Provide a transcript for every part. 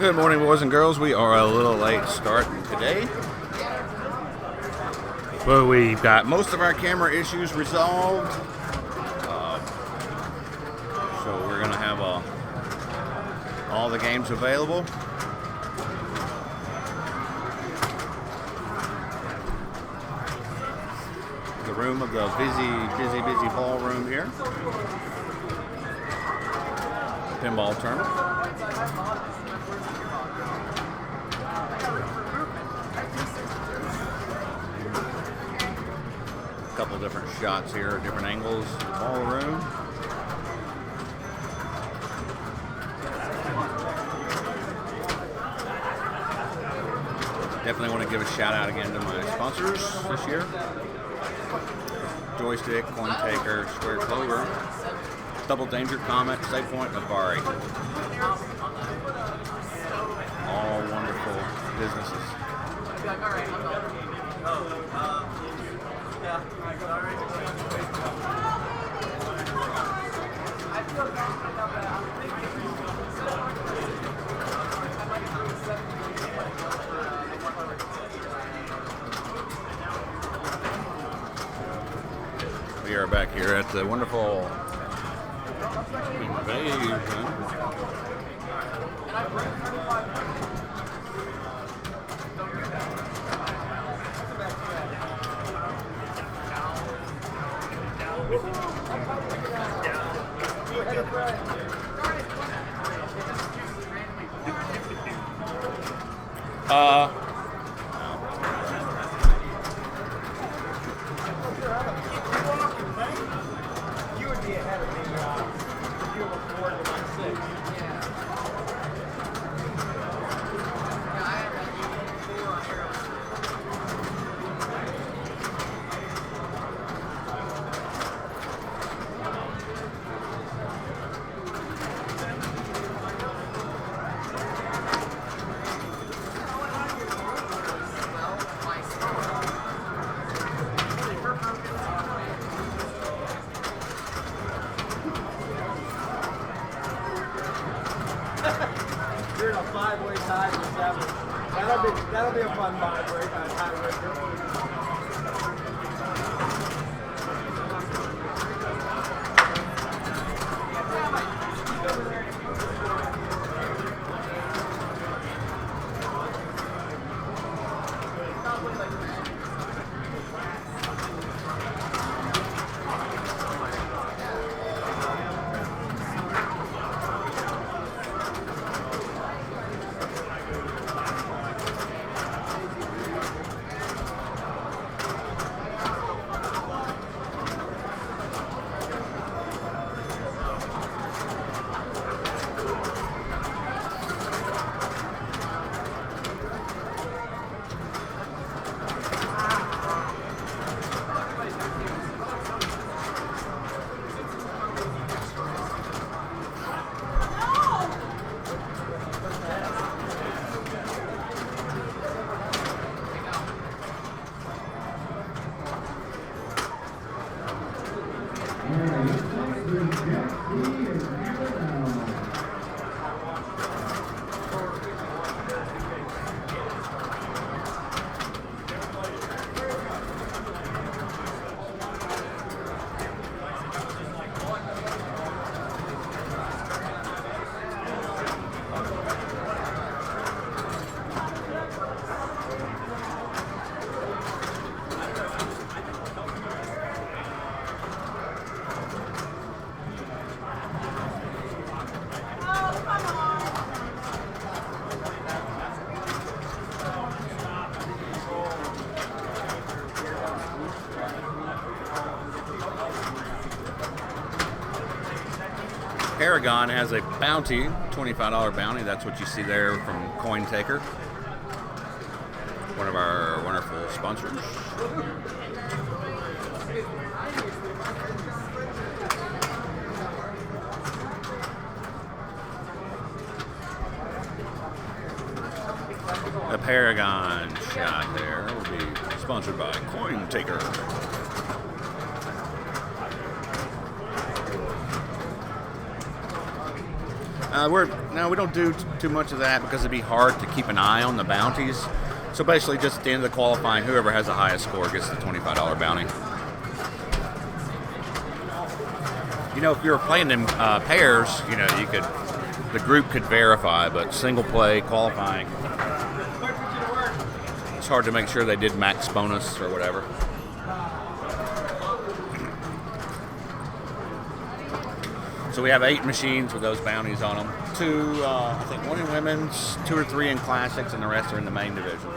Good morning, boys and girls. We are a little late starting today, but we've got most of our camera issues resolved. So we're going to have all the games available. The room of the busy ballroom here. Pinball tournament. A couple different shots here, different angles of the ballroom. Definitely want to give a shout out again to my sponsors this year. Joystick, Coin Taker, Square Clover, Double Danger, Comet, Save Point, and Bari. All wonderful businesses. We are back here at the wonderful Pinvasion. You would be ahead of me if you were 4 to 6. You're in a 5-way tie for 7. That'll be a fun tiebreaker. Paragon has a bounty, $25 bounty. That's what you see there from Coin Taker, one of our wonderful sponsors. The Paragon shot there will be sponsored by Coin Taker. We don't do too much of that because it'd be hard to keep an eye on the bounties. So basically, just at the end of the qualifying, whoever has the highest score gets the $25 bounty. You know, if you were playing in pairs, you know, the group could verify, but single play qualifying, it's hard to make sure they did max bonus or whatever. So we have 8 machines with those bounties on them. 2, I think 1 in women's, 2 or 3 in classics, and the rest are in the main division.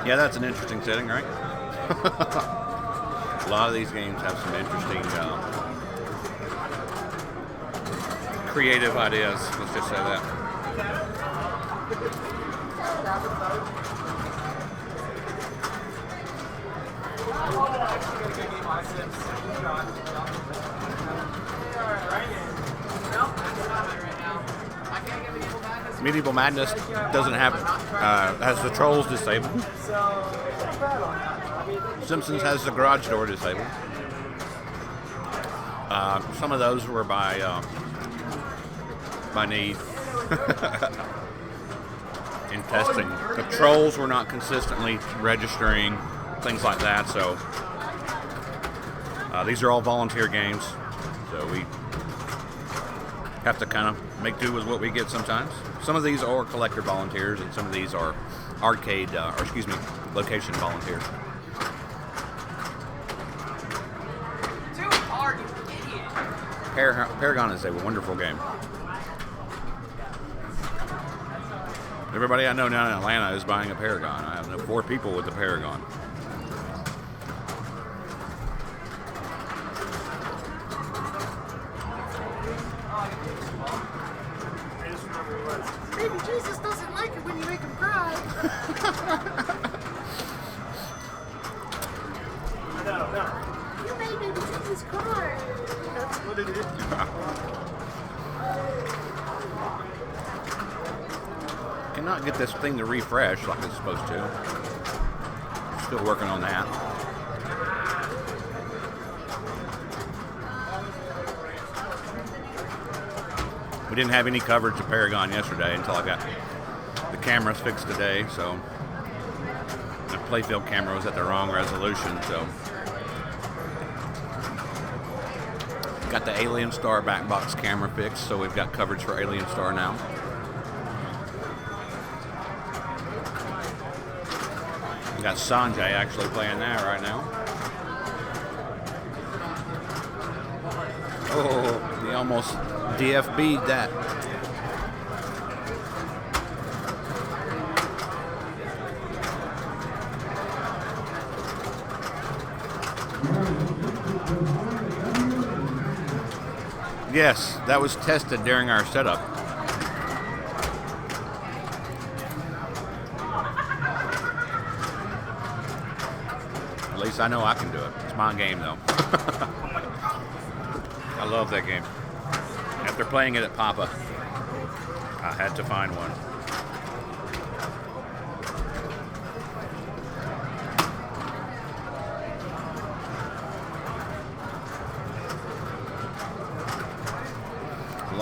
Yeah, that's an interesting setting, right? A lot of these games have some interesting creative ideas, let's just say that. Medieval Madness doesn't have has the trolls disabled. Simpsons has the garage door disabled. Some of those were by need in testing. The trolls were not consistently registering, things like that. So these are all volunteer games. So we have to kind of make do with what we get sometimes. Some of these are collector volunteers, and some of these are arcade, location volunteers. Too hard, you idiot. Paragon is a wonderful game. Everybody I know down in Atlanta is buying a Paragon. I know 4 people with the Paragon. Baby Jesus doesn't like it when you make him cry. No. You made baby Jesus cry. That's what it is. Cannot get this thing to refresh like it's supposed to. Still working on that. We didn't have any coverage of Paragon yesterday until I got the cameras fixed today, so the playfield camera was at the wrong resolution, so got the Alien Star back box camera fixed, so we've got coverage for Alien Star now. We got Sanjay actually playing that right now. Oh, he almost DFB'd that. Yes, that was tested during our setup. At least I know I can do it. It's my game, though. I love that game. After playing it at Papa, I had to find one.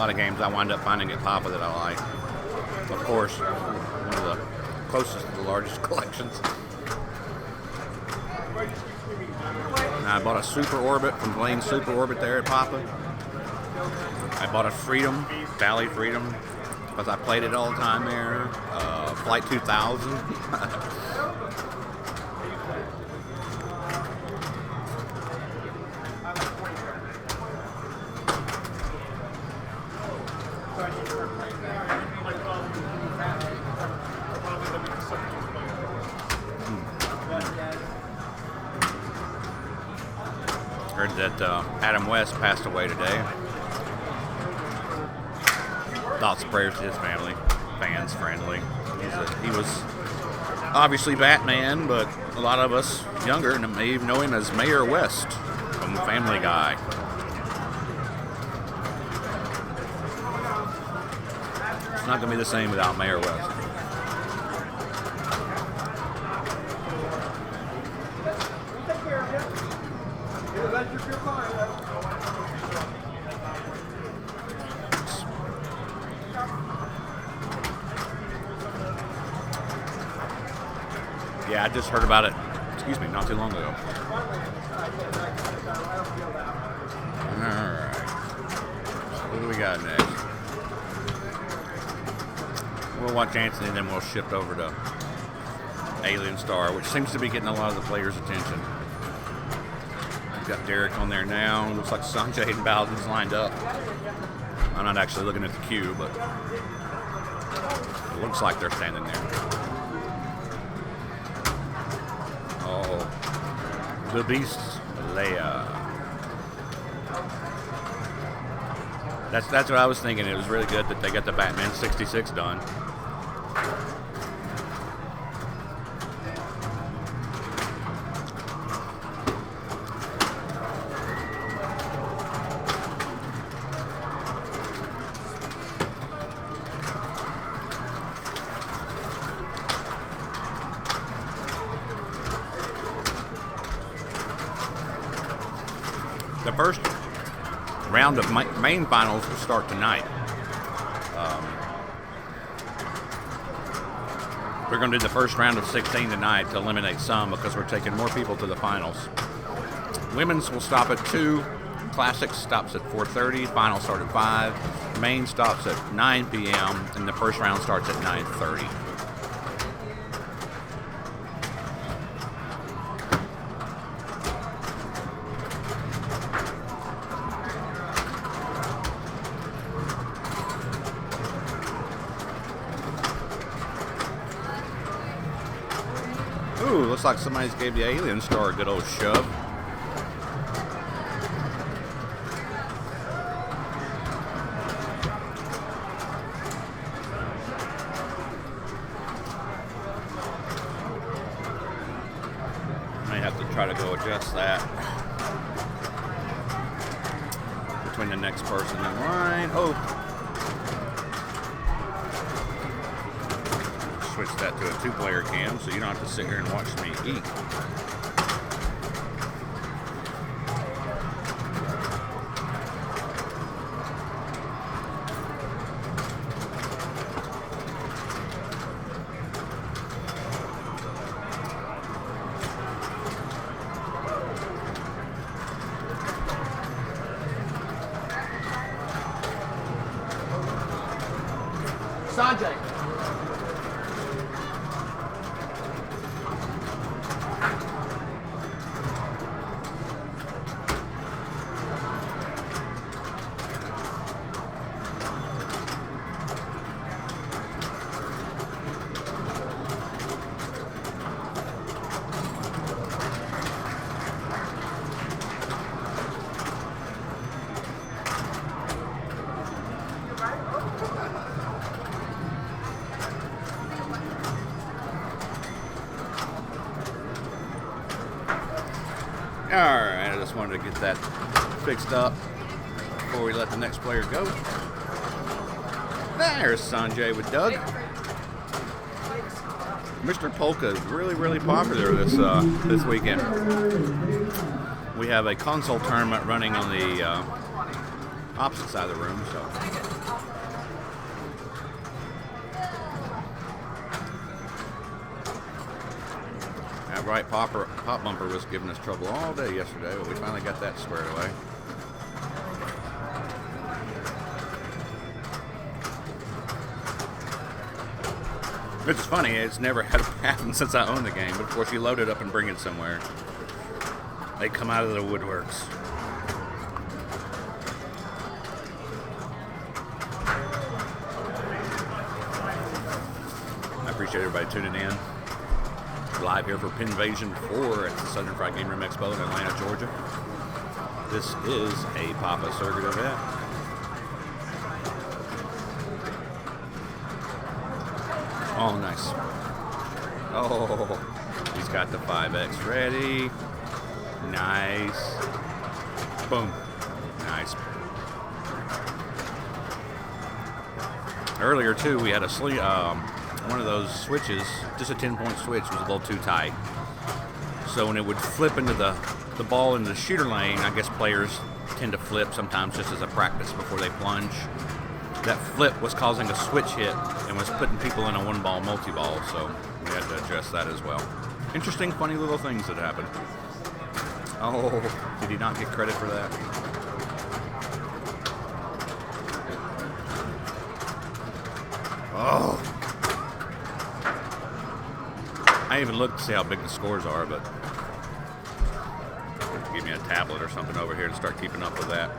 lot of games I wind up finding at Papa that I like. Of course, one of the closest to the largest collections. And I bought a Super Orbit from Blaine's Super Orbit there at Papa. I bought a Freedom, Valley Freedom, because I played it all the time there. Flight 2000. Heard that Adam West passed away today. Thoughts, prayers to his family, fans, friendly. He was obviously Batman, but a lot of us younger may even know him as Mayor West from Family Guy. It's not going to be the same without Mayor West. Yeah, I just heard about it, not too long ago. Alright. What do we got next? We'll watch Anthony, and then we'll shift over to Alien Star, which seems to be getting a lot of the players' attention. We've got Derek on there now. Looks like Sanjay and Bowden's lined up. I'm not actually looking at the queue, but it looks like they're standing there. Oh, the Beast, Leia. That's what I was thinking. It was really good that they got the Batman 66 done. The first round of main finals will start tonight. We're going to do the first round of 16 tonight to eliminate some because we're taking more people to the finals. Women's will stop at 2. Classics stops at 4:30. Finals start at 5. Main stops at 9 p.m. and the first round starts at 9:30. Ooh, looks like somebody's gave the Alien Star a good old shove. May have to try to go adjust that between the next person in line. Oh. Switch that to a 2-player cam so you don't have to sit here and watch me eat. Sanjay. Alright, I just wanted to get that fixed up before we let the next player go. There's Sanjay with Doug. Mr. Polka is really, really popular this weekend. We have a console tournament running on the opposite side of the room, so That right pop bumper was giving us trouble all day yesterday, but we finally got that squared away. Which is funny, it's never had happened since I owned the game, but of course you load it up and bring it somewhere. They come out of the woodworks. I appreciate everybody tuning in. Live here for Pinvasion 4 at the Southern Fried Game Room Expo in Atlanta, Georgia. This is a Papa circuit event. Oh, nice. Oh, he's got the 5X ready. Nice. Boom. Nice. Earlier, too, we had a one of those switches, just a 10-point switch, was a little too tight. So when it would flip into the ball into the shooter lane, I guess players tend to flip sometimes just as a practice before they plunge. That flip was causing a switch hit and was putting people in a one-ball multi-ball, so we had to address that as well. Interesting, funny little things that happened. Oh, did he not get credit for that? Oh. I didn't even look to see how big the scores are, but give me a tablet or something over here to start keeping up with that.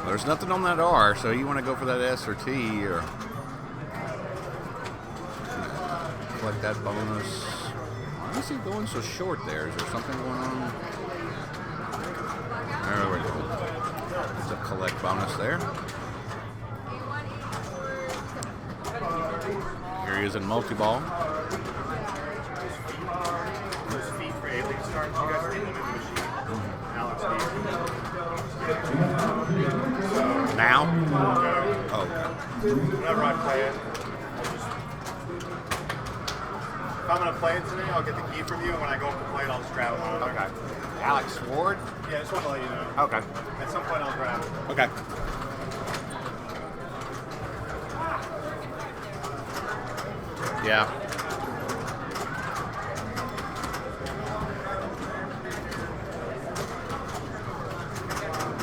There's nothing on that R, so you want to go for that S or T or collect that bonus. Why is he going so short there? Is there something going on? There we go. There's a collect bonus there. Here he is in multi-ball. Now? Oh. Whenever I play it, if I'm going to play it today, I'll get the key from you, and when I go up to play it, I'll just grab it. Okay. Alex Ward? Yeah, I just want to let you know. Okay. At some point, I'll grab it. Okay. Yeah.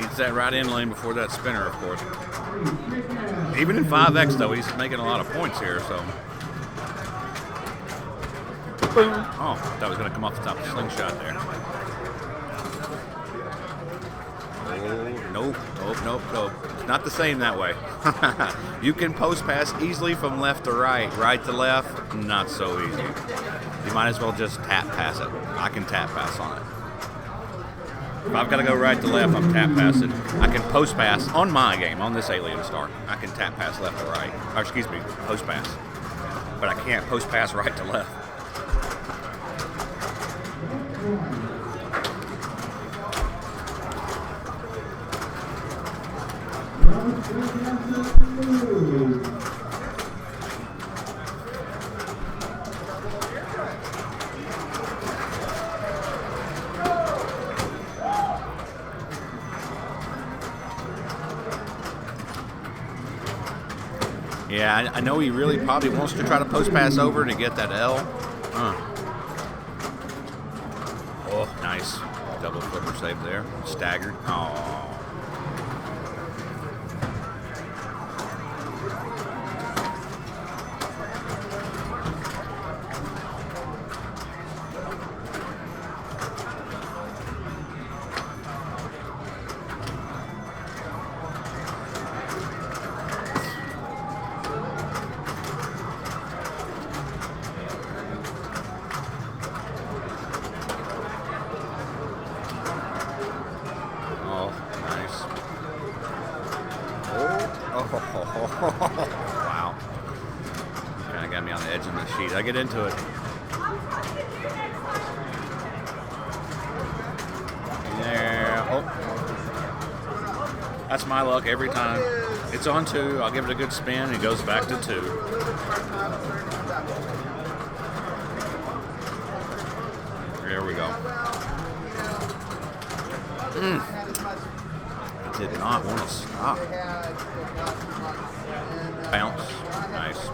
Needs that right in lane before that spinner, of course. Even in 5X, though, he's making a lot of points here, so. Boom. Oh, I thought it was going to come off the top of the slingshot there. Oh, nope, nope, nope, nope. It's not the same that way. You can post pass easily from left to right, right to left, not so easy. You might as well just tap pass it. I can tap pass on it. If I've got to go right to left, I'm tap passing. I can post pass on my game, on this Alien Star. I can tap pass left to right. Or excuse me, post pass. But I can't post pass right to left. Yeah, I know he really probably wants to try to post pass over to get that L. Oh, nice. Double flipper save there. Staggered. Oh. Wow. Kind of got me on the edge of my sheet. I get into it. There. Oh. That's my luck every time. It's on 2. I'll give it a good spin. And it goes back to 2. There we go. I did not want to stop. Bounce. Nice.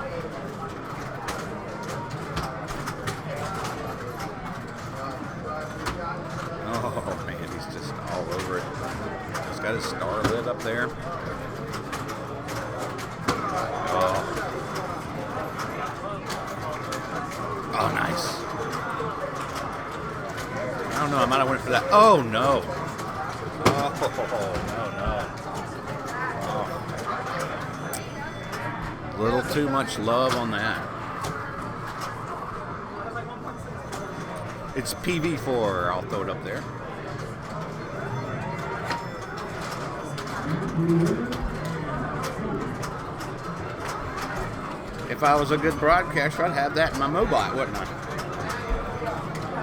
Oh man, he's just all over it. He's got his star lid up there. Oh, nice. I don't know, I might have went for that. Oh no. Oh, no. A little too much love on that. It's PV4. I'll throw it up there. If I was a good broadcaster, I'd have that in my mobile, wouldn't I?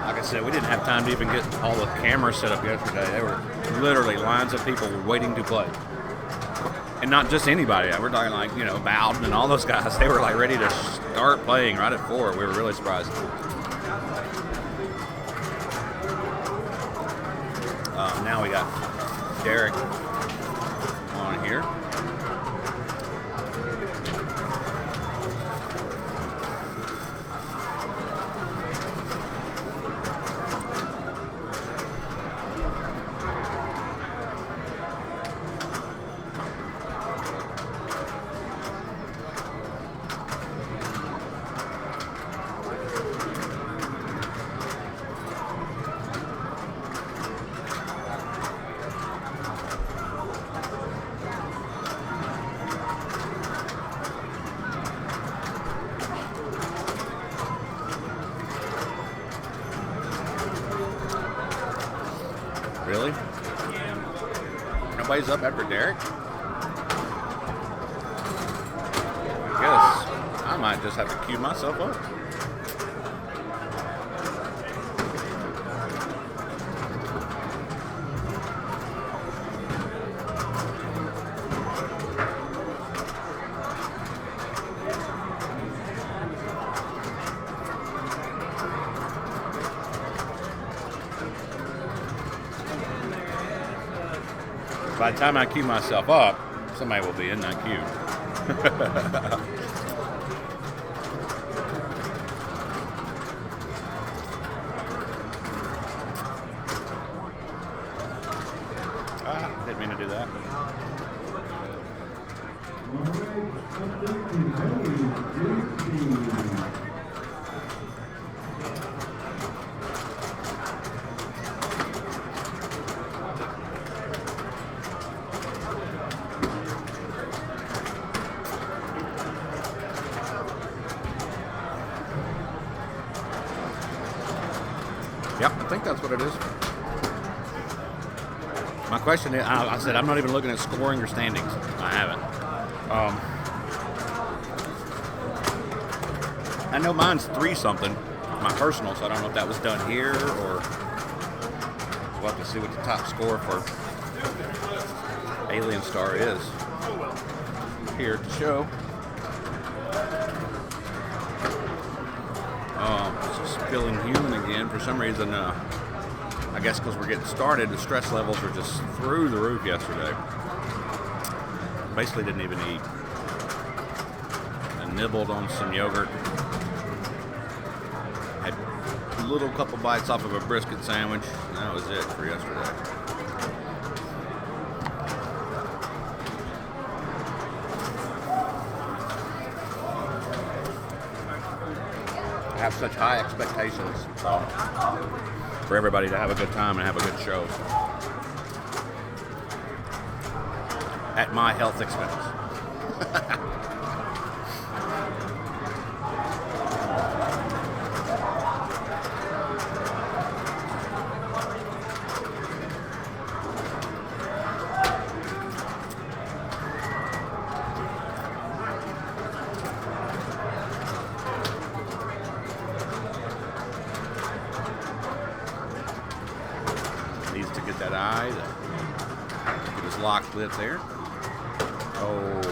Like I said, we didn't have time to even get all the cameras set up yesterday. There were literally lines of people waiting to play. And not just anybody. We're talking like, you know, Bowden and all those guys. They were like ready to start playing right at 4. We were really surprised. Now we got Derek on here. Really? Nobody's up after Derek? I guess I might just have to queue myself up. By the time I queue myself up, somebody will be in that queue. Didn't mean to do that. Yep, I think that's what it is. My question is, I said I'm not even looking at scoring or standings. I haven't. I know mine's 3-something, my personal, so I don't know if that was done here or we'll have to see what the top score for Alien Star is here to show. Feeling human again for some reason. I guess because we're getting started, the stress levels are just through the roof yesterday. Basically didn't even eat. I nibbled on some yogurt. Had a little couple bites off of a brisket sandwich. And that was it for yesterday. I have such high expectations for everybody to have a good time and have a good show at my health expense. Needs to get that eye to get is locked with there. Oh.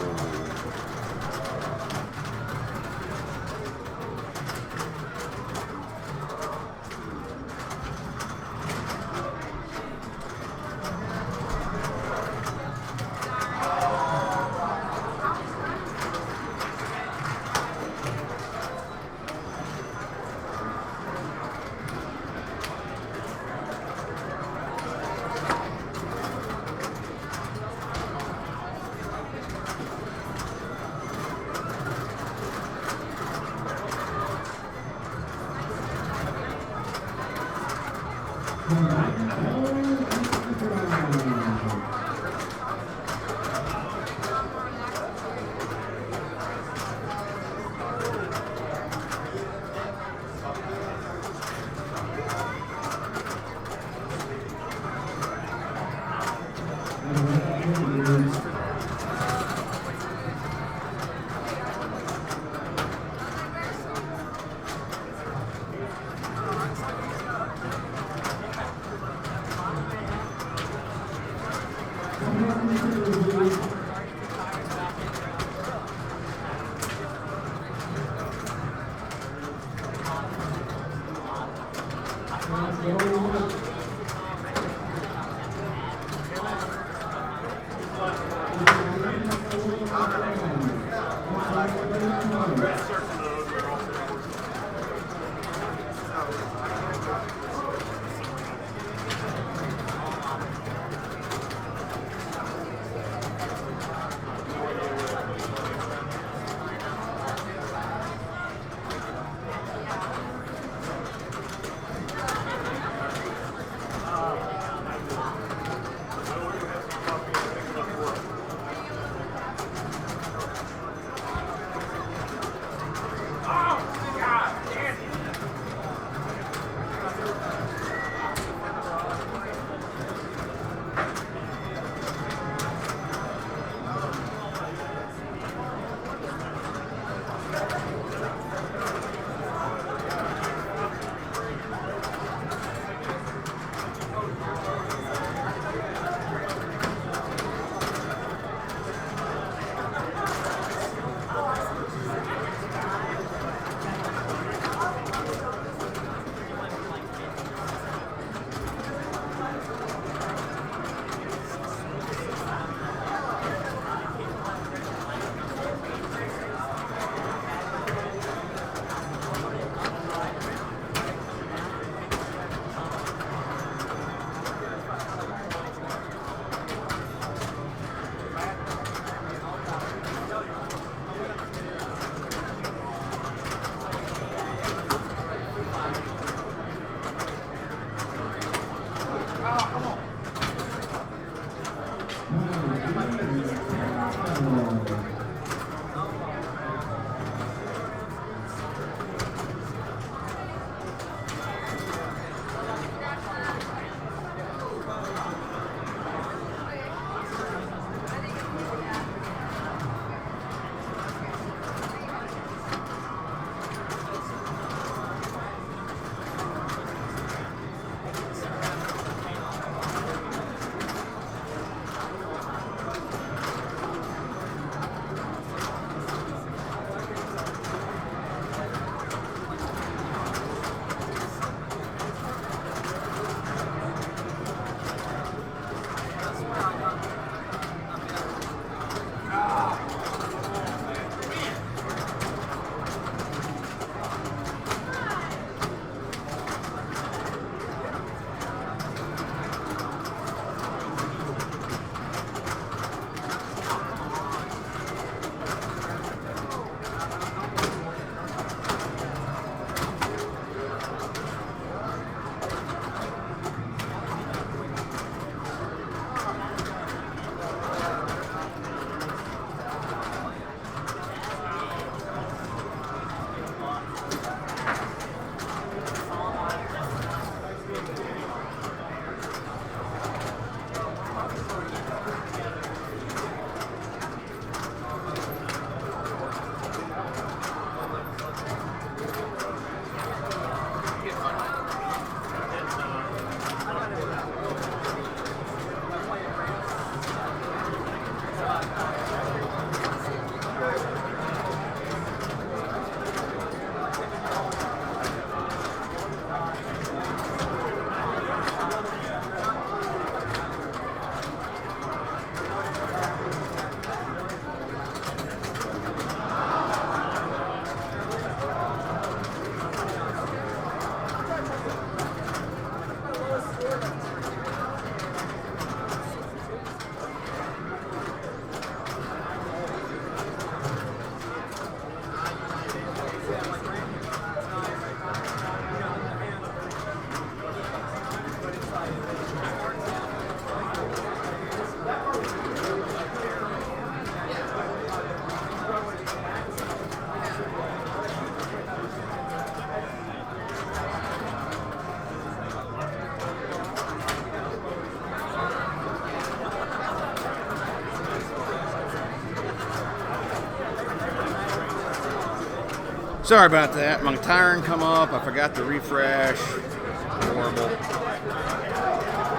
Sorry about that. My tiring come up. I forgot to refresh. Horrible.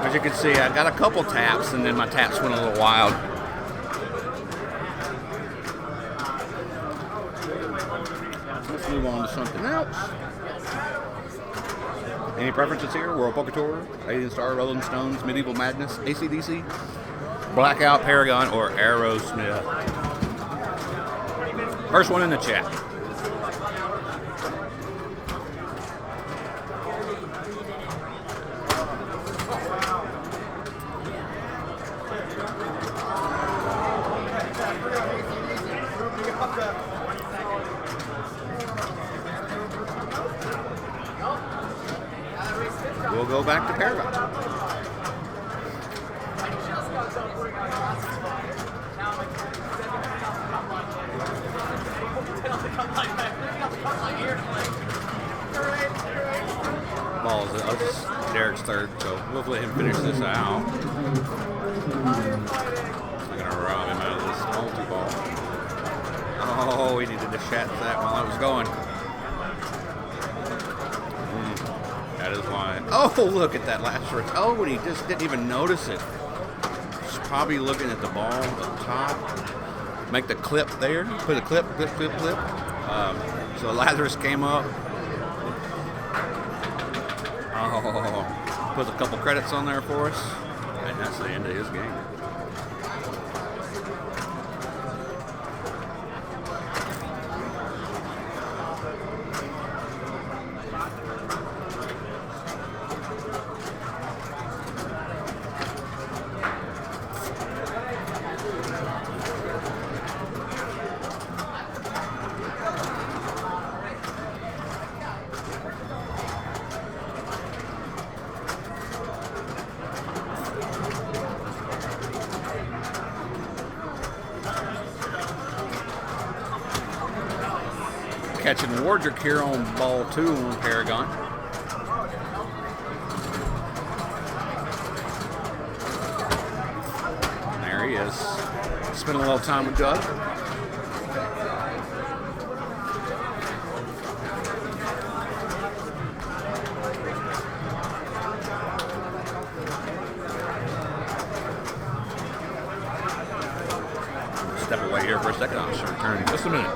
As you can see, I got a couple taps, and then my taps went a little wild. Let's move on to something else. Any preferences here? World Poker Tour, Alien Star, Rolling Stones, Medieval Madness, AC/DC, Blackout, Paragon, or Aerosmith? First one in the chat. We'll go back to Paragon. Balls. Derek's third, so we'll let him finish this out. I'm gonna rob him out of this multi-ball. Oh, we needed to chat that while it was going. That is why. Oh, look at that last short. Oh, and he just didn't even notice it. He's probably looking at the ball up top. Make the clip there. Put a clip. So Lazarus came up. Oh, put a couple credits on there for us. And that's the end of his game. Catching Wardrick here on ball 2 on Paragon. There he is. Spending a little time with Doug. Step away here for a second. I'll return in just a minute.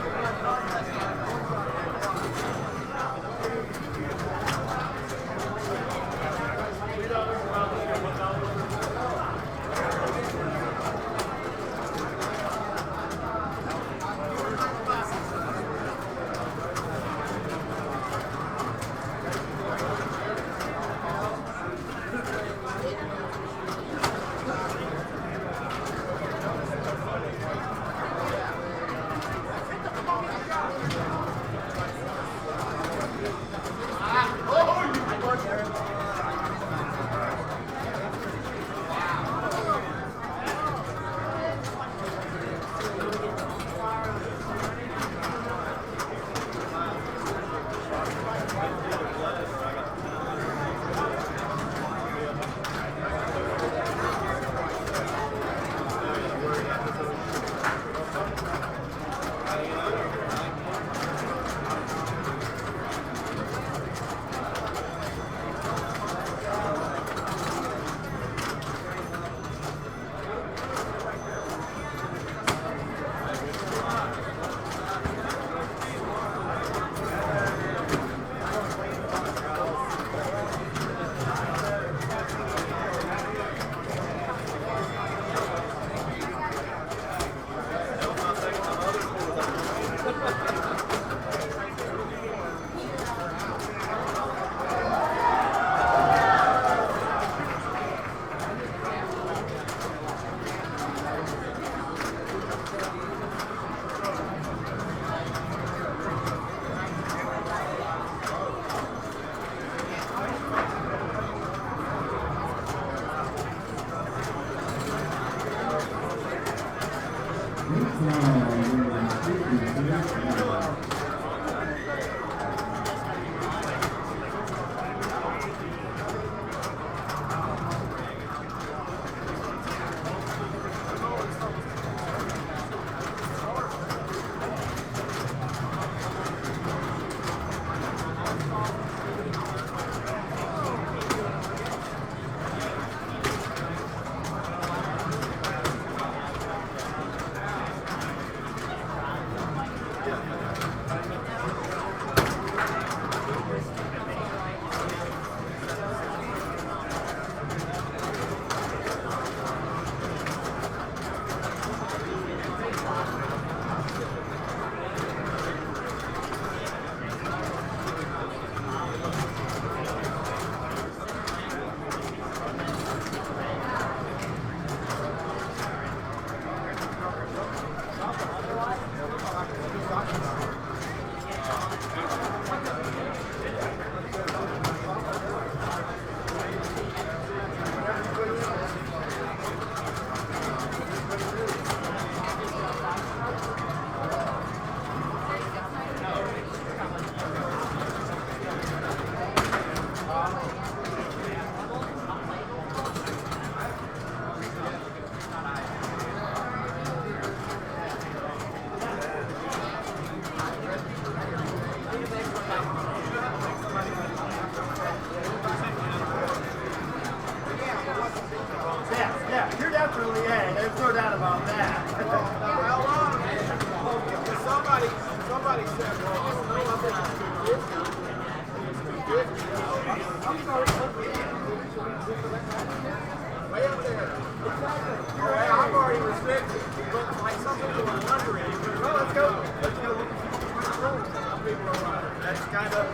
Way up there. Exactly. Oh, hey, I'm already restricted. But like some people are wondering, well, let's go look at some rules. Some people are wondering. That's kind of.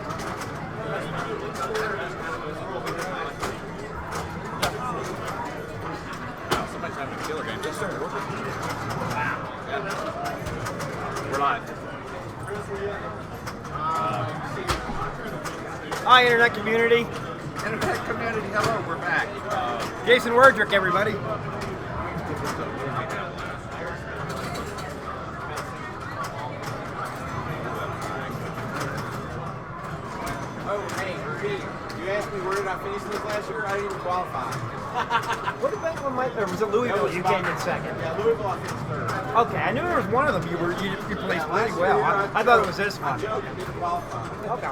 Somebody's having a killer game. Just started working. Wow. Yeah. We're live. Hi, Internet community. Internet community, hello, we're back. Jason Werdrick, everybody. Oh, hey, Pete, you asked me where did I finish this last year? I didn't even qualify. What did that one might, or was it Louisville you came in second? Yeah, Louisville, I finished third. Okay, I knew there was one of them you placed pretty well. I thought it was this one. I joked and didn't qualify. Okay.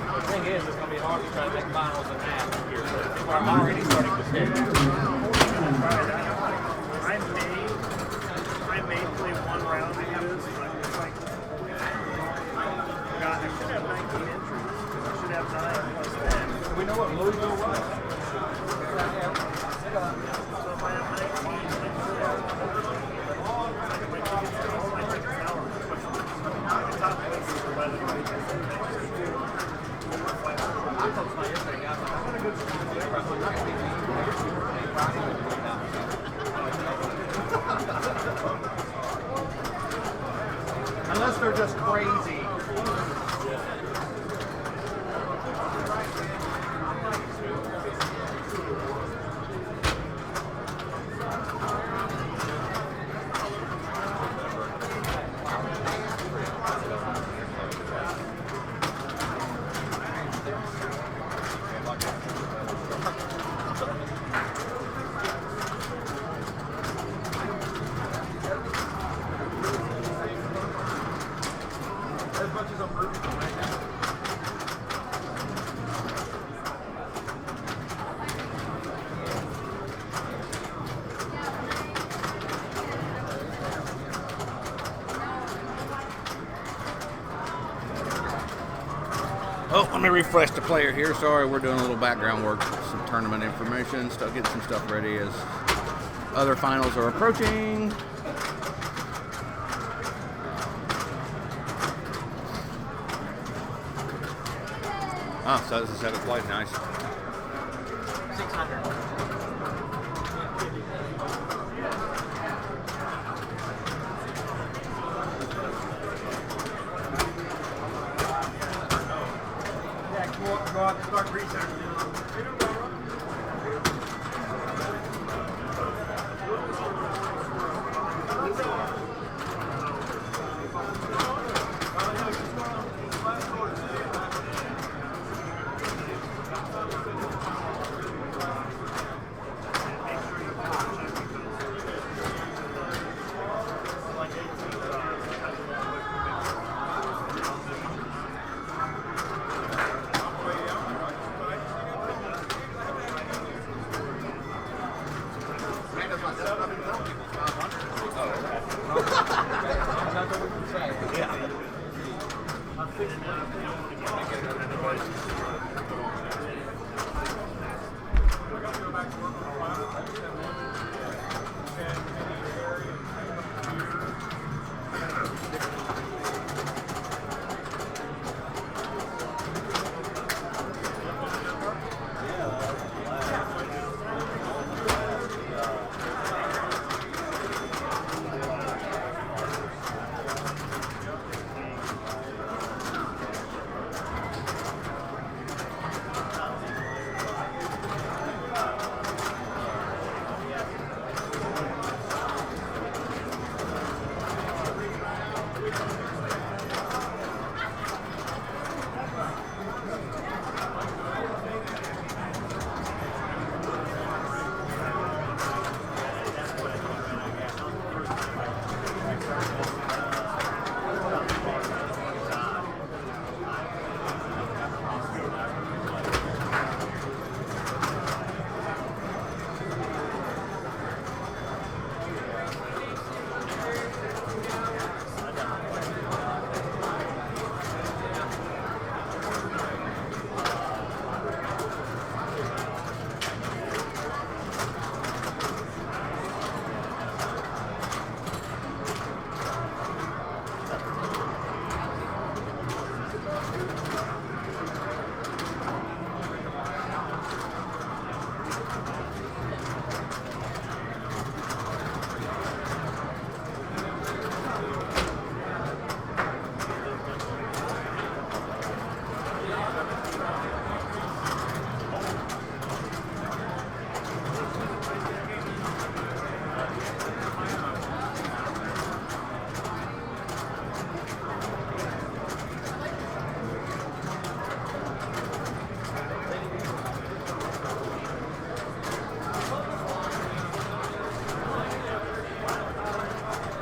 The thing is, it's going to be hard to try to make finals in half here. So I'm already starting to schedule. I may play one round of this, but it's like, God, I should have 19 entries. I should have 9 plus 10. We know what Louisville was. So if I have 19, I should have my tickets are all my tickets now are the top places for weather. Unless they're just crazy. As much as I'm rooting for right now. Oh, let me refresh the player here. Sorry, we're doing a little background work, some tournament information, still getting some stuff ready as other finals are approaching. Oh, so this is 7th place, nice. 600. Yeah, go out and start researching.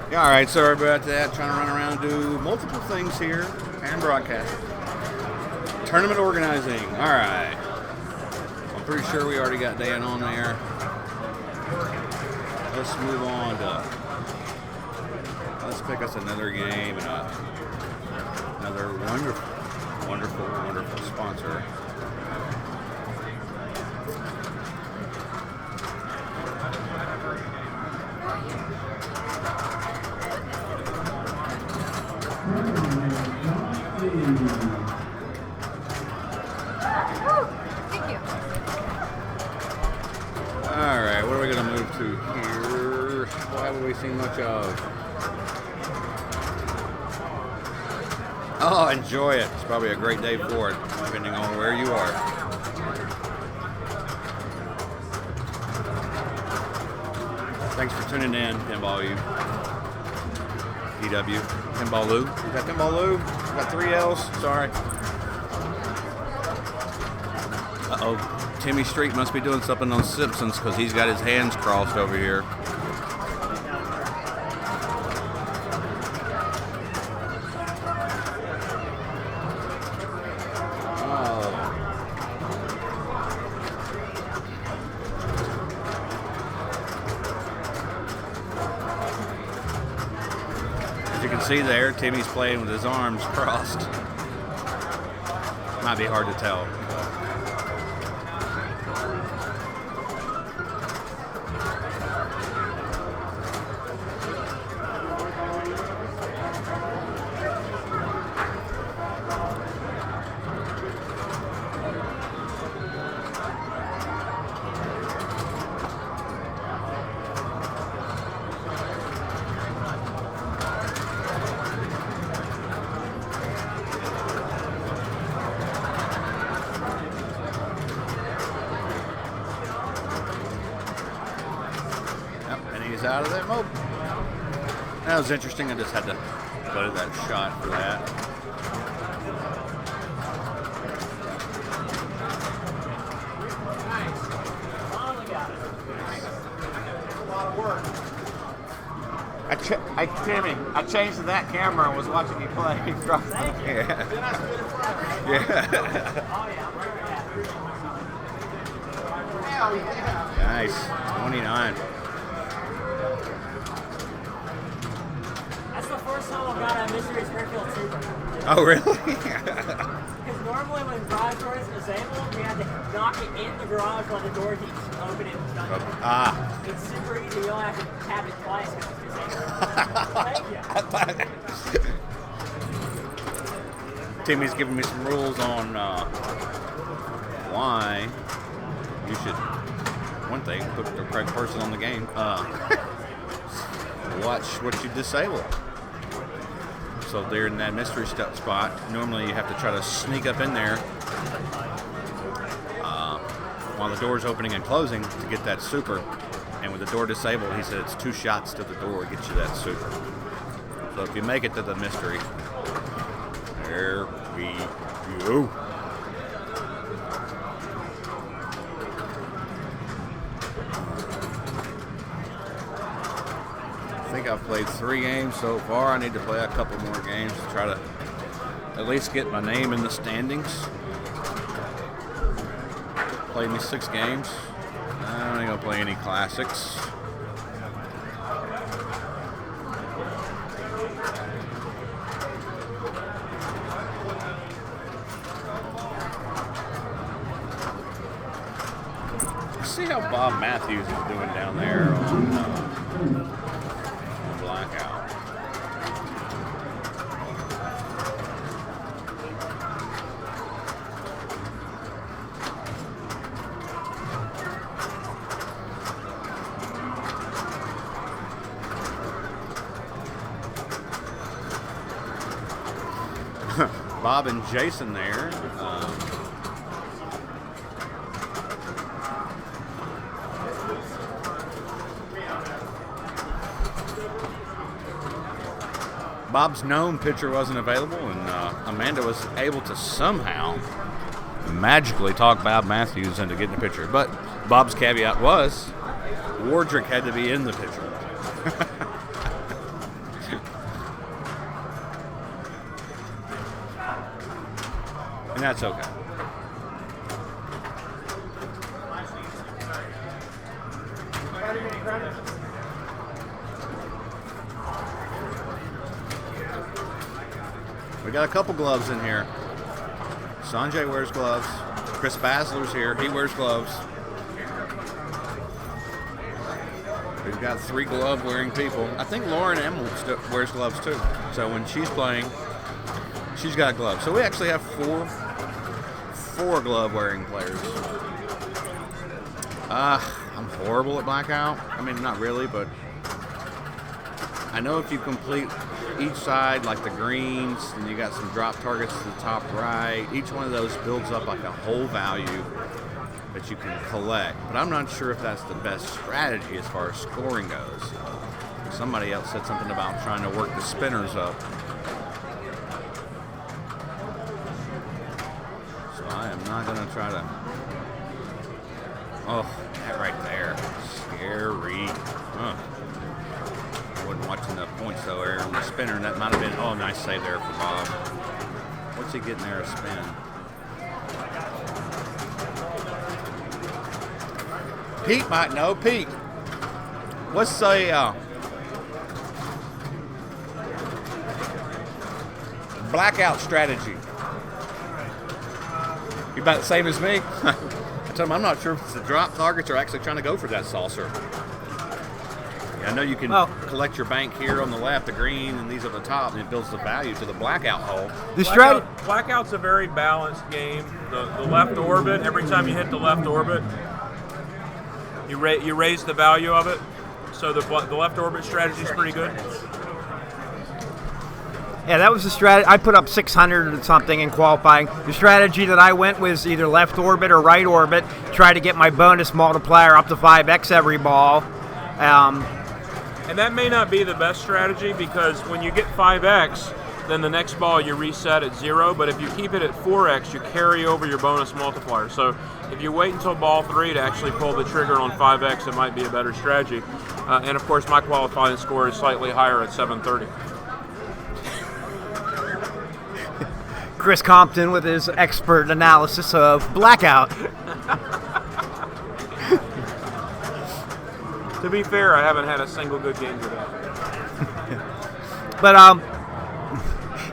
Yeah, all right, sorry about that. Trying to run around and do multiple things here and broadcast. Tournament organizing. All right. I'm pretty sure we already got Dan on there. Let's move on to. Let's pick us another game and another wonderful sponsor. Thank you. Alright, what are we going to move to here? What haven't we seen much of? Oh, enjoy it. It's probably a great day for it, depending on where you are. Thanks for tuning in, Pinball U. DW. Pinball Lou. Is that Pinball Lou? Got 3 L's. Sorry. Uh-oh. Timmy Street must be doing something on Simpsons because he's got his hands crossed over here. As you can see there, Timmy's playing with his arms crossed. Might be hard to tell. Out of that mode. That was interesting. I just had to go to that shot for that. Timmy, I changed to that camera and was watching you play. Yeah. Yeah. Nice. 29. That's the first time I've got a Mystery Springfield Super. Oh, really? Because normally when garage doors is disabled, we have to knock it in the garage while the door keeps open and shut. Ah. It's super easy. You don't have to tap it twice because it's disabled. Thank you. Timmy's giving me some rules on why you should, one thing, put the correct person on the game. Watch what you disable. So they're in that mystery spot. Normally you have to try to sneak up in there while the door's opening and closing to get that super. And with the door disabled, he said it's 2 shots to the door to get you that super. So if you make it to the mystery, there we go. I think I've played 3 games so far. I need to play a couple more games to try to at least get my name in the standings. Played me 6 games. I ain't gonna play any classics. Let's see how Bob Matthews is doing down there on Blackout. Bob and Jason there. Bob's gnome picture wasn't available, and Amanda was able to somehow magically talk Bob Matthews into getting a picture. But Bob's caveat was Wardrick had to be in the picture. And that's okay. We got a couple gloves in here. Sanjay wears gloves. Chris Basler's here. He wears gloves. We've got 3 glove-wearing people. I think Lauren M wears gloves too. So when she's playing, she's got gloves. So we actually have four glove-wearing players. I'm horrible at blackout. I mean, not really, but I know if you complete each side, like the greens, and you got some drop targets to the top right, each one of those builds up like a whole value that you can collect. But I'm not sure if that's the best strategy as far as scoring goes. Somebody else said something about trying to work the spinners up. So I am not going to try to... Oh, that right there. Scary. I wasn't watching the points though there on the spinner, and that might have been... Oh, nice save there for Bob. What's he getting there to spin? Pete might know. Pete, what's a blackout strategy? You about the same as me? I told him I'm not sure if it's the drop targets or actually trying to go for that saucer. Yeah, I know you can collect your bank here on the left, the green, and these at the top, and it builds the value to the blackout hole. Blackout's a very balanced game. The left orbit, every time you hit the left orbit, you raise the value of it. So the left orbit strategy is pretty good. Yeah, that was the strategy. I put up 600 or something in qualifying. The strategy that I went was either left orbit or right orbit. Try to get my bonus multiplier up to 5x every ball. And that may not be the best strategy, because when you get 5x, then the next ball you reset at 0. But if you keep it at 4x, you carry over your bonus multiplier. So if you wait until ball 3 to actually pull the trigger on 5x, it might be a better strategy. And of course, my qualifying score is slightly higher at 730. Chris Compton with his expert analysis of blackout. To be fair, I haven't had a single good game today. But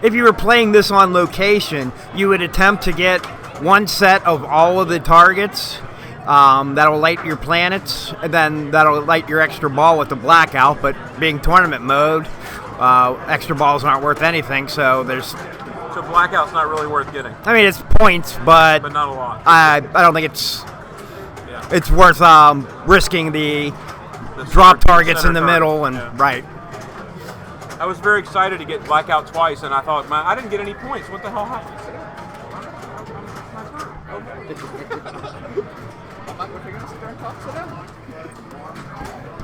if you were playing this on location, you would attempt to get one set of all of the targets that'll light your planets, and then that'll light your extra ball with the blackout. But being tournament mode, extra balls aren't worth anything, so there's... So blackout's not really worth getting. I mean, it's points, but not a lot. I don't think it's worth risking the drop targets in the middle and right. I was very excited to get blackout twice, and I thought, man, I didn't get any points. What the hell happened?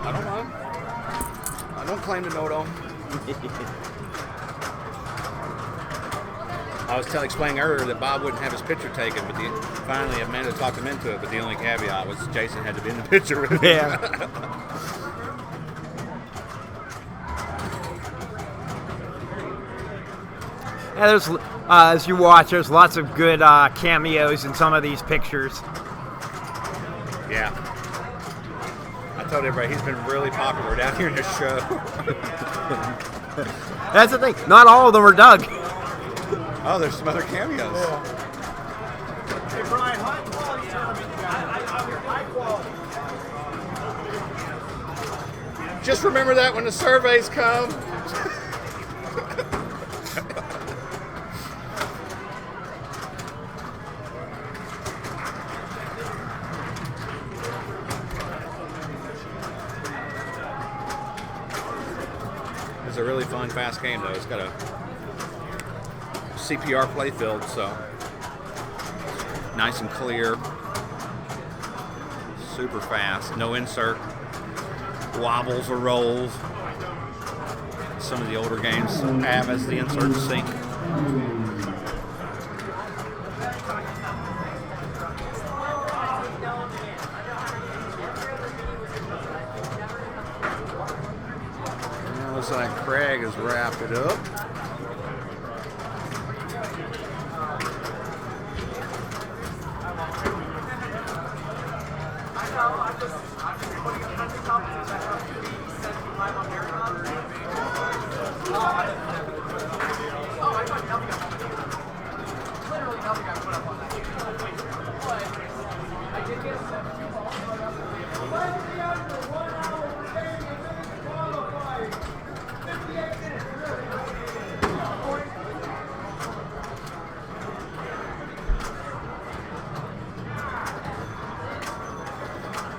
I don't mind. I don't claim to know it all. I was explaining earlier that Bob wouldn't have his picture taken, but finally Amanda talked him into it. But the only caveat was Jason had to be in the picture with him. Yeah. Yeah, there's as you watch, there's lots of good cameos in some of these pictures. Yeah. I told everybody he's been really popular down here in this show. That's the thing. Not all of them are Doug. Oh, there's some other cameos. Yeah. Hey, Brian, high quality tournament, you guys. High quality. Just remember that when the surveys come. It's a really fun, fast game, though. It's got a CPR playfield, so nice and clear, super fast, no insert wobbles or rolls. Some of the older games have as the insert sync. Now looks like Craig has wrapped it up.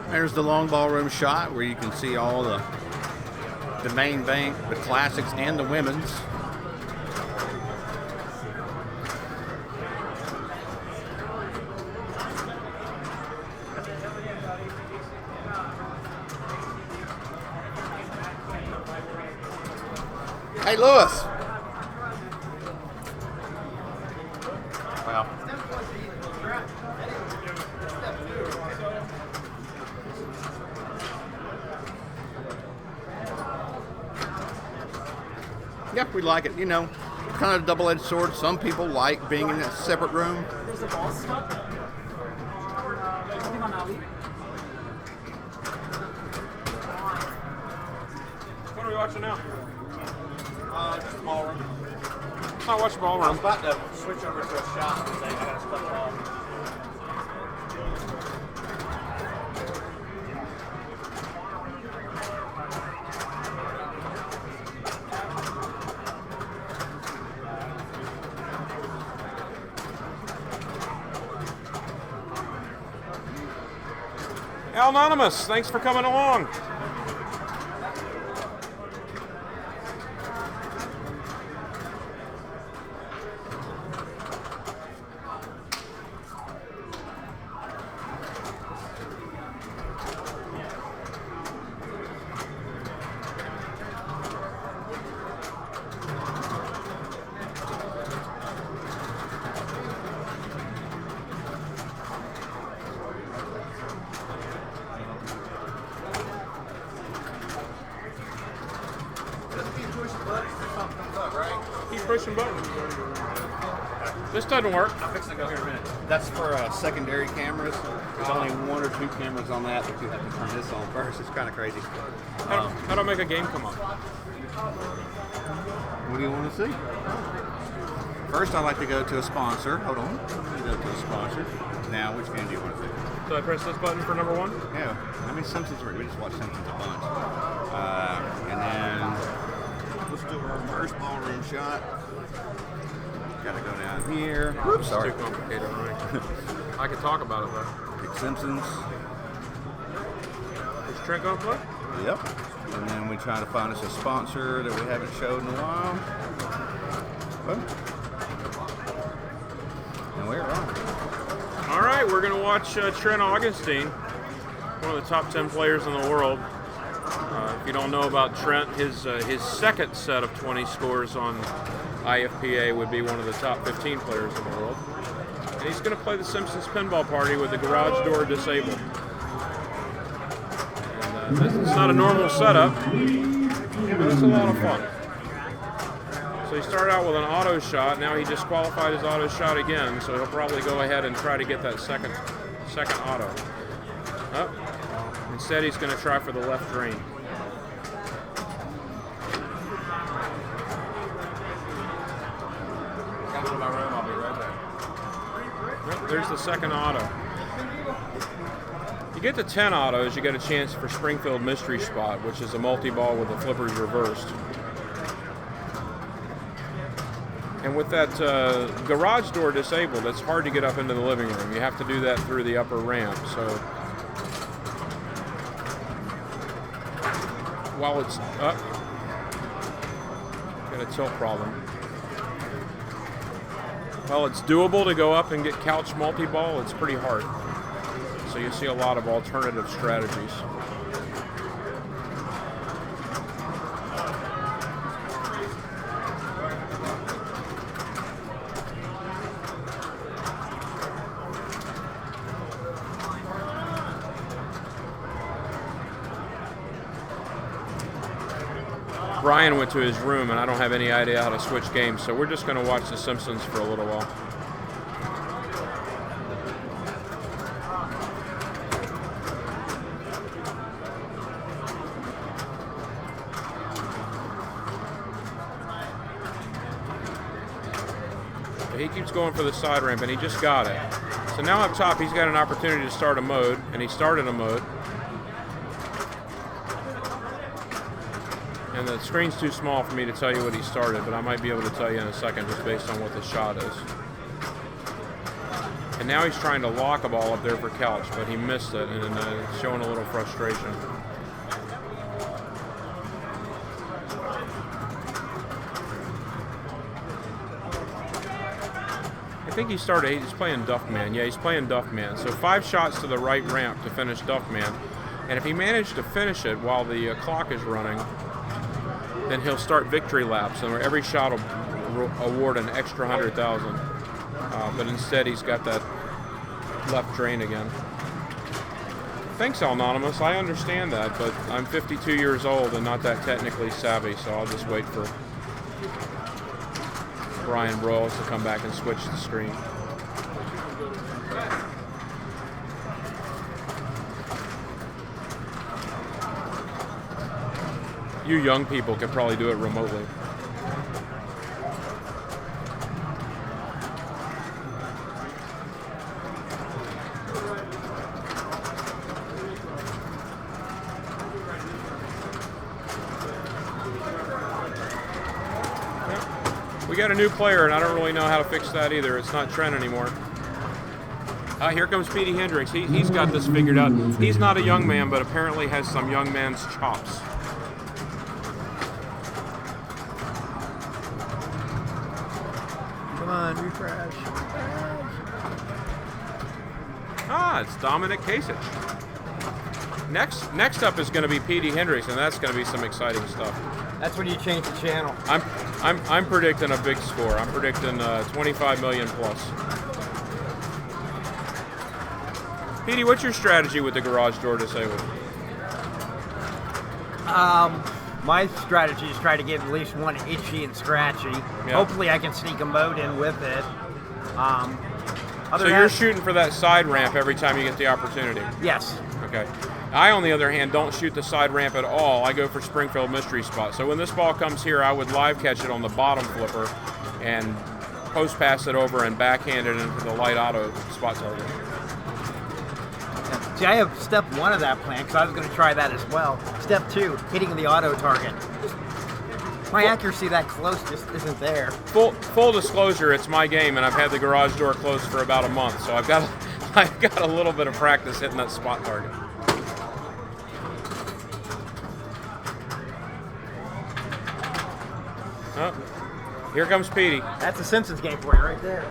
There's the long ballroom shot where you can see all the main bank, the classics, and the women's. Hey, Lewis. Wow. Yep, we like it. You know, kind of a double-edged sword. Some people like being in a separate room. There's a ball stuck. What are we watching now? Just a ballroom. I watch I was ballroom. about to switch over to a shot and say I got stuff off. Anonymous, thanks for coming along. Keep pushing buttons. This doesn't work. I'm fixing to go here in a minute. That's for secondary cameras. There's only 1 or 2 cameras on that you have to turn this on first. It's kind of crazy. How do I make a game come up? What do you want to see? First, I like to go to a sponsor. Hold on. Let me go to a sponsor. Now, which game do you want to see? So I press this button for number 1? Yeah. I mean, Simpsons. We just watch Simpsons a bunch. And then let's do our first ballroom shot. Got to go down here. Oops, sorry. Too complicated, right? I could talk about it though. Pick Simpsons. Is Trent gonna play? Yep. And then we try to find us a sponsor that we haven't showed in a while. Boom. And we're on. All right, we're gonna watch Trent Augustine, one of the top 10 players in the world. If you don't know about Trent, his second set of 20 scores on IFPA would be one of the top 15 players in the world. And he's going to play the Simpsons pinball party with the garage door disabled. And it's not a normal setup, but it's a lot of fun. So he started out with an auto shot. Now he disqualified his auto shot again, so he'll probably go ahead and try to get that second auto. Oh. Instead, he's going to try for the left drain. Got to my room. I'll be right back. Yep, there's the second auto. You get to 10 autos, you get a chance for Springfield Mystery Spot, which is a multi-ball with the flippers reversed. And with that garage door disabled, it's hard to get up into the living room. You have to do that through the upper ramp. So while it's up, got a tilt problem. While it's doable to go up and get couch multi-ball, it's pretty hard. So you see a lot of alternative strategies. Brian went to his room, and I don't have any idea how to switch games, so we're just going to watch The Simpsons for a little while. he keeps going for the side ramp, and he just got it. So now up top, he's got an opportunity to start a mode, and he started a mode. And the screen's too small for me to tell you what he started, but I might be able to tell you in a second just based on what the shot is. And now he's trying to lock a ball up there for Couch, but he missed it, and showing a little frustration. I think he's playing Duffman. Yeah, he's playing Duffman. So 5 shots to the right ramp to finish Duffman. And if he managed to finish it while the clock is running, then he'll start victory laps, and every shot will award an extra 100,000. But instead, he's got that left drain again. Thanks, Anonymous. I understand that, but I'm 52 years old and not that technically savvy, so I'll just wait for Brian Broyles to come back and switch the screen. You young people could probably do it remotely. We got a new player, and I don't really know how to fix that either. It's not Trent anymore. Here comes Petey Hendricks. He's got this figured out. He's not a young man, but apparently has some young man's chops. Come on, refresh. It's Dominic Kasich. Next up is going to be Petey Hendricks, and that's going to be some exciting stuff. That's when you change the channel. I'm predicting a big score. I'm predicting 25 million plus. Petey, what's your strategy with the garage door disabled? My strategy is try to get at least one itchy and scratchy. Yeah. Hopefully I can sneak a mode in with it. So you're shooting for that side ramp every time you get the opportunity? Yes. Okay. I, on the other hand, don't shoot the side ramp at all. I go for Springfield Mystery Spot. So when this ball comes here, I would live catch it on the bottom flipper and post pass it over and backhand it into the light auto spot target. See, I have step 1 of that plan because I was going to try that as well. Step 2, hitting the auto target. My accuracy that close just isn't there. Full disclosure, it's my game, and I've had the garage door closed for about a month, so I've got a little bit of practice hitting that spot target. Oh, here comes Petey. That's a Simpsons game for you right there.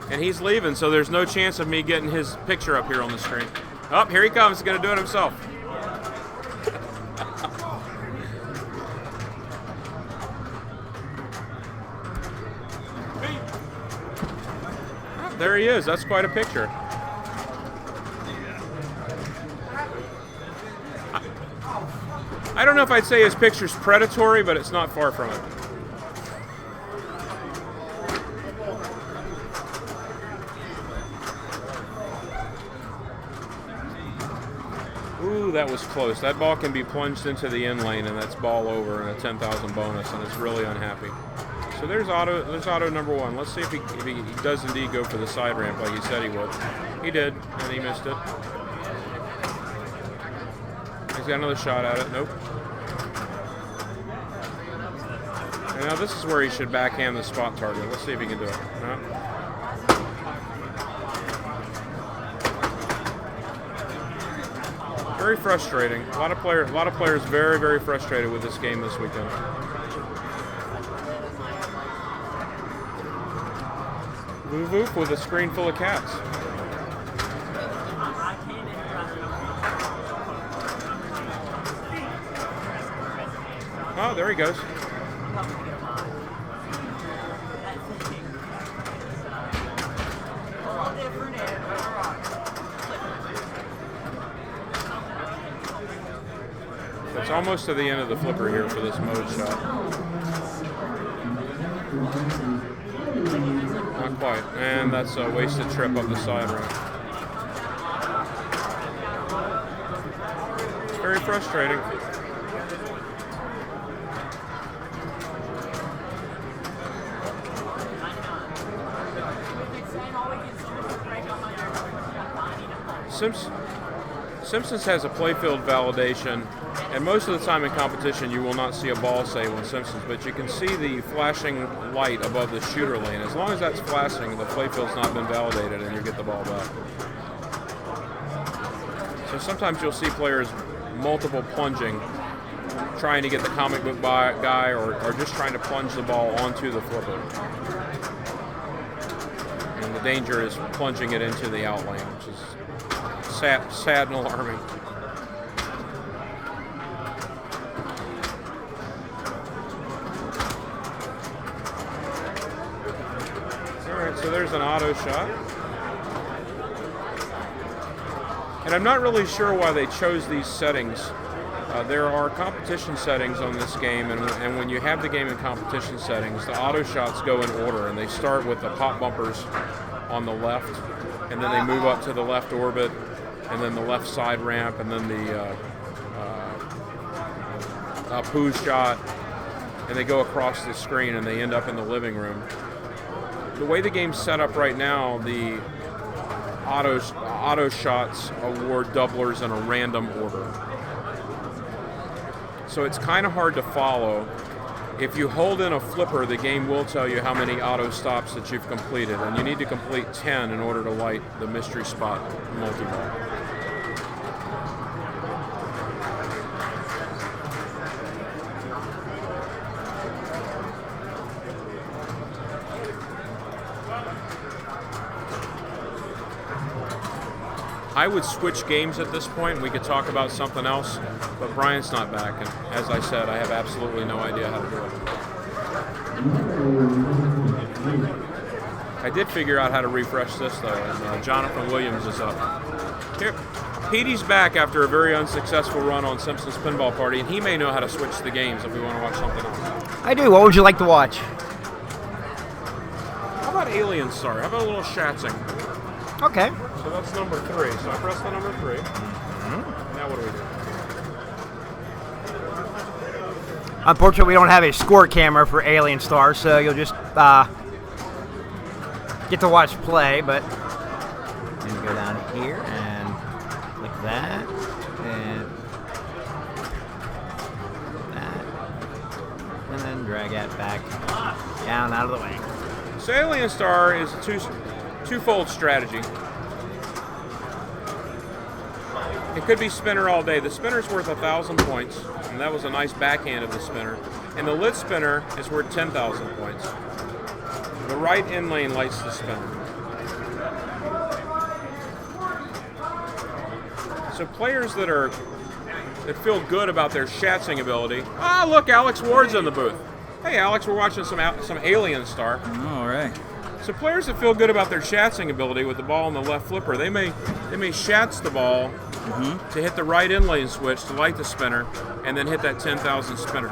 And he's leaving, so there's no chance of me getting his picture up here on the screen. Oh, here he comes. He's going to do it himself. Oh, there he is. That's quite a picture. I don't know if I'd say his picture's predatory, but it's not far from it. Ooh, that was close. That ball can be plunged into the in lane, and that's ball over and a 10,000 bonus, and it's really unhappy. So there's auto number 1. Let's see if he does indeed go for the side ramp like he said he would. He did, and he missed it. He's got another shot at it. Nope. And now this is where he should backhand the spot target. Let's see if he can do it. No. Very frustrating. A lot of players very, very frustrated with this game this weekend. Voo Voof with a screen full of cats. Oh, there he goes. It's almost to the end of the flipper here for this mode shot. Not quite. And that's a wasted trip up the side ramp. It's very frustrating. Simpsons has a playfield validation, and most of the time in competition you will not see a ball save on Simpsons, but you can see the flashing light above the shooter lane. As long as that's flashing, the playfield's not been validated and you get the ball back. So sometimes you'll see players multiple plunging, trying to get the comic book guy or just trying to plunge the ball onto the flipper. And the danger is plunging it into the out lane, which is sad and alarming. Alright, so there's an auto shot. And I'm not really sure why they chose these settings. There are competition settings on this game, and when you have the game in competition settings, the auto shots go in order, and they start with the pop bumpers on the left, and then they move up to the left orbit, and then the left side ramp, and then the poo shot, and they go across the screen, and they end up in the living room. The way the game's set up right now, the auto shots award doublers in a random order. So it's kind of hard to follow. If you hold in a flipper, the game will tell you how many auto stops that you've completed, and you need to complete 10 in order to light the mystery spot multi-ball. I would switch games at this point. We could talk about something else, but Brian's not back, and as I said, I have absolutely no idea how to do it. I did figure out how to refresh this though, and Jonathan Williams is up. Here, Petey's back after a very unsuccessful run on Simpsons Pinball Party, and he may know how to switch the games if we want to watch something else. I do. What would you like to watch? How about Alien Star? How about a little Shatzing? Okay. So that's number 3. So I press the number 3. Now what do we do? Unfortunately, we don't have a score camera for Alien Star, so you'll just get to watch play, but then go down here and click that, and that, and then drag it back down out of the way. So Alien Star is a twofold strategy. It could be spinner all day. The spinner's worth 1,000 points, and that was a nice backhand of the spinner. And the lit spinner is worth 10,000 points. The right in lane lights the spinner. So players that feel good about their Shatzing ability. Ah, look, Alex Ward's in the booth. Hey, Alex, we're watching some Alien Star. All right. So players that feel good about their Shatzing ability with the ball on the left flipper, they may Shatz the ball to hit the right in lane switch to light the spinner, and then hit that 10,000 spinner.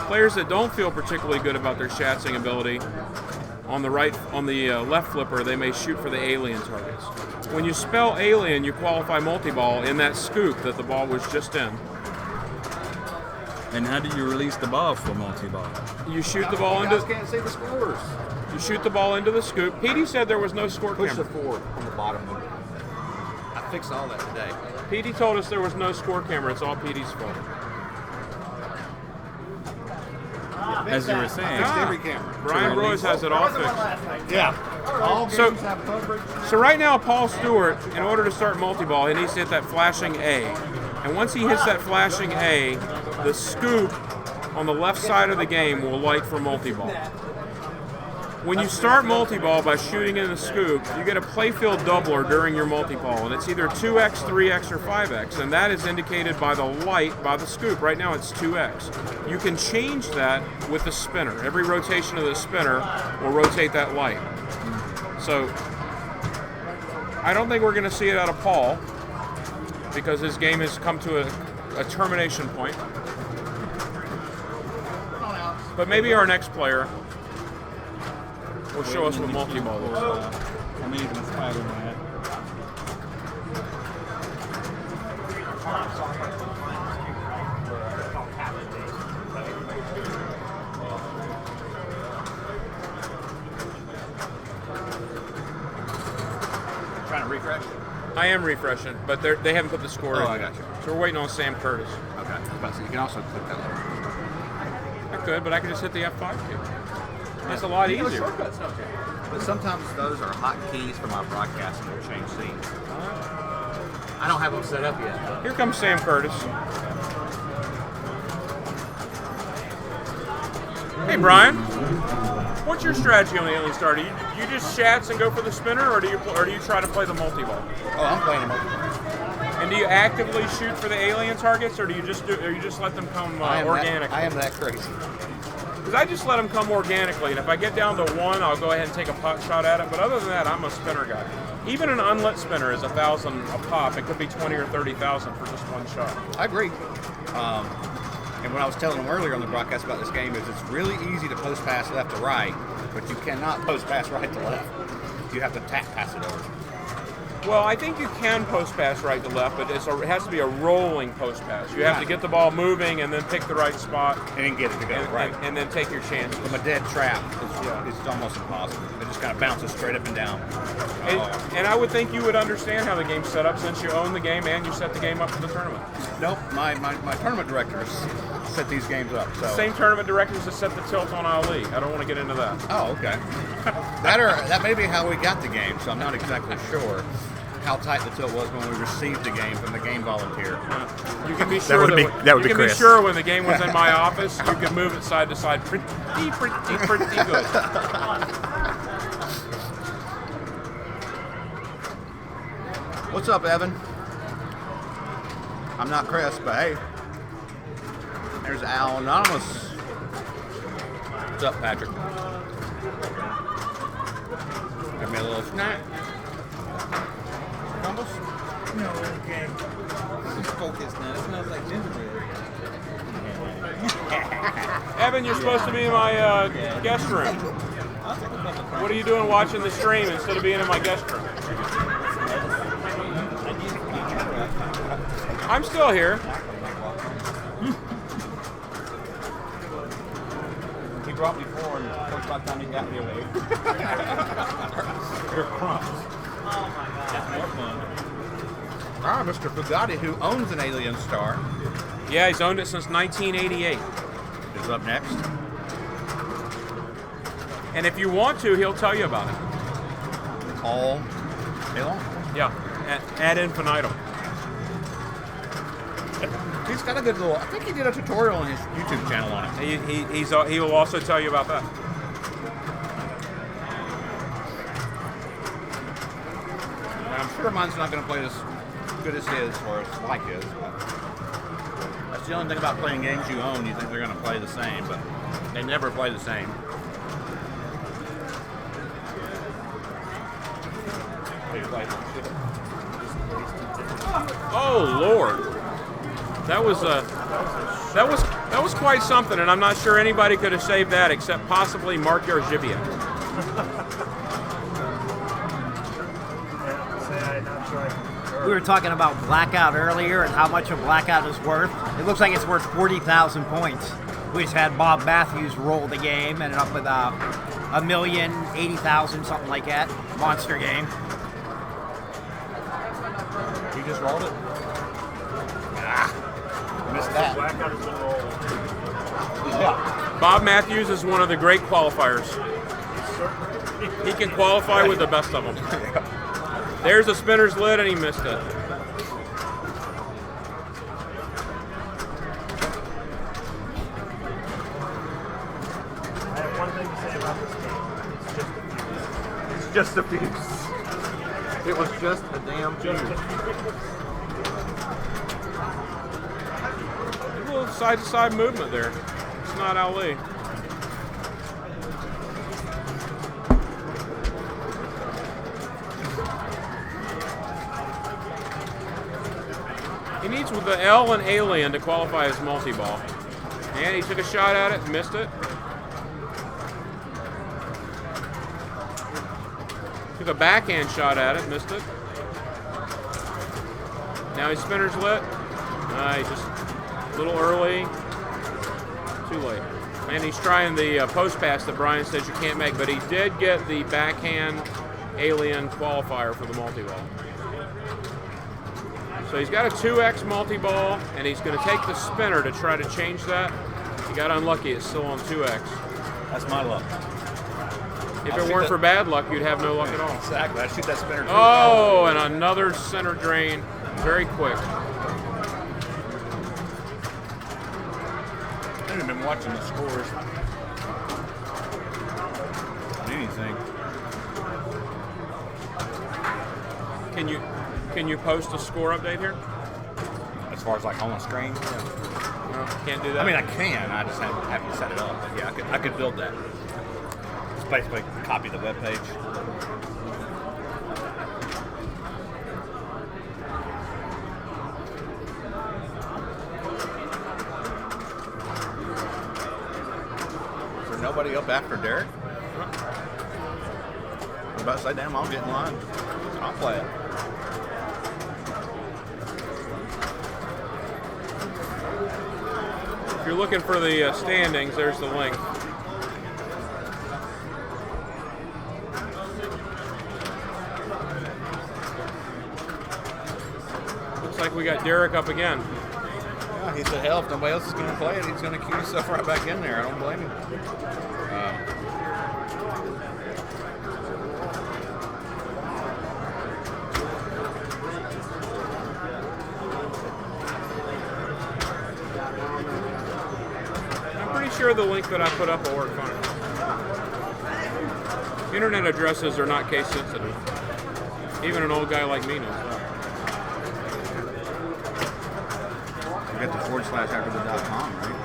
Players that don't feel particularly good about their Shatzing ability on the left flipper, they may shoot for the alien targets. When you spell alien, you qualify multi-ball in that scoop that the ball was just in. And how do you release the ball for multi-ball? You shoot the ball into. Can't see the scores. You shoot the ball into the scoop. Petey said there was no score Push camera. the 4 on the bottom of it. I fixed all that today. Petey told us there was no score camera. It's all Petey's fault. As you were saying. Fixed every camera. Brian Rose has it all fixed. Yeah. All games So- have coverage. So right now, Paul Stewart, in order to start multi-ball, he needs to hit that flashing A. And once he hits that flashing A, the scoop on the left side of the game will light for multi-ball. When you start multi-ball by shooting in the scoop, you get a playfield doubler during your multi-ball, and it's either 2x, 3x, or 5x, and that is indicated by the light by the scoop. Right now it's 2x. You can change that with the spinner. Every rotation of the spinner will rotate that light. So I don't think we're going to see it out of Paul, because his game has come to a termination point. But maybe our next player will show us what multi-ball looks like. Amazing Spider-Man. Trying to refresh. I am refreshing, but they haven't put the score in. Oh, I yet. got you. So we're waiting on Sam Curtis. Okay. But you can also click that lever. I could, but I could just hit the F5 key. That's a lot easier. Shortcuts, don't you? But sometimes those are hotkeys for my broadcast and will change scenes. I don't have them set up yet. Here comes Sam Curtis. Hey, Brian. What's your strategy on the Alien Star? Do you just shats and go for the spinner, or do you try to play the multi-ball? Oh, I'm playing them. And do you actively shoot for the alien targets, or do you just let them come organically? I am that crazy. Because I just let them come organically, and if I get down to one, I'll go ahead and take a pot shot at it. But other than that, I'm a spinner guy. Even an unlit spinner is 1,000 a pop. It could be 20 or 30,000 for just one shot. I agree. And what I was telling them earlier on the broadcast about this game is it's really easy to post pass left to right, but you cannot post pass right to left. You have to tap pass it over. Well, I think you can post pass right to left, but it has to be a rolling post pass. You have to get the ball moving and then pick the right spot. And then get it to go, right. And then take your chances. From a dead trap, it's almost impossible. It just kind of bounces straight up and down. And I would think you would understand how the game's set up since you own the game and you set the game up for the tournament. Nope, my tournament directors set these games up. So. Same tournament directors that set the tilt on Ali. I don't want to get into that. Oh, okay. That may be how we got the game, so I'm not exactly sure how tight the tilt was when we received the game from the game volunteer. You can be sure be Chris. Be sure when the game was in my office, you could move it side to side pretty good. What's up, Evan? I'm not Chris, but hey. There's Al Anonymous. What's up, Patrick? Give me a little snack. Crumbles? No, okay. Just focus now. It smells like gingerbread. Evan, you're supposed to be in my guest room. What are you doing watching the stream instead of being in my guest room? I'm still here. He brought me 4, and by the time he got me away. They're crumbs. That's more fun. Ah, Mr. Bugatti, who owns an Alien Star, Yeah, he's owned it since 1988. is up next. And if you want to, he'll tell you about it. All day long. Yeah, ad infinitum. He's got a good little. I think he did a tutorial on his YouTube channel on it. He will also tell you about that. I'm sure mine's not going to play as good as his or as like his. But that's the only thing about playing games you own. You think they're going to play the same, but they never play the same. Oh Lord, that was quite something, and I'm not sure anybody could have saved that except possibly Mark Yargibia. Yeah, say I'm not sure. We were talking about Blackout earlier and how much a Blackout is worth. It looks like it's worth 40,000 points. We just had Bob Matthews roll the game, ended up with $1,080,000, something like that. Monster game. He just rolled it. Missed that. Blackout has been rolled. Yeah. Bob Matthews is one of the great qualifiers. He can qualify with the best of them. There's a spinner's lid, and he missed it. I have one thing to say about this game. It's just a fuse. It's just a fuse. It was just a damn fuse. A little side-to-side movement there. It's not Ali. He needs with the L and Alien to qualify as multi-ball. And he took a shot at it, missed it. Took a backhand shot at it, missed it. Now his spinner's lit. He's just a little early. Too late. And he's trying the post pass that Brian says you can't make, but he did get the backhand Alien qualifier for the multi-ball. So he's got a 2X multi-ball, and he's going to take the spinner to try to change that. He got unlucky. It's still on 2X. That's my luck. If it weren't for bad luck, you'd have no luck at all. Exactly. I shoot that spinner. Oh, and another center drain. Very quick. I haven't been watching the scores. Anything. Can you post a score update here? As far as like on the screen? No, can't do that. I mean, I can. I just have to set it up. But yeah, I could build that. Just basically copy the web page. Is there nobody up after Derek? I was about to say, damn, I'll get in line. I'll play it. If you're looking for the standings, there's the link. Looks like we got Derek up again. Yeah, he said, hell, if nobody else is going to play it, he's going to cue himself right back in there. I don't blame him. I'm pretty sure the link that I put up will work fine. Internet addresses are not case sensitive. Even an old guy like me knows that. You got the / after the .com, right?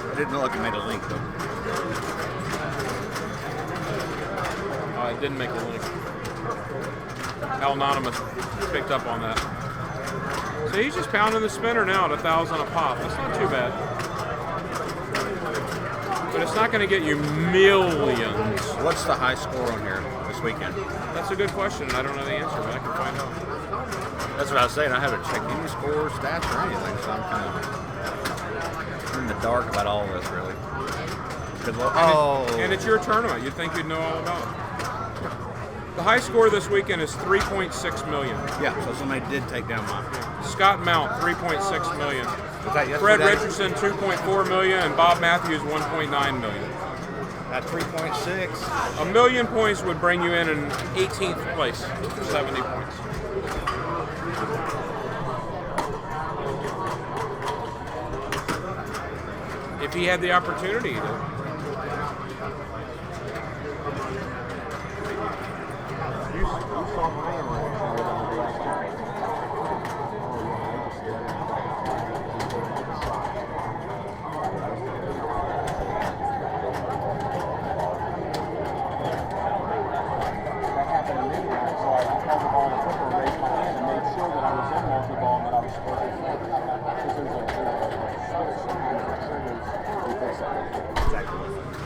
I didn't know I could make a link, though. I didn't make a link. Al Anonymous picked up on that. So he's just pounding the spinner now at 1,000 a pop. That's not too bad. But it's not going to get you millions. What's the high score on here this weekend? That's a good question. I don't know the answer, but I can find out. That's what I was saying. I haven't checked any scores, stats, or anything, so I'm kind of in the dark about all this, really. And it's your tournament. You'd think you'd know all about it. The high score this weekend is 3.6 million. Yeah, so somebody did take down mine. Scott Mount, 3.6 million. Was that yesterday? Fred Richardson, 2.4 million, and Bob Matthews, 1.9 million. At 3.6. A million points would bring you in 18th place for 70 points. If he had the opportunity to.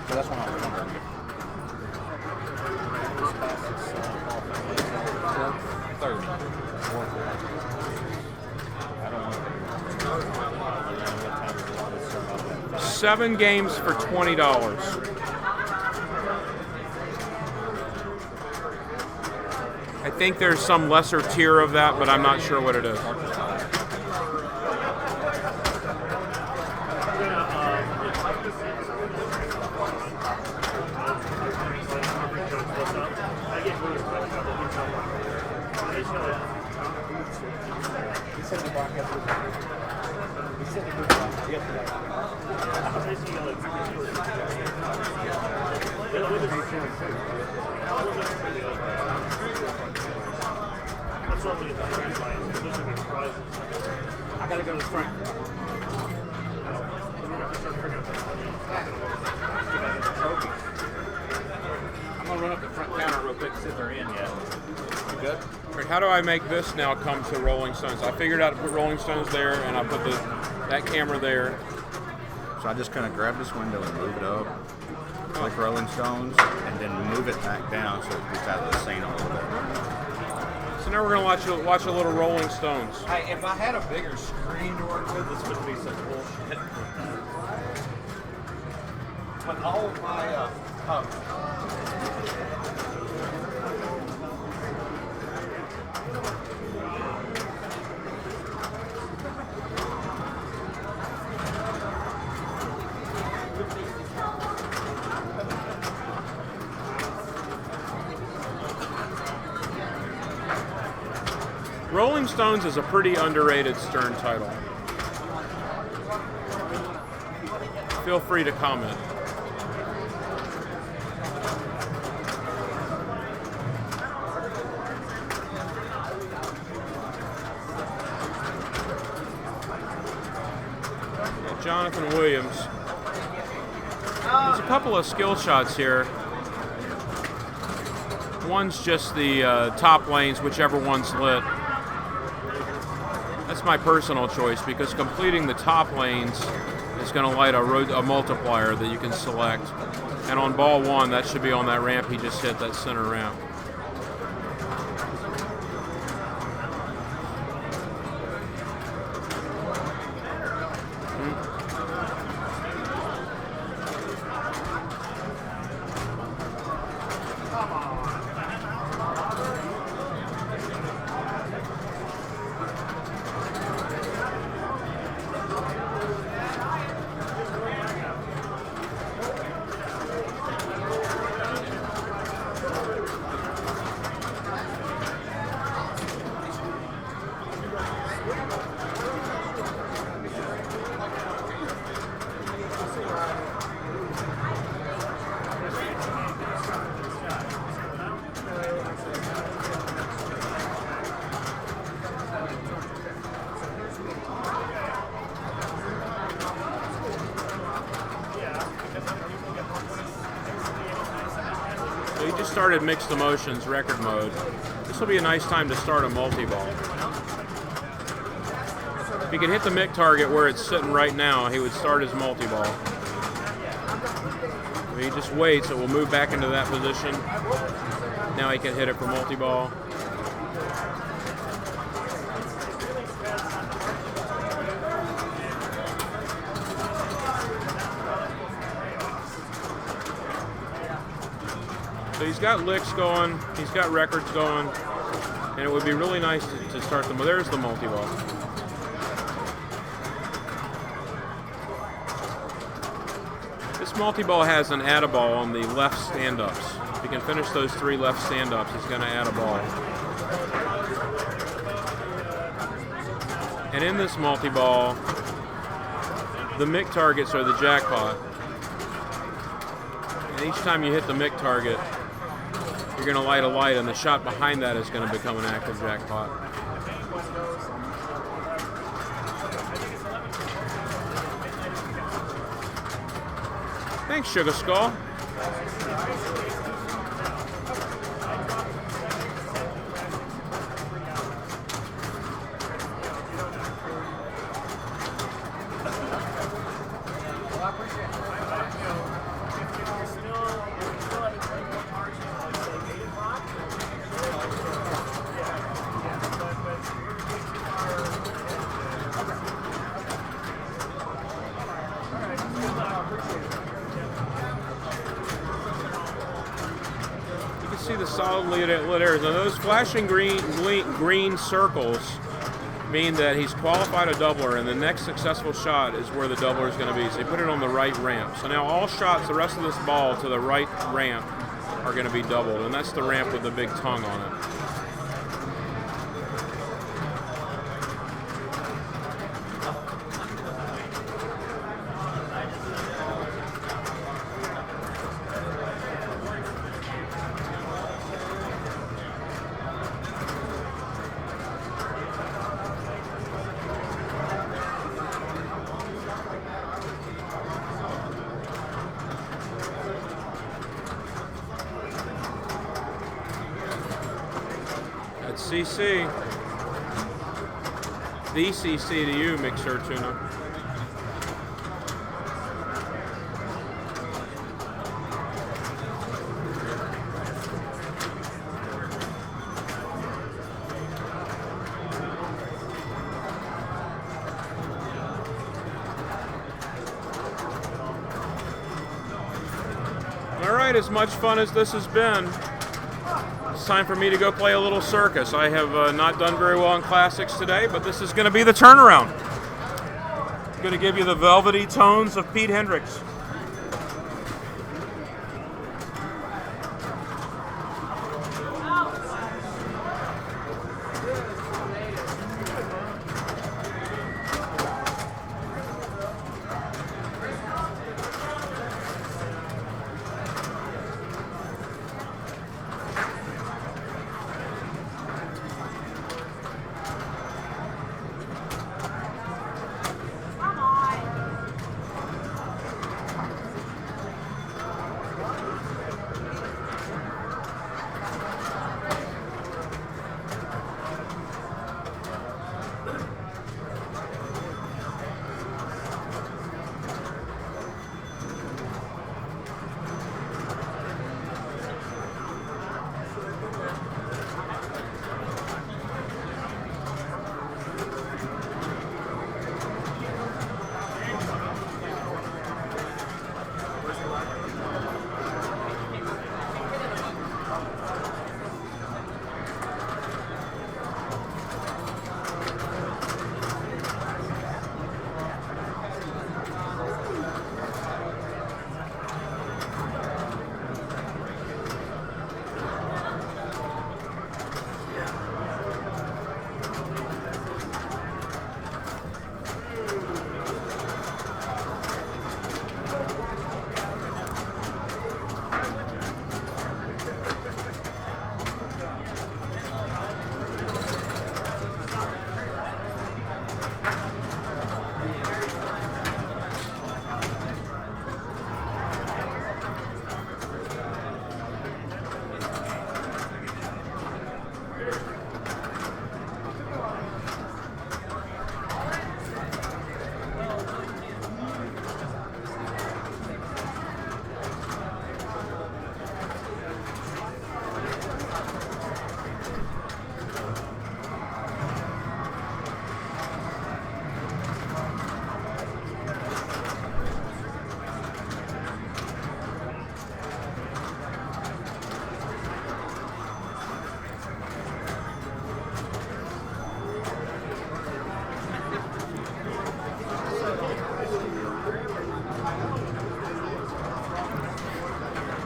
So that's what I was wondering. Third. I don't know. 7 games for $20. I think there's some lesser tier of that, but I'm not sure what it is. I gotta go to the front. I'm gonna run up the front counter real quick and see if they're in yet. You good? All right, how do I make this now come to Rolling Stones? I figured out to put Rolling Stones there, and I put that camera there. So I just kind of grab this window and move it up, like Rolling Stones, and then move it back down so it gets out of the scene a little bit. So now we're gonna watch a little Rolling Stones. Hey, if I had a bigger screen to work with, this wouldn't be such bullshit. But all of my Rolling Stones is a pretty underrated Stern title. Feel free to comment. Jonathan Williams. There's a couple of skill shots here. One's just the top lanes, whichever one's lit. That's my personal choice because completing the top lanes is going to light a multiplier that you can select. And on ball one, that should be on that ramp he just hit, that center ramp. So he just started mixed emotions record mode. This will be a nice time to start a multi-ball. If he could hit the mic target where it's sitting right now, he would start his multi-ball. If he just waits, it will move back into that position. Now he can hit it for multi-ball. So he's got licks going, he's got records going, and it would be really nice to start them. Well, there's the multi-ball. This multi-ball has an add-a-ball on the left stand-ups. If he can finish those 3 left stand-ups, he's going to add a ball. And in this multi-ball, the mic targets are the jackpot. And each time you hit the mic target, you're going to light a light, and the shot behind that is going to become an active jackpot. Thanks, Sugar Skull. See the solid lit areas. Now those flashing green circles mean that he's qualified a doubler, and the next successful shot is where the doubler is going to be. So he put it on the right ramp. So now all shots, the rest of this ball to the right ramp, are going to be doubled, and that's the ramp with the big tongue on it. CC. The CC to you, Mixer Tuna. All right. right, as much fun as this has been, it's time for me to go play a little circus. I have not done very well in classics today, but this is going to be the turnaround. I'm going to give you the velvety tones of Pete Hendricks.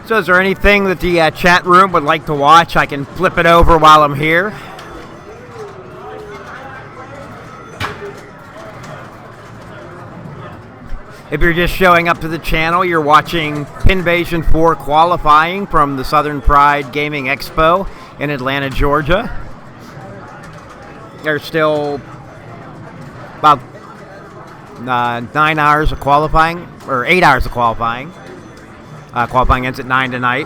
So is there anything that the chat room would like to watch? I can flip it over while I'm here. If you're just showing up to the channel, you're watching Pinvasion IV qualifying from the Southern Pride Gaming Expo in Atlanta, Georgia. There's still about 9 hours of qualifying, or 8 hours of qualifying. Qualifying ends at 9 tonight.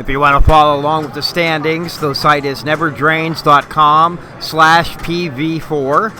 If you want to follow along with the standings, the site is neverdrains.com/PV4.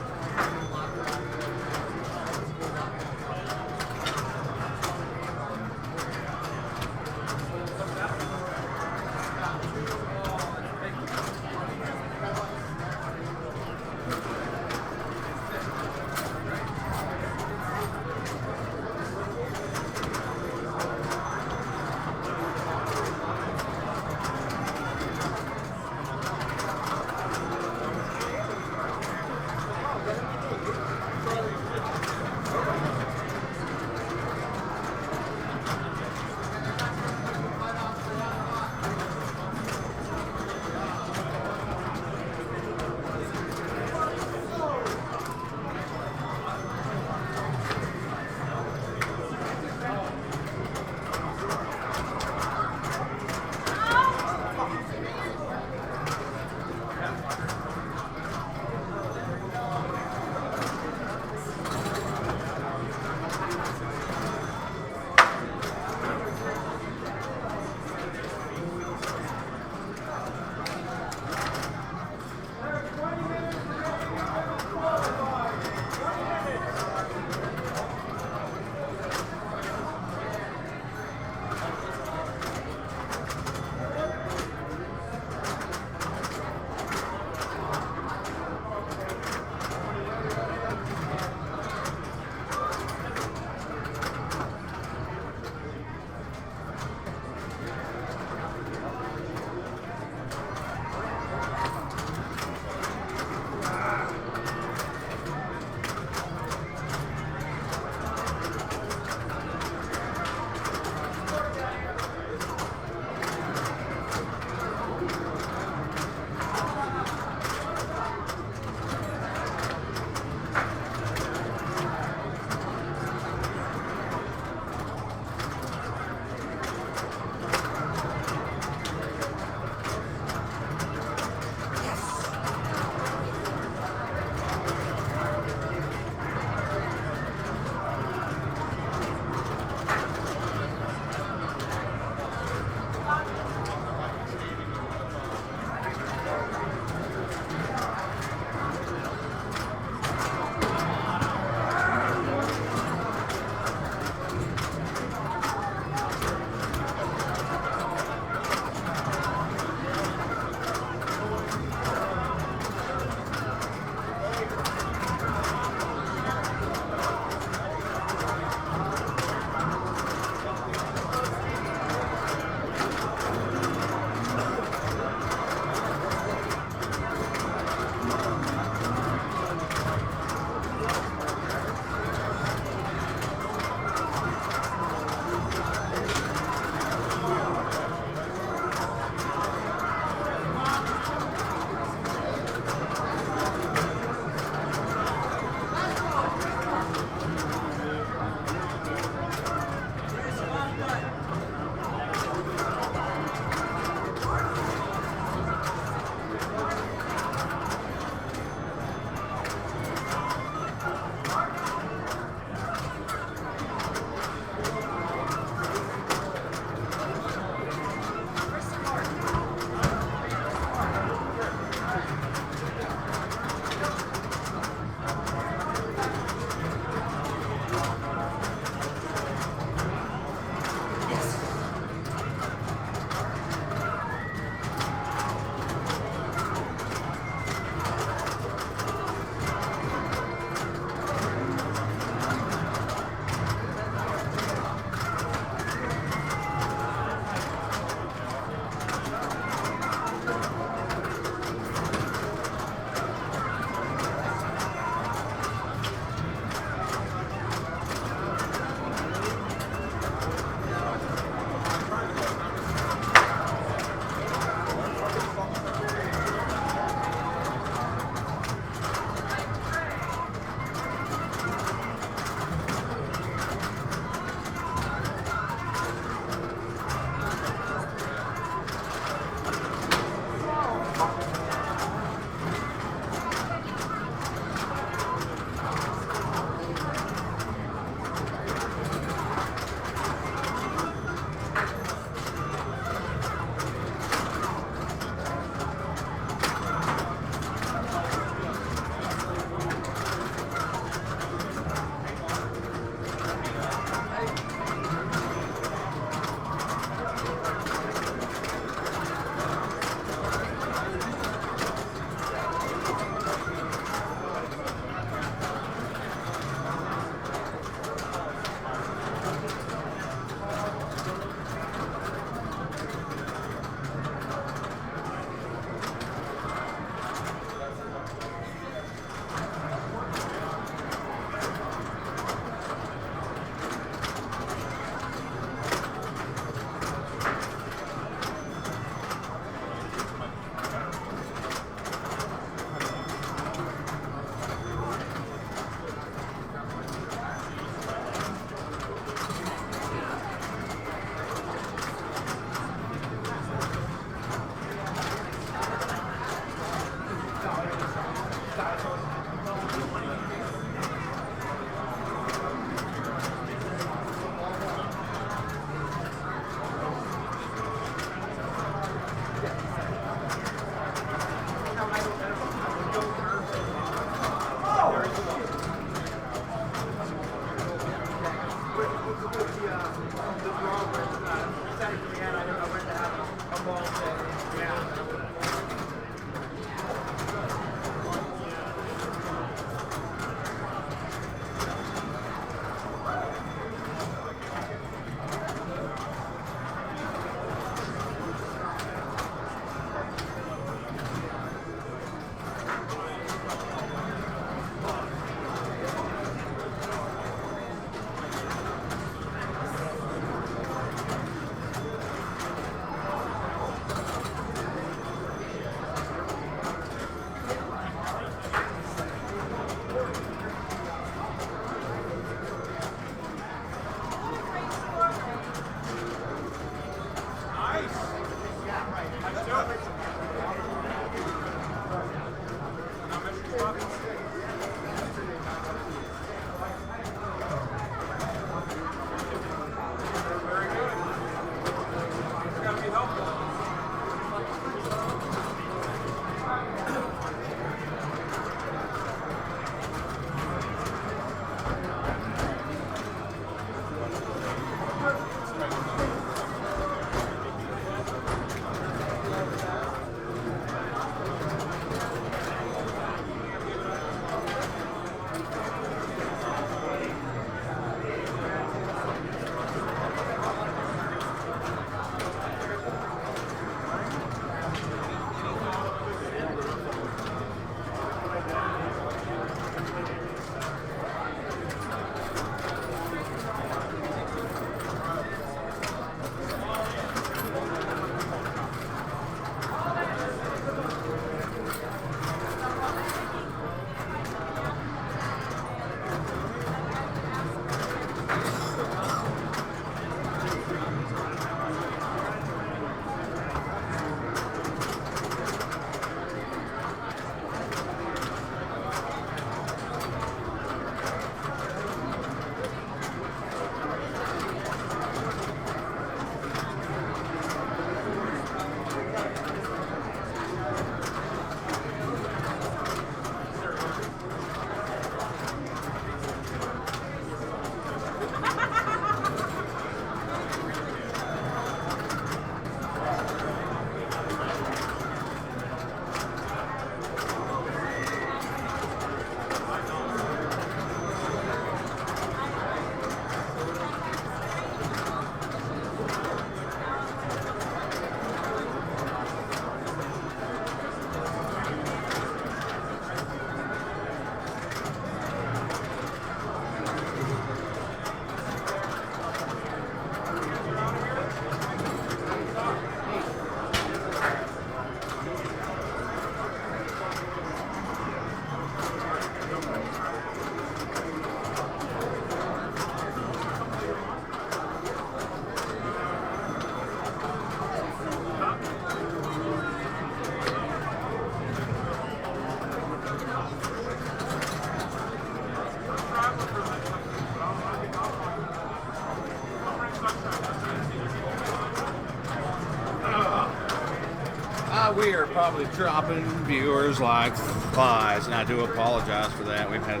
we are probably dropping viewers like flies, and I do apologize for that. We've had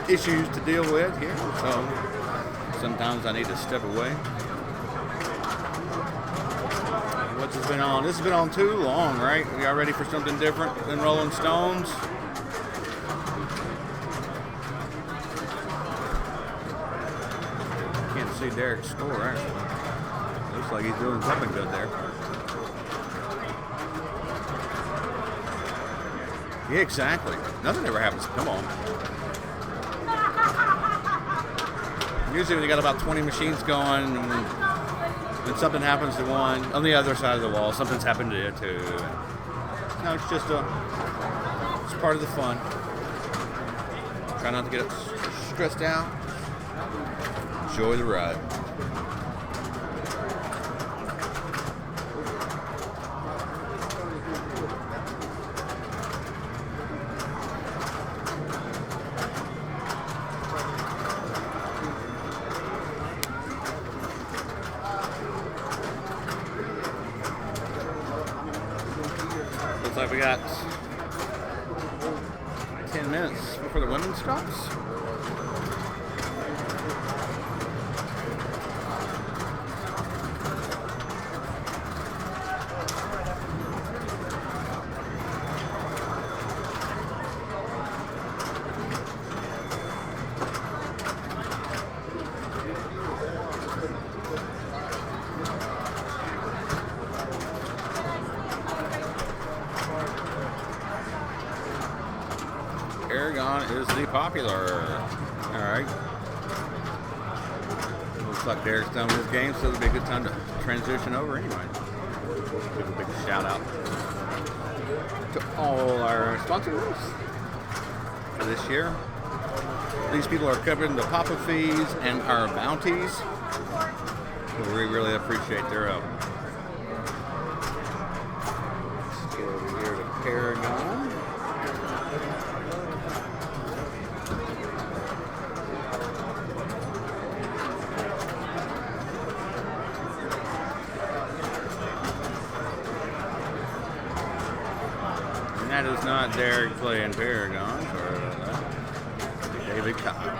issues to deal with here, so sometimes I need to step away. What's this been on? This has been on too long, right? We are ready for something different than Rolling Stones. Can't see Derek's score, actually. Looks like he's doing something good there. Yeah, exactly. Nothing ever happens. Come on. Usually when you got about 20 machines going, and something happens to one on the other side of the wall, something's happened to it too. No, it's just it's part of the fun. Try not to get stressed out. Enjoy the ride. Looks like we got 10 minutes before the women stops. Aragon is the popular. Alright. Looks like Derek's done with his game, so it'll be a good time to transition over anyway. Give a big shout out to all our sponsors for this year. These people are covering the pop-up fees and our bounties. So we really appreciate their help. Let's get over here to Paragon. That is not Derek playing Paragon for David Cobb.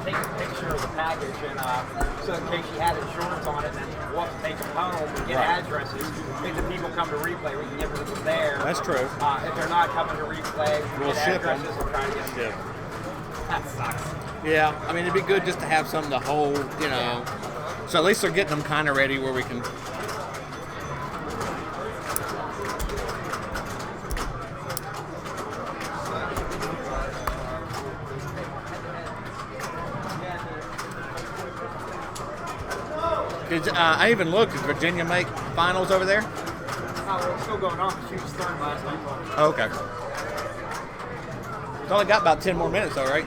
Take a picture of the package, and so in case you had insurance on it, then we'll have to take them home and get addresses. If the people come to replay, we can get rid of them there. That's true. If they're not coming to replay, We'll get ship them. addresses and try to get them. That sucks. Yeah, I mean, it'd be good just to have something to hold, you know. So at least they're getting them kind of ready where we can. I even looked. Did Virginia make finals over there? Oh, it's still going on. She was third last night. Oh, okay. It's only got about 10 more minutes, though, right?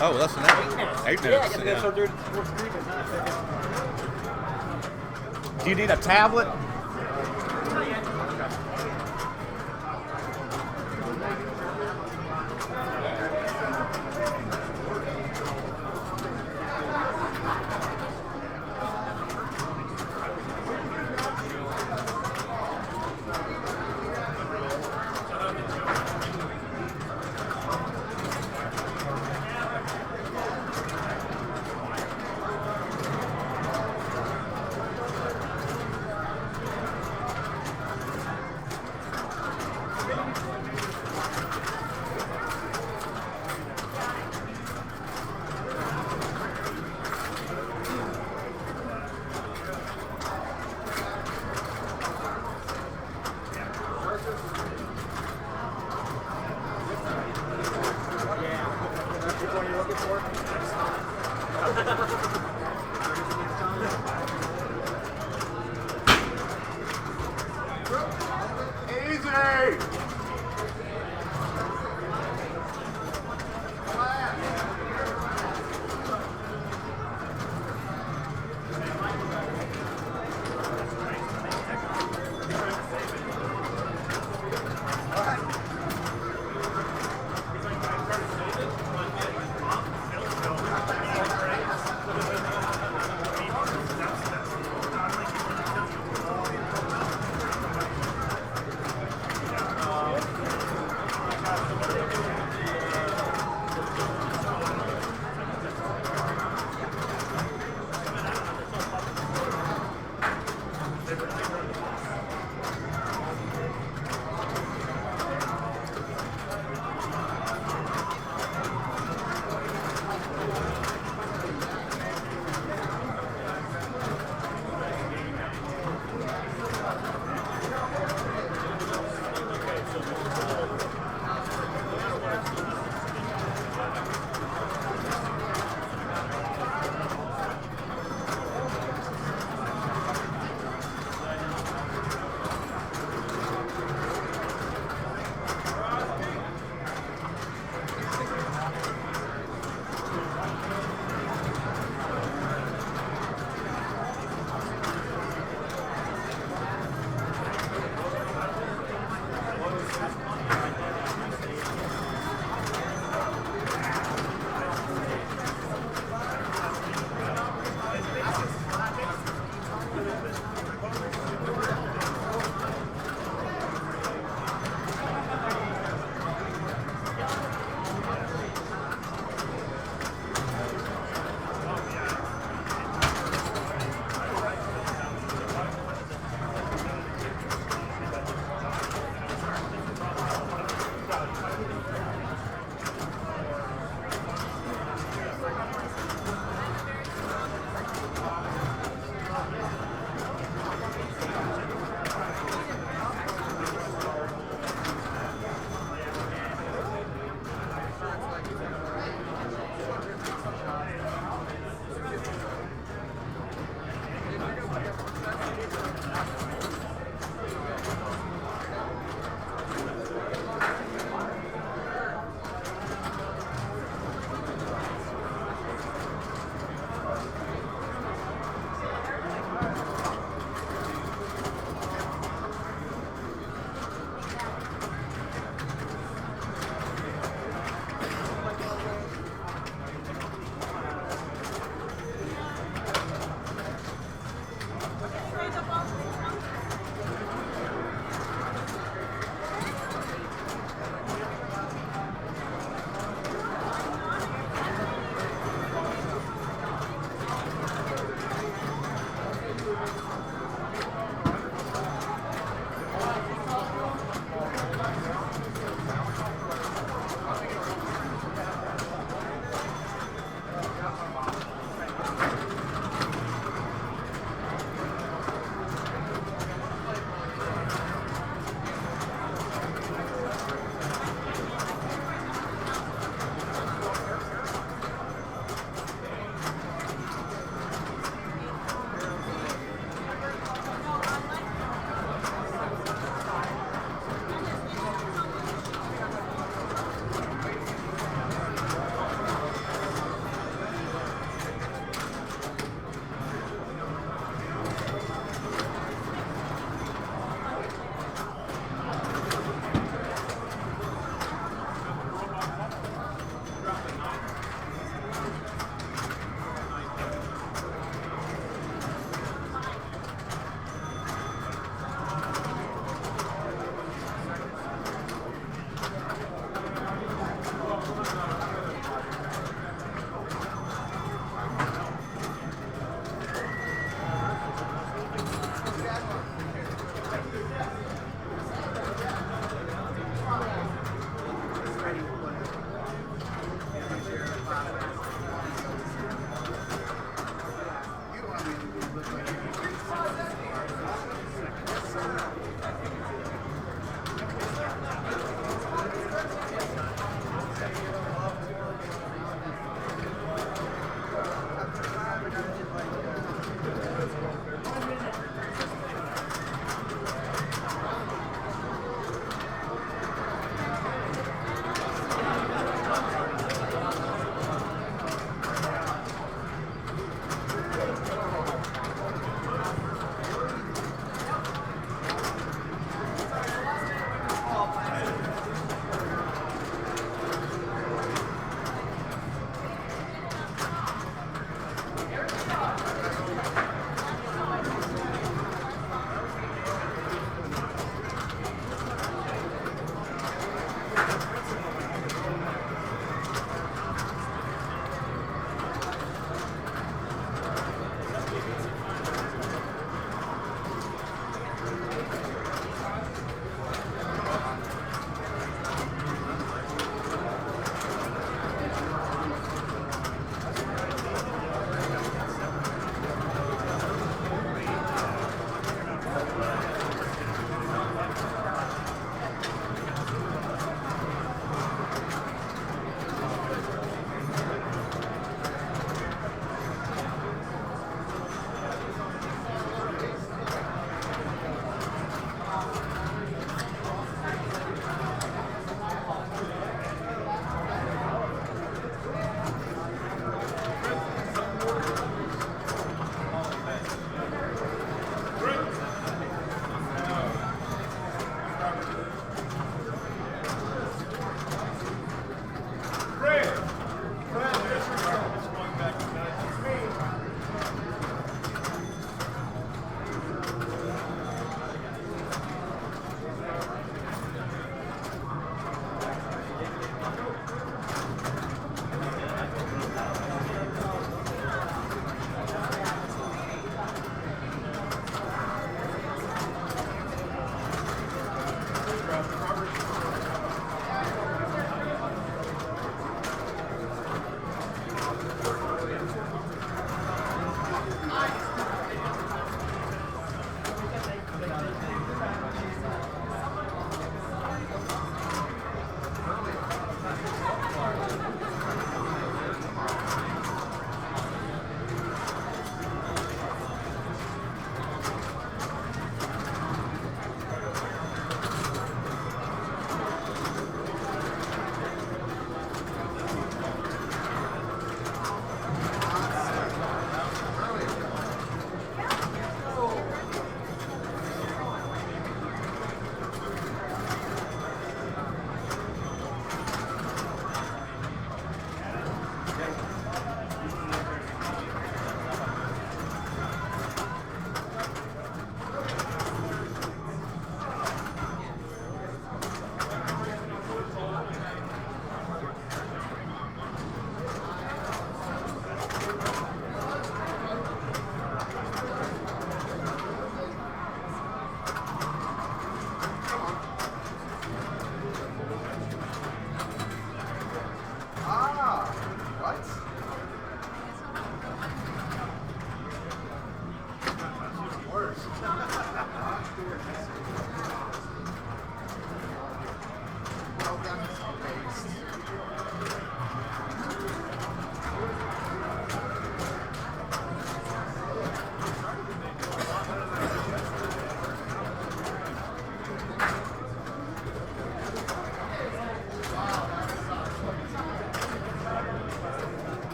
Oh, less than that. 8 minutes. Yeah, so they're Do you need a tablet?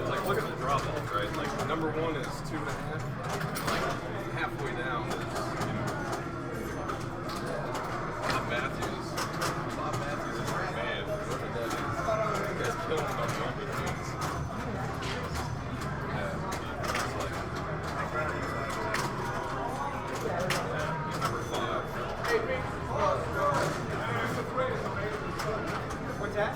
Like, look at the drop off, right? Like, number one is 2.5. Like, halfway down is, Bob Matthews. Bob Matthews is your man. Whoever that is. You guys killing him on the open teams. Yeah, he's like, he's number 5. What's that?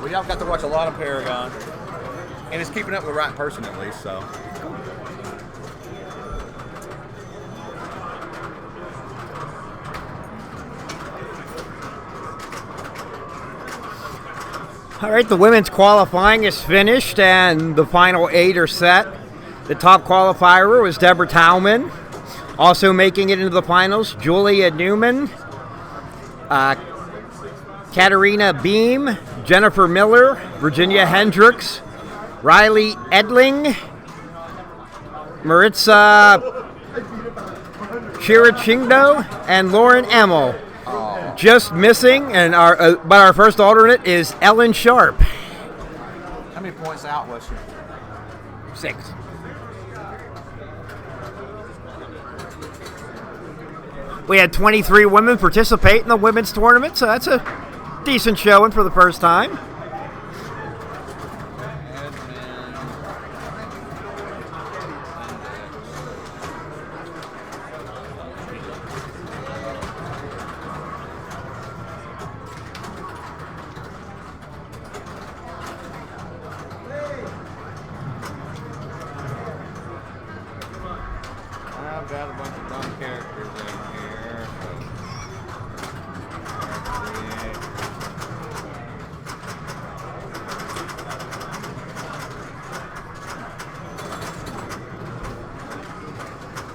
We all got to watch a lot of Paragon, and it's keeping up with the right person at least. So. All right, the women's qualifying is finished, and the final 8 are set. The top qualifier was Deborah Tauman. Also making it into the finals, Julia Newman, Katarina Beam, Jennifer Miller, Virginia Hendricks, Riley Edling, Maritza Chirichindo, and Lauren Emmel. Just missing, and but our first alternate is Ellen Sharp. How many points out was she? 6. We had 23 women participate in the women's tournament, so that's a decent showing for the first time. I've got a bunch of dumb characters in here.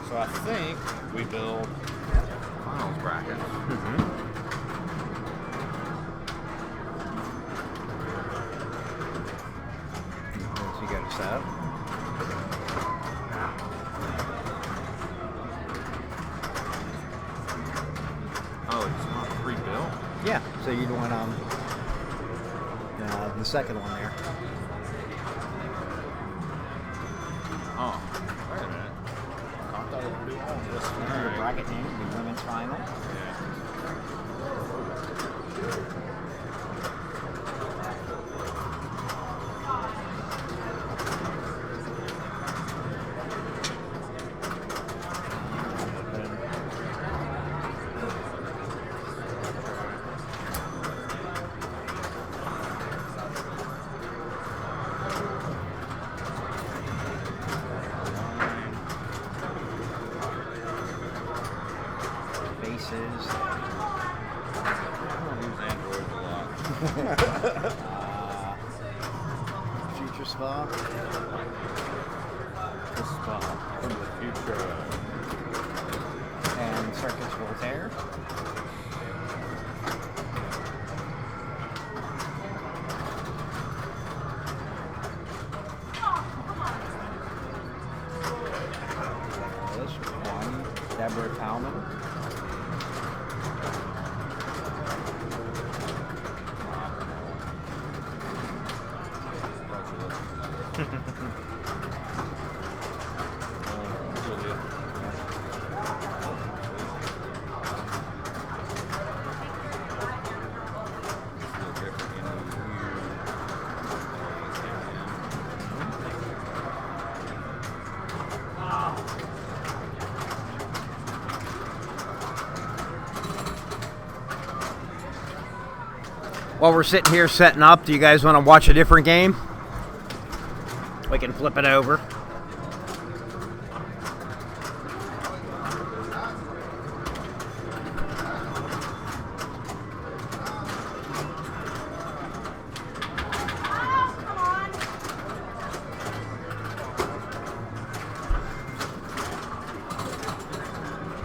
So I think we build finals brackets. So you got it set up. Oh, it's not pre-built? Yeah, so you'd want the second one there. Oh, wait a minute. I thought it would be all this. The bracket name would be women's final. Faces. I use Android a lot. Future Spa. This spot from the future. And Circus Voltaire. This one, Deborah Tauman. While we're sitting here setting up, do you guys want to watch a different game? We can flip it over.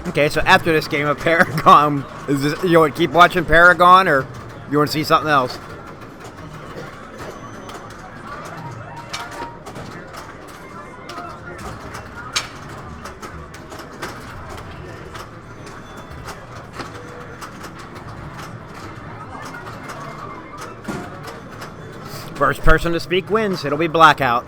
Okay, so after this game of Paragon, you want to keep watching Paragon, or you want to see something else? First person to speak wins. It'll be Blackout.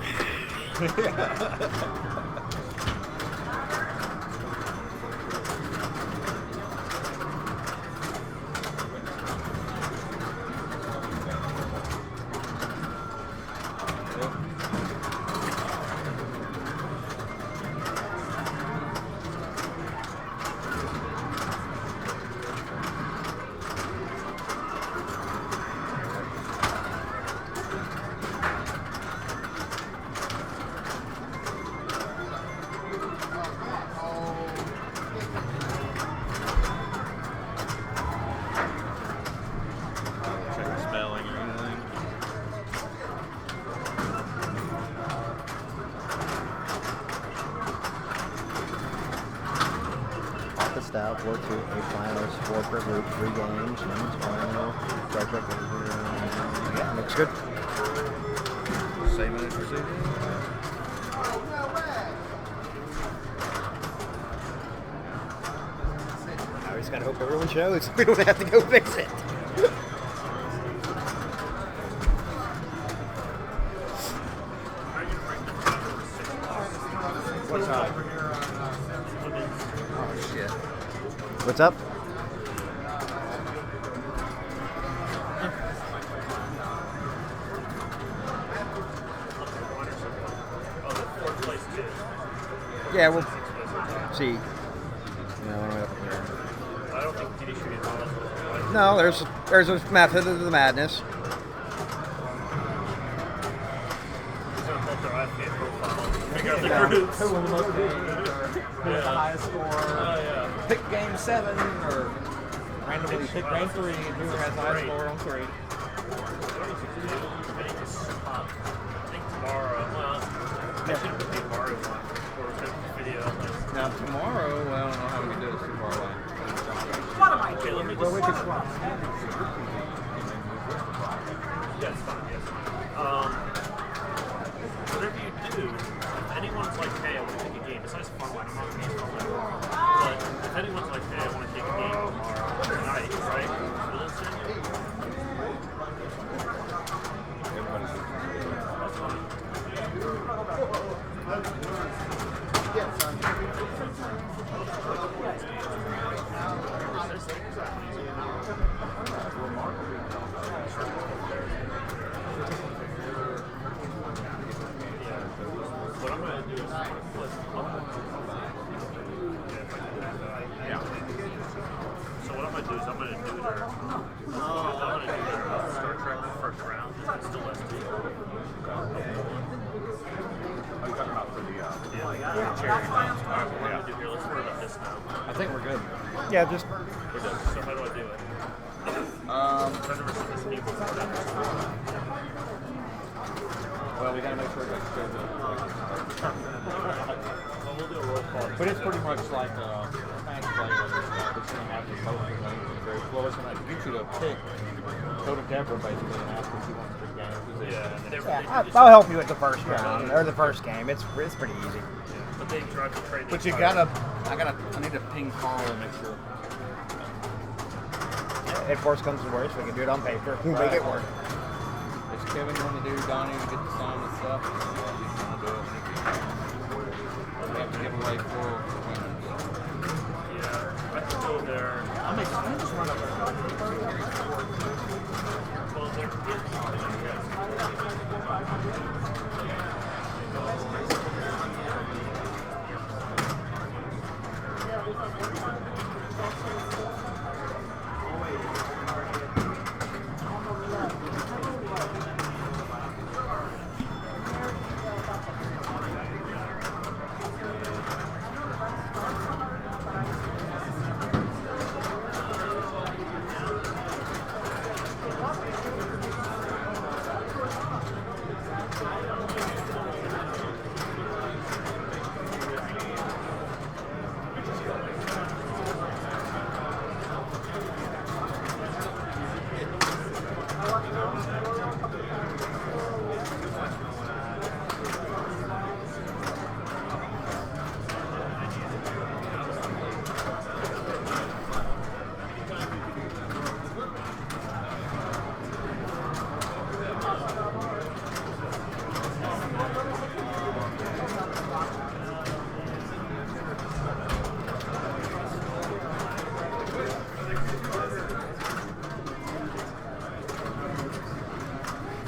top the step, 4-2, 8 finals, 4 per group, 3 games, women's final, yeah, looks good. Saving it for saving. Now we just gotta hope everyone shows. We don't have to go fix it. What's up? Oh shit. What's up? Yeah, we'll see. I don't think Kitty should be No, there's a method of the madness. Figure out the groups. Who won the most games, or who has the highest score. Pick game 7, or randomly pick game 3, and who has the highest score on 3. I think tomorrow, well, I should put the Mario one for a video. Now tomorrow, well, I don't know how we can do it too far away. What am I Okay, let me Well, we just... could swap. Yeah, it's fine, yeah, it's fine. Whatever you do, if anyone's like, hey, I want to take a game, besides fun line, I'm not going to use fun line. But if anyone's like, hey, I want to take a game tomorrow tonight, right? So listen. That's fine. What I'm going to do is flip yeah. So what I'm going to do is I'm going to do their Star Trek first round. It's still less two. Are you talking about for the Yeah. Cherry. Alright, what I'm going to do here, let's worry about this now. I think we're good. Yeah, just We're done. So how do I do it? I've never seen this game before. Well, we gotta make sure it goes Well, we'll do a roll call. But it's pretty much like a match play with this stuff. It's gonna have the poker names and very well. It's gonna get you to pick, go to Deborah basically and ask if she wants to pick games. Yeah, and I'll help you with the first round or the first game. It's pretty easy. but they drive the trade. But you I need to ping Carl and make sure. If worse comes to worse, we can do it on paper. We'll make it work. Is Kevin going to do Donnie to get the sign and stuff? Yeah, he's going to do it. We have to give away 4 winners. Yeah, I can go there. I'll just run up. Well, there.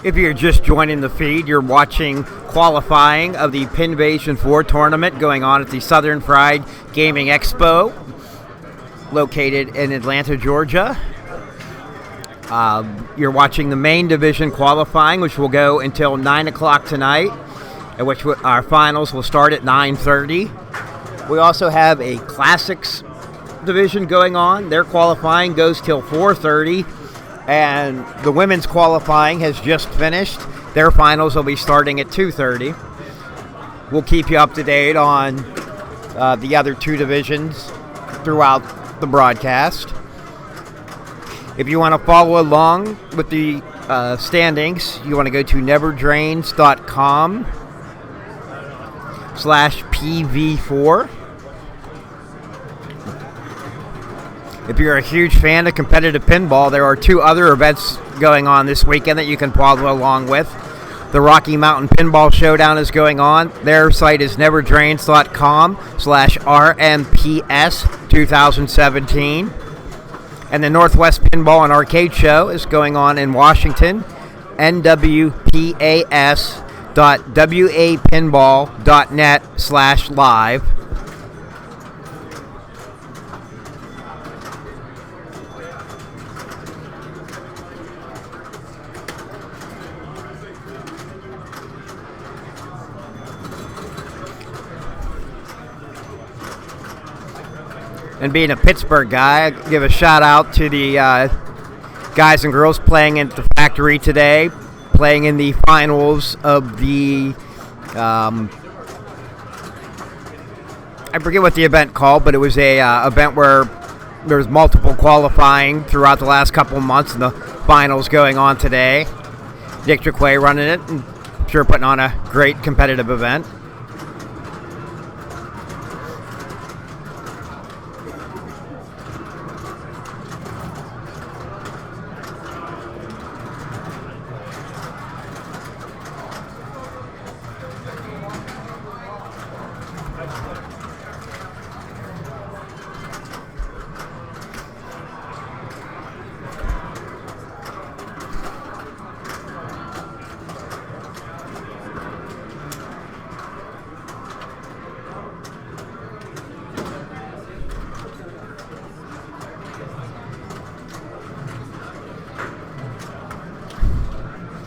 If you're just joining the feed, you're watching qualifying of the Pinvasion IV tournament going on at the Southern Fried Gaming Expo, located in Atlanta, Georgia. You're watching the main division qualifying, which will go until 9 o'clock tonight, at which our finals will start at 9:30. We also have a Classics division going on. Their qualifying goes till 4:30. And the women's qualifying has just finished. Their finals will be starting at 2:30. We'll keep you up to date on the other two divisions throughout the broadcast. If you want to follow along with the standings, you want to go to neverdrains.com/PV4. If you're a huge fan of competitive pinball, there are 2 other events going on this weekend that you can follow along with. The Rocky Mountain Pinball Showdown is going on. Their site is neverdrains.com/RMPS2017. And the Northwest Pinball and Arcade Show is going on in Washington. nwpas.wapinball.net/live. And being a Pittsburgh guy, I give a shout out to the guys and girls playing at the factory today, playing in the finals of the, I forget what the event called, but it was a event where there was multiple qualifying throughout the last couple of months, and the finals going on today. Dick Jaquay running it, and sure putting on a great competitive event.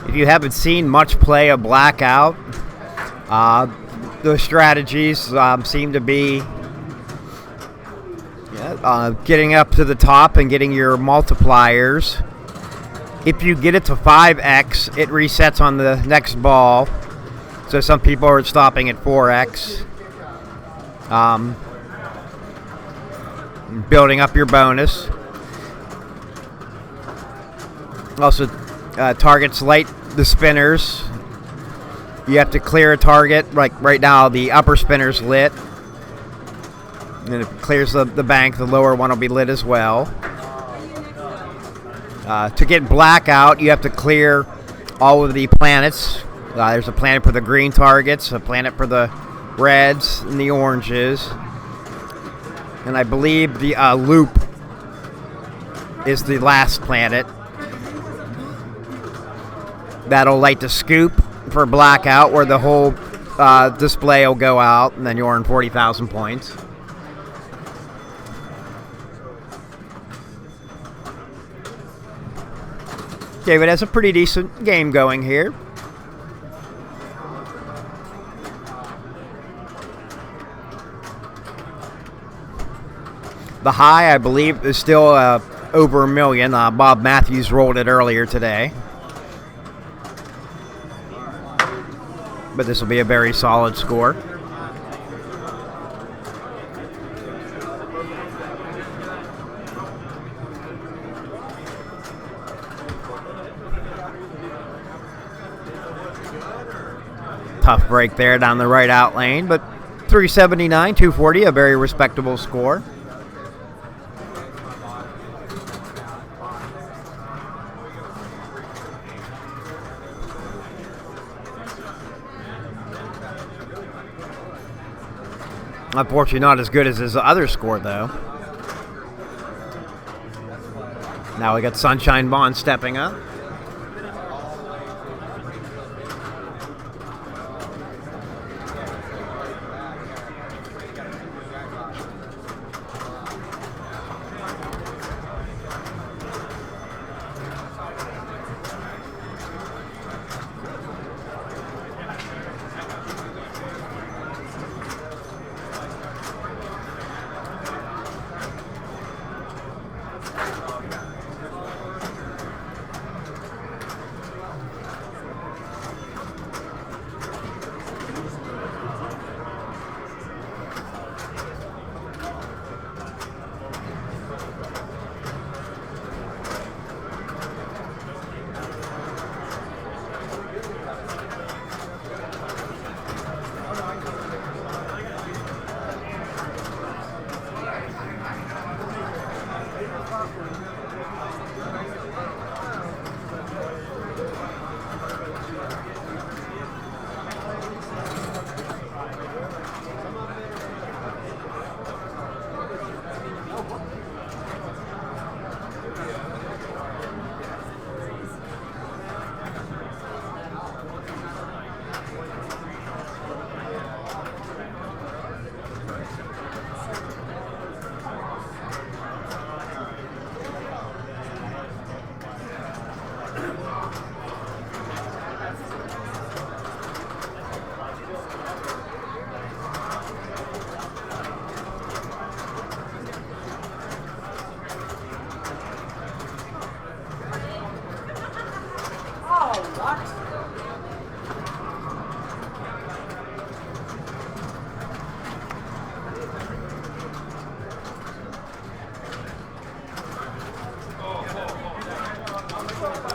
If you haven't seen much play of Blackout, the strategies seem to be getting up to the top and getting your multipliers. If you get it to 5x, it resets on the next ball. So some people are stopping at 4x. Building up your bonus. Also, targets light the spinners. You have to clear a target. Like right now, the upper spinner's lit. And if it clears the bank, the lower one will be lit as well. To get Blackout, you have to clear all of the planets. There's a planet for the green targets, a planet for the reds and the oranges. And I believe the loop is the last planet. That'll light the scoop for Blackout, where the whole display will go out, and then you earn 40,000 points. David has a pretty decent game going here. The high, I believe, is still over 1 million. Bob Matthews rolled it earlier today. But this will be a very solid score. Tough break there down the right out lane, but 379, 240, a very respectable score. Unfortunately, not as good as his other score, though. Now we got Sunshine Bond stepping up.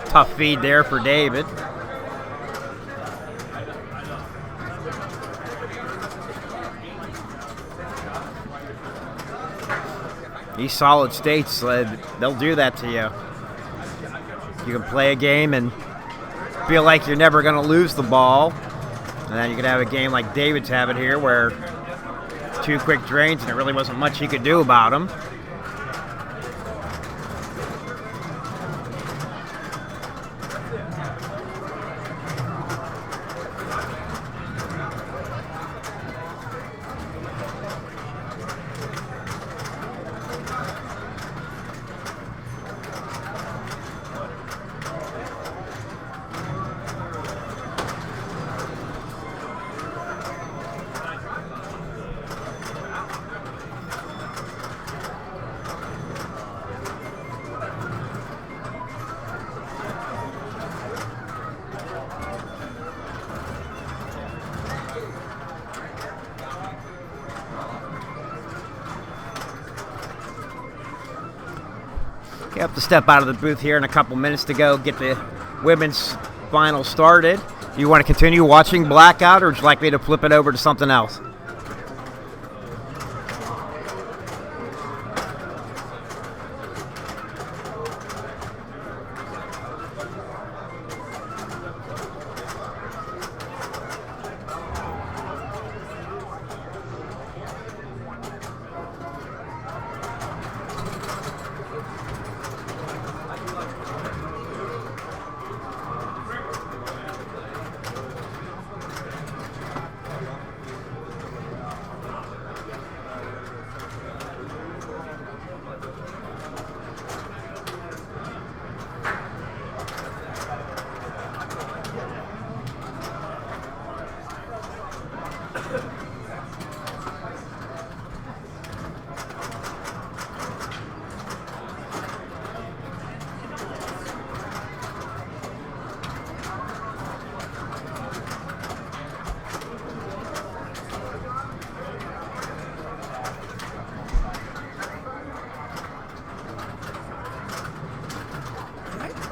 Tough feed there for David. These solid states, they'll do that to you. You can play a game and feel like you're never going to lose the ball. And then you can have a game like David's having here where 2 quick drains and there really wasn't much he could do about them. You have to step out of the booth here in a couple minutes to go get the women's final started. Do you want to continue watching Blackout, or would you like me to flip it over to something else?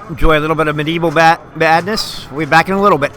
Enjoy a little bit of medieval badness. We'll be back in a little bit.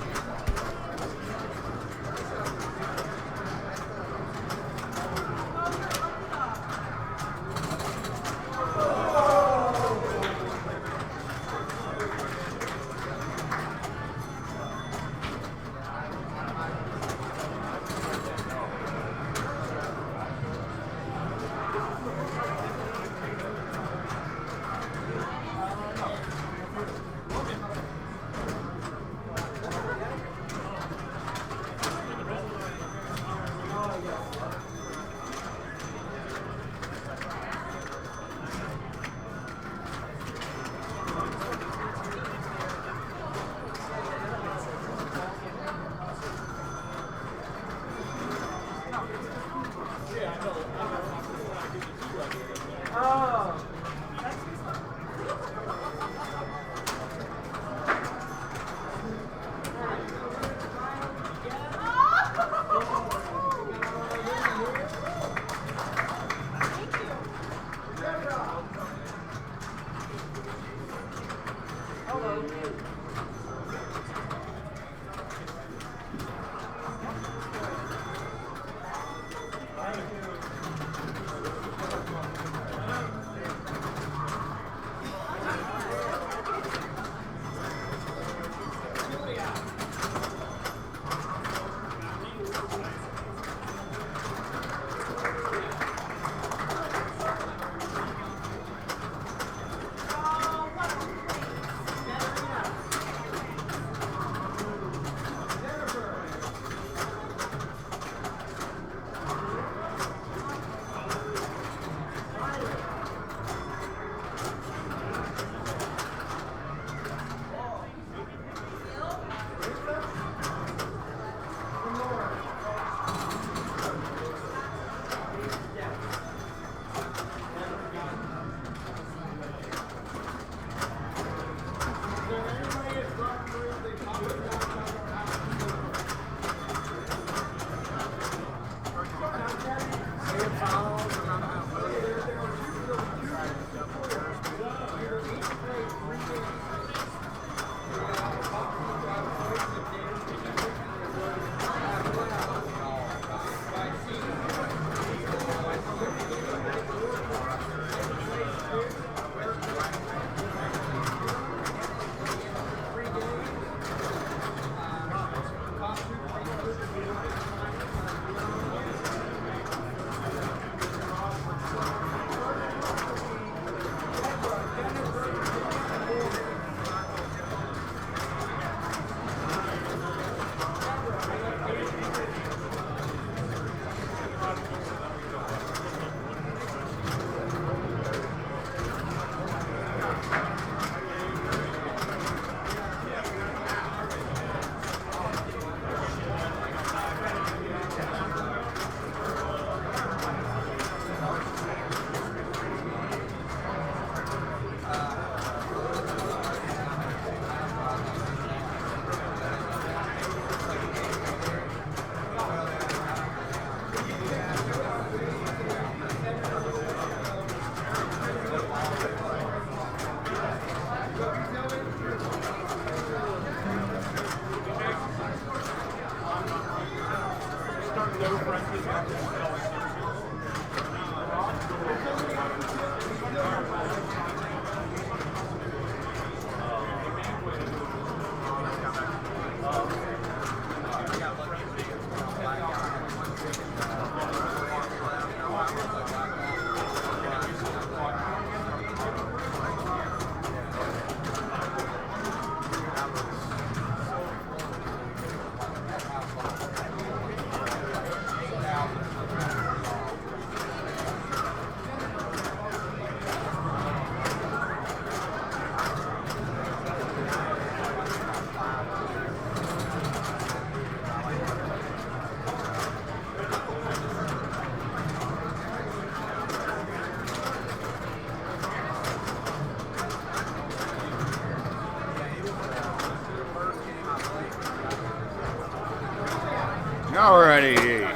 Alrighty.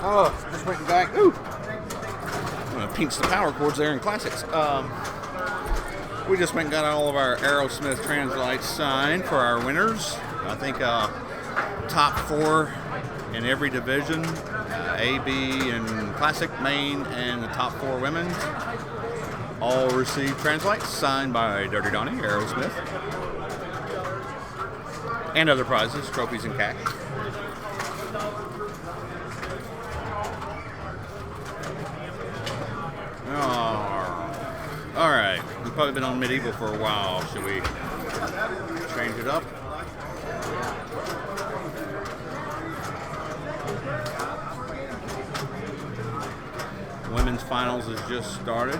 Oh, just went back. Ooh. I'm gonna pinch the power cords there in classics. We just went and got all of our Aerosmith Translights signed for our winners. I think top 4 in every division, A, B, and classic, main, and the top 4 women all received Translights signed by Dirty Donnie, Aerosmith. And other prizes, trophies, and cash. All right, we've probably been on Medieval for a while. Should we change it up? Women's finals has just started.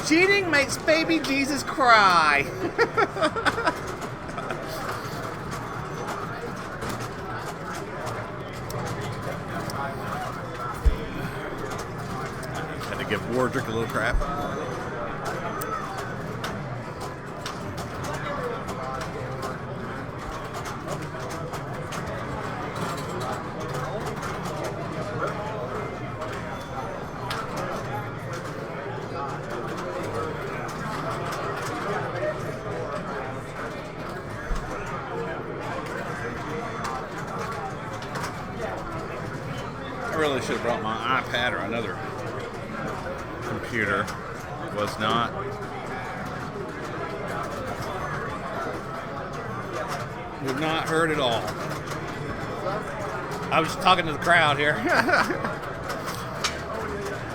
Cheating makes baby Jesus cry. Had to give Wardrick a little crap. I really should have brought my iPad or another computer. Was not. Did not hurt at all. I was just talking to the crowd here.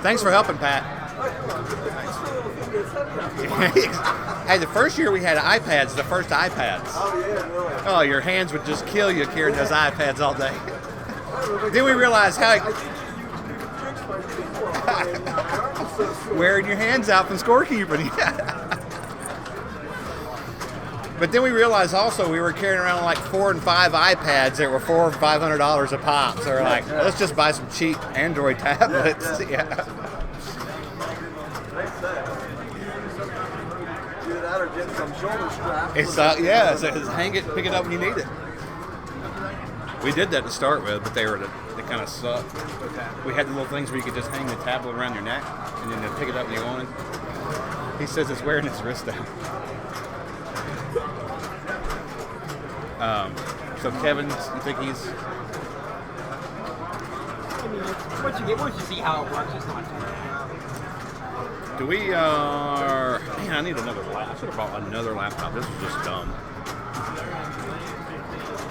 Thanks for helping, Pat. Hey, the first year we had iPads, the first iPads. Oh, yeah, really? Oh, your hands would just kill you carrying those iPads all day. Then we realized how wearing your hands out from scorekeeping. But then we realized also we were carrying around like 4 and 5 iPads that were $400 or $500 a pop. So we're like, let's just buy some cheap Android tablets. Yeah. Either that or get some shoulder straps. It's yeah, so just hang it, pick it up when you need it. We did that to start with, but they kind of sucked. We had the little things where you could just hang the tablet around your neck and then pick it up when you wanted. He says it's wearing his wrist out. So Kevin, you think he's? I mean, once you see how it works, it's not too bad. Do we? Man, I need another laptop. I should have bought another laptop. This was just dumb.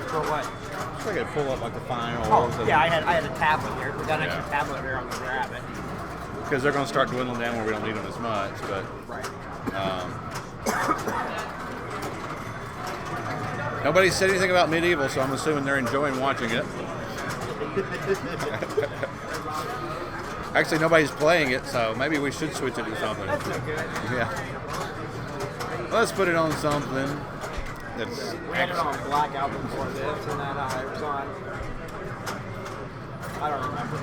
For what? So I could pull up like the finals. Oh, yeah, I had a tablet here. We got an extra tablet here. I'm gonna grab it. Because they're going to start dwindling down where we don't need them as much, but. Right. Nobody said anything about Medieval, so I'm assuming they're enjoying watching it. Actually, nobody's playing it, so maybe we should switch it to something. That's okay. Yeah. Let's put it on something that's. We had it on Blackout before this, and then it was on. I don't remember.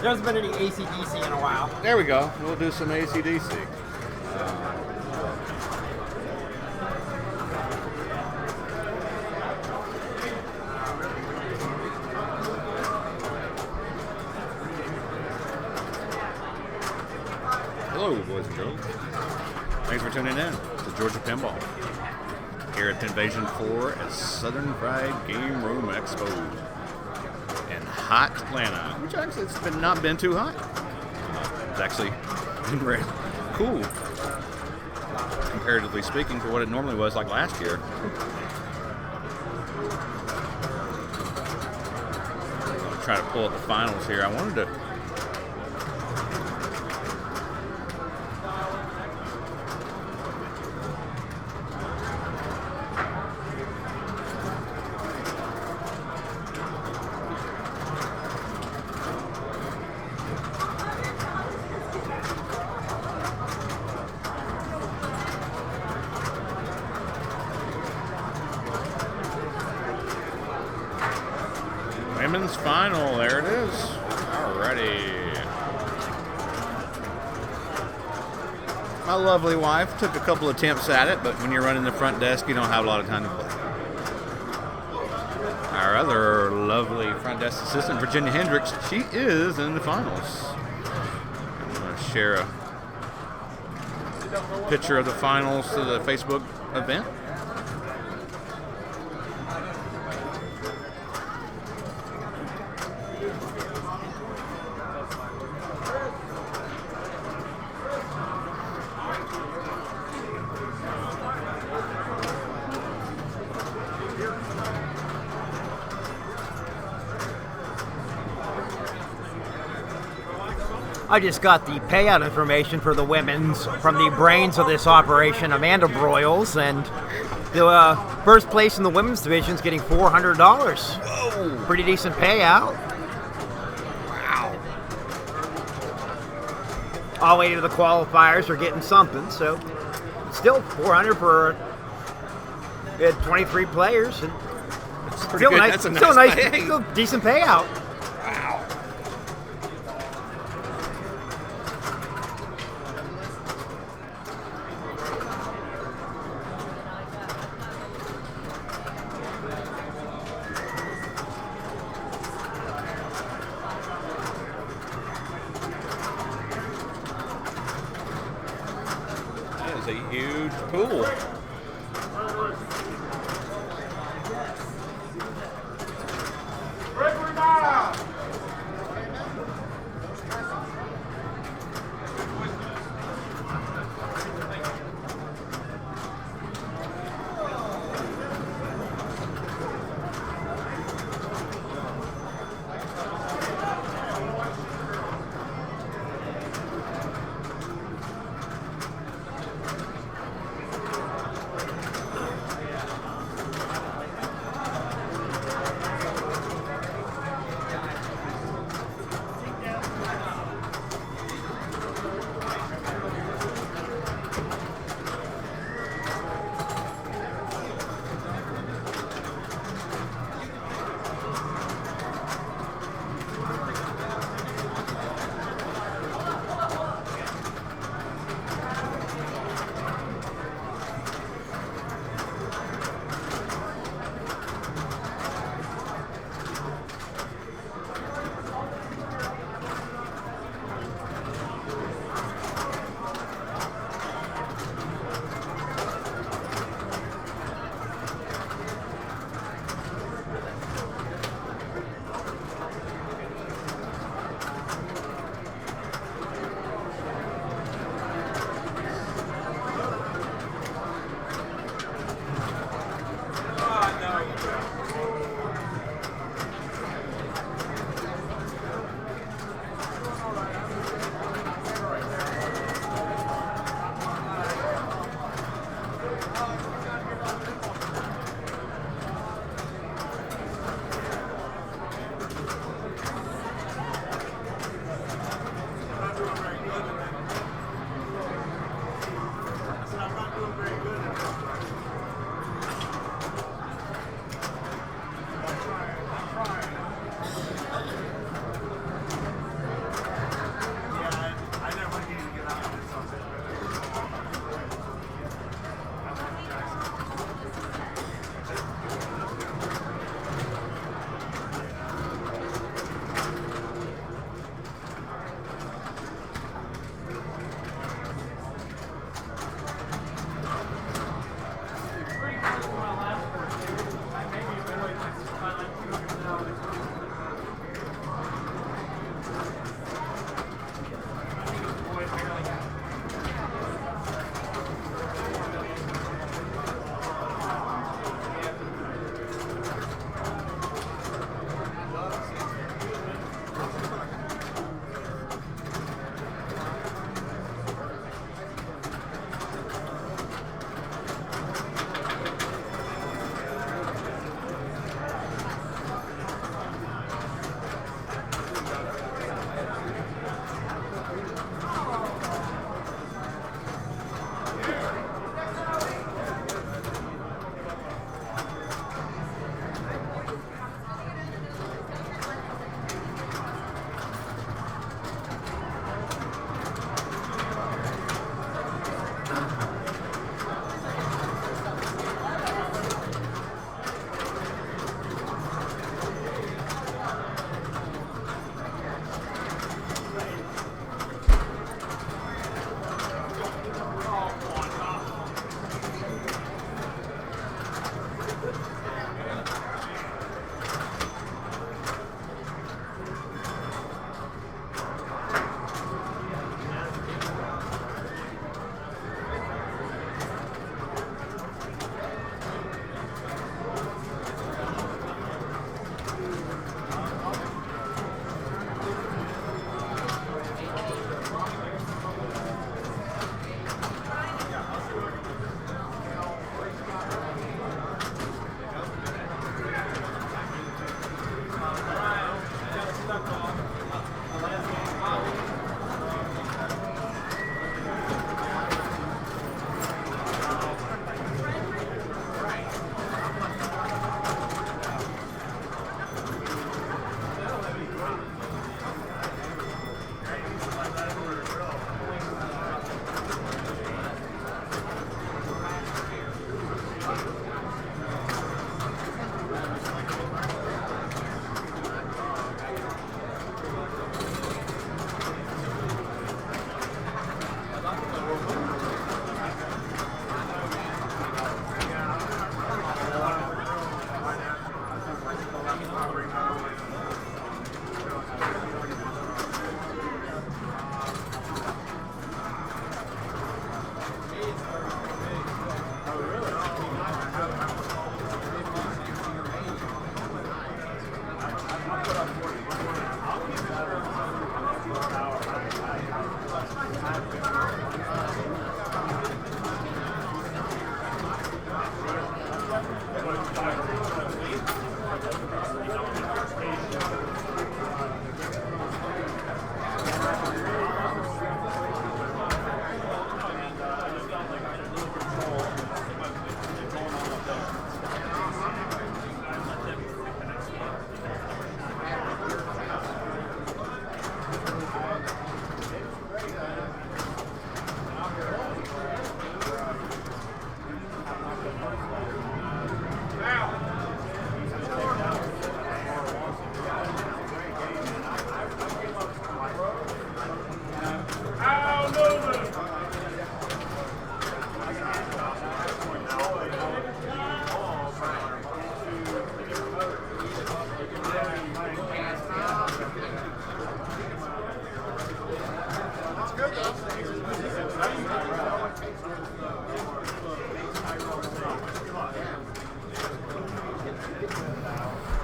There hasn't been any AC/DC in a while. There we go. We'll do some AC/DC. Hello, boys and girls. Thanks for tuning in to Georgia Pinball here at Pinvasion 4 at Southern Fried Game Room Expo in hot Atlanta, which actually it's not been too hot. It's actually been very cool, comparatively speaking, to what it normally was like last year. I'll try to pull up the finals here. I wanted to. Women's final, there it is. Alrighty. My lovely wife took a couple attempts at it, but when you're running the front desk, you don't have a lot of time to play. Our other lovely front desk assistant, Virginia Hendricks, she is in the finals. I'm going to share a picture of the finals to the Facebook event. I just got the payout information for the women's from the brains of this operation, Amanda Broyles, and the first place in the women's division is getting $400. Whoa! Pretty decent payout. Wow. All the way to the qualifiers are getting something, so still $400 for 23 players. And That's pretty still good. nice, That's a still nice nice, pay. still decent payout. Wow. That is a huge pool.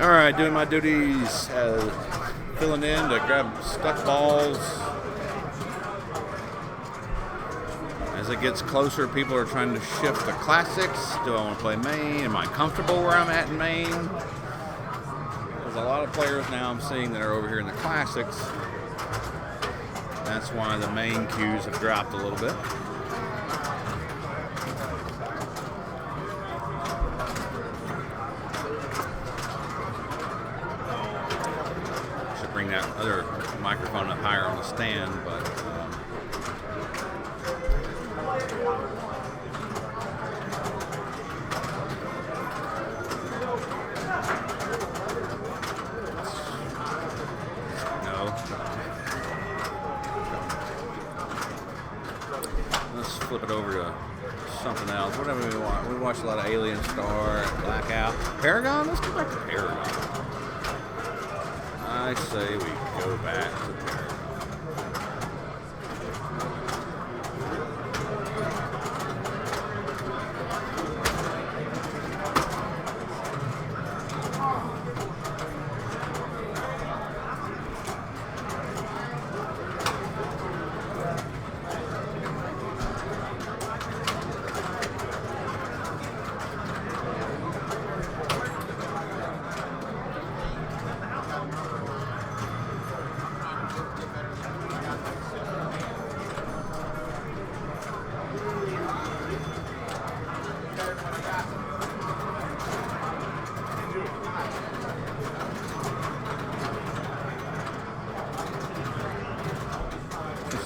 All right, doing my duties, filling in to grab stuck balls. As it gets closer, people are trying to shift to classics. Do I want to play main? Am I comfortable where I'm at in main? There's a lot of players now I'm seeing that are over here in the classics. That's why the main queues have dropped a little bit. Should bring that other microphone up higher on the stand, but flip it over to something else. Whatever we want. We watch a lot of Alien Star and Blackout. Paragon? Let's go back to Paragon. I say we go back to Paragon.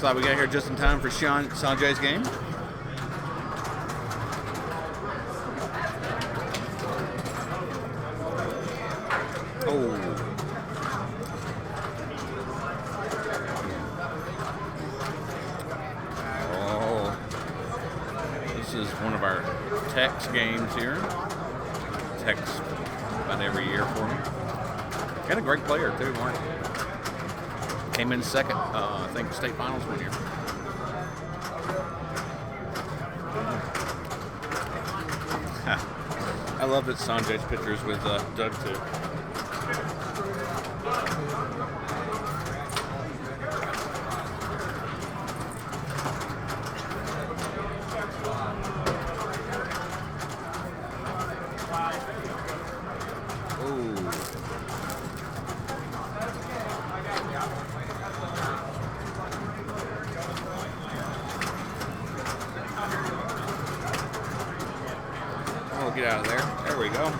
Thought we got here just in time for Sanjay's game. Oh. Oh. This is one of our Tex games here. Tex about every year for me. Got a great player too, Mark. Came in second, I think, state finals one year. I love that Sanjay's pictures with Doug too. Get out of there. There we go.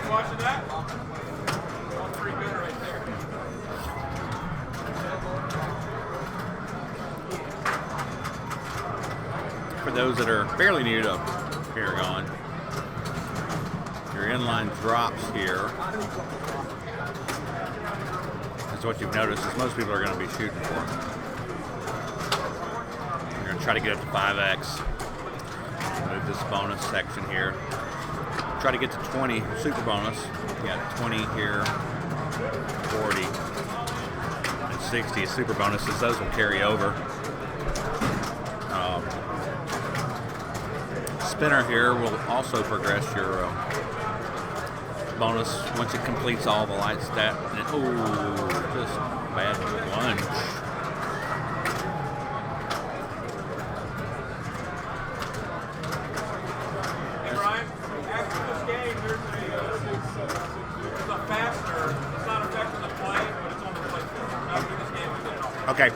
Watching that? All three good right there. For those that are fairly new to Paragon, your inline drops here. That's what you've noticed is most people are going to be shooting for. You're going to try to get up to 5x. Move this bonus section here. Try to get to 20 super bonus. You got 20 here, 40, and 60 is super bonuses. Those will carry over. Spinner here will also progress your bonus once it completes all the light stat. Oh, just bad lunge. Okay.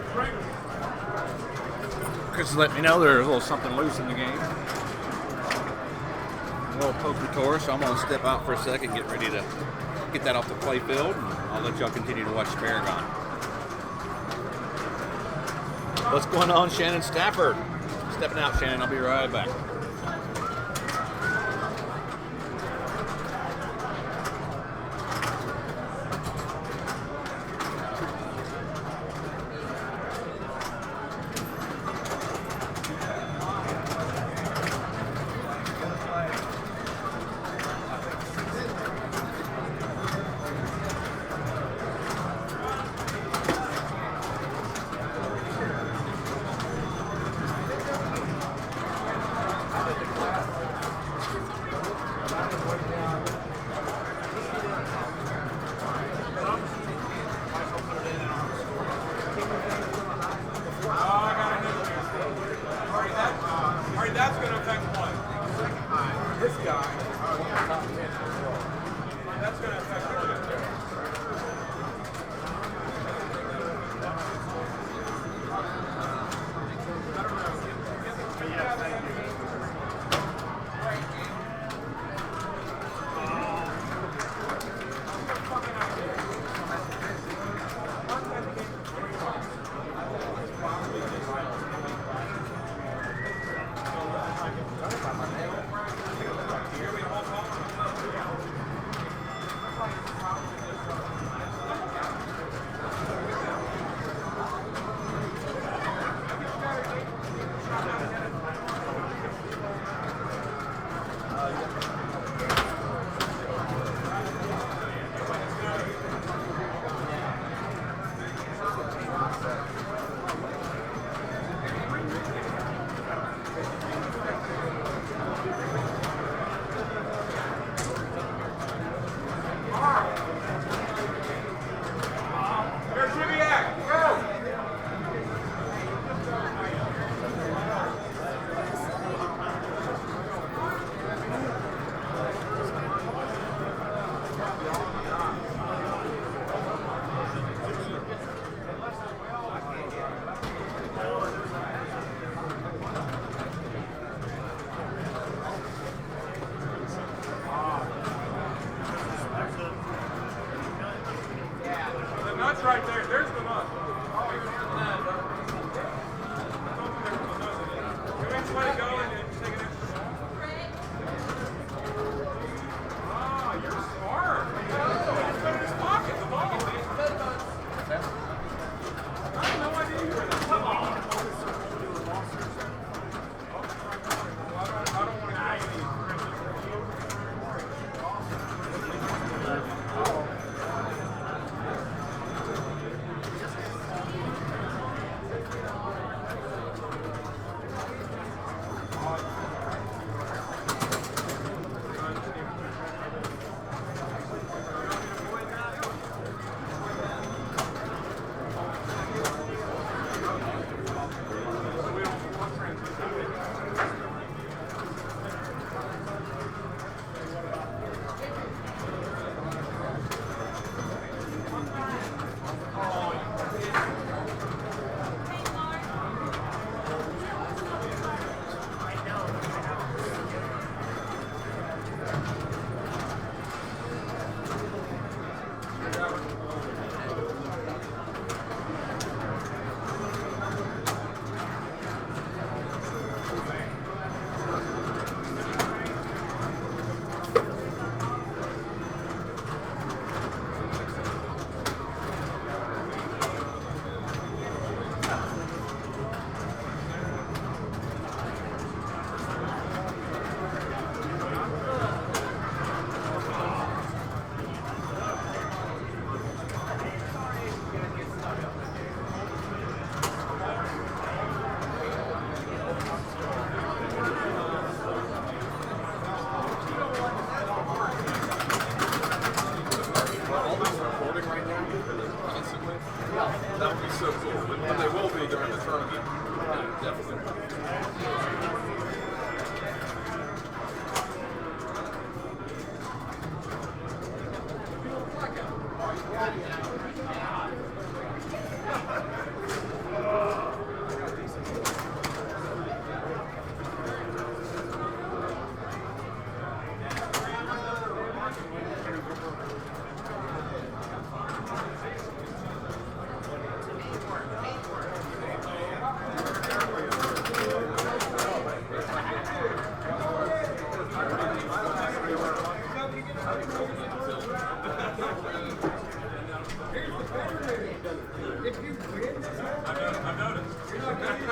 Chris let me know there's a little something loose in the game. A little poker tour, so I'm going to step out for a second, get ready to get that off the play field, and I'll let y'all continue to watch Paragon. What's going on, Shannon Stafford? Stepping out, Shannon. I'll be right back. That's going to affect what? This guy. That's going to affect what? Here we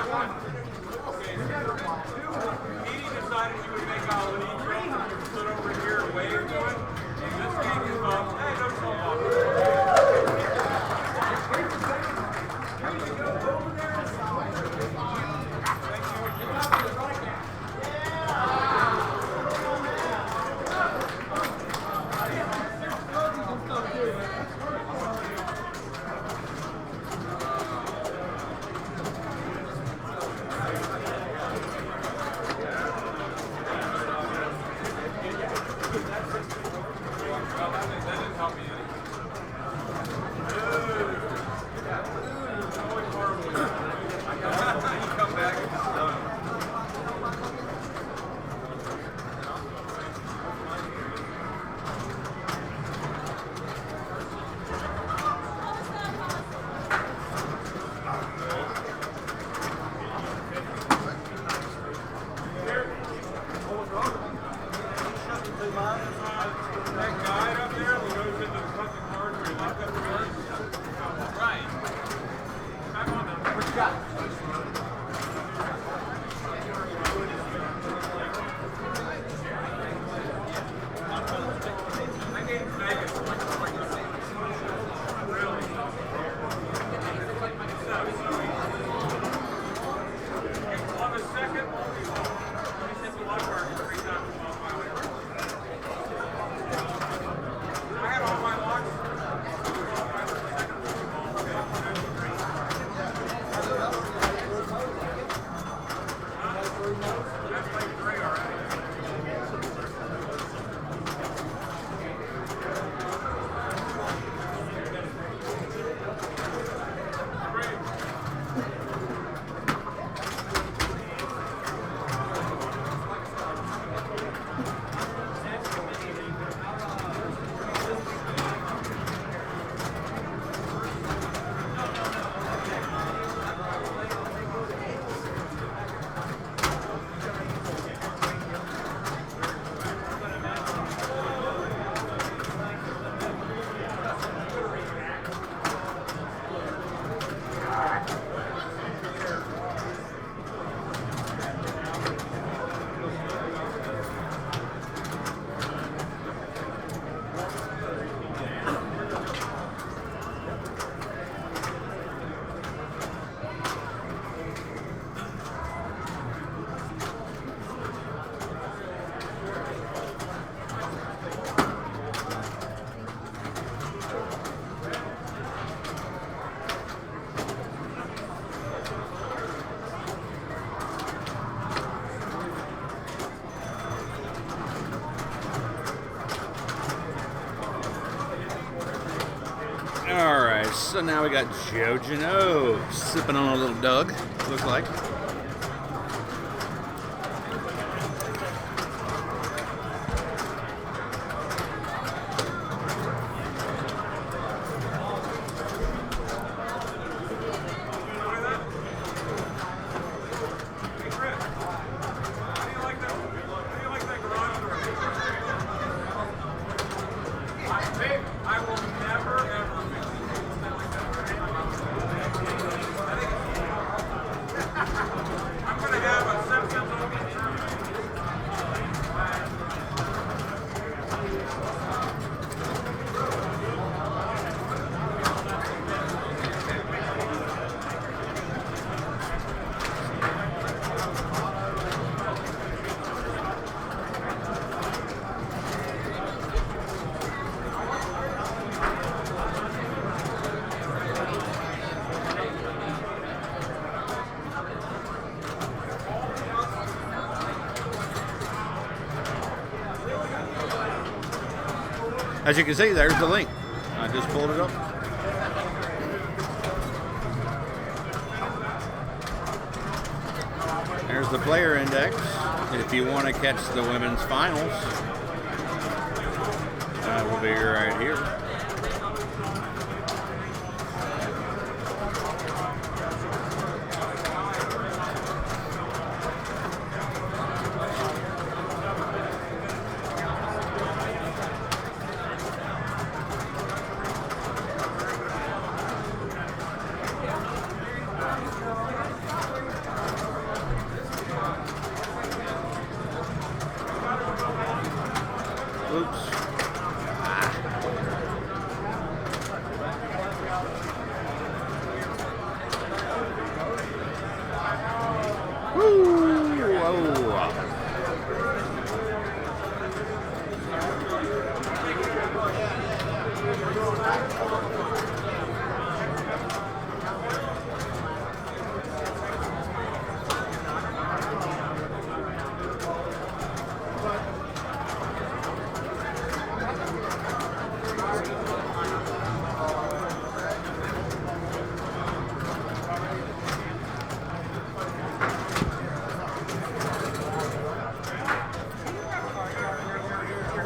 Edie decided she would make out with each other and stood over here and waved to it. And this game is up. Hey, no softball. Alright, so now we got Joe Jano sipping on a little Doug, looks like. As you can see, there's the link. I just pulled it up. There's the player index. If you want to catch the women's finals, that will be right here.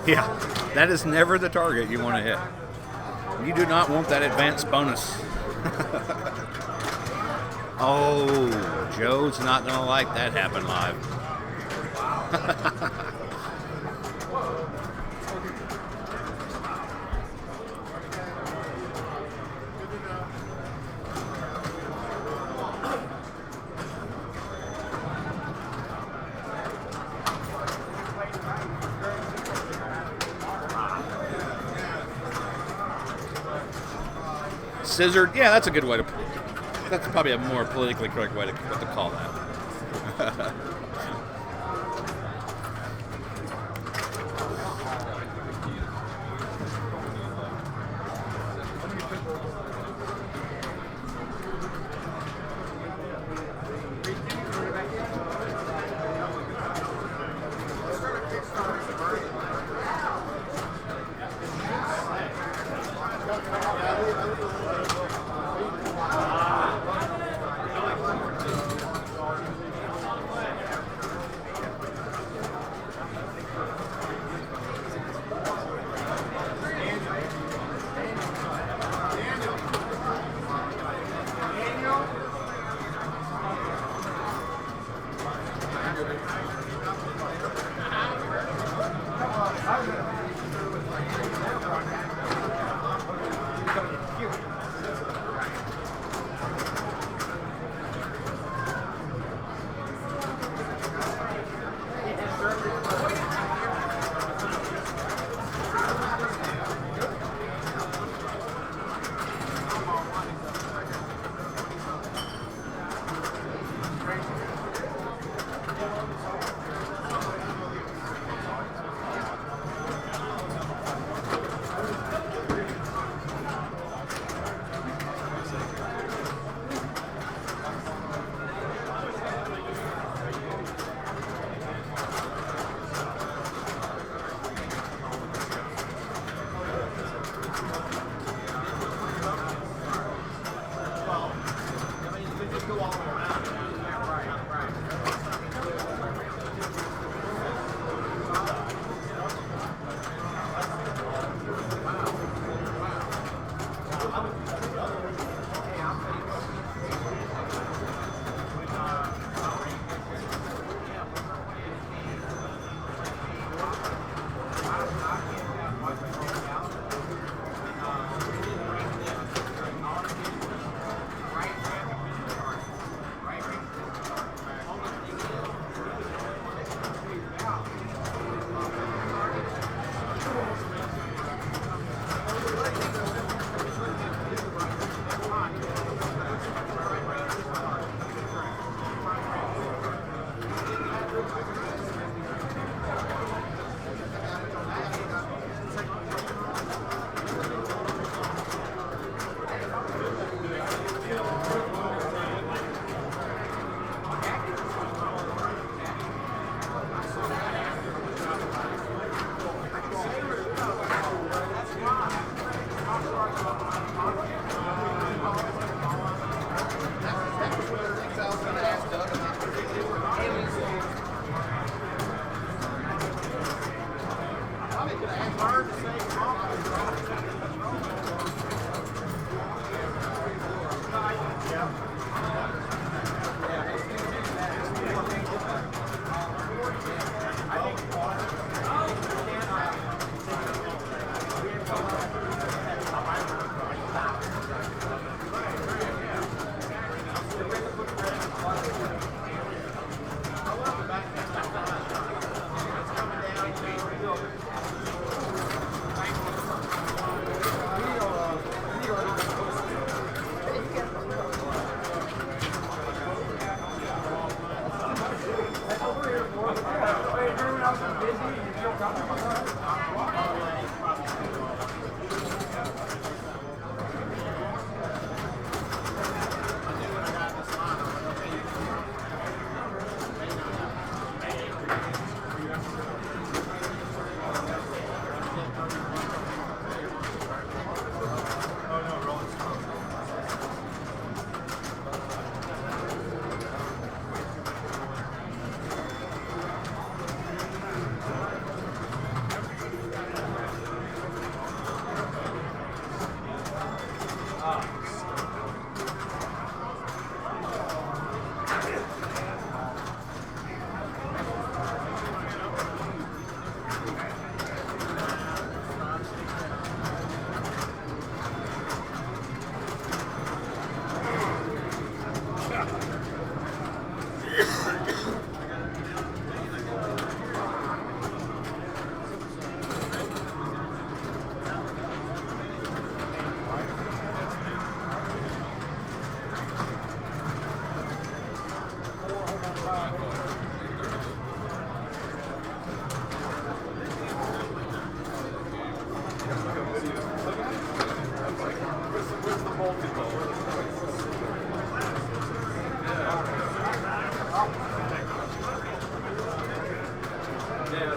Yeah, that is never the target you want to hit. You do not want that advanced bonus. Oh, Joe's not going to like that happen live. Scissored, yeah, that's a good way to. That's probably a more politically correct way to call that.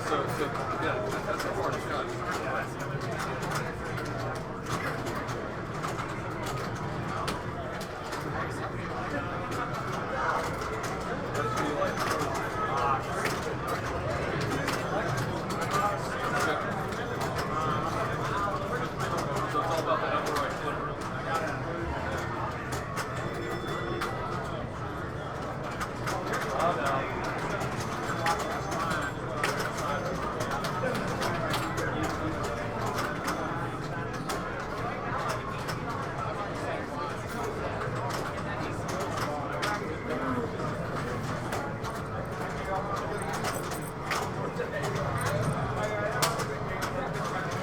So yeah, that's a hard shot.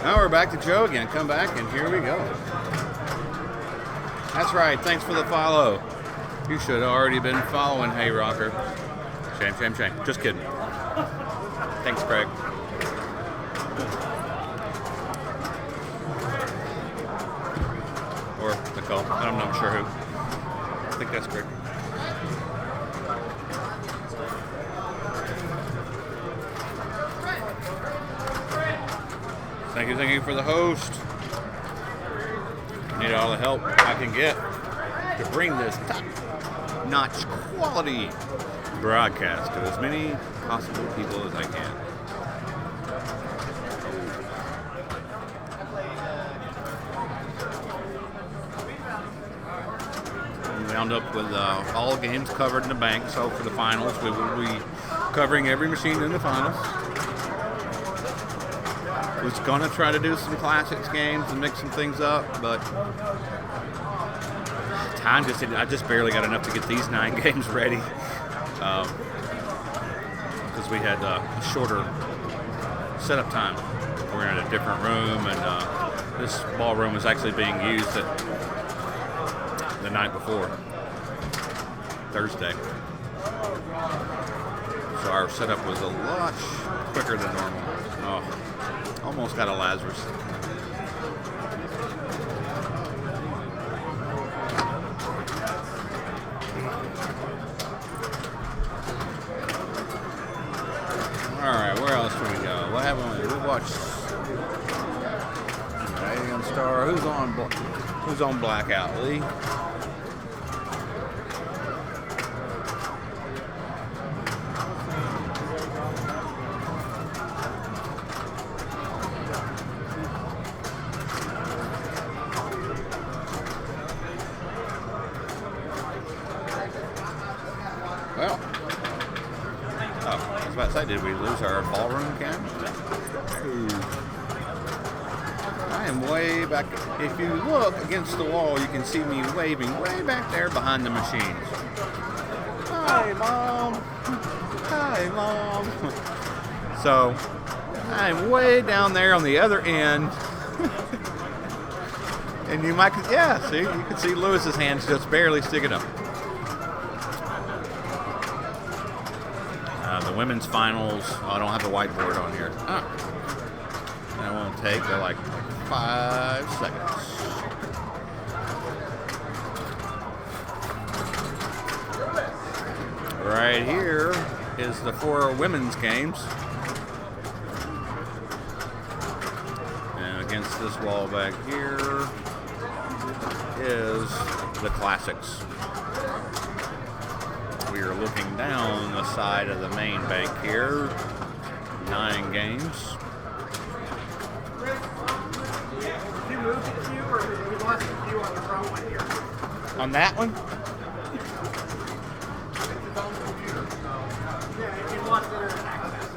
Now we're back to Joe again. Come back, and here we go. That's right. Thanks for the follow. You should have already been following Hey Rocker. Shame, shame, shame. Just kidding. Thanks, Craig. Or Nicole. I'm not sure who. I think that's Craig. Thank you for the host. I need all the help I can get to bring this top-notch quality broadcast to as many possible people as I can. We wound up with all games covered in the bank, so for the finals, we will be covering every machine in the finals. Was gonna try to do some classics games and mix some things up, but time I just barely got enough to get these 9 games ready because we had a shorter setup time. We're in a different room, and this ballroom was actually being used the night before, Thursday. So our setup was a lot quicker than normal. Oh. Almost got a Lazarus. Alright, where else do we go? What haven't we? We watched Alien Star. Who's on Blackout? Lee? Did we lose our ballroom cam? I am way back. If you look against the wall, you can see me waving way back there behind the machines. Hi, Mom. Hi, Mom. So, I'm way down there on the other end. And you might, yeah, see, you can see Lewis's hands just barely sticking up. The women's finals, I don't have the whiteboard on here. That won't take, they're like 5 seconds. Right here is the 4 women's games. And against this wall back here is the classics. We are looking down the side of the main bank here. 9 games. You moved the cube, or we lost the cube on the front one here? On that one? It's on the computer. Yeah, you lost internet access.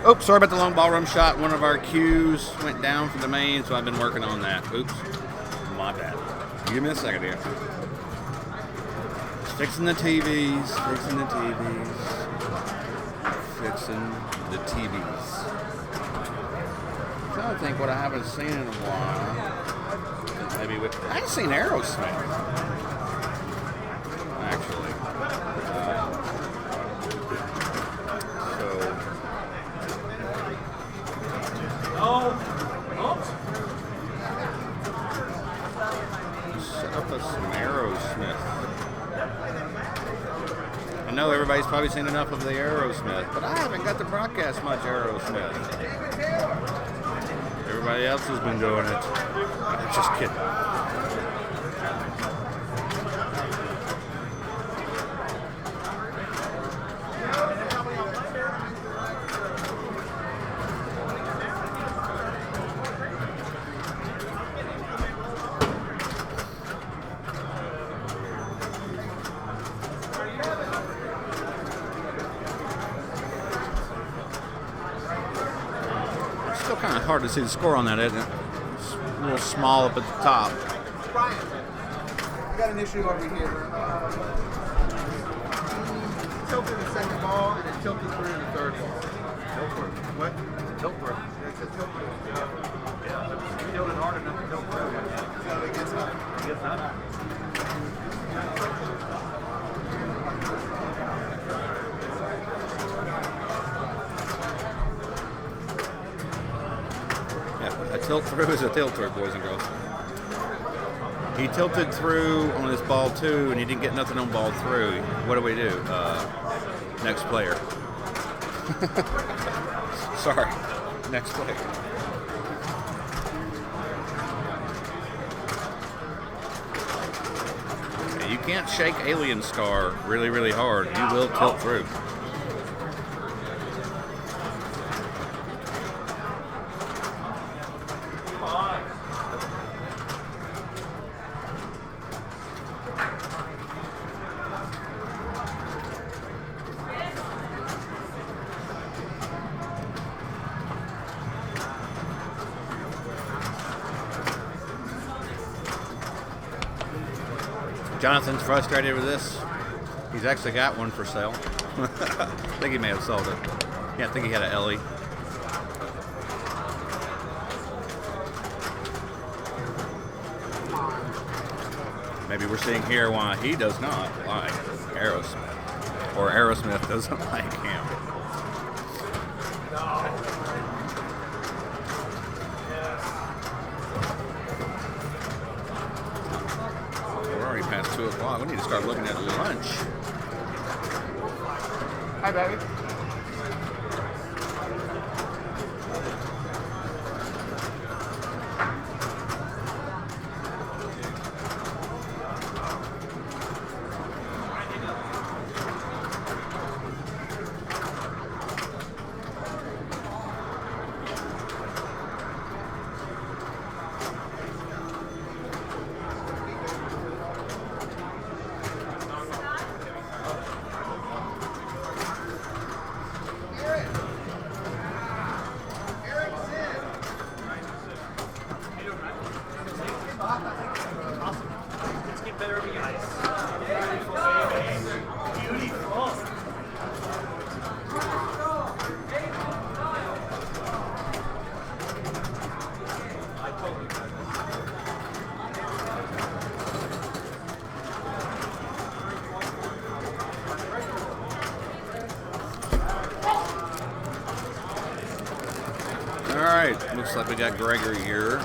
Oops, sorry about the long ballroom shot. One of our cues went down for the main, so I've been working on that. Oops, my bad. Give me a second here. Fixing the TVs, fixing the TVs, fixing the TVs. I'm trying to think what I haven't seen in a while. Maybe I haven't seen Aerosmith, actually. Set up some Aerosmith. I know everybody's probably seen enough of the Aerosmith, but I haven't got to broadcast much Aerosmith. Everybody else has been doing it. I'm just kidding. Still kind of hard to see the score on that, isn't it? It's a little small up at the top. Brian, we got an issue over here. He tilted the second ball and it tilted through the third ball. Tilt through. What? Tilt through. It's a tilt through. Yeah. If you tilt it hard enough to tilt through, so it gets up. It gets up. A tilt through is a tilt through, boys and girls. He tilted through on his ball 2, and he didn't get nothing on ball 3. What do we do? Next player. Sorry. Next player. You can't shake Alien Scar really, really hard. You will tilt through. Jonathan's frustrated with this. He's actually got one for sale. I think he may have sold it. Yeah, I think he had an Ellie. Maybe we're seeing here why he does not like Aerosmith. Or Aerosmith doesn't like him. Past 2 o'clock. We need to start looking at lunch. Hi, baby. Alright, looks like we got Gregory here.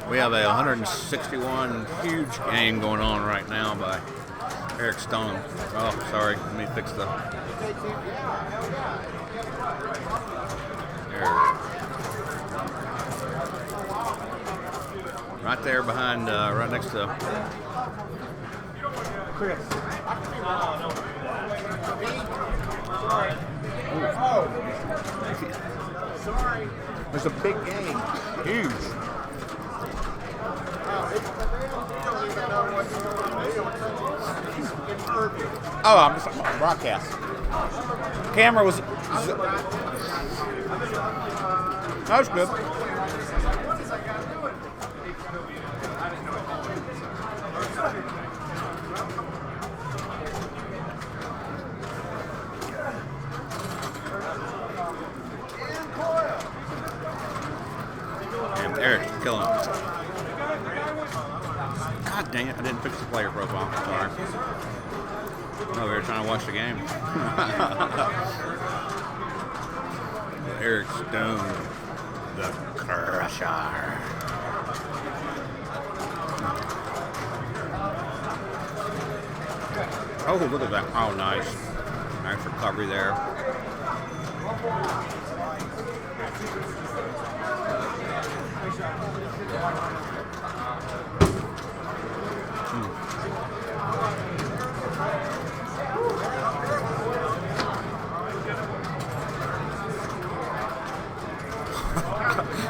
We have a 161 huge game going on right now by Eric Stone. Oh, sorry. Let me fix the. There. Right there behind, right next to. Chris. Sorry. There's a big game. Huge. Oh, I'm just broadcast. Camera was. That was good. And Eric's killing it. God dang it, I didn't fix the player profile. Sorry. Oh, we were trying to watch the game. Eric Stone, the Crusher. Oh, look at that. Oh, nice. Nice recovery there.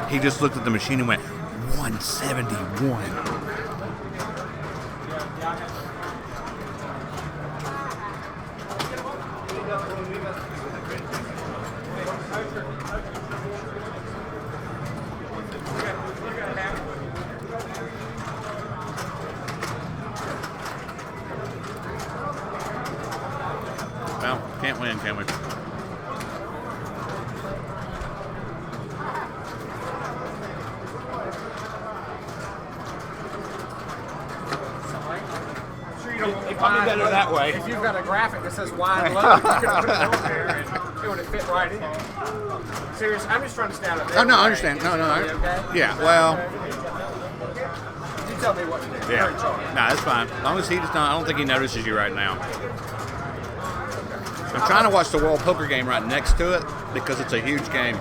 He just looked at the machine and went, 171. Well, can't win, can we? Probably better that way. If you've got a graphic that says wide load, you can put it over there and it would fit right in. Seriously, I'm just trying to stay out of there. Oh, no, I understand. No. Okay? Yeah, well. You tell me what to do. Yeah. You're in charge. No, that's fine. As long as he does not, I don't think he notices you right now. I'm trying to watch the World Poker game right next to it because it's a huge game.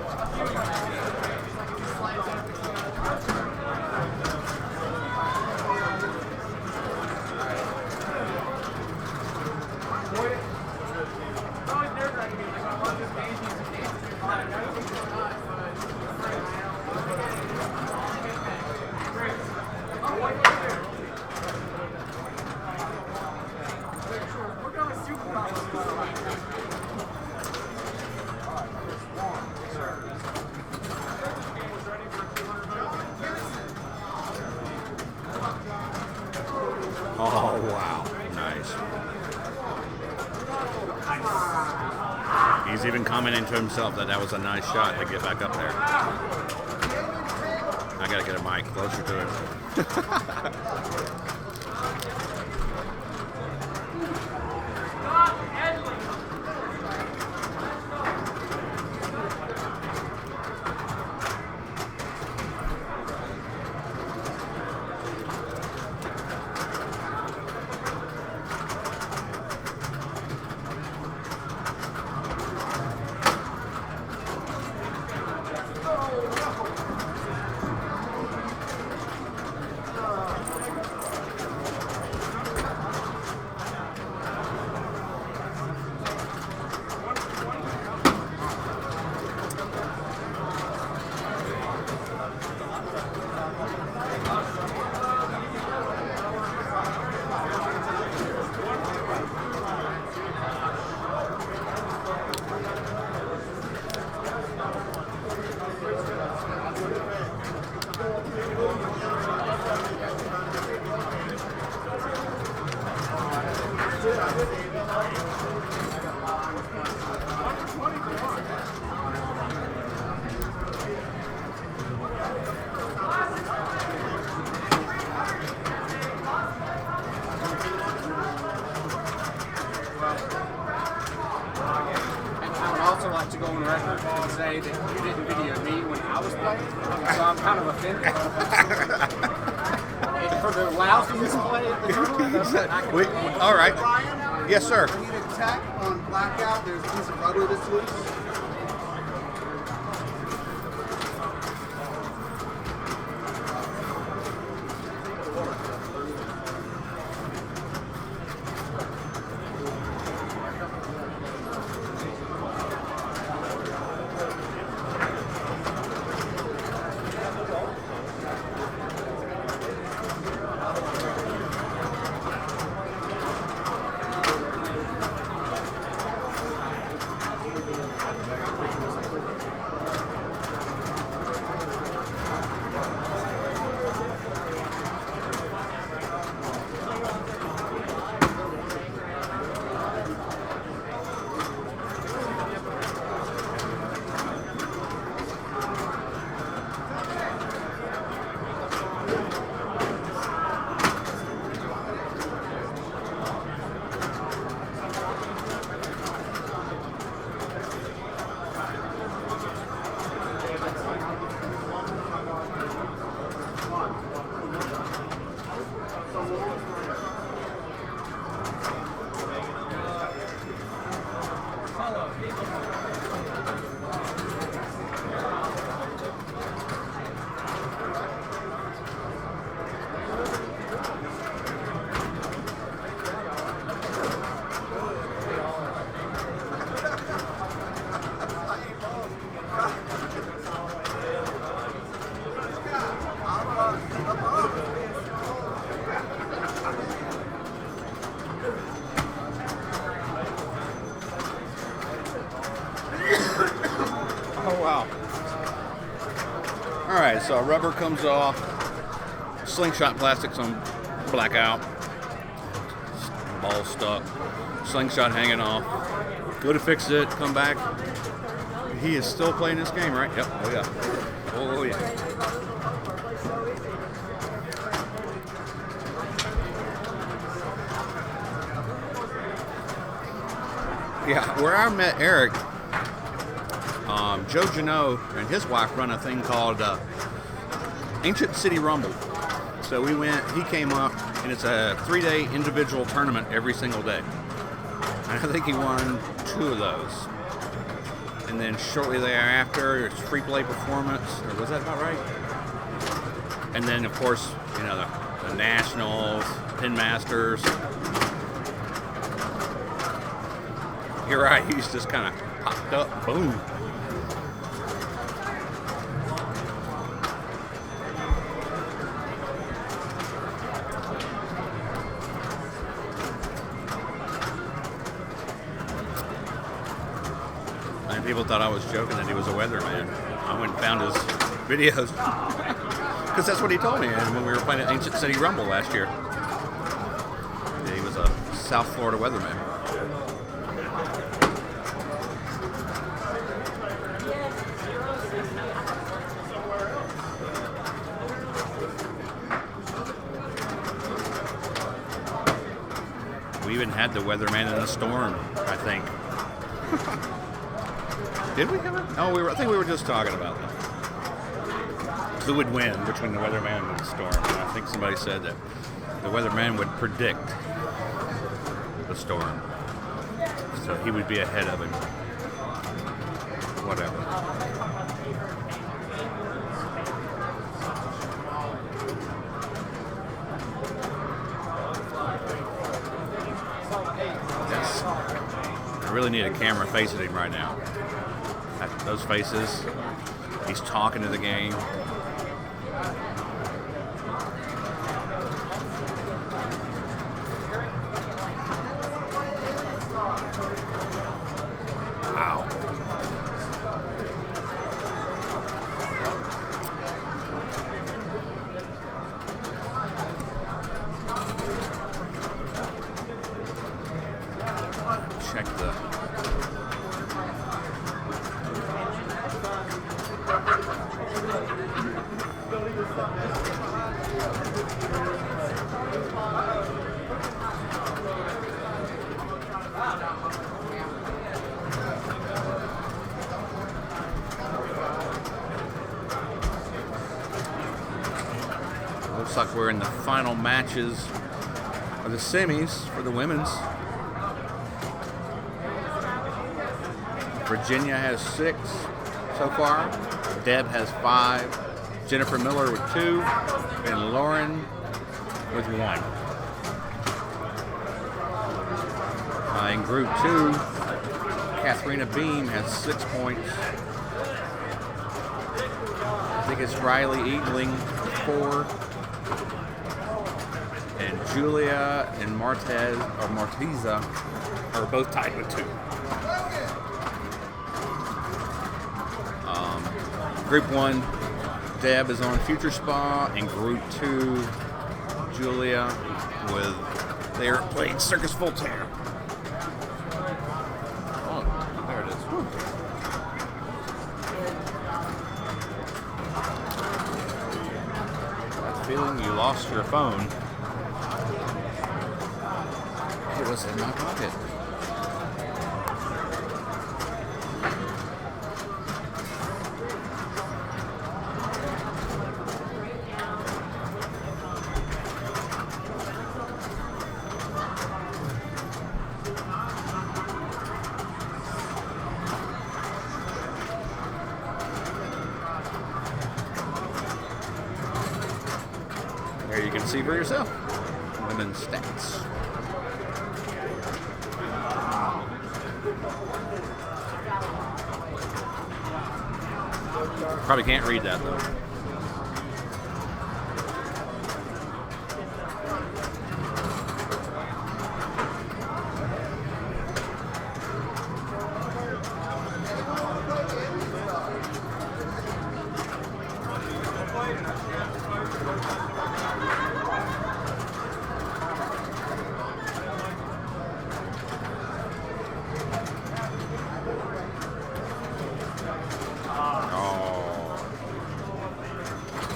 Oh, wow. Nice. He's even commenting to himself that that was a nice shot to get back up there. I got to get a mic closer to him. To go on record and say that you didn't video me when I was playing, so I'm kind of offended. the lousiest play at the tournament. All right. Ryan? Yes, sir. I need a tech on blackout. There's a piece of rubber that's loose. Alright, so rubber comes off, slingshot plastics on blackout, ball stuck, slingshot hanging off. Go to fix it, come back. He is still playing this game, right? Yep, oh yeah. Oh yeah. Yeah, where I met Eric, Joe Janot and his wife run a thing called Ancient City Rumble. So we went, he came up, and it's a 3-day individual tournament every single day. And I think he won 2 of those. And then shortly thereafter, it's free play performance, or was that about right? And then, of course, you know, the Nationals, Pin Masters. You're right, he's just kind of popped up, boom. And people thought I was joking that he was a weatherman. I went and found his videos. Because that's what he told me when we were playing at Ancient City Rumble last year. Yeah, he was a South Florida weatherman. We even had the weatherman in the storm, I think. Did we have it? Oh, I think we were just talking about that. Who would win between the weatherman and the storm? And I think somebody said that the weatherman would predict the storm, so he would be ahead of him. Whatever. Yes. I really need a camera facing him right now. Those faces. He's talking to the game. Wow. Check the... Looks like we're in the final matches of the semis for the women's. Virginia has 6 so far. Deb has 5. Jennifer Miller with 2. And Lauren with 1. In Group 2, Katharina Beam has 6 points. I think it's Riley Eagling with 4. And Julia and Martiza are both tied with 2. Group 1, Deb is on Future Spa. In Group 2, Julia they're playing Circus Voltaire. Oh, there it is. Whew. That feeling you lost your phone. It was in my pocket. There you can see for yourself. Women's stats. Probably can't read that though.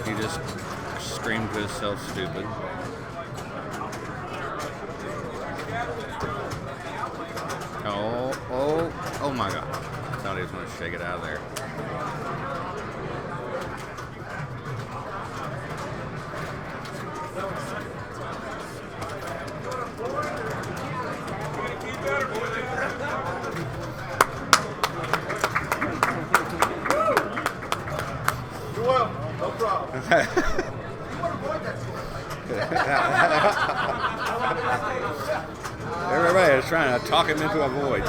He just screamed to himself stupid. Oh my God. I thought he was going to shake it out of there. Everybody is trying to talk him into a void.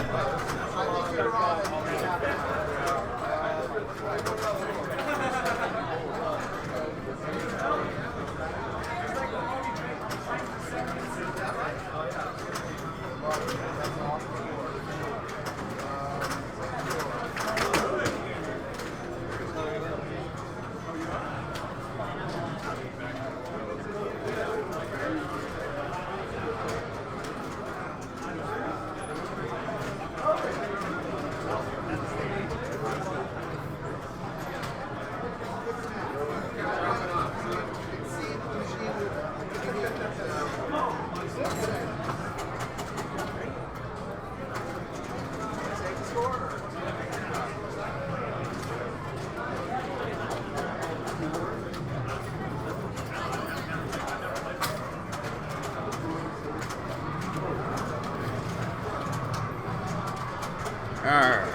Alright.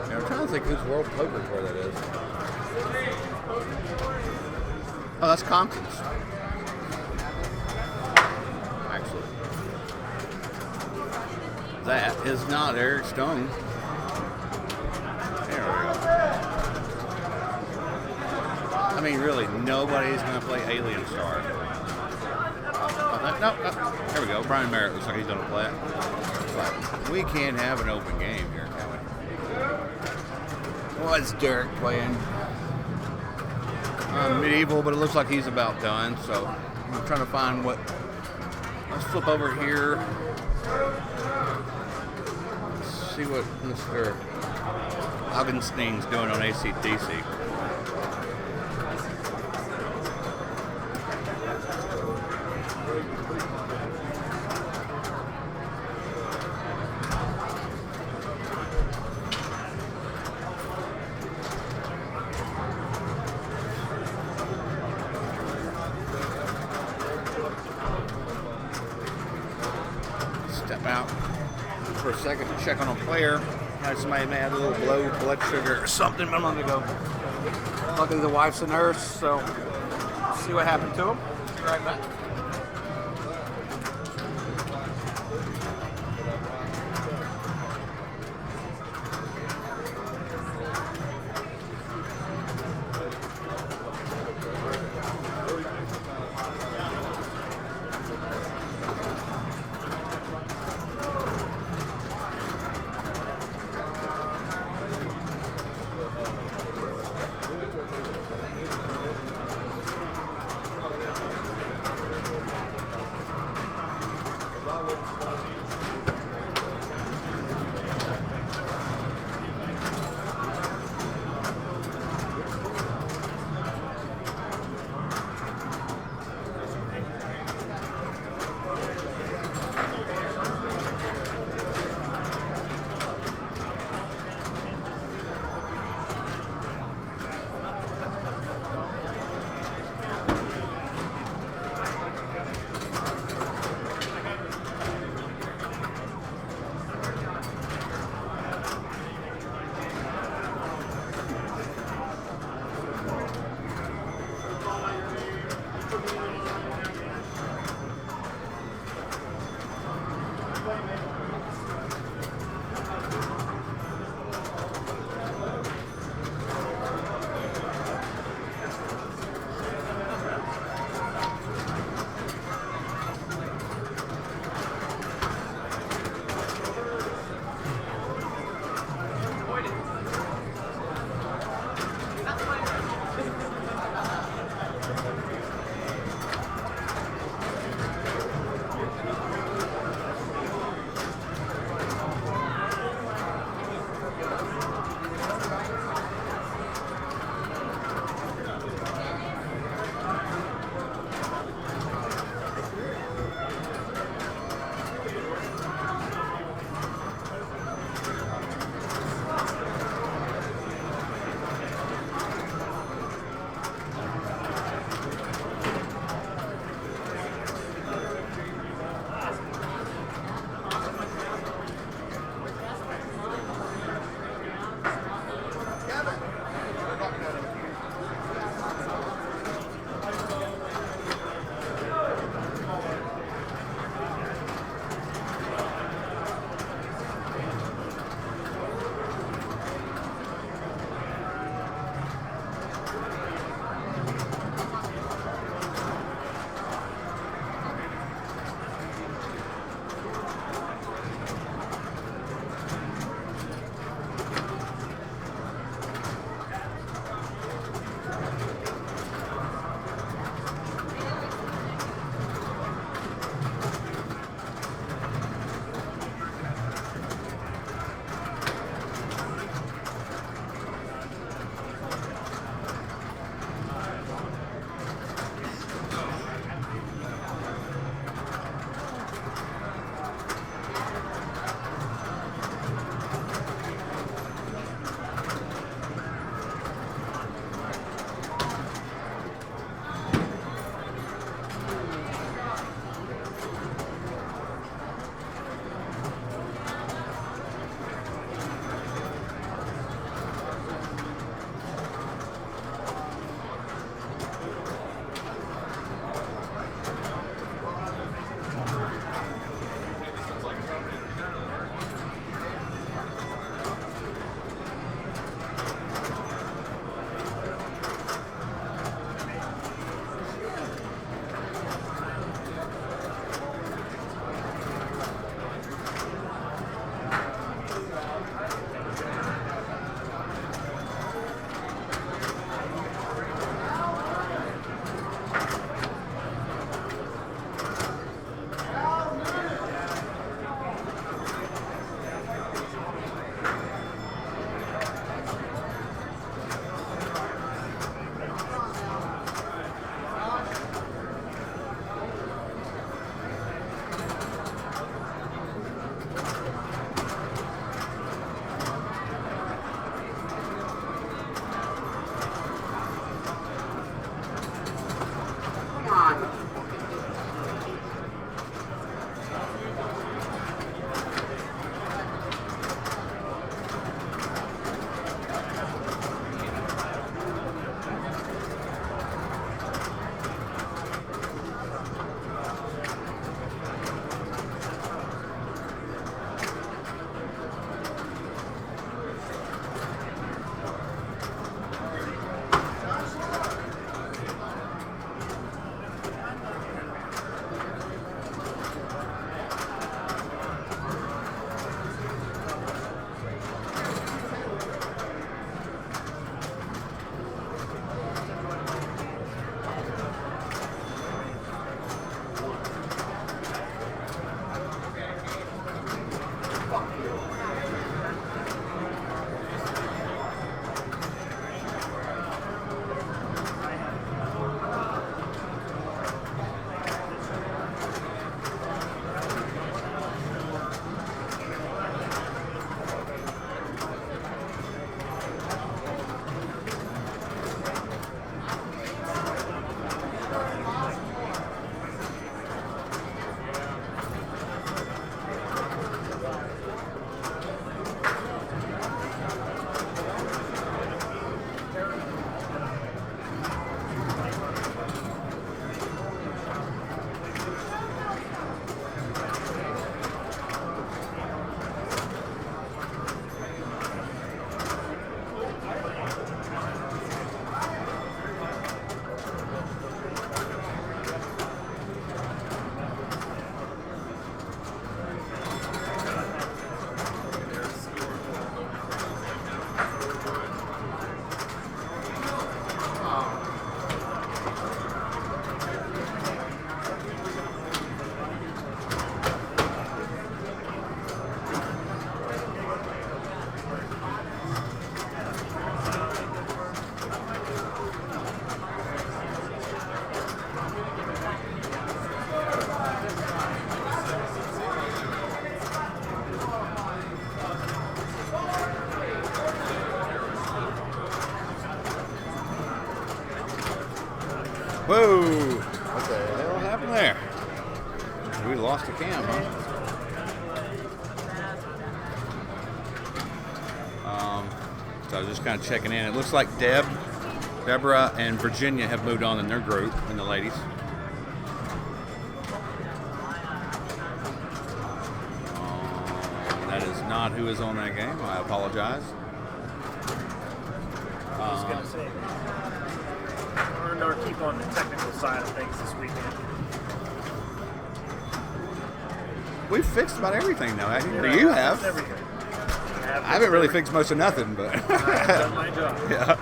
I'm trying to think whose World Poker Tour that is. Oh, that's Compton's. Actually. That is not Eric Stone. There we go. I mean, really, nobody's going to play Alien Star. No, there we go. Brian Merritt looks like he's going to play it. But we can't have an open game here, can we? What's Derek playing? Medieval, but it looks like he's about done. So I'm trying to find what. Let's flip over here. Let's see what Mr. Augenstein's doing on ACDC. out for a second to check on a player. Somebody may have a little low blood sugar or something, but I'm gonna go. Luckily, the wife's a nurse, so see what happened to him. Be right back. Whoa! What the hell happened there? We lost the cam, huh? So I was just kind of checking in. It looks like Deborah, and Virginia have moved on in their group, in the ladies. That is not who is on that game. I apologize. I was going to say, we earned our keep on the technical side of things this weekend. We've fixed about everything now, haven't you? Yeah, You have. everything. I haven't really fixed most of nothing, but I've done my job. yeah.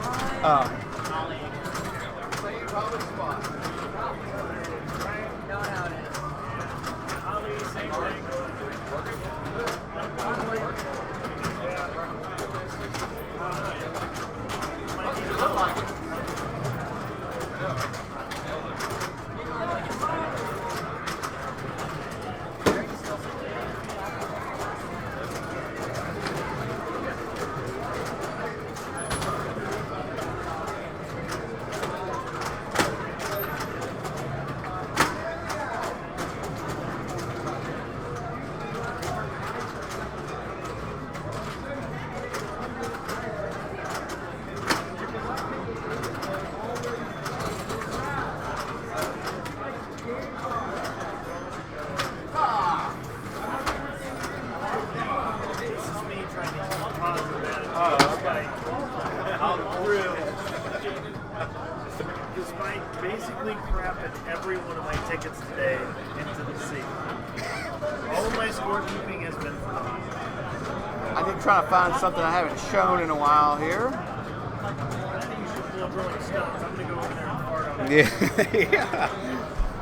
Despite basically crapping every one of my tickets today into the sea. All of my scorekeeping has been phenomenal. I did try to find something I haven't shown in a while here. I think you should pull up Rolling Stones. I'm going to go over there and fart on it. Yeah,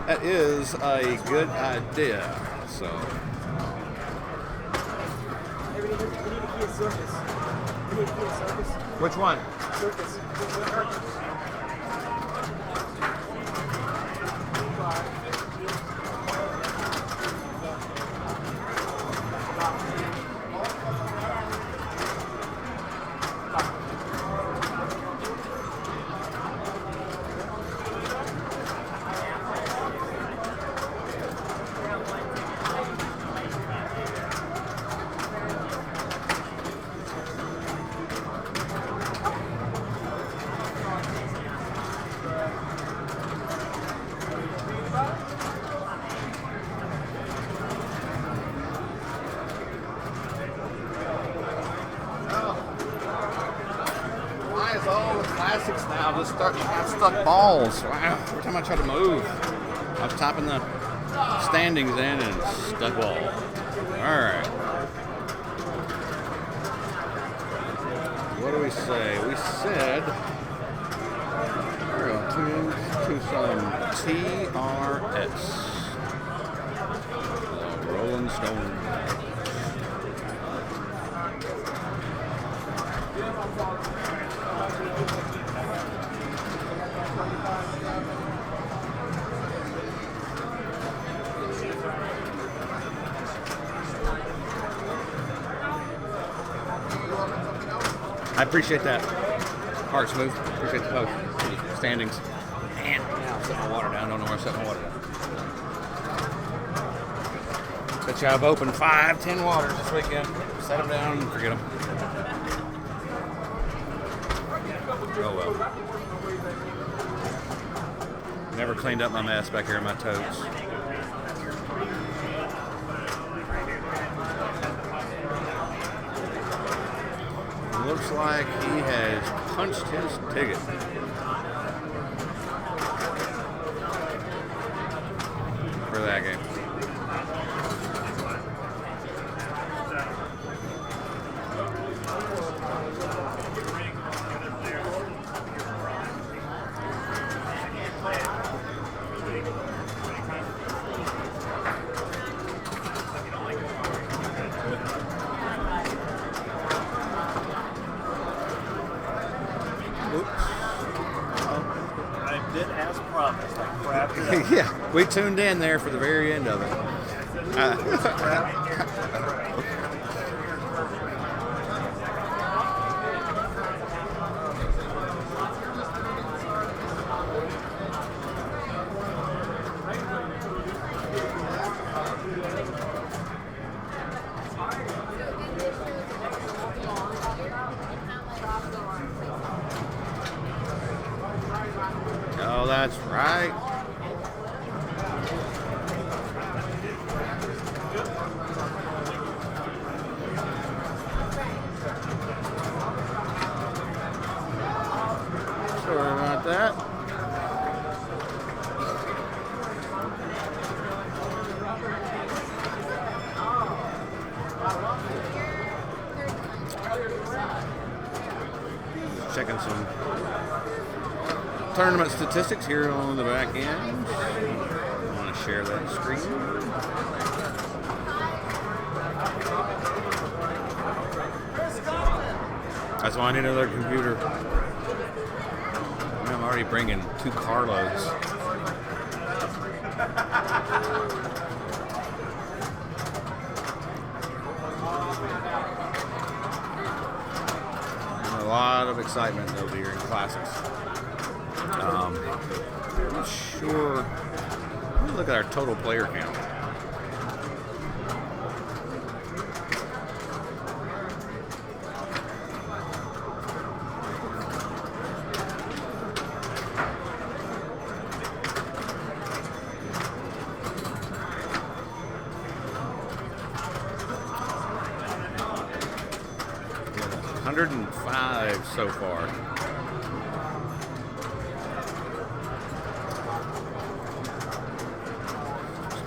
that is a good idea. So, Hey, we need a Kia Circus. We need a Kia Circus. Which one? Circus. why is all the classics now just starting to have stuck balls? Wow. Every time I try to move, I was typing the standings in and it's stuck ball. All right. What do we say? We said we're going to some TRS. The Rolling Stone. I appreciate that. Heart smooth. Appreciate the post. Standings. Man, now I'm setting my water down. I don't know where I'm setting my water down. Bet you I've opened 5-10 waters this weekend. Set them down and forget them. Oh well. Never cleaned up my mess back here in my totes. Looks like he has punched his ticket. For that game. I did as promised. I crapped it up. Yeah, we tuned in there for the very end of it. That's right. Sorry about that. Checking some tournament statistics here on the back end. I want to share that screen. That's why I need another computer. I'm already bringing 2 carloads. A lot of excitement over here in Classics. I'm not sure. Let me look at our total player count. Yeah, 105 so far.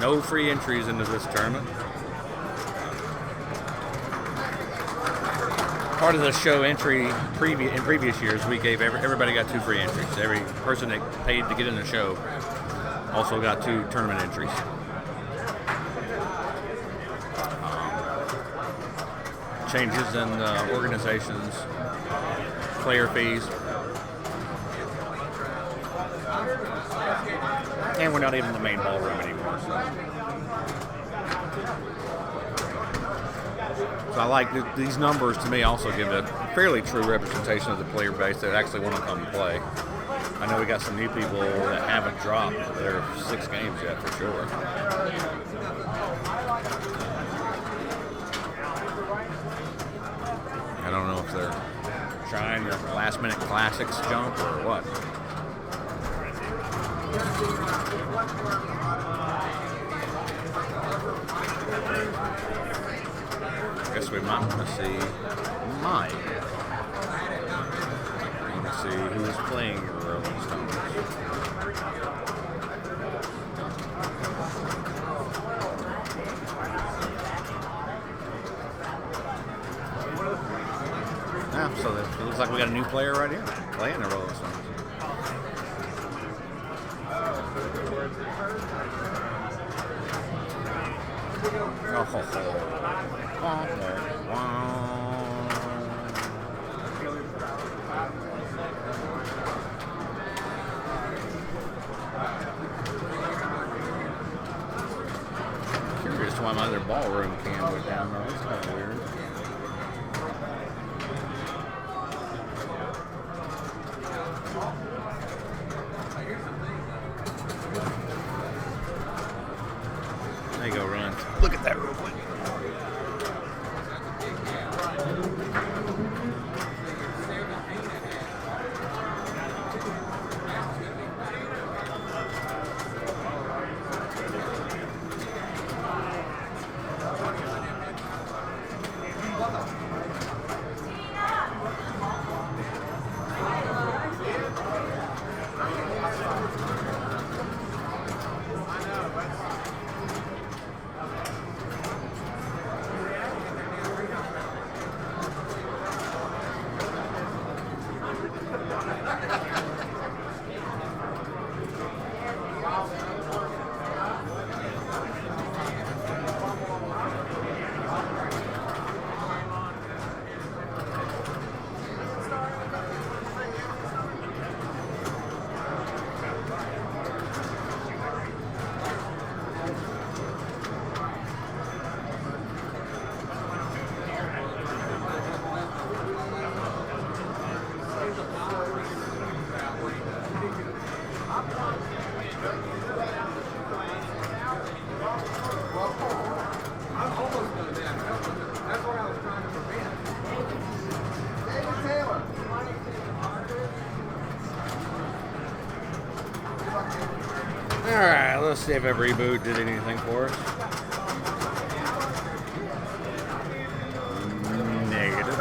No free entries into this tournament. Part of the show entry in previous years, we gave everybody got 2 free entries. Every person that paid to get in the show also got 2 tournament entries. Changes in organizations, player fees. And we're not even in the main ballroom anymore. So I like these numbers. To me, also give a fairly true representation of the player base that actually want to come and play. I know we got some new people that haven't dropped their 6 games yet, for sure. I don't know if they're trying their last-minute classics jump or what. I guess we might want to see Mike. Let's see who's playing Rolling Stones. Yeah, so it looks like we got a new player right here playing the Rolling Stones. Curious why my other ballroom cam was down there. That's kind of weird. There you go, Ryan. Look at that real quick. Alright, let's see if that reboot did anything for us. Negative.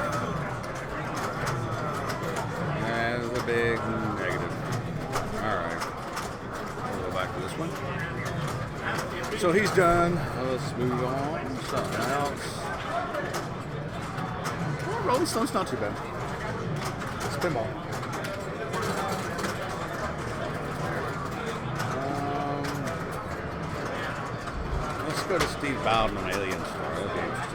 That's a big negative. Alright. We'll go back to this one. So he's done. Let's move on. Something else. Well, Rolling Stone's not too bad. Spinball. Let's go to Steve Bowden on Alien Star. That'd be interesting.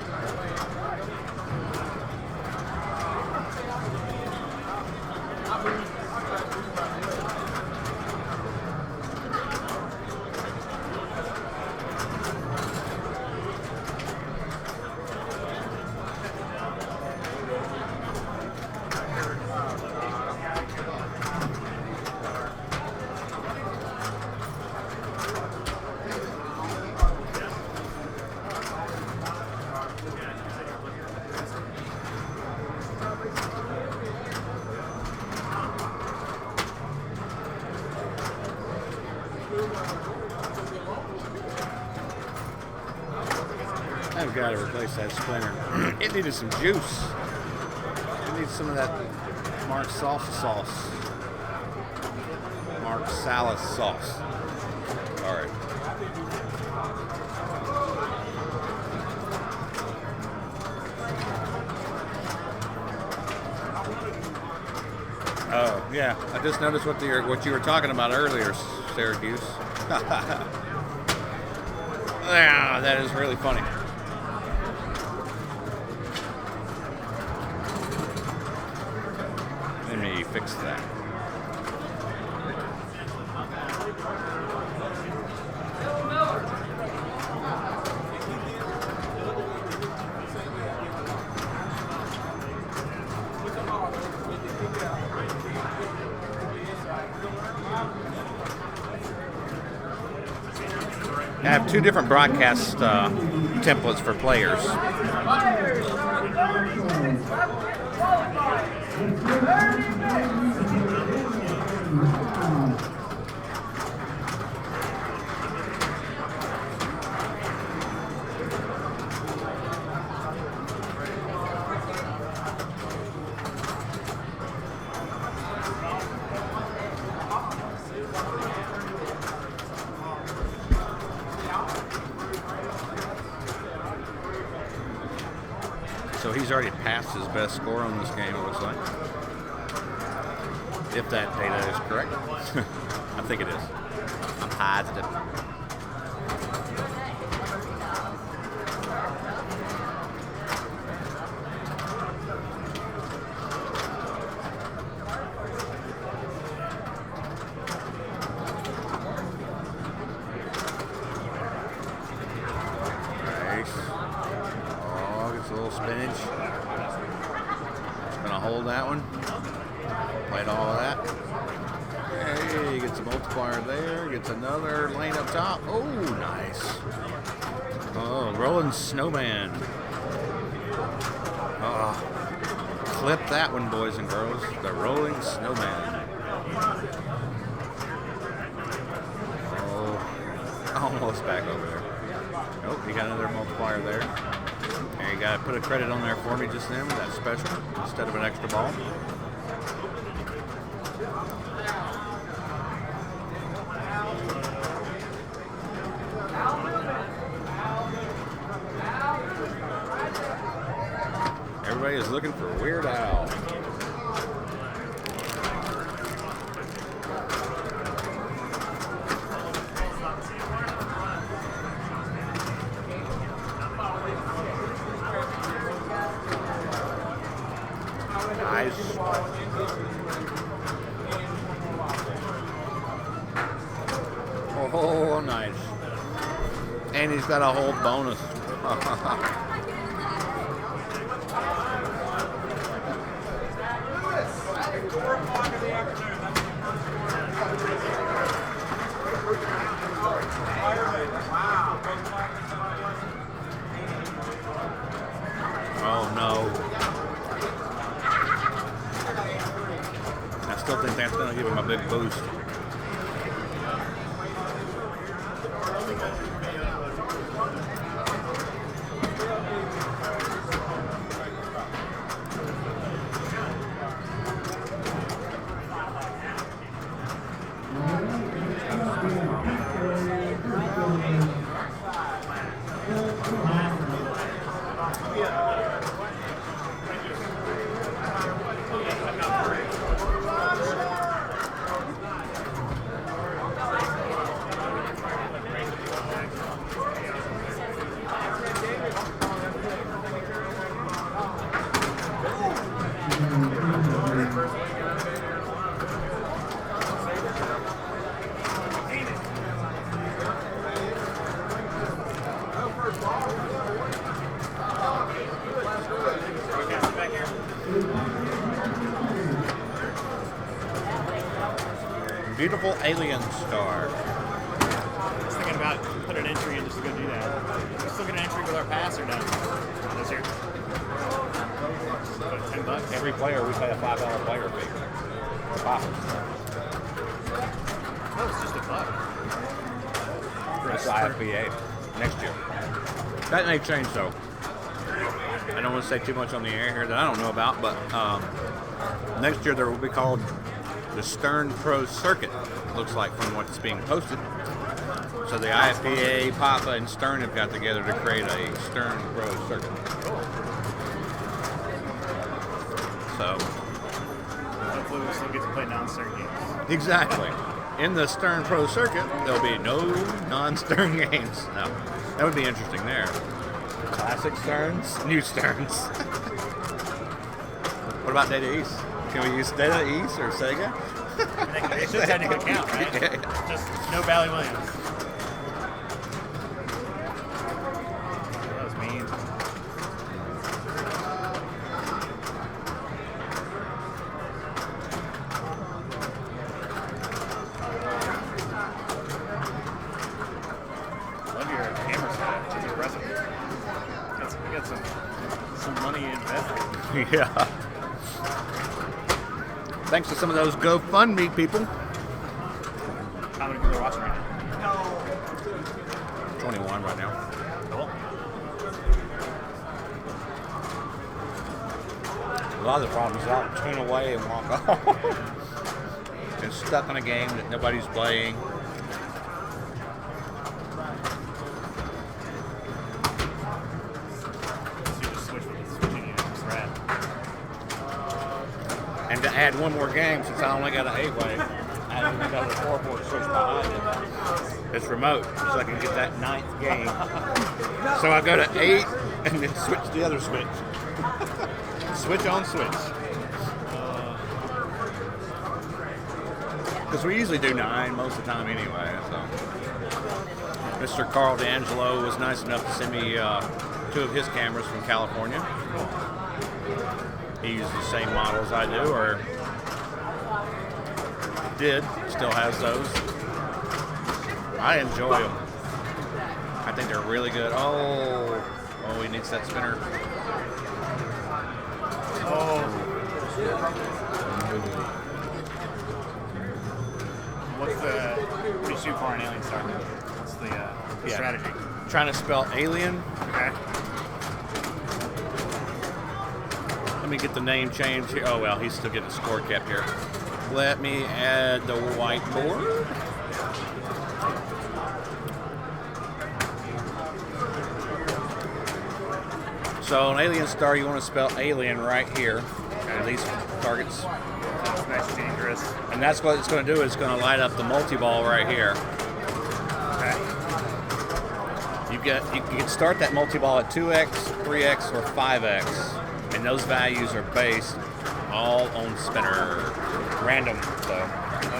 I've got to replace that splinter. It needed some juice. It needs some of that Mark Salsa sauce. Mark Salas sauce. Sorry. Oh yeah, I just noticed what you were talking about earlier, Syracuse. Yeah, that is really funny. Let me fix that. I have two different broadcast templates for players. So he's already passed his best score on this game, it looks like. If that data is correct. I think it is. I'm positive. Spinach. Just gonna hold that one. Played all of that. Hey, gets a multiplier there. Gets another lane up top. Oh, nice. Oh, rolling snowman. Oh, clip that one, boys and girls. The rolling snowman. Oh, almost back over there. Nope, you got another multiplier there. And you got to put a credit on there for me just then with that special instead of an extra ball. Everybody is looking for Weird Al. Nice. Oh, nice. And he's got a whole bonus. Oh, no. I still think that's going to give him a big boost. Beautiful alien star. I was thinking about putting an entry in just to go do that. We still get an entry with our pass or no? This year? What, $10? Every player, we pay a $5 player fee. Wow. No, it's just $1. That's IFBA next year. That may change though. I don't want to say too much on the air here that I don't know about, but next year there will be called the Stern Pro Circuit, looks like from what's being posted. So the IFBA, Papa, and Stern have got together to create a Stern Pro Circuit. So hopefully we'll still get to play non-Stern games. exactly. In the Stern Pro Circuit, there'll be no non-Stern games. No, that would be interesting there. Classic Sterns, new Sterns. What about Data East? Can we use Data East or Sega? It should technically count, right? Yeah. Just no Bally Williams. That was mean. Love your camera setup. It's impressive. You got some money invested. Yeah. Thanks to some of those GoFundMe people. How many people are watching right now? 21 right now. Cool. A lot of the problems is I'll tune away and walk off. And stuck in a game that nobody's playing. So you just switch with the switching unit. It's rad. And to add one more game, since I only got an 8-way, I only got a 4-port switch behind it. It's remote, so I can get that 9th game. So I go to 8 and then switch the other switch. Switch on switch. Because we usually do 9 most of the time anyway. So Mr. Carl D'Angelo was nice enough to send me 2 of his cameras from California. He uses the same models I do, or did, still has those. I enjoy them. I think they're really good. Oh, he needs that spinner. Oh. What do you shoot for an alien star? What's the strategy? Trying to spell alien. Okay. Let me get the name changed here. Oh, well, he's still getting a score cap here. Let me add the whiteboard. So an alien star, you want to spell alien right here. Okay. These targets. That's nice, dangerous. And that's what it's going to do. It's going to light up the multi-ball right here. Okay. You can start that multi-ball at 2x, 3x, or 5x. And those values are based all on spinner. Random. So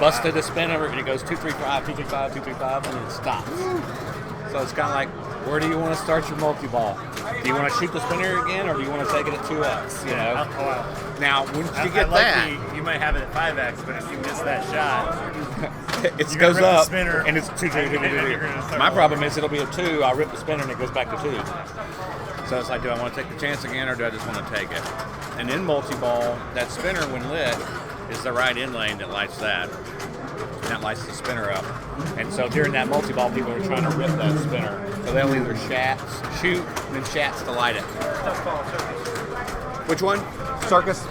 busted the spinner and it goes 235, 235, 235, and then it stops. So it's kind of like, where do you want to start your multi-ball? Do you want to shoot the spinner again, or do you want to take it at 2x? You know. Oh, wow. Now, once you get like that, you might have it at 5x, but if you miss that shot, it goes up the spinner, and it's 2. My problem is it'll be a 2. I'll rip the spinner and it goes back to 2. So it's like, do I want to take the chance again, or do I just want to take it? And in multi-ball, that spinner, when lit, is the right in lane that lights that. And that lights the spinner up. And so during that multi-ball, people are trying to rip that spinner. So they'll either shoot, and then shats to light it. Which one? Circus?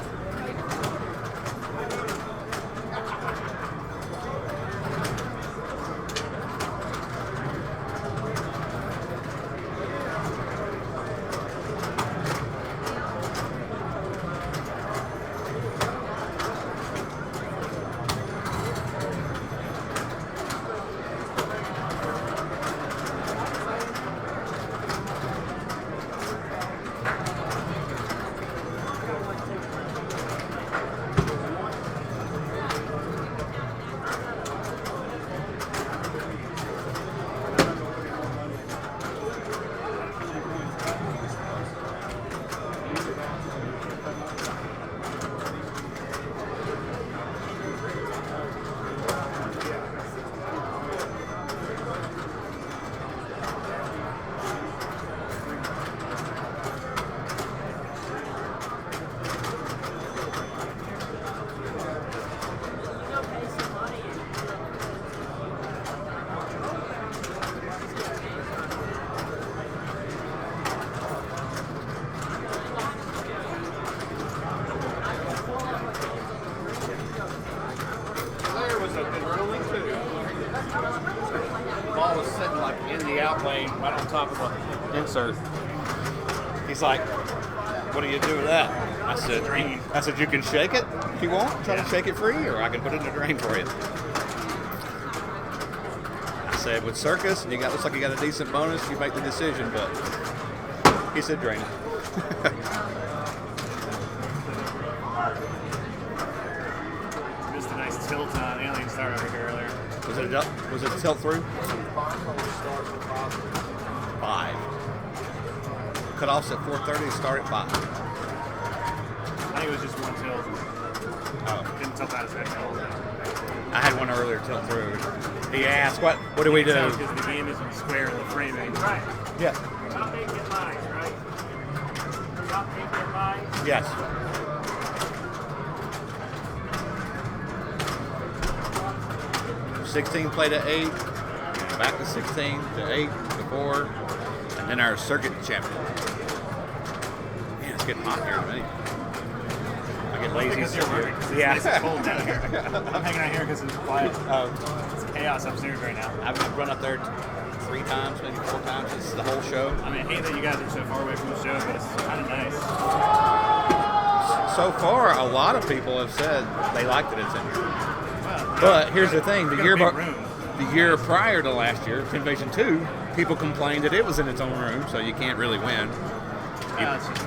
Ball was sitting like in the out lane, right on top of the insert. He's like, "What do you do with that?" I said, "You can shake it if you want. Try to shake it free, or I can put it in the drain for you." I said, "With circus, and looks like you got a decent bonus. You make the decision." But he said, "Drain it." Missed a nice tilt on Alien Star over here earlier. Was it a tilt through? 5. Cutoffs at 4:30. Start at 5. I think it was just one tilt. Oh. Didn't tilt out his head all day. I had one earlier tilt through. He asked, "What do we do?" Because the game isn't square in the framing. Right. Yeah. Stop making lines, right? Stop making lines. Yes. "16 played at 8, back to 16 to 8 to 4, and then our circuit champion." Man, it's getting hot here in a minute. I get lazy. Because you're working. Yeah. It's nice and cold down here. I'm hanging out here because it's quiet. It's chaos upstairs right now. I've run up there 3 times, maybe 4 times. It's the whole show. I mean, I hate that you guys are so far away from the show, but it's kind of nice. So far, a lot of people have said they like that it's in here. Well, But here's the thing: the got a year big room. the year prior to last year, Pinvasion 2, people complained that it was in its own room, so you can't really win. It's just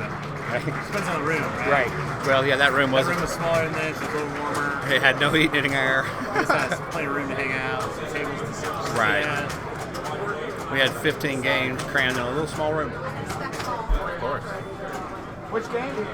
depends on the room, right? Right. Well, yeah, that room That wasn't. room was smaller than this. It's a little warmer. It had no heat and air. This has plenty of room to hang out. Some tables to sit. Right. at. We had 15 games crammed in a little small room. Of course. Which game?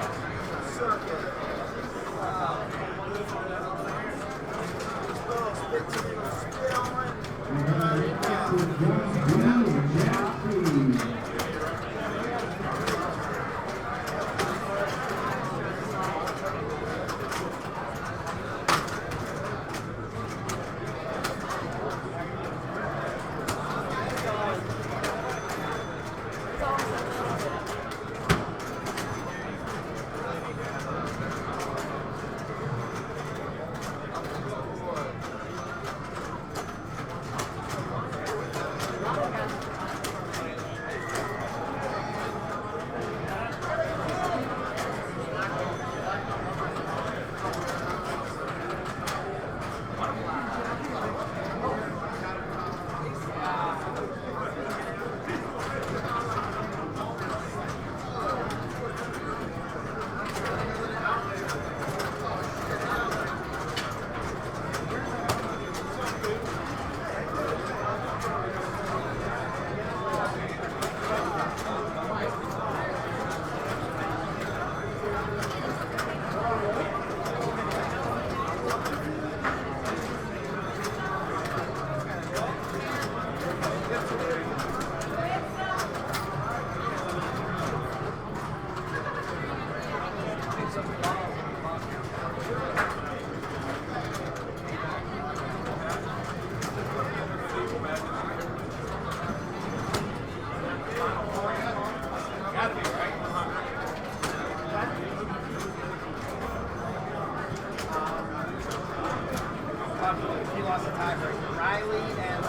She lost the tiebreaker. Riley and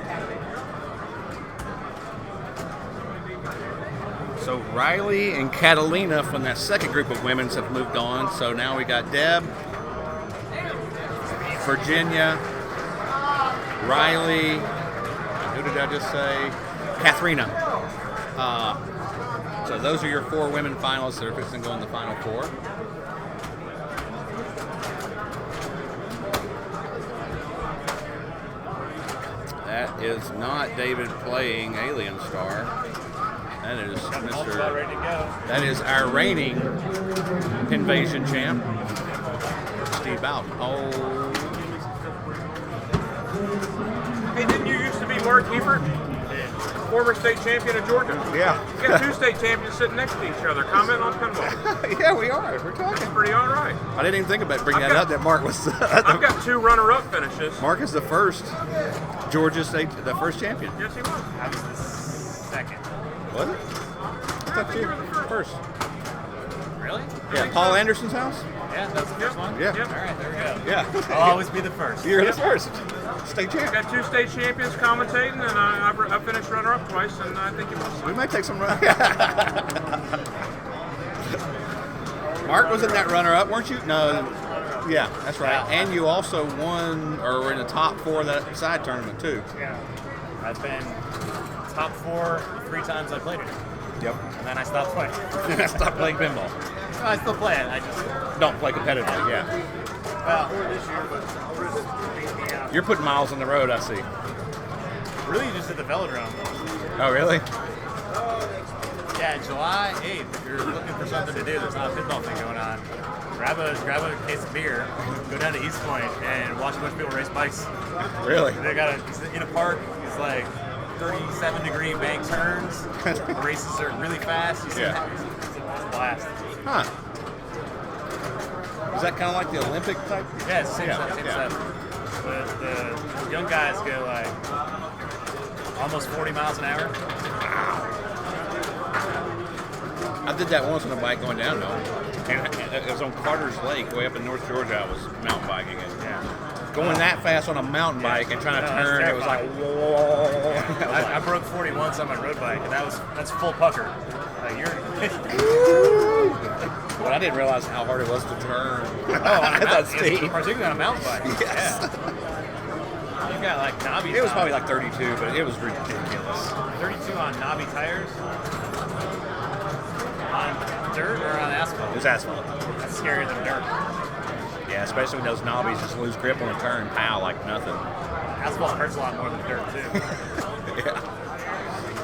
Catalina. So Riley and Catalina from that second group of women's have moved on. So now we got Deb, Virginia, Riley, who did I just say? Katharina. So those are your 4 women finalists that are fixing to go in the final 4. That is not David playing Alien Star. That is Mr. Ready to go. That is our reigning Pinvasion champ, Steve Bowden. Oh. Hey, didn't you used to be Mark Hebert? Former state champion of Georgia? Yeah. You got 2 state champions sitting next to each other, commenting on pinball. Yeah, we are. We're talking. That's pretty all right. I didn't even think about bringing that up. That Mark was. I've got 2 runner-up finishes. Mark is the first Georgia state, the first champion. Yes, he was. I was the second. Was it? I thought you were the first. Really? Yeah, Paul Anderson's house. Yeah, that's the first one? Yeah. All right, there we go. Yeah. I'll always be the first. You're the first state champ. Got 2 state champions commentating, and I finished runner-up twice, and I think it was. We might take some run. Mark was in that runner-up, weren't you? No. Yeah, that's right. Yeah. And you also won, or were in the top 4 of that side tournament too. Yeah. I've been top 4 3 times I played it. Yep. And then I stopped playing. Stop playing pinball. No, I still play it. I just Don't play competitively. Yeah. well, You're putting miles on the road, I see. really just at the velodrome. Oh, really? Yeah, July 8th. If you're looking for something to do, there's not a pinball thing going on. Grab a case of beer, go down to East Point, and watch a bunch of people race bikes. Really? They got in a park. It's like 37-degree bank turns. The races are really fast. You see Yeah. that? It's a blast. Huh. Is that kind of like the Olympic type? Yeah, it's the same Yeah, stuff. Same yeah. stuff. The young guys go like almost 40 miles an hour. I did that once on a bike going down though. And it was on Carter's Lake, way up in North Georgia. I was mountain biking it. Yeah. Going that fast on a mountain bike and trying to No, that's turn, it was like, terrifying. whoa. I broke 40 once on my road bike, and that's full pucker. Like you're. But I didn't realize how hard it was to turn. On a At that mountain, speed. particularly on a mountain bike. Yes. Yeah. You got like knobby. It was probably like 32, but it was ridiculous. 32 on knobby tires. On dirt or on asphalt? It was asphalt. That's scarier than dirt. Yeah, especially when those knobbies just lose grip on a turn, pow, like nothing. Asphalt hurts a lot more than dirt too. Yeah.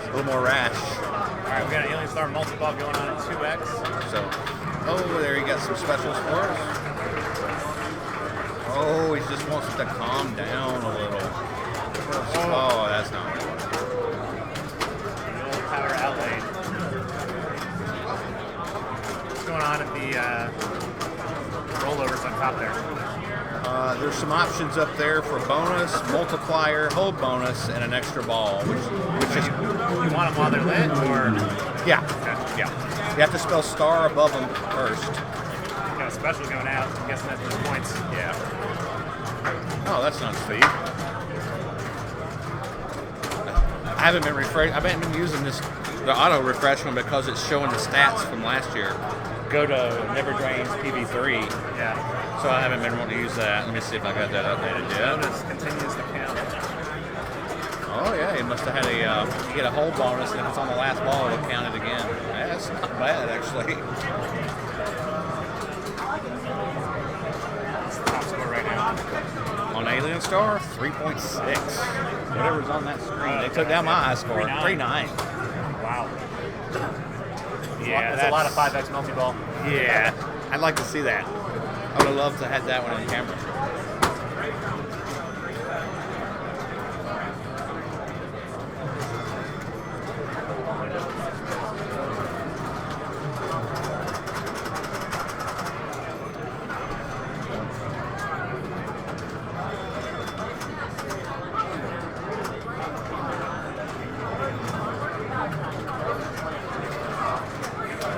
A little more rash. All right, we got an Alien Star multi-ball going on at 2x. So, oh, there you got some specials for us. Oh, he just wants it to calm down a little. Oh, that's not what I want. The old power outlay. What's going on at the rollovers on top there? There's some options up there for bonus, multiplier, hold bonus, and an extra ball, which is You want them while they're lit, or yeah, yeah. You have to spell star above them first. you got a special going out? I'm guessing that's just points. Yeah. Oh, that's not Steve. I haven't been using the auto refresh one because it's showing the stats from last year. Go to Never Drains PV3. Yeah. So I haven't been wanting to use that. Let me see if I got that updated yet. Bonus continues to count. Oh yeah, you must have had you get a whole bonus, and if it's on the last ball, it'll count it again. That's not bad, actually. It's the top score right now. On Alien Star, 3.6. Whatever's on that screen. They took down my high score, 3.9. Wow. Yeah, that's a lot of 5x multi-ball. Yeah, I'd like to see that. I would have loved to have that one on camera.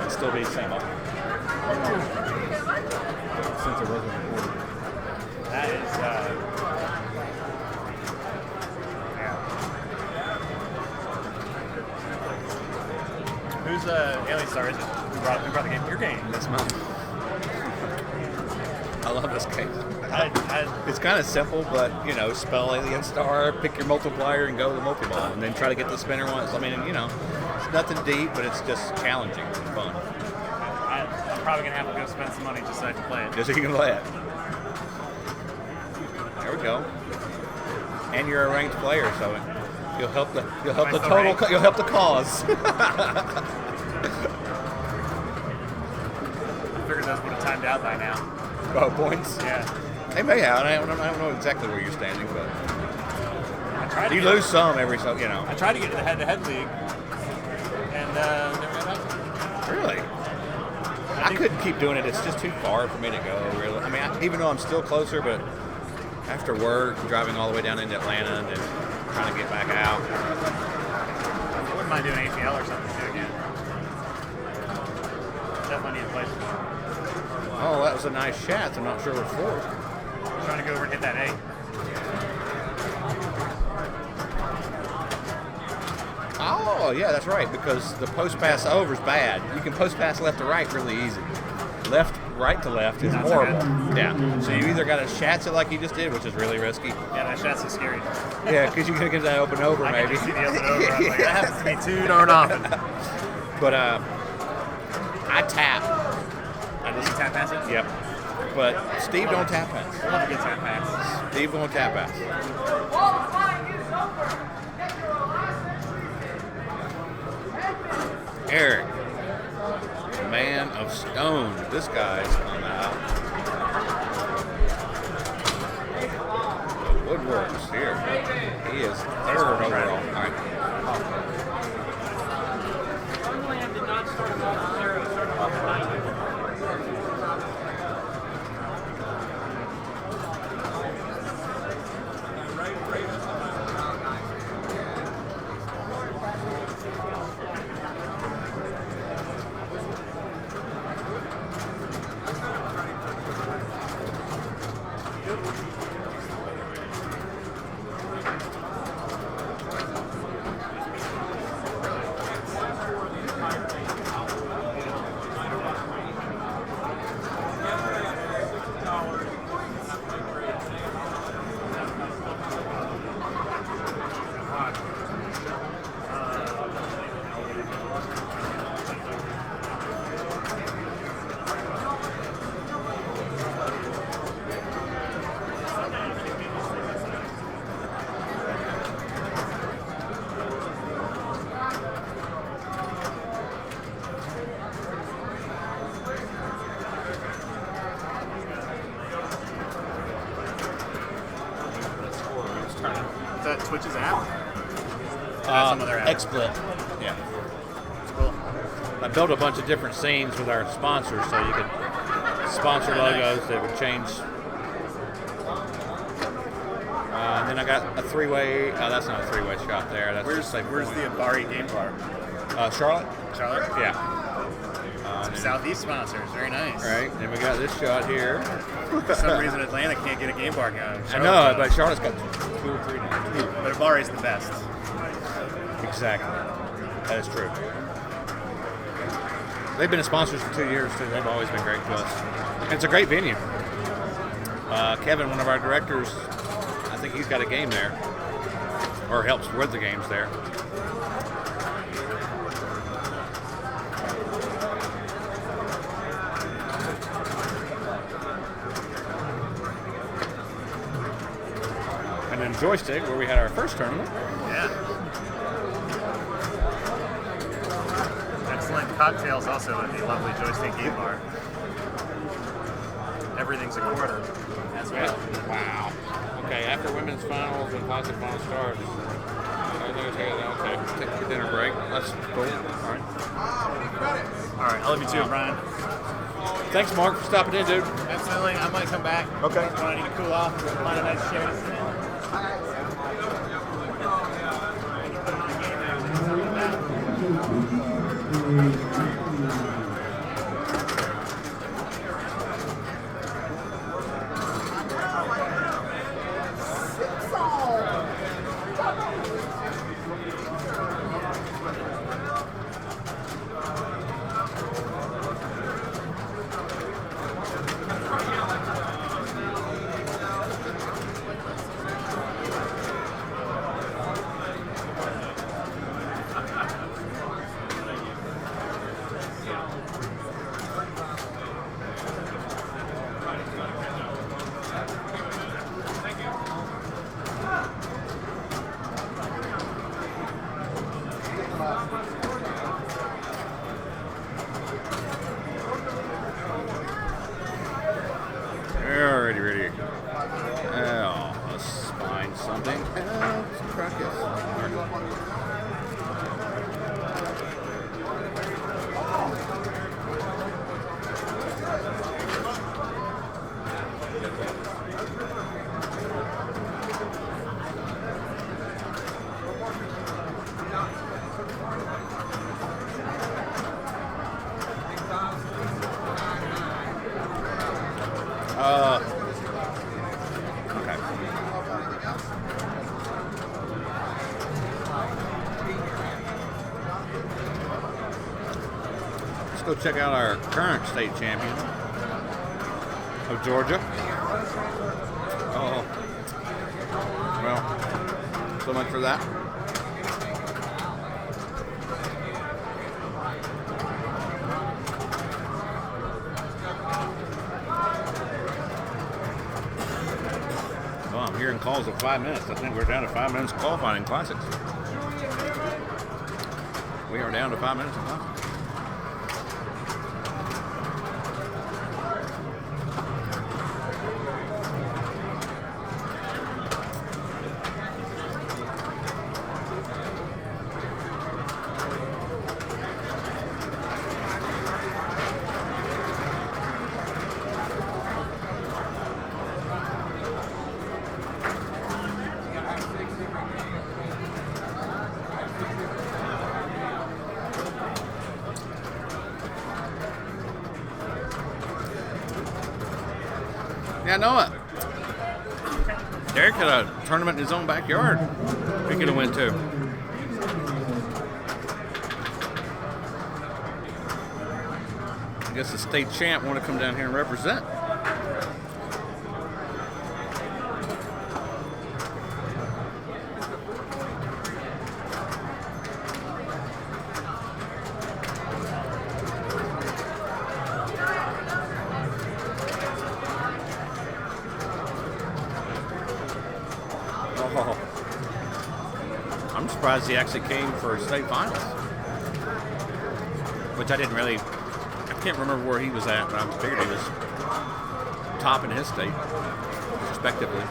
It'd still be the same up. Since it wasn't recorded. Whose Alien Star is it? Who brought the game? Your game. That's mine. I love this game. I, It's kind of simple, but you know, spell Alien Star, pick your multiplier, and go to the multi-ball, and then try to get the spinner once. I mean, you know, it's nothing deep, but it's just challenging and fun. I'm probably gonna have to go spend some money just so I can play it. Just so you can play it. There we go. And you're a ranked player, so you'll help the you'll help the cause. I figured those would have timed out by now. Oh, points. Yeah. They may have. I don't know exactly where you're standing, but I tried to you get- lose some every so you know. I tried to get to the head-to-head league, and never got back to it. Really? I couldn't keep doing it. It's just too far for me to go. Really. I mean, even though I'm still closer, but after work, driving all the way down into Atlanta and then trying to get back out. I wouldn't mind doing APL or something too again. Definitely need to play some more. Oh, that was a nice shot. I'm not sure what for. Trying to go over and hit that A. Oh, yeah, that's right, because the post pass over is bad. You can post pass left to right really easy. Right to left is Not so horrible. good. Yeah. So you either got to shats it like you just did, which is really risky. Yeah, that shot's so scary. Yeah, because you're going to get that open over I maybe. can see the open over. I was like, that happens to me too darn often. But I tap. I just tap pass it? Yep. But Steve don't tap pass. I love a good tap pass. Steve won't tap pass. Eric, man of stone. This guy's come out. The woodworks here. He is third overall. All right. Farmland did not start off 0, started off 90. Is that Twitch's app? Some other app. XSplit. Yeah. It's cool. I built a bunch of different scenes with our sponsors, so you could sponsor logos that would change. And then I got a three-way. Oh, that's not a three-way shot there. That's Where's the Abari game bar? Charlotte? Charlotte? Yeah. Some Southeast sponsors. Very nice. All right. Then we got this shot here. For some reason, Atlanta can't get a game bar going. I know, but Charlotte's got 2 or 3 now. But Abari's the best. Exactly. That is true. They've been sponsors for 2 years, too. They've always been great to us. And it's a great venue. Kevin, one of our directors, I think he's got a game there. Or helps with the games there. And then Joystick, where we had our first tournament. Yeah. Excellent cocktails also at the lovely Joystick game bar. Everything's a quarter as well. Wow. Okay, after women's finals and classic final starts. Okay, take your dinner break. That's cool. All right. All right, I'll leave you to it, Brian. Thanks, Mark, for stopping in, dude. Absolutely. I might come back. Okay. When I need to cool off, find a nice shade. Okay. Let's go check out our current state champion of Georgia. Oh, well, so much for that. Well, I'm hearing calls of 5 minutes. I think we're down to 5 minutes qualifying in classics. We are down to 5 minutes in classics. Yeah, Noah. Derek had a tournament in his own backyard. We could have went to. I guess the state champ want to come down here and represent. Oh, I'm surprised he actually came for state finals, which I didn't really. I can't remember where he was at, but I figured he was top in his state, respectively.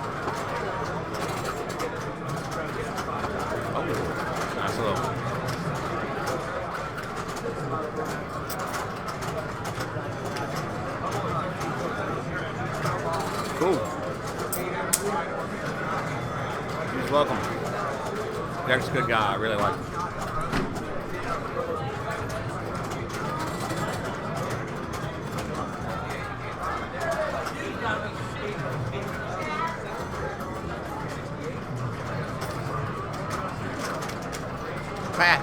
Oh, nice little. Cool. He's welcome. Derek's a good guy. I really like him. Pat,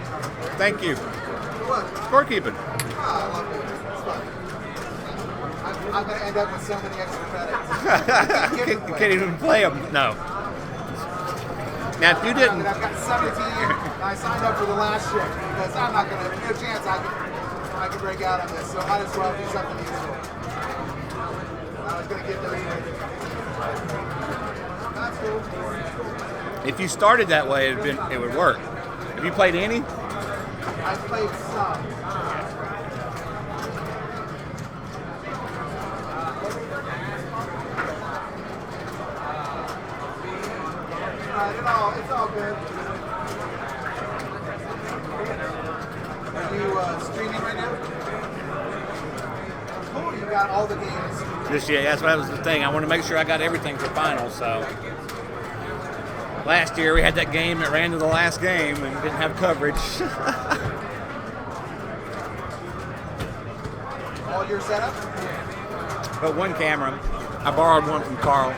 thank you. Scorekeeping. I'm going to end up with so many extra credits. You can't even play them. No. Now, if you didn't. I've got 17. I signed up for the last shift because I'm not going to. No chance I can break out on this. So I might as well do something useful. I was going to get those. That's cool. If you started that way, it would work. Have you played any? I played some. It's all good. Are you streaming right now? Cool, you got all the games. Just yeah, that's what was the thing. I want to make sure I got everything for finals. So last year we had that game that ran to the last game and didn't have coverage. All your setup? But one camera. I borrowed one from Carl.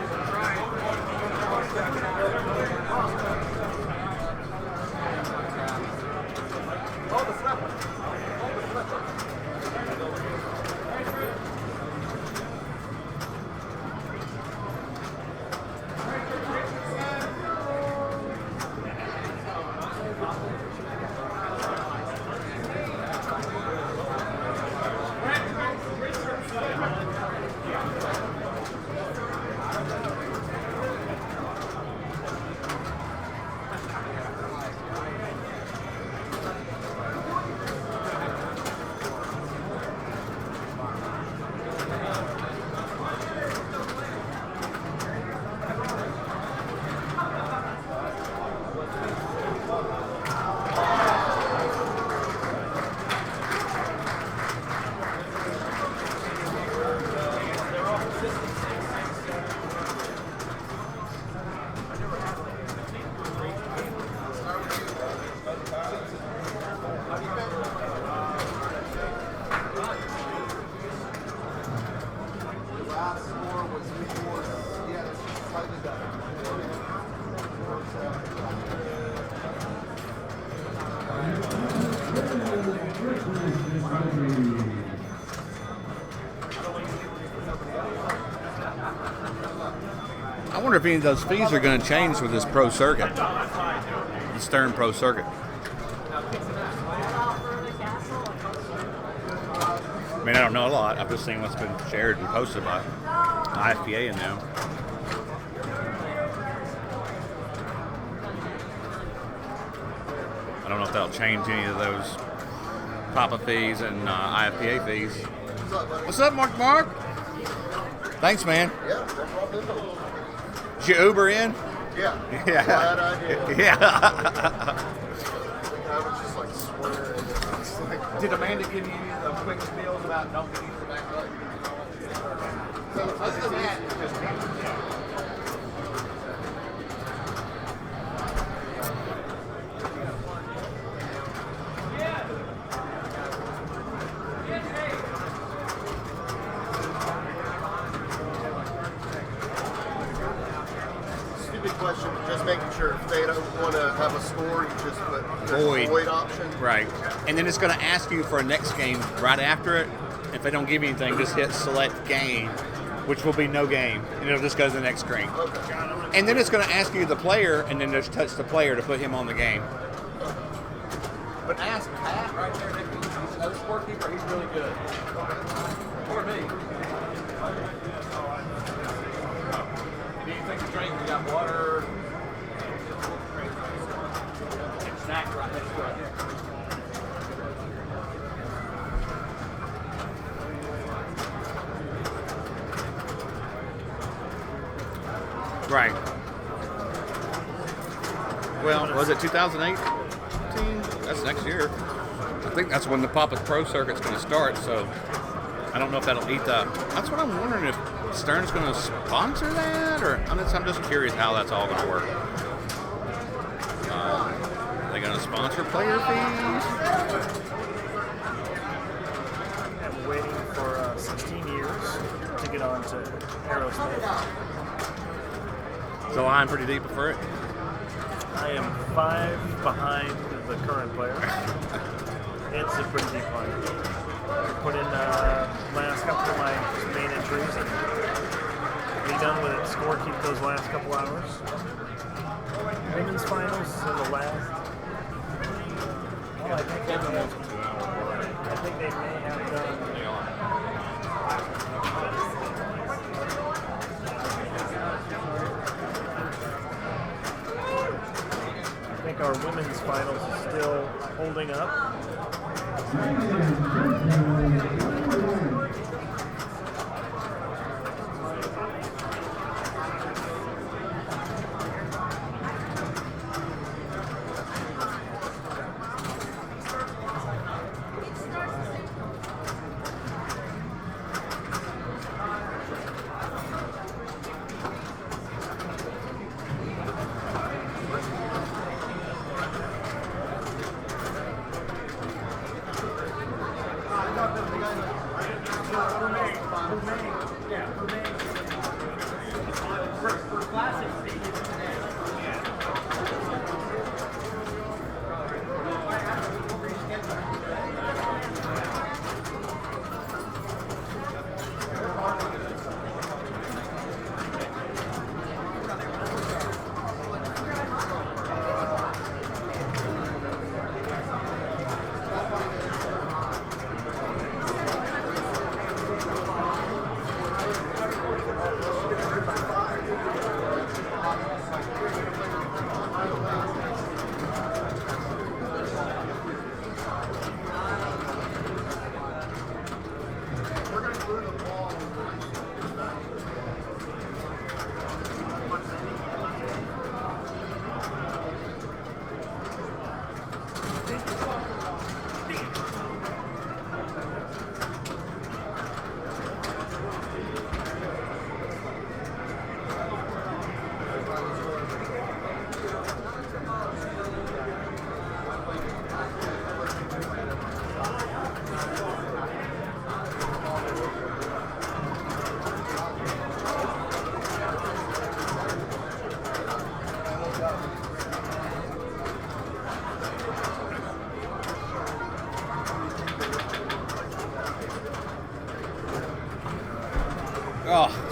I wonder if any of those fees are going to change with this Pro Circuit, the Stern Pro Circuit. I mean, I don't know a lot. I've just seen what's been shared and posted by IFPA and them. I don't know if that'll change any of those PAPA fees and IFPA fees. What's up, Mark? Thanks, man. Yeah, no problem. Did you Uber in? Yeah. Yeah. Glad I did. Yeah. I was just like swearing. It's like, Did Amanda give you any of the quick deals about don't get either back up? so other than that, stupid question, just making sure if they don't want to have a score, you just put the void option. Right. And then it's going to ask you for a next game right after it. If they don't give you anything, just hit select game, which will be no game, and it'll just go to the next screen. Okay. And then it's going to ask you the player, and then just touch the player to put him on the game. But ask Pat right there next to you. He's another scorekeeper. He's really good. Or me. Anything to drink? We got water. Snack right next to it. Right. Well, was it 2018? That's next year. I think that's when the PAPA Pro Circuit's going to start, so I don't know if that'll eat the... That's what I'm wondering, if Stern's going to sponsor that, or I'm just curious how that's all going to work. Are they going to sponsor player fees? I'm waiting for 16 years to get on to Aerosmith. Is the line pretty deep for it? I am 5 behind the current player. It's a pretty deep line. Put in last couple of my main entries and be done with it. Score keep those last couple hours. Women's finals is in the last. Oh, I think they may have done. I think our women's finals is still holding up.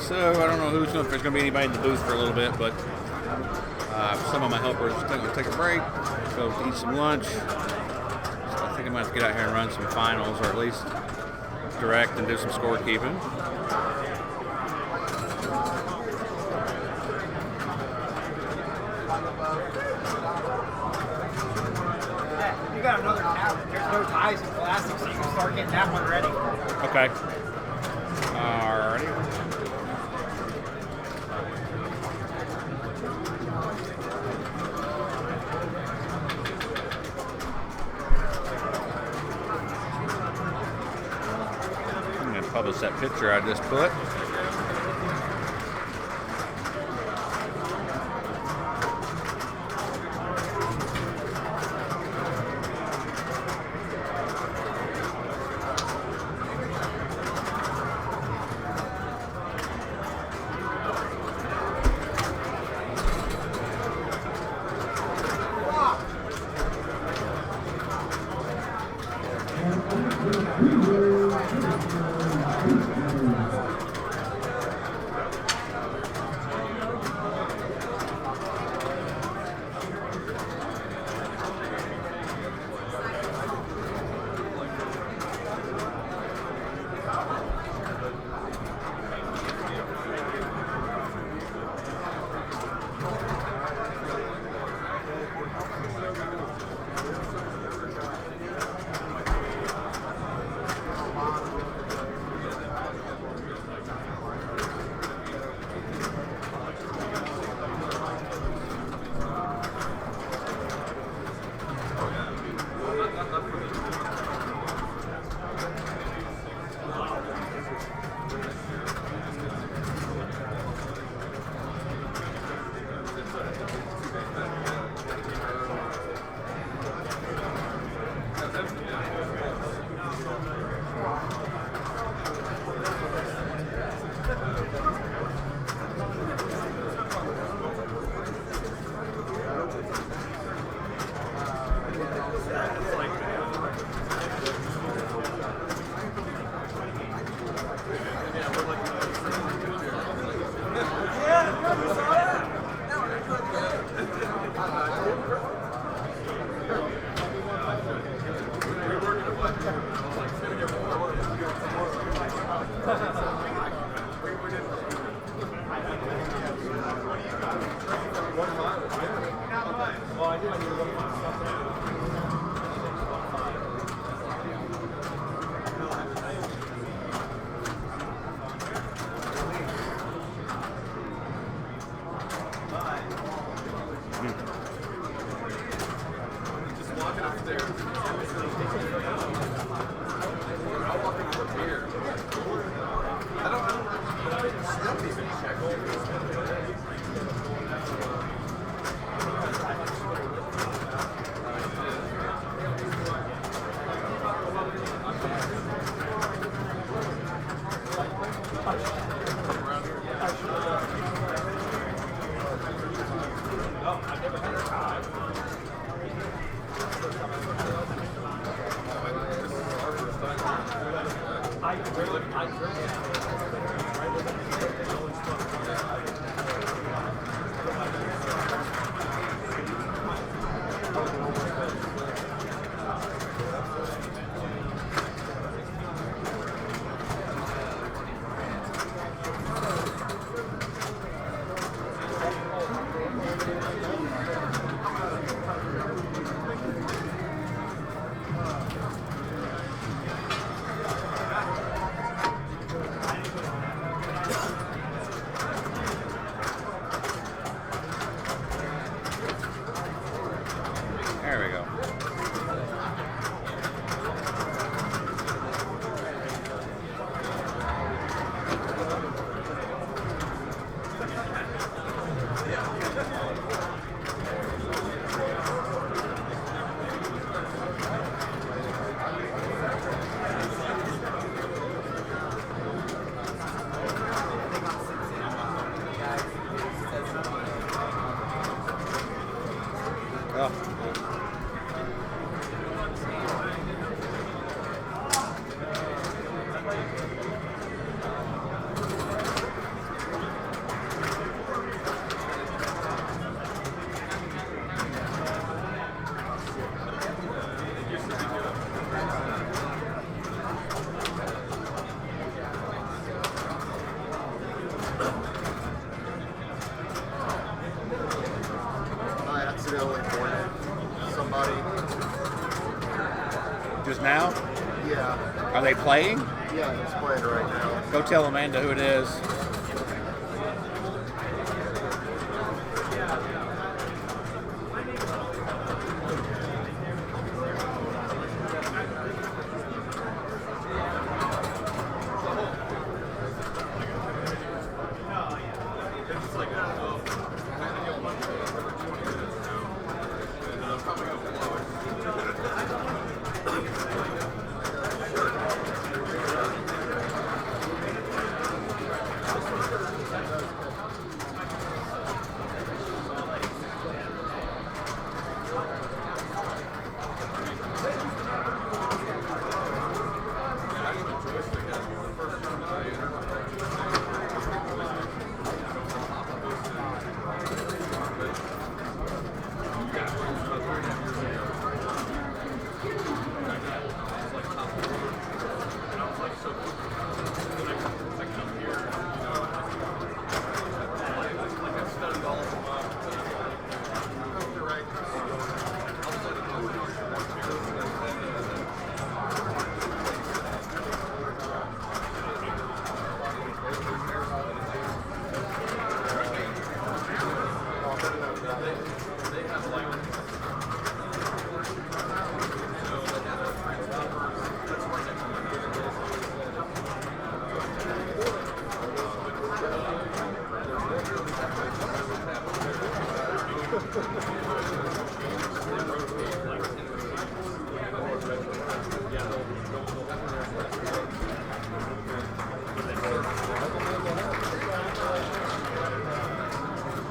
So I don't know if there's going to be anybody in the booth for a little bit, but some of my helpers are going to take a break, go eat some lunch. So I think I'm going to have to get out here and run some finals, or at least direct and do some scorekeeping. You got another tab. There's no ties in plastic, so you can start getting that one ready. Okay. Alrighty. I'm going to publish that picture I just put. somebody. Just now? Yeah. Are they playing? Yeah, he's playing right now. Go tell Amanda who it is.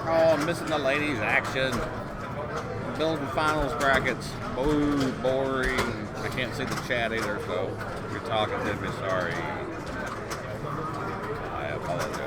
Oh, I'm missing the ladies' action. Building finals brackets. Oh, boring. I can't see the chat either, so if you're talking to me, sorry. I apologize.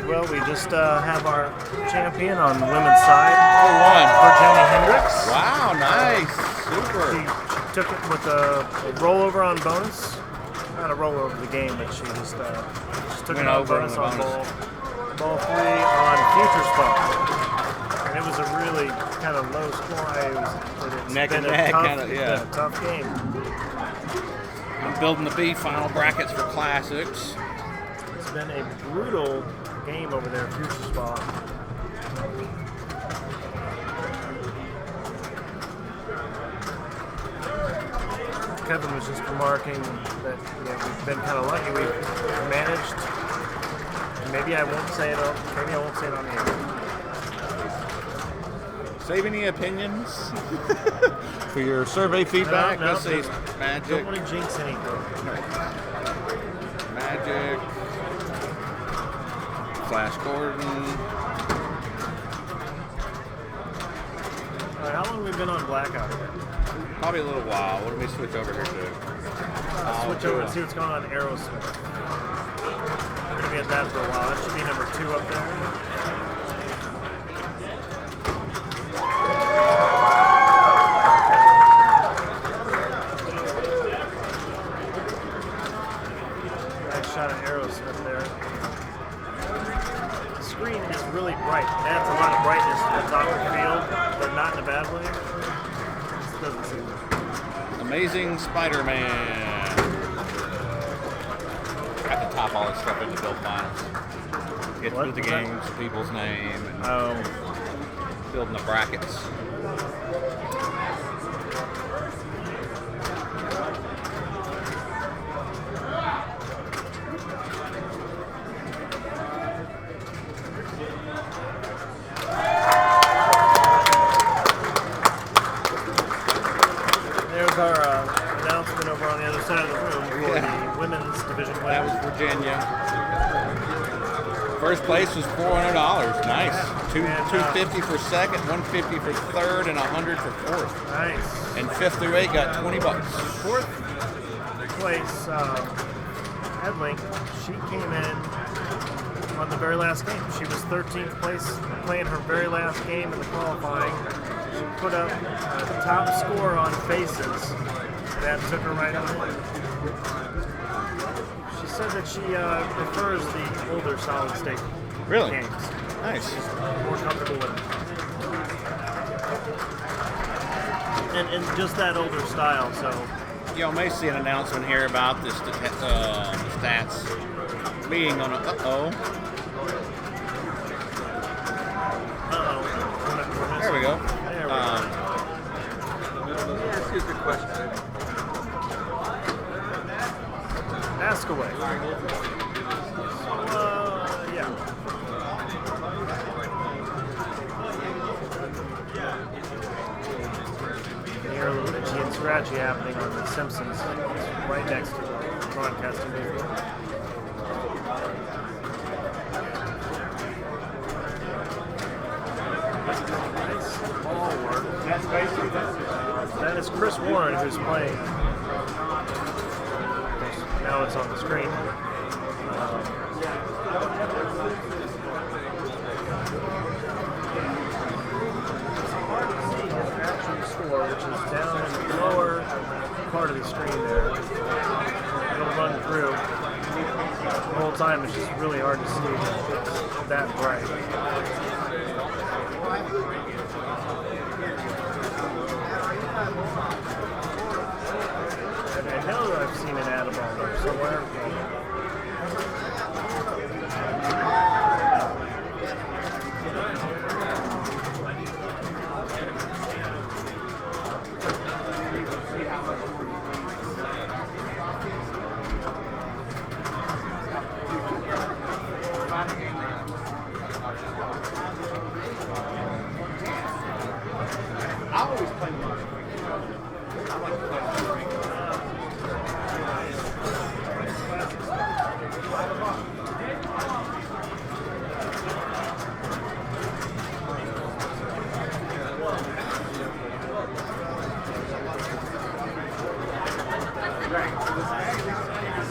Well, we just have our champion on the women's side. Who won? Virginia Hendricks. Wow, nice. Super. She took it with a rollover on bonus. Not a rollover of the game, but she just took it on bonus on ball 3 on future spot. And it was a really kind of low score. It's Neck been and neck, tough, kind of, yeah. been a tough game. I'm building the B final brackets for classics. It's been a brutal game over there, future spot. Kevin was just remarking that we've been kind of lucky. We've managed. Maybe I won't say it on the air. Save any opinions for your survey feedback. No, Let's see. don't Magic. want to jinx anything. Magic. Flash Gordon. All right, how long have we been on Blackout here? Probably a little while. What do we switch over here to? Switch over and see what's going on in Aerosmith. We're going to be at that for a while. That should be number 2 up there. Nice shot of Aerosmith there. The screen is really bright. It adds a lot of brightness to the top of the field, but not in a bad way. It just doesn't seem Amazing Spider-Man. I have to top all this stuff into build files. Get What? through the games, people's name, and building the brackets. There's our announcement over on the other side of the room for the women's division win. That was Virginia. First place was $400. Nice. $250 for second, $150 for third, and $100 for fourth. Nice. And 5th through 8 got $20. Fourth place, Edlink, she came in on the very last game. She was 13th place playing her very last game in the qualifying. She put up the top score on faces. That took her right on in. She said that she prefers the older solid state Really? games. Nice. She's more comfortable with it. And just that older style, so. Y'all may see an announcement here about this stats being on a There we go. There we go. Let me ask you a good question. Ask away. Yeah. You hear a little itchy and scratchy happening on The Simpsons, right next to the broadcasting booth. Nice ball work. That is Chris Warren who's playing. Now it's on the screen. Actual score, which is down in the lower part of the screen there. It'll run through. The whole time it's just really hard to see that bright. And I know that I've seen an ad about there somewhere. I always play with I like to play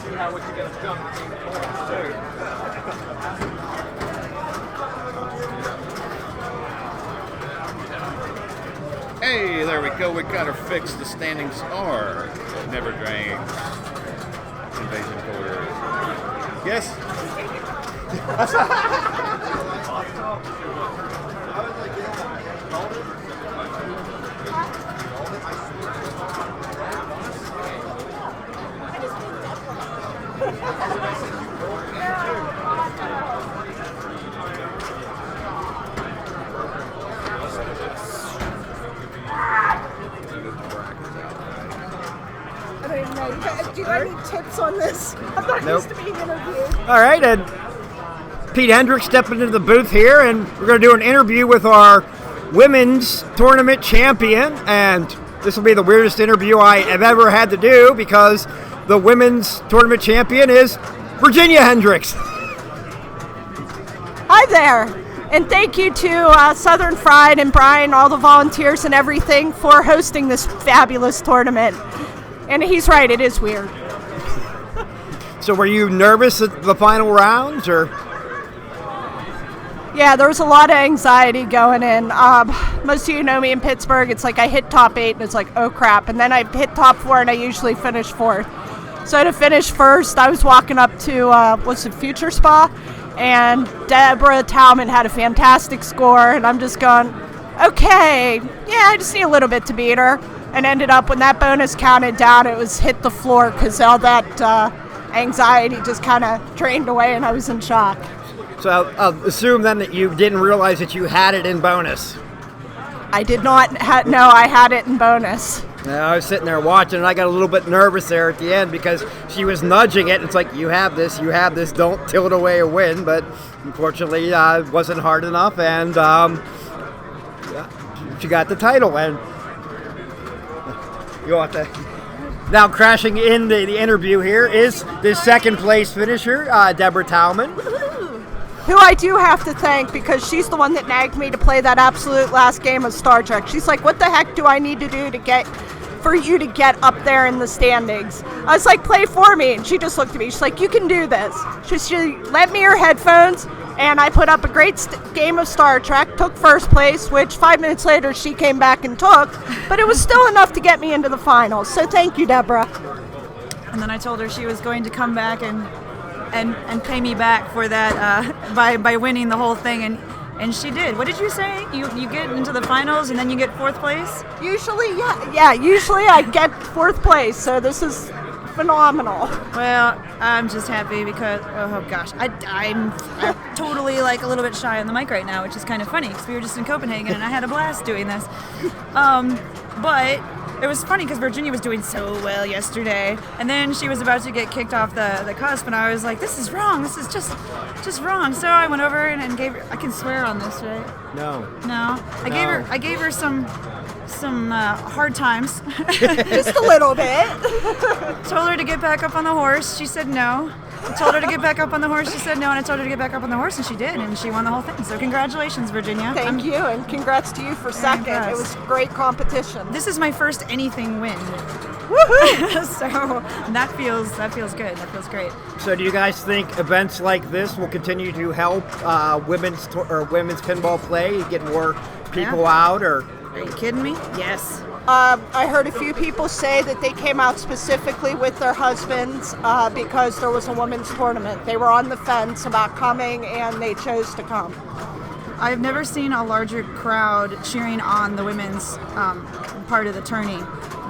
See how what you're going to jump too. Hey, there we go. We got her fixed. The standings are never drains. Pinvasion IV. Yes. I don't even know. Do you have any tips on this? I'm not Nope. used to being interviewed. All right, and Pete Hendricks stepping into the booth here, and we're going to do an interview with our women's tournament champion, and this will be the weirdest interview I have ever had to do because the women's tournament champion is Virginia Hendricks. Hi there, and thank you to Southern Fried and Brian, all the volunteers and everything for hosting this fabulous tournament. And he's right, it is weird. So were you nervous at the final rounds, or? Yeah, there was a lot of anxiety going in. Most of you know me in Pittsburgh. It's like I hit top 8 and it's like, oh crap. And then I hit top 4 and I usually finish 4th. So to finish first, I was walking up to, Future Spa? And Deborah Talman had a fantastic score. And I'm just going, okay, yeah, I just need a little bit to beat her. And ended up, when that bonus counted down, it was hit the floor because all that anxiety just kind of drained away and I was in shock. So I'll assume then that you didn't realize that you had it in bonus. I did not know I had it in bonus. Yeah, I was sitting there watching, and I got a little bit nervous there at the end because she was nudging it. It's like, you have this, don't tilt away a win. But unfortunately, it wasn't hard enough, and she got the title. And you want to. Now, crashing into the interview here is the second place finisher, Deborah Talman. Who I do have to thank because she's the one that nagged me to play that absolute last game of Star Trek. She's like, what the heck do I need to do for you to get up there in the standings? I was like, play for me. And she just looked at me. She's like, you can do this. She lent me her headphones, and I put up a great game of Star Trek, took first place, which 5 minutes later she came back and took. But it was still enough to get me into the finals. So thank you, Deborah. And then I told her she was going to come back and pay me back for that by winning the whole thing, and she did. What did you say? You get into the finals and then you get 4th place? Usually, yeah. Usually I get 4th place, so this is phenomenal. Well, I'm just happy because, oh gosh, I'm totally like a little bit shy on the mic right now, which is kind of funny because we were just in Copenhagen and I had a blast doing this. But it was funny because Virginia was doing so well yesterday, and then she was about to get kicked off the cusp, and I was like, this is wrong. This is just wrong. So I went over and gave her. I can swear on this, right? No. I gave her some hard times. Just a little bit. Told her to get back up on the horse. She said no. I told her to get back up on the horse. She said no, and I told her to get back up on the horse, and she did, and she won the whole thing. So congratulations, Virginia. Thank you, and congrats to you for second. It was great competition. This is my first anything win. Woohoo! So that feels good. That feels great. So do you guys think events like this will continue to help women's pinball play, get more people out, or? Are you kidding me? Yes. I heard a few people say that they came out specifically with their husbands because there was a women's tournament. They were on the fence about coming, and they chose to come. I've never seen a larger crowd cheering on the women's part of the tourney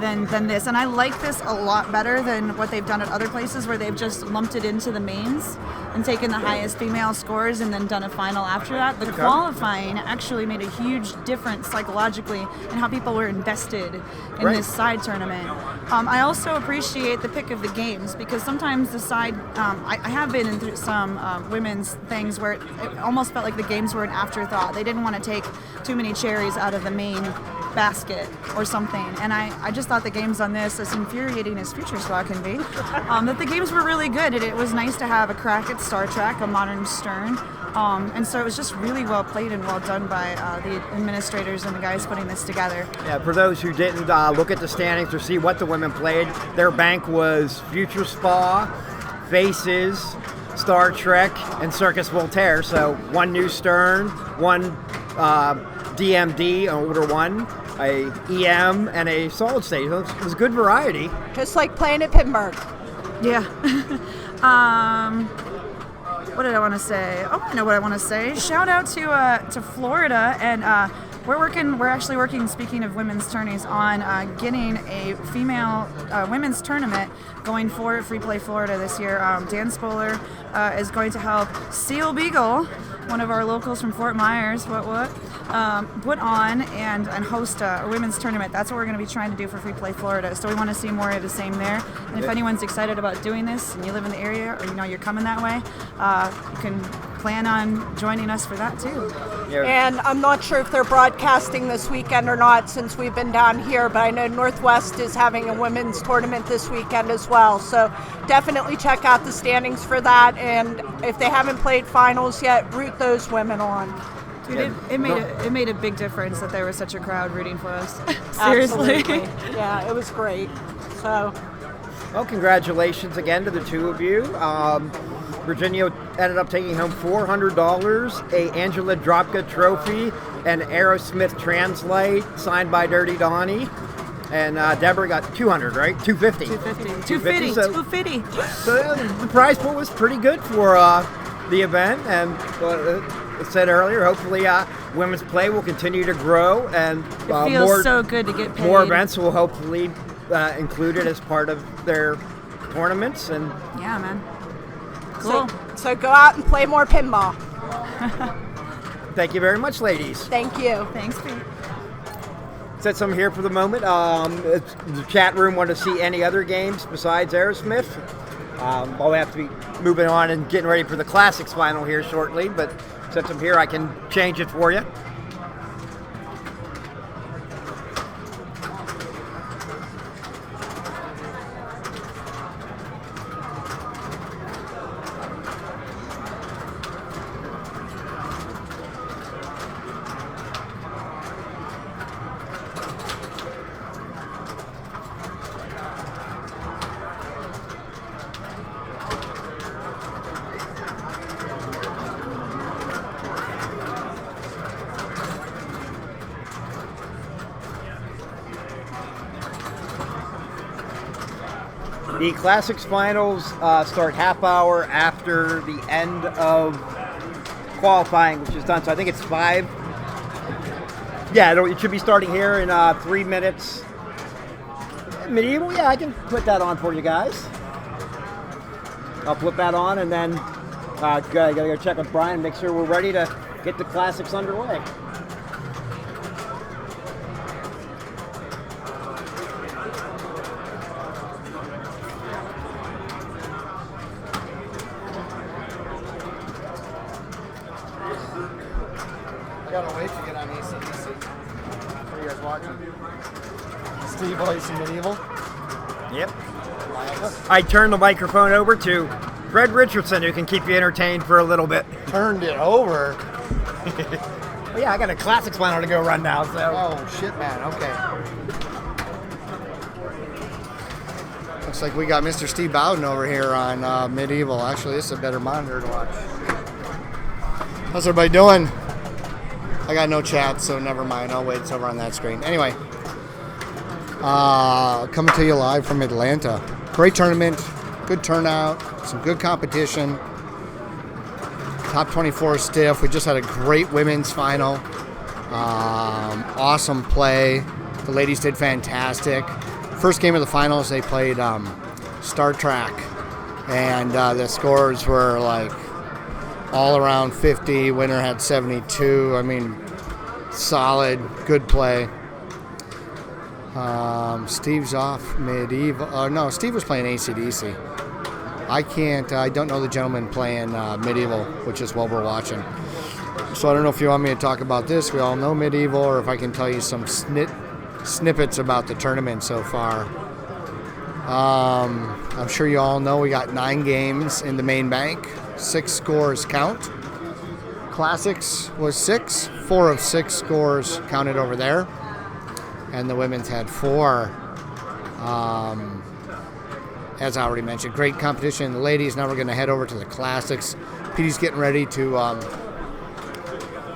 than this, and I like this a lot better than what they've done at other places where they've just lumped it into the mains and taken the highest female scores and then done a final after that. The qualifying actually made a huge difference psychologically in how people were invested in this side tournament. I also appreciate the pick of the games because sometimes the side, I have been in through some women's things where it almost felt like the games were an afterthought. They didn't want to take too many cherries out of the main basket or something, and I just thought the games on this, as infuriating as Future Spa can be, that the games were really good, and it was nice to have a crack at Star Trek, a modern Stern, and so it was just really well played and well done by the administrators and the guys putting this together. Yeah, for those who didn't look at the standings or see what the women played, their bank was Future Spa, Faces, Star Trek, and Circus Voltaire, so one new Stern, one DMD, an older one, a EM, and a solid state. So it was a good variety. Just like playing at Pittsburgh. Yeah. What did I want to say? Oh, I know what I want to say. Shout out to Florida, and we're actually working, speaking of women's tourneys, on getting a female women's tournament going for Free Play Florida this year. Dan Spoler is going to help Seal Beagle, one of our locals from Fort Myers, put on and host a women's tournament. That's what we're going to be trying to do for Free Play Florida. So we want to see more of the same there. And if anyone's excited about doing this and you live in the area or you know you're coming that way, you can plan on joining us for that too. And I'm not sure if they're broadcasting this weekend or not since we've been down here, but I know Northwest is having a women's tournament this weekend as well. So definitely check out the standings for that. And if they haven't played finals yet, root those women on. Dude, it made a big difference that there was such a crowd rooting for us. Seriously. Absolutely. Yeah, it was great. So. Well, congratulations again to the two of you. Virginia ended up taking home $400, a Angela Dropka trophy, an Aerosmith Translite signed by Dirty Donnie, and Deborah got $200, right? $250. $250. So the prize pool was pretty good for the event, and I said earlier, hopefully women's play will continue to grow, and it feels so good to get paid. More events will hopefully include it as part of their tournaments. And yeah, man. Cool. So go out and play more pinball. Thank you very much, ladies. Thank you. Thanks, Pete. That's some here for the moment. The chat room want to see any other games besides Aerosmith. I'll have to be moving on and getting ready for the Classics final here shortly, but since I'm here, I can change it for you. The Classics finals start half hour after the end of qualifying, which is done. So I think it's 5. Yeah, it should be starting here in 3 minutes. Medieval, yeah, I can put that on for you guys. I'll flip that on, and then gotta go check with Brian, make sure we're ready to get the Classics underway. Steve, you see Medieval? Yep. I turned the microphone over to Fred Richardson, who can keep you entertained for a little bit. Turned it over? Well, yeah, I got a Classics final to go run now, so. Oh, shit, man. Okay. Looks like we got Mr. Steve Bowden over here on Medieval. Actually, this is a better monitor to watch. How's everybody doing? I got no chat, so never mind. I'll wait. It's over on that screen. Anyway. Coming to you live from Atlanta. Great tournament, good turnout, some good competition. Top 24 stiff. We just had a great women's final. Awesome play. The ladies did fantastic. First game of the finals, they played Star Trek, and the scores were like all around 50. Winner had 72. I mean, solid, good play. Steve's off Medieval. No, Steve was playing AC/DC. I don't know the gentleman playing Medieval, which is what we're watching. So I don't know if you want me to talk about this. We all know Medieval, or if I can tell you some snippets about the tournament so far. I'm sure you all know we got 9 games in the main bank. 6 scores count. Classics was 6. 4 of 6 scores counted over there. And the women's had 4. As I already mentioned, great competition. The ladies, now we're going to head over to the Classics. Petey's getting ready to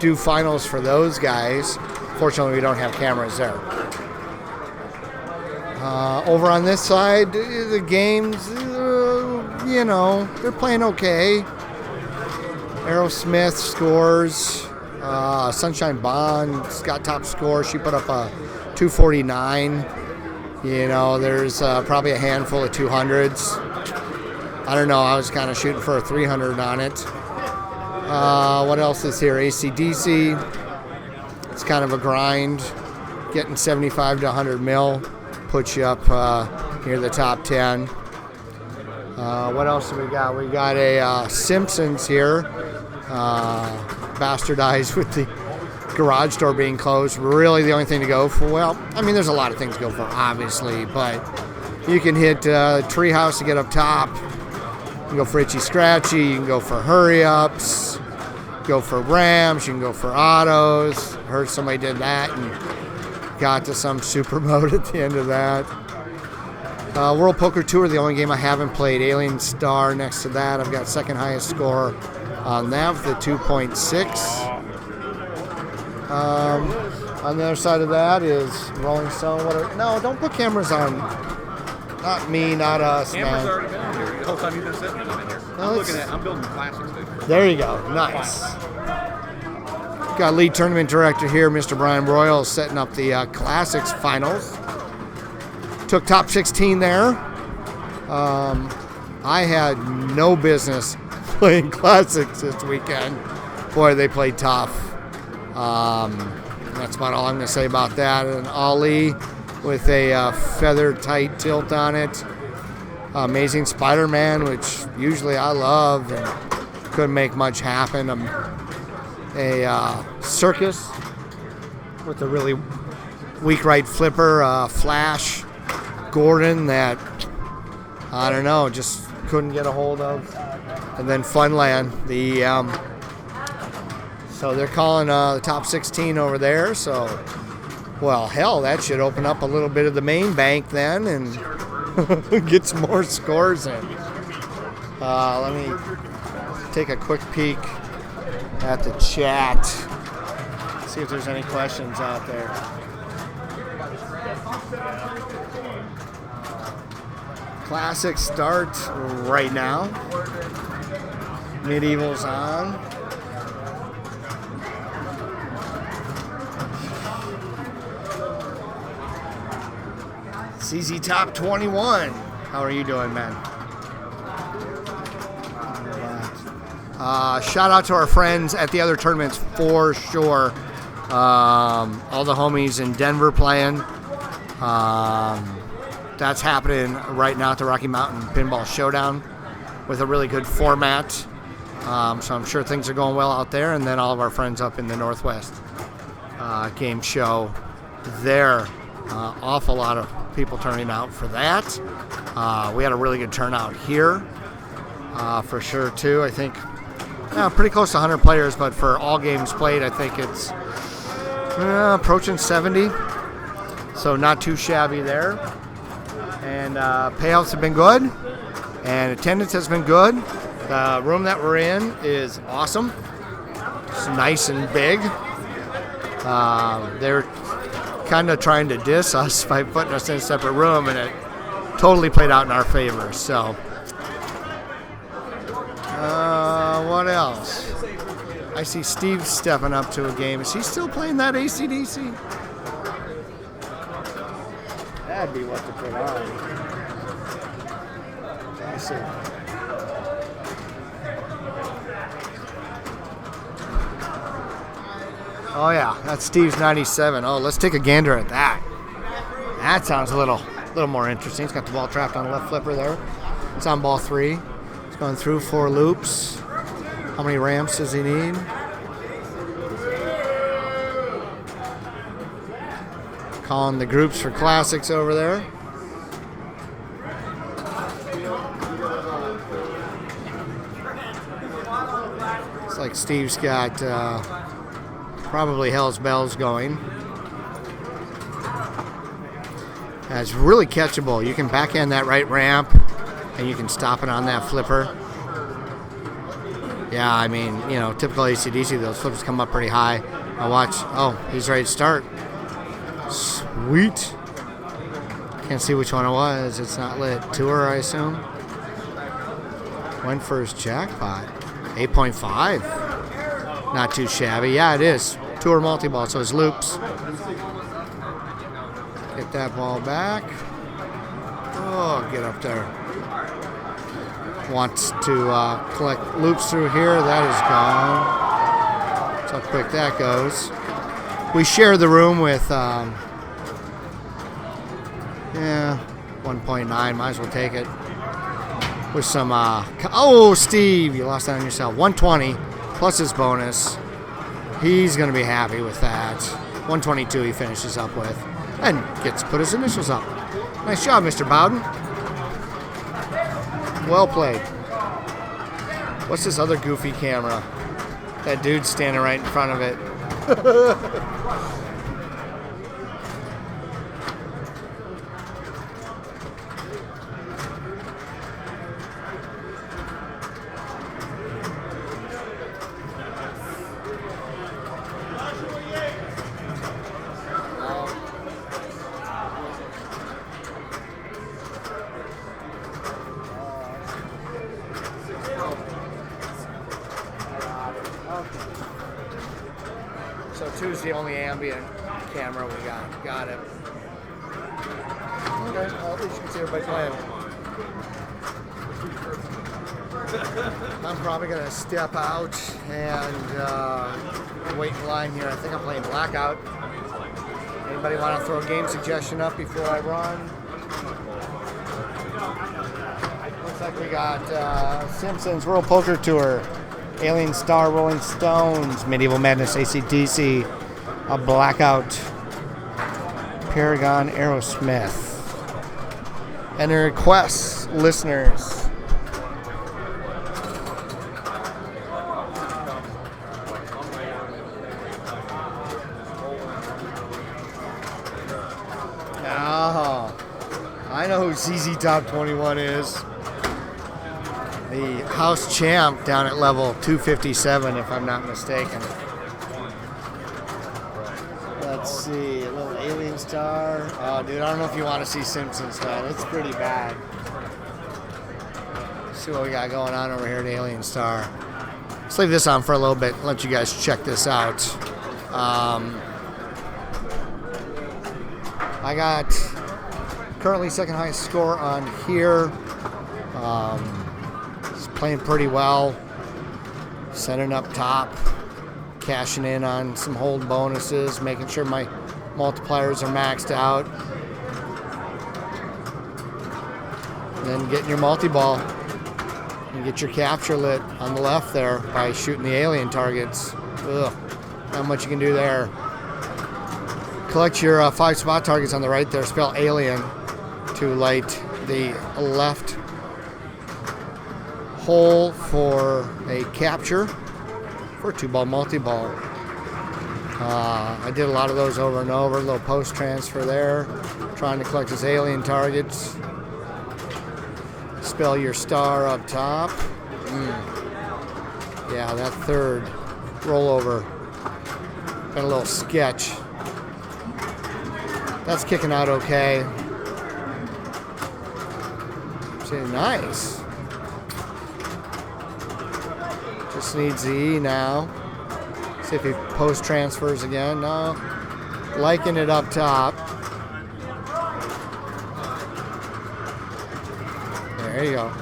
do finals for those guys. Fortunately, we don't have cameras there. Over on this side, the games, they're playing okay. Aerosmith scores. Sunshine Bond's got top score. She put up a 249. There's probably a handful of 200s. I don't know. I was kind of shooting for a 300 on it. What else is here? AC/DC. It's kind of a grind. Getting 75 to 100 mil puts you up near the top 10. What else do we got? We got a Simpsons here. bastardized with the garage door being closed. Really the only thing to go for, well, I mean, there's a lot of things to go for, obviously, but you can hit Treehouse to get up top. You can go for Itchy Scratchy. You can go for hurry-ups. Go for Rams. You can go for autos. Heard somebody did that and got to some super mode at the end of that. World Poker Tour, the only game I haven't played. Alien Star next to that. I've got second highest score on that with a 2.6. On the other side of that is Rolling Stone. No, don't put cameras on. Not me, not us, Cameras man. already been in here. The whole time you've been sitting, they've been here. I'm building classics. Dude. There you go. Nice. Got lead tournament director here, Mr. Brian Royal, setting up the Classics finals. Took top 16 there. I had no business playing Classics this weekend. Boy, they played tough. That's about all I'm going to say about that. And Ali with a feather tight tilt on it. Amazing Spider-Man, which usually I love and couldn't make much happen. A Circus with a really weak right flipper. Flash Gordon that, I don't know, just couldn't get a hold of. And then Funland, so they're calling the top 16 over there. So, well, hell, that should open up a little bit of the main bank then and get some more scores in. Let me take a quick peek at the chat. See if there's any questions out there. Classic start right now. Medieval's on. CZ Top 21. How are you doing, man? Shout out to our friends at the other tournaments for sure. All the homies in Denver playing. That's happening right now at the Rocky Mountain Pinball Showdown with a really good format. So I'm sure things are going well out there. And then all of our friends up in the Northwest game show there. Awful lot of people turning out for that. We had a really good turnout here for sure too. I think pretty close to 100 players, but for all games played, I think it's approaching 70. So not too shabby there. And payouts have been good, and attendance has been good. The room that we're in is awesome. It's nice and big. They're kind of trying to diss us by putting us in a separate room, and it totally played out in our favor. So, what else? I see Steve stepping up to a game. Is he still playing that AC/DC? That'd be what to put on. Let me see. Oh yeah, that's Steve's 97. Oh, let's take a gander at that. That sounds a little more interesting. It's got the ball trapped on the left flipper there. It's on ball 3. It's going through 4 loops. How many ramps does he need? Calling the groups for classics over there. Looks like Steve's got probably Hell's Bells going. That's really catchable. You can backhand that right ramp and you can stop it on that flipper. Yeah, I mean, typical AC/DC, those flips come up pretty high. I watch, he's ready to start. Sweet. Can't see which one it was. It's not lit. Tour, I assume. Went for his jackpot. 8.5. Not too shabby. Yeah, it is. Tour multi-ball, so his loops. Get that ball back. Oh, get up there. Wants to collect loops through here. That is gone. That's how quick that goes. We share the room with, 1.9. Might as well take it. With some, Steve, you lost that on yourself. 120. plus his bonus. He's going to be happy with that. 122 he finishes up with. And gets to put his initials up. Nice job, Mr. Bowden. Well played. What's this other goofy camera? That dude's standing right in front of it. So 2's the only ambient camera we got. Got it. Okay, well, at least you can see everybody playing. I'm probably going to step out and wait in line here. I think I'm playing Blackout. Anybody want to throw a game suggestion up before I run? Looks like we got Simpsons World Poker Tour, Alien Star, Rolling Stones, Medieval Madness, AC/DC, a Blackout, Paragon, Aerosmith. Any requests, listeners? Oh, I know who ZZ Top 21 is. The house champ down at level 257, if I'm not mistaken. Let's see, a little Alien Star. Oh, dude, I don't know if you want to see Simpsons, man. It's pretty bad. Let's see what we got going on over here at Alien Star. Let's leave this on for a little bit and let you guys check this out. I got currently second highest score on here. Playing pretty well, setting up top, cashing in on some hold bonuses, making sure my multipliers are maxed out, and then getting your multi-ball and get your capture lit on the left there by shooting the alien targets. Ugh, not much you can do there. Collect your 5 spot targets on the right there, spell alien to light the left hole for a capture for a 2-ball multi-ball. I did a lot of those over and over. A little post transfer there, trying to collect his alien targets. Spell your star up top. Yeah, that third rollover been a little sketch. That's kicking out okay. See, nice. Just needs the E now. See if he post transfers again. No. Liking it up top. There you go.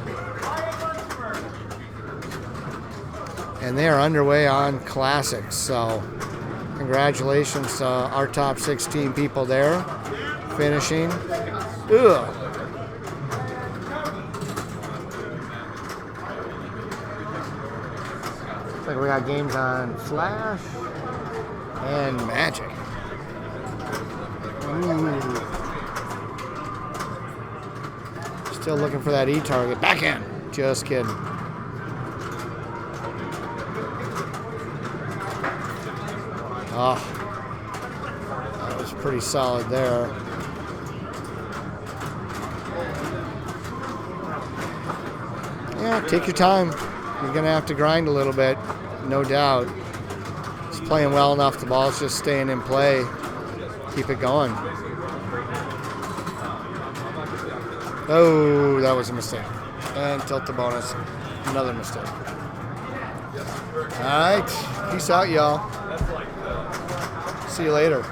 And they are underway on classics. So congratulations to our top 16 people there. Finishing. Ugh. Looks like we got games on Flash and Magic. Ooh. Still looking for that E target. Backhand. Just kidding. Oh, that was pretty solid there. Yeah, take your time. You're going to have to grind a little bit, no doubt. It's playing well enough. The ball's just staying in play. Keep it going. Oh, that was a mistake. And tilt the bonus. Another mistake. All right. Peace out, y'all. See you later.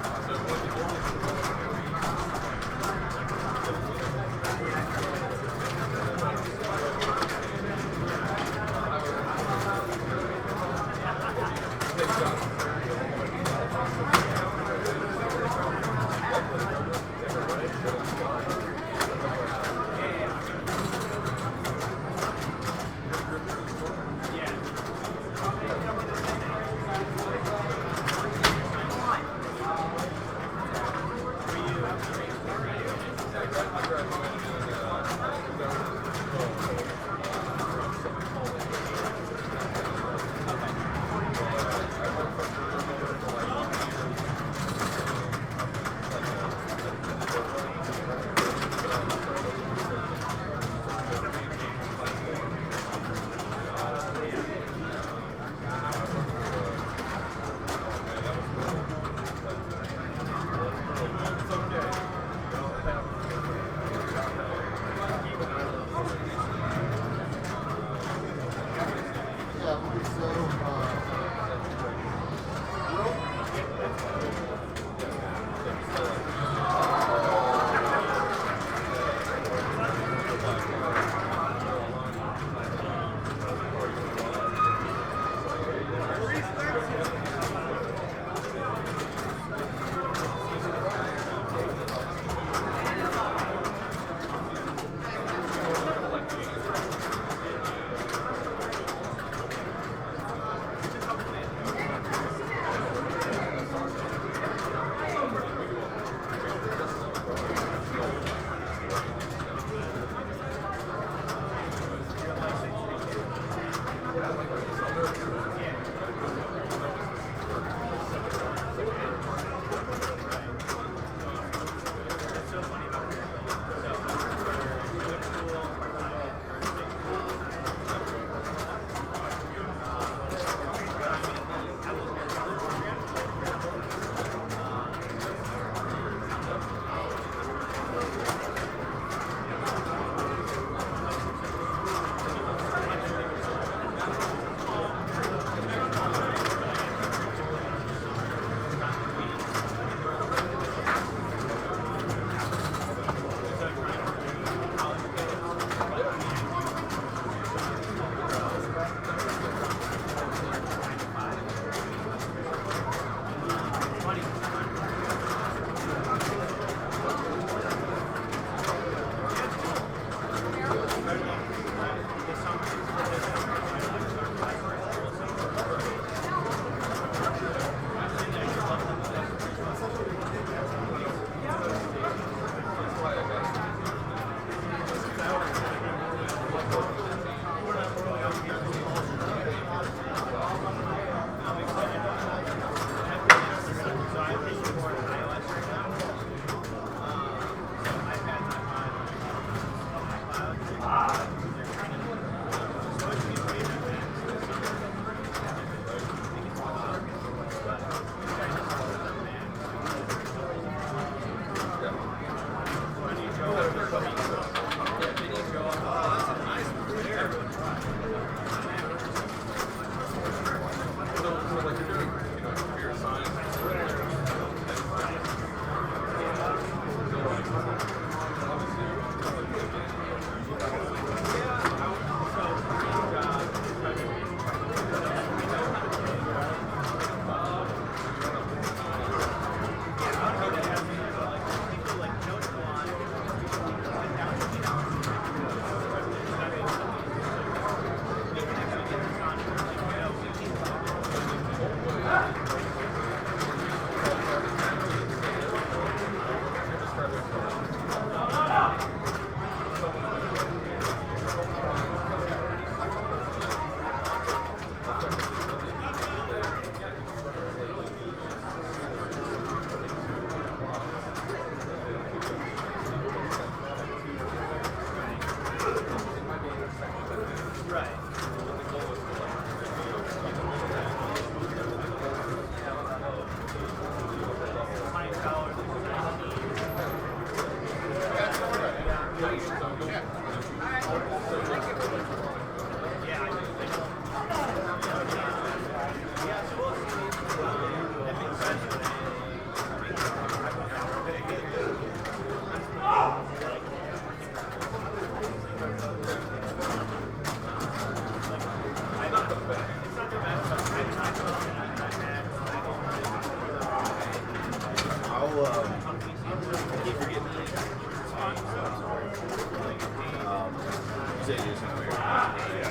said you're somewhere. Yeah.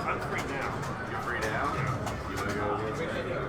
I'm free now. You're free now? You want to go over there?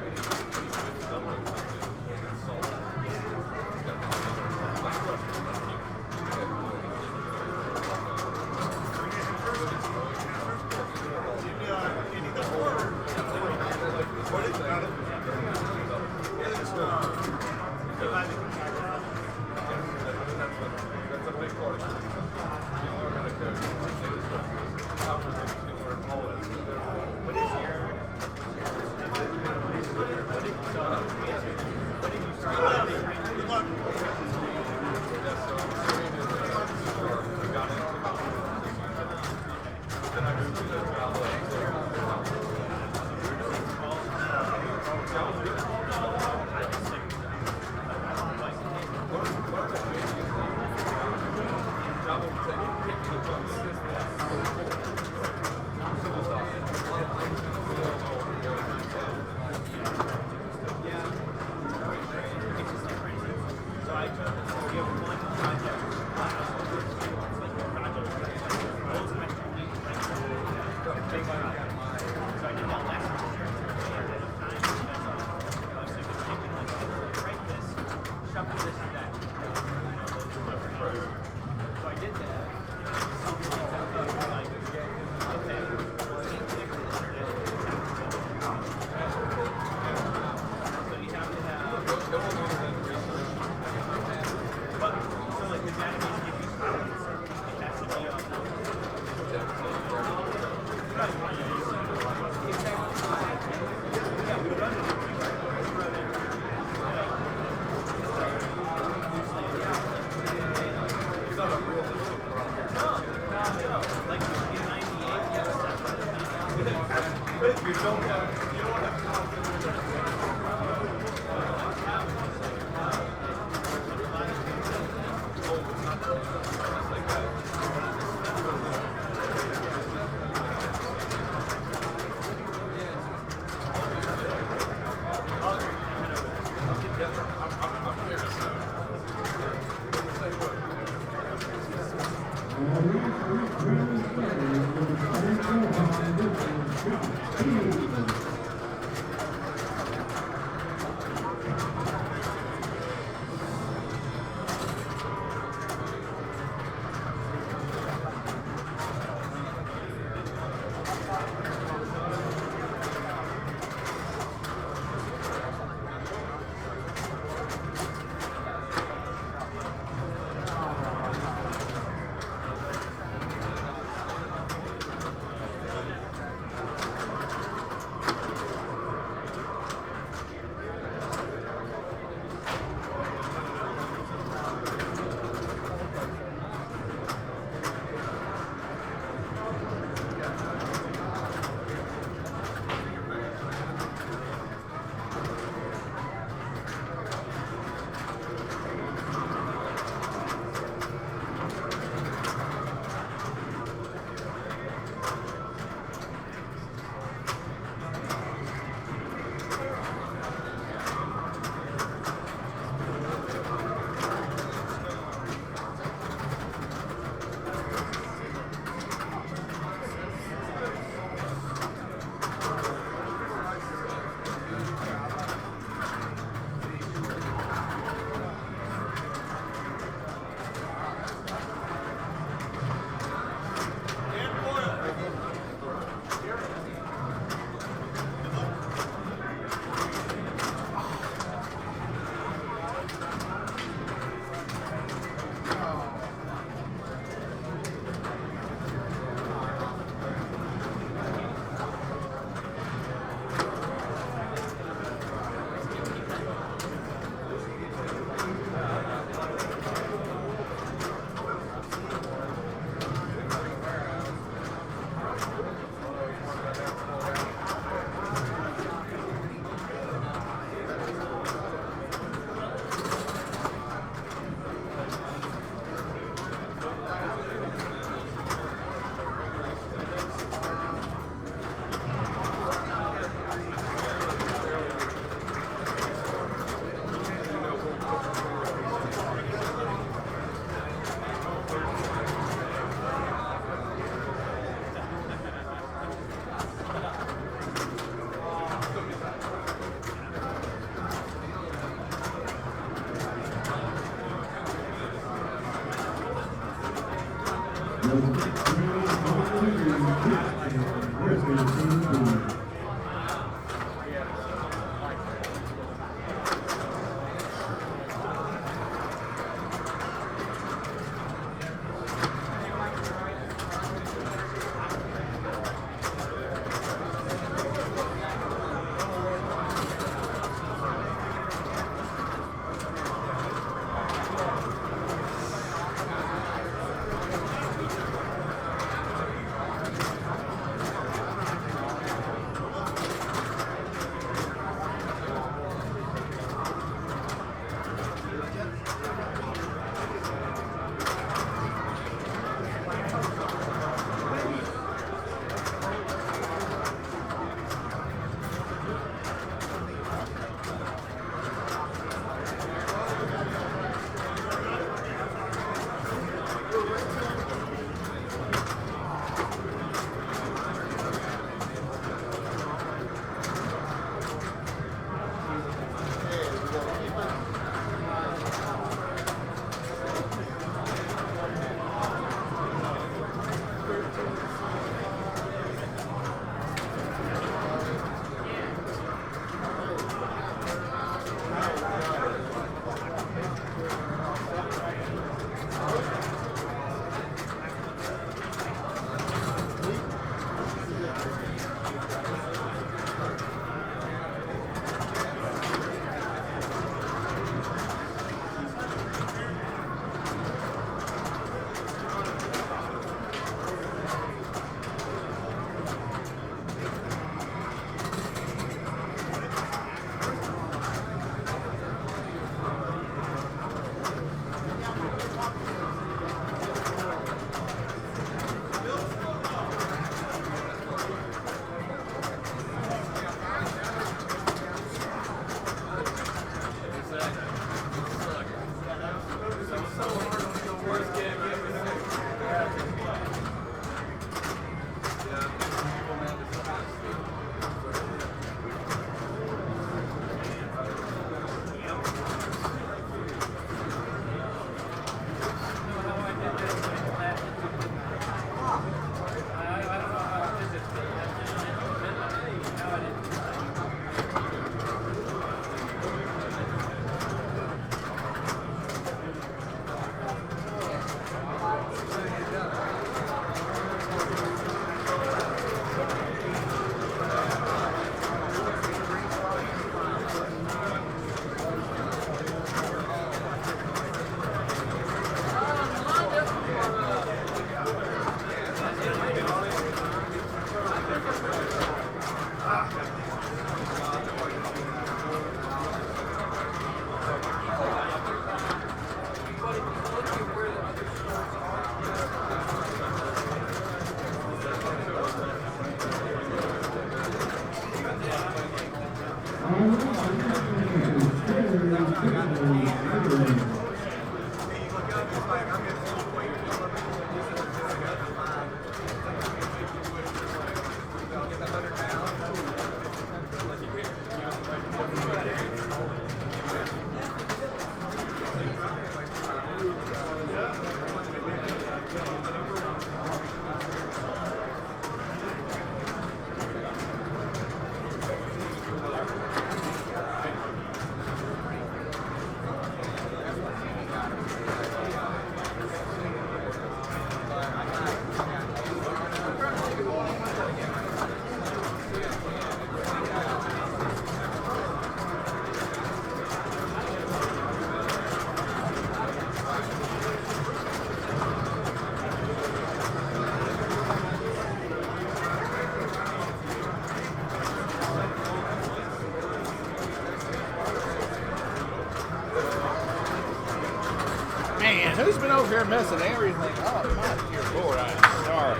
Man, who's been over here messing everything up? My dear Lord, I'm sorry.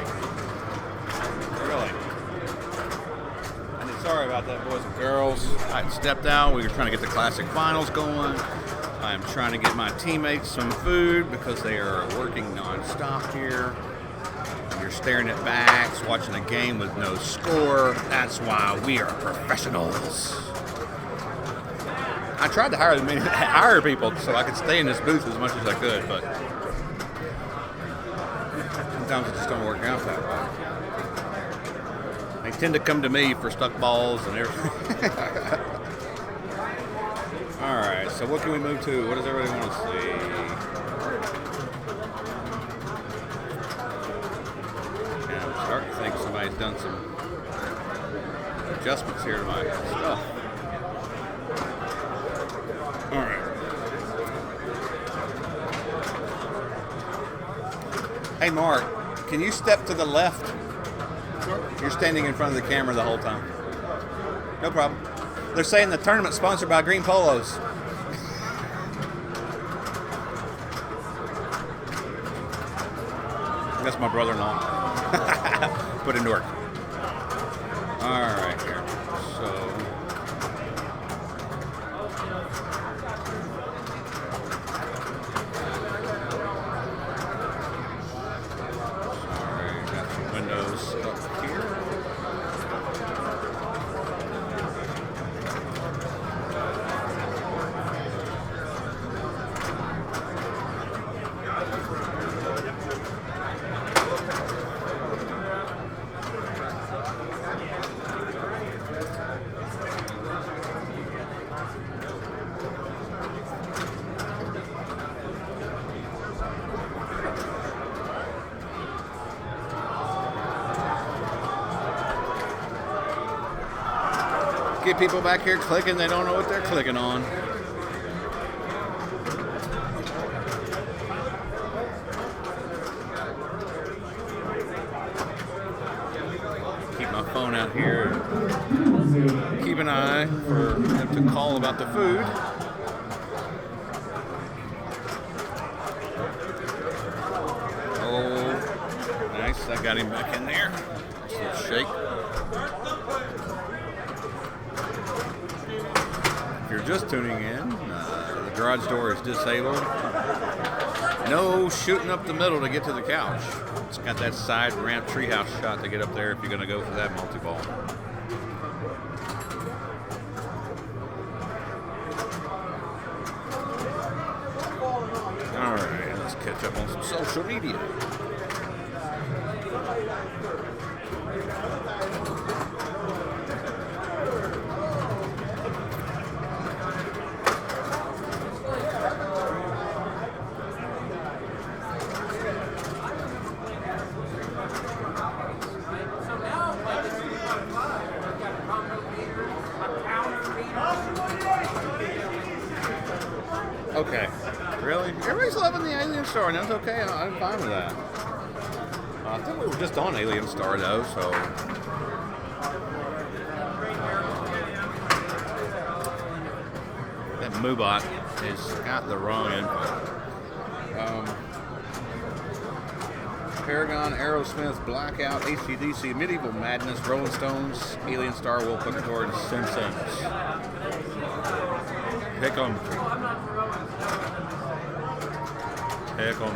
Really. I'm sorry about that, boys and girls. I had stepped out. We were trying to get the classic finals going. I'm trying to get my teammates some food because they are working nonstop here. You're staring at backs, watching a game with no score. That's why we are professionals. I tried to hire people so I could stay in this booth as much as I could, but sometimes it just don't work out that way. They tend to come to me for stuck balls and everything. All right, so what can we move to? What does everybody want to see? Yeah, I'm starting to think somebody's done some adjustments here to my stuff. All right. Hey, Mark, can you step to the left? You're standing in front of the camera the whole time. No problem. They're saying the tournament's sponsored by Green Polos. That's my brother-in-law. Put into work. All right, here. So. Sorry, got some windows up here. Get people back here clicking, they don't know what they're clicking on. Keep my phone out here. Keep an eye for them to call about the food. Oh, nice, I got him back in there. Just a little shake. If you're just tuning in, the garage door is disabled. No shooting up the middle to get to the couch. It's got that side ramp treehouse shot to get up there if you're going to go for that multi-ball. All right, let's catch up on some social media. Okay. Really? Everybody's loving the Alien Star, and that's okay. I'm fine with that. I think we were just on Alien Star, though, so... That Moobot has got the wrong info. Paragon, Aerosmith, Blackout, AC/DC, Medieval Madness, Rolling Stones, Alien Star, Will Purgatory, and Simpsons. Pick 'em. Pick 'em.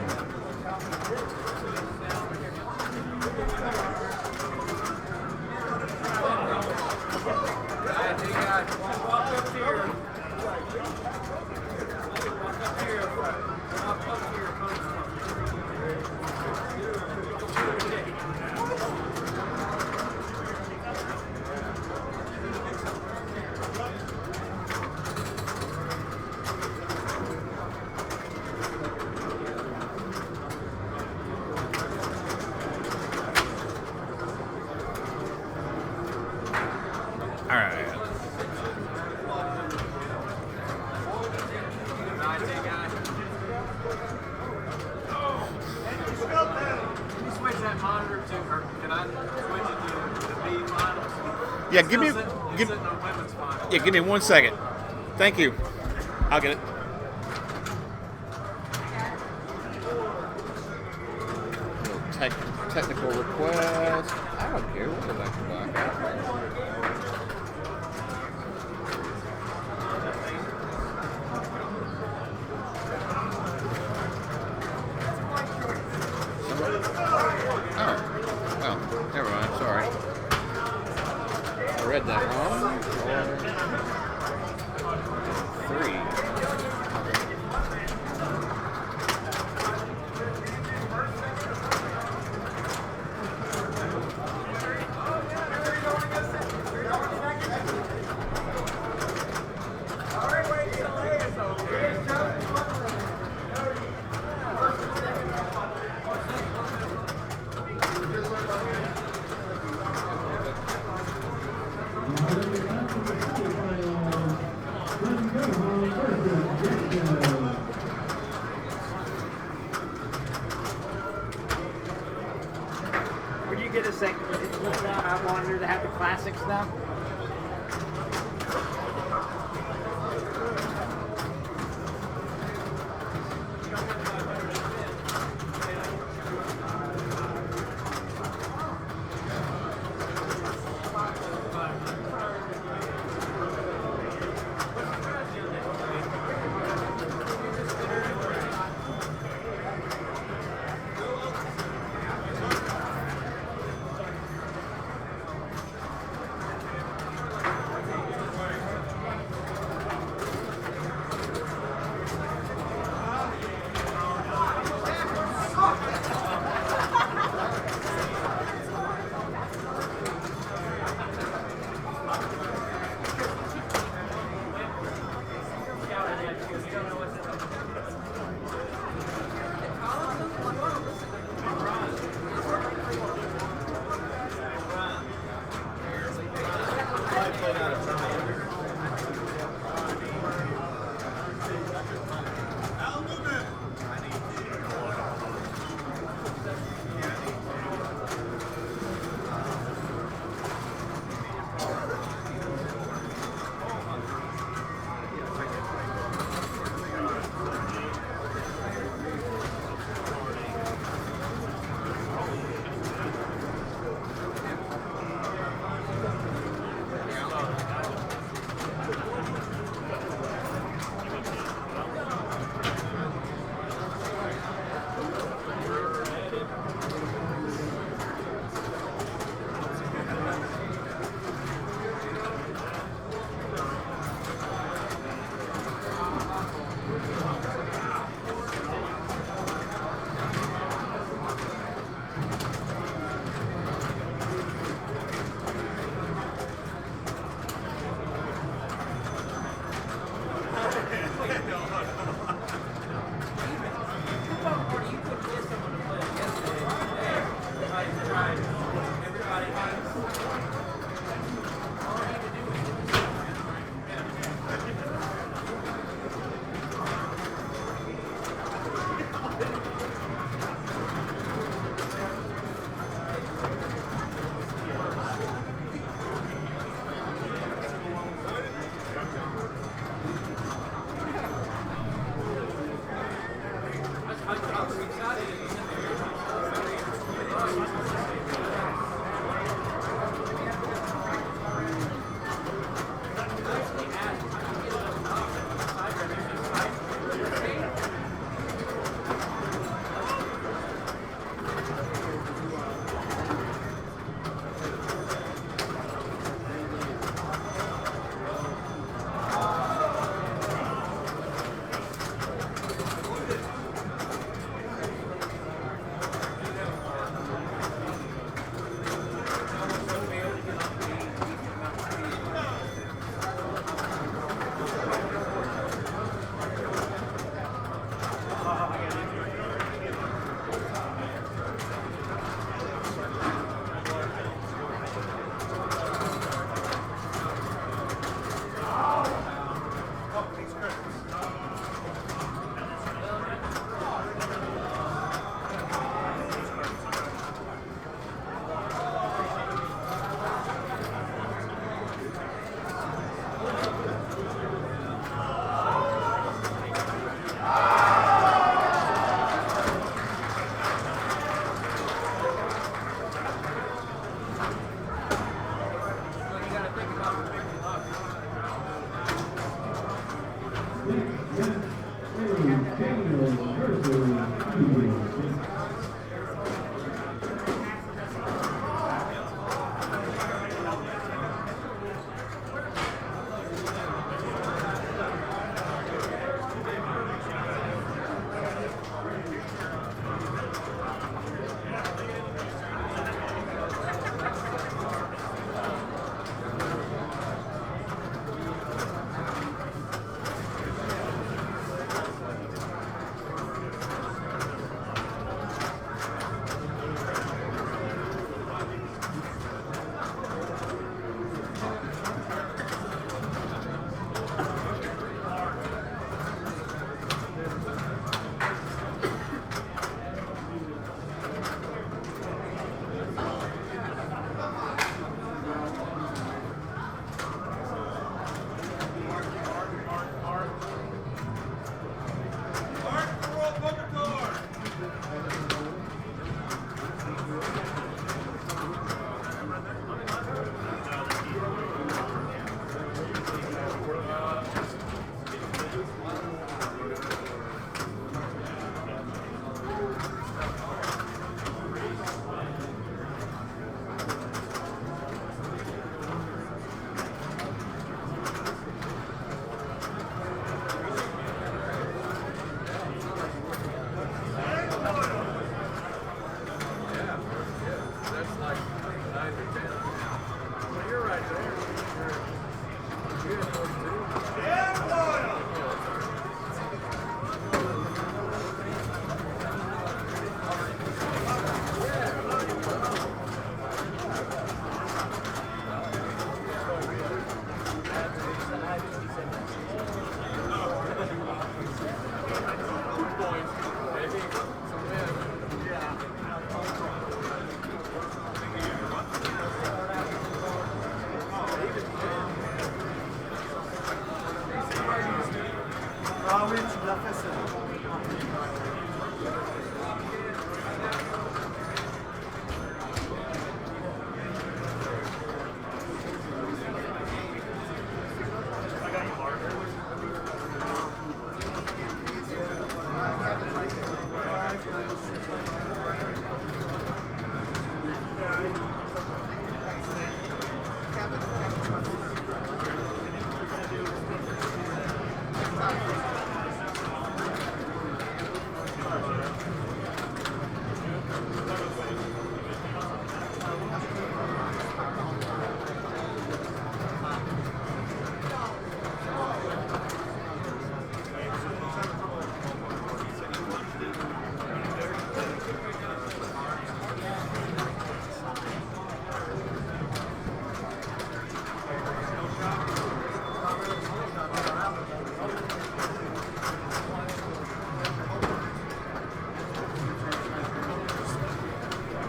Yeah, give me 1 second. Thank you. I'll get it. Technical request. I don't care. We'll go back to Blackout. Oh, well, never mind. Sorry. I read that wrong. 3. Would you get a second monitor to have the classic stuff?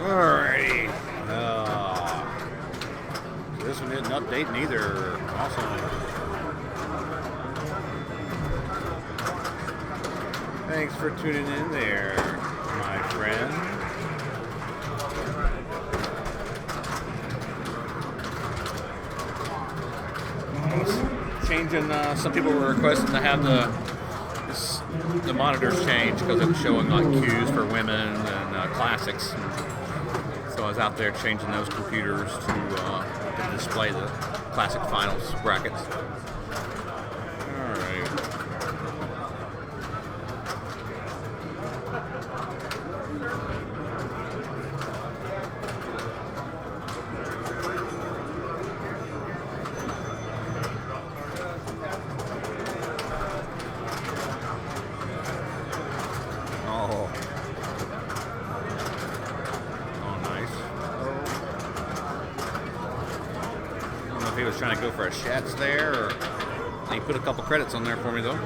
Alrighty. So this one didn't update neither. Awesome. Thanks for tuning in there, my friend. Changing, some people were requesting to have the monitors changed because it was showing like cues for women and classics. So I was out there changing those computers to display the classic finals brackets. All right. He was trying to go for a Shats there, or he put a couple credits on there for me though.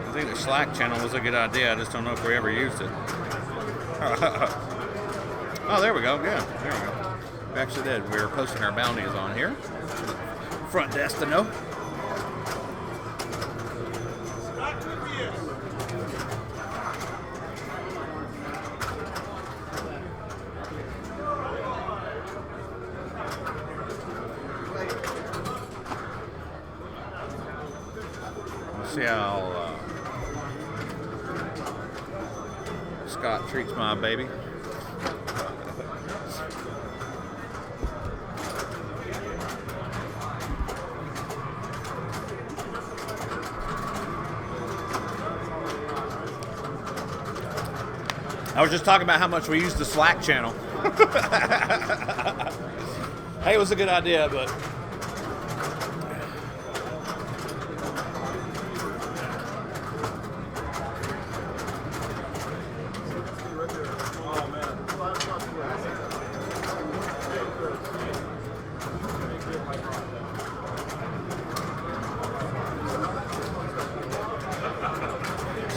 I think the Slack channel was a good idea. I just don't know if we ever used it. Oh, there we go. Yeah, there we go. We actually did. We were posting our bounties on here. Front desk to know. See how Scott treats my baby. I was just talking about how much we use the Slack channel. Hey, it was a good idea, but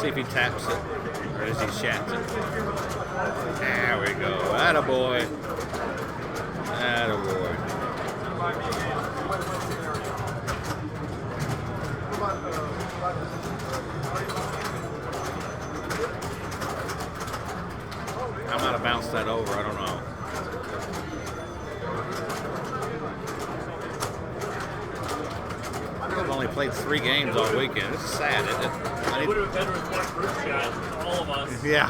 see if he taps it, or does he shats it? There we go. Attaboy. Attaboy. I might have bounced that over. I don't know. I think I've only played 3 games all weekend. It's sad, isn't it? It would have been better with one group shot, all of us. Yeah.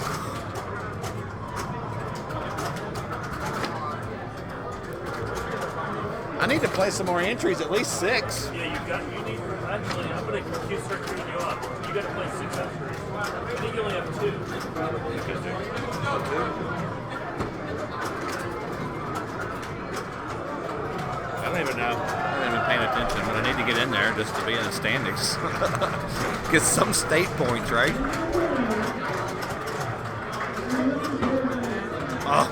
I need to play some more entries, at least 6. Yeah, you need, actually, I'm going to start queuing you up. You got to play 6 entries. I think you only have 2. I don't even know. I haven't been paying attention, but I need to get in there just to be in the standings. Get some state points, right? Oh.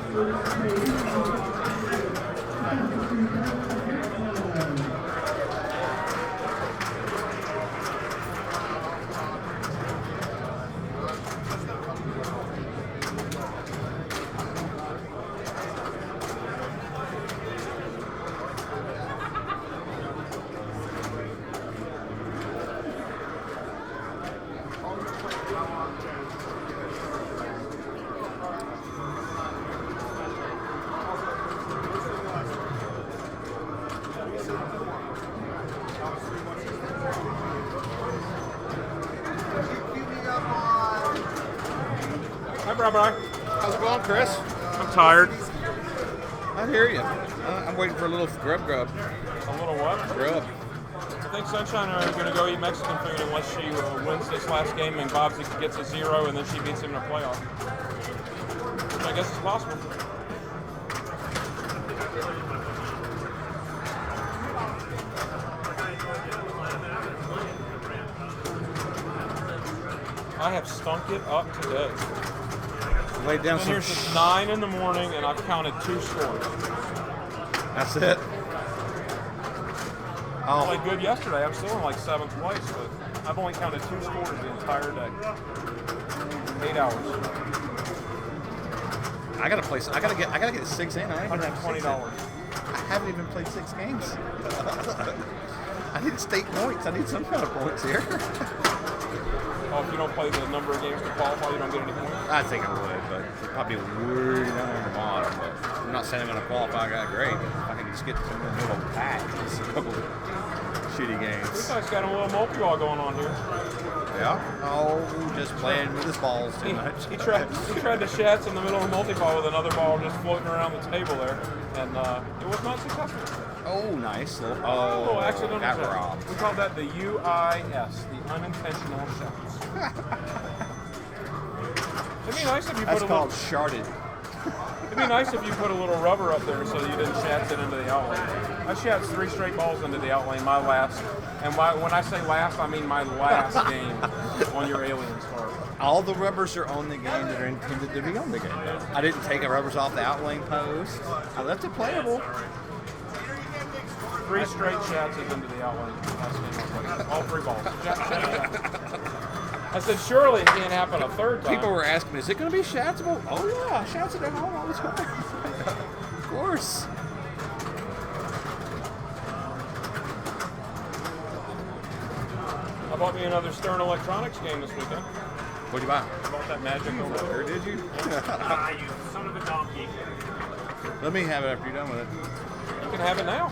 Bye-bye. How's it going, Chris? I'm tired. I hear you. I'm waiting for a little grub. A little what? Grub. I think Sunshine are going to go eat Mexican food unless she wins this last game and Bobsy gets a 0 and then she beats him in a playoff. I guess it's possible. I have stunk it up today. Laid down Been some here since 9 in the morning and I've counted 2 scores. That's it. I played good yesterday. I'm still in like 7th place, but I've only counted 2 scores the entire day. 8 hours. I gotta play. I gotta get 6 in. I $120. haven't even played 6 games. I need state points. I need some kind of points here. Oh, if you don't play the number of games to qualify, you don't get any points? I think I would, but it's probably way down on the bottom. But I'm not saying I'm going to qualify. I got great. If I can just get to the middle of the pack, just a couple of shitty games. This guy's got a little multi-ball going on here. Yeah. Oh, just playing with his balls too much. He tried to shats in the middle of a multi-ball with another ball just floating around the table there, and it was not successful. Oh, nice. Oh, accidental got shot. robbed. We call that the UIS, the unintentional shots. It'd be nice if you That's put a called little. sharded. It'd be nice if you put a little rubber up there so you didn't shats it into the outlane. I shats 3 straight balls into the outlane, my last. And when I say last, I mean my last game on your Alien Star. All the rubbers are on the game that are intended to be on the game. I didn't take the rubbers off the outlane post. I left it playable. 3 straight shats into the outlane. Last game I played. All 3 balls. I said, surely it can't happen a third time. People were asking me, is it going to be shatsable? Oh yeah, shats it at home all the time. Of course. I bought me another Stern Electronics game this weekend. What'd you buy? I bought that Magic over there. Or did you? You son of a donkey. Let me have it after you're done with it. You can have it now.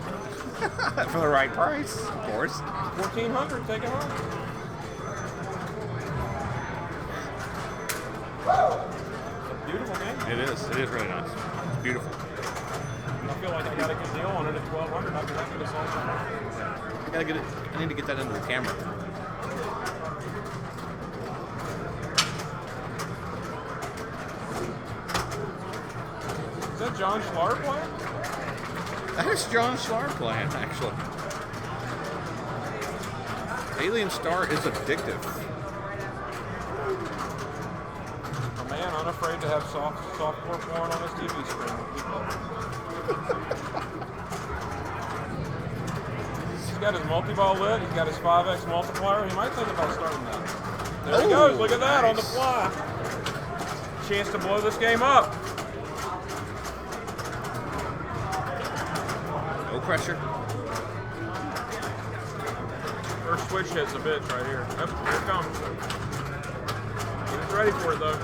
For the right price, of course. $1,400, take it home. It's a beautiful game. It is really nice. It's beautiful. I feel like I got a good deal on it at $1,200. I've been happy to sell it. I gotta get it. I need to get that into the camera. Is that John Schlar playing? That is John Schlar playing, actually. Alien Star is addictive. A man unafraid to have softcore porn on his TV screen. He's got his multi-ball lit. He's got his 5X multiplier. He might think about starting that. There he goes. Look at that on the fly. Chance to blow this game up. No pressure. First switch hits a bitch right here. Yep, here it comes. He was ready for it though.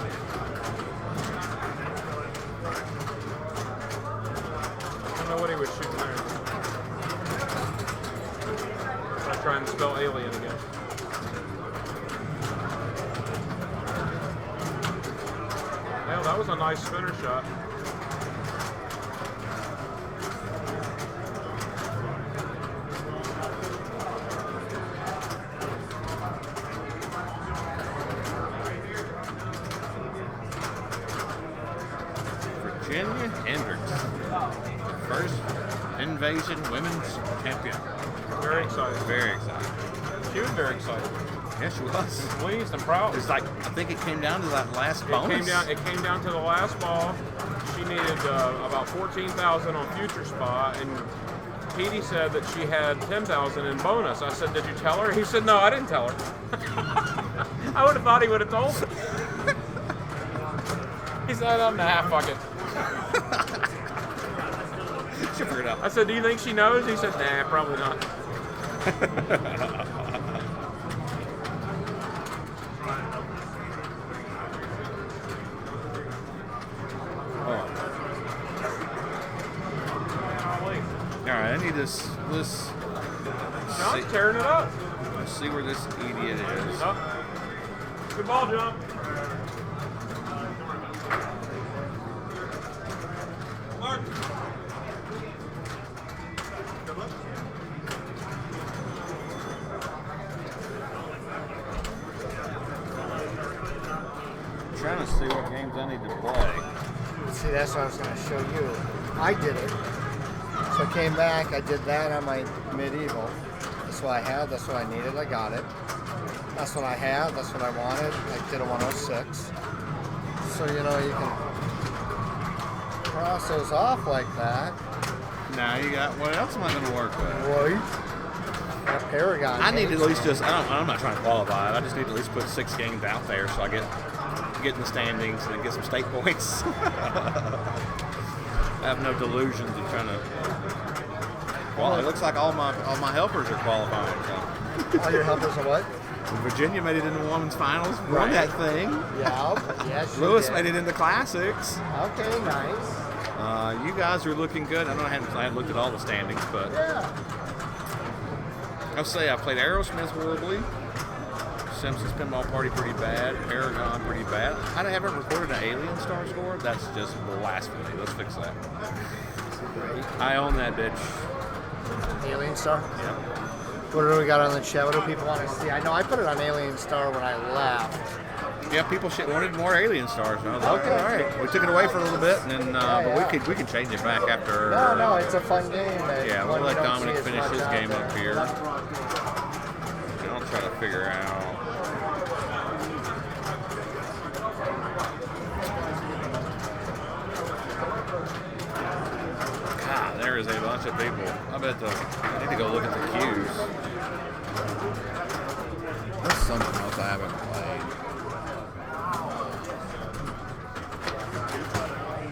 I don't know what he was shooting there. I'm trying to spell alien again. Well, that was a nice spinner shot. Virginia Hendricks, first Pinvasion women's champion. Very excited. Very excited. She was very excited. Yes, she was. Pleased and proud. It's like, I think it came down to that last bonus. It came down to the last ball. She needed about 14,000 on future spot, and Petey said that she had 10,000 in bonus. I said, "Did you tell her?" He said, "No, I didn't tell her." I would have thought he would have told her. He said, "Nah, fuck it." She'll figure it out. I said, "Do you think she knows?" He said, "Nah, probably not." Alright, I need this. John's tearing it up. Let's see where this idiot is. Good ball, John. I need to play. See, that's what I was going to show you. I did it. So I came back, I did that on my medieval. That's what I had, that's what I needed, I got it. That's what I had, that's what I wanted. I did a 106. So, you know, you can cross those off like that. Now you got, what else am I going to work with? Right. That Paragon. I need to at least just, I'm not trying to qualify. I just need to at least put 6 games out there so I get in the standings and then get some state points. I have no delusions of trying to. Well, it looks like all my helpers are qualifying. So. All your helpers are what? Virginia made it into the women's finals, won that thing. Yeah, yes. Lewis made it into classics. Okay, nice. You guys are looking good. I know I haven't looked at all the standings, but yeah. I'll say I played Aerosmith horribly. Simpsons Pinball Party pretty bad. Paragon pretty bad. I haven't recorded an Alien Star score. That's just blasphemy. Let's fix that. I own that bitch. Alien Star? Yeah. What do we got on the chat? What do people want to see? I know I put it on Alien Star when I left. Yeah, people wanted more Alien Stars. And I was like, Okay. all right. We took it away for a little bit, and then but we can change it back after. No, it's a fun game. Yeah, we'll let Dominic finish his game there. up here. And I'll try to figure out. God, there is a bunch of people. I bet I need to go look at the queues. There's something else I haven't played.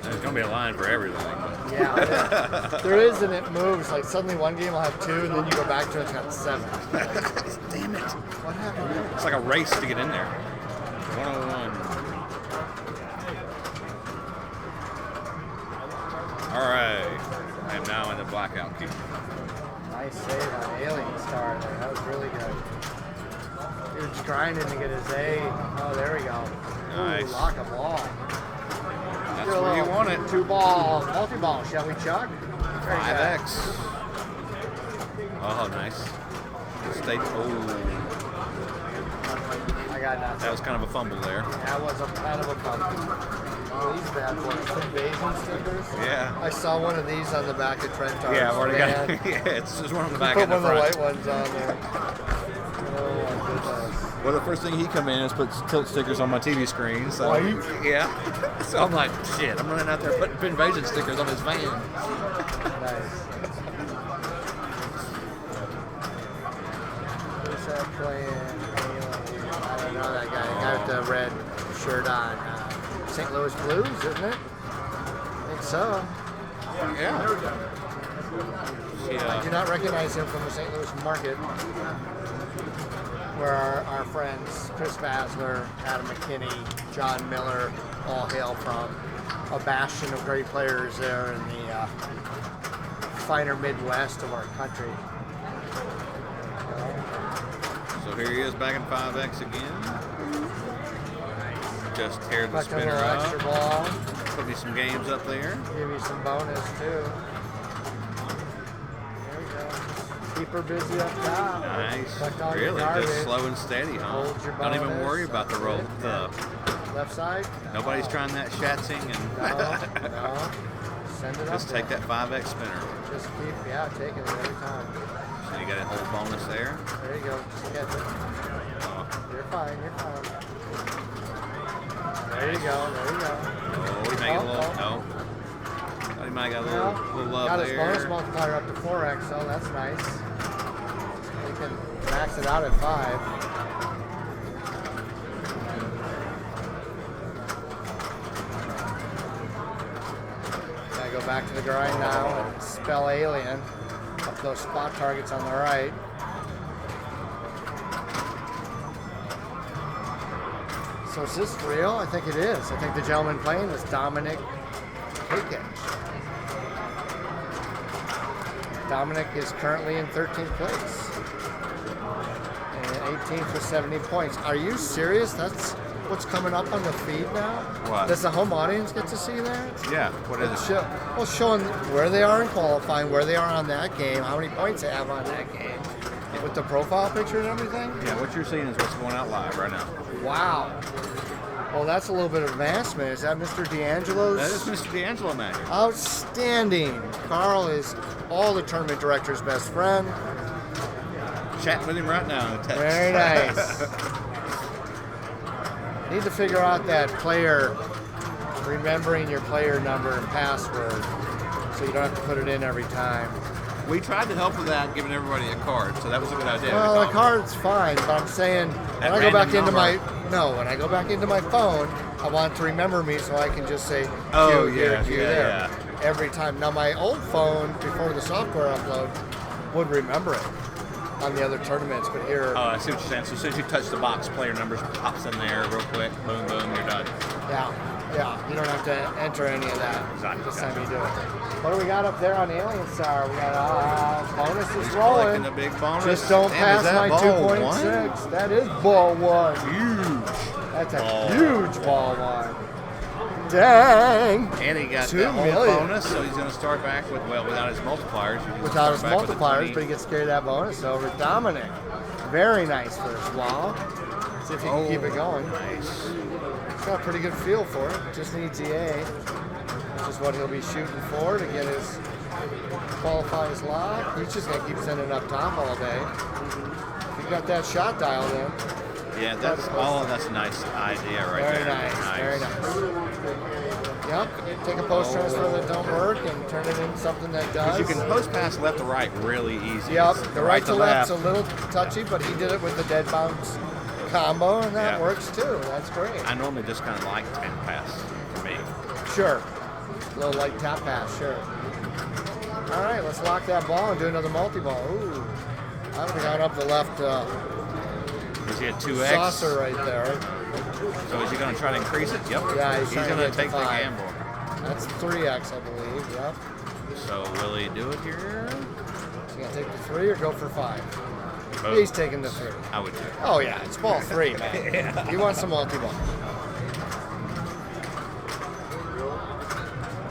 There's gonna be a line for everything. Yeah, there is, and it moves. Like suddenly one game will have 2, and then you go back to it, it's got 7. Damn it! What happened? It's like a race to get in there. 101. All right, I am now in the blackout queue. Nice save on Alien Star there. That was really good. He was grinding to get his A. Oh, there we go. Nice. Ooh, lock a ball. That's where you want it. 2 ball, multi-ball. Shall we, Chuck? 5X. Oh, nice. State. Oh. I got nothing. That was kind of a fumble there. That was a kind of a fumble. Oh, these bad boys. Pinvasion stickers? Yeah. I saw one of these on the back of Trent. Yeah, I've already got it. Yeah, it's just one on the back Put and the one of front. the white ones on there. Oh, my goodness. Well, the first thing he come in is put tilt stickers on my TV screen. So White? Yeah. So I'm like, shit. I'm running out there putting Pinvasion stickers on his van. Nice. Who's that playing? I don't know that guy. The guy with the red shirt on. St. Louis Blues, isn't it? I think so. Yeah. I do not recognize him from the St. Louis market, where our friends Chris Basler, Adam McKinney, John Miller all hail from. A bastion of great players there in the finer Midwest of our country. So here he is back in 5X again. Just tear the Back to a spinner little up. extra ball. Put me some games up there. Give you some bonus too. There you go. Keep her busy up top. Nice. Collect all your Really, garbage. just slow and steady, huh? Hold your Don't even bonus. worry about the roll. The Left side? nobody's trying that shatzing and No. Send it just up take there. that 5X spinner. Just keep, take it every time. So you got a whole bonus there. There you go. Just catch it. You're fine. You're fine. There you go. There you go. Oh, he might get a little. No. He might got a little love got there. his bonus multiplier up to 4x, so that's nice. You can max it out at 5. Gotta go back to the grind now and spell Alien up those spot targets on the right. So is this real? I think it is. I think the gentleman playing is Dominic Kakich. Dominic is currently in 13th place. And 18th with 70 points. Are you serious? That's what's coming up on the feed now? What? Does the home audience get to see that? Yeah. What is it? Well, showing where they are in qualifying, where they are on that game, how many points they have on that game, with the profile picture and everything. Yeah. What you're seeing is what's going out live right now. Wow. Well, that's a little bit of advancement. Is that Mr. D'Angelo's? That is Mr. D'Angelo Magic. Outstanding. Carl is all the tournament director's best friend. Chatting with him right now in the text. Very nice. Need to figure out that player, remembering your player number and password, so you don't have to put it in every time. We tried to help with that, giving everybody a card, so that was a good idea. Well, the card's fine, but I'm saying when I go back into my phone, I want it to remember me so I can just say Oh, Q here, yeah, Q yeah, there yeah. every time. Now my old phone before the software upload would remember it on the other tournaments, but here. Oh, I see what you're saying. So as soon as you touch the box, player numbers pops in there real quick. Boom, boom, you're done. Yeah, you don't have to enter any of that this time you do it. What do we got up there on Alien Star? We got bonuses He's rolling. collecting a big bonus. Just don't Damn, is pass that my ball 2.6. That is ball one. Huge. That's a Ball. huge ball one. Dang. And he got $2 that whole million. bonus, so he's going to start back with, well, without his multipliers. He's gonna Without his start back with a multipliers, 20. but he gets to carry that bonus over. Dominic. Very nice first wall. See if he can keep it going. Nice. He's got a pretty good feel for it. Just needs the A, which is what he'll be shooting for to get his qualify his lock. He's just gonna keep sending up top all day. He got that shot dialed in. Yeah, that's a nice idea right Very there. nice, very nice. Yep, take a post transfer that don't work and turn it into something that does. Because you can post pass left to right really easy. Yep, It's the right to left's a little touchy, but he did it with the dead bounce combo, and that works too. That's great. I normally just kind of like 10 pass for me. Sure. A little light tap pass, sure. All right, let's lock that ball and do another multi-ball. Ooh. I would have gone up the left Because he had 2X. saucer right there. So is he going to try to increase it? Yep. Yeah, he's going trying to to get take to the 5. gamble. That's 3X, I believe, yep. So will he do it here? Is he going to take the 3 or go for 5? Both. He's taking the 3. I would do it. Oh, yeah, it's ball 3, man. Yeah. He wants some multi-ball.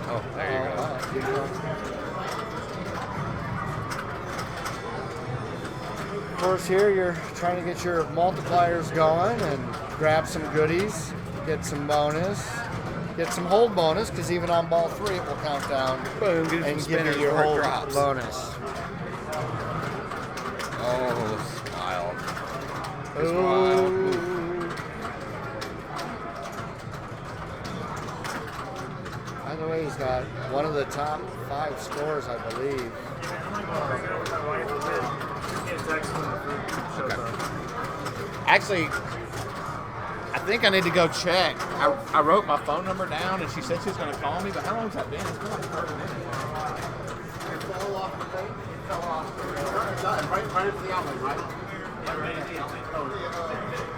Oh, there you go. Of course, here you're trying to get your multipliers going and grab some goodies, get some bonus, get some hold bonus, because even on ball 3 it will count down. Boom, get and some give you spinners your before it hold drops. bonus. Oh, it's wild. It's Ooh. wild. By the way, he's got one of the top 5 scores, I believe. Actually, I think I need to go check. I wrote my phone number down, and she said she was going to call me, but how long has that been? It's been like 30 minutes. Right into the outlet, right? Yeah, right into the outlet.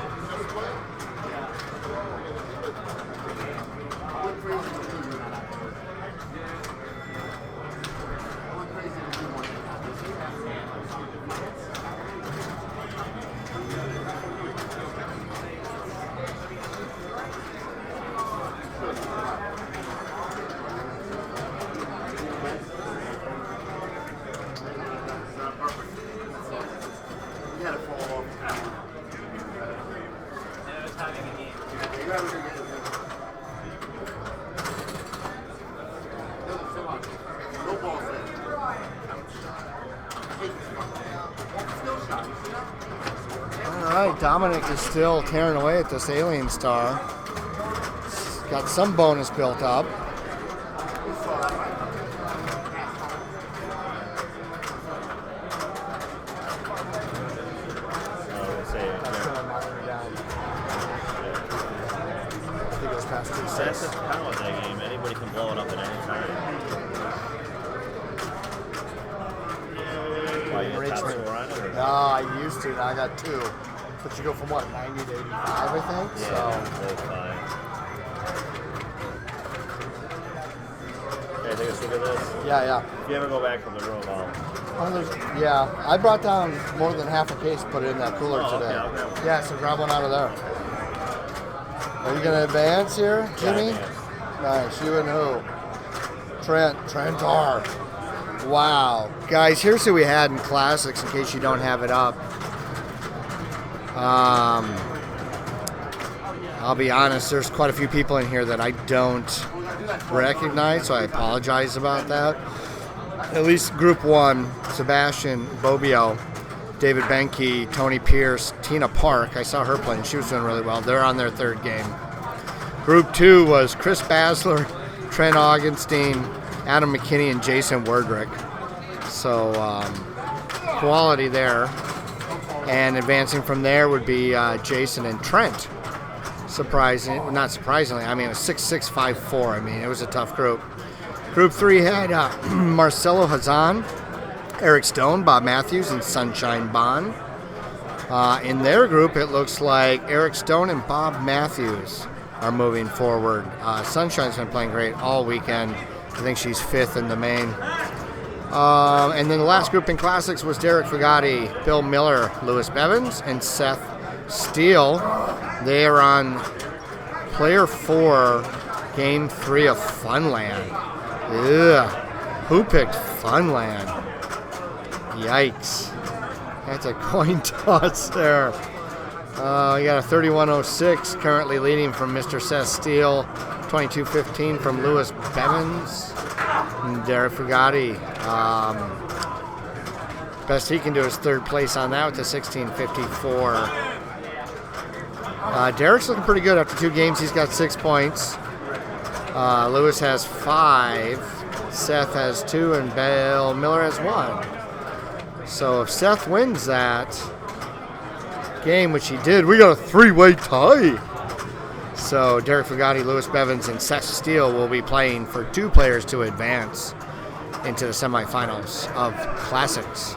All right, Dominic is still tearing away at this Alien Star. Got some bonus built up. That's just kind of like that game. Anybody can blow it up at any time. Why you top score on it? Or? No, I used to. Now I got 2. But you go from what, 90 to 85, I think? Yeah, that's fine. Hey, take a look at this. Yeah. If you ever go back from the room, Yeah, I brought down more than half a case, put it in that cooler Oh, okay, today. I'll grab one. Yeah, so grab one out of there. Are you going to advance here, Jimmy? Nice. You and who? Trent R. Wow. Guys, here's who we had in Classics in case you don't have it up. I'll be honest, there's quite a few people in here that I don't recognize, so I apologize about that. At least Group 1, Sebastian Bobbio, David Benke, Tony Pierce, Tina Park. I saw her playing. She was doing really well. They're on their third game. Group 2 was Chris Basler, Trent Augenstein, Adam McKinney, and Jason Werdrick. So quality there. And advancing from there would be Jason and Trent. Not surprisingly. I mean, it was 6-6, 5-4. I mean, it was a tough group. Group 3 had Marcelo Hazan, Eric Stone, Bob Matthews, and Sunshine Bond. In their group, it looks like Eric Stone and Bob Matthews are moving forward. Sunshine's been playing great all weekend. I think she's 5th in the main. And then the last group in Classics was Derek Fugati, Bill Miller, Lewis Bevins, and Seth Steele. They are on player 4, game 3 of Funland. Ugh. Who picked Funland? Yikes. That's a coin toss there. We got a 3106 currently leading from Mr. Seth Steele, 2215 from Lewis Bevins, and Derek Fugati. Best he can do is third place on that with the 1654. Derek's looking pretty good after 2 games. He's got 6 points. Lewis has 5. Seth has 2, and Bill Miller has 1. So if Seth wins that game, which he did, we got a 3-way tie. So Derek Fugati, Lewis Bevins, and Seth Steele will be playing for 2 players to advance into the semifinals of Classics.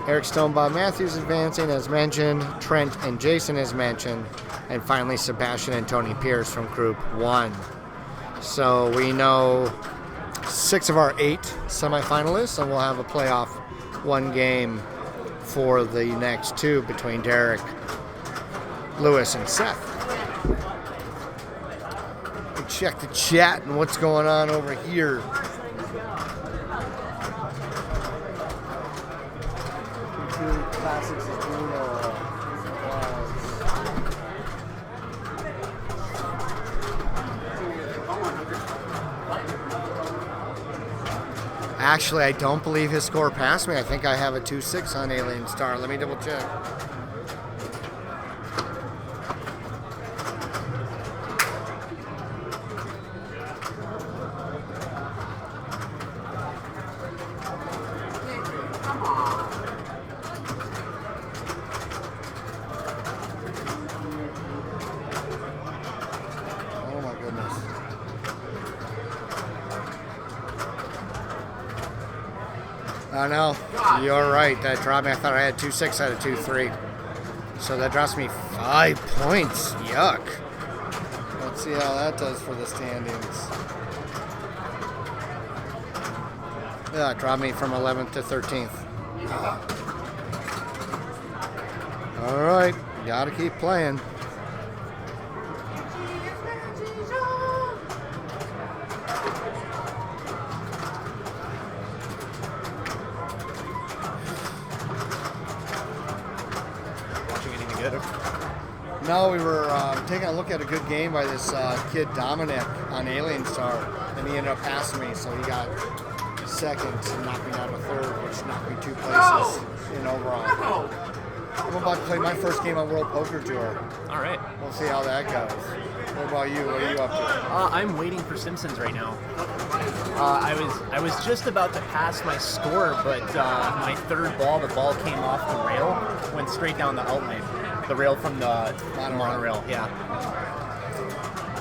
Eric Stone, Bob Matthews advancing as mentioned, Trent and Jason as mentioned, and finally Sebastian and Tony Pierce from Group 1. So we know 6 of our 8 semifinalists, and we'll have a playoff 1 game for the next 2 between Derek, Lewis, and Seth. We check the chat and what's going on over here. Classics is Actually, I don't believe his score passed me. I think I have a 2-6 on Alien Star. Let me double check. Oh no, you're right. That dropped me. I thought I had 2-6 out of 2-3. So that drops me 5 points. Yuck. Let's see how that does for the standings. Yeah, it dropped me from 11th to 13th. All right, gotta keep playing. No, we were taking a look at a good game by this kid Dominic on Alien Star, and he ended up passing me, so he got second and knocked me down to third, which knocked me 2 places in overall. I'm about to play my first game on World Poker Tour. All right. We'll see how that goes. What about you? What are you up to? I'm waiting for Simpsons right now. I was just about to pass my score, but my third ball, the ball came off the rail, went straight down the outlane. The rail from the monorail, yeah.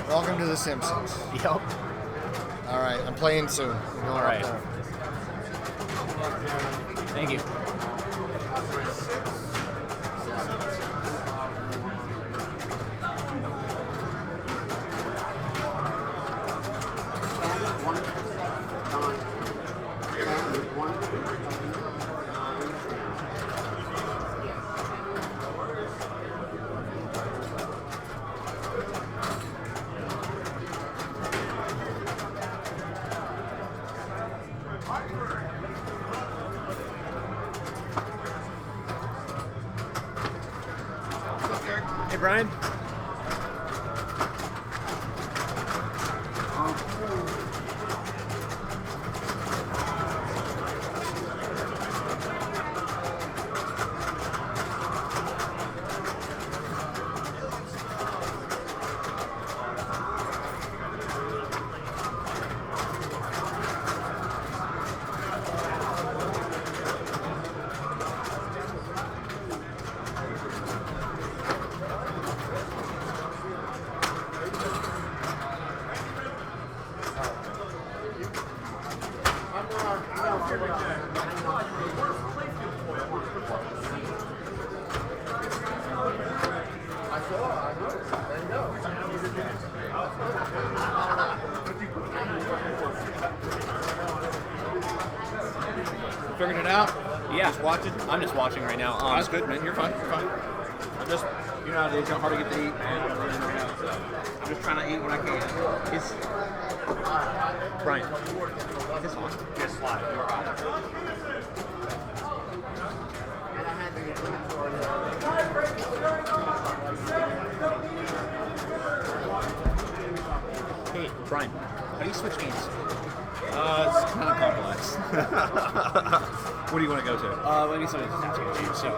Welcome to The Simpsons. Yep. All right, I'm playing soon. All right. Thank you. Brian. Figured it out? Yeah. Just watching? I'm just watching right now. That's good, man. You're fine. You're fine. I'm just, you know how it is. It's hard to get to eat, man. I'm running around, so I'm just trying to eat when I can. Is Brian? Is this on? Just live. You're on. Hey, Brian, how do you switch games? It's kind of complex. What do you want to go to? Maybe somebody just ask you, so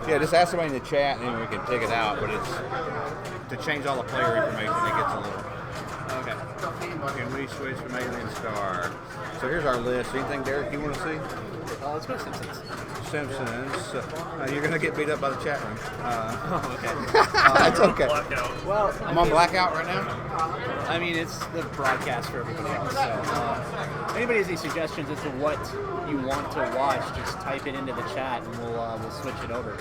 Yeah, just ask somebody in the chat, and then we can take it out. But it's to change all the player information. It gets a little. Okay. Can we switch from Alien Star? So here's our list. Anything, Derek, you want to see? Let's go to Simpsons. Simpsons. You're gonna get beat up by the chat room. Okay. That's okay. Well, I'm on blackout right now. I mean, it's the broadcast for everybody else. So, anybody has any suggestions as to what you want to watch, just type it into the chat, and we'll switch it over.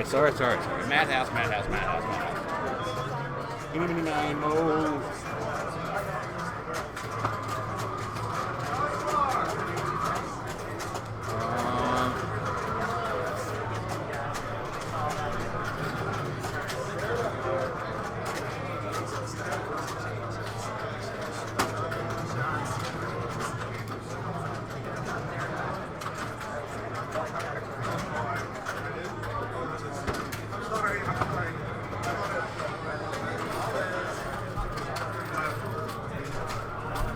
Sorry. Madhouse. Eeny, meeny, miny, moe.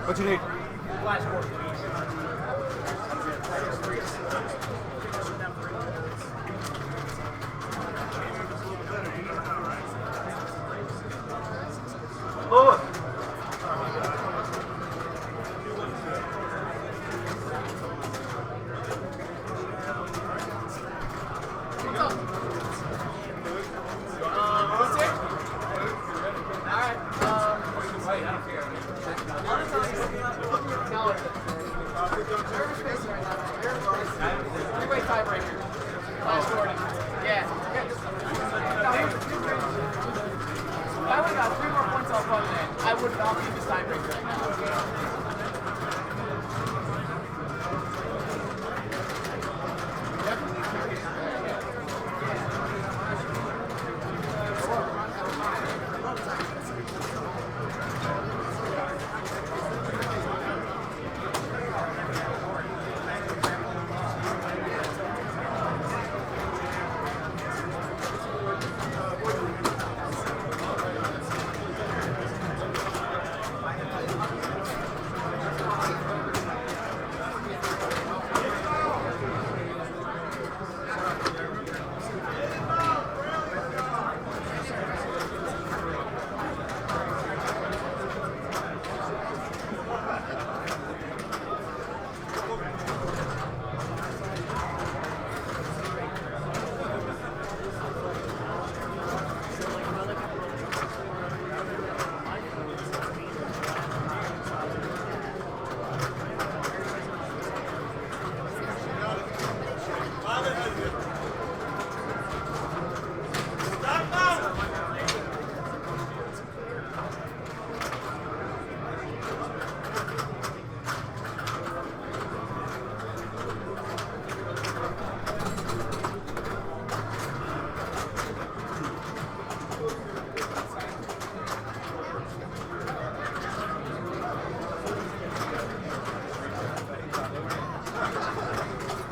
What you need? Last quarter, please. Look. I would not be this tiebreaker right now.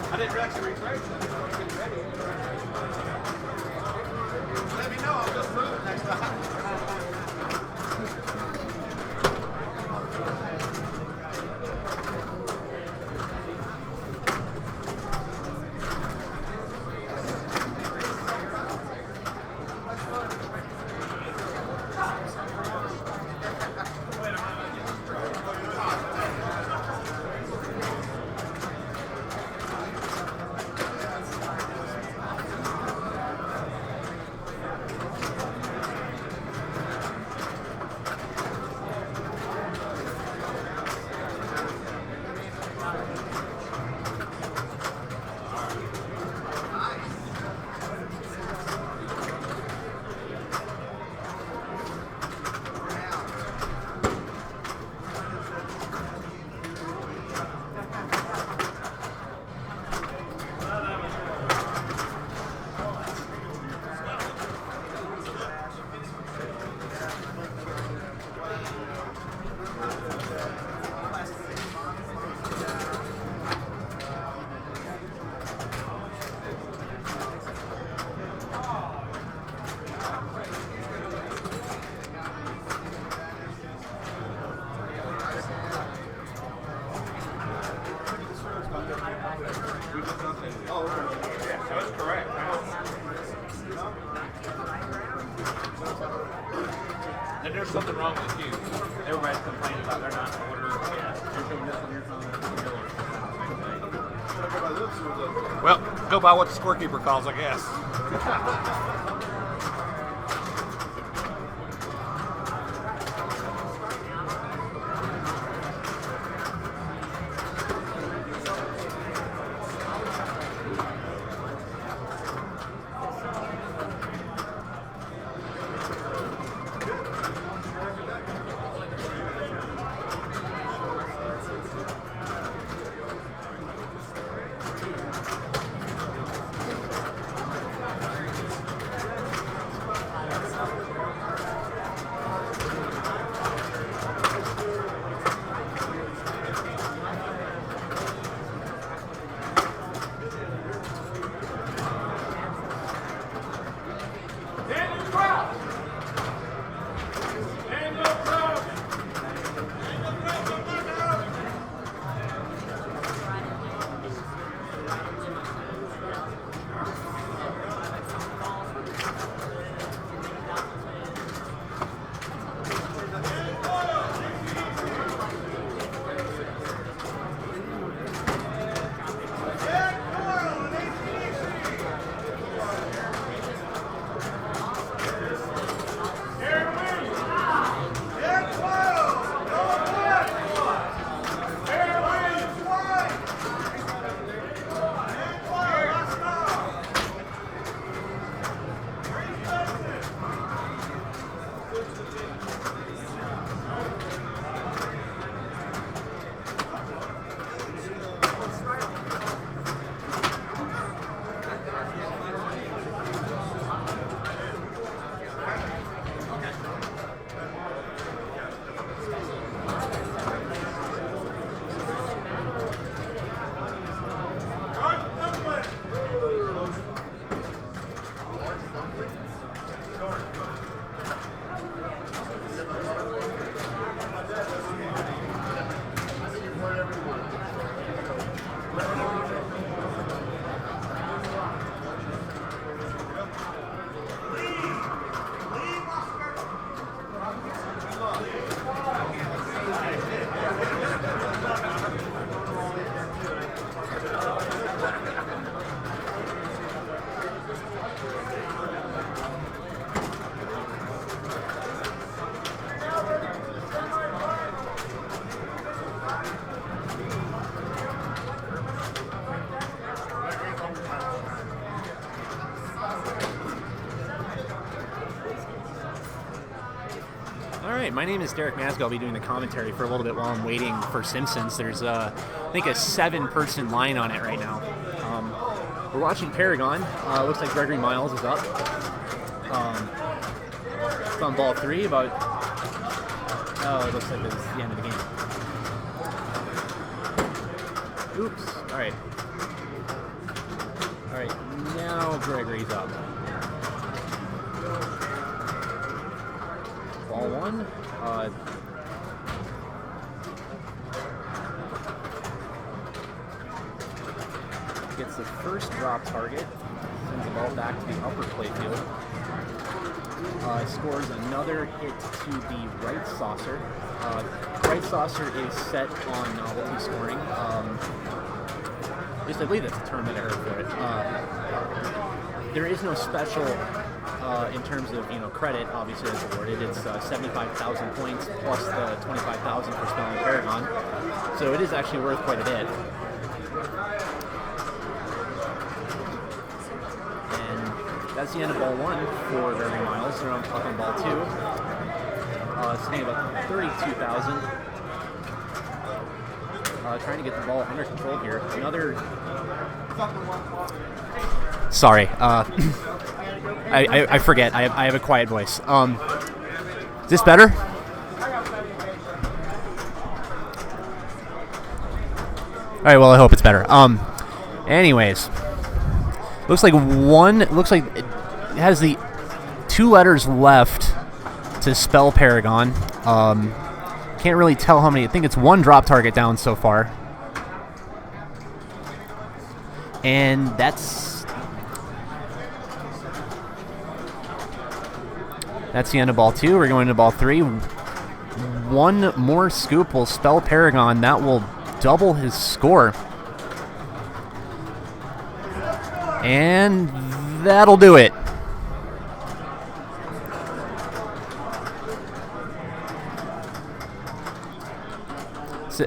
I didn't actually refresh it. Let me know. I'll just move it next time. There's something wrong with you. Everybody's complaining about they're not in order. You're doing this one, you're doing that. Well, go by what the scorekeeper calls, I guess. Alright, my name is Derek Maska. I'll be doing the commentary for a little bit while I'm waiting for Simpsons. There's, I think, a 7-person line on it right now. We're watching Paragon. Looks like Gregory Miles is up. It's on ball 3, about... Oh, it looks like it's the end of the game. Oops. Alright. Alright, now Gregory's up. Ball 1. Gets the first drop target. Sends the ball back to the upper playfield. Scores another hit to the right saucer. Right saucer is set on novelty scoring. At least I believe that's the term that I heard for it. There is no special in terms of credit, obviously, that's awarded. It's 75,000 points plus the 25,000 for spelling Paragon, so it is actually worth quite a bit. And that's the end of ball 1 for Gregory Miles. They're up on ball 2. Sitting about 32,000. Trying to get the ball under control here. Another. Sorry. I forget. I have a quiet voice. Is this better? All right. Well, I hope it's better. Anyways, looks like it has the 2 letters left to spell Paragon. Can't really tell how many. I think it's 1 drop target down so far, and that's the end of ball 2. We're going to ball 3. 1 more scoop will spell Paragon. That will double his score. And that'll do it. So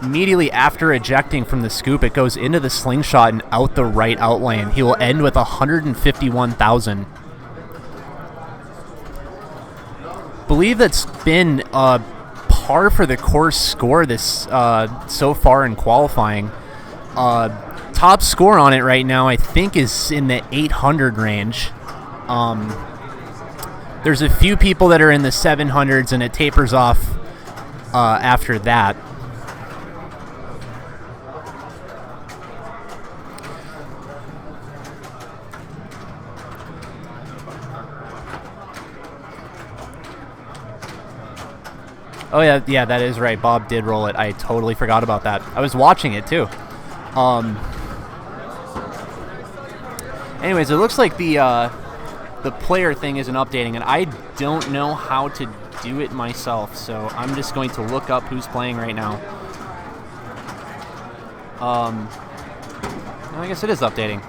immediately after ejecting from the scoop, it goes into the slingshot and out the right outlane. He will end with 151,000. Believe that's been par for the course score this so far in qualifying. Top score on it right now, I think, is in the 800 range. There's a few people that are in the 700s, and it tapers off after that. Oh yeah, that is right. Bob did roll it. I totally forgot about that. I was watching it too. Anyways, it looks like the player thing isn't updating, and I don't know how to do it myself, so I'm just going to look up who's playing right now. I guess it is updating.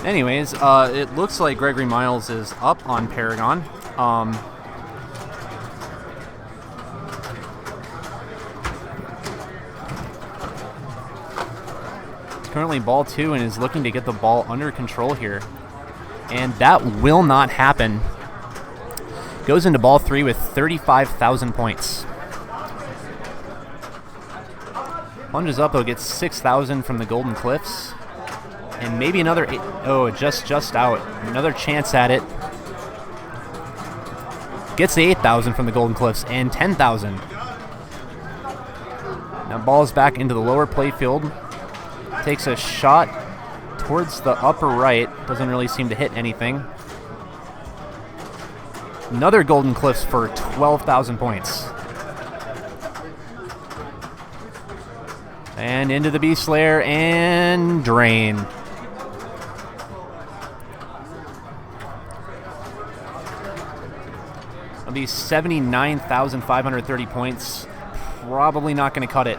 Anyways, it looks like Gregory Miles is up on Paragon. It's currently ball 2 and is looking to get the ball under control here. And that will not happen. Goes into ball 3 with 35,000 points. Lunges up, though, gets 6,000 from the Golden Cliffs. And maybe another 8. Oh, just out. Another chance at it. Gets the 8,000 from the Golden Cliffs and 10,000. Now ball is back into the lower playfield. Takes a shot towards the upper right. Doesn't really seem to hit anything. Another Golden Cliffs for 12,000 points. And into the Beast Slayer and drain. That'll be 79,530 points. Probably not going to cut it.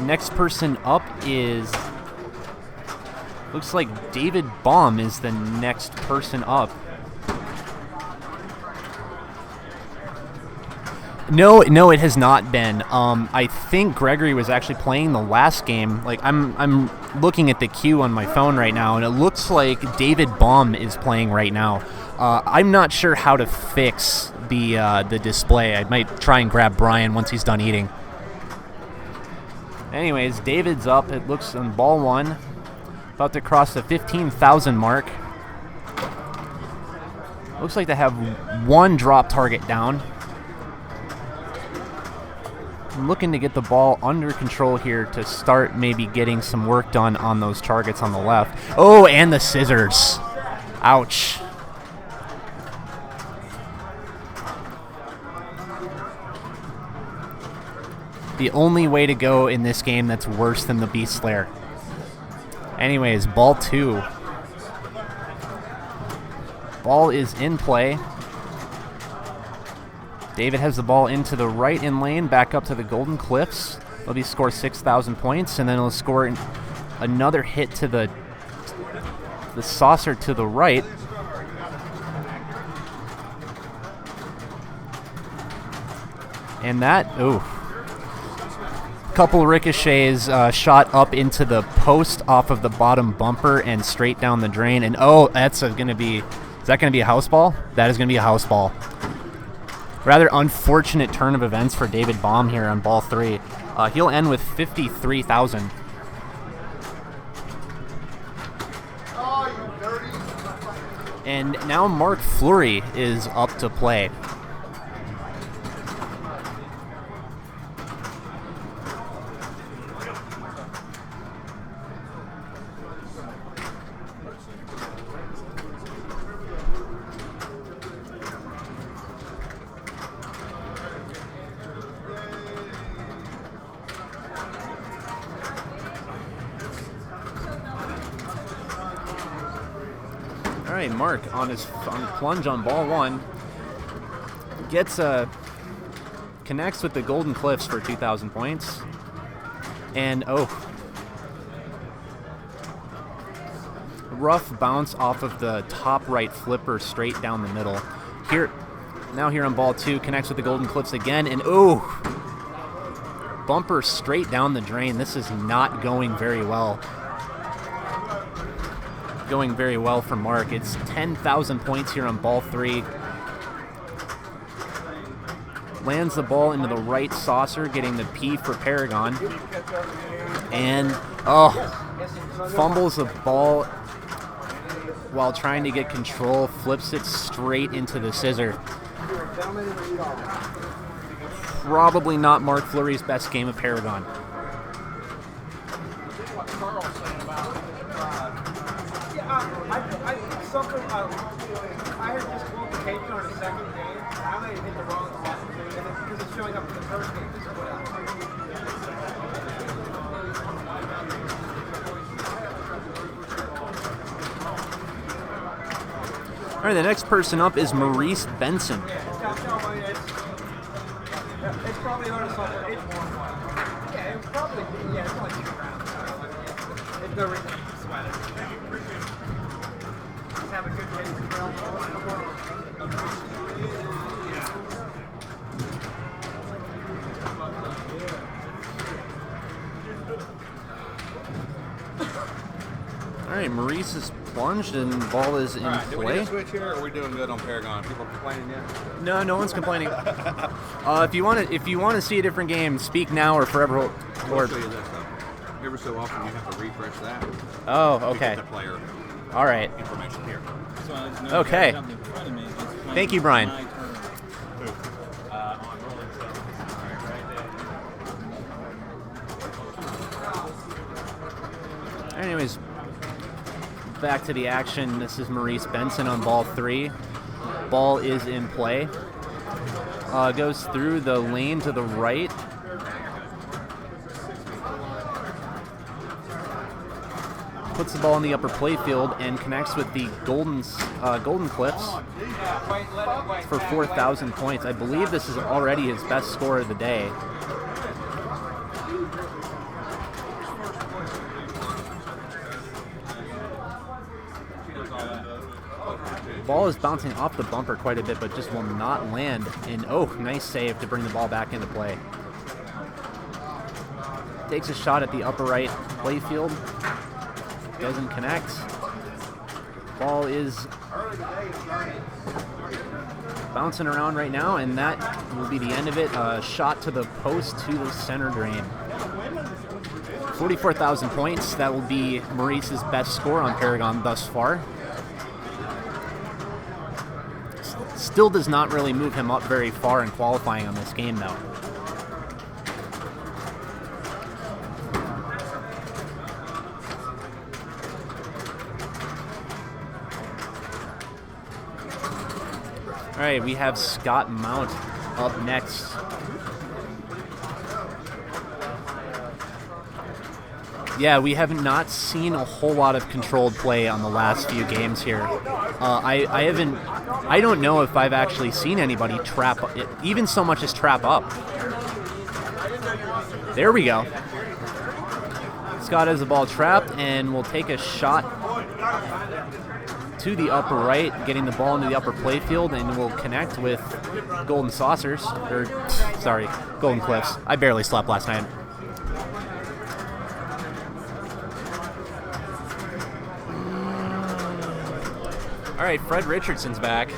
Next person up is... Looks like David Baum is the next person up. No, it has not been. I think Gregory was actually playing the last game. Like I'm looking at the queue on my phone right now, and it looks like David Baum is playing right now. I'm not sure how to fix the display. I might try and grab Brian once he's done eating. Anyways, David's up. It looks on ball one, about to cross the 15,000 mark. Looks like they have one drop target down. I'm looking to get the ball under control here to start maybe getting some work done on those targets on the left. Oh, and the scissors. Ouch. The only way to go in this game that's worse than the Beast Slayer. Anyways, ball two. Ball is in play. David has the ball into the right in lane, back up to the Golden Cliffs. They'll be score 6,000 points, and then he'll score another hit to the saucer to the right. And that, couple ricochets shot up into the post off of the bottom bumper and straight down the drain. And that's going to be, is that going to be a house ball? That is going to be a house ball. Rather unfortunate turn of events for David Baum here on ball three. He'll end with 53,000. And now Mark Fleury is up to play. All right, Mark on his plunge on ball one connects with the Golden Cliffs for 2,000 points, and rough bounce off of the top right flipper straight down the middle. Here on ball two, connects with the Golden Cliffs again, and bumper straight down the drain. This is not going very well. Going very well for Mark. It's 10,000 points here on ball three. Lands the ball into the right saucer, getting the P for Paragon. And, fumbles the ball while trying to get control, flips it straight into the scissor. Probably not Mark Fleury's best game of Paragon. I heard disqualification on the second game. I might have hit the wrong spot because it's showing up in the first game. All right, the next person up is Maurice Benson. It's probably hard to solve. It's 1-1. Yeah, it's probably, it's only 2 rounds. There's no reason to sweat it. Just have a good game. All right, Maurice is plunged and ball is in Do we play. need a switch here, or are we doing good on Paragon? People complaining yet? No one's complaining. If you want to see a different game, speak now or forever. I'll show you this though. Every so often you have to refresh that. Oh, to okay. get the player. All right. information here. Okay. Thank you, Brian. Anyways, back to the action. This is Maurice Benson on ball 3. Ball is in play. Goes through the lane to the right. Puts the ball in the upper playfield and connects with the Golden Clips for 4,000 points. I believe this is already his best score of the day. Ball is bouncing off the bumper quite a bit, but just will not land. And oh, nice save to bring the ball back into play. Takes a shot at the upper right playfield. Doesn't connect. Ball is bouncing around right now, and that will be the end of it. Shot to the post to the center drain. 44,000 points. That will be Maurice's best score on Paragon thus far. Still does not really move him up very far in qualifying on this game, though. All right, we have Scott Mount up next. Yeah, we have not seen a whole lot of controlled play on the last few games here. I don't know if I've actually seen anybody trap, even so much as trap up. There we go. Scott has the ball trapped and will take a shot to the upper right, getting the ball into the upper playfield, and will connect with Golden Saucers, or sorry, Golden Cliffs. I barely slept last night. All right, Fred Richardson's back.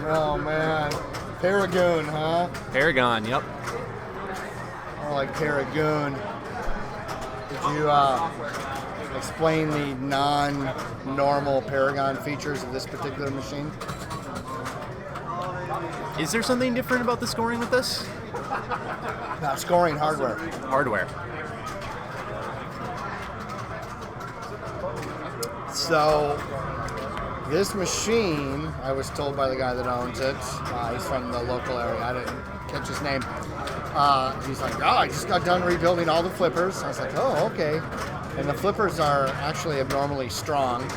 Oh man, Paragon, huh? Paragon, yep. I like Paragon. Did you explain the non-normal Paragon features of this particular machine? Is there something different about the scoring with this? No, scoring hardware. Hardware. So, this machine, I was told by the guy that owns it, he's from the local area, I didn't catch his name. He's like, I just got done rebuilding all the flippers. I was like, oh, okay. And the flippers are actually abnormally strong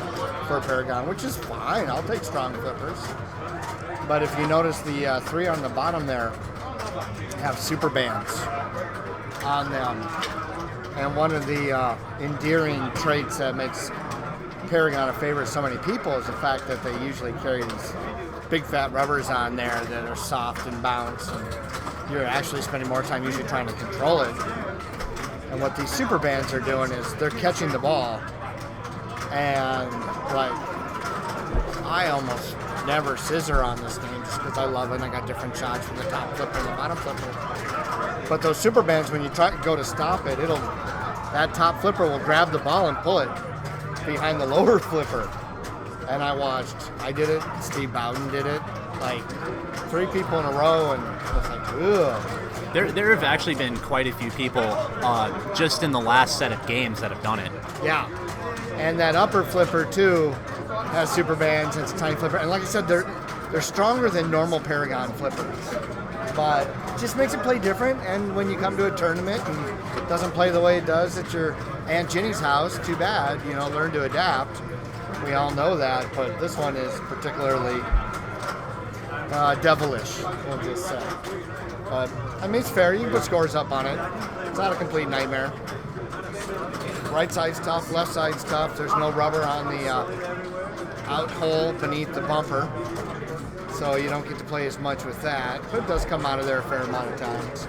for Paragon, which is fine. I'll take strong flippers. But if you notice, the 3 on the bottom there have super bands on them. And one of the endearing traits that makes Paragon a favorite of so many people is the fact that they usually carry these big fat rubbers on there that are soft and bounce, and you're actually spending more time usually trying to control it. And what these super bands are doing is they're catching the ball, and like I almost never scissor on this game just because I love it and I got different shots for the top flipper and the bottom flipper. But those super bands, when you try to go to stop it, that top flipper will grab the ball and pull it behind the lower flipper. And I did it, Steve Bowden did it, like 3 people in a row, and I was like, ugh. There have actually been quite a few people just in the last set of games that have done it. Yeah, and that upper flipper too has super bands, and it's a tiny flipper, and like I said, they're stronger than normal Paragon flippers, but it just makes it play different. And when you come to a tournament and it doesn't play the way it does at your Aunt Ginny's house, too bad, learn to adapt. We all know that, but this one is particularly devilish, we'll just say. But I mean, it's fair. You can put scores up on it. It's not a complete nightmare. Right side's tough, left side's tough. There's no rubber on the out hole beneath the bumper, so you don't get to play as much with that. But it does come out of there a fair amount of times.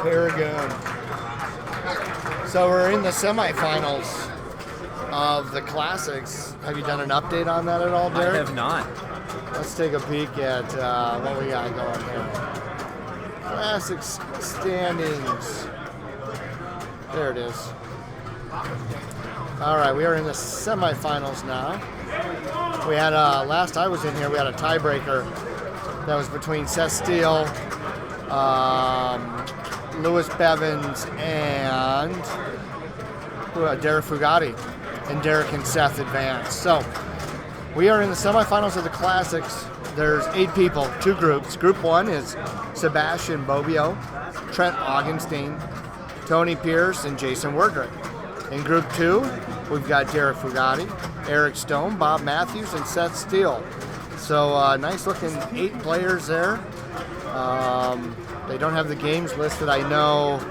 Paragon. So we're in the semifinals of the Classics. Have you done an update on that at all, Derek? I have not. Let's take a peek at what we got going here. Classics standings. There it is. All right, we are in the semifinals now. We had last I was in here, we had a tiebreaker that was between Seth Steele, Louis Bevins, and Derek Fugatti, and Derek and Seth advanced. So we are in the semifinals of the Classics. There's 8 people, 2 groups. Group 1 is Sebastian Bobbio, Trent Augenstein, Tony Pierce, and Jason Werdrick. In Group 2, we've got Derek Fugatti, Eric Stone, Bob Matthews, and Seth Steele. So nice looking 8 players there. They don't have the games listed. I know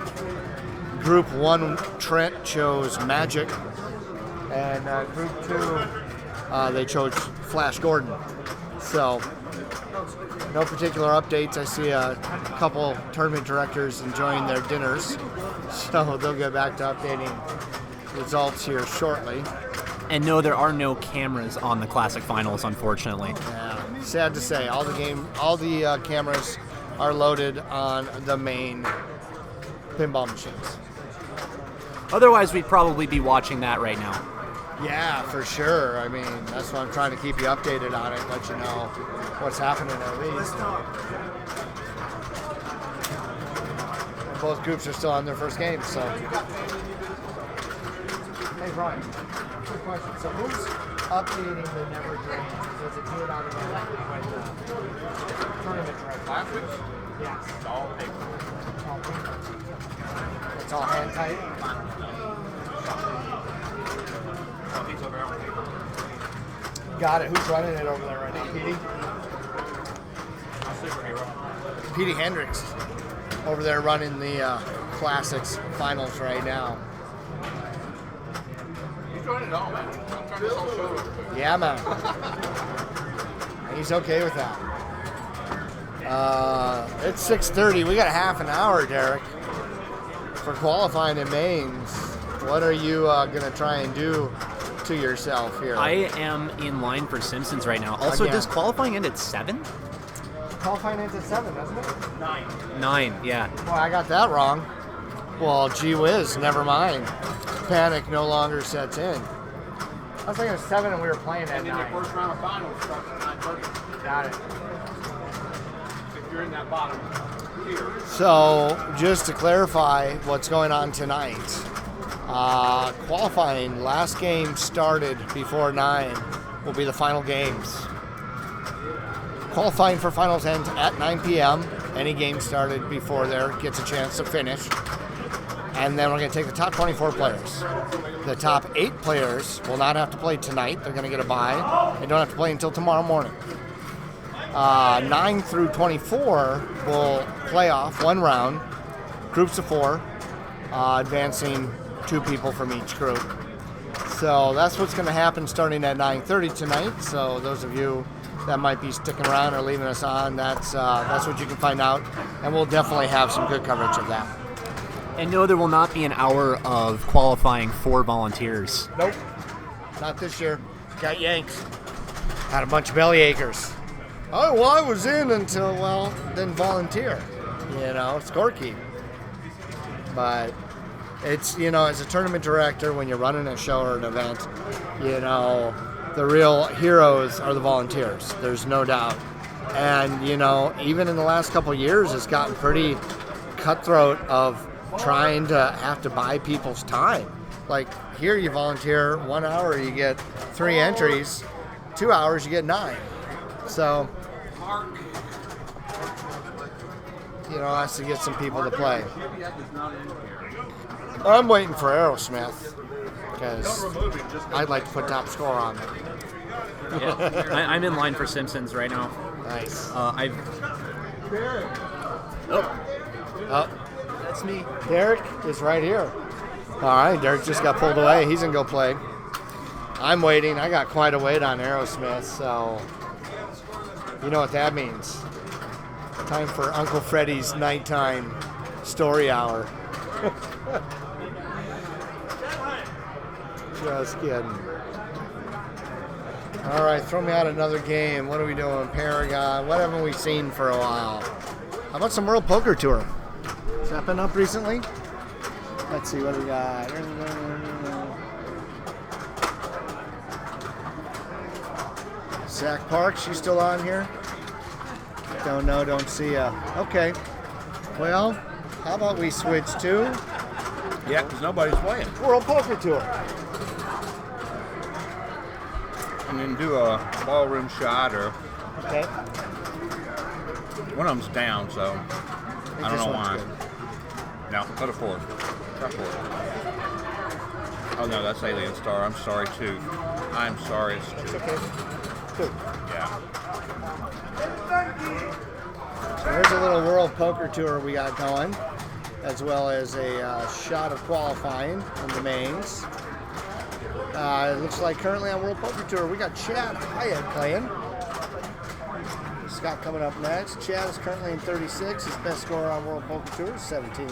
Group 1, Trent chose Magic, and Group 2, they chose Flash Gordon. So no particular updates. I see a couple tournament directors enjoying their dinners, so they'll get back to updating results here shortly. And no, there are no cameras on the Classic Finals, unfortunately. Yeah, sad to say. All the cameras are loaded on the main pinball machines. Otherwise, we'd probably be watching that right now. Yeah, for sure. I mean, that's why I'm trying to keep you updated on it, let you know what's happening at least. And both groups are still on their first game, so. Hey, Brian, quick question. So who's updating the Never Dreams? Does it do it automatically with the tournament track? Classics? Yes. It's all paper. It's all hand type? Got it. Who's running it over there right now? Petey? Petey Hendricks over there running the Classics Finals right now. He's running it all, man. I'm trying to sell show. Yeah, man. He's okay with that. It's 6:30. We got a half an hour, Derek, for qualifying in mains. What are you going to try and do to yourself here? I am in line for Simpsons right now. Also, Again. does qualifying end at 7? Qualifying ends at 7, doesn't it? 9, yeah. Well, I got that wrong. Well, gee whiz, never mind. Panic no longer sets in. I was thinking it was 7 and we were playing at 9. And then the first round of finals starts at 9:30. Got it. If you're in that bottom tier. So, just to clarify what's going on tonight, qualifying, last game started before 9, will be the final games. Qualifying for finals ends at 9 p.m. Any game started before there gets a chance to finish. And then we're going to take the top 24 players. The top 8 players will not have to play tonight. They're going to get a bye. They don't have to play until tomorrow morning. 9 through 24 will play off 1 round, groups of 4, advancing 2 people from each group. So that's what's going to happen starting at 9:30 tonight. So those of you that might be sticking around or leaving us on, that's what you can find out. And we'll definitely have some good coverage of that. And no, there will not be an hour of qualifying for volunteers. Nope. Not this year. Got yanked. Had a bunch of belly achers. Oh, well, I was in until, well, then volunteer. You know, scorekeep. But it's, you know, as a tournament director, when you're running a show or an event, you know, the real heroes are the volunteers. There's no doubt. And, you know, even in the last couple of years, it's gotten pretty cutthroat of trying to have to buy people's time. Like, here you volunteer 1 hour, you get 3 entries. 2 hours, you get 9. So, you know, has to get some people to play. I'm waiting for Aerosmith because I'd like to put top score on them. Yeah. I'm in line for Simpsons right now. Nice. Oh, that's me. Derek is right here. All right, Derek just got pulled away. He's gonna go play. I'm waiting. I got quite a wait on Aerosmith, so you know what that means. Time for Uncle Freddie's nighttime story hour. Just kidding. All right, throw me out another game. What are we doing? Paragon. What haven't we seen for a while? How about some World Poker Tour? Has that been up recently? Let's see what we got. Zach Parks, you still on here? Don't know, don't see ya. Okay. Well, how about we switch to Yeah, because nobody's playing. World Poker Tour. And then do a ballroom shot or Okay. one of them's down, so I don't this know one's why. good. No, go to 4. Try 4. Oh no, that's Alien Star. I'm sorry, 2. I'm sorry, it's 2. Okay. 2. Yeah. So here's a little World Poker Tour we got going, as well as a shot of qualifying in the mains. It looks like currently on World Poker Tour we got Chad Hyatt playing. Scott coming up next. Chad is currently in 36. His best score on World Poker Tour is 17.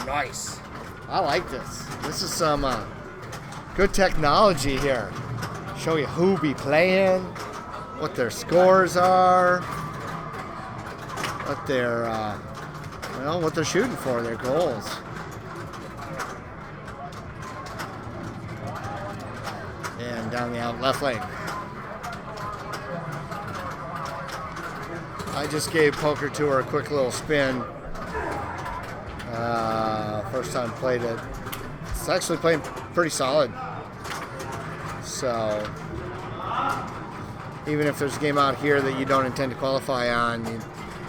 Nice. I like this. This is some good technology here. Show you who be playing, what their scores are, what they're what they're shooting for, their goals. And down the out left lane. I just gave Poker Tour a quick little spin. First time played it. It's actually playing pretty solid. So even if there's a game out here that you don't intend to qualify on,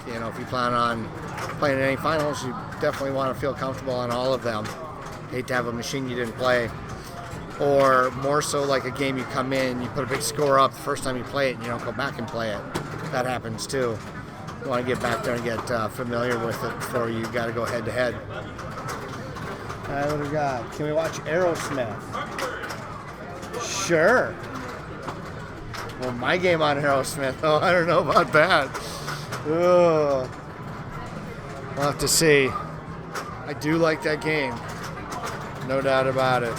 you know, if you plan on playing any finals, you definitely want to feel comfortable on all of them. Hate to have a machine you didn't play. Or more so like a game you come in, you put a big score up the first time you play it and you don't go back and play it. That happens too. You want to get back there and get familiar with it before you got to go head to head. All right, what do we got? Can we watch Aerosmith? Sure. Well, my game on Aerosmith, oh, I don't know about that. Ugh. We'll have to see. I do like that game. No doubt about it.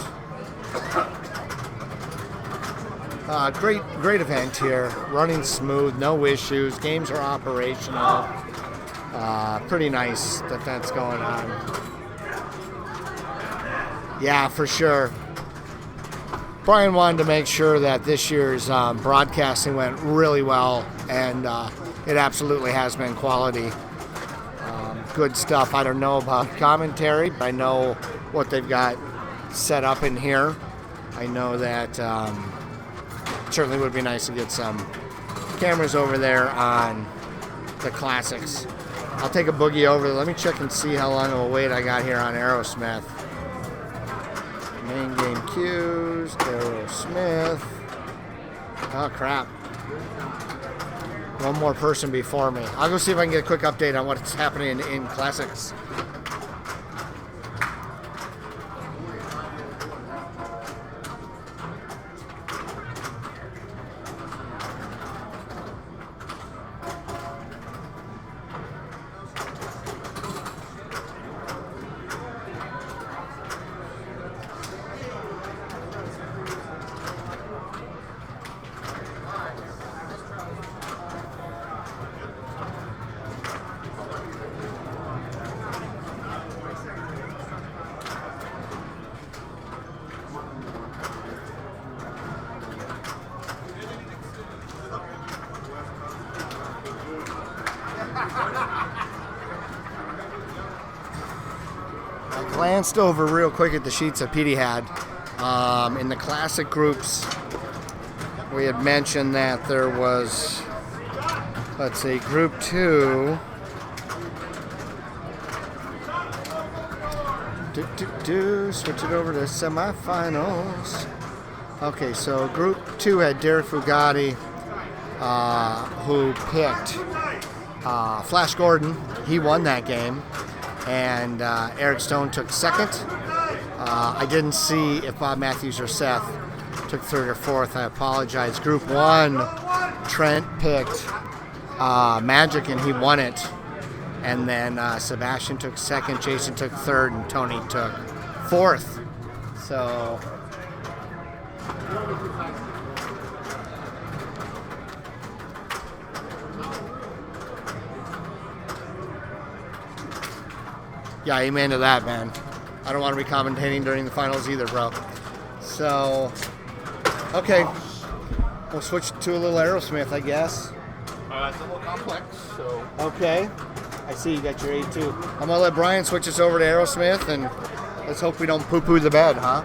Great event here. Running smooth, no issues. Games are operational. Pretty nice that that's going on. Yeah, for sure. Brian wanted to make sure that this year's broadcasting went really well, and it absolutely has been quality. Good stuff. I don't know about commentary, but I know what they've got set up in here. I know that certainly would be nice to get some cameras over there on the classics. I'll take a boogie over. Let me check and see how long of a wait I got here on Aerosmith. Main game cues, Aerosmith. Oh crap. One more person before me. I'll go see if I can get a quick update on what's happening in classics. Glanced over real quick at the sheets that Petey had. In the classic groups, we had mentioned that there was, let's see, group 2. Switch it over to semifinals. Okay, so group 2 had Derek Fugatti, who picked Flash Gordon. He won that game. And Eric Stone took second. I didn't see if Bob Matthews or Seth took third or fourth. I apologize. Group 1, Trent picked Magic and he won it. And then Sebastian took second, Jason took third, and Tony took fourth. So yeah, amen to that, man. I don't want to be commentating during the finals either, bro. So Okay. We'll switch to a little Aerosmith, I guess. It's a little complex, so. Okay. I see you got your 8-2. I'm going to let Brian switch us over to Aerosmith, and let's hope we don't poo-poo the bed, huh?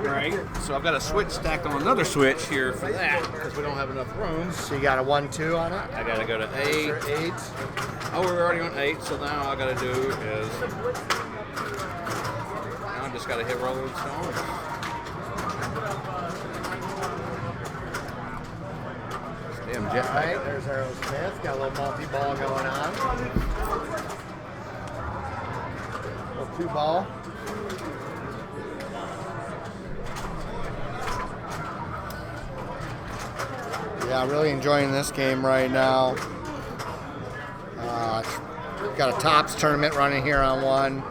Right. So I've got a switch stacked on another switch here for that because we don't have enough room. So you got a 1-2 on it? I got to go to 8. 8. Oh, we're already on 8, so now all I got to do is... Now I just got to hit Rolling Stones. Damn jet. All right, there's Aerosmith. Got a little multi-ball going on. A little 2-ball. Yeah, really enjoying this game right now. Got a tops tournament running here on one.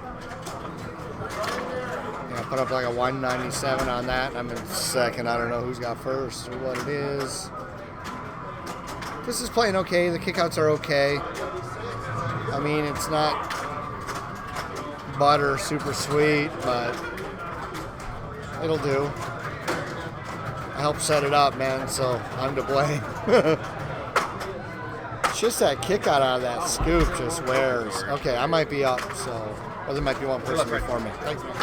Yeah, put up like a 197 on that. I'm in second. I don't know who's got first or what it is. This is playing okay. The kickouts are okay. I mean, it's not butter super sweet, but it'll do. I helped set it up, man, so I'm to blame. It's just that kick out of that scoop just wears. Okay, I might be up, so, or there might be one person before me. Thanks, man.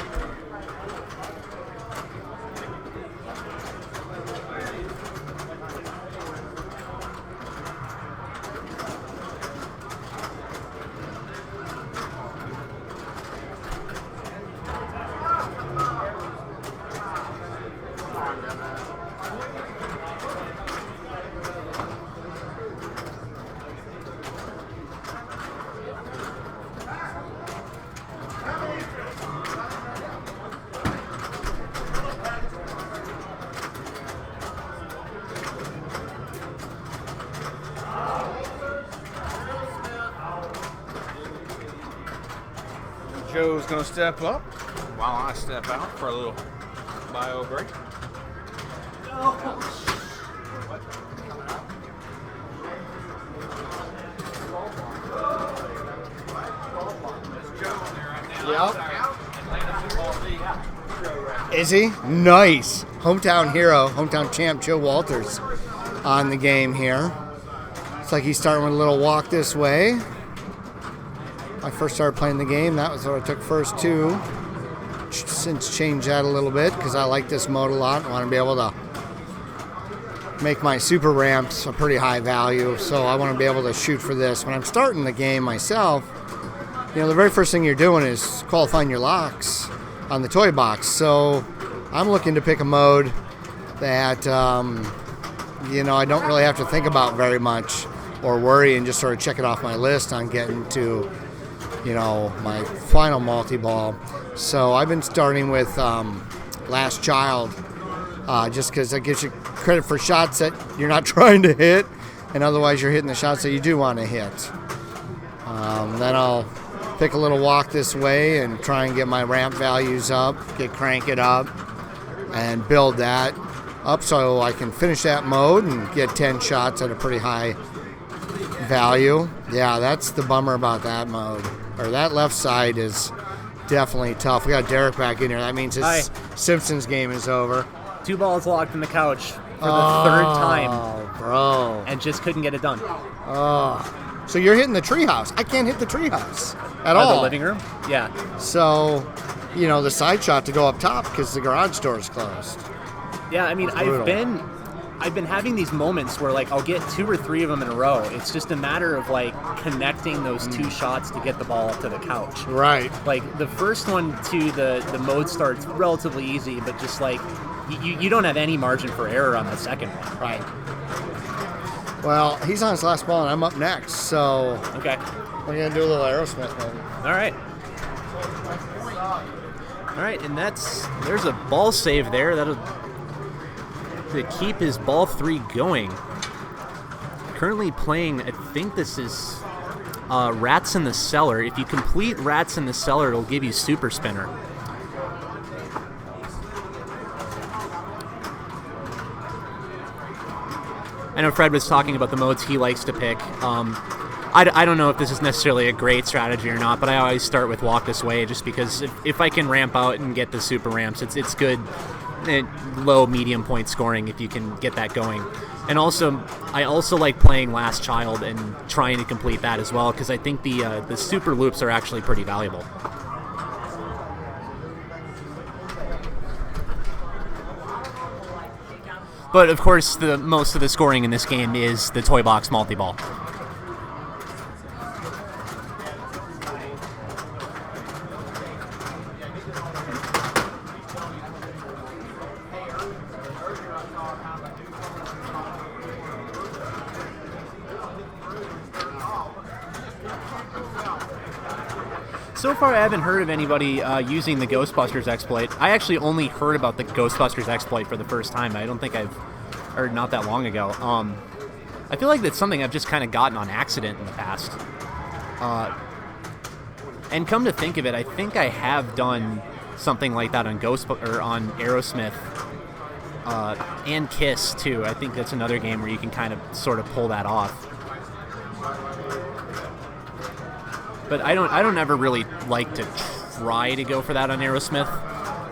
Joe's going to step up while I step out for a little bio break. Yep. Is he? Nice. Hometown hero, hometown champ Joe Walters on the game here. Looks like he's starting with a little walk this way. I first started playing the game, that was what I took first too. Since changed that a little bit because I like this mode a lot. I want to be able to make my super ramps a pretty high value, so I want to be able to shoot for this. When I'm starting the game myself, you know, the very first thing you're doing is qualifying your locks on the toy box. So I'm looking to pick a mode that, you know, I don't really have to think about very much or worry and just sort of check it off my list on getting to, you know, my final multi-ball. So I've been starting with Last Child, just because that gives you credit for shots that you're not trying to hit, and otherwise you're hitting the shots that you do want to hit. Then I'll pick a little walk this way and try and get my ramp values up, crank it up, and build that up so I can finish that mode and get 10 shots at a pretty high value. Yeah, that's the bummer about that mode. Or that left side is definitely tough. We got Derek back in here. That means his Simpsons game is over. 2 balls locked in the couch for the third time. Oh, bro. And just couldn't get it done. Oh. So you're hitting the treehouse. I can't hit the treehouse at all. The living room? Yeah. So, you know, the side shot to go up top because the garage door is closed. Yeah, I mean, I've been having these moments where, like, I'll get 2 or 3 of them in a row. It's just a matter of, like, connecting those 2 shots to get the ball up to the couch. Right. Like, the first one to the mode start's relatively easy, but just, like, you don't have any margin for error on the second one. Right. Well, he's on his last ball, and I'm up next, so... Okay. We're going to do a little Aerosmith maybe. All right. All right, and there's a ball save there. That'll... to keep his ball 3 going. Currently playing, I think this is Rats in the Cellar. If you complete Rats in the Cellar, it'll give you Super Spinner. I know Fred was talking about the modes he likes to pick. I don't know if this is necessarily a great strategy or not, but I always start with Walk This Way just because if I can ramp out and get the super ramps, it's good low medium point scoring if you can get that going. And also, I also like playing Last Child and trying to complete that as well, because I think the super loops are actually pretty valuable. But of course, the most of the scoring in this game is the toy box multi-ball. So far, I haven't heard of anybody using the Ghostbusters exploit. I actually only heard about the Ghostbusters exploit for the first time. I don't think or not that long ago. I feel like that's something I've just kind of gotten on accident in the past. And come to think of it, I think I have done something like that on on Aerosmith and Kiss too. I think that's another game where you can kind of sort of pull that off. But I don't ever really like to try to go for that on Aerosmith.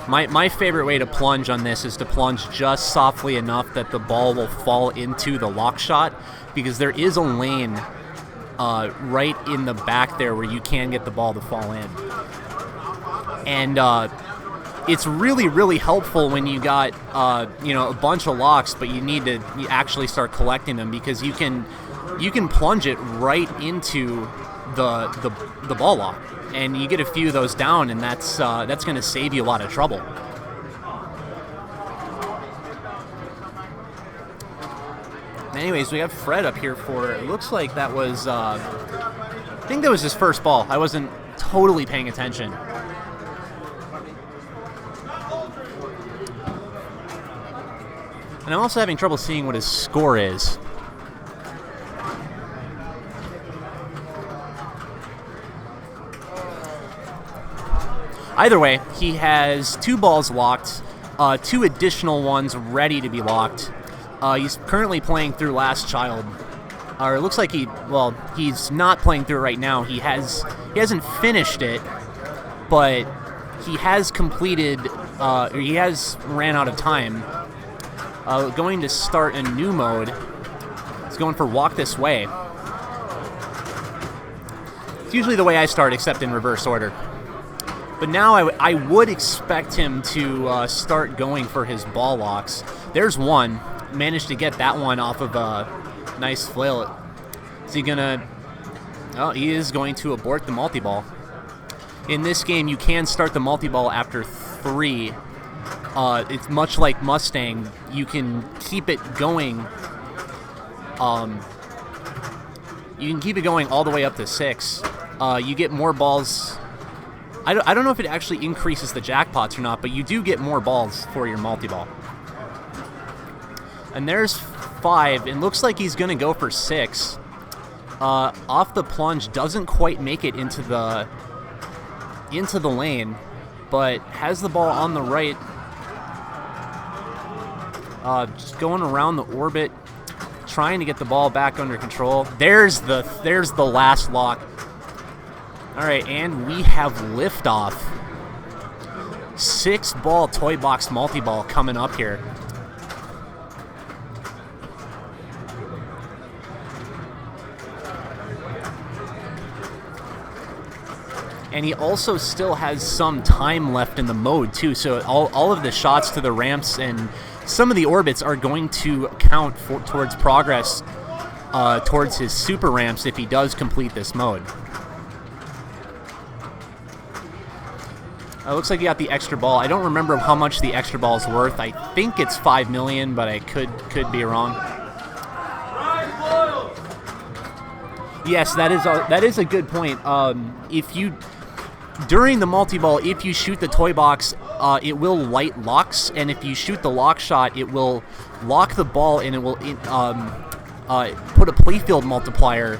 My favorite way to plunge on this is to plunge just softly enough that the ball will fall into the lock shot, because there is a lane right in the back there where you can get the ball to fall in. And it's really, really helpful when you got a bunch of locks, but you actually start collecting them, because you can plunge it right into the ball lock, and you get a few of those down, and that's going to save you a lot of trouble. Anyways, we have Fred up here for, it looks like that was, I think that was his first ball. I wasn't totally paying attention. And I'm also having trouble seeing what his score is. Either way, he has 2 balls locked, 2 additional ones ready to be locked. He's currently playing through Last Child. Or it looks like he's not playing through it right now. He hasn't finished it, but he has completed, he has ran out of time. Going to start a new mode. He's going for Walk This Way. It's usually the way I start, except in reverse order. But now I would expect him to start going for his ball locks. There's one. Managed to get that one off of a nice flail. Is he gonna... Oh, he is going to abort the multi-ball. In this game, you can start the multi-ball after 3. It's much like Mustang. You can keep it going. You can keep it going all the way up to 6. You get more balls... I don't know if it actually increases the jackpots or not, but you do get more balls for your multi-ball. And there's 5, and looks like he's going to go for 6. Off the plunge, doesn't quite make it into the lane, but has the ball on the right. Just going around the orbit, trying to get the ball back under control. There's the last lock. All right, and we have liftoff. 6-ball toy box multi-ball coming up here. And he also still has some time left in the mode too, so all of the shots to the ramps and some of the orbits are going to count towards progress towards his super ramps if he does complete this mode. It looks like he got the extra ball. I don't remember how much the extra ball is worth. I think it's 5 million, but I could be wrong. Yes, that is a good point. If you during the multi-ball, if you shoot the toy box, it will light locks, and if you shoot the lock shot, it will lock the ball, and it will put a playfield multiplier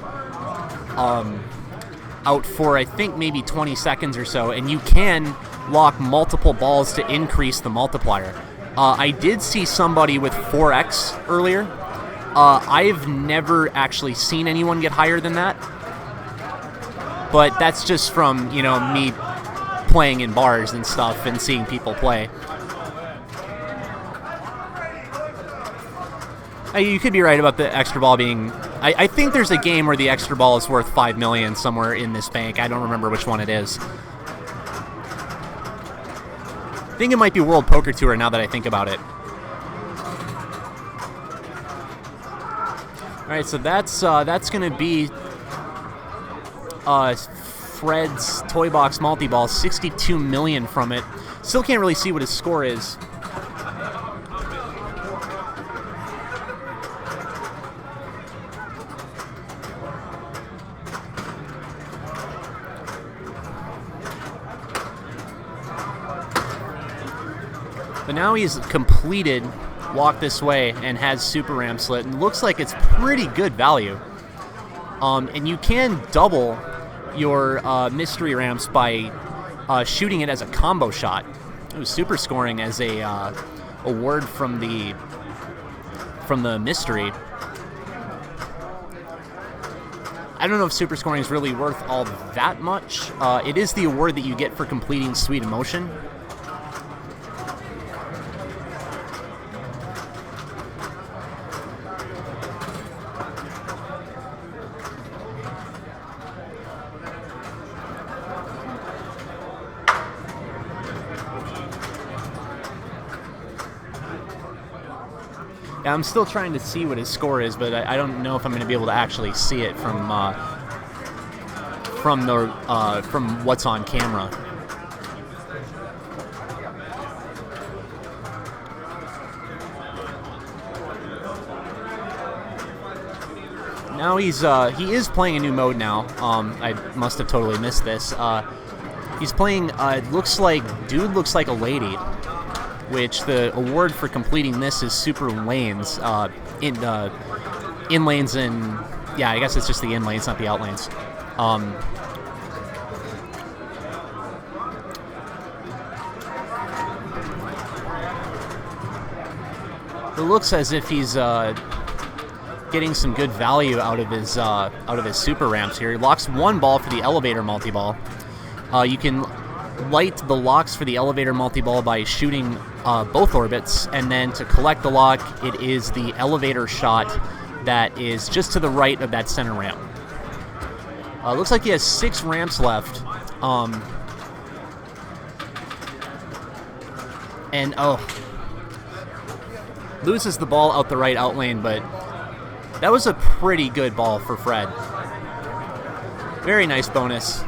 out for, I think, maybe 20 seconds or so, and you can lock multiple balls to increase the multiplier. I did see somebody with 4x earlier. I've never actually seen anyone get higher than that, but that's just from, me playing in bars and stuff and seeing people play. You could be right about the extra ball being... I think there's a game where the extra ball is worth $5 million somewhere in this bank. I don't remember which one it is. I think it might be World Poker Tour now that I think about it. All right, so that's going to be Fred's Toy Box multi-ball, $62 million from it. Still can't really see what his score is. But now he's completed Walk This Way and has Super Ram Slit, and looks like it's pretty good value. And you can double your mystery ramps by shooting it as a combo shot. It was super scoring as a award from the mystery. I don't know if super scoring is really worth all that much. It is the award that you get for completing Sweet Emotion. Yeah, I'm still trying to see what his score is, but I don't know if I'm going to be able to actually see it from what's on camera. Now he is playing a new mode now. I must have totally missed this. He's playing. Looks like Dude Looks Like a Lady, which the award for completing this is super lanes, in lanes, and yeah, I guess it's just the in lanes, not the out lanes. It looks as if he's getting some good value out of his super ramps here. He locks one ball for the elevator multi-ball. You can light the locks for the elevator multi-ball by shooting both orbits, and then to collect the lock, it is the elevator shot that is just to the right of that center ramp. Looks like he has 6 ramps left. And loses the ball out the right out lane, but that was a pretty good ball for Fred. Very nice bonus.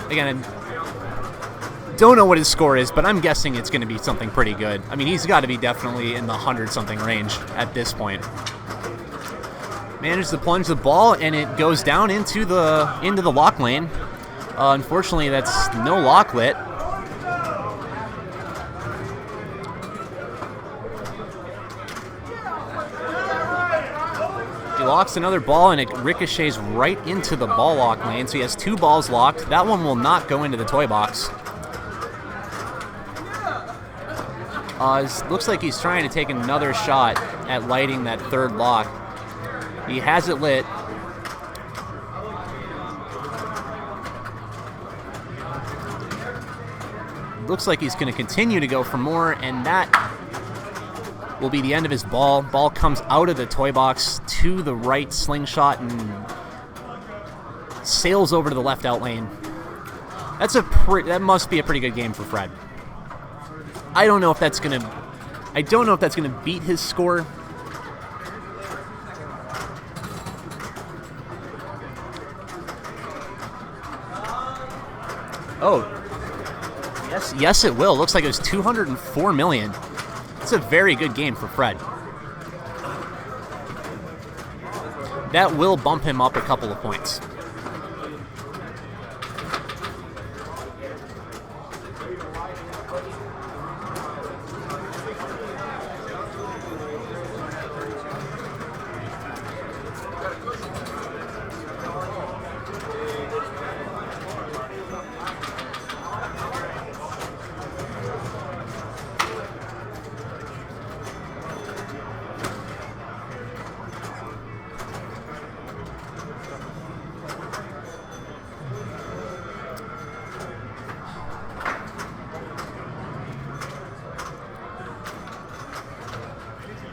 Again, I don't know what his score is, but I'm guessing it's going to be something pretty good. I mean, he's got to be definitely in the 100-something range at this point. Managed to plunge the ball, and it goes down into the lock lane. Unfortunately, that's no lock lit. He locks another ball, and it ricochets right into the ball lock lane. So he has 2 balls locked. That one will not go into the toy box. Looks like he's trying to take another shot at lighting that third lock. He has it lit. Looks like he's going to continue to go for more, and that will be the end of his ball. Ball comes out of the toy box to the right slingshot and sails over to the left out lane. That must be a pretty good game for Fred. I don't know if that's gonna beat his score. Oh, yes, it will. Looks like it was $204 million. It's a very good game for Fred. That will bump him up a couple of points.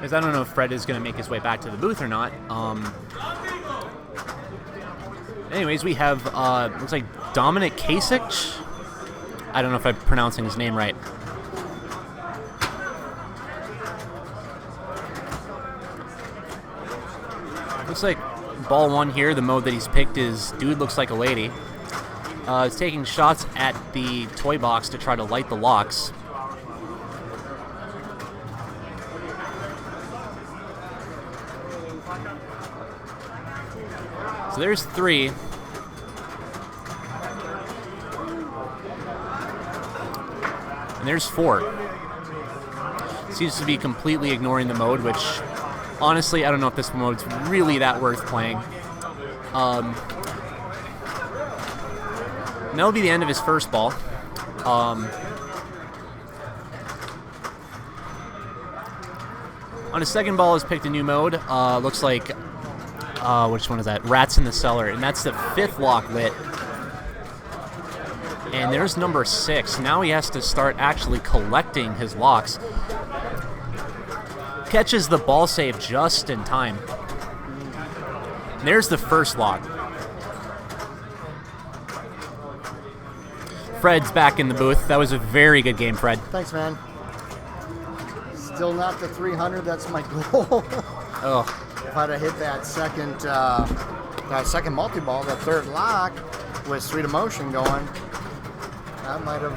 Because I don't know if Fred is going to make his way back to the booth or not. Anyways, we have, looks like Dominic Kasich. I don't know if I'm pronouncing his name right. Looks like ball one here, the mode that he's picked is Dude Looks Like a Lady. He's taking shots at the toy box to try to light the locks. So there's 3. And there's 4. Seems to be completely ignoring the mode, which honestly, I don't know if this mode's really that worth playing. And that'll be the end of his first ball. On his second ball, he's picked a new mode. Looks like, which one is that? Rats in the Cellar, and that's the 5th lock lit. And there's number 6. Now he has to start actually collecting his locks. Catches the ball save just in time. And there's the first lock. Fred's back in the booth. That was a very good game, Fred. Thanks, man. Still not the 300. That's my goal. Oh. If I'd have hit that second multi-ball, that 3rd lock with Sweet Emotion going, that might have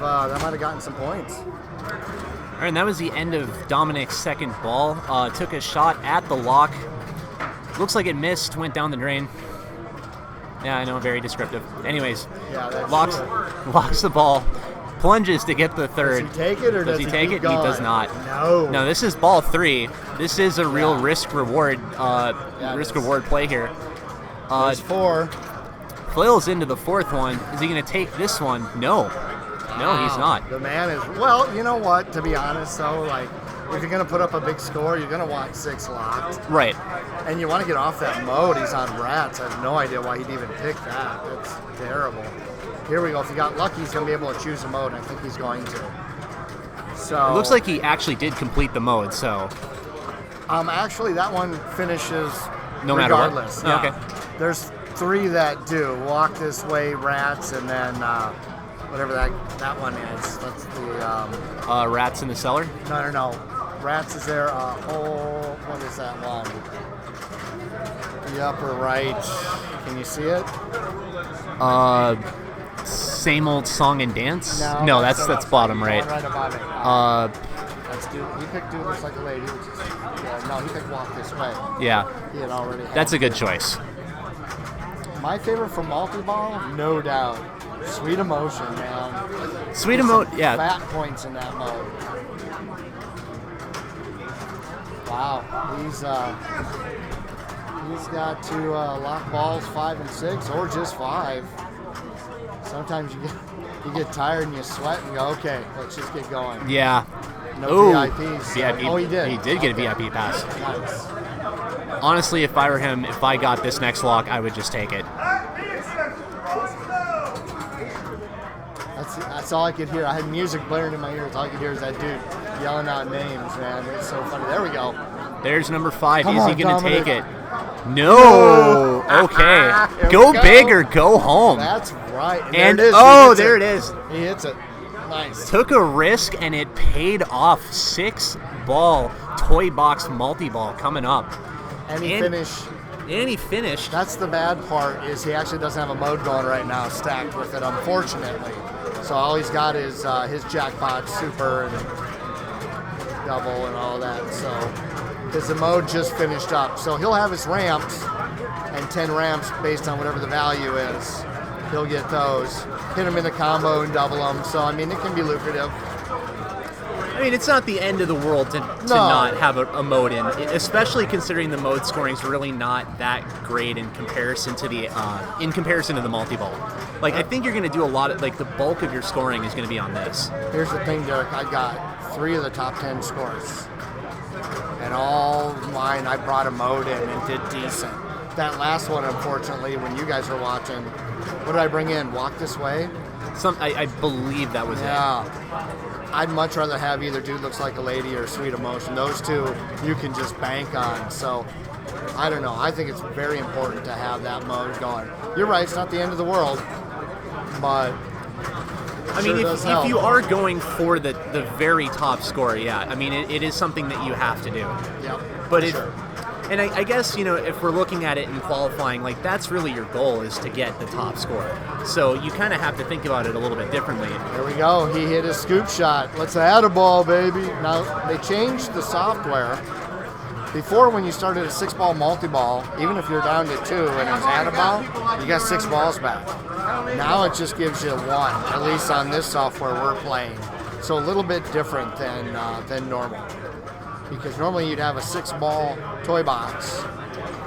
gotten some points. All right, and that was the end of Dominic's second ball. Took a shot at the lock. Looks like it missed, went down the drain. Yeah, I know, very descriptive. Anyways, yeah, that's locks the ball, plunges to get the 3rd. Does he take it or does he take keep it? going? He does not. No. No, this is ball 3. This is a real risk-reward play here. There's 4. Flails into the 4th one. Is he going to take this one? No. No, he's not. The man is, well, you know what, to be honest, though, like, if you're going to put up a big score, you're going to want 6 locked. Right. And you want to get off that mode. He's on rats. I have no idea why he'd even pick that. That's terrible. Here we go. If he got lucky, he's going to be able to choose a mode. I think he's going to. So It looks like he actually did complete the mode, so. Actually, that one finishes no matter what? regardless. Oh, Yeah. okay. There's 3 that do. Walk This Way, Rats, and then whatever that one is. That's the... Rats in the Cellar? No. Rats is there. What is that one? The upper right. Can you see it? Same Old Song and Dance? No, that's bottom right. Right above it. That's Dude. He picked Dude Looks Like a Lady. Which is, no, he picked Walk This Way. Yeah. He had already. That's a good choice. My favorite from multi-ball, no doubt. Sweet Emotion, man. Sweet Emotion, yeah. Fat points in that mode. Wow, he's got to lock balls 5 and 6, or just 5. Sometimes you get tired and you sweat and you go, okay, let's just get going. Yeah. No VIPs. VIP. Oh, he did. He did get a VIP pass. Nice. Honestly, if I were him, if I got this next lock, I would just take it. That's all I could hear. I had music blaring in my ears. All I could hear is that dude yelling out names, man. It's so funny. There we go. There's number 5. Come Is he on, going to Dominic. take it? No. Okay. Go big or go home. That's right. And there it is. there it is. He hits it. Nice. Took a risk and it paid off. 6-ball toy box multi-ball coming up. And he finished. And he finished. That's the bad part, is he actually doesn't have a mode going right now stacked with it, unfortunately. So all he's got is his jackpot, super, and double, and all that. So because the mode just finished up, so he'll have his ramps and 10 ramps based on whatever the value is. He'll get those, hit them in the combo and double them. So I mean, it can be lucrative. I mean, it's not the end of the world to not have a mode in, especially considering the mode scoring is really not that great in comparison to the multi-ball. Like, I think you're going to do a lot of, like, the bulk of your scoring is going to be on this. Here's the thing, Derek. I got 3 of the top 10 scores, and all mine I brought a mode in and did decent. That last one, unfortunately, when you guys were watching, what did I bring in? Walk This Way. I believe that was it. Yeah. I'd much rather have either Dude Looks Like a Lady or Sweet Emotion. Those two you can just bank on. So, I don't know. I think it's very important to have that mode going. You're right, it's not the end of the world, but I mean, if you are going for the very top score, yeah. I mean, it is something that you have to do. Yep. But and I guess, if we're looking at it in qualifying, like that's really your goal is to get the top score. So you kind of have to think about it a little bit differently. There we go. He hit his scoop shot. Let's add a ball, baby. Now, they changed the software. Before, when you started a 6-ball multi-ball, even if you're down to 2 and it was add a ball, you got 6 balls back. Now it just gives you 1, at least on this software we're playing. So a little bit different than normal. Because normally you'd have a 6-ball toy box,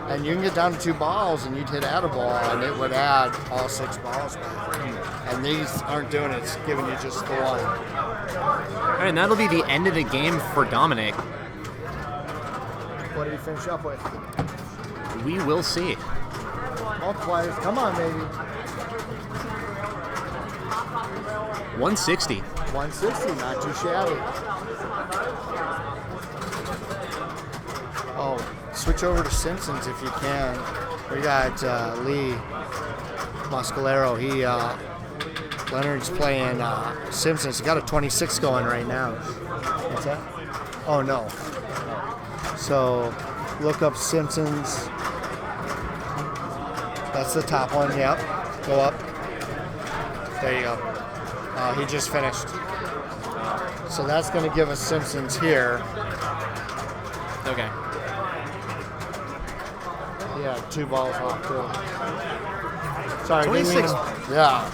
and you can get down to 2 balls, and you'd hit add a ball, and it would add all 6 balls back. And these aren't doing it; it's giving you just the 1. All right, and that'll be the end of the game for Dominic. What did he finish up with? We will see. Multipliers, come on, baby. 160. 160, not too shabby. Oh, switch over to Simpsons if you can. We got Lee Muscalero. Leonard's playing Simpsons. He got a 26 going right now. What's that? Oh, no. So, look up Simpsons. That's the top one, yep. Go up. There you go. He just finished. So that's going to give us Simpsons here. Okay. Yeah, 2 balls off too. Sorry, 26. Yeah.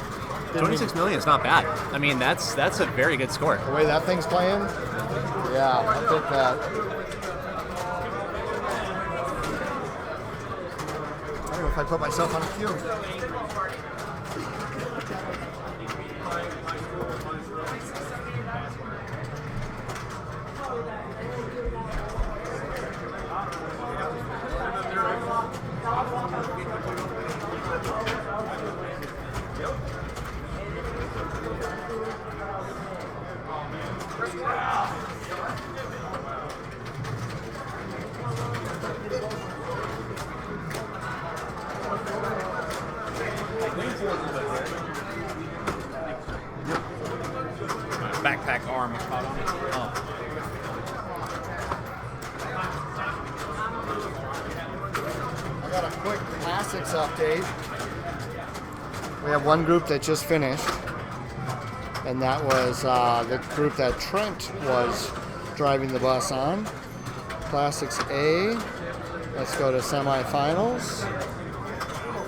26 million is not bad. I mean, that's a very good score. The way that thing's playing, yeah, I'll take that. I don't know if I put myself on a cue. Backpack arm caught on it. Oh. I got a quick classics update. We have one group that just finished, and that was the group that Trent was driving the bus on. Classics A. Let's go to semifinals.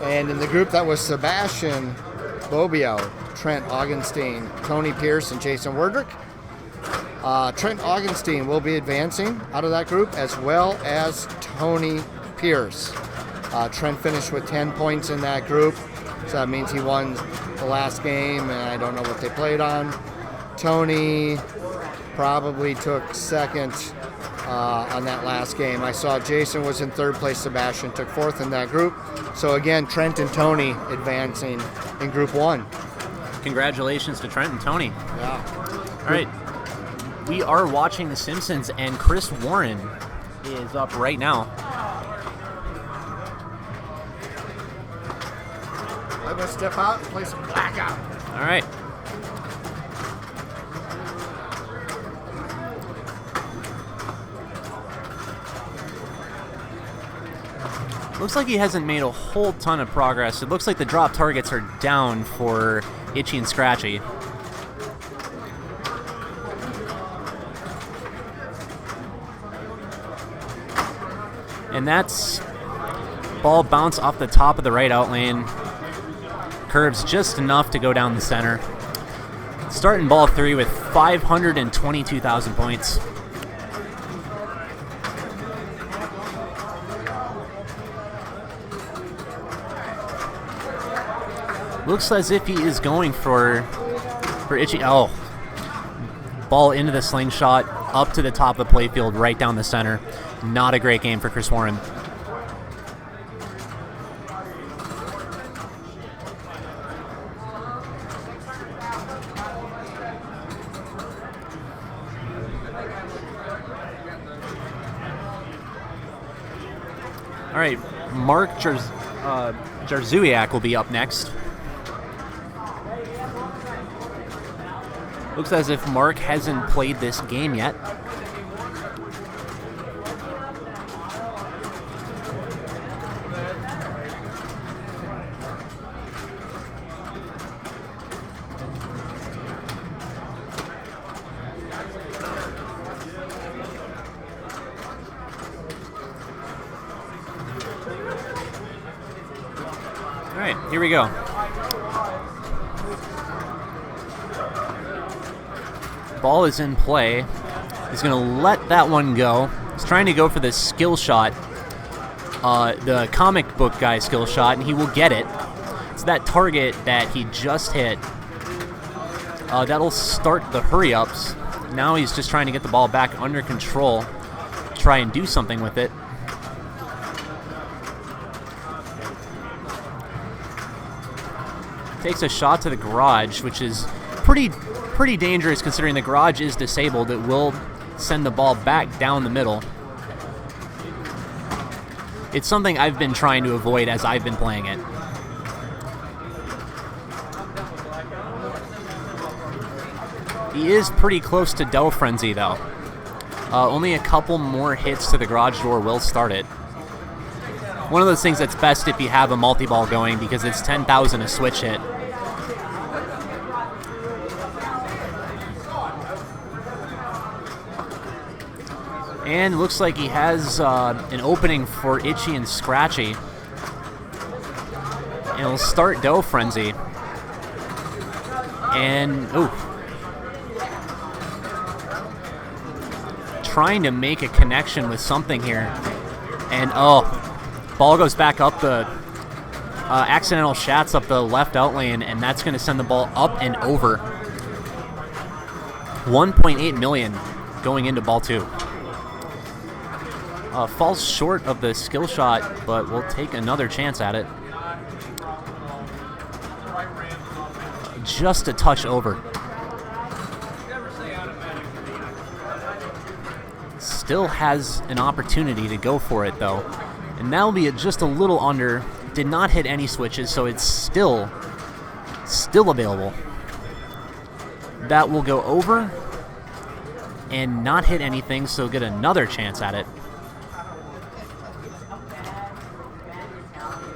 And in the group that was Sebastian Bobbio, Trent Augenstein, Tony Pierce, and Jason Werdrick. Trent Augenstein will be advancing out of that group, as well as Tony Pierce. Trent finished with 10 points in that group, so that means he won the last game, and I don't know what they played on. Tony probably took second on that last game. I saw Jason was in third place, Sebastian took fourth in that group. So again, Trent and Tony advancing in Group 1. Congratulations to Trent and Tony. Yeah. All right. We are watching The Simpsons, and Chris Warren is up right now. I'm going to step out and play some Blackout. All right. Looks like he hasn't made a whole ton of progress. It looks like the drop targets are down for Itchy and Scratchy. And that's ball bounce off the top of the right out lane. Curves just enough to go down the center. Starting ball 3 with 522,000 points. Looks as if he is going for Itchy. Oh, ball into the slingshot, up to the top of the playfield, right down the center. Not a great game for Chris Warren. All right, Mark Jarzuiak will be up next. Looks as if Mark hasn't played this game yet. All right, here we go. Ball is in play. He's going to let that one go. He's trying to go for the skill shot, the comic book guy skill shot, and he will get it. It's that target that he just hit. That'll start the hurry-ups. Now he's just trying to get the ball back under control, try and do something with it. Takes a shot to the garage, which is pretty dangerous considering the garage is disabled. It will send the ball back down the middle. It's something I've been trying to avoid as I've been playing it. He is pretty close to Dough Frenzy though. Only a couple more hits to the garage door will start it. One of those things that's best if you have a multi-ball going because it's 10,000 a switch hit. And looks like he has an opening for Itchy and Scratchy. And he'll start Dough Frenzy. And, ooh. Trying to make a connection with something here. And, oh, ball goes back up the accidental shats up the left out lane, and that's going to send the ball up and over. 1.8 million going into ball 2. Falls short of the skill shot, but we'll take another chance at it. Just a touch over. Still has an opportunity to go for it, though. And that'll be just a little under. Did not hit any switches, so it's still available. That will go over and not hit anything, so get another chance at it.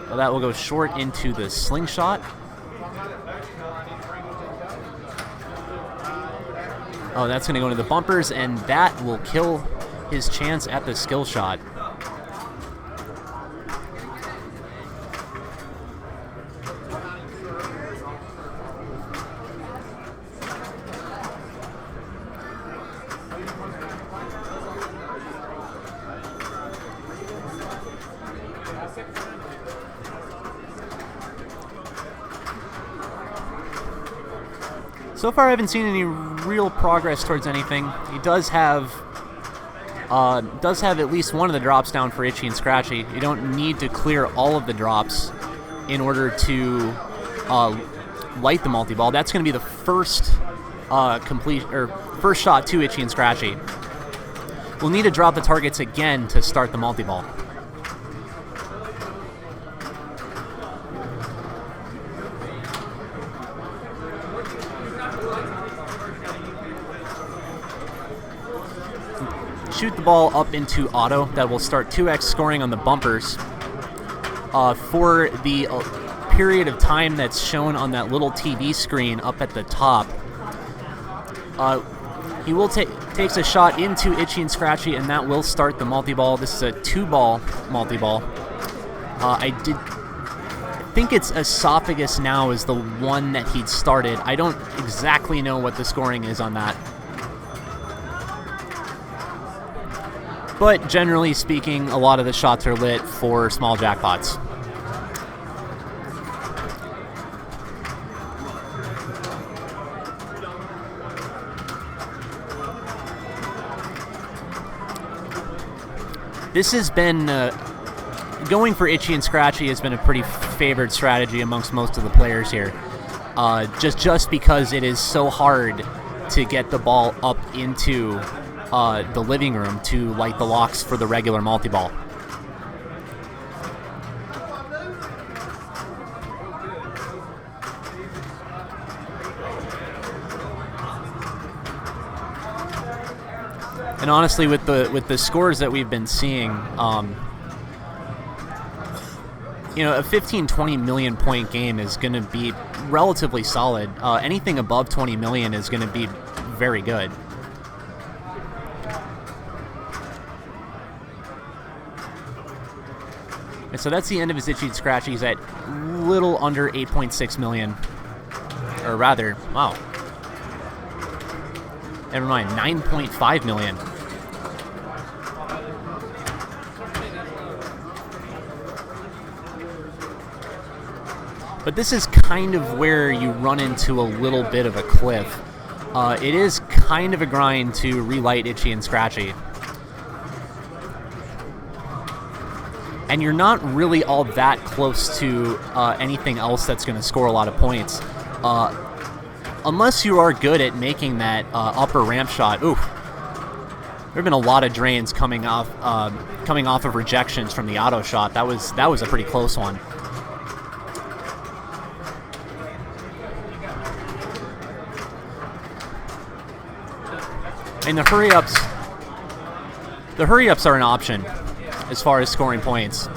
Well, that will go short into the slingshot. Oh, that's going to go into the bumpers, and that will kill his chance at the skill shot. So far, I haven't seen any real progress towards anything. He does have at least one of the drops down for Itchy and Scratchy. You don't need to clear all of the drops in order to light the multi-ball. That's going to be the first first shot to Itchy and Scratchy. We'll need to drop the targets again to start the multi-ball. Shoot the ball up into auto. That will start 2x scoring on the bumpers. For the period of time that's shown on that little TV screen up at the top, he will takes a shot into Itchy and Scratchy, and that will start the multi-ball. This is a 2-ball multi-ball. I think it's Esophagus now is the one that he'd started. I don't exactly know what the scoring is on that. But generally speaking, a lot of the shots are lit for small jackpots. This has been, going for Itchy and Scratchy has been a pretty favored strategy amongst most of the players here. Just because it is so hard to get the ball up into the living room to light the locks for the regular multi-ball. And honestly, with the scores that we've been seeing, a 15, 20 million point game is going to be relatively solid. Anything above 20 million is going to be very good. And so that's the end of his Itchy and Scratchy. He's at little under 8.6 million. Or rather, wow. Never mind, 9.5 million. But this is kind of where you run into a little bit of a cliff. It is kind of a grind to relight Itchy and Scratchy. And you're not really all that close to anything else that's going to score a lot of points. Unless you are good at making that upper ramp shot. Oof. There have been a lot of drains coming off of rejections from the auto shot. That was a pretty close one. And the hurry-ups are an option as far as scoring points.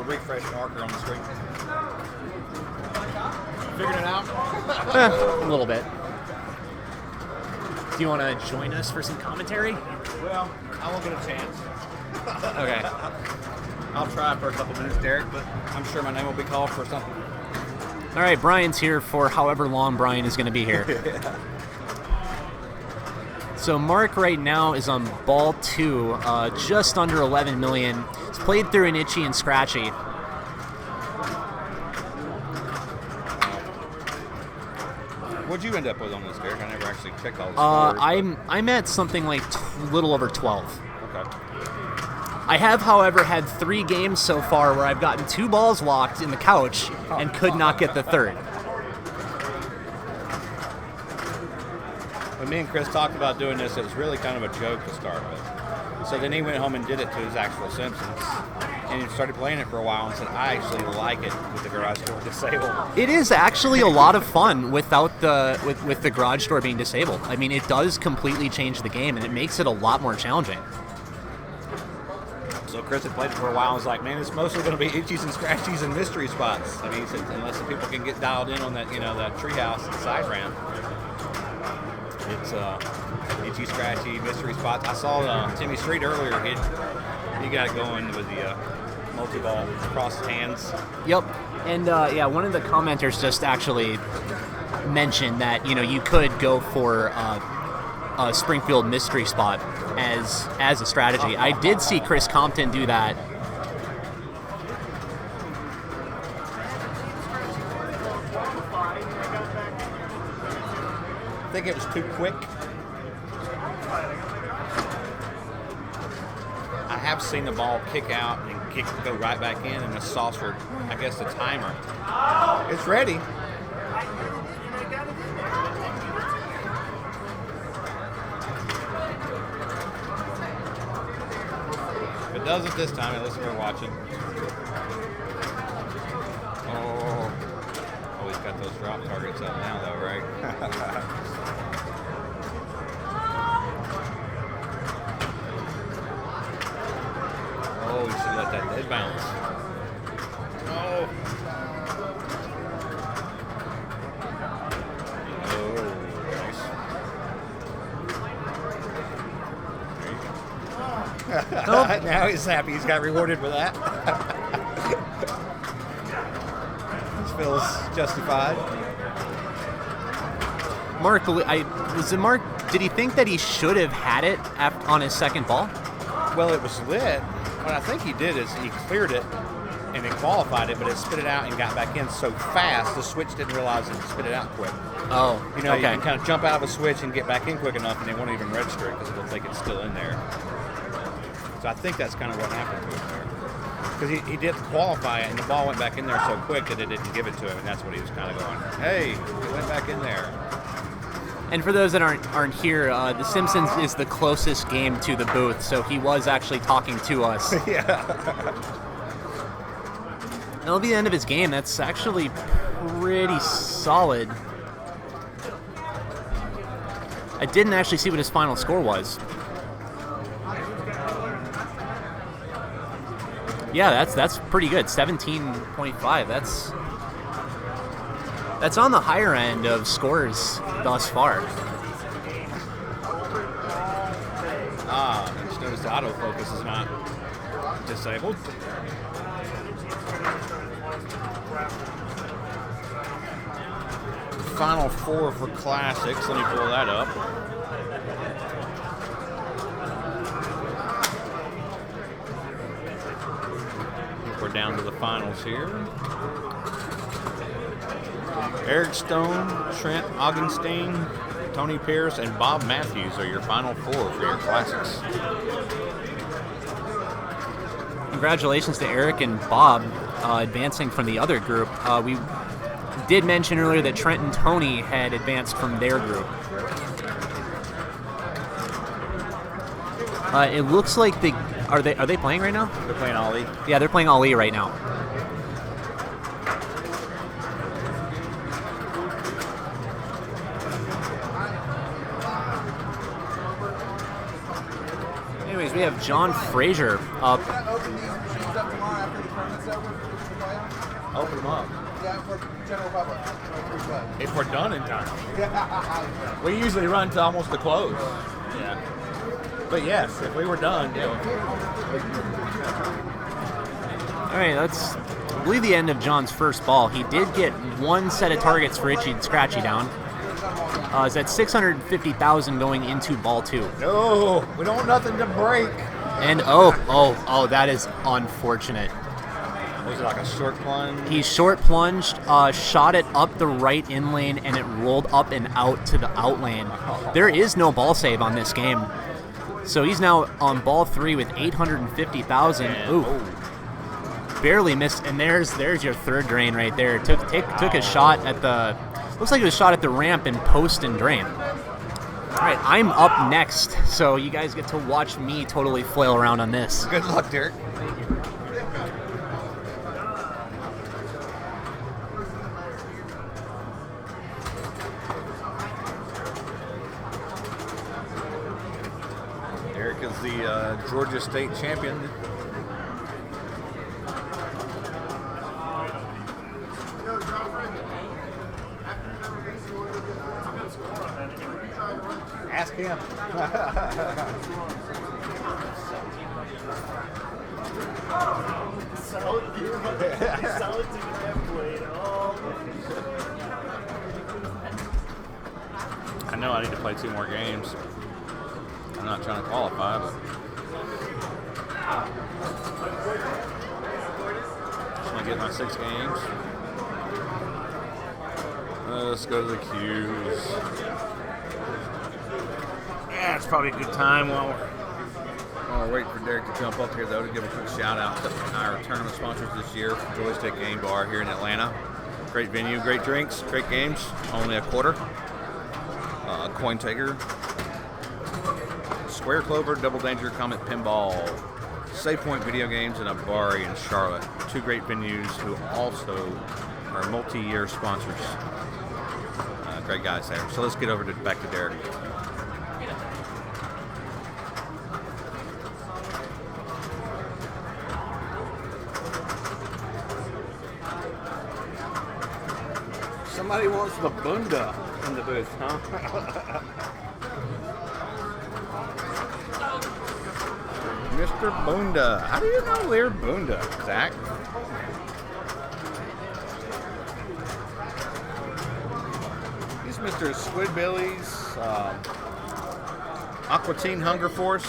Refresh marker on the screen. Figured it out? A little bit. Do you want to join us for some commentary? Well, I won't get a chance. Okay. I'll try for a couple minutes, Derek, but I'm sure my name will be called for something. All right, Brian's here for however long Brian is going to be here. So Mark right now is on ball 2, just under 11 million. He's played through an Itchy and Scratchy. What'd you end up with on this, Derek? I never actually checked all the scores. I'm at something like little over 12. Okay. I have, however, had 3 games so far where I've gotten 2 balls locked in the couch and could not get the third. When me and Chris talked about doing this, it was really kind of a joke to start with. So then he went home and did it to his actual Simpsons. And he started playing it for a while and said, I actually like it with the garage door disabled. It is actually a lot of fun without with the garage door being disabled. I mean, it does completely change the game, and it makes it a lot more challenging. So Chris had played it for a while and was like, man, it's mostly going to be Itchies and Scratchies and mystery spots. I mean, he said, unless the people can get dialed in on that, that treehouse side ramp. It's Itchy, Scratchy, mystery spots. I saw Timmy Street earlier. He got it going with the multi-ball crossed hands. Yep. And one of the commenters just actually mentioned that you could go for a Springfield mystery spot as a strategy. I did see Chris Compton do that. I think it was too quick. I have seen the ball kick out and go right back in, and the saucer, I guess the timer. It's ready. If it doesn't this time, at least we're watching. Oh, he's got those drop targets up now, though, right? Oh, we should let that dead bounce. Oh. Oh, nice. Nope. Now he's happy he's got rewarded for that. This feels justified. Mark, did he think that he should have had it on his second ball? Well, it was lit. What I think he did is he cleared it and then qualified it, but it spit it out and got back in so fast, the switch didn't realize it spit it out quick. Oh, You know, you okay. can kind of jump out of a switch and get back in quick enough, and they won't even register it because it'll think it's still in there. So I think that's kind of what happened to him there. Because he didn't qualify it, and the ball went back in there so quick that it didn't give it to him, and that's what he was kind of going, hey, it went back in there. And for those that aren't here, The Simpsons is the closest game to the booth, so he was actually talking to us. Yeah. That'll be the end of his game. That's actually pretty solid. I didn't actually see what his final score was. Yeah, that's pretty good. 17.5. That's on the higher end of scores thus far. I just noticed the autofocus is not disabled. Final four for Classics. Let me pull that up. We're down to the finals here. Eric Stone, Trent Augenstein, Tony Pierce, and Bob Matthews are your final four for your Classics. Congratulations to Eric and Bob advancing from the other group. We did mention earlier that Trent and Tony had advanced from their group. It looks like are they playing right now? They're playing Ali. Yeah, they're playing Ali right now. Anyways, we have John Frazier up. Open them up. Yeah, for general public. If we're done in time. We usually run to almost the close. Yeah. But yes, if we were done, yeah. All right, that's, I believe, the end of John's first ball. He did get one set of targets for Itchy and Scratchy down. Is at 650,000 going into ball two. No, we don't want nothing to break. And oh, that is unfortunate. Was it like a short plunge? He short plunged, shot it up the right in lane, and it rolled up and out to the out lane. There is no ball save on this game. So he's now on ball three with 850,000. Ooh. Barely missed, and there's your third drain right there. Took a shot at the, looks like it was shot at the ramp and post and drain. All right, I'm up next, so you guys get to watch me totally flail around on this. Good luck, Derek. Derek is the Georgia State champion. Ask him. I know I need to play 2 more games. I'm not trying to qualify, but just want to get my 6 games. Let's go to the queues. Yeah, it's probably a good time while we're waiting for Derek to jump up here, though, to give a quick shout out to our tournament sponsors this year, Joystick Game Bar here in Atlanta. Great venue, great drinks, great games, only a quarter. Coin Taker, Square Clover, Double Danger, Comet Pinball, Save Point Video Games, and Abari in Charlotte. 2 great venues who also are multi-year sponsors. Great guys there. So let's get over back to Derek. Somebody wants the Bunda in the booth, huh? Mr. Bunda. How do you know we're Bunda, Zach? He's Mr. Squidbillies, Aqua Teen Hunger Force,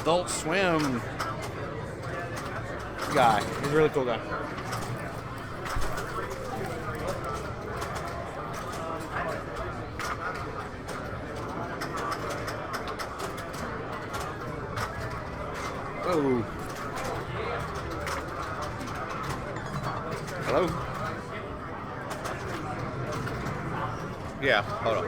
Adult Swim guy. He's a really cool guy. Oh. Hello? Yeah, hold on.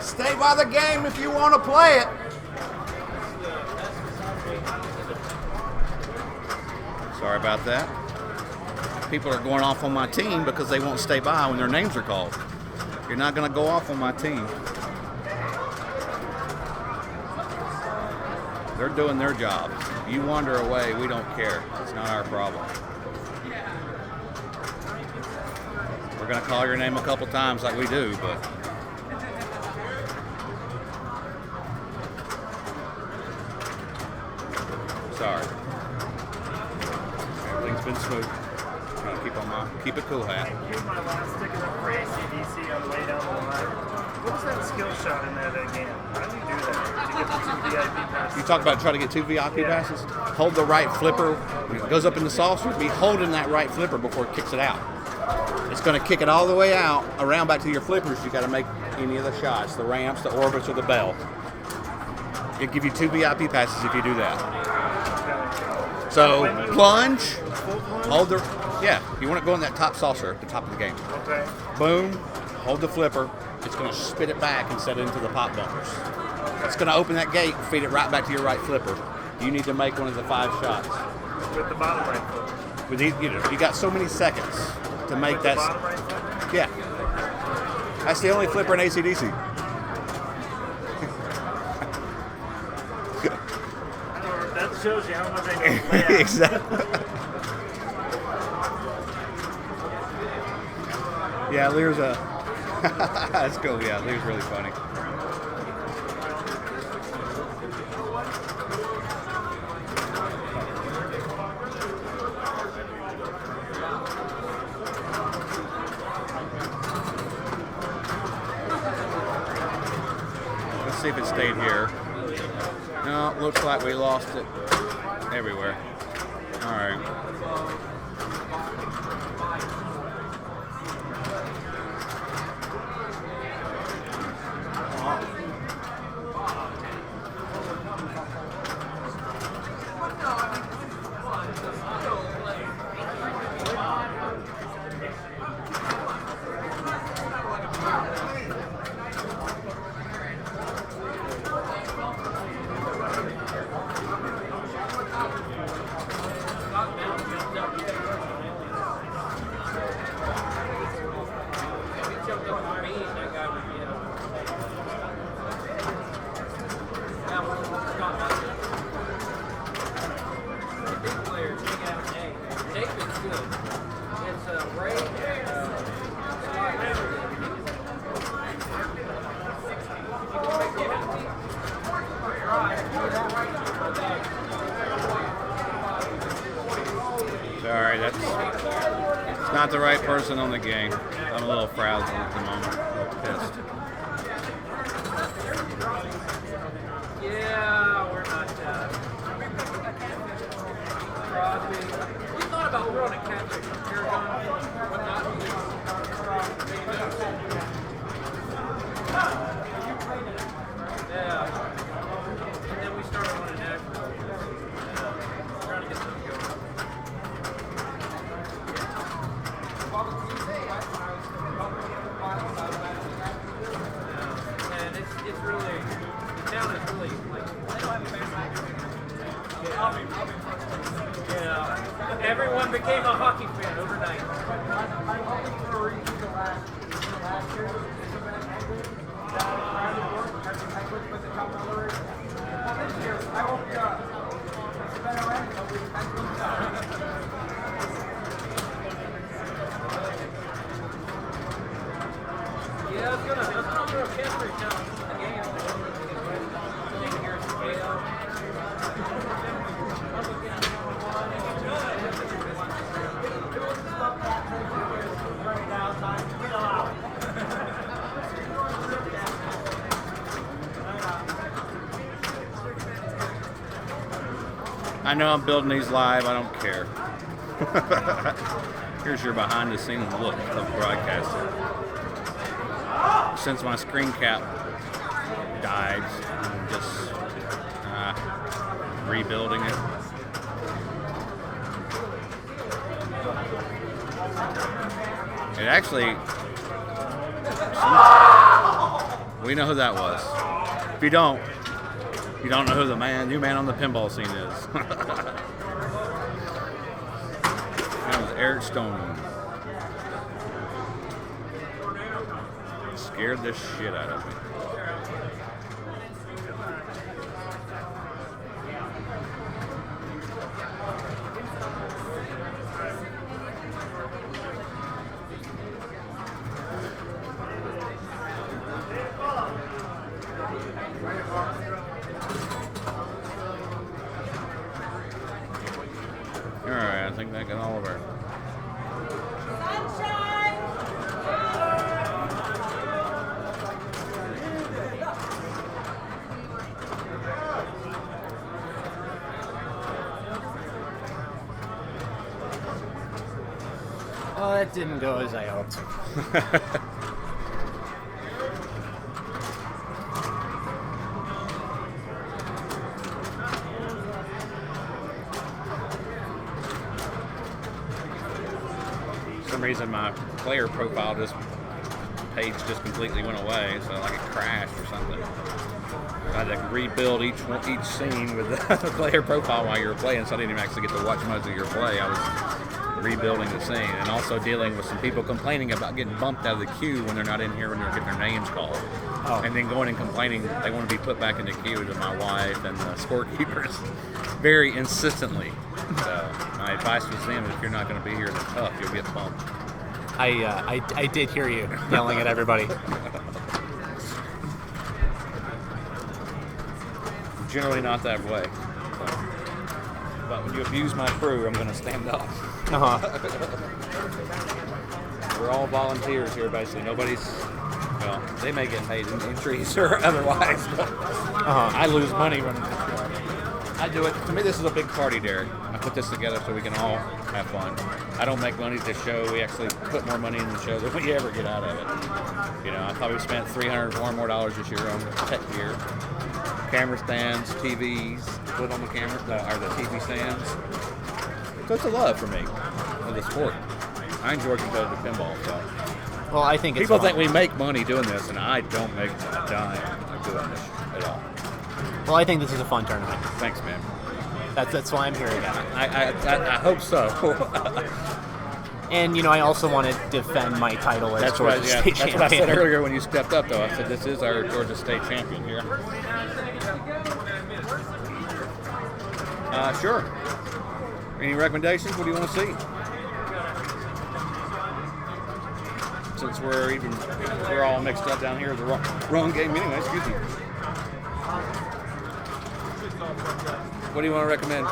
Stay by the game if you want to play it. Sorry about that. People are going off on my team because they won't stay by when their names are called. You're not going to go off on my team. They're doing their job. You wander away, we don't care. It's not our problem. We're going to call your name a couple times like we do, but sorry. Everything's been smooth. Trying to keep it cool hat. Here's my last ticket up for ACDC on the way down the line. What was that skill shot in there that game? How do you do that to get the 2 VIP passes? You talk about trying to get 2 VIP passes? Hold the right flipper. When it goes up in the saucer, be holding that right flipper before it kicks it out. It's going to kick it all the way out, around back to your flippers. You got to make any of the shots, the ramps, the orbits, or the bell. It'll give you 2 VIP passes if you do that. So plunge, hold the, you want to go in that top saucer at the top of the game. Okay. Boom, hold the flipper. It's going to spit it back and set it into the pop bumpers. It's going to open that gate and feed it right back to your right flipper. You need to make one of the 5 shots. With the bottom right foot. With these, you got so many seconds to make that. Bottom right foot? Yeah. That's the only flipper in ACDC. That shows you how much I know the layout. Exactly. Yeah, Lear's that's cool. Yeah, Lear's really funny. Let's see if it stayed here. No, looks like we lost it everywhere. All right. Not the right person on the game. I'm a little frazzled at the moment. A little pissed. Yeah, we're not. We thought about throwing a catch Paragon, but not. Yeah. And then we started running national. Trying to get them going. And it's really, the town is really like, yeah, everyone became a hockey fan overnight. Yeah, it's gonna throw a camper down the game. I know I'm building these live. I don't care. Here's your behind-the-scenes look of broadcasting. Since my screen cap died, I'm just rebuilding it. It actually, we know who that was. If you don't know who the new man on the pinball scene is. That was Eric Stone. Scared the shit out of me. Alright, I think that got all of our. Oh, that didn't go as I hoped. For some reason my player profile page just completely went away, so like it crashed or something. I had to rebuild each scene with the player profile while you were playing, so I didn't even actually get to watch much of your play. I was rebuilding the scene and also dealing with some people complaining about getting bumped out of the queue when they're not in here when they're getting their names called. Oh. And then going and complaining they want to be put back in the queue to my wife and the scorekeepers very insistently. So my advice was them, if you're not going to be here in the tough, you'll get bumped. I did hear you yelling at everybody. Generally not that way. But when you abuse my crew, I'm going to stand up. We're all volunteers here, basically. Nobody's, well, they may get paid in entries or otherwise, but I lose money when I do it. To me, this is a big party, Derek. I put this together so we can all have fun. I don't make money at this show. We actually put more money in the show than we ever get out of it. You know, I probably spent $300 or more this year on tech gear. Camera stands, TVs, put on the camera, or the TV stands. So it's a love for me, of the sport. I enjoy competitive pinball, so. Well, I think people think we make money doing this, and I don't make a dime doing this at all. Well, I think this is a fun tournament. Thanks, man. That's why I'm here again. I hope so. And, you know, I also want to defend my title as Georgia State champion. That's what I said earlier when you stepped up, though. I said, this is our Georgia State champion here. Sure. Any recommendations? What do you want to see? Since we're all mixed up down here, the wrong game anyway. Excuse me. What do you want to recommend?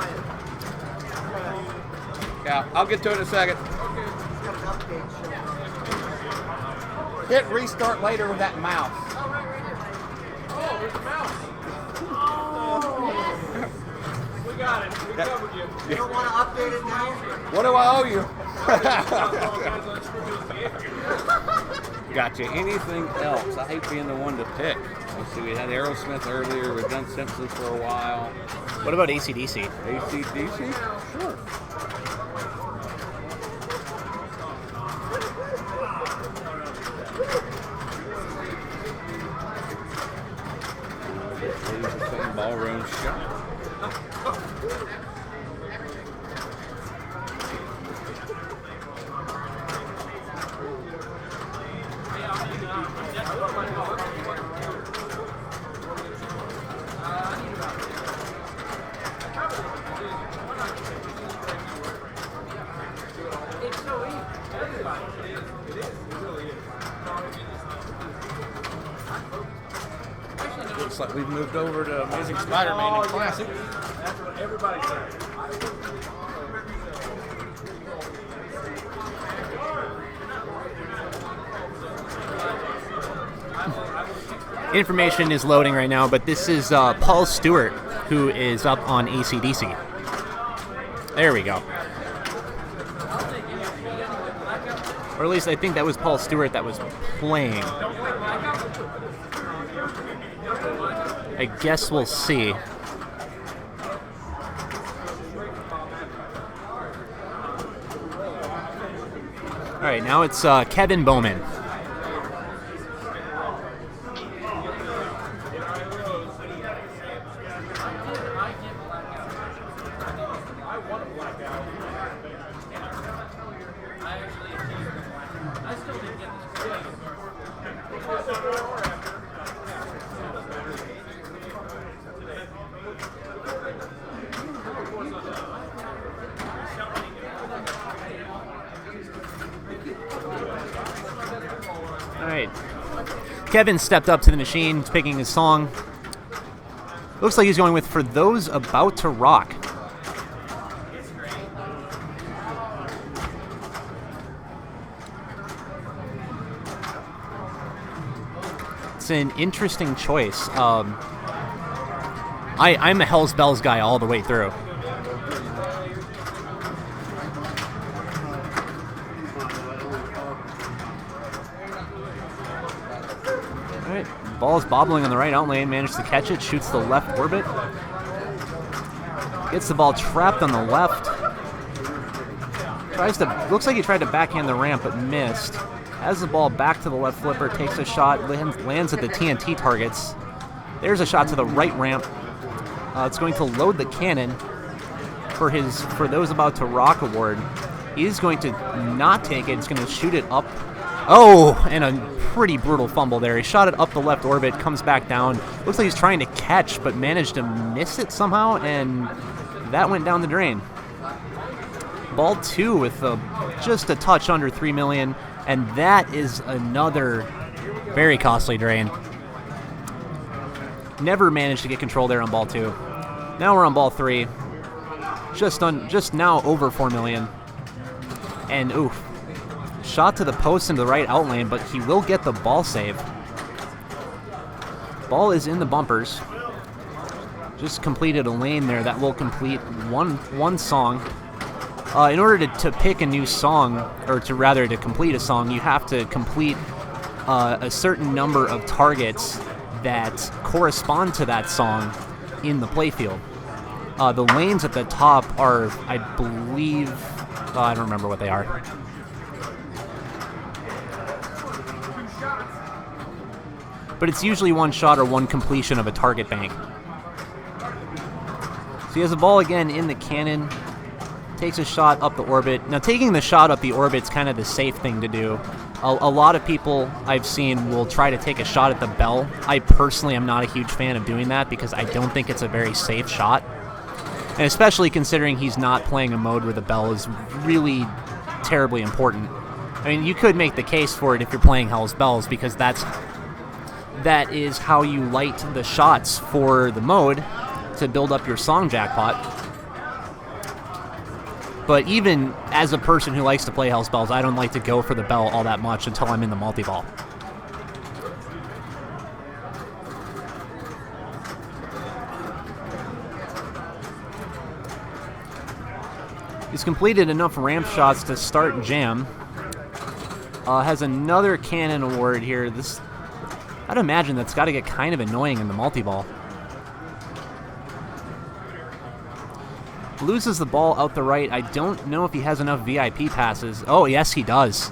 Yeah, I'll get to it in a second. Hit restart later with that mouse. Oh, there's a mouse. Oh. We got it. We covered you. You don't want to update it now? What do I owe you? Gotcha. Anything else? I hate being the one to pick. Let's see, we had Aerosmith earlier. We've done Simpsons for a while. What about AC/DC? AC/DC? Sure. Ballroom shot. Looks like we've moved over to Amazing Spider-Man and Classic. That's what everybody says. Information is loading right now, but this is Paul Stewart, who is up on AC/DC. There we go. Or at least I think that was Paul Stewart that was playing. I guess we'll see. All right, now it's Kevin Bowman. Kevin stepped up to the machine, picking his song. Looks like he's going with For Those About to Rock. It's an interesting choice. I'm a Hell's Bells guy all the way through. Ball is bobbling on the right out lane, managed to catch it, shoots the left orbit. Gets the ball trapped on the left. Looks like he tried to backhand the ramp, but missed. Has the ball back to the left flipper, takes a shot, lands at the TNT targets. There's a shot to the right ramp. It's going to load the cannon for his For Those About to Rock award. He's going to not take it. It's going to shoot it up. Oh, and a pretty brutal fumble there. He shot it up the left orbit, comes back down. Looks like he's trying to catch, but managed to miss it somehow, and that went down the drain. Ball 2 with just a touch under $3 million, and that is another very costly drain. Never managed to get control there on ball 2. Now we're on ball 3. Just now over $4 million. And oof. Shot to the post into the right out lane, but he will get the ball save. Ball is in the bumpers. Just completed a lane there that will complete one song. In order to pick a new song, or to complete a song, you have to complete a certain number of targets that correspond to that song in the playfield. The lanes at the top are, I believe, I don't remember what they are. But it's usually one shot or one completion of a target bank. So he has the ball again in the cannon, takes a shot up the orbit. Now taking the shot up the orbit is kind of the safe thing to do. A lot of people I've seen will try to take a shot at the bell. I personally am not a huge fan of doing that because I don't think it's a very safe shot. And especially considering he's not playing a mode where the bell is really terribly important. I mean, you could make the case for it if you're playing Hell's Bells because that is how you light the shots for the mode to build up your song jackpot. But even as a person who likes to play Hell's Bells, I don't like to go for the bell all that much until I'm in the multi-ball. He's completed enough ramp shots to start jam. Has another cannon award here. I'd imagine that's got to get kind of annoying in the multi-ball. Loses the ball out the right. I don't know if he has enough VIP passes. Oh, yes, he does.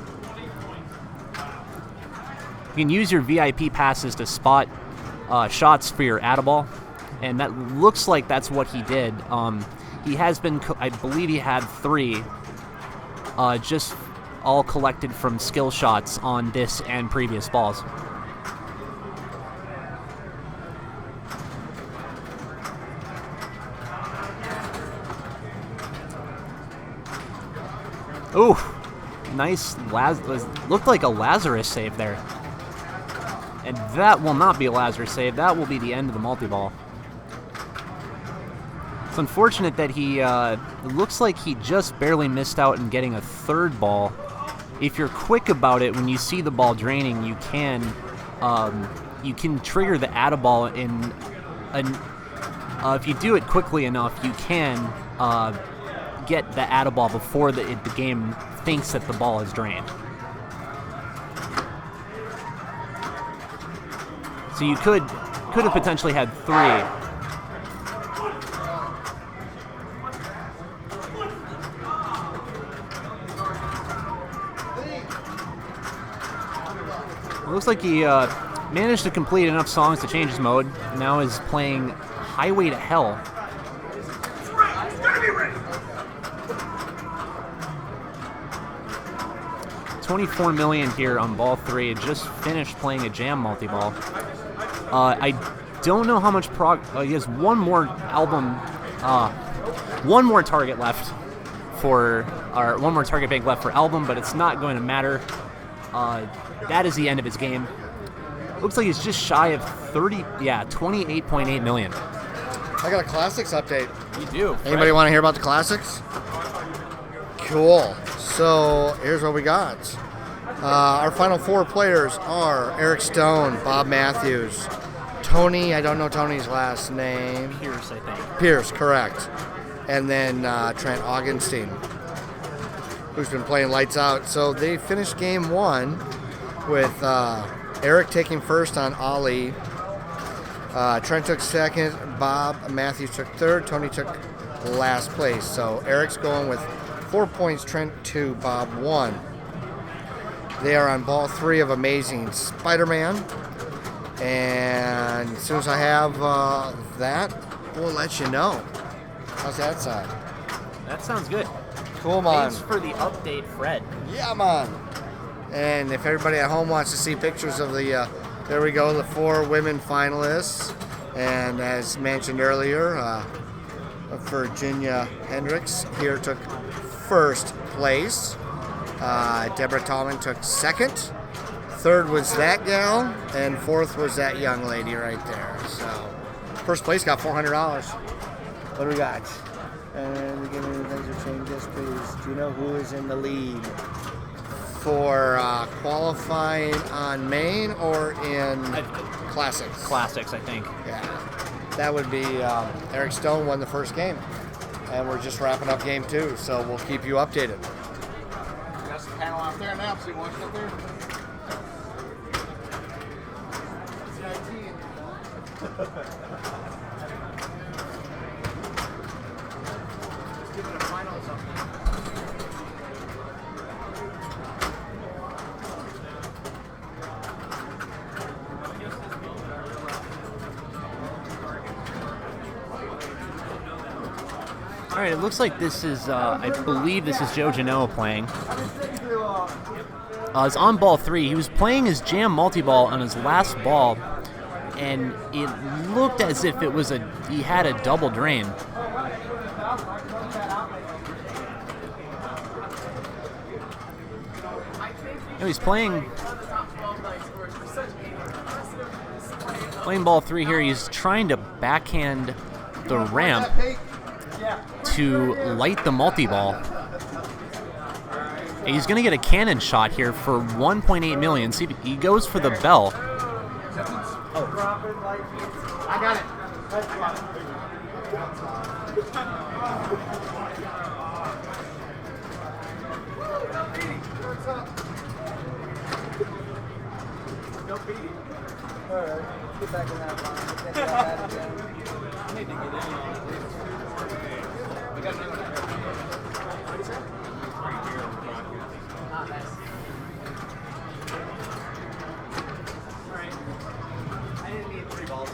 You can use your VIP passes to spot shots for your Add-a-Ball, and that looks like that's what he did. He has been, I believe he had 3, just all collected from skill shots on this and previous balls. Ooh, nice, looked like a Lazarus save there. And that will not be a Lazarus save, that will be the end of the multi-ball. It's unfortunate that he, it looks like he just barely missed out in getting a 3rd ball. If you're quick about it, when you see the ball draining, you can trigger the Add-a-Ball in, if you do it quickly enough, you can get the Add-a-Ball before the game thinks that the ball is drained. So you could have potentially had 3. It looks like he managed to complete enough songs to change his mode. Now is playing Highway to Hell. 24 million here on ball 3. Just finished playing a jam multi-ball. I don't know how much he has one more album, one more target left for, or one more target bank left for album, but it's not going to matter. That is the end of his game. Looks like he's just shy of 28.8 million. I got a classics update. You do. Anybody want to hear about the classics? Cool. So here's what we got. Our final 4 players are Eric Stone, Bob Matthews, Tony, I don't know Tony's last name. Pierce, I think. Pierce, correct. And then Trent Augenstein, who's been playing lights out. So they finished game 1 with Eric taking first on Ali. Trent took second, Bob Matthews took third, Tony took last place. So Eric's going with 4 points, Trent 2, Bob 1. They are on ball 3 of Amazing Spider-Man. And as soon as I have that, we'll let you know. How's that sound? That sounds good. Cool, man. Thanks for the update, Fred. Yeah, man. And if everybody at home wants to see pictures of the, there we go, the 4 women finalists. And as mentioned earlier, Virginia Hendricks here took first place. Deborah Tallman took second. Third was that gal, and fourth was that young lady right there. So, first place got $400. What do we got? And give me the things or changes, please. Do you know who is in the lead for qualifying on main or in classics? Classics, I think. Yeah, that would be Eric Stone won the first game, and we're just wrapping up game 2. So we'll keep you updated. Got some panel out there now. See what's up there. All right, it looks like this is, I believe this is Joe Genoa playing. It's on ball 3. He was playing his jam multi-ball on his last ball, and it looked as if it was he had a double drain. No, he's playing ball 3 here. He's trying to backhand the ramp to light the multi-ball. He's going to get a cannon shot here for 1.8 million. See, he goes for the bell. I got it. Alright, get back in that line. Get that again. I need to get in on it. We got another one. What is that? Ah, nice. Alright. I didn't need 3 balls.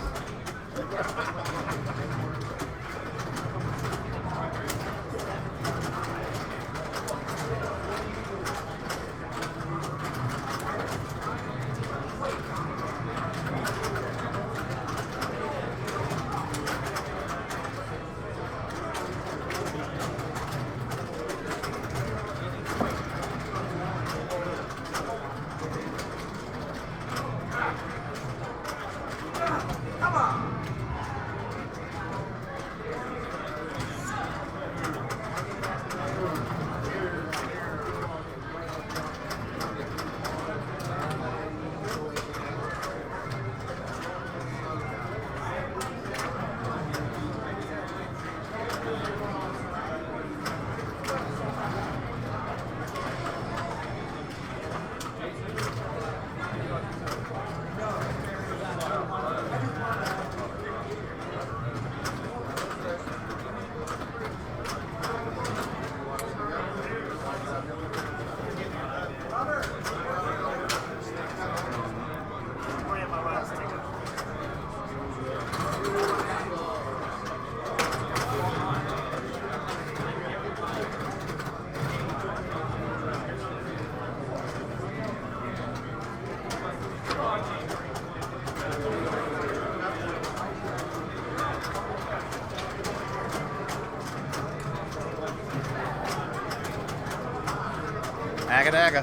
Agadaga.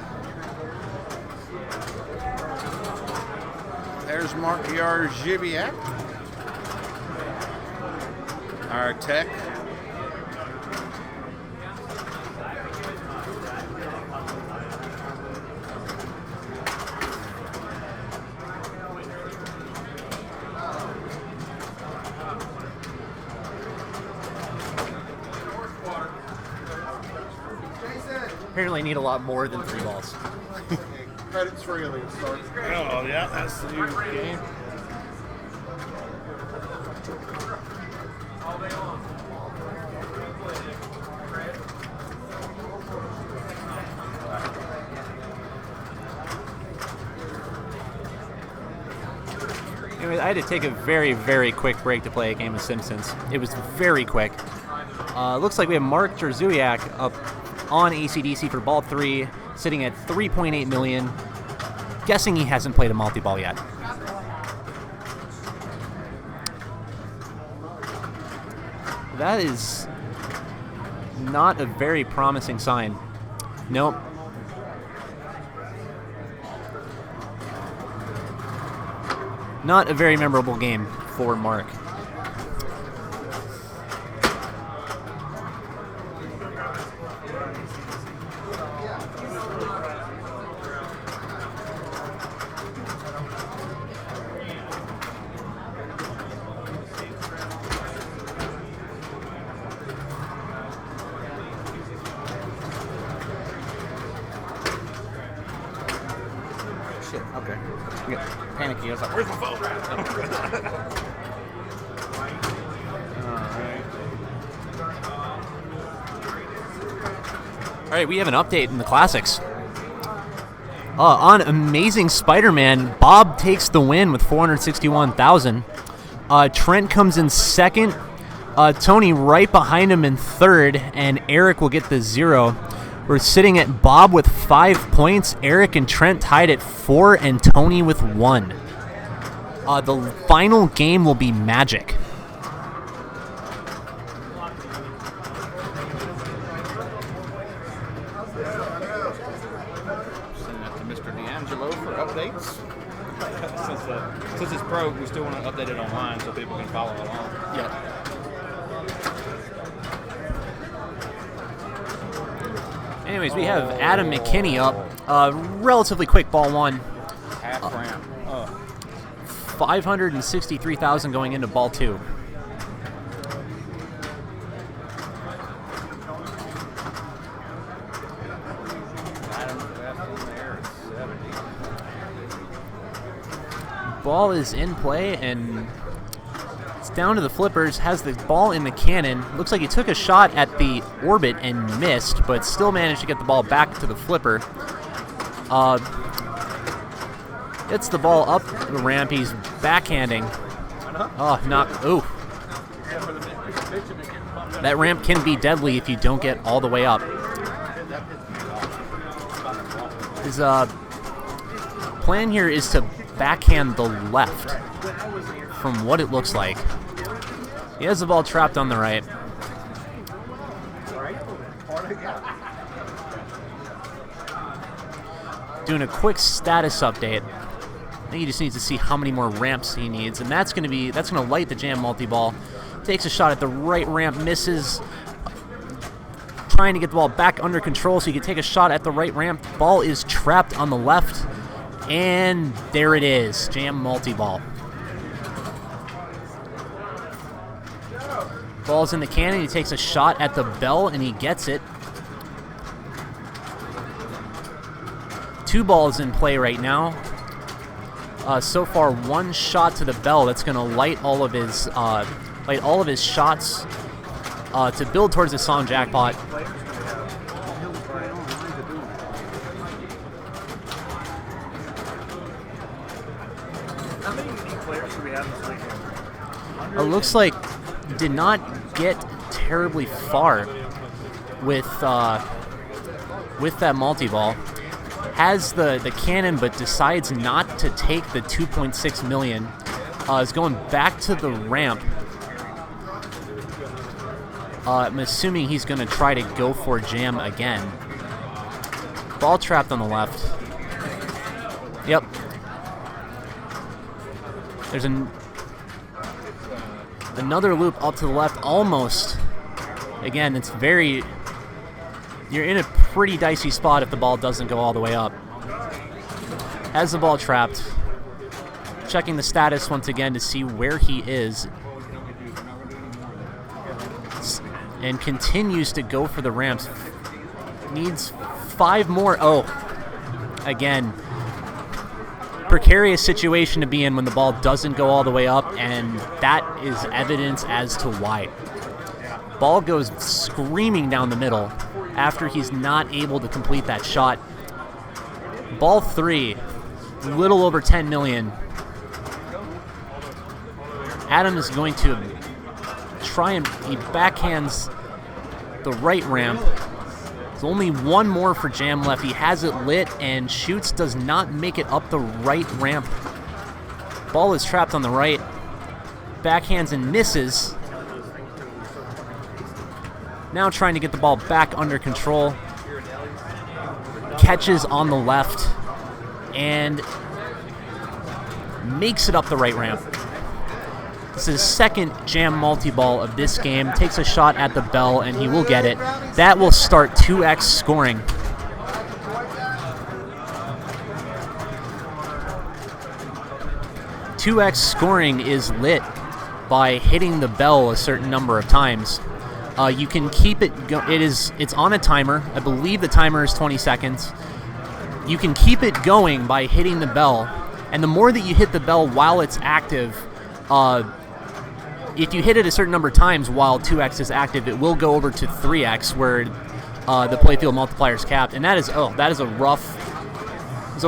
There's Mark Yarzibiak, our tech. Apparently need a lot more than 3 balls. Credits for you, start. Oh, yeah, that's the new game. Anyway, I had to take a very, very quick break to play a game of Simpsons. It was very quick. Looks like we have Mark Jarzuiak up on ACDC for ball 3, sitting at 3.8 million. Guessing he hasn't played a multi-ball yet. That is not a very promising sign. Nope. Not a very memorable game for Mark. Shit, okay. I got panicky. I was like, where's my phone? All right, we have an update in the classics. On Amazing Spider-Man, Bob takes the win with 461,000. Trent comes in second. Tony right behind him in third, and Eric will get the 0. We're sitting at Bob with 5 points, Eric and Trent tied at 4, and Tony with 1. The final game will be Magic. Send that to Mr. D'Angelo for updates. Since it's pro, we still want to update it online so people can follow along. Yep. Anyways, we have Adam McKinney up. Relatively quick ball 1. Half ramp. 563,000 going into ball 2. ball is in play, and it's down to the flippers. Has the ball in the cannon. Looks like he took a shot at the orbit and missed, but still managed to get the ball back to the flipper. Gets the ball up the ramp. He's backhanding. Oh, not. Ooh. That ramp can be deadly if you don't get all the way up. His plan here is to backhand the left, from what it looks like. He has the ball trapped on the right. Doing a quick status update. I think he just needs to see how many more ramps he needs, and that's going to light the jam multi-ball. Takes a shot at the right ramp, misses. Trying to get the ball back under control so he can take a shot at the right ramp. Ball is trapped on the left, and there it is, jam multi-ball. Ball's in the cannon. He takes a shot at the bell, and he gets it. 2 balls in play right now. So far, 1 shot to the bell that's going to light all of his shots to build towards the song jackpot. How many unique players do we have in this league? It looks like did not get terribly far with that multi-ball. Has the cannon, but decides not to take the 2.6 million. Is going back to the ramp. I'm assuming he's going to try to go for jam again. Ball trapped on the left. Yep. There's another loop up to the left, almost. Again, it's very... You're in a pretty dicey spot if the ball doesn't go all the way up. Has the ball trapped. Checking the status once again to see where he is. And continues to go for the ramps. Needs 5 more. Oh, again, precarious situation to be in when the ball doesn't go all the way up, and that is evidence as to why. Ball goes screaming down the middle after he's not able to complete that shot. Ball 3, little over 10 million. Adam is going to try and he backhands the right ramp. There's only 1 more for jam left. He has it lit and shoots, does not make it up the right ramp. Ball is trapped on the right. Backhands and misses. Now trying to get the ball back under control. Catches on the left and makes it up the right ramp. This is his second jam multi-ball of this game. Takes a shot at the bell, and he will get it. That will start 2x scoring. "2x scoring is lit by hitting the bell a certain number of times. You can keep it. It's on a timer. I believe the timer is 20 seconds. You can keep it going by hitting the bell, and the more that you hit the bell while it's active, if you hit it a certain number of times while 2x is active, it will go over to 3x, where the playfield multiplier is capped. And that is a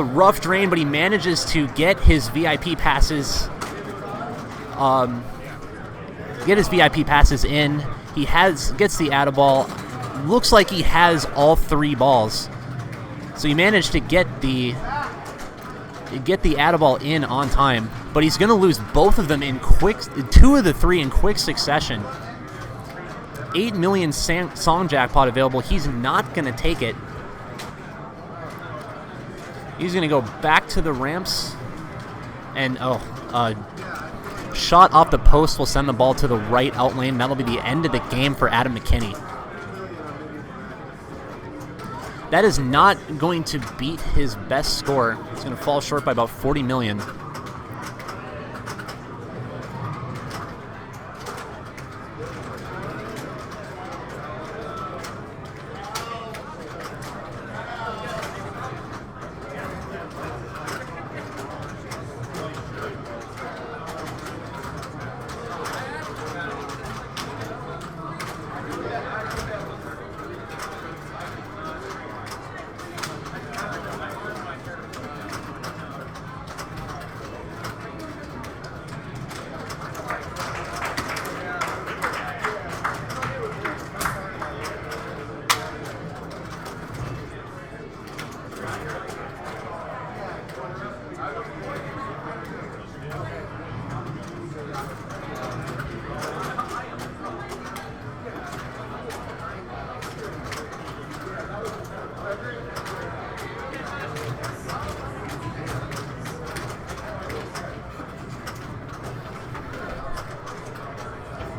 rough drain, but he manages to get his VIP passes. In. He gets the add ball. Looks like he has all 3 balls. So he managed to get the add ball in on time, but he's going to lose both of them in 2 of the 3 in quick succession. 8 million song jackpot available. He's not going to take it. He's going to go back to the ramps, and shot off the post will send the ball to the right out lane. That'll be the end of the game for Adam McKinney. That is not going to beat his best score. It's going to fall short by about 40 million.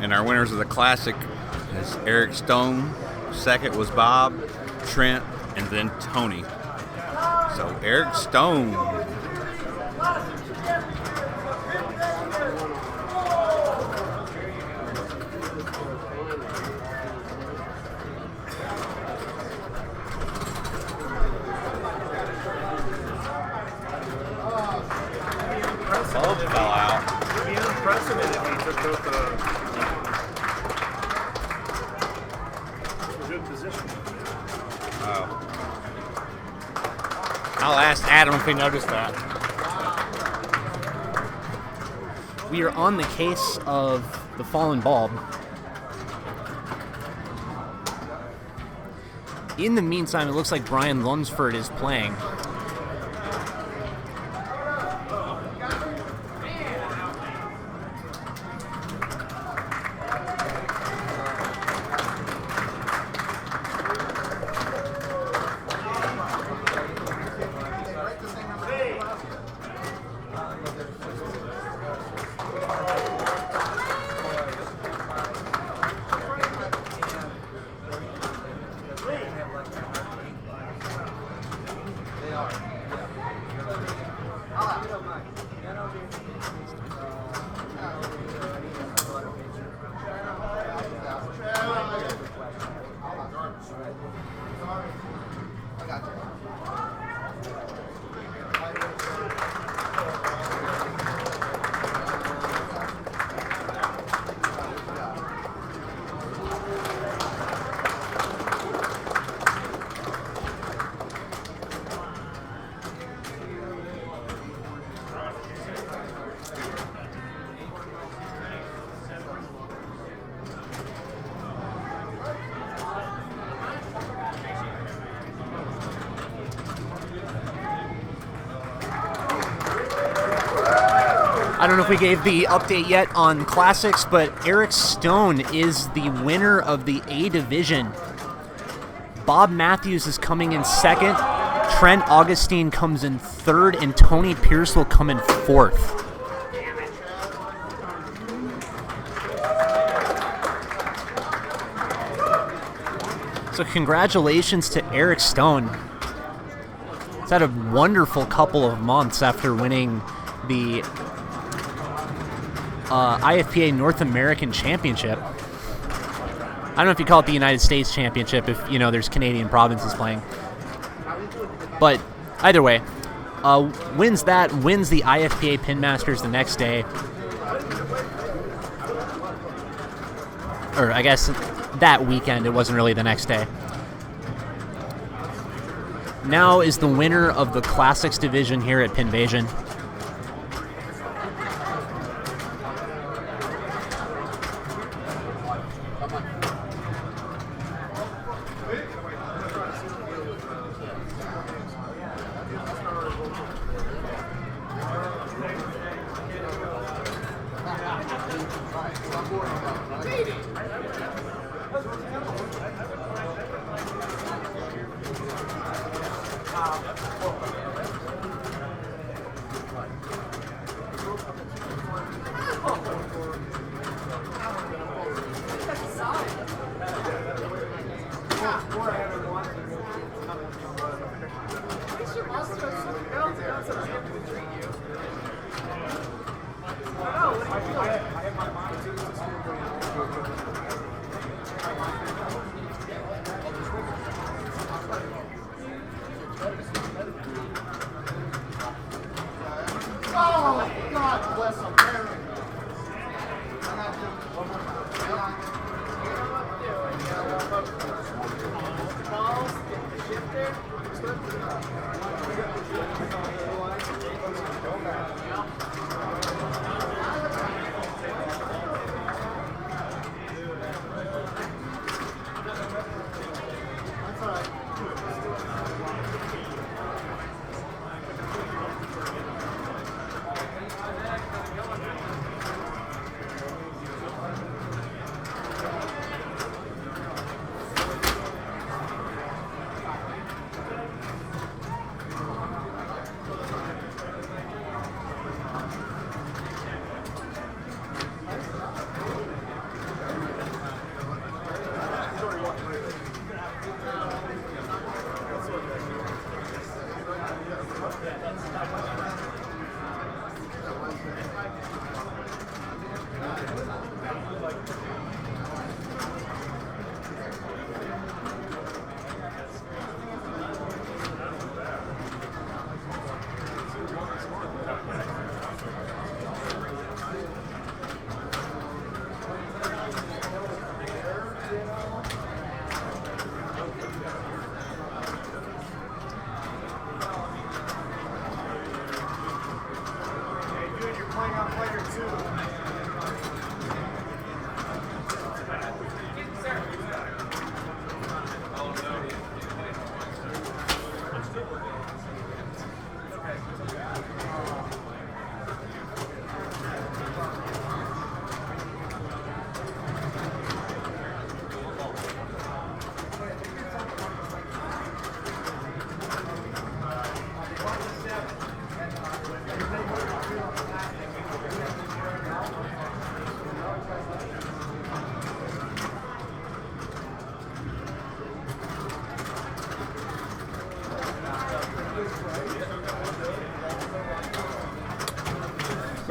And our winners of the Classic is Eric Stone. Second was Bob, Trent, and then Tony. So Eric Stone. Bulb fell out. It'd be unprecedented if he took both a good position. Oh. I'll ask Adam if he noticed that. We are on the case of the fallen bulb. In the meantime, it looks like Brian Lunsford is playing. I don't know if we gave the update yet on Classics, but Eric Stone is the winner of the A Division. Bob Matthews is coming in second, Trent Augustine comes in third, and Tony Pierce will come in fourth. So congratulations to Eric Stone. He's had a wonderful couple of months after winning the IFPA North American Championship. I don't know if you call it the United States Championship if, you know, there's Canadian provinces playing. But either way, wins that, wins the IFPA Pin Masters the next day. Or I guess that weekend, it wasn't really the next day. Now is the winner of the Classics division here at Pinvasion.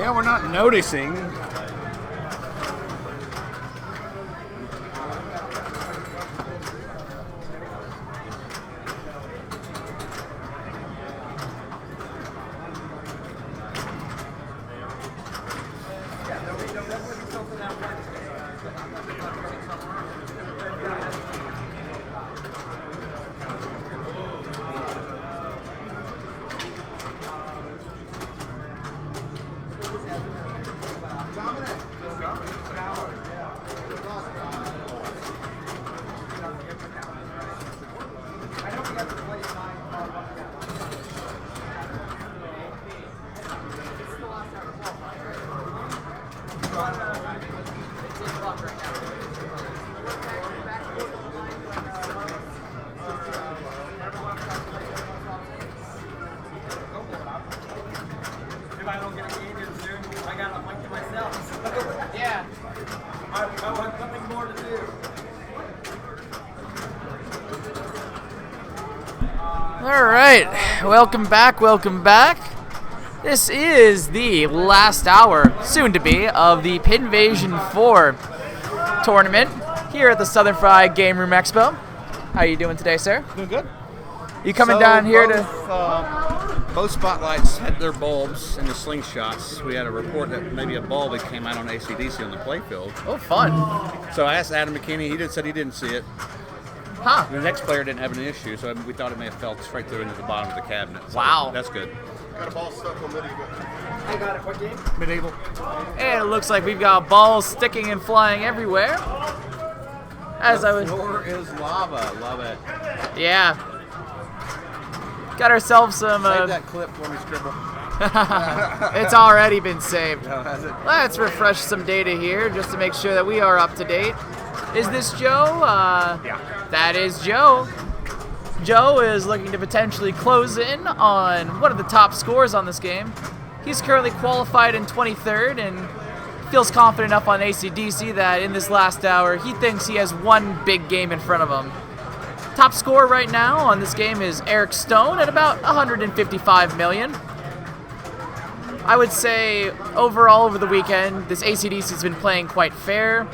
Yeah, we're not noticing. If I don't get a game in soon, I got a mic to myself. Yeah. I want something more to do. All right, welcome back, welcome back. This is the last hour, soon to be, of the Pinvasion IV tournament here at the Southern Fried Game Room Expo. How are you doing today, sir? Doing good. You coming down here both spotlights had their bulbs and the slingshots. We had a report that maybe a bulb had came out on AC/DC on the playfield. Oh, fun. So I asked Adam McKinney. He said he didn't see it. Huh. The next player didn't have an issue, so we thought it may have fell straight through into the bottom of the cabinet. So Wow. That's good. Got a ball stuck on medieval. I got it. What game? Medieval. And it looks like we've got balls sticking and flying everywhere. As I was. The floor is lava. Love it. Yeah. Got ourselves some. Save that clip for me, Scribble. It's already been saved. No, has it? Let's refresh some data here just to make sure that we are up to date. Is this Joe? Yeah. That is Joe. Joe is looking to potentially close in on one of the top scores on this game. He's currently qualified in 23rd and feels confident enough on AC/DC that in this last hour he thinks he has one big game in front of him. Top score right now on this game is Eric Stone at about 155 million. I would say overall over the weekend, this AC/DC has been playing quite fair.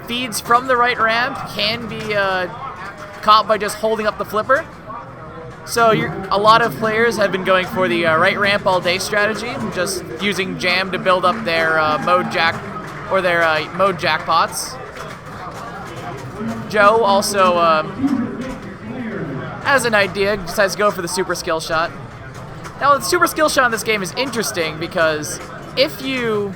Feeds from the right ramp can be caught by just holding up the flipper. So a lot of players have been going for the right ramp all day strategy, just using jam to build up their mode jackpots. Joe also, as an idea, decides to go for the super skill shot. Now, the super skill shot in this game is interesting because if you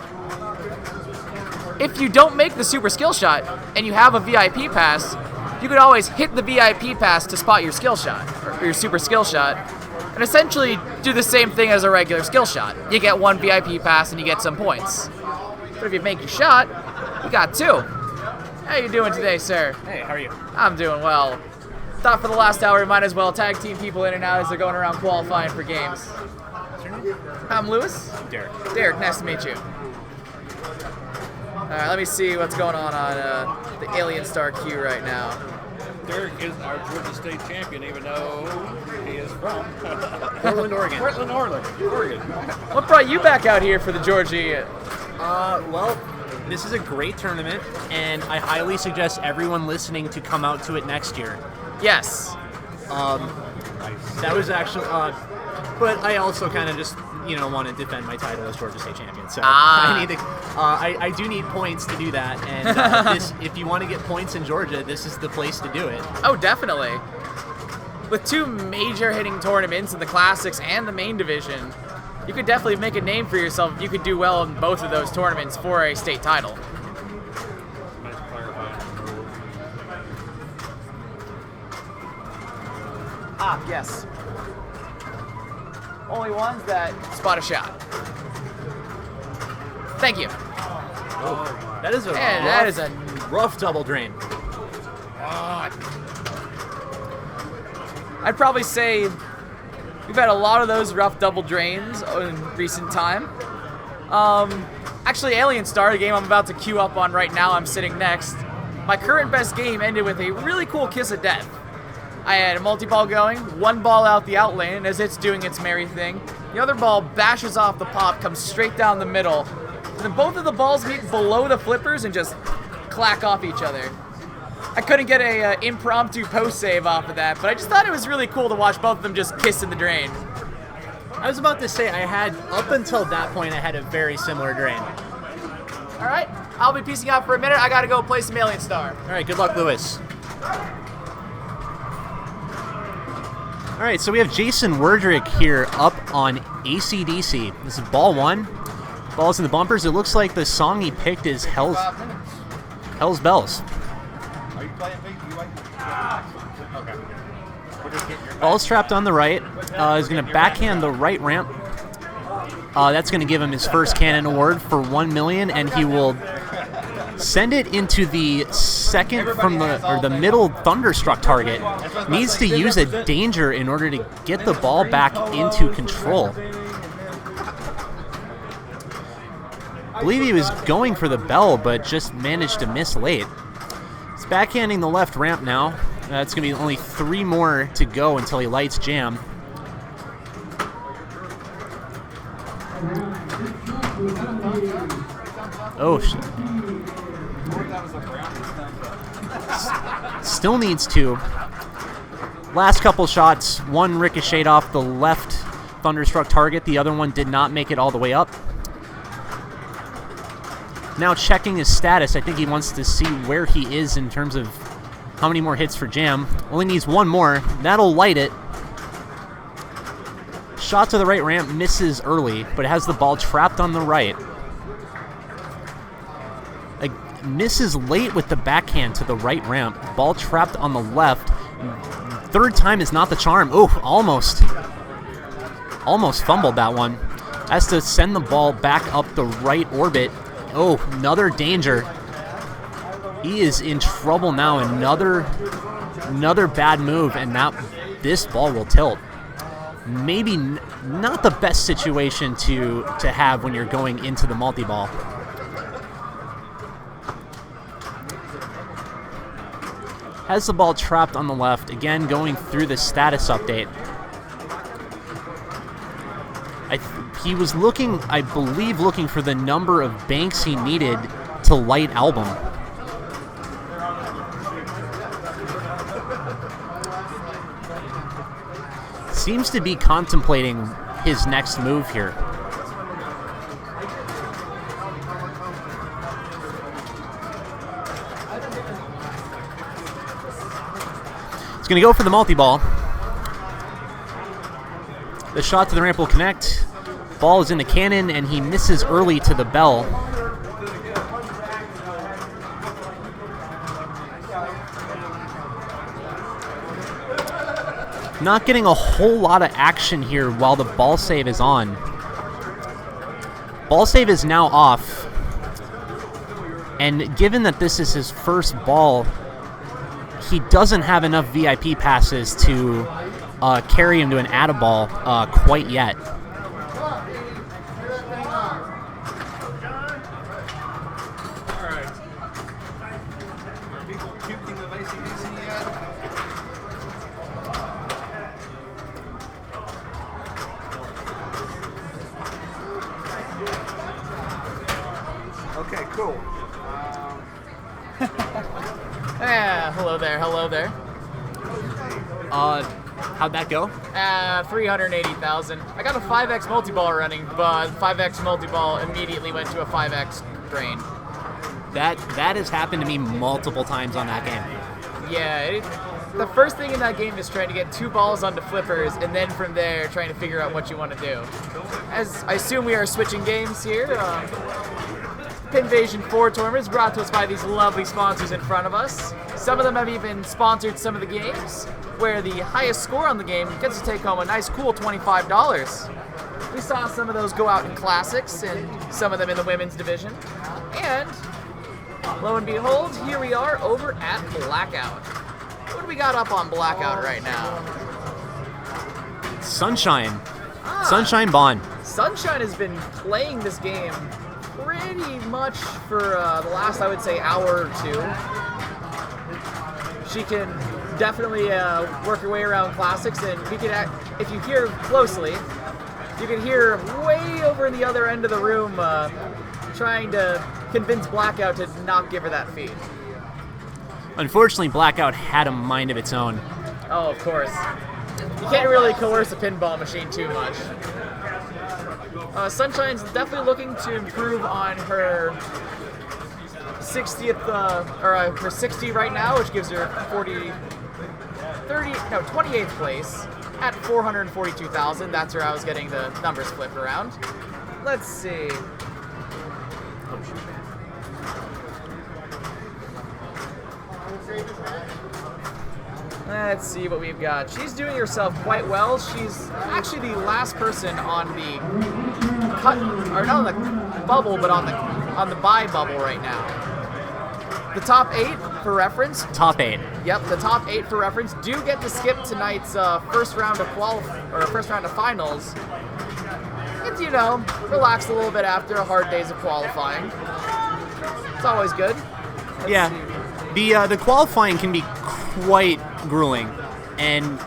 don't make the super skill shot and you have a VIP pass, you could always hit the VIP pass to spot your skill shot, or your super skill shot, and essentially do the same thing as a regular skill shot. You get one VIP pass and you get some points. But if you make your shot, you got two. How you doing today, sir? Hey, how are you? I'm doing well. Thought for the last hour we might as well tag team people in and out as they're going around qualifying for games. What's your name? I'm Lewis. Derek. Derek, nice to meet you. All right, let me see what's going on the Alien Star queue right now. Derek is our Georgia State champion, even though he is from Portland, Oregon. Portland, Oregon. What brought you back out here for the Georgia? Well, this is a great tournament, and I highly suggest everyone listening to come out to it next year. Yes. That was actually, but I also kind of just, want to defend my title as Georgia State champion. So I need to, I do need points to do that. And if you want to get points in Georgia, this is the place to do it. Oh, definitely. With two major hitting tournaments in the Classics and the main division, you could definitely make a name for yourself if you could do well in both of those tournaments for a state title. Yes. Only ones that spot a shot. Thank you. Oh, that is a that is a rough double drain. I'd probably say we've had a lot of those rough double drains in recent time. Actually, Alien Star, the game I'm about to queue up on right now, I'm sitting next. My current best game ended with a really cool kiss of death. I had a multi-ball going, one ball out the out lane as it's doing its merry thing. The other ball bashes off the pop, comes straight down the middle. And then both of the balls meet below the flippers and just clack off each other. I couldn't get a impromptu post save off of that, but I just thought it was really cool to watch both of them just kiss in the drain. I was about to say up until that point, I had a very similar drain. All right, I'll be peacing out for a minute. I gotta go play some Alien Star. All right, good luck, Lewis. All right, so we have Jason Werdrick here up on AC/DC. This is ball 1. Ball's in the bumpers. It looks like the song he picked is Hell's Bells. Are you playing me? You waiting? Okay. We're just getting your Ball's trapped on the right. He's going to backhand the right ramp. That's going to give him his first cannon award for 1 million, and he will send it into the second from the middle Thunderstruck target. Needs to use a danger in order to get the ball back into control. I believe he was going for the bell, but just managed to miss late. He's backhanding the left ramp now. It's going to be only 3 more to go until he lights jam. Oh, shit. Still needs 2. Last couple shots, one ricocheted off the left Thunderstruck target. The other one did not make it all the way up. Now checking his status. I think he wants to see where he is in terms of how many more hits for jam. Only needs 1 more. That'll light it. Shot to the right ramp misses early, but it has the ball trapped on the right. Misses late with the backhand to the right ramp. Ball trapped on the left. Third time is not the charm. Oh, almost fumbled that one. Has to send the ball back up the right orbit. Oh, another danger. He is in trouble now. Another bad move, and this ball will tilt. Maybe not the best situation to have when you're going into the multi-ball. Has the ball trapped on the left. Again, going through the status update. He was looking, I believe, looking for the number of banks he needed to light album. Seems to be contemplating his next move here. He's going to go for the multi-ball. The shot to the ramp will connect. Ball is in the cannon, and he misses early to the bell. Not getting a whole lot of action here while the ball save is on. Ball save is now off. And given that this is his first ball, he doesn't have enough VIP passes to carry him to an add-a-ball quite yet. Okay, cool. Yeah, hello there. How'd that go? 380,000. I got a 5x multi-ball running, but 5x multi-ball immediately went to a 5x drain. That has happened to me multiple times on that game. Yeah, the first thing in that game is trying to get 2 balls onto flippers, and then from there trying to figure out what you want to do. As I assume we are switching games here. Pinvasion IV tournament is brought to us by these lovely sponsors in front of us. Some of them have even sponsored some of the games, where the highest score on the game gets to take home a nice cool $25. We saw some of those go out in Classics and some of them in the women's division. And lo and behold, here we are over at Blackout. What do we got up on Blackout right now? Sunshine. Sunshine Bond. Sunshine has been playing this game pretty much for the last, I would say, hour or two. She can definitely work your way around classics, and we could, if you hear closely, you can hear way over in the other end of the room trying to convince Blackout to not give her that feed. Unfortunately, Blackout had a mind of its own. Oh, of course. You can't really coerce a pinball machine too much. Sunshine's definitely looking to improve on her 60th, her 60 right now, which gives her 28th place at 442,000. That's where I was getting the numbers flipped around. Let's see. Let's see what we've got. She's doing herself quite well. She's actually the last person on the cut, or not on the bubble, but on the buy bubble right now. The top 8 for reference. Top 8. Yep, the top 8 for reference do get to skip tonight's first round of finals. And relax a little bit after a hard days of qualifying. It's always good. Let's see. The qualifying can be quite grueling, and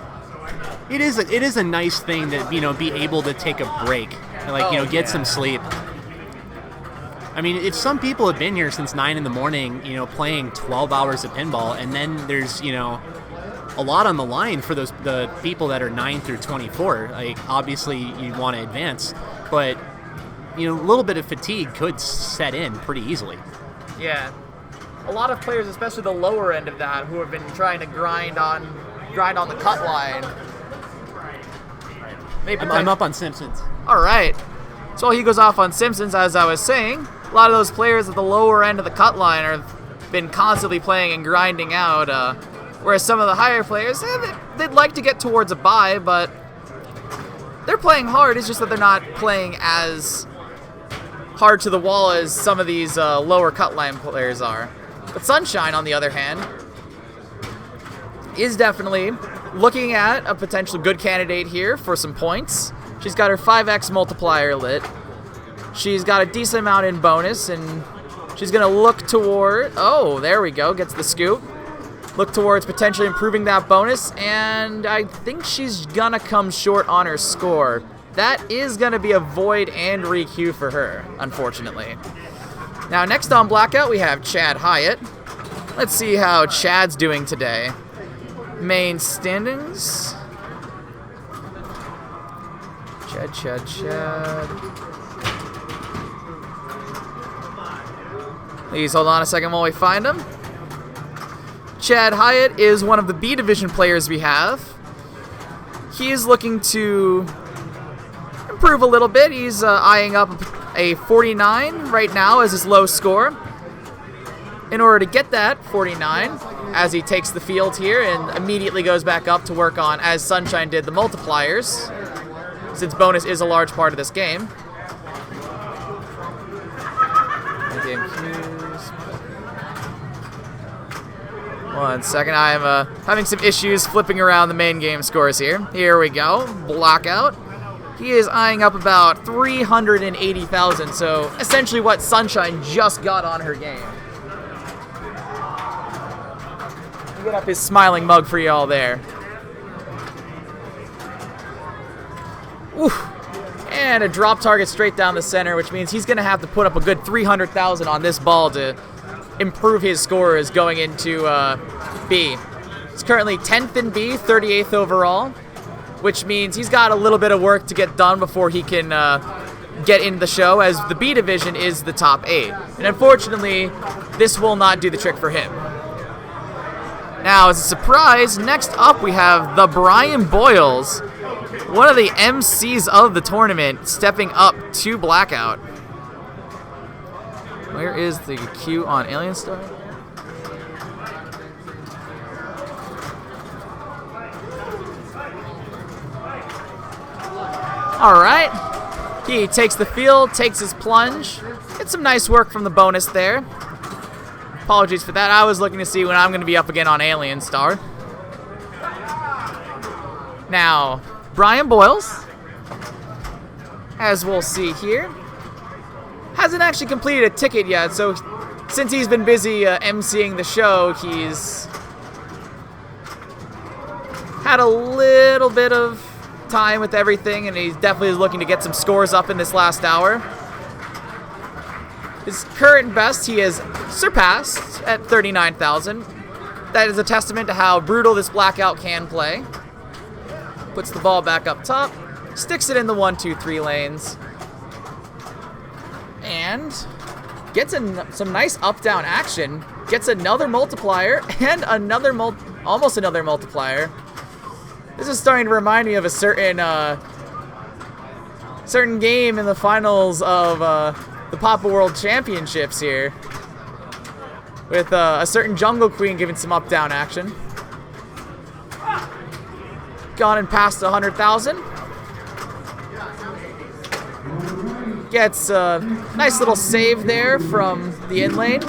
it is a nice thing to be able to take a break and get some sleep. I mean, if some people have been here since 9 in the morning, playing 12 hours of pinball, and then there's a lot on the line for the people that are 9 through 24. Like, obviously you want to advance, but a little bit of fatigue could set in pretty easily. Yeah. A lot of players, especially the lower end of that, who have been trying to grind on the cut line. I'm up on Simpsons. All right. So while he goes off on Simpsons, as I was saying, a lot of those players at the lower end of the cut line have been constantly playing and grinding out, whereas some of the higher players, they'd like to get towards a bye, but they're playing hard. It's just that they're not playing as hard to the wall as some of these lower cut line players are. But Sunshine, on the other hand, is definitely looking at a potential good candidate here for some points. She's got her 5x multiplier lit. She's got a decent amount in bonus, and she's going to look toward... Oh, there we go. Gets the scoop. Look towards potentially improving that bonus, and I think she's going to come short on her score. That is going to be a void and re-queue for her, unfortunately. Now, next on Blackout, we have Chad Hyatt. Let's see how Chad's doing today. Main standings. Chad. Please hold on a second while we find him. Chad Hyatt is one of the B Division players we have. He is looking to improve a little bit. He's eyeing up a 49 right now as his low score. In order to get that 49, as he takes the field here and immediately goes back up to work on, as Sunshine did, the multipliers, since bonus is a large part of this game. One second, I am having some issues flipping around the main game scores here. Here we go, Blackout. He is eyeing up about 380,000, so essentially what Sunshine just got on her game. Get up his smiling mug for y'all there. Oof. And a drop target straight down the center, which means he's going to have to put up a good 300,000 on this ball to improve his scores going into B. He's currently 10th in B, 38th overall, which means he's got a little bit of work to get done before he can get into the show, as the B division is the top 8. And unfortunately, this will not do the trick for him. Now, as a surprise, next up we have the Brian Boyles, one of the MCs of the tournament, stepping up to Blackout. Where is the queue on Alien Star? Alright. He takes the field, takes his plunge. Gets some nice work from the bonus there. Apologies for that. I was looking to see when I'm going to be up again on Alien Star. Now, Brian Boyles, as we'll see here, hasn't actually completed a ticket yet, so since he's been busy emceeing the show, he's had a little bit of time with everything, and he's definitely looking to get some scores up in this last hour. His current best he has surpassed at 39,000. That is a testament to how brutal this blackout can play. Puts the ball back up top, sticks it in the 1, 2, 3 lanes, and gets some nice up-down action. Gets another multiplier and almost another multiplier. This is starting to remind me of a certain game in the finals of the Papa World Championships here, with a certain Jungle Queen giving some up-down action. Gone and past 100,000. Gets a nice little save there from the in lane.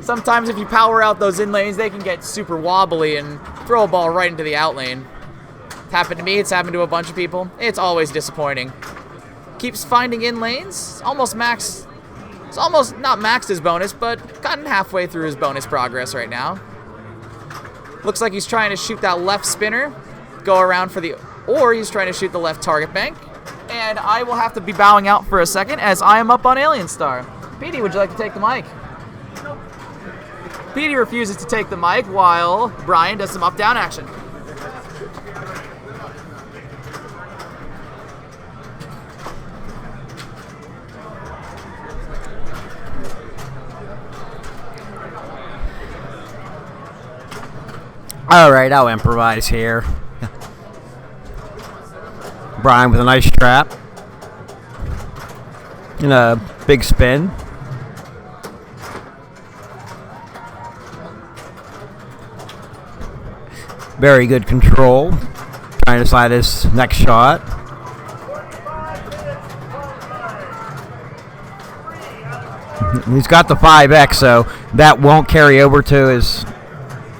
Sometimes if you power out those in lanes, they can get super wobbly and throw a ball right into the out lane. It's happened to me, it's happened to a bunch of people. It's always disappointing. Keeps finding in lanes, almost not maxed his bonus, but gotten halfway through his bonus progress right now. Looks like he's trying to shoot that left spinner, go around or he's trying to shoot the left target bank. And I will have to be bowing out for a second as I am up on Alien Star. Petey, would you like to take the mic? Petey refuses to take the mic while Brian does some up-down action. All right, I'll improvise here. Brian with a nice trap and a big spin. Very good control. Trying to slide his next shot. He's got the 5X, so that won't carry over to his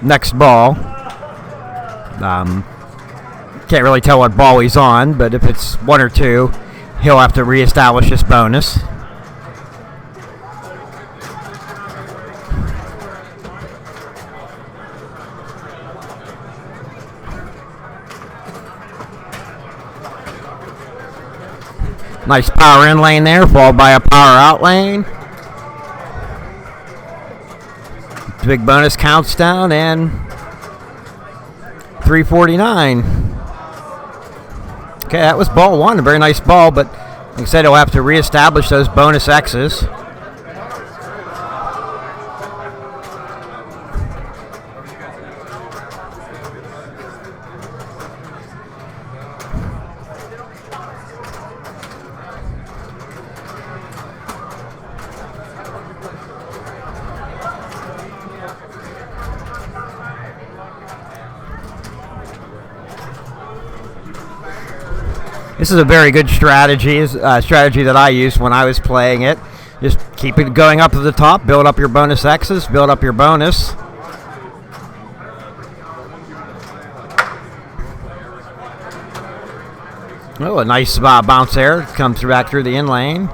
next ball. Can't really tell what ball he's on, but if it's 1 or 2, he'll have to reestablish his bonus. Nice power in lane there, followed by a power out lane. Big bonus counts down, and 349. Okay, that was ball 1, a very nice ball, but like I said, he'll have to reestablish those bonus X's. This is a very good strategy that I used when I was playing it. Just keep it going up to the top, build up your bonus X's, build up your bonus. Oh, a nice bounce there. Comes back through the in lane.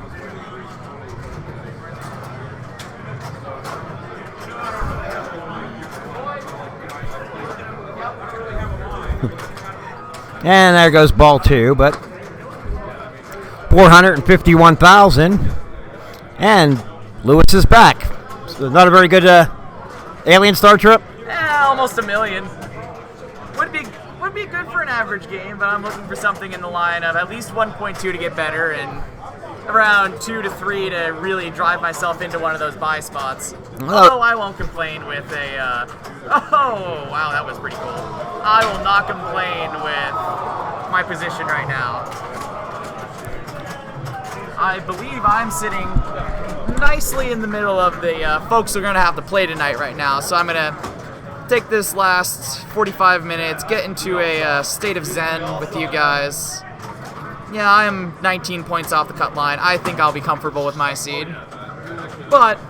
And there goes ball 2, but 451,000, and Lewis is back. So not a very good Alien Star trip. Almost $1 million. Would be good for an average game, but I'm looking for something in the line of at least 1.2 to get better, and around 2 to 3 to really drive myself into one of those buy spots. Although I won't complain with a. Oh wow, that was pretty cool. I will not complain with my position right now. I believe I'm sitting nicely in the middle of the folks who are going to have to play tonight right now, so I'm going to take this last 45 minutes, get into a state of zen with you guys. Yeah, I am 19 points off the cut line. I think I'll be comfortable with my seed. But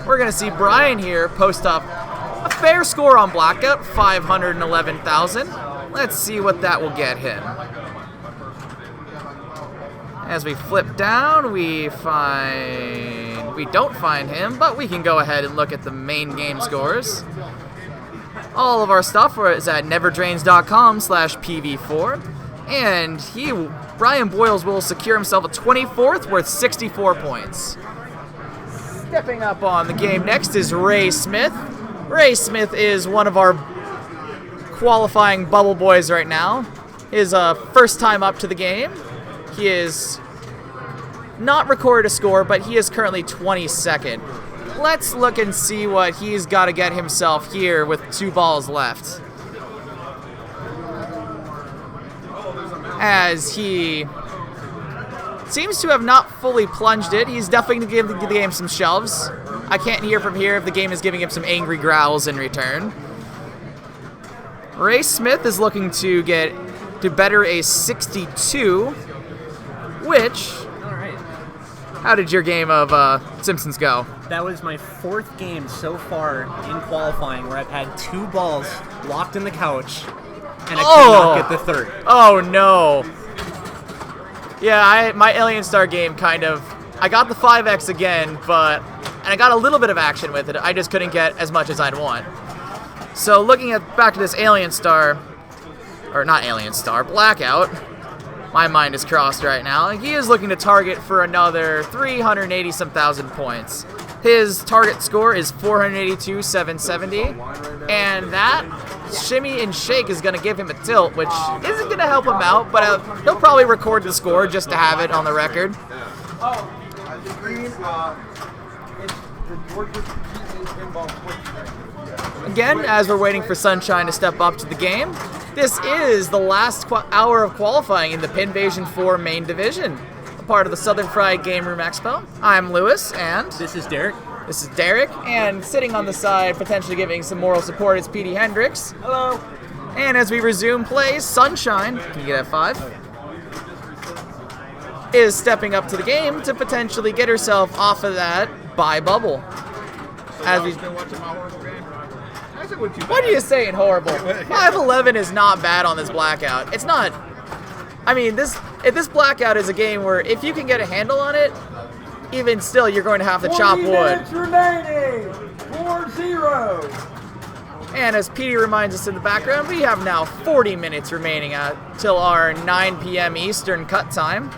we're going to see Brian here post up a fair score on Blackout, 511,000. Let's see what that will get him. As we flip down, we don't find him, but we can go ahead and look at the main game scores. All of our stuff is at neverdrains.com/PV4. And Brian Boyles will secure himself a 24th worth 64 points. Stepping up on the game next is Ray Smith. Ray Smith is one of our qualifying bubble boys right now. His first time up to the game. He is not recorded a score, but he is currently 22nd. Let's look and see what he's got to get himself here with 2 balls left. As he seems to have not fully plunged it, he's definitely going to give the game some shoves. I can't hear from here if the game is giving him some angry growls in return. Ray Smith is looking to better a 62, which... How did your game of Simpsons go? That was my 4th game so far in qualifying where I've had 2 balls locked in the couch and I could not get the 3rd. Oh no. Yeah, my Alien Star game I got the 5X again, and I got a little bit of action with it. I just couldn't get as much as I'd want. So looking back to this Alien Star, or not Alien Star, Blackout, my mind is crossed right now. He is looking to target for another 380-some thousand points. His target score is 482,770, and that shimmy and shake is going to give him a tilt, which isn't going to help him out, but he'll probably record the score just to have it on the record. Again, as we're waiting for Sunshine to step up to the game, this is the last hour of qualifying in the Pinvasion IV main division, a part of the Southern Fried Game Room Expo. I'm Lewis, and... This is Derek. This is Derek, and sitting on the side, potentially giving some moral support, is Petey Hendricks. Hello. And as we resume play, Sunshine, can you get F5? Is stepping up to the game to potentially get herself off of that bye bubble. As we... What are you saying, horrible? 511 is not bad on this Blackout. It's not... I mean, if this Blackout is a game where if you can get a handle on it, even still, you're going to have to chop wood. 40 minutes remaining. 4-0. And as Petey reminds us in the background, we have now 40 minutes remaining till our 9 p.m. Eastern cut time.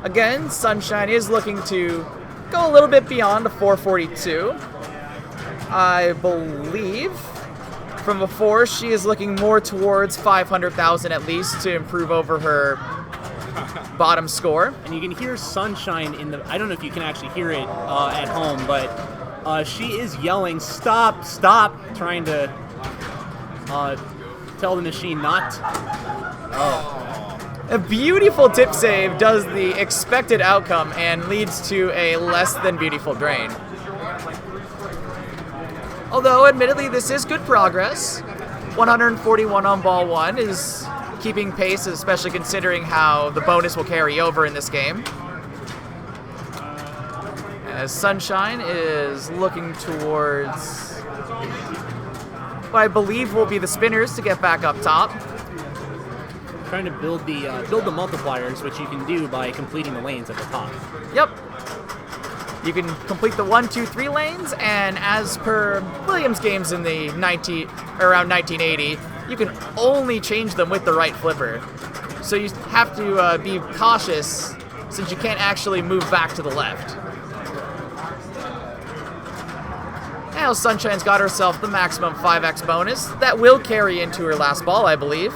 Again, Sunshine is looking to go a little bit beyond the 442. I believe from before she is looking more towards 500,000 at least to improve over her bottom score. And you can hear Sunshine in the... I don't know if you can actually hear it at home, but she is yelling, stop, stop, trying to tell the machine not to. A beautiful tip save does the expected outcome and leads to a less than beautiful drain. Although, admittedly, this is good progress. 141 on ball 1 is keeping pace, especially considering how the bonus will carry over in this game. As Sunshine is looking towards what I believe will be the spinners to get back up top. Trying to build the multipliers, which you can do by completing the lanes at the top. Yep. You can complete the 1, 2, 3 lanes, and as per Williams games in the around 1980, you can only change them with the right flipper. So you have to be cautious since you can't actually move back to the left. Now Sunshine's got herself the maximum 5x bonus. That will carry into her last ball, I believe.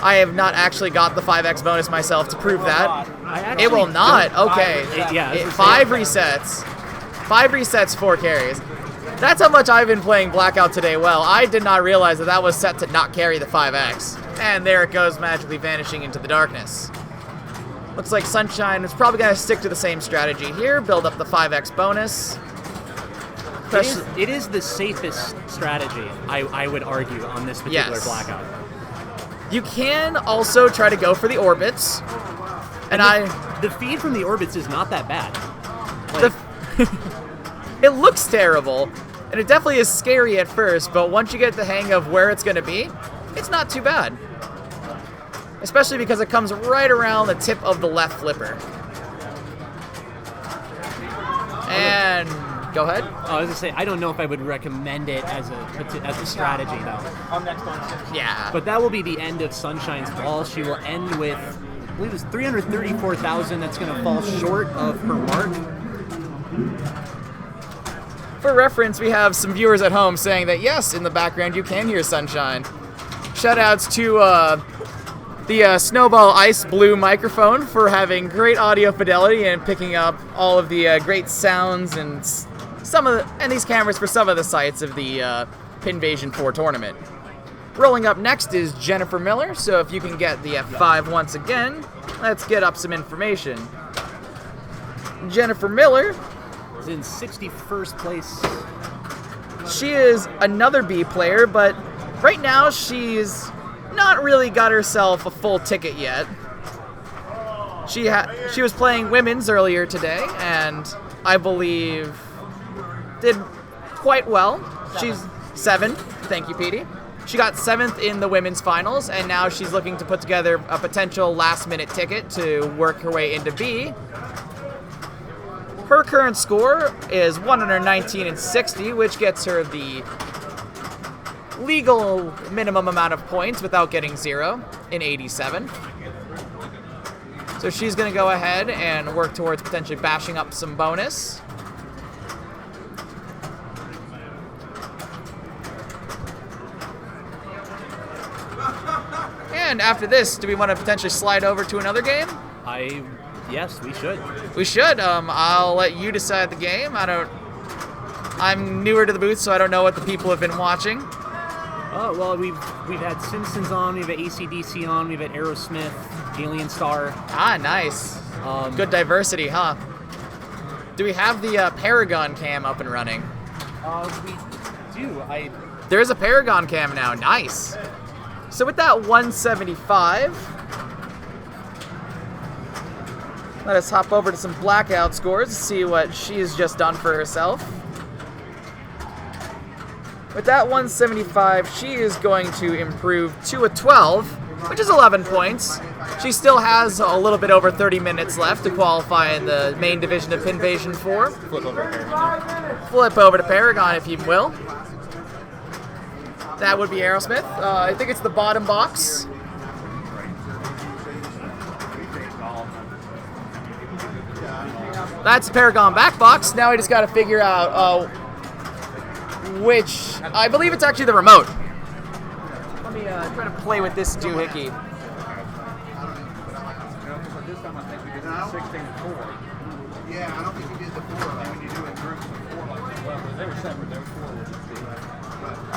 I have not actually got the 5x bonus myself to prove that. It will not. Okay. 5 resets. 5 resets, 4 carries. That's how much I've been playing Blackout today. Well, I did not realize that was set to not carry the 5x. And there it goes, magically vanishing into the darkness. Looks like Sunshine is probably going to stick to the same strategy here, build up the 5x bonus. It is the safest strategy, I would argue, on this particular Blackout. You can also try to go for the orbits. And the feed from the orbits is not that bad. It looks terrible, and it definitely is scary at first, but once you get the hang of where it's going to be, it's not too bad. Especially because it comes right around the tip of the left flipper. And Go ahead. I was gonna say I don't know if I would recommend it as a strategy though. I'm next on. Yeah. But that will be the end of Sunshine's ball. She will end with, I believe it's 334,000. That's going to fall short of her mark. For reference, we have some viewers at home saying that yes, in the background you can hear Sunshine. Shoutouts to the Snowball Ice Blue microphone for having great audio fidelity and picking up all of the great sounds and these cameras for some of the sites of the Pinvasion IV tournament. Rolling up next is Jennifer Miller, so if you can get the F5 once again, let's get up some information. Jennifer Miller is in 61st place. She is another B player, but right now she's not really got herself a full ticket yet. She was playing women's earlier today, and I believe did quite well. She's 7. Thank you, Petey. She got 7th in the women's finals, and now she's looking to put together a potential last-minute ticket to work her way into B. Her current score is 119-60, which gets her the legal minimum amount of points without getting 0 in 87. So she's going to go ahead and work towards potentially bashing up some bonus. And after this, do we want to potentially slide over to another game? Yes, we should. We should. I'll let you decide the game. I'm newer to the booth, so I don't know what the people have been watching. Oh, well, we've had Simpsons on, we've had AC/DC on, we've had Aerosmith, Alien Star. Ah, nice. Good diversity, huh? Do we have the Paragon cam up and running? We do. There's a Paragon cam now. Nice. So with that 175, let us hop over to some blackout scores to see what she's just done for herself. With that 175, she is going to improve to a 12, which is 11 points. She still has a little bit over 30 minutes left to qualify in the main division of Pinvasion 4. Flip over to Paragon, if you will. That would be Aerosmith. I think it's the bottom box. That's the Paragon back box. Now we just got to figure out which... I believe it's actually the remote. Let me try to play with this doohickey. Yeah, I don't think you did the 4. I mean, when you do it in groups of 4 like that. Well, they were separate. They were 4.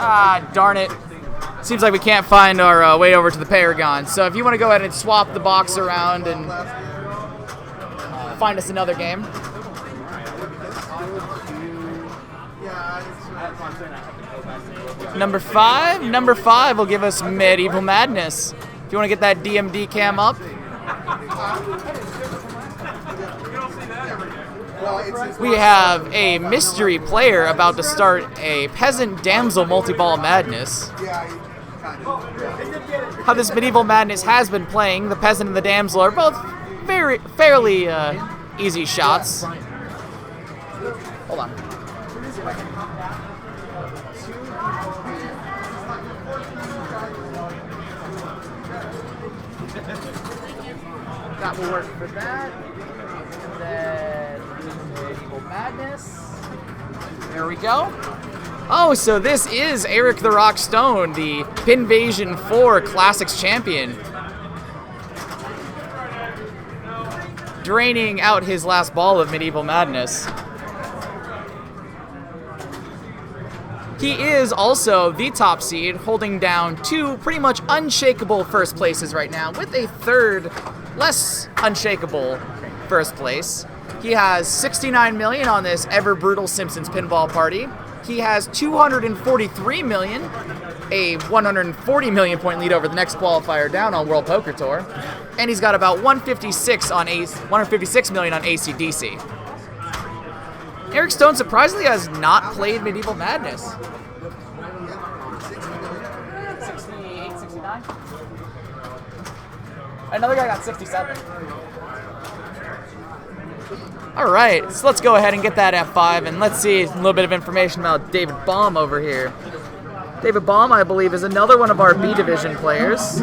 Ah, darn it. Seems like we can't find our way over to the Paragon. So if you want to go ahead and swap the box around and find us another game. Number 5? Number 5 will give us Medieval Madness. If you want to get that DMD cam up. We have a mystery player about to start a Peasant Damsel Multi-Ball Madness. How this Medieval Madness has been playing, the Peasant and the Damsel are both fairly easy shots. Hold on. That will work for that. And then Medieval Madness. There we go. Oh, so this is Eric the Rock Stone, the Pinvasion IV Classics champion. Draining out his last ball of Medieval Madness. He is also the top seed, holding down 2 pretty much unshakable first places right now, with a third, less unshakable first place. He has 69 million on this ever brutal Simpsons pinball party. He has 243 million, a 140 million point lead over the next qualifier down on World Poker Tour, and he's got about 156 million on AC/DC. Eric Stone surprisingly has not played Medieval Madness. 68, 69. Another guy got 67. All right, so let's go ahead and get that F5, and let's see a little bit of information about David Baum over here. David Baum, I believe, is another one of our B Division players.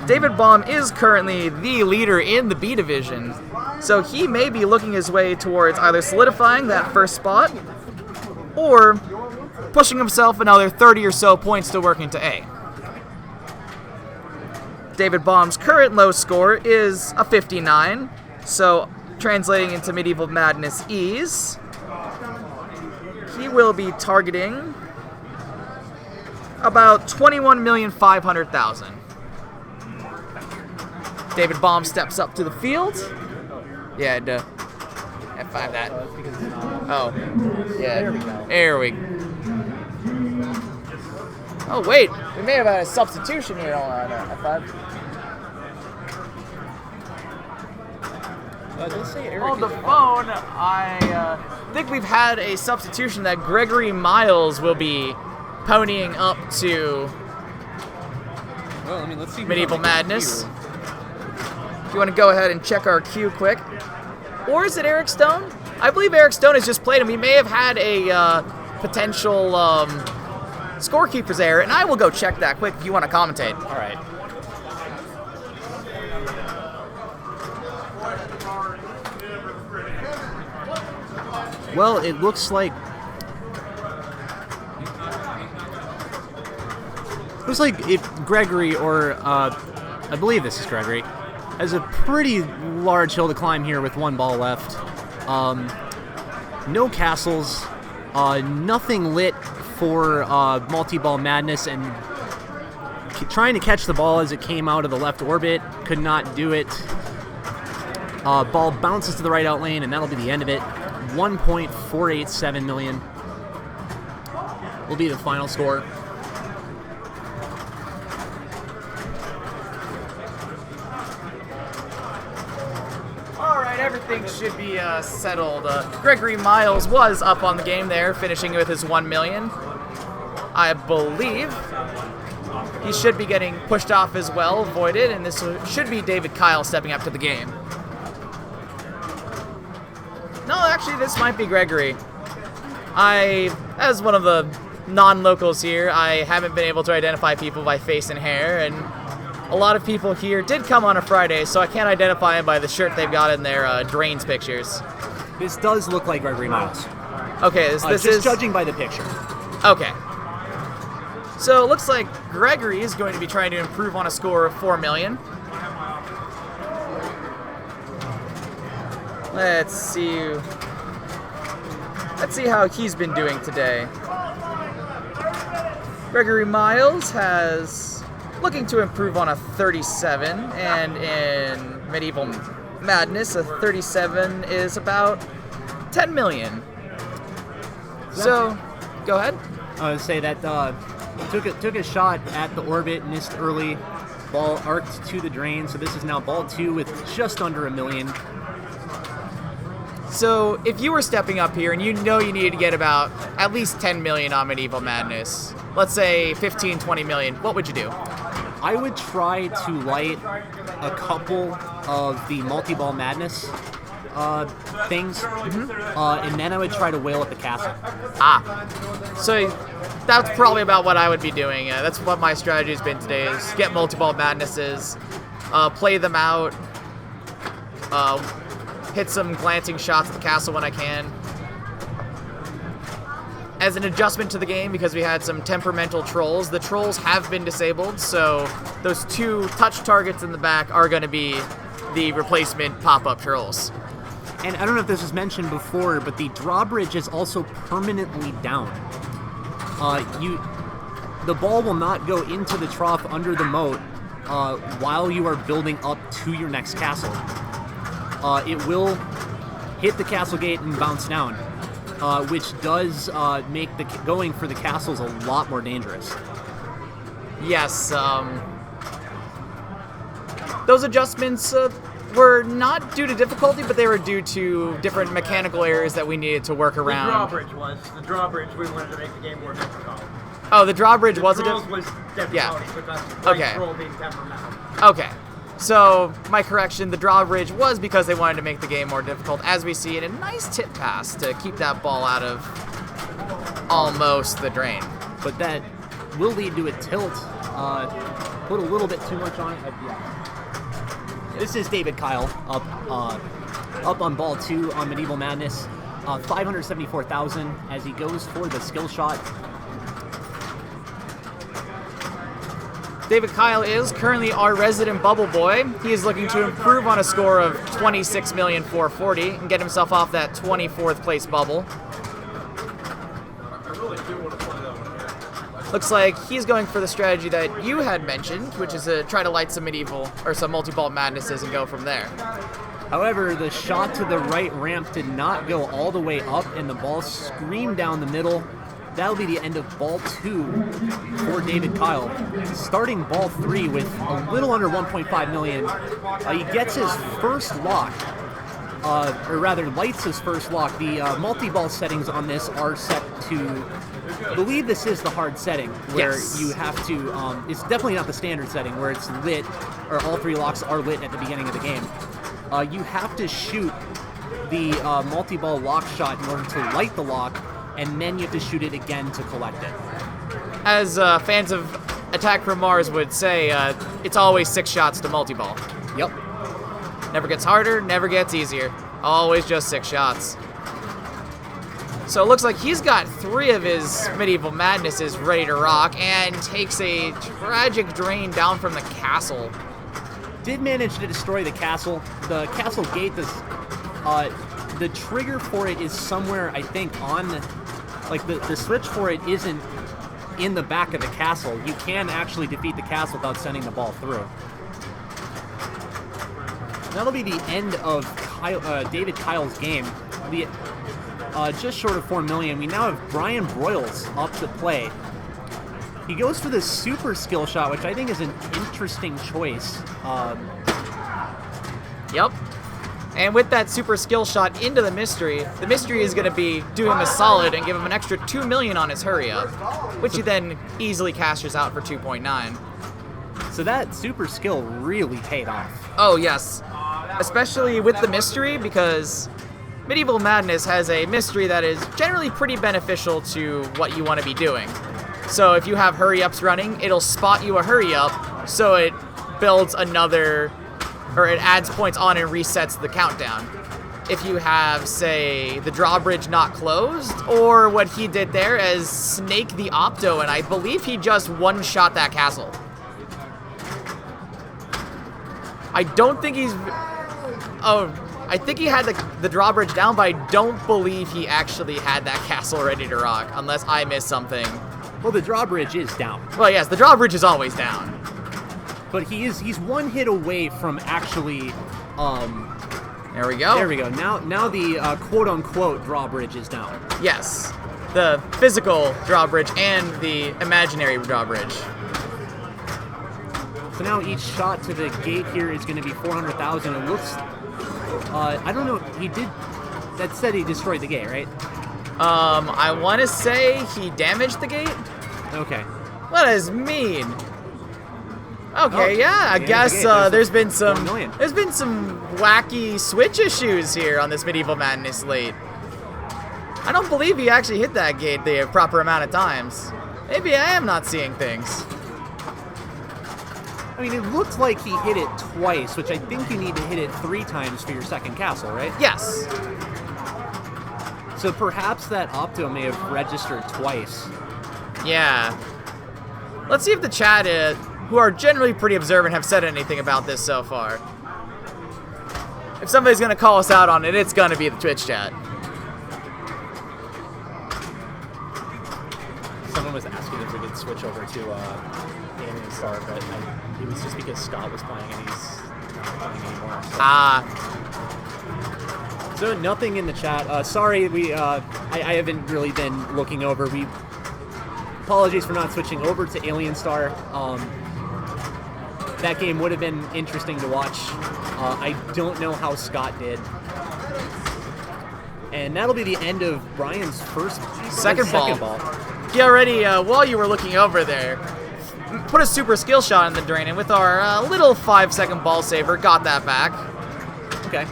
David Baum is currently the leader in the B Division, so he may be looking his way towards either solidifying that first spot or pushing himself another 30 or so points to work into A. David Baum's current low score is a 59, so translating into Medieval Madness E's, he will be targeting about 21,500,000. David Baum steps up to the field. Yeah, I had to F5 that. Oh, yeah. There we go. Oh, wait. We may have had a substitution here on F5. On the phone, I think we've had a substitution that Gregory Miles will be ponying up to let's see Medieval Madness. If you want to go ahead and check our queue quick. Or is it Eric Stone? I believe Eric Stone has just played him. We may have had a potential scorekeeper's error, and I will go check that quick if you want to commentate. All right. Well, it looks like if Gregory, or I believe this is Gregory, has a pretty large hill to climb here with one ball left. No castles, nothing lit for multi-ball madness, and trying to catch the ball as it came out of the left orbit, could not do it. Ball bounces to the right out lane, and that'll be the end of it. 1.487 million will be the final score. Alright, everything should be settled. Gregory Miles was up on the game there, finishing with his 1 million. I believe he should be getting pushed off as well, voided, and this should be David Kyle stepping up to the game. No, actually, this might be Gregory. As one of the non-locals here, I haven't been able to identify people by face and hair, and a lot of people here did come on a Friday, so I can't identify them by the shirt they've got in their Drains pictures. This does look like Gregory Miles. Okay, this just is... judging by the picture. Okay. So it looks like Gregory is going to be trying to improve on a score of 4 million. Let's see how he's been doing today. Gregory Miles has looking to improve on a 37, and in Medieval Madness, a 37 is about 10 million. So, go ahead. I would say that took a shot at the orbit, missed early, ball arced to the drain, so this is now ball 2 with just under 1 million. So, if you were stepping up here and you know you needed to get about at least 10 million on Medieval Madness, let's say 15, 20 million, what would you do? I would try to light a couple of the multi-ball madness things, and then I would try to whale at the castle. So that's probably about what I would be doing. That's what my strategy has been today, is get multi-ball madnesses, play them out, hit some glancing shots at the castle when I can. As an adjustment to the game, because we had some temperamental trolls, the trolls have been disabled, so those 2 touch targets in the back are going to be the replacement pop-up trolls. And I don't know if this was mentioned before, but the drawbridge is also permanently down. The ball will not go into the trough under the moat while you are building up to your next castle. It will hit the castle gate and bounce down, which does make the going for the castles a lot more dangerous. Yes, those adjustments were not due to difficulty, but they were due to different mechanical errors that we needed to work around. The drawbridge we wanted to make the game more difficult. Oh, the drawbridge was a difficulty. Yeah. Because Okay. troll being temperamental. Okay. So, my correction, the drawbridge was because they wanted to make the game more difficult, as we see in a nice tip pass to keep that ball out of almost the drain. But that will lead to a tilt. Put a little bit too much on it. This is David Kyle up on ball 2 on Medieval Madness. 574,000 as he goes for the skill shot. David Kyle is currently our resident bubble boy. He is looking to improve on a score of 26,440,000 and get himself off that 24th place bubble. Looks like he's going for the strategy that you had mentioned, which is to try to light some medieval or some multi-ball madnesses and go from there. However, the shot to the right ramp did not go all the way up, and the ball screamed down the middle. That'll be the end of ball 2 for David Kyle. Starting ball 3 with a little under 1.5 million. He gets his first lock, or rather lights his first lock. The multi-ball settings on this are set to, I believe this is the hard setting, where Yes. you have to, it's definitely not the standard setting, where it's lit, or all 3 locks are lit at the beginning of the game. You have to shoot the multi-ball lock shot in order to light the lock, and then you have to shoot it again to collect it. As fans of Attack from Mars would say, it's always 6 shots to multi-ball. Yep. Never gets harder, never gets easier. Always just 6 shots. So it looks like he's got 3 of his Medieval Madnesses ready to rock and takes a tragic drain down from the castle. Did manage to destroy the castle. The castle gate, the trigger for it is somewhere, I think, on the, like the switch for it isn't in the back of the castle. You can actually defeat the castle without sending the ball through. That'll be the end of David Kyle's game. Just short of 4 million. We now have Brian Broyles up to play. He goes for the super skill shot, which I think is an interesting choice. Yep. And with that super skill shot into the mystery is going to be do him a solid and give him an extra 2 million on his hurry up, which he then easily cashes out for 2.9. So that super skill really paid off. Oh yes, especially with the mystery, because Medieval Madness has a mystery that is generally pretty beneficial to what you want to be doing. So if you have hurry ups running, it'll spot you a hurry up, so it builds another, or it adds points on and resets the countdown. If you have, say, the drawbridge not closed, or what he did there as snake the opto, and I believe he just one-shot that castle. I don't think he's... Oh, I think he had the drawbridge down, but I don't believe he actually had that castle ready to rock, unless I missed something. Well, the drawbridge is down. Well, yes, the drawbridge is always down. But he's one hit away from actually... there we go. There we go. Now the quote-unquote drawbridge is down. Yes. The physical drawbridge and the imaginary drawbridge. So now each shot to the gate here is going to be 400,000. It looks... I don't know. He did... That said he destroyed the gate, right? I want to say he damaged the gate? Okay. What does mean? Okay, Oh, yeah, I guess there's been some 4 million. there's been some wacky switch issues here on this Medieval Madness slate. I don't believe he actually hit that gate the proper amount of times. Maybe I am not seeing things. I mean, it looks like he hit it twice, which I think you need to hit it 3 times for your second castle, right? Yes. So perhaps that opto may have registered twice. Yeah. Let's see if the chat, who are generally pretty observant, have said anything about this so far. If somebody's going to call us out on it, it's going to be the Twitch chat. Someone was asking if we could switch over to Alien Star, but it was just because Scott was playing and he's not playing anymore. So. So nothing in the chat. Sorry, I haven't really been looking over. Apologies for not switching over to Alien Star. That game would have been interesting to watch. I don't know how Scott did. And that'll be the end of Brian's second ball. He already, while you were looking over there, put a super skill shot in the drain, and with our little 5-second ball saver, got that back. Okay.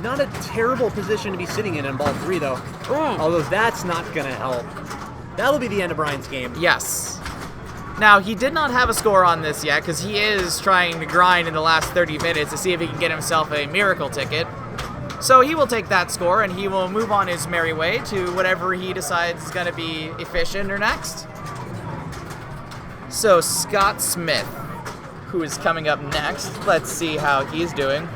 Not a terrible position to be sitting in ball 3, though. Although that's not going to help. That'll be the end of Brian's game. Yes. Now, he did not have a score on this yet, because he is trying to grind in the last 30 minutes to see if he can get himself a miracle ticket. So he will take that score, and he will move on his merry way to whatever he decides is going to be efficient or next. So Scott Smith, who is coming up next. Let's see how he's doing.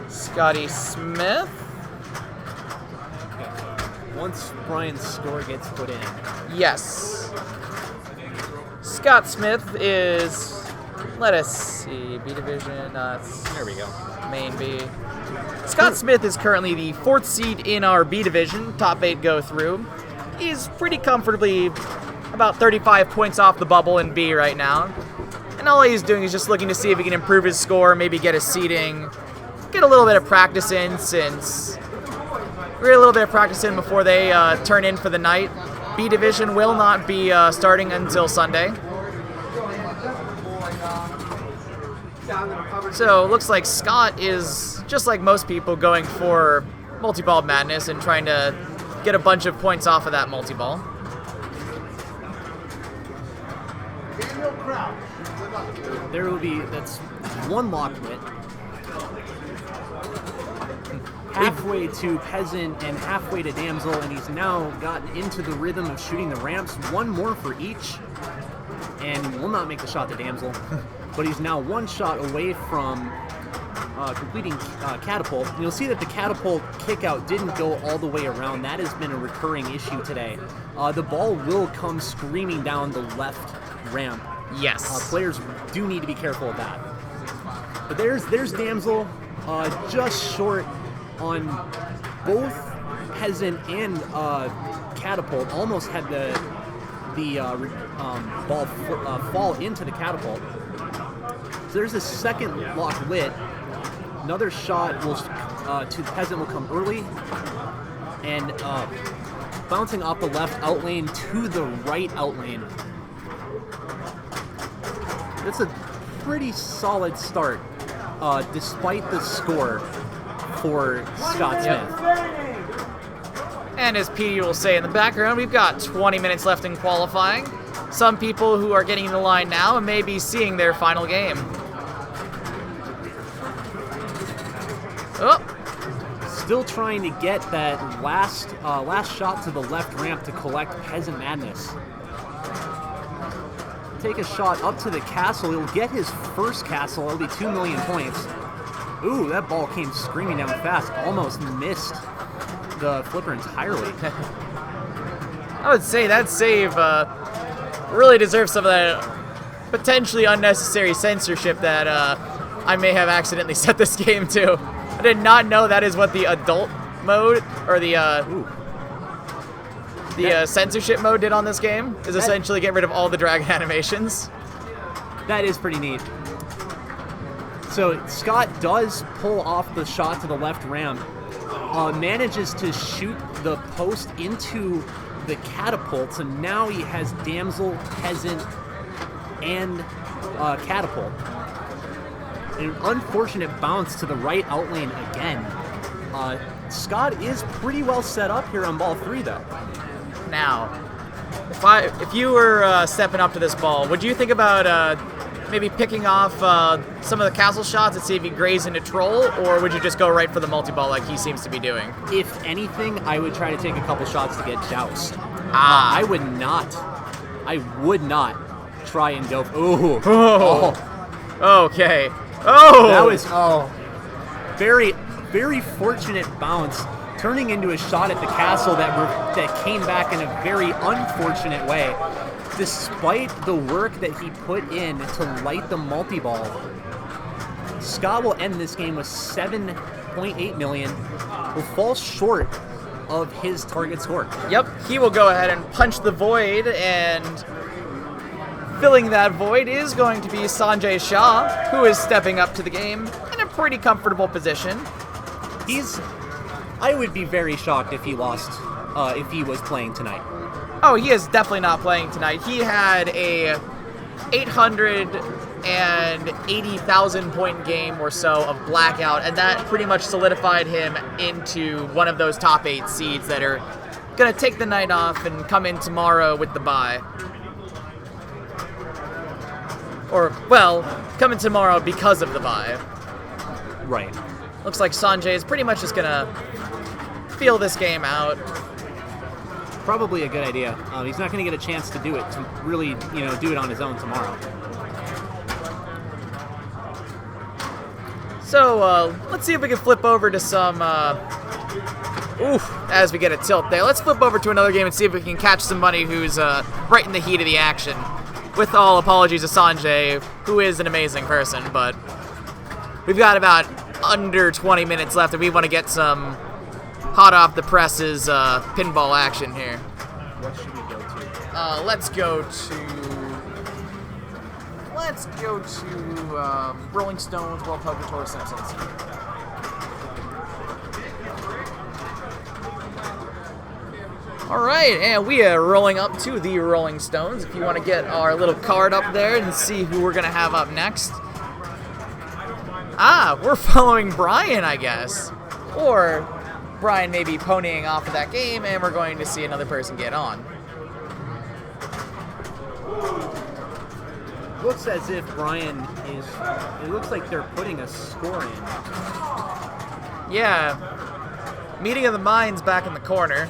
Scotty Smith. Once Brian's score gets put in. Yes. Scott Smith is, let us see, B Division, there we go, main B. Scott Smith is currently the 4th seed in our B Division, top 8 go through. He's pretty comfortably about 35 points off the bubble in B right now. And all he's doing is just looking to see if he can improve his score, maybe get a seeding, get a little bit of practice in since we're a little bit of practice in before they turn in for the night. B Division will not be starting until Sunday. So looks like Scott is, just like most people, going for multi-ball madness and trying to get a bunch of points off of that multi-ball. There will be, that's one lock wit. Halfway to Peasant and halfway to Damsel, and he's now gotten into the rhythm of shooting the ramps. One more for each, and will not make the shot to Damsel. But he's now one shot away from completing Catapult. And you'll see that the Catapult kick-out didn't go all the way around. That has been a recurring issue today. The ball will come screaming down the left ramp. Yes. Players do need to be careful of that. But there's Damsel, just short on both Peasant and Catapult. Almost had the ball fall into the Catapult. So there's a second lock lit. Another shot will to the Peasant will come early, and bouncing off the left outlane to the right outlane. That's a pretty solid start, despite the score for Scott Smith. And as Petey will say in the background, we've got 20 minutes left in qualifying. Some people who are getting in the line now may be seeing their final game. Oh. Still trying to get that last shot to the left ramp to collect Peasant Madness. Take a shot up to the castle. He'll get his first castle. It'll be 2 million points. Ooh, that ball came screaming down fast. Almost missed the flipper entirely. I would say that save really deserves some of that potentially unnecessary censorship that I may have accidentally set this game to. I did not know that is what the adult mode, or the censorship mode did on this game, is essentially get rid of all the dragon animations. That is pretty neat. So Scott does pull off the shot to the left ramp, manages to shoot the post into the catapult, so now he has Damsel, Peasant, and Catapult. An unfortunate bounce to the right outlane again. Scott is pretty well set up here on ball 3, though. Now, if you were stepping up to this ball, would you think about maybe picking off some of the castle shots and see if he graze into Troll, or would you just go right for the multi-ball like he seems to be doing? If anything, I would try to take a couple shots to get doused. Ah. I would not try and go. Ooh. Oh. Okay. Oh. That was very, very fortunate bounce, turning into a shot at the castle that came back in a very unfortunate way. Despite the work that he put in to light the multi-ball, Scott will end this game with 7.8 million, will fall short of his target score. Yep, he will go ahead and punch the void, and filling that void is going to be Sanjay Shah, who is stepping up to the game in a pretty comfortable position. I would be very shocked if he lost if he was playing tonight. Oh, he is definitely not playing tonight. He had a 880,000 point game or so of Blackout, and that pretty much solidified him into one of those top 8 seeds that are going to take the night off and come in tomorrow with the bye. Or, well, come in tomorrow because of the bye. Right. Looks like Sanjay is pretty much just going to feel this game out. Probably a good idea. He's not going to get a chance to do it, to really, do it on his own tomorrow. So, let's see if we can flip over to some, as we get a tilt there. Let's flip over to another game and see if we can catch somebody who's right in the heat of the action. With all apologies to Sanjay, who is an amazing person, but we've got about under 20 minutes left if we want to get some hot off the presses pinball action here. What should we go to? Let's go to Rolling Stones World Poker Tour Simpsons. All right, and we are rolling up to the Rolling Stones. If you want to get our little card up there and see who we're going to have up next. We're following Brian, I guess. Or Brian may be ponying off of that game, and we're going to see another person get on. Looks as if Brian is... It looks like they're putting a score in. Yeah. Meeting of the minds back in the corner.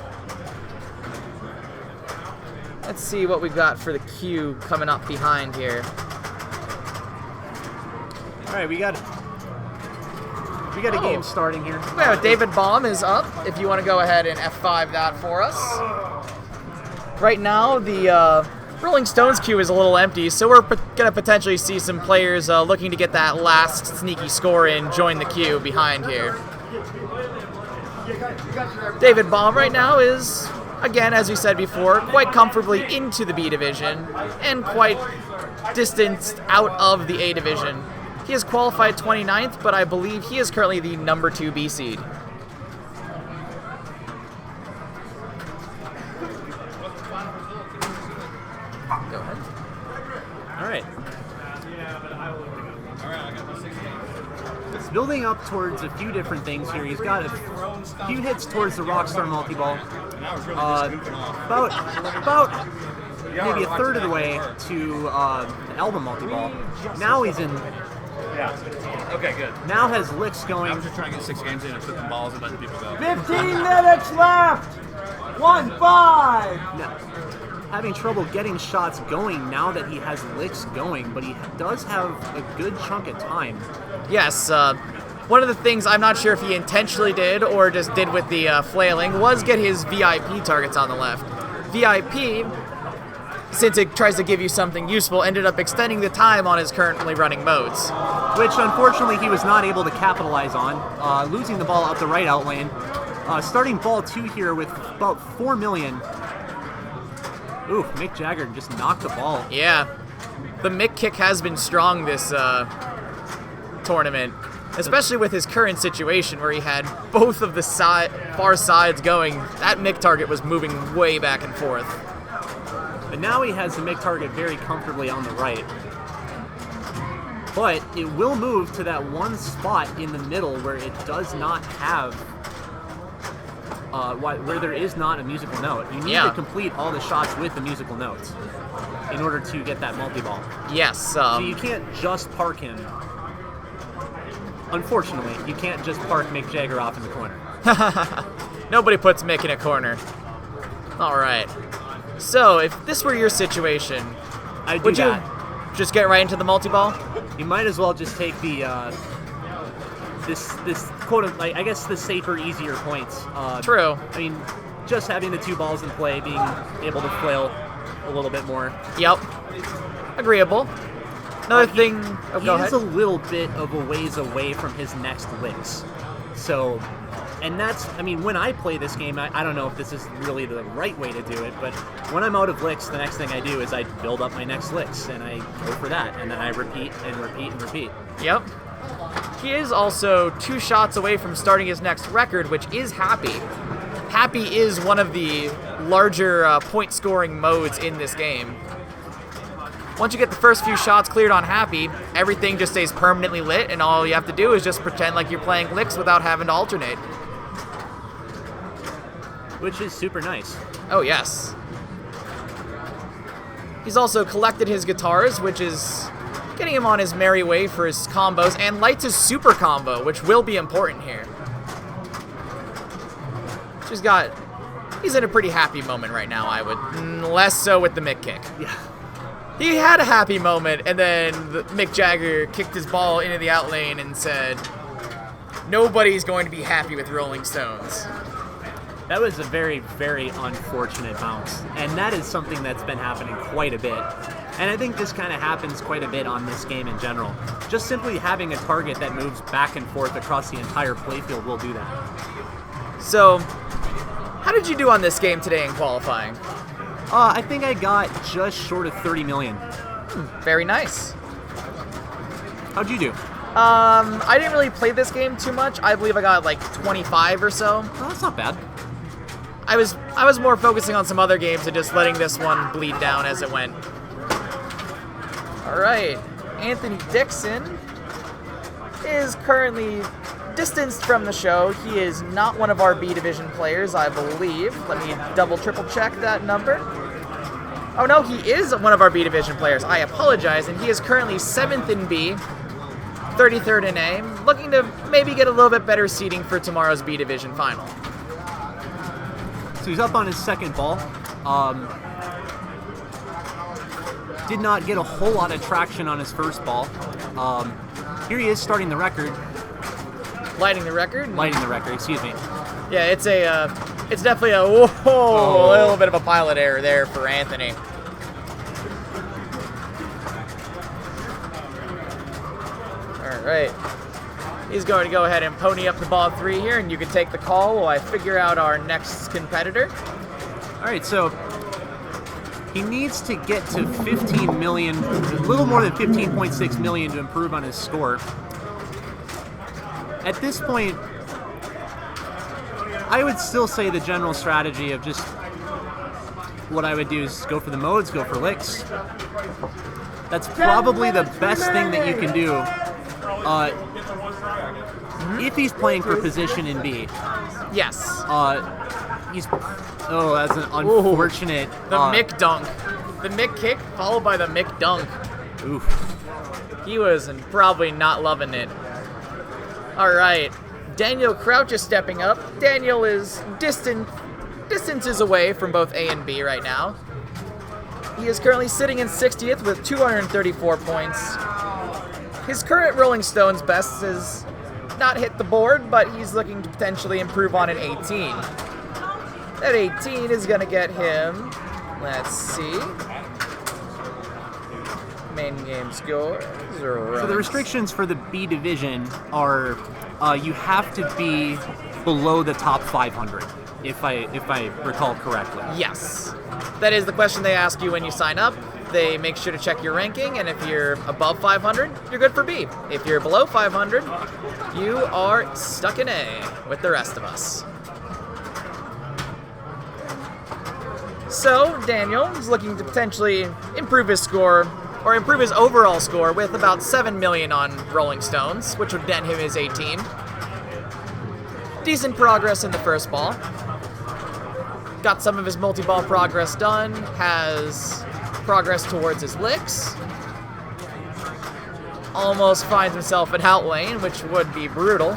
Let's see what we've got for the queue coming up behind here. All right, we got a game starting here. Yeah, David Baum is up. If you want to go ahead and F5 that for us. Right now, the Rolling Stones queue is a little empty, so we're going to potentially see some players looking to get that last sneaky score in join the queue behind here. David Baum right now is, again, as we said before, quite comfortably into the B division and quite distanced out of the A division. He has qualified 29th, but I believe he is currently the number 2 B seed. Go ahead. All right. It's building up towards a few different things here. He's got a few hits towards the Rockstar multi-ball. About maybe a third of the way to the Album multi-ball. Now he's in... Yeah. Okay, good. Now has licks going. I'm just trying to get 6 games in and flip the balls and letting people go. 15 minutes left! 1-5! Now, having trouble getting shots going now that he has licks going, but he does have a good chunk of time. Yes, one of the things I'm not sure if he intentionally did or just did with the flailing was get his VIP targets on the left. VIP, since it tries to give you something useful, ended up extending the time on his currently running modes. Which, unfortunately, he was not able to capitalize on, losing the ball out the right out lane. Starting ball 2 here with about 4 million. Oof, Mick Jagger just knocked the ball. Yeah, the Mick kick has been strong this tournament, especially with his current situation where he had both of the far sides going. That Mick target was moving way back and forth. But now he has the Mick target very comfortably on the right. But it will move to that one spot in the middle where it does not have, where there is not a musical note. You need to complete all the shots with the musical notes in order to get that multi-ball. Yes. So you can't just park him. Unfortunately, you can't just park Mick Jagger off in the corner. Nobody puts Mick in a corner. All right. So, if this were your situation, would you just get right into the multi-ball? You might as well just take the this quote, like, I guess the safer, easier points. True. I mean, just having the 2 balls in play, being able to flail a little bit more. Yep. Agreeable. Another thing. Oh, he go is ahead. a little bit of a ways away from his next licks. So, and that's, I mean, when I play this game, I don't know if this is really the right way to do it, but when I'm out of licks, the next thing I do is I build up my next licks, and I go for that, and then I repeat and repeat and repeat. Yep. He is also 2 shots away from starting his next record, which is Happy. Happy is one of the larger point-scoring modes in this game. Once you get the first few shots cleared on Happy, everything just stays permanently lit, and all you have to do is just pretend like you're playing licks without having to alternate. Which is super nice. Oh, yes. He's also collected his guitars, which is getting him on his merry way for his combos, and lights his super combo, which will be important here. He's in a pretty happy moment right now, I would. Less so with the Mick kick. Yeah. He had a happy moment, and then Mick Jagger kicked his ball into the out lane and said, nobody's going to be happy with Rolling Stones. That was a very, very unfortunate bounce, and that is something that's been happening quite a bit. And I think this kind of happens quite a bit on this game in general. Just simply having a target that moves back and forth across the entire playfield will do that. So, how did you do on this game today in qualifying? I think I got just short of 30 million. Very nice. How'd you do? I didn't really play this game too much. I believe I got like 25 or so. Oh, that's not bad. I was more focusing on some other games and just letting this one bleed down as it went. All right, Anthony Dixon is currently distanced from the show. He is not one of our B Division players, I believe. Let me triple check that number. Oh no, he is one of our B Division players. I apologize, and he is currently 7th in B, 33rd in A, looking to maybe get a little bit better seeding for tomorrow's B Division final. So he's up on his second ball. Did not get a whole lot of traction on his first ball. Here he is starting the record. Lighting the record? Lighting the record, excuse me. Yeah, it's definitely a little bit of a pilot error there for Anthony. All right. He's going to go ahead and pony up the ball 3 here, and you can take the call while I figure out our next competitor. All right, so he needs to get to 15 million, a little more than 15.6 million to improve on his score. At this point, I would still say the general strategy of just what I would do is go for the modes, go for licks. That's probably the best thing that you can do. If he's playing for position in B. Yes. That's an unfortunate. The Mick dunk. The Mick kick followed by the Mick dunk. Oof. He was probably not loving it. All right. Daniel Crouch is stepping up. Daniel is distances away from both A and B right now. He is currently sitting in 60th with 234 points. His current Rolling Stones best has not hit the board, but he's looking to potentially improve on an 18. That 18 is going to get him, let's see, main game score. So the restrictions for the B division are you have to be below the top 500, if I recall correctly. Yes. That is the question they ask you when you sign up. They make sure to check your ranking, and if you're above 500, you're good for B. If you're below 500, you are stuck in A with the rest of us. So, Daniel is looking to potentially improve his score, or improve his overall score, with about 7 million on Rolling Stones, which would net him his 18. Decent progress in the first ball. Got some of his multi-ball progress done, has progress towards his licks. Almost finds himself an out lane, which would be brutal.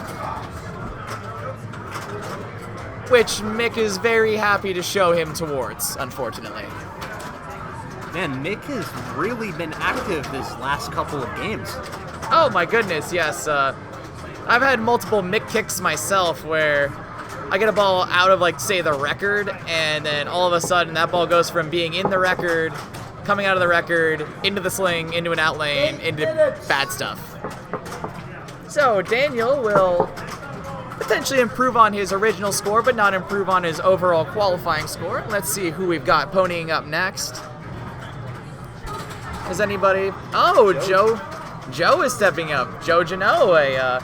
Which Mick is very happy to show him towards, unfortunately. Man, Mick has really been active this last couple of games. Oh my goodness, yes. I've had multiple Mick kicks myself where I get a ball out of, like, say, the record, and then all of a sudden that ball goes from being in the record, coming out of the record, into the sling, into an out lane, into bad stuff. So Daniel will potentially improve on his original score, but not improve on his overall qualifying score. Let's see who we've got ponying up next. Is anybody? Oh, Joe is stepping up. Joe Janot, a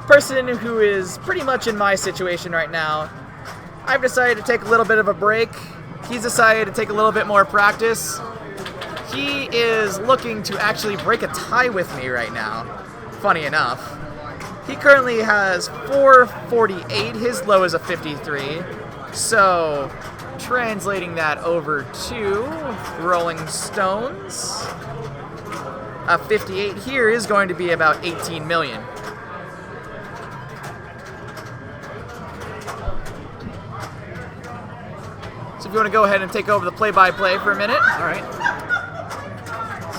person who is pretty much in my situation right now. I've decided to take a little bit of a break. He's decided to take a little bit more practice. He is looking to actually break a tie with me right now, funny enough. He currently has 448, his low is a 53. So, translating that over to Rolling Stones, a 58 here is going to be about 18 million. So if you want to go ahead and take over the play-by-play for a minute. All right.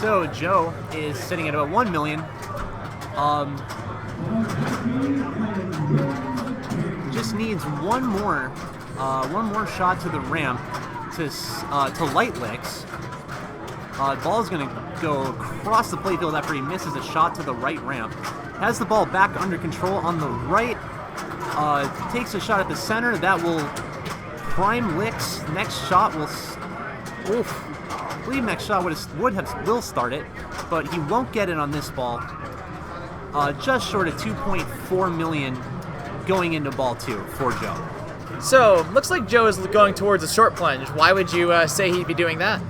So Joe is sitting at about 1 million. Just needs one more shot to the ramp to light licks. Ball is going to go across the playfield after he misses a shot to the right ramp. Has the ball back under control on the right. Takes a shot at the center. That will prime licks. Next shot will. I believe next shot will start it, but he won't get it on this ball. Just short of 2.4 million going into ball 2 for Joe. So, looks like Joe is going towards a short plunge. Why would you say he'd be doing that?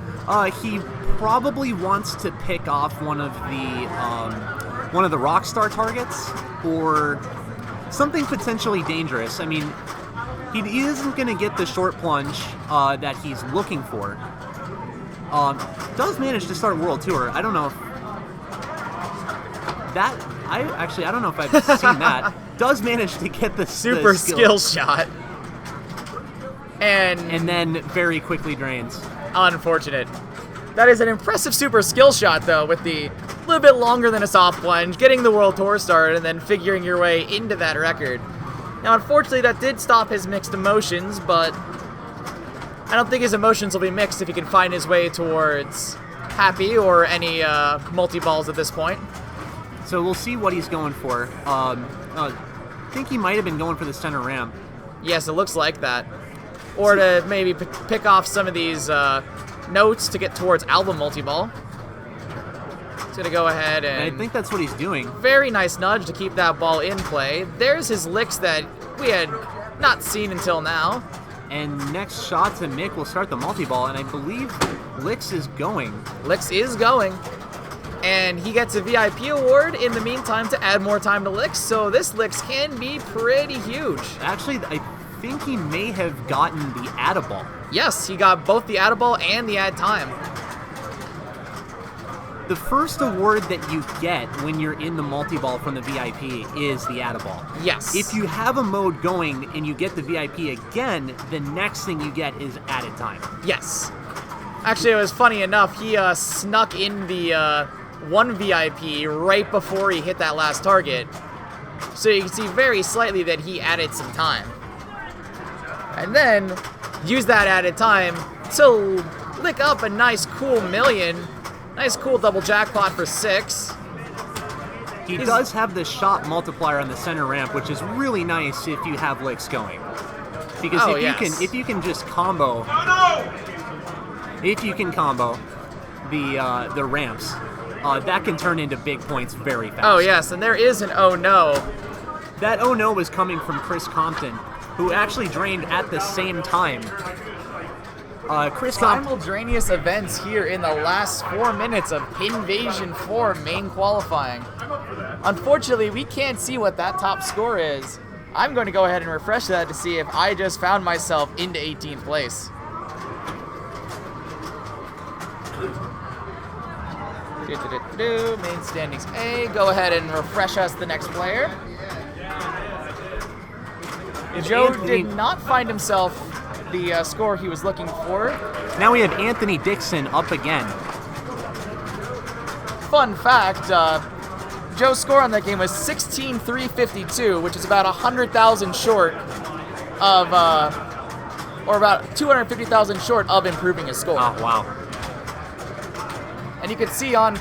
He probably wants to pick off one of the Rockstar targets or something potentially dangerous. I mean, he isn't going to get the short plunge that he's looking for. Does manage to start World Tour. I don't know if that. I don't know if I've seen that. Does manage to get the super skill shot, and then very quickly drains. Unfortunate. That is an impressive super skill shot, though, with the little bit longer than a soft plunge, getting the World Tour started, and then figuring your way into that record. Now, unfortunately, that did stop his mixed emotions, but I don't think his emotions will be mixed if he can find his way towards happy or any multi-balls at this point. So we'll see what he's going for. I think he might have been going for the center ramp. Yes, it looks like that. Or to maybe pick off some of these notes to get towards album multi-ball. He's going to go ahead and... I think that's what he's doing. Very nice nudge to keep that ball in play. There's his licks that we had not seen until now. And next shot to Mick will start the multi-ball, and I believe Licks is going. Licks is going. And he gets a VIP award in the meantime to add more time to Licks, so this Licks can be pretty huge. Actually, I think he may have gotten the add-a-ball. Yes, he got both the add-a-ball and the add time. The first award that you get when you're in the multi-ball from the VIP is the add-a-ball. Yes. If you have a mode going and you get the VIP again, the next thing you get is added time. Yes. Actually, it was funny enough, he snuck in the one VIP right before he hit that last target. So you can see very slightly that he added some time. And then use that added time to lick up a nice cool million. Nice cool double jackpot for 6. He does have the shot multiplier on the center ramp, which is really nice if you have licks going. Because if you can just combo the ramps, that can turn into big points very fast. Oh yes, and there is an oh no. That oh no was coming from Chris Compton, who actually drained at the same time. Simultaneous events here in the last 4 minutes of Pinvasion 4 main qualifying. Unfortunately, we can't see what that top score is. I'm going to go ahead and refresh that to see if I just found myself into 18th place. Main standings A. Go ahead and refresh us the next player. Joe did not find himself the score he was looking for. Now we have Anthony Dixon up again. Fun fact, Joe's score on that game was 16,352, which is about 100,000 short of, or about 250,000 short of improving his score. Oh, wow. And you can see on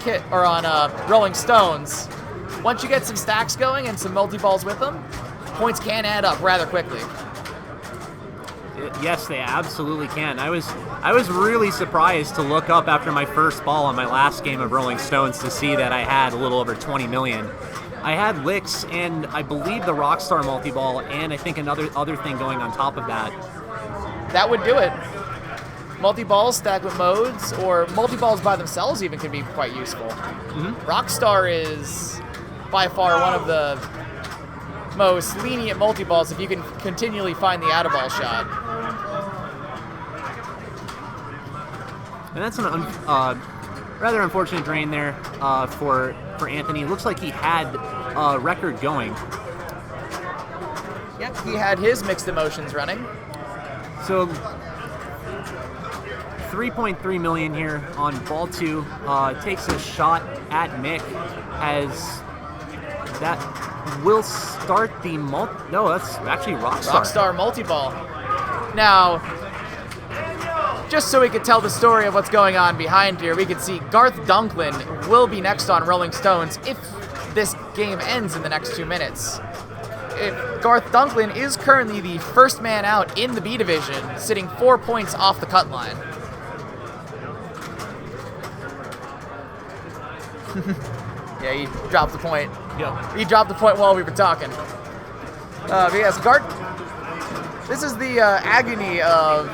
Rolling Stones, once you get some stacks going and some multi-balls with them, points can add up rather quickly. Yes, they absolutely can. I was really surprised to look up after my first ball on my last game of Rolling Stones to see that I had a little over 20 million. I had licks and I believe the Rockstar multi-ball and I think another thing going on top of that. that would do it. Multi-balls stacked with modes, or multi-balls by themselves even can be quite useful. Rockstar is by far one of the most lenient multi-balls if you can continually find the out-of-ball shot. And that's an rather unfortunate drain there for Anthony. It looks like he had a record going. Yep, he had his mixed emotions running. So 3.3 million here on ball 2. Takes a shot at Mick as that will start the no, that's actually Rockstar. Rockstar multi-ball. Now, just so we could tell the story of what's going on behind here, we could see Garth Dunklin will be next on Rolling Stones if this game ends in the next 2 minutes. Garth Dunklin is currently the first man out in the B division, sitting 4 points off the cut line. Yeah, he dropped the point. Yep. He dropped the point while we were talking. But yes, Garth, this is the agony of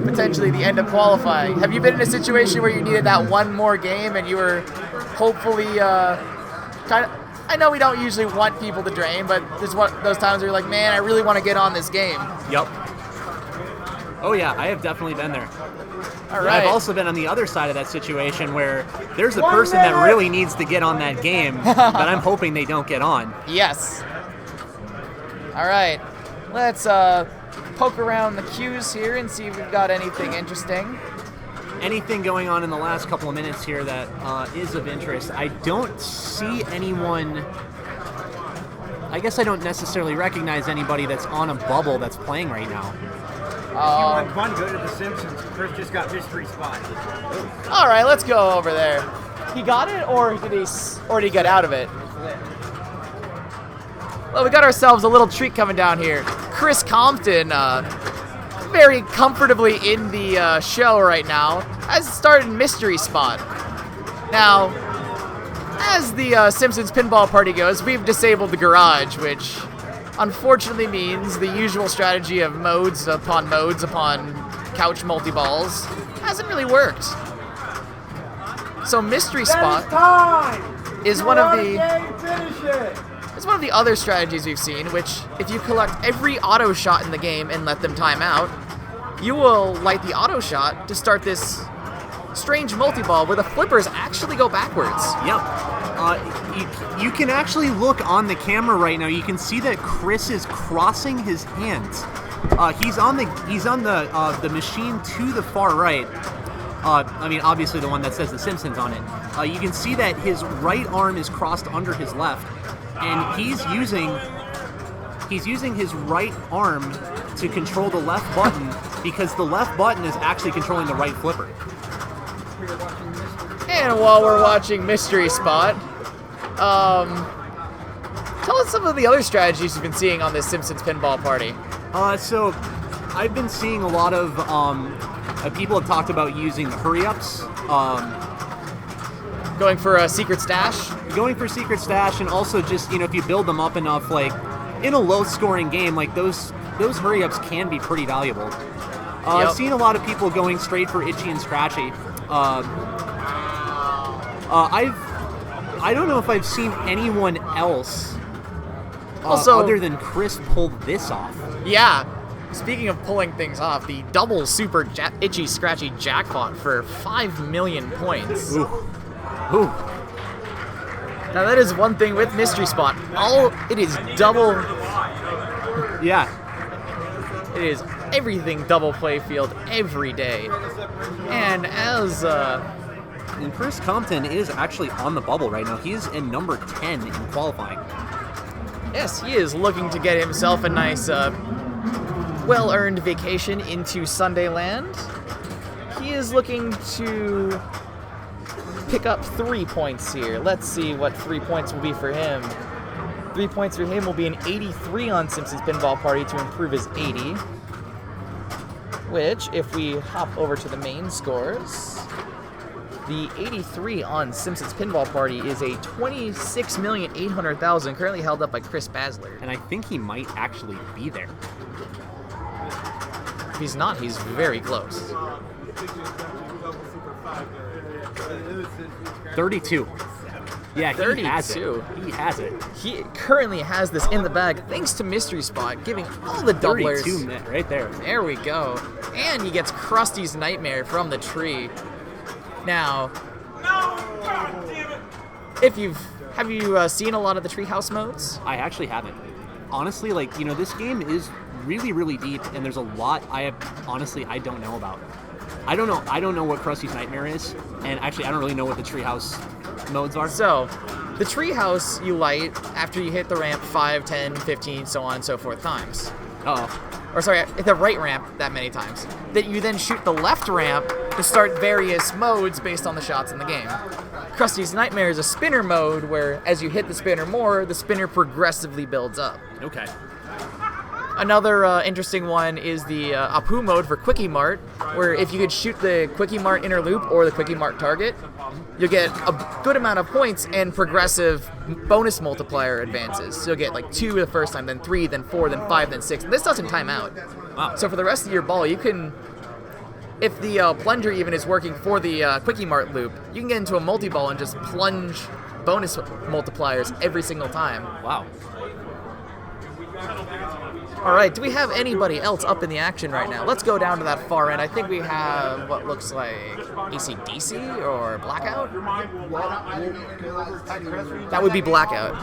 potentially the end of qualifying. Have you been in a situation where you needed that one more game and you were hopefully kind of... I know we don't usually want people to drain, but there's those times where you're like, man, I really want to get on this game. Yep. Oh yeah, I have definitely been there. All right. I've also been on the other side of that situation where there's a person that really needs to get on that game, but I'm hoping they don't get on. Yes. All right. Let's poke around the queues here and see if we've got anything interesting. Anything going on in the last couple of minutes here that is of interest? I don't see anyone. I guess I don't necessarily recognize anybody that's on a bubble that's playing right now. If you want fun, go to The Simpsons. Chris just got mystery spot. All right, let's go over there. He got it, or did he get out of it? Well, we got ourselves a little treat coming down here. Chris Compton, very comfortably in the show right now, has started mystery spot. Now, as the Simpsons pinball party goes, we've disabled the garage, which unfortunately means the usual strategy of modes upon couch multi-balls hasn't really worked. So mystery spot is one of the other strategies we've seen, which if you collect every auto shot in the game and let them time out, you will light the auto shot to start this strange multi-ball where the flippers actually go backwards. Yep. You can actually look on the camera right now. You can see that Chris is crossing his hands. He's on the machine to the far right. I mean, obviously the one that says The Simpsons on it. You can see that his right arm is crossed under his left, and he's using his right arm to control the left button because the left button is actually controlling the right flipper. And while we're watching Mystery Spot, tell us some of the other strategies you've been seeing on this Simpsons pinball party. So I've been seeing a lot of people have talked about using the hurry-ups. Going for a secret stash? Going for secret stash, and also just, if you build them up enough, like, in a low-scoring game, like, those hurry-ups can be pretty valuable. I've seen a lot of people going straight for itchy and scratchy. I don't know if I've seen anyone else other than Chris pull this off. Yeah. Speaking of pulling things off, the double super itchy scratchy jackpot for 5 million points. Ooh. Ooh. Now that is one thing with Mystery Spot. It is double. Yeah. It is everything double play field every day. And as and Chris Compton is actually on the bubble right now. He is in number 10 in qualifying. Yes, he is looking to get himself a nice, well-earned vacation into Sundayland. He is looking to pick up 3 points here. Let's see what 3 points will be for him. 3 points for him will be an 83 on Simpsons Pinball Party to improve his 80. Which, if we hop over to the main scores, the 83 on Simpsons Pinball Party is a 26,800,000, currently held up by Chris Basler. And I think he might actually be there. he's not, he's very close. 32. Yeah, 32. he has it. He has it. He currently has this in the bag thanks to Mystery Spot, giving all the doublers. 32 net right there. There we go. And he gets Krusty's Nightmare from the tree. Now, have you seen a lot of the treehouse modes? I actually haven't. Honestly, like, you know, this game is really, really deep, and there's a lot I don't know about. I don't know what Krusty's Nightmare is, and actually I don't really know what the treehouse modes are. So, the treehouse you light after you hit the ramp 5, 10, 15, so on and so forth times. Or sorry, the right ramp that many times. That you then shoot the left ramp to start various modes based on the shots in the game. Krusty's Nightmare is a spinner mode where as you hit the spinner more, the spinner progressively builds up. Okay. Another interesting one is the Apu mode for Quickie Mart, where if you could shoot the Quickie Mart inner loop or the Quickie Mart target, you'll get a good amount of points and progressive bonus multiplier advances. So you'll get like 2 the first time, then 3, then 4, then 5, then 6. And this doesn't time out. Wow. So for the rest of your ball, you can, if the plunger even is working for the Quickie Mart loop, you can get into a multi-ball and just plunge bonus multipliers every single time. Wow. All right, do we have anybody else up in the action right now? Let's go down to that far end. I think we have what looks like AC/DC or Blackout? That would be Blackout.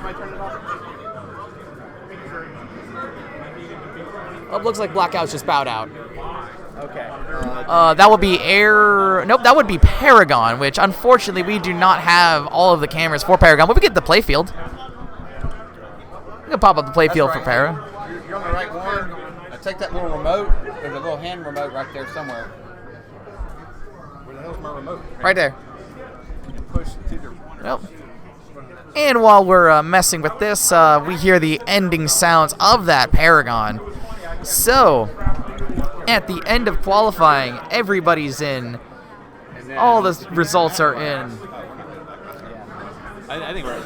Oh, looks like Blackout's just bowed out. Okay. That would be Nope, that would be Paragon, which unfortunately we do not have all of the cameras for Paragon, but we get the playfield. We can pop up the playfield for Para. You're on the right one. Take that little remote. There's a little hand remote right there somewhere. Where the hell's my remote? Right there. You push it to the Well. And while we're messing with this, we hear the ending sounds of that Paragon. So, at the end of qualifying, everybody's in. All the results are in. I think we're.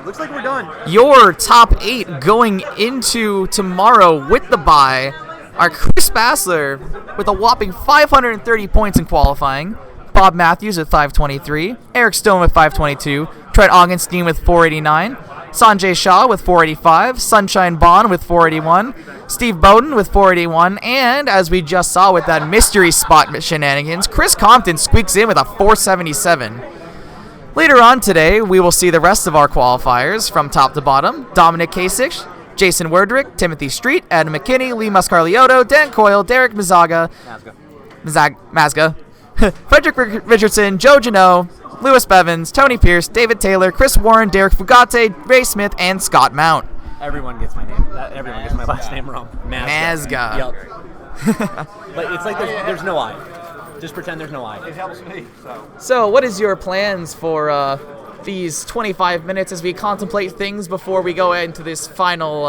Looks like we're done. Your top 8 going into tomorrow with the bye are Chris Bassler with a whopping 530 points in qualifying, Bob Matthews with 523, Eric Stone with 522, Trent Augenstein with 489, Sanjay Shah with 485, Sunshine Bond with 481, Steve Bowden with 481, and as we just saw with that mystery spot shenanigans, Chris Compton squeaks in with a 477. Later on today, we will see the rest of our qualifiers from top to bottom. Dominic Kasich, Jason Werdrick, Timothy Street, Adam McKinney, Lee Mascarliotto, Dan Coyle, Derek Mazga, Frederick Richardson, Joe Janot, Lewis Bevins, Tony Pierce, David Taylor, Chris Warren, Derek Fugate, Ray Smith, and Scott Mount. Everyone gets my name. Everyone gets my last name wrong. Mazga. Yep. But it's like there's no I. Just pretend there's no I. It helps me. So, what is your plans for these 25 minutes as we contemplate things before we go into this final,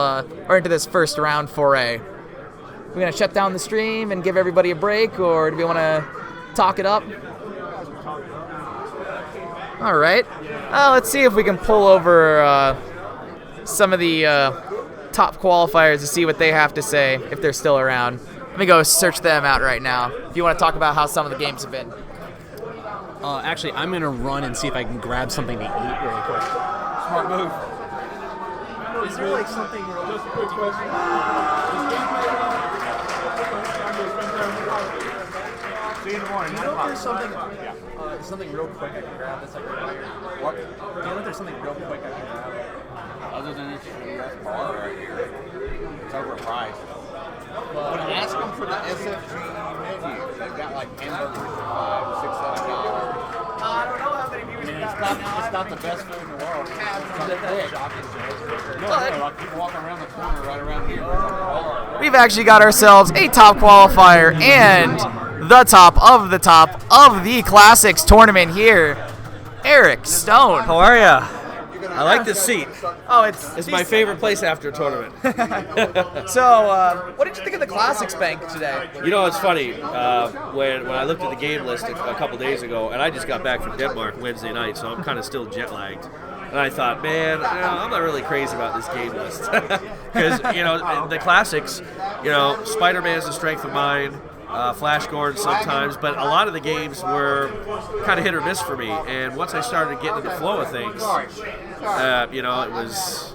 or into this first round foray? We're going to shut down the stream and give everybody a break, or do we want to talk it up? All right. Let's see if we can pull over some of the top qualifiers to see what they have to say, if they're still around. Let me go search them out right now. If you want to talk about how some of the games have been. Actually, I'm going to run and see if I can grab something to eat really quick. Smart move. Is there like something real quick? See you in the morning. Do you know if there's something real quick I can grab that's like right here? What? Do you know if there's something real quick I can grab? Other than this bar right here. It's overpriced. But ask them for the SFGE menu. They've got like hamburgers for $5, $6, $7. I don't know how many viewers I mean, it's not the best food in the world. Like people walking around the corner right around here. We've actually got ourselves a top qualifier and the top of the Classics tournament here. Eric Stone. How are ya? I like this seat. Oh, it's my favorite place after a tournament. So, what did you think of the Classics bank today? You know, it's funny. When I looked at the game list a couple days ago, and I just got back from Denmark Wednesday night, so I'm kind of still jet lagged. And I thought, man, I'm not really crazy about this game list because the Classics, Spider-Man's a strength of mine. Flash Gordon sometimes, but a lot of the games were kind of hit or miss for me. And once I started getting in the flow of things, it was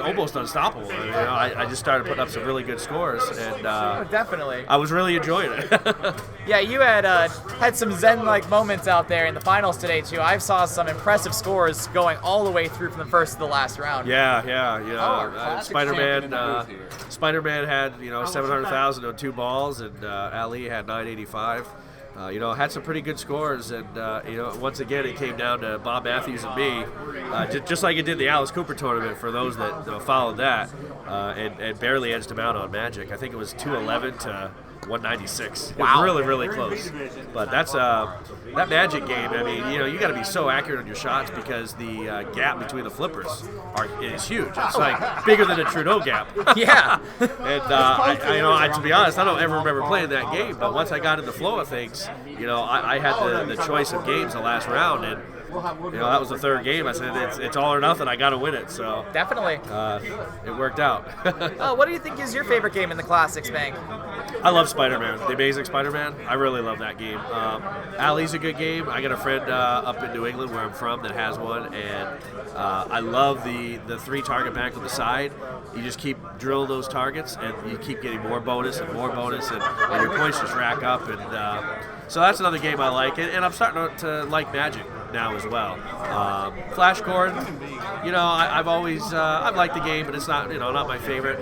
almost unstoppable. I just started putting up some really good scores, and definitely, I was really enjoying it. Yeah, you had some zen-like moments out there in the finals today too. I saw some impressive scores going all the way through from the first to the last round. Yeah. Spider-Man had 700,000 on 2 balls, and Ali had 985. Had some pretty good scores, and once again it came down to Bob Matthews and me, just like it did the Alice Cooper tournament for those that followed that, and barely edged him out on Magic. I think it was 211 to 196. It was really, really close. But that's that Magic game. I mean, you got to be so accurate on your shots because the gap between the flippers is huge. It's like bigger than a Trudeau gap. Yeah. And to be honest, I don't ever remember playing that game. But once I got in the flow of things, I had the choice of games the last round, and that was the third game. I said it's all or nothing. I got to win it. So definitely, it worked out. What do you think is your favorite game in the Classics, Bank? I love Spider-Man, the Amazing Spider-Man. I really love that game. Ali's a good game. I got a friend up in New England where I'm from that has one, and I love the 3-target bank on the side. You just keep drilling those targets, and you keep getting more bonus, and your points just rack up. And so that's another game I like, and I'm starting to like Magic now as well. Flash Gordon, I've always I've liked the game, but it's not not my favorite.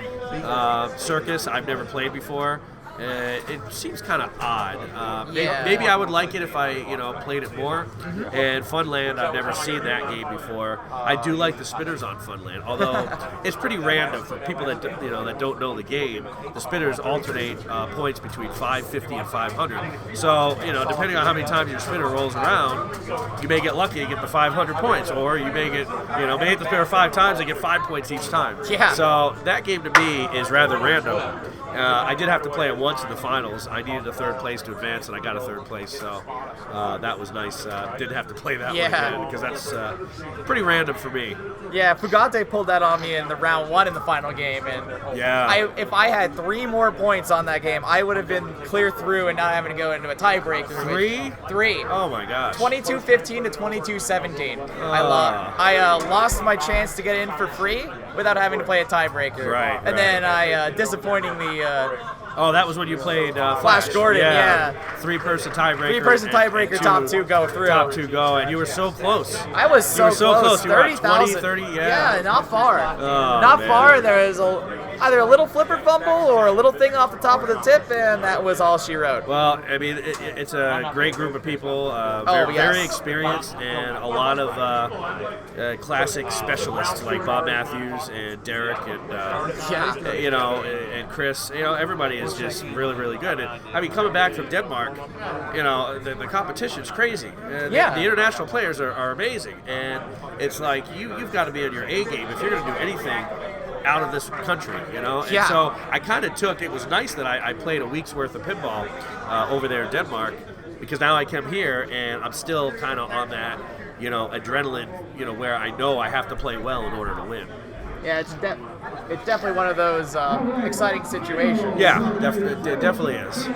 Circus, I've never played before. It seems kind of odd. Maybe I would like it if I played it more. And Funland, I've never seen that game before. I do like the spinners on Funland, although it's pretty random for people that that don't know the game. The spinners alternate points between 550 and 500. So depending on how many times your spinner rolls around, you may get lucky and get the 500 points, or you may get may hit the spinner 5 times and get 5 points each time. Yeah. So that game to me is rather random. I did have to play it once in the finals. I needed a 3rd place to advance, and I got a 3rd place, so that was nice. Didn't have to play that one again because that's pretty random for me. Yeah, Fugate pulled that on me in the round 1 in the final game, and if I had 3 more points on that game, I would have been clear through and not having to go into a tiebreaker. 3? Oh my gosh. 22-15 to 22-17. I lost my chance to get in for free without having to play a tiebreaker. Right. And then I disappointingly. That was when you played Flash Gordon, yeah. 3-person tiebreaker. 3-person tiebreaker, top 2 go through. Top 2 go, and you were so close. I was so close. You were 30,000. 30, Yeah, not far. Not far. There was either a little flipper fumble or a little thing off the top of the tip, and that was all she wrote. Well, I mean, it's a great group of people, very experienced, and a lot of classic specialists like Bob Matthews and Derek and and Chris. Everybody is just really, really good. And I mean, coming back from Denmark, the competition's crazy. The international players are amazing, and it's like you've got to be on your A game if you're going to do anything out of this country, And so I kind of it was nice that I played a week's worth of pinball over there in Denmark, because now I come here and I'm still kind of on that, adrenaline, where I know I have to play well in order to win. Yeah, it's definitely one of those exciting situations. Yeah, it definitely is.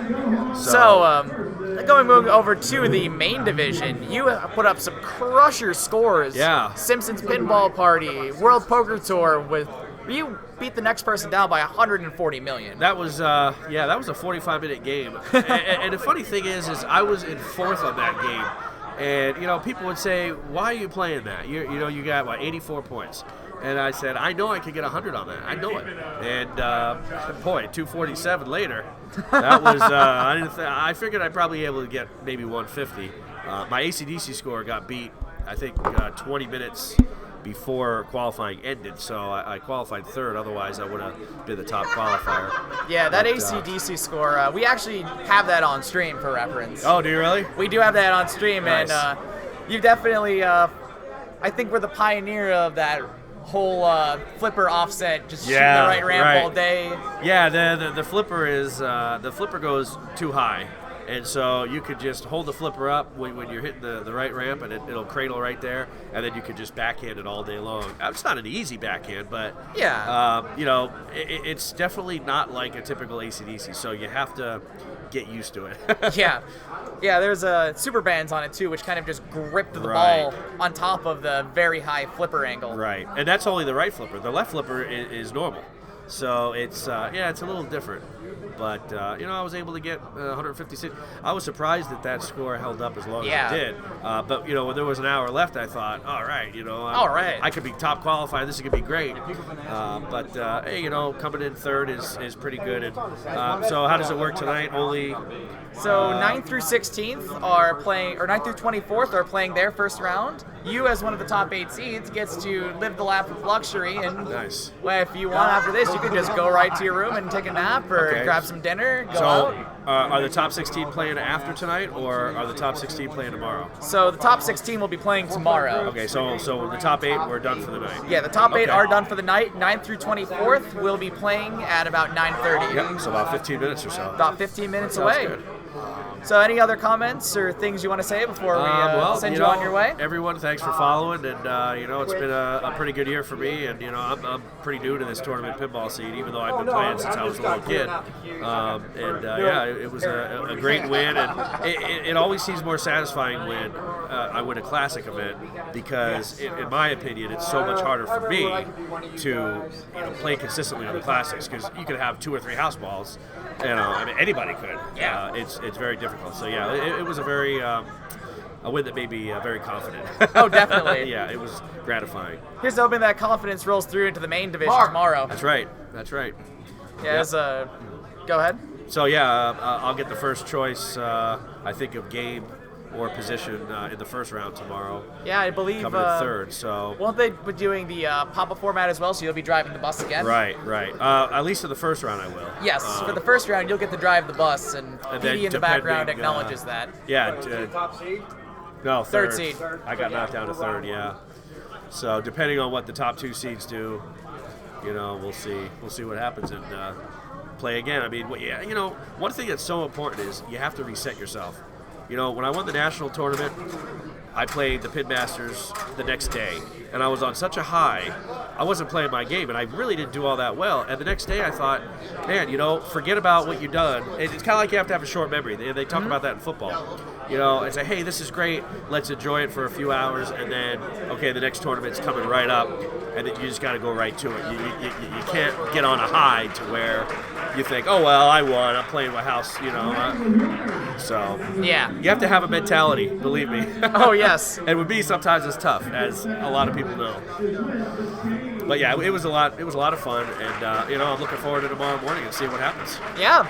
So moving over to the main division, you put up some crusher scores. Yeah. Simpsons Pinball Party, World Poker Tour you beat the next person down by 140 million. That was that was a 45-minute game. and the funny thing is I was in 4th on that game. And people would say, "Why are you playing that? You got 84 points." And I said, "I know I could get 100 on that. I know it." And 247 later, that was I figured I'd probably be able to get maybe 150. My AC/DC score got beat, I think, 20 minutes before qualifying ended, so I qualified 3rd. Otherwise, I would have been the top qualifier. Yeah, that AC/DC score, we actually have that on stream for reference. Oh, do you really? We do have that on stream, nice. And you definitely, I think we're the pioneer of that whole flipper offset, just shooting the right ramp all day. Yeah, the flipper is the flipper goes too high. And so you could just hold the flipper up when you're hitting the right ramp, and it'll cradle right there, and then you could just backhand it all day long. It's not an easy backhand, but it's definitely not like a typical AC/DC. So you have to get used to it. Yeah. Yeah, there's super bands on it too, which kind of just grip the Right. ball on top of the very high flipper angle. Right, and that's only the right flipper. The left flipper is normal, so it's it's a little different. But I was able to get 156. I was surprised that score held up as long Yeah. as it did. But when there was an hour left, I thought, all right, All right. I could be top qualified. This could be great. But hey, coming in third is pretty good. And so how does it work tonight? Only. So 9th through 16th are playing, or 9th through 24th are playing their first round. You, as one of the top 8 seeds, gets to live the life of luxury. And nice. Well, if you want after this, you can just go right to your room and take a nap or Okay. grab some dinner, go So out. are the top 16 playing after tonight, or are the top 16 playing tomorrow? So the top 16 will be playing tomorrow. Okay, so the top 8 we're done for the night. Yeah, the top 8 Okay. are done for the night. 9th through 24th will be playing at about 9:30. Yep, so about 15 minutes or so. About 15 minutes Sounds away. good. So any other comments or things you want to say before we send you on your way? Everyone, thanks for following, and it's been a pretty good year for me, and I'm pretty new to this tournament pinball scene, even though I've been playing since I was a little kid. It was a great win, and it always seems more satisfying when I win a classic event, because in my opinion, it's so much harder for me to play consistently on the classics, because you could have 2 or 3 house balls. Anybody could. Yeah. It's very difficult. So yeah, it was a very a win that made me very confident. Oh, definitely. Yeah, it was gratifying. Here's hoping that confidence rolls through into the main division tomorrow. That's right. That's right. Yeah, go ahead. So yeah, I'll get the first choice. I think of game or position in the first round tomorrow. Yeah, I believe coming in third. So won't they be doing the pop-up format as well? So you'll be driving the bus again. Right. At least in the first round, I will. Yes, for the first round you'll get to drive the bus, and then PD in the background depending, acknowledges that. Yeah. top seed? No, Third third seed. I got knocked down to third. Yeah. So depending on what the top 2 seeds do, we'll see. We'll see what happens and play again. One thing that's so important is you have to reset yourself. When I won the national tournament, I played the Pin Masters the next day, and I was on such a high, I wasn't playing my game, and I really didn't do all that well. And the next day I thought, man, forget about what you've done. It's kind of like you have to have a short memory. They talk about that in football. And say, hey, this is great, let's enjoy it for a few hours, and then, okay, the next tournament's coming right up, and then you just got to go right to it. You can't get on a high to where you think, oh, well, I won, I'm playing my house, So yeah, you have to have a mentality, believe me. Oh, yes. And with me, sometimes it's tough, as a lot of people know. But yeah, it was a lot of fun, and I'm looking forward to tomorrow morning and see what happens. Yeah.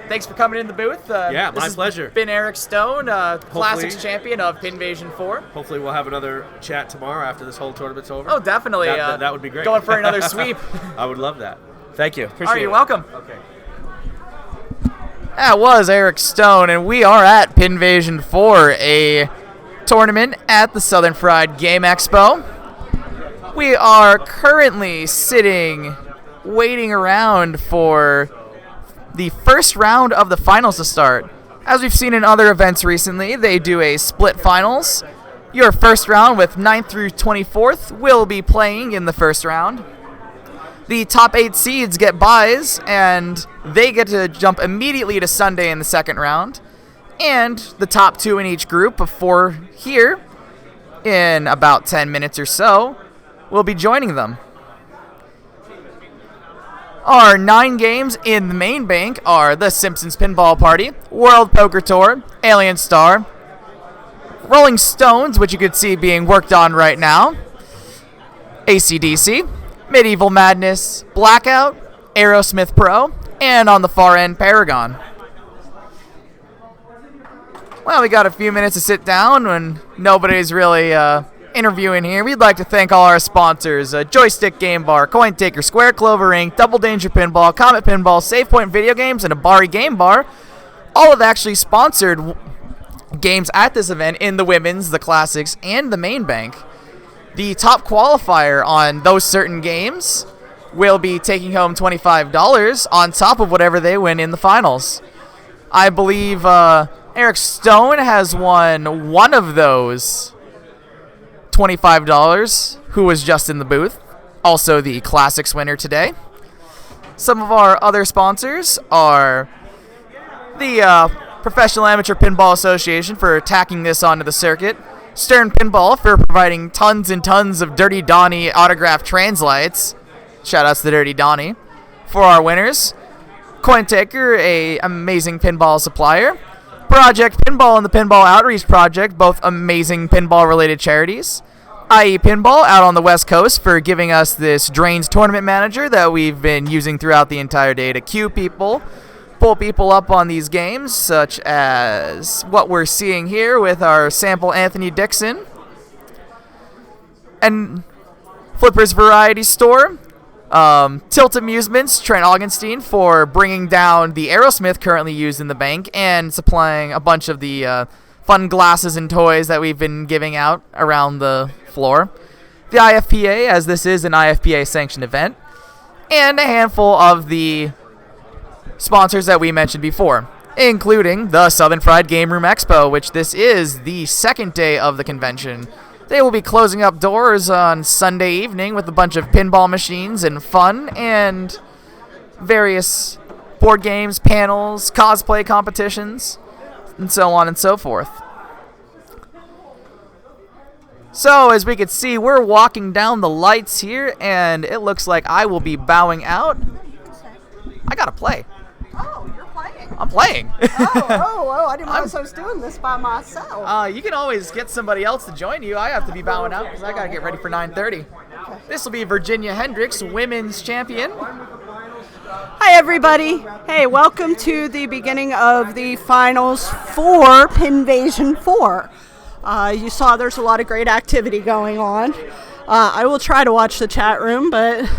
Thanks for coming in the booth. Yeah, my this pleasure. Has been Eric Stone, Classics champion of Pinvasion 4. Hopefully we'll have another chat tomorrow after this whole tournament's over. Oh, definitely. That would be great. Going for another sweep. I would love that. Thank you. All right, you're welcome. Okay. That was Eric Stone, and we are at Pinvasion 4, a tournament at the Southern Fried Game Expo. We are currently sitting, waiting around for the first round of the finals to start. As we've seen in other events recently, they do a split finals. Your first round with 9th through 24th will be playing in the first round. The top 8 seeds get buys, and they get to jump immediately to Sunday in the second round. And the top 2 in each group of 4 here, in about 10 minutes or so, will be joining them. Our 9 games in the main bank are the Simpsons Pinball Party, World Poker Tour, Alien Star, Rolling Stones, which you could see being worked on right now, AC/DC, Medieval Madness, Blackout, Aerosmith Pro, and on the far end, Paragon. Well, we got a few minutes to sit down when nobody's really interviewing here. We'd like to thank all our sponsors, Joystick Game Bar, Coin Taker, Square Clover Inc., Double Danger Pinball, Comet Pinball, Save Point Video Games, and Abari Game Bar. All have actually sponsored games at this event in the women's, the classics, and the main bank. The top qualifier on those certain games will be taking home $25 on top of whatever they win in the finals. I believe Eric Stone has won one of those $25, who was just in the booth. Also the classics winner today. Some of our other sponsors are the Professional Amateur Pinball Association for tacking this onto the circuit, Stern Pinball for providing tons and tons of Dirty Donnie autographed translights. Shout outs to Dirty Donnie. For our winners, CoinTaker, a amazing pinball supplier, Project Pinball and the Pinball Outreach Project, both amazing pinball-related charities, IE Pinball out on the West Coast for giving us this Drains tournament manager that we've been using throughout the entire day to queue people, pull people up on these games, such as what we're seeing here with our sample Anthony Dixon, and Flipper's Variety Store, Tilt Amusements, Trent Augenstein for bringing down the Aerosmith currently used in the bank and supplying a bunch of the fun glasses and toys that we've been giving out around the floor. The IFPA, as this is an IFPA sanctioned event, and a handful of the sponsors that we mentioned before, including the Southern Fried Game Room Expo, which this is the second day of the convention. They will be closing up doors on Sunday evening with a bunch of pinball machines and fun and various board games, panels, cosplay competitions, and so on and so forth. So, as we can see, we're walking down the lights here, and it looks like I will be bowing out. I gotta play. Oh, you're playing. I'm playing. I didn't realize I was doing this by myself. You can always get somebody else to join you. I have to be bowing out because I gotta get ready for 9:30. This will be Virginia Hendricks, women's champion. Hi, everybody. Hey, welcome to the beginning of the finals for Pinvasion 4. You saw there's a lot of great activity going on. I will try to watch the chat room, but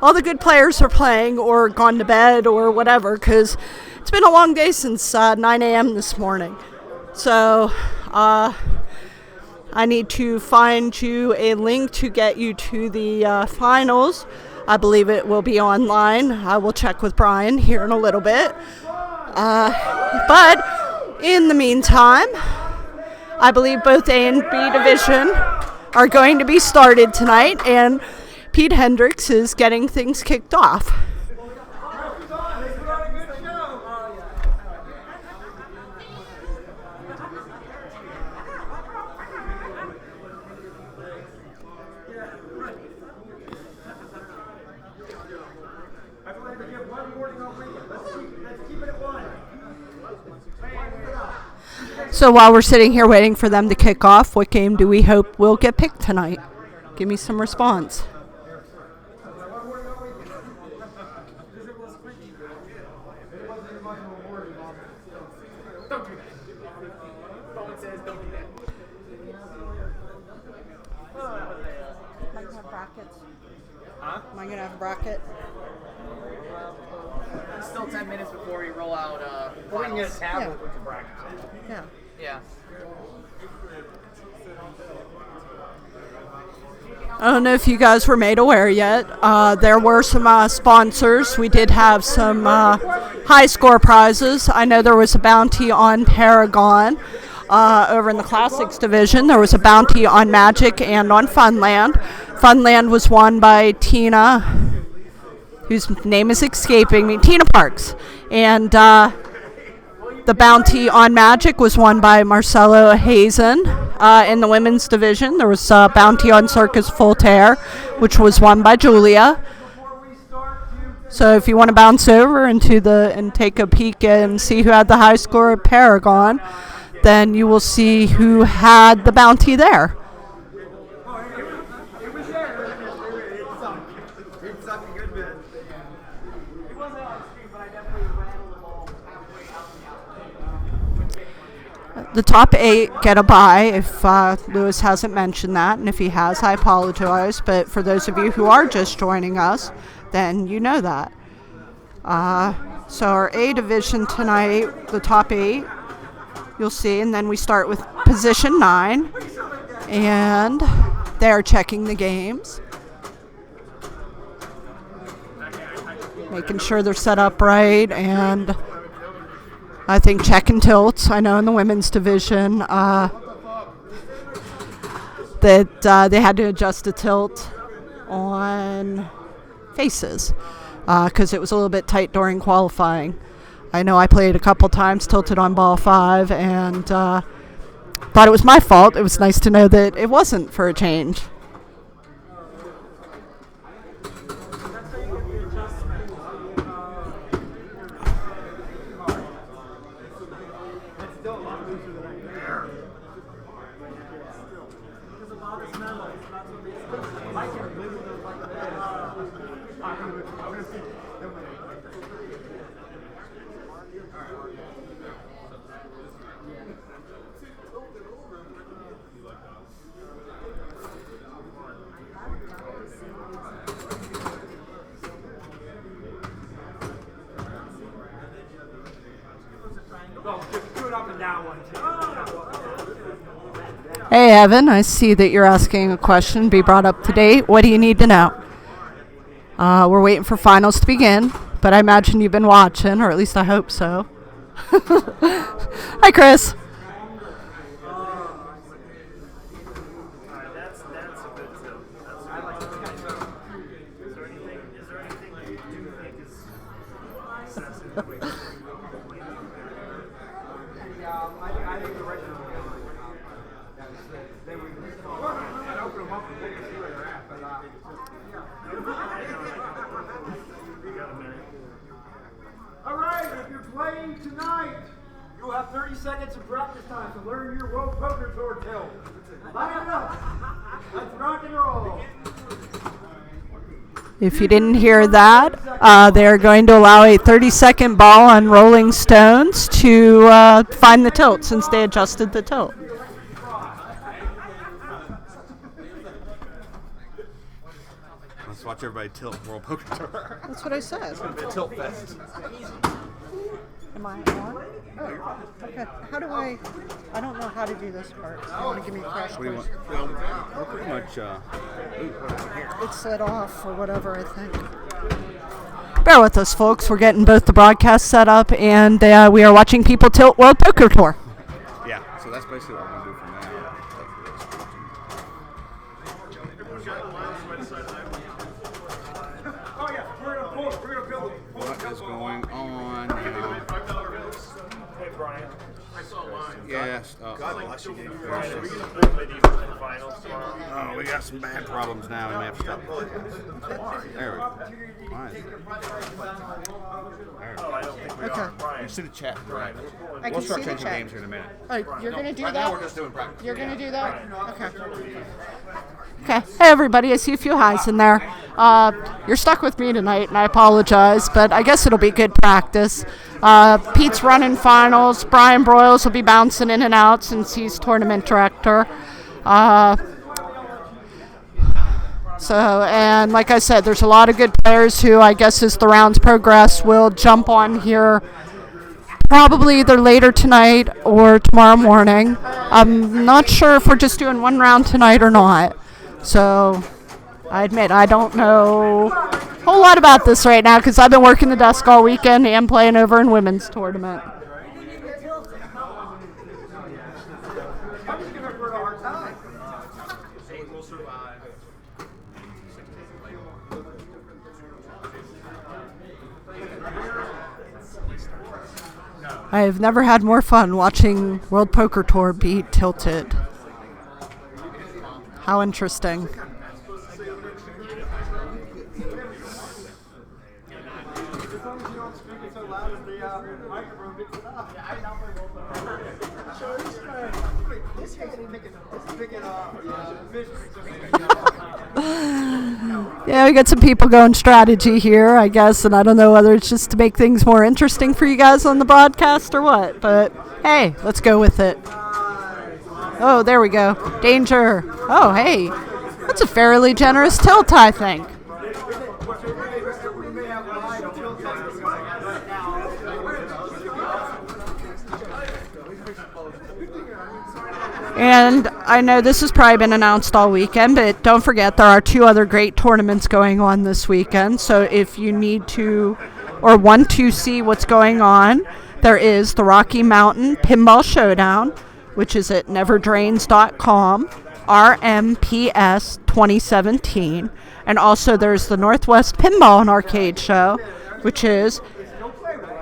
all the good players are playing or gone to bed or whatever, because it's been a long day since 9 a.m. this morning. So I need to find you a link to get you to the finals. I believe it will be online. I will check with Brian here in a little bit. But in the meantime, I believe both A and B division are going to be started tonight, and Pete Hendricks is getting things kicked off. So while we're sitting here waiting for them to kick off, what game do we hope will get picked tonight? Give me some response. Am I going to have a bracket? It's still 10 minutes before we roll out we can get a tablet Yeah. with the brackets. Yeah. Yeah. I don't know if you guys were made aware yet. There were some sponsors. We did have some high score prizes. I know there was a bounty on Paragon. Over in the Classics division, there was a bounty on Magic and on Funland. Funland was won by Tina, whose name is escaping me, Tina Parks. And the bounty on Magic was won by Marcelo Hazen. In the women's division, there was a bounty on Circus Voltaire, which was won by Julia. So if you want to bounce over and take a peek and see who had the high score at Paragon, then you will see who had the bounty there. The top 8 get a bye if Lewis hasn't mentioned that, and if he has, I apologize. But for those of you who are just joining us, then you know that. So our A division tonight, the top 8, you'll see, and then we start with position 9, and they're checking the games, making sure they're set up right, and I think check and tilts. I know in the women's division that they had to adjust the tilt on faces, because it was a little bit tight during qualifying. I know I played a couple times tilted on ball 5 and thought it was my fault. It was nice to know that it wasn't for a change. Hey Evan, I see that you're asking a question. Be brought up to date. What do you need to know? We're waiting for finals to begin, but I imagine you've been watching, or at least I hope so. Hi, Chris. All right, if you're playing tonight, you'll have 30 seconds of practice time to learn your World Poker Tour tilt. Line it up. Let's rock and roll. If you didn't hear that, they're going to allow a 30-second ball on Rolling Stones to find the tilt since they adjusted the tilt. Let's watch everybody tilt World Poker Tour. That's what I said. It's going to be a tilt fest. Am I on? Oh, okay. How do I don't know how to do this part. So you want to give me a crash What do you course? want? Well, we're pretty much, what's in here? It slid off or whatever, I think. Bear with us, folks. We're getting both the broadcast set up and we are watching people tilt World Poker Tour. Yeah, so that's basically what we're going to do from now. What is going on now? Hey, Brian. I saw mine. Yes. God bless you. Oh, we got some bad problems now. We may have to stop. There we go. Fine. Okay. You see the chat, right? I We'll can start see the changing chat. games here in a minute. Oh, you're going to do right that? now we're just doing practice. You're going to do that? Okay. Okay. Hey, everybody. I see a few highs in there. You're stuck with me tonight, and I apologize, but I guess it'll be good practice. Pete's running finals. Brian Broyles will be bouncing in and out since he's tournament director. And like I said, there's a lot of good players who, I guess as the rounds progress, will jump on here probably either later tonight or tomorrow morning. I'm not sure if we're just doing one round tonight or not. So I admit I don't know a whole lot about this right now because I've been working the desk all weekend and playing over in women's tournament. I've never had more fun watching World Poker Tour be tilted. How interesting. Yeah, we got some people going strategy here, I guess, and I don't know whether it's just to make things more interesting for you guys on the broadcast or what, but hey, let's go with it. Oh, there we go. Danger. Oh, hey. That's a fairly generous tilt, I think. And I know this has probably been announced all weekend, but don't forget there are 2 other great tournaments going on this weekend. So if you need to or want to see what's going on, there is the Rocky Mountain Pinball Showdown, which is at neverdrains.com, RMPS 2017. And also there's the Northwest Pinball and Arcade Show, which is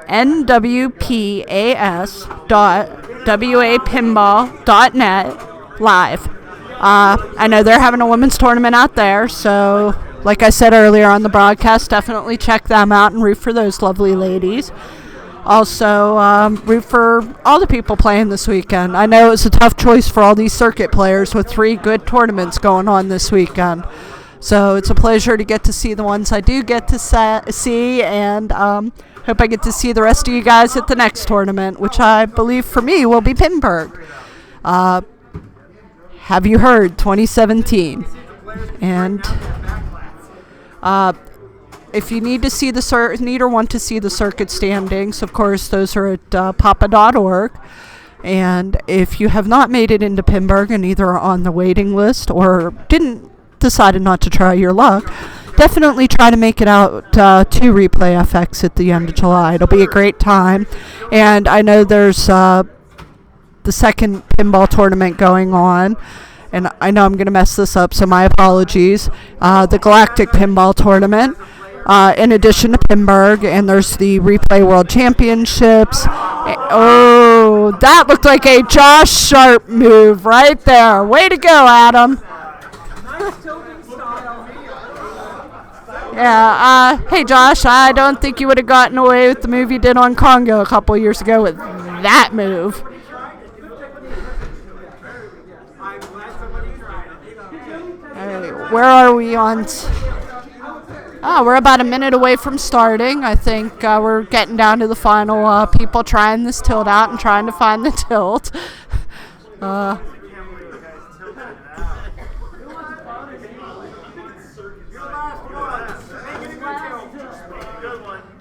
nwpas.wapinball.net live. I know they're having a women's tournament out there, so like I said earlier on the broadcast, definitely check them out and root for those lovely ladies. Also, root for all the people playing this weekend. I know it's a tough choice for all these circuit players with 3 good tournaments going on this weekend. So it's a pleasure to get to see the ones I do get to see, and hope I get to see the rest of you guys at the next tournament, which I believe for me will be Pinburg. Have you heard 2017? And if you need to see need or want to see the circuit standings, of course, those are at papa.org. And if you have not made it into Pinburg and either are on the waiting list or decided not to try your luck, definitely try to make it out to Replay FX at the end of July. It'll be a great time. And I know there's the second pinball tournament going on. And I know I'm going to mess this up, so my apologies. The Galactic Pinball Tournament, in addition to Pinburg, and there's the Replay World Championships. Oh, that looked like a Josh Sharp move right there. Way to go, Adam. Yeah, hey Josh, I don't think you would have gotten away with the move you did on Congo a couple years ago with that move. Where are we on? We're about a minute away from starting. I think we're getting down to the final people trying this tilt out and trying to find the tilt.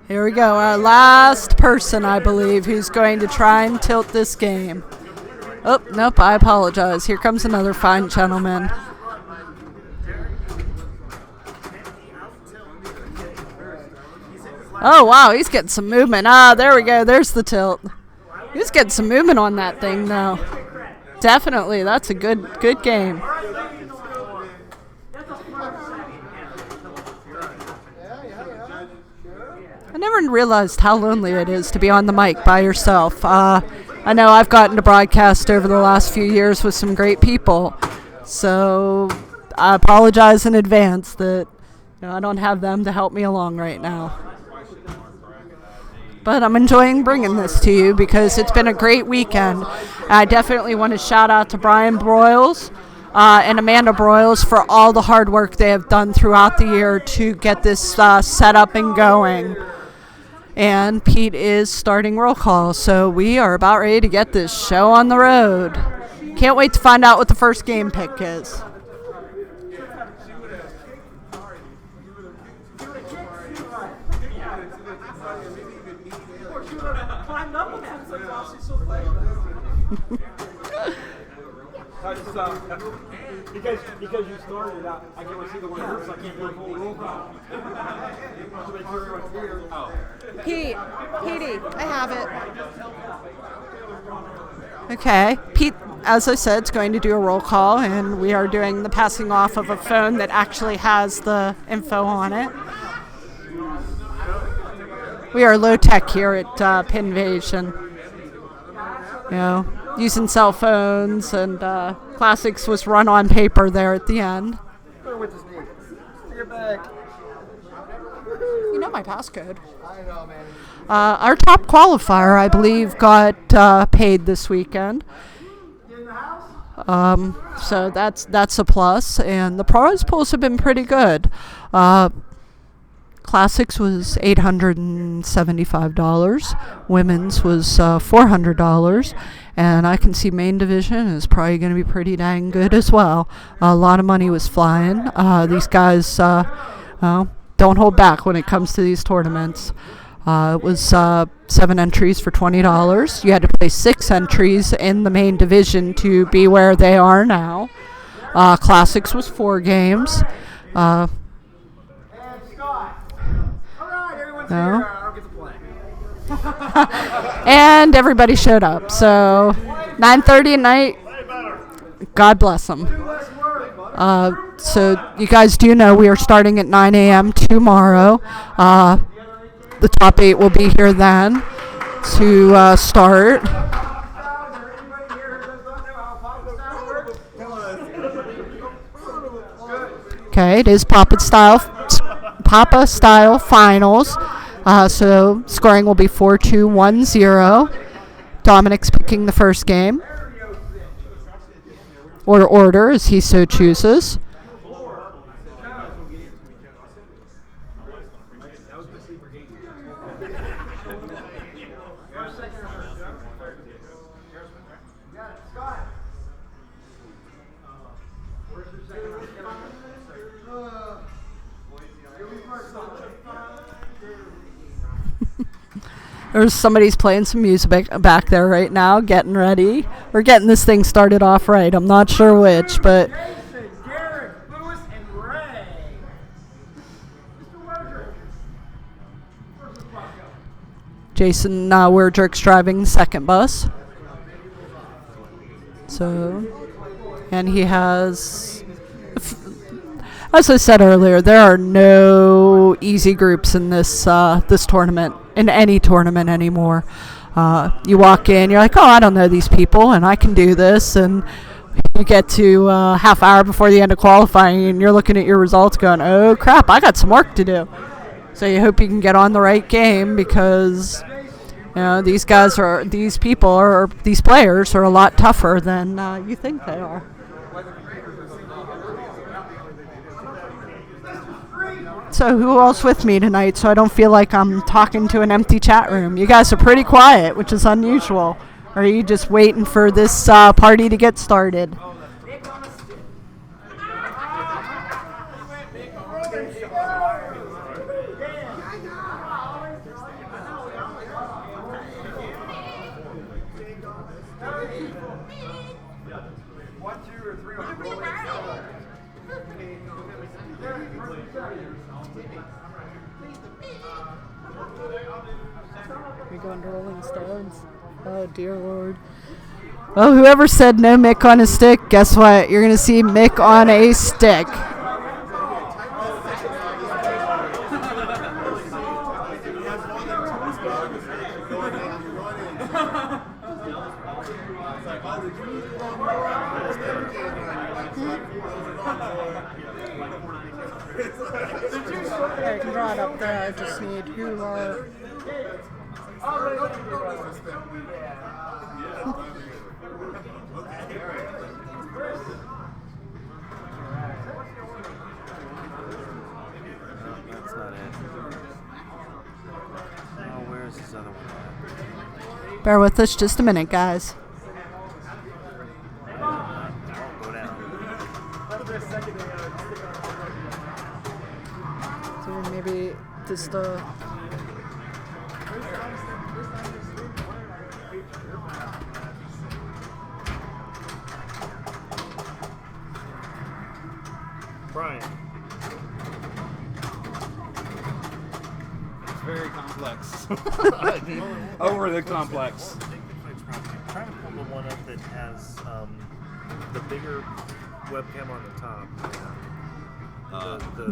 Here we go. Our last person, I believe, who's going to try and tilt this game. Oh, nope, I apologize. Here comes another fine gentleman. Oh, wow, he's getting some movement. There we go. There's the tilt. He's getting some movement on that thing, though. Definitely. That's a good game. I never realized how lonely it is to be on the mic by yourself. I know I've gotten to broadcast over the last few years with some great people. So I apologize in advance that I don't have them to help me along right now. But I'm enjoying bringing this to you because it's been a great weekend. I definitely want to shout out to Brian Broyles and Amanda Broyles for all the hard work they have done throughout the year to get this set up and going. And Pete is starting roll call, so we are about ready to get this show on the road. Can't wait to find out what the first game pick is. Because you started out, I can't see the word, so I can't do a full roll call. Petey, I have it. Okay, Pete, as I said, is going to do a roll call, and we are doing the passing off of a phone that actually has the info on it. We are low tech here at Pinvasion. Using cell phones, and Classics was run on paper there at the end. You know my passcode. I know, man. Our top qualifier, I believe, got paid this weekend. So that's a plus, and the prize pools have been pretty good. Classics was $875. Women's was $400. And I can see main division is probably going to be pretty dang good as well. A lot of money was flying. These guys don't hold back when it comes to these tournaments. It was 7 entries for $20. You had to play 6 entries in the main division to be where they are now. Classics was 4 games. No. And everybody showed up. So 9:30 at night. God bless them. So you guys do know we are starting at 9 a.m. tomorrow. The top 8 will be here then to start. Okay, it is Papa style finals. So scoring will be 4-2-1-0. Dominic's picking the first game. Or order, as he so chooses. There's somebody's playing some music back there right now, getting ready. We're getting this thing started off right. I'm not sure which, but Jason Werdrick's driving the second bus. So, and he has, as I said earlier, there are no easy groups in this this tournament, in any tournament anymore. You walk in, you're like, oh, I don't know these people, and I can do this, and you get to half hour before the end of qualifying, and you're looking at your results going, oh, crap, I got some work to do. So you hope you can get on the right game, because these players are a lot tougher than you think they are. So who else with me tonight, so I don't feel like I'm talking to an empty chat room? You guys are pretty quiet, which is unusual. Or are you just waiting for this party to get started? We're going to Rolling Stones. Oh, dear Lord. Well, whoever said no Mick on a stick, guess what? You're going to see Mick on a stick. I can draw it up there. I just need who are... That's not it. Oh, where's this other one? Bear with us just a minute, guys. So maybe just Brian. It's very complex. Overly complex. Try to pull the one up that has the bigger webcam on the top.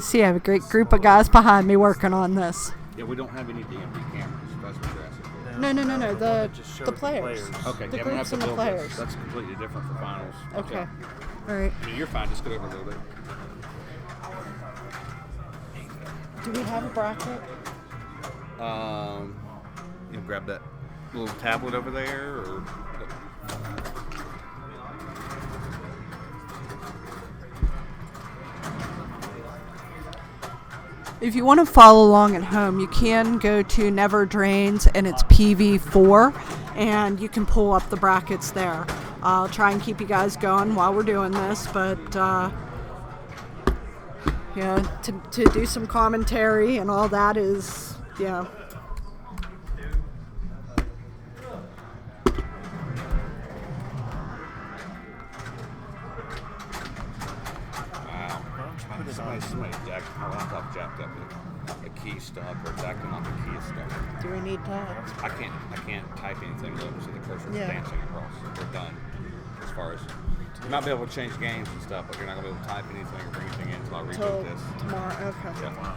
See, I have a great group of guys behind me working on this. Yeah, we don't have any DMV cameras. That's what you're asking for. No. The players. Okay, the yeah, we groups have to and the build players. this. That's completely different for finals. Okay. All right. I mean, you're fine. Just go over a little bit. Do we have a bracket? You grab that little tablet over there, or. If you want to follow along at home, you can go to Never Drains, and it's PV4, and you can pull up the brackets there. I'll try and keep you guys going while we're doing this, but to do some commentary and all that is, yeah. Somebody jacked my laptop jacked up a key stop or jacking off a key stop. Do we need that? I can't type anything though, so the cursor's dancing across. We're done as far as You might be able to change games and stuff, but you're not going to be able to type anything or bring anything in until I Till reboot this. tomorrow. Okay. Yeah.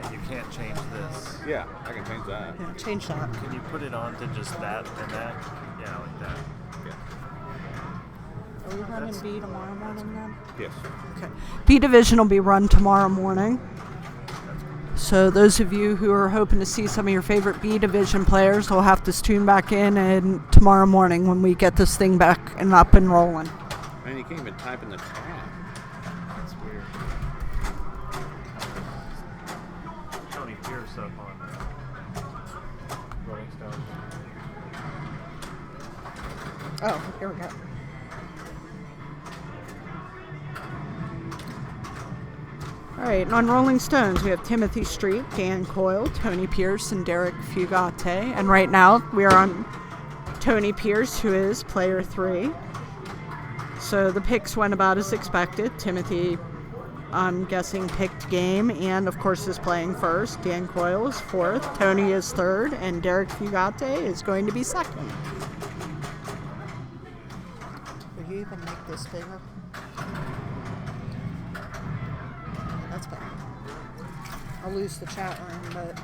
And you can't change this. Yeah, I can change that. Yeah, change that. Can you put it on to just that and that? Yeah, like that. Are we running B tomorrow morning then? Yes. Okay. B Division will be run tomorrow morning. So those of you who are hoping to see some of your favorite B Division players will have to tune back in and tomorrow morning when we get this thing back and up and rolling. Man, you can't even type in the chat. That's weird. Tony Pierce up on Rolling Stone. Oh, here we go. All right, and on Rolling Stones, we have Timothy Street, Dan Coyle, Tony Pierce, and Derek Fugate. And right now, we are on Tony Pierce, who is player 3. So the picks went about as expected. Timothy, I'm guessing, picked game, and of course is playing first. Dan Coyle is 4th, Tony is 3rd, and Derek Fugate is going to be 2nd. Will you even make this bigger? That's better. I'll lose the chat room, but...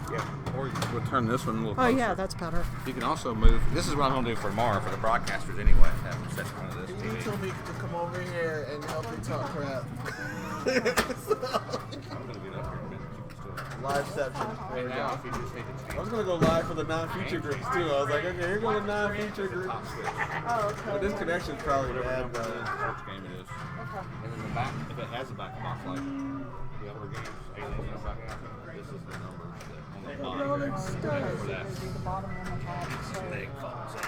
Yeah, or we'll turn this one a little Oh closer. yeah, that's better. You can also move. This is what I'm going to do for tomorrow for the broadcasters anyway. Have them set one of this You TV. told me to come over here and help me talk crap. Liveception. There we go. I was gonna go live for the non-feature groups too. I was like, okay, here go the non-feature groups. Oh, okay. But this connection's probably bad, but Which game it is. And then the back, if it has a back box like the other games, Aliens in the back, this is the numbers that on the bottom. Rolling Stones For is that. going to be the bottom one on top. So. Big phones in.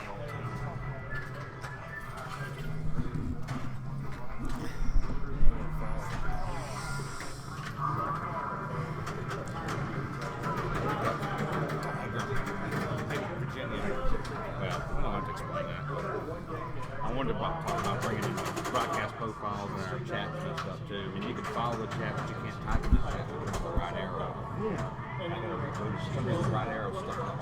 Well, I don't have to explain that. I wanted to talk about bringing in broadcast profiles and our chats and stuff too. I mean, you can follow the chat, but you can't type in the chat with the right arrow. For some reason, the right arrow stuck up.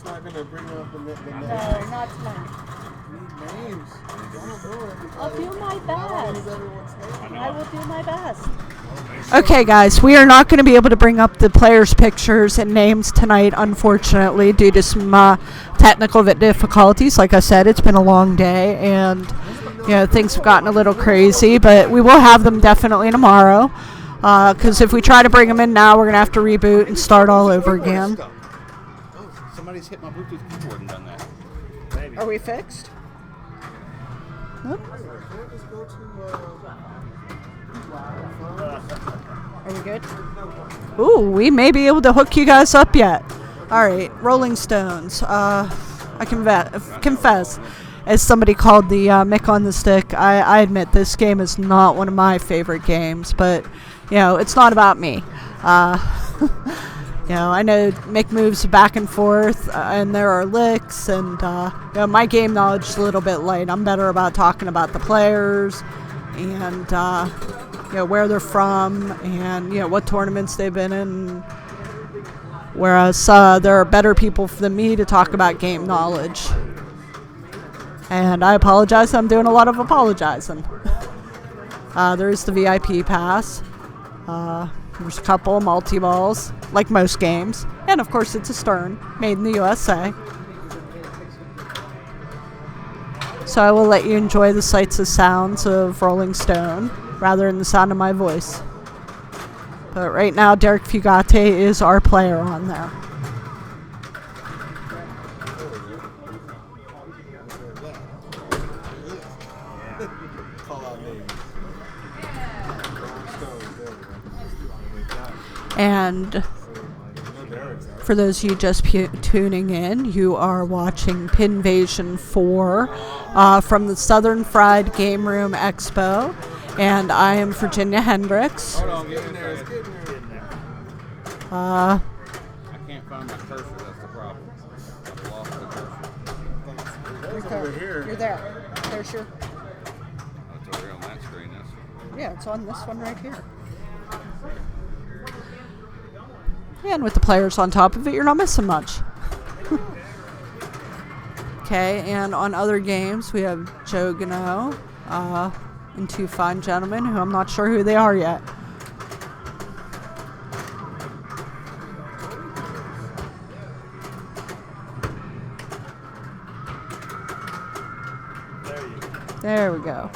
it's not gonna bring up the names. No, not tonight. Names. I'll do my best. I will do my best. Okay, guys, we are not going to be able to bring up the players' pictures and names tonight, unfortunately, due to some technical difficulties. Like I said, it's been a long day, and things have gotten a little crazy. But we will have them definitely tomorrow, because if we try to bring them in now, we're going to have to reboot and start all over again. Oh, somebody's hit my Bluetooth keyboard and done that. Maybe. Are we fixed? Nope. Are we good? Ooh, we may be able to hook you guys up yet. All right, Rolling Stones. I confess, as somebody called the Mick on the Stick, I admit this game is not one of my favorite games, but, it's not about me. I know Mick moves back and forth, and there are licks, and, my game knowledge is a little bit light. I'm better about talking about the players and, where they're from and, what tournaments they've been in. Whereas there are better people than me to talk about game knowledge. And I apologize. I'm doing a lot of apologizing. There's the VIP pass. There's a couple multi-balls, like most games. And, of course, it's a Stern, made in the USA. So I will let you enjoy the sights and sounds of Rolling Stone rather than the sound of my voice. But right now, Derek Fugate is our player on there. And for those of you just tuning in, you are watching Pinvasion 4 from the Southern Fried Game Room Expo. And I am Virginia Hendricks. Hold on, get in there. Let's get in there. I can't find my cursor, that's the problem. I've lost the cursor. It's over here. You're there. There's your... It's over here on that screen. Yeah, it's on this one right here. And with the players on top of it, you're not missing much. Okay, and on other games, we have Joe Gano and two fine gentlemen who I'm not sure who they are yet. There we go.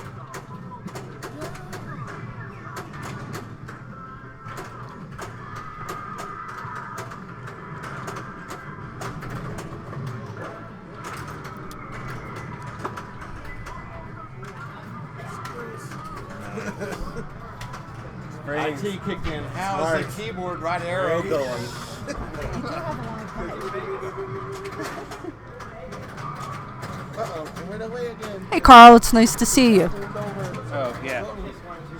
IT kicked in. How's the keyboard right arrow going? Uh-oh, it went away again. Hey, Carl, it's nice to see you. Oh, yeah.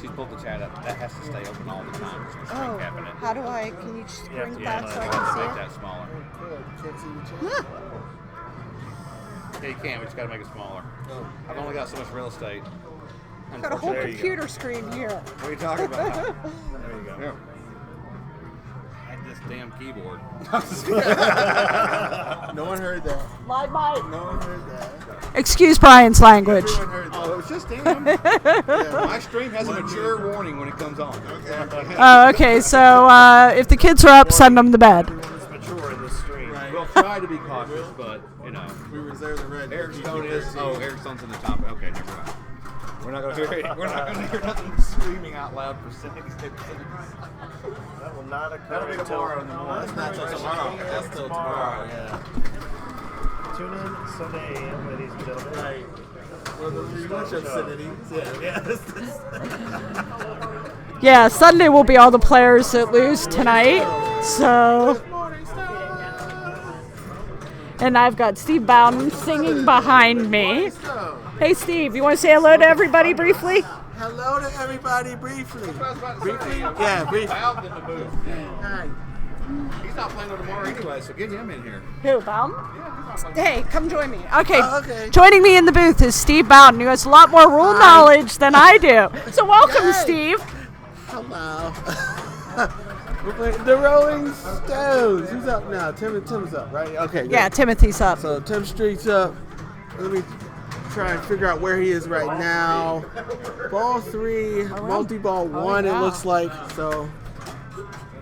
She's pulled the chat up. That has to stay open all the time. It's the screen cabinet. How do I, can you just bring Yeah, that so I make can see that smaller. Yeah, you can. We just got to make it smaller. I've only got so much real estate. I've got a whole computer screen here. What are you talking about? There you go. Here. And this damn keyboard. No one heard that. My mic. No one heard that. Excuse Brian's language. Oh, it was just him. My stream has a mature warning when it comes on. Oh, okay, so if the kids are up, send them to bed. Mature in this stream. Right. We'll try to be cautious, but, you know. We reserve the right. Eric Stone is. Oh, Eric Stone's in the top. Okay, never mind. We're not going to hear. We're not going to hear nothing screaming out loud for 6 minutes. That will not occur. That'll be tomorrow in the morning. That's not till tomorrow. That's till tomorrow. Yeah. Tune in Sunday AM, ladies and gentlemen. Right. Well, the rewatch obscenities. Yeah. Yeah, Sunday will be all the players that lose tonight. So. And I've got Steve Bowden singing behind me. Hey, Steve, you want to say hello to everybody briefly? Hello to everybody briefly. Briefly? Yeah, briefly. Bowden in the booth. Hi. He's not playing tomorrow anyway, so get him in here. Who, Bowden? Hey, come join me. Okay. Okay. Joining me in the booth is Steve Bowden, who has a lot more rule knowledge than I do. So welcome, Steve. Hello. We're playing the Rolling Stones. Who's up now? Tim's up, right? Okay. Good. Yeah, Timothy's up. So Tim Street's up. Let me try and figure out where he is right now. Ball 3, multi-ball 1, it looks like. So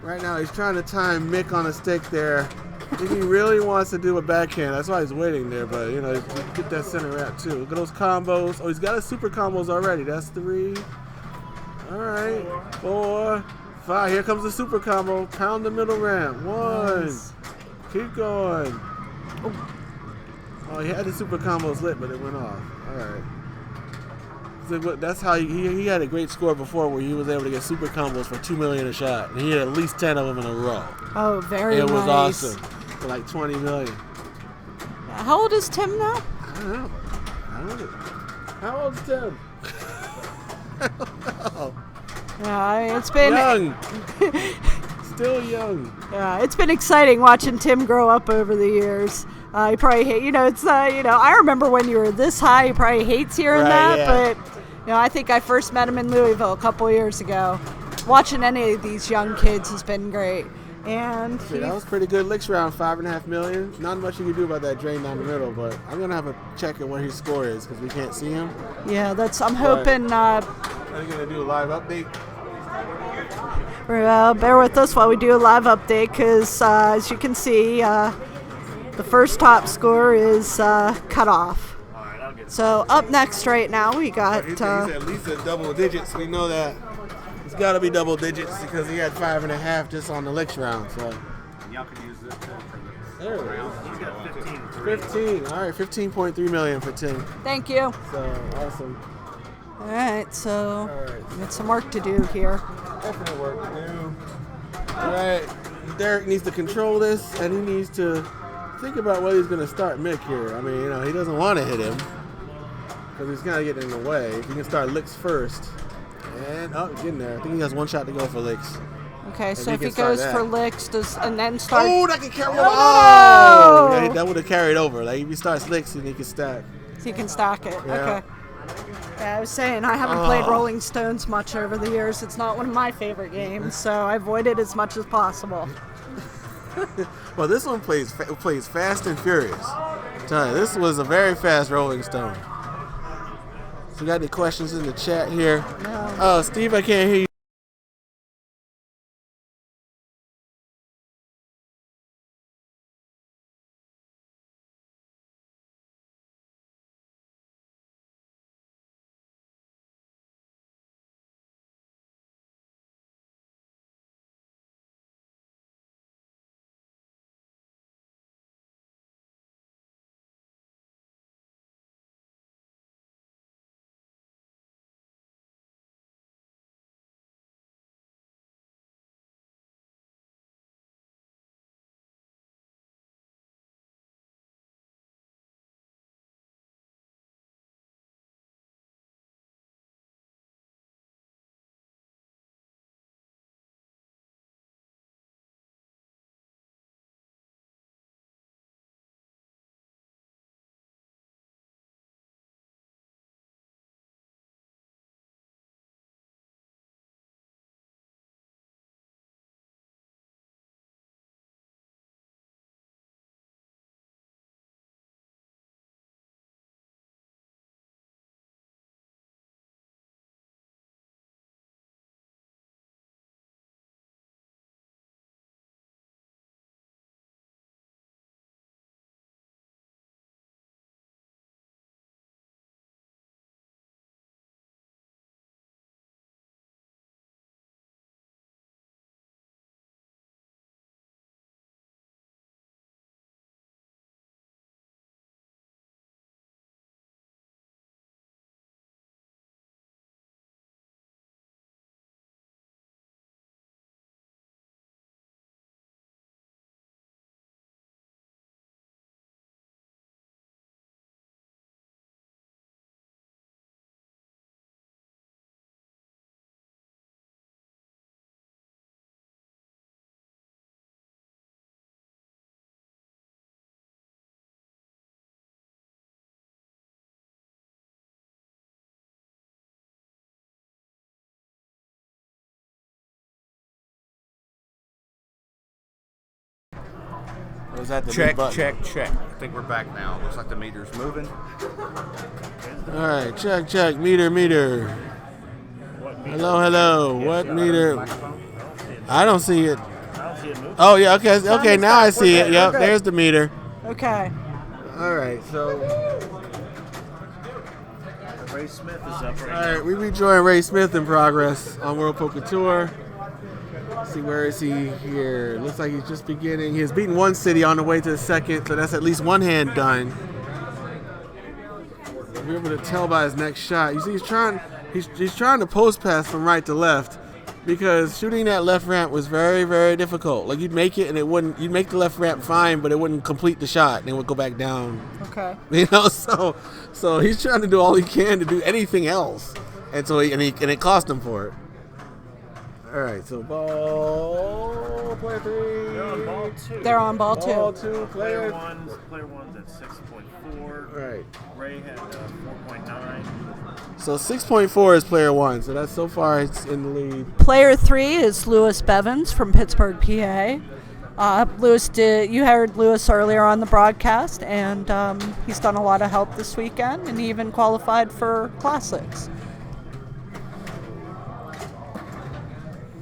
right now he's trying to time Mick on a stick there. I think he really wants to do a backhand. That's why he's waiting there. But, you know, get that center wrap too. Look at those combos. Oh, he's got his super combos already. That's 3. All right. 4, 5. Here comes the super combo. Pound the middle ramp. 1. Nice. Keep going. Oh, he had the super combos lit, but it went off. All right. So that's how he had a great score before where he was able to get super combos for $2 million a shot. And he had at least 10 of them in a row. Oh, very nice. It was awesome. For like $20 million. How old is Tim now? I don't know. How old's Tim? I don't know. Yeah, it's been young. Still young. Yeah, it's been exciting watching Tim grow up over the years. He probably hate, it's I remember when you were this high. He probably hates hearing that, but I think I first met him in Louisville a couple years ago. Watching any of these young kids has been great. And that was pretty good licks round, $5.5 million. Not much you can do about that drain down the middle, but I'm gonna have a check at what his score is because we can't see him. Yeah, I'm hoping. Are you gonna do a live update? Bear with us while we do a live update because, as you can see, the first top score is cut off. So up next right now we got. He's at least at double digits. We know that. It's got to be double digits because he had 5.5 just on the licks round. So. Y'all can use this for the there round. He's got 15. All right, $15.3 million for Tim. Thank you. So awesome. All right, so we got some work to do here. Definitely work to do. All right, Derek needs to control this, and he needs to think about whether he's going to start Mick here. I mean, he doesn't want to hit him because he's kind of getting in the way. If he can start licks first, and getting there. I think he has one shot to go for licks. Okay, so if he goes for licks, and then start. Oh, that can carry over. Oh, yeah, that would have carried over. Like if he starts licks, then he can stack. So he can stack it. Yeah. Okay. Yeah, I was saying I haven't played Rolling Stones much over the years. It's not one of my favorite games, so I avoid it as much as possible. Well, this one plays fast and furious. To Tell you, this was a very fast Rolling Stone. So we got any questions in the chat here? No. Oh, Steve, I can't hear you. Was that the check, button? check. I think we're back now. Looks like the meter's moving. All right, check. Meter. Hello. What meter? I don't see it. Oh yeah, okay. Now I see it. Yep, there's the meter. Okay. All right, so. Ray Smith is up right now. All right, we rejoin Ray Smith in progress on World Poker Tour. See, where is he here? Looks like he's just beginning. He's beaten one city on the way to the second, so that's at least one hand done. We'll be able to tell by his next shot. You see, he's trying to post pass from right to left because shooting that left ramp was very, very difficult. Like you'd make it and you'd make the left ramp fine, but it wouldn't complete the shot and it would go back down. Okay. You know, so he's trying to do all he can to do anything else, and so it cost him for it. All right, so ball player 3. They're on ball 2. They're on ball 2. Ball 2, player Player one's at 6.4. Right. Ray had 4.9. So 6.4 is player 1. So that's so far it's in the lead. Player 3 is Lewis Bevins from Pittsburgh, PA. You heard Lewis earlier on the broadcast, and he's done a lot of help this weekend, and he even qualified for Classics.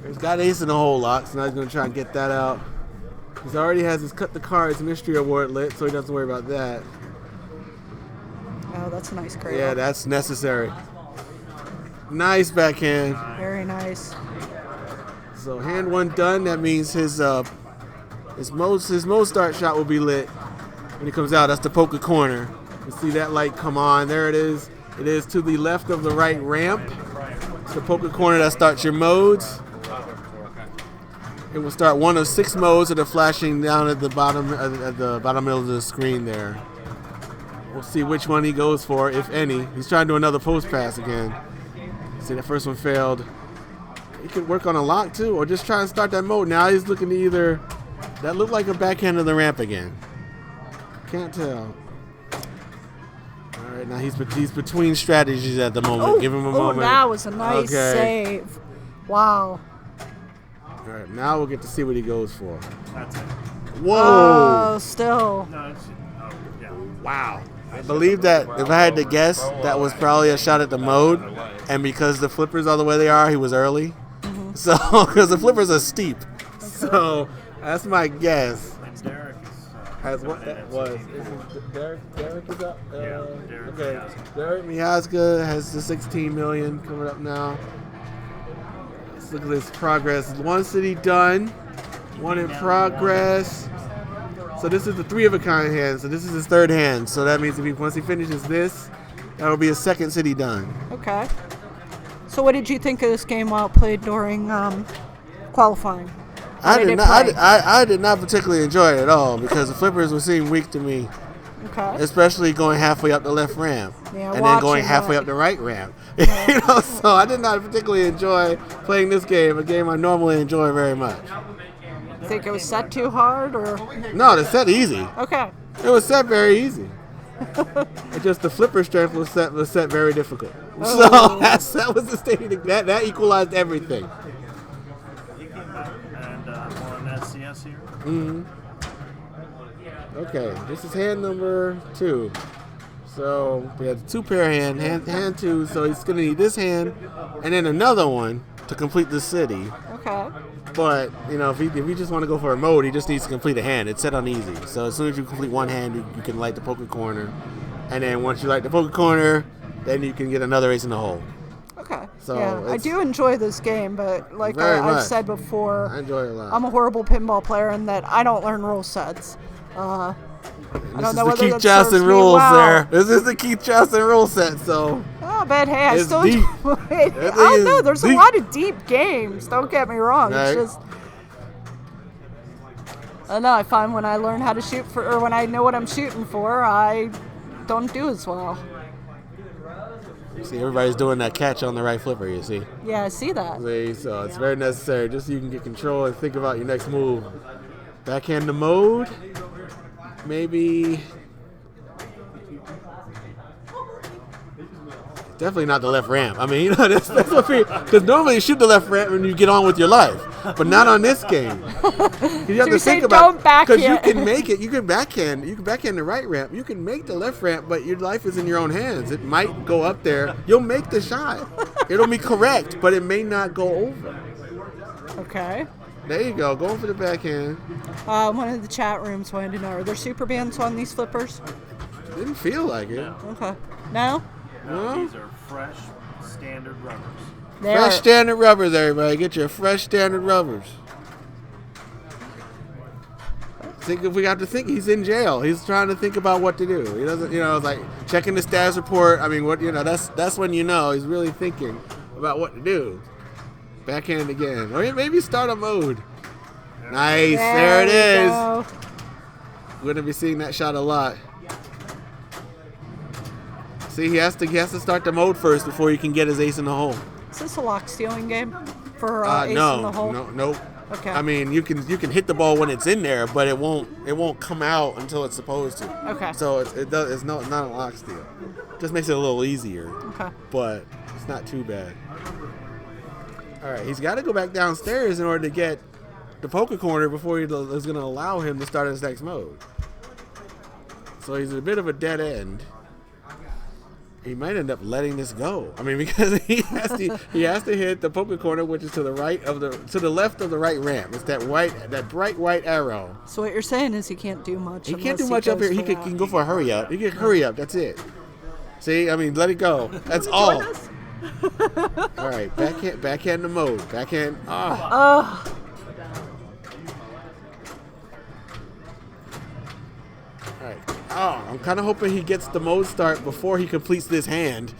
He's got ace in the hole lock, so now he's going to try and get that out. He already has his Cut the Cards Mystery Award lit, so he doesn't worry about that. Oh, that's a nice cradle. Yeah, that's necessary. Nice backhand. Very nice. So hand 1 done. That means his most start shot will be lit when he comes out. That's the poker corner. You see that light come on. There it is. It is to the left of the right ramp. It's the poker corner that starts your modes. It will start one of 6 modes that are flashing down at the bottom middle of the screen there. We'll see which one he goes for, if any. He's trying to do another post pass again. See, the first one failed. He could work on a lock too, or just try and start that mode. Now he's looking to either. That looked like a backhand of the ramp again. Can't tell. All right, now he's between strategies at the moment. Give him a moment. Oh, that was a nice save. Wow. All right, now we'll get to see what he goes for. That's it. Whoa. Oh, still. No, yeah. Wow. I believe that if I had to guess, that was probably a shot at the mode. And because the flippers are the way they are, he was early. Mm-hmm. So, because the flippers are steep. So, that's my guess. As what that was. Derek is up? Okay. Derek Miazga has the 16 million coming up now. Let's look at this progress. One city done. One in progress. So this is the 3 of a kind hand. So this is his 3rd hand. So that means once he finishes this, that'll be his 2nd city done. Okay. So what did you think of this game while played during qualifying? I did not particularly enjoy it at all because the flippers would seem weak to me. Okay. Especially going halfway up the left ramp. Yeah, and then going halfway up the right ramp. Yeah. So I did not particularly enjoy playing this game, a game I normally enjoy very much. Think it was set too hard, or? No, it's set easy. Okay. It was set very easy. It's just the flipper strength was set very difficult. Oh. So that was the state that equalized everything. And more on SCS here. Mm-hmm. Okay, this is hand number 2. So we have 2-pair hand 2. So he's gonna need this hand and then another one to complete the city. Okay. But if he just want to go for a mode, he just needs to complete a hand. It's set on easy. So as soon as you complete one hand, you can light the poker corner, and then once you light the poker corner, then you can get another ace in the hole. Okay. So yeah, I do enjoy this game, but like I've said before, I enjoy it a lot. I'm a horrible pinball player in that I don't learn rule sets. I don't know whether Keith that Johnson serves me rules well. there. This is the Keith Johnson rule set. So. Oh, but hey, I It's still deep. enjoy it. I don't know. There's a deep. lot of deep games. Don't get me wrong. Right. It's just. I don't know. I find when I learn how to shoot or when I know what I'm shooting for, I don't do as well. You see, everybody's doing that catch on the right flipper. You see. Yeah, I see that. See, so it's very necessary just so you can get control and think about your next move. Backhand to mode. Maybe. Definitely not the left ramp. I mean, that's what because normally you shoot the left ramp when you get on with your life, but not on this game. You have to think about because you can make it. You can backhand the right ramp. You can make the left ramp, but your life is in your own hands. It might go up there. You'll make the shot. It'll be correct, but it may not go over. Okay. There you go. Going for the backhand. One of the chat rooms wanted to know: are there super bands on these flippers? Didn't feel like it. Okay. No. No, these are fresh standard rubbers. Fresh standard rubbers, everybody. Get your fresh standard rubbers. Think if we got to think, he's in jail. He's trying to think about what to do. He doesn't, it's like checking the status report. I mean, that's when he's really thinking about what to do. Backhand again, or maybe start a mode. Nice, there it is. We're gonna be seeing that shot a lot. See, he has to start the mode first before he can get his ace in the hole. Is this a lock stealing game for ace in the hole? Nope. Okay. I mean, you can hit the ball when it's in there, but it won't come out until it's supposed to. Okay. So it's not a lock steal. Just makes it a little easier. Okay. But it's not too bad. All right, he's got to go back downstairs in order to get the poker corner before he is going to allow him to start his next mode. So he's a bit of a dead end. He might end up letting this go. I mean, because he has to hit the poker corner, which is to the left of the right ramp. It's that bright white arrow. So what you're saying is he can't do much. He can't do much up here. He can go for a hurry up. He can hurry up. That's it. See, I mean, let it go. That's all. All right, backhand to mode. Backhand. All right. Oh, I'm kind of hoping he gets the mode start before he completes this hand,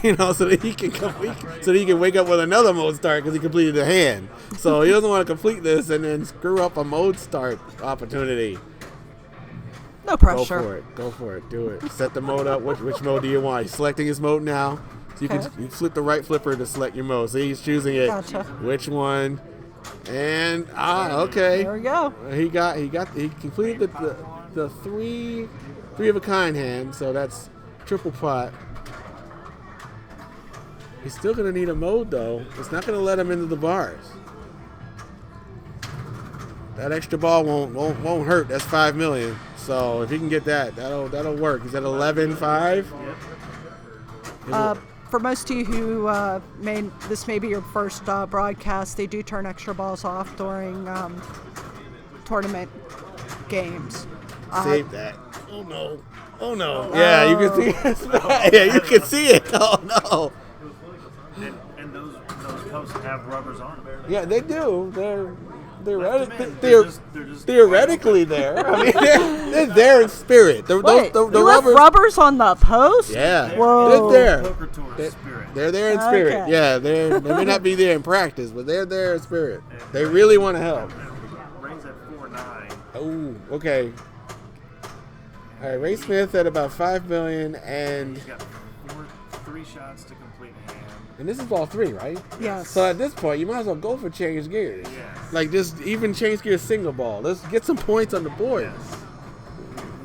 so that he can wake up with another mode start because he completed the hand. So he doesn't want to complete this and then screw up a mode start opportunity. No pressure. Go for it. Do it. Set the mode up. Which mode do you want? He's selecting his mode now. So you flip the right flipper to select your mode. So he's choosing it. Gotcha. Which one? And okay. There we go. He completed the three of a kind hand, so that's triple pot. He's still gonna need a mode though. It's not gonna let him into the bars. That extra ball won't hurt. That's $5 million. So if he can get that, that'll work. He's at 11.5. For most of you who this may be your first broadcast, they do turn extra balls off during tournament games. Save that. Oh no. Oh no. Yeah, you can see it. Yeah, you can see it. Oh no. And those posts have rubbers on them. Yeah, they do. They're just theoretically there. I mean, they're there in spirit. The You left rubbers on the post? Yeah. Whoa. They're there. Poker tour spirit. They're there in spirit. Okay. Yeah, they may not be there in practice, but they're there in spirit. They really want to help. Ray's at 4.9. Oh, okay. All right, Ray Smith at about 5 million, and He's got 3 shots to complete hand. and this is ball 3, right? Yes. So at this point, you might as well go for change gears. Yes. Like just even change gears single ball. Let's get some points on the board. Yes.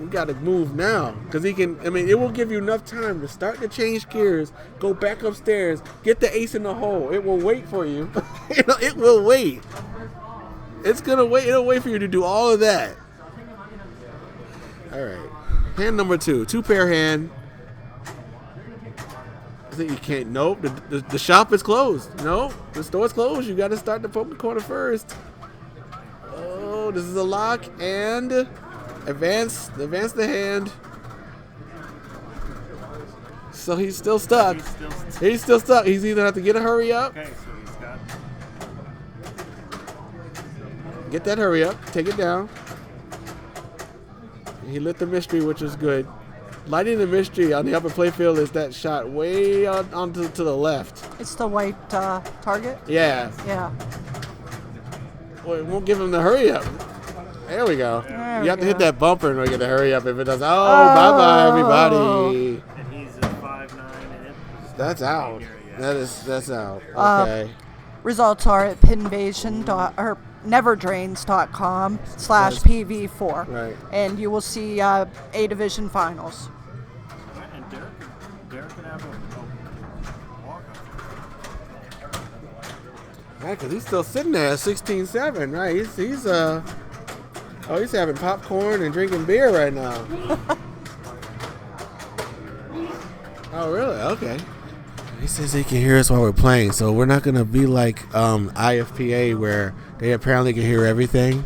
We got to move now because he can. I mean, it will give you enough time to start to change gears, go back upstairs, get the ace in the hole. It will wait for you. It will wait. It's gonna wait. It'll wait for you to do all of that. All right. Hand number 2, 2-pair hand. I think you can't. Nope. The shop is closed. No, the store's closed. You got to start the poker corner first. Oh, this is a lock and advance the hand. So he's still stuck. He's still stuck. He's either have to get a hurry up. Okay, so he's got. Get that hurry up. Take it down. He lit the mystery, which is good. Lighting the mystery on the upper playfield is that shot way onto to the left. It's the white target? Yeah. Yeah. Well, it won't give him the hurry up. There we go. There You have we to hit go. that bumper in order to get the hurry up if it does. Oh, bye-bye, everybody. And he's at 5.9 and it. That's out. That's out. Uh, Okay. Results are at neverdrains.com/PV4. Right. And you will see A Division Finals. And Derek can have a walk. Right, because he's still sitting there at 16-7, right? He's having popcorn and drinking beer right now. Oh, really? Okay. He says he can hear us while we're playing, so we're not going to be like IFPA where they apparently can hear everything.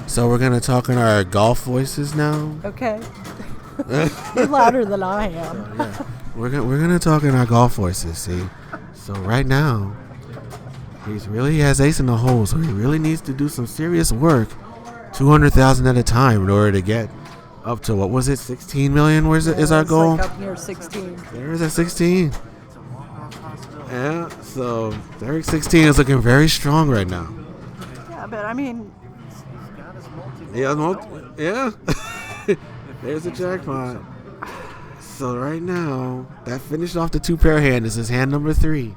So we're going to talk in our golf voices now. Okay. You're louder than I am. Yeah. We're gonna talk in our golf voices, see? So right now, he has ace in the hole, so he really needs to do some serious work, 200,000 at a time in order to get up to, what was it, 16 million? Is our goal? Like up near 16. There's at 16. Yeah, so Derek 16 is looking very strong right now. Yeah, but I mean, Yeah. There's a jackpot. So right now, that finished off the 2-pair hand. This is hand number 3.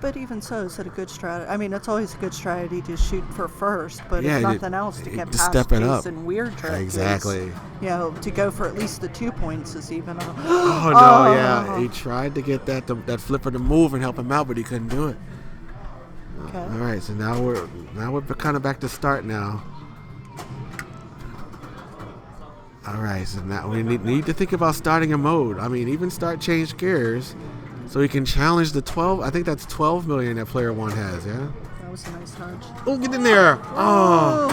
but even so, is it a good strategy? I mean, it's always a good strategy to shoot for first, but Yeah, if nothing else, to get to past step it ace up. and weird tricks. Exactly. You know, to go for at least the 2 points is even. Oh no! Yeah, he tried to get that flipper to move and help him out, but he couldn't do it. Okay. All right, so now we're kind of back to start now. All right, so now we need to think about starting a mode. I mean, even start change gears, so we can challenge the 12. I think that's 12 million that player 1 has. Yeah. That was a nice nudge. Oh, get in there! Oh,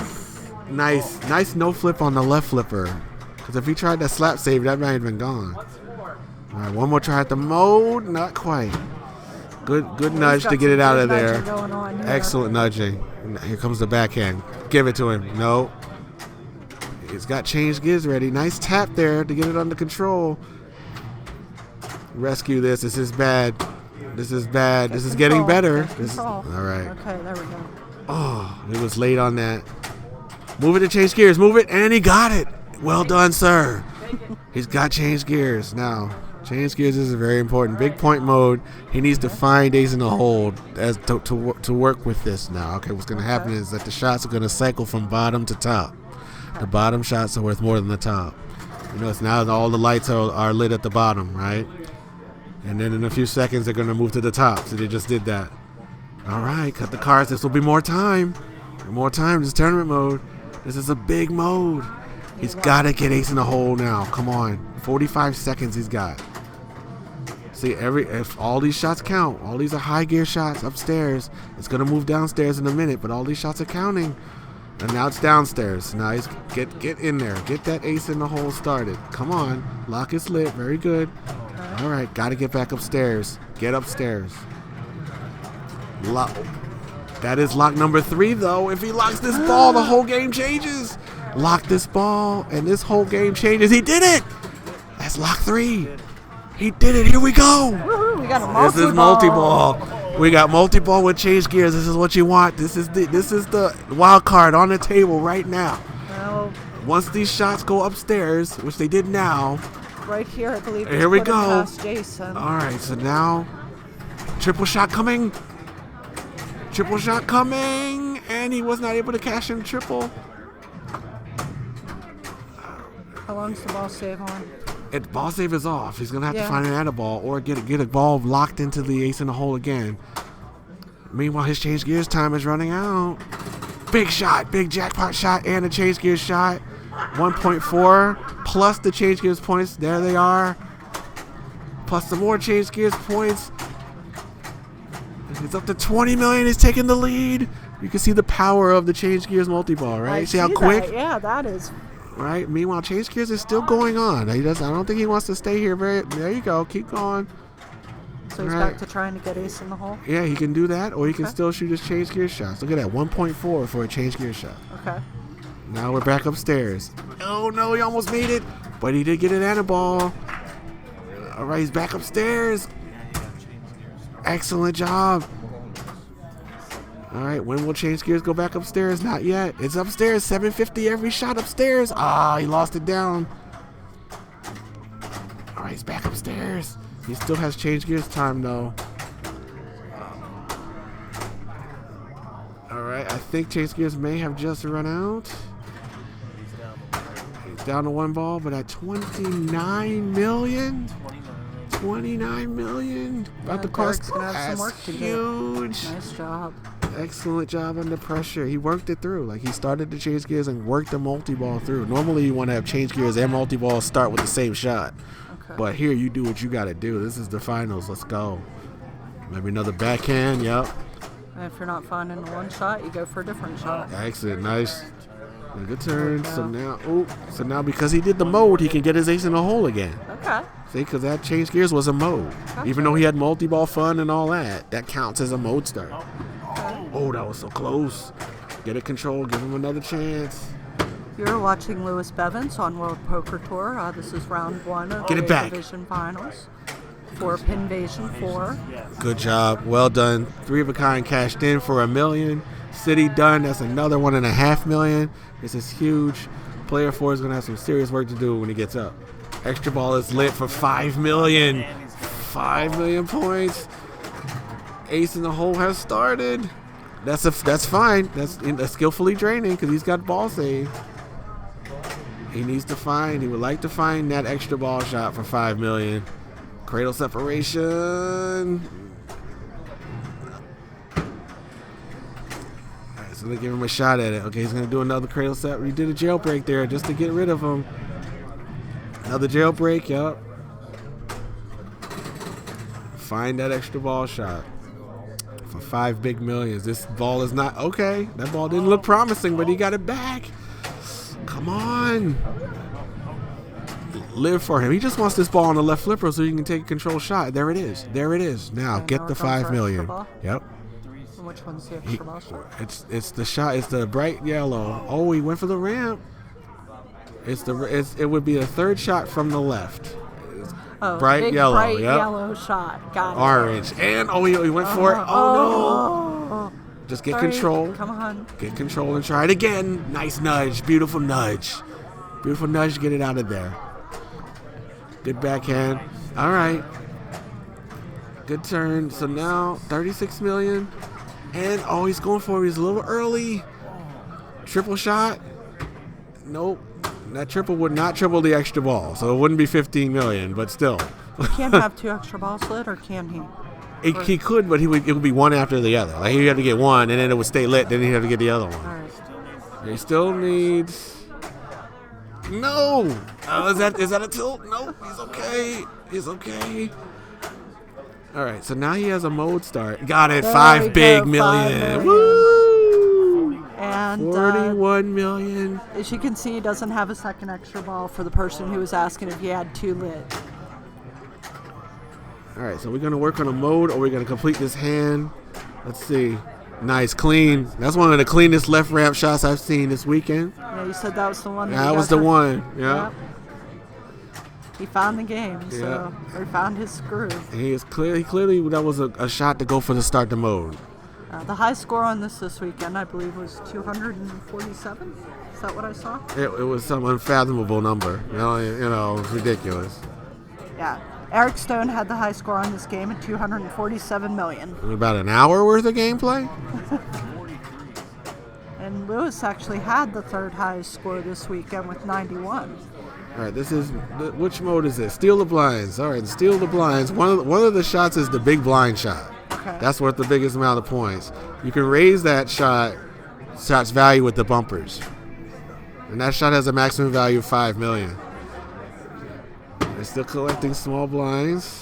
nice no flip on the left flipper. Because if he tried that slap save, that might have been gone. All right, one more try at the mode. Not quite. Good nudge to get it out of there. Excellent nudging. Here comes the backhand. Give it to him. No. He's got change gears ready. Nice tap there to get it under control. Rescue this. This is bad. This is bad. This is getting better. All right. Okay, there we go. Oh, it was late on that. Move it to change gears. Move it. And he got it. Well done, sir. He's got change gears now. Change gears is very important. Big point mode. He needs to find ace in the hole as to work with this now. Okay, what's going to happen is that the shots are going to cycle from bottom to top. The bottom shots are worth more than the top. You notice now all the lights are lit at the bottom, right? And then in a few seconds they're going to move to the top. So they just did that. All right, cut the cards. This will be more time. More time. This is tournament mode. This is a big mode. He's got to get ace in the hole now. Come on. 45 seconds he's got. See, if all these shots count, all these are high gear shots upstairs. It's going to move downstairs in a minute, but all these shots are counting. And now it's downstairs. Now he's get in there. Get that ace in the hole started. Come on. Lock is lit. Very good. All right. Got to get back upstairs. Get upstairs. Lock. That is lock number 3, though. If he locks this ball, the whole game changes. Lock this ball, and this whole game changes. He did it. That's lock 3. He did it. Here we go. Woo-hoo, we got a multi-ball. This is multi-ball. We got multi-ball with change gears. This is what you want. This is the wild card on the table right now. Well, once these shots go upstairs, which they did now. Right here, I believe. Here we go. Past Jason. All right, so now triple shot coming. Triple shot coming, and he was not able to cash in triple. How long's the ball save on? Ball save is off. He's gonna have to find an anti ball or get a ball locked into the ace in the hole again. Meanwhile, his change gears time is running out. Big shot, big jackpot shot, and a change gears shot. 1.4 plus the change gears points. There they are. Plus some more change gears points. He's up to 20 million. He's taking the lead. You can see the power of the change gears multi-ball, right? See how quick? That. Yeah, that is. Right. Meanwhile, change gears is still going on. I don't think he wants to stay here. There you go. Keep going. So he's back to trying to get ace in the hole. Yeah, he can do that, or he can still shoot his change gear shots. Look at that, 1.4 for a change gear shot. Okay. Now we're back upstairs. Oh no, he almost made it, but he did get an anti-ball. All right, he's back upstairs. Excellent job. All right, when will change gears go back upstairs? Not yet. It's upstairs. 750 every shot upstairs. He lost it down. All right, he's back upstairs. He still has change gears time though. All right, I think change gears may have just run out. He's down to 1 ball, but at 29 million. 29 million. About to cost. Gonna have some work to huge. Do. Nice job. Excellent job under pressure. He worked it through. Like, he started the change gears and worked the multi-ball through. Normally you want to have change gears and multi-ball start with the same shot. Okay. But here you do what you got to do. This is the finals. Let's go. Maybe another backhand. Yep. And if you're not finding the one shot, you go for a different shot. Excellent. Nice. Good turn. So now because he did the mode, he can get his ace in the hole again. Okay. See, because that change gears was a mode. Gotcha. Even though he had multi-ball fun and all that, that counts as a mode start. Oh, that was so close. Get it controlled. Give him another chance. You're watching Lewis Bevins on World Poker Tour. This is round 1 of the Division Finals for Pinvasion 4. Good job. Well done. 3 of a kind cashed in for $1 million. City done. That's another $1.5 million. This is huge. Player 4 is going to have some serious work to do when he gets up. Extra ball is lit for $5 million. 5 million points. Ace in the hole has started. That's fine. That's skillfully draining because he's got ball save. He would like to find that extra ball shot for $5 million. Cradle separation. Alright, so they give him a shot at it. Okay, he's gonna do another cradle set. He did a jailbreak there just to get rid of him. Another jailbreak, yep. Find that extra ball shot for $5 big millions. This ball is not okay. That ball didn't look promising, but he got it back. Come on. Live for him. He just wants this ball on the left flipper so he can take a control shot. There it is. There it is. Now get the $5 million. Yep. Which one's the extra ball shot? It's the shot. It's the bright yellow. Oh, he went for the ramp. It would be a third shot from the left. Bright yellow. Bright yellow shot. Got it. Orange. And he went for it. Oh no. Just get control. Come on. Get control and try it again. Nice nudge. Beautiful nudge. Beautiful nudge to get it out of there. Good backhand. All right. Good turn. So now 36 million. And he's going for it. He's a little early. Triple shot. Nope. That triple would not triple the extra ball, so it wouldn't be 15 million, but still. He can't have 2 extra balls lit, or can he? He could, but it would be one after the other. Like, he'd have to get one, and then it would stay lit, then he'd have to get the other one. All right. He still needs No. Is that a tilt? No, he's okay. He's okay. All right, so now he has a mode start. Got it. There 5 we big go, million. 5 million. Woo! And 41 million. As you can see, he doesn't have a second extra ball for the person who was asking if he had 2 lit. All right, so we're going to work on a mode or we're going to complete this hand. Let's see. Nice, clean. That's one of the cleanest left ramp shots I've seen this weekend. Yeah, you said that was the one. That was the one. Yeah. Yep. He found the game, so or found his groove. He clearly that was a shot to go for the start the mode. The high score on this weekend, I believe, was 247. Is that what I saw? It was some unfathomable number. You know, it was ridiculous. Yeah. Eric Stone had the high score on this game at 247 million. About an hour worth of gameplay? And Lewis actually had the third highest score this weekend with 91. All right, which mode is this? Steal the blinds. All right, steal the blinds. One of the shots is the big blind shot. Okay. That's worth the biggest amount of points. You can raise that shot's value with the bumpers. And that shot has a maximum value of 5 million. They're still collecting small blinds.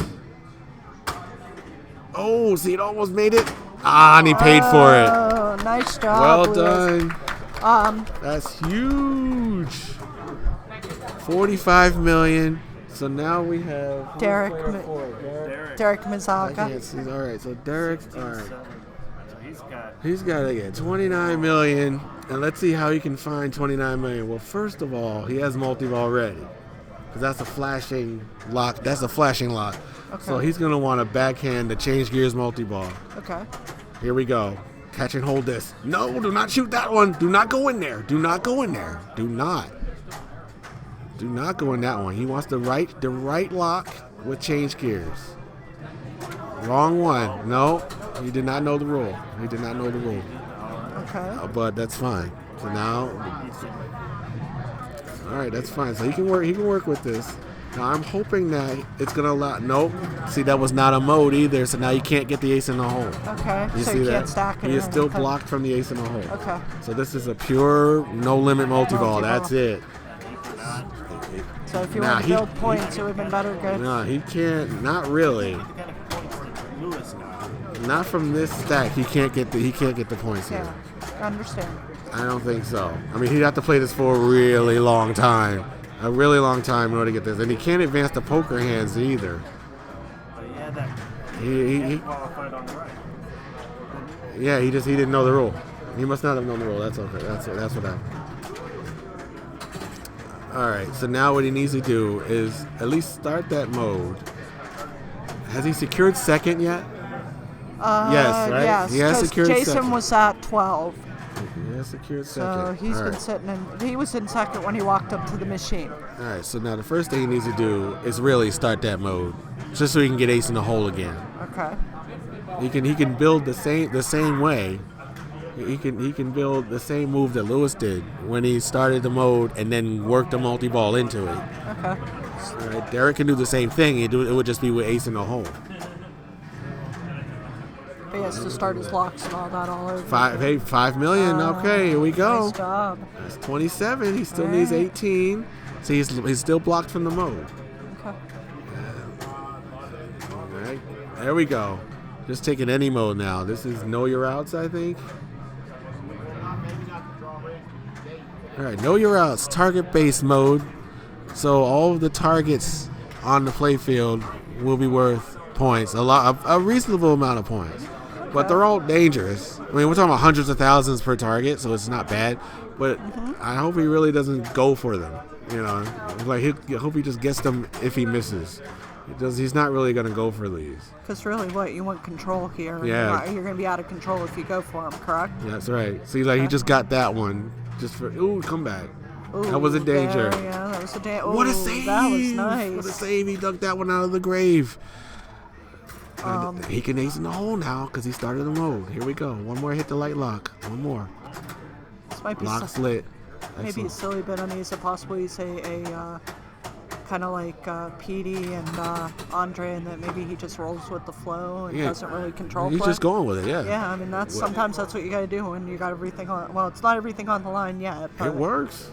Oh, see, it almost made it. And he paid for it. Oh, nice job. Well Lewis. done. That's huge. 45 million. So now we have Derek Mizaga. I can't see. All right, so Derek. All right. So He's got to get 29 million, and let's see how he can find 29 million. Well, first of all, he has multi-ball ready, because that's a flashing lock. That's a flashing lock. Okay. So he's gonna want a backhand to change gears multi-ball. Okay. Here we go. Catch and hold this. No, do not shoot that one. Do not go in there. Do not go in there. Do not. Do not go in that one. He wants the right lock with change gears. Wrong one. No, he did not know the rule. He did not know the rule. Okay. But that's fine. So now, all right, that's fine. So he can work. He can work with this. Now I'm hoping that it's gonna allow. Nope. See, that was not a mode either. So now you can't get the ace in the hole. Okay. You so see you that? can't stack it. He is or still anything. blocked from the ace in the hole. Okay. So this is a pure no limit multi-ball. Multi-ball. That's it. So if you Nah, want to build points, it would have been better. Good. No, he can't. Not really. Not from this stack. He can't get the points here. Yeah. I understand. I don't think so. I mean, he'd have to play this for a really long time. A really long time in order to get this. And he can't advance the poker hands either. He yeah, he didn't know the rule. He must not have known the rule. That's okay. That's what happened. All right, so now what he needs to do is at least start that mode. Has he secured second yet? Yes, right? Yes, He has 'cause secured Jason second. was at 12. He has secured second. So he's All been right. sitting in. He was in second when he walked up to the machine. All right, so now the first thing he needs to do is really start that mode, just so he can get ace in the hole again. Okay. He can build the same way. He can build the same move that Lewis did when he started the mode and then worked the multi-ball into it. Okay. All right, Derek can do the same thing. It would just be with ace in the hole. He has to start his locks and all that all over. 5 million. Okay, here we go. Nice job. That's 27. He still needs 18. So he's still blocked from the mode. Okay. All right, there we go. Just taking any mode now. This is know your outs, I think. All right, know your outs. Target-based mode. So all of the targets on the playfield will be worth points. A reasonable amount of points. But they're all dangerous. I mean, we're talking about hundreds of thousands per target, so it's not bad. But I hope he really doesn't go for them. You know, like I hope he just gets them if he misses. He's not really going to go for these. Because really, what you want control here. and Yeah. You're going to be out of control if you go for him, correct? Yeah, that's right. See, like he just got that one just for come back. Ooh, That was a danger. Yeah, that was a danger. What a save! That was nice. What a save! He dug that one out of the grave. He can ace in the hole now because he started the mode. Here we go. One more hit the light lock. One more. This might be Lock's lit. Maybe a Excellent. silly bit on these. Possibly say a kind of like Petey and Andre, and that maybe he just rolls with the flow and Yeah. doesn't really control. He's play. just going with it, yeah. Yeah, I mean sometimes that's what you got to do when you got everything on. Well, it's not everything on the line yet. But It works.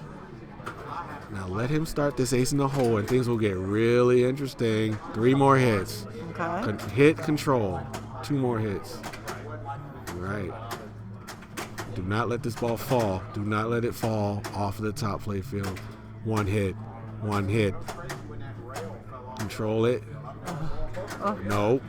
Now let him start this ace in the hole, and things will get really interesting. 3 more hits. Okay. Hit control. 2 more hits. All right. Do not let this ball fall. Do not let it fall off the top play field. 1 hit. 1 hit. Control it. No.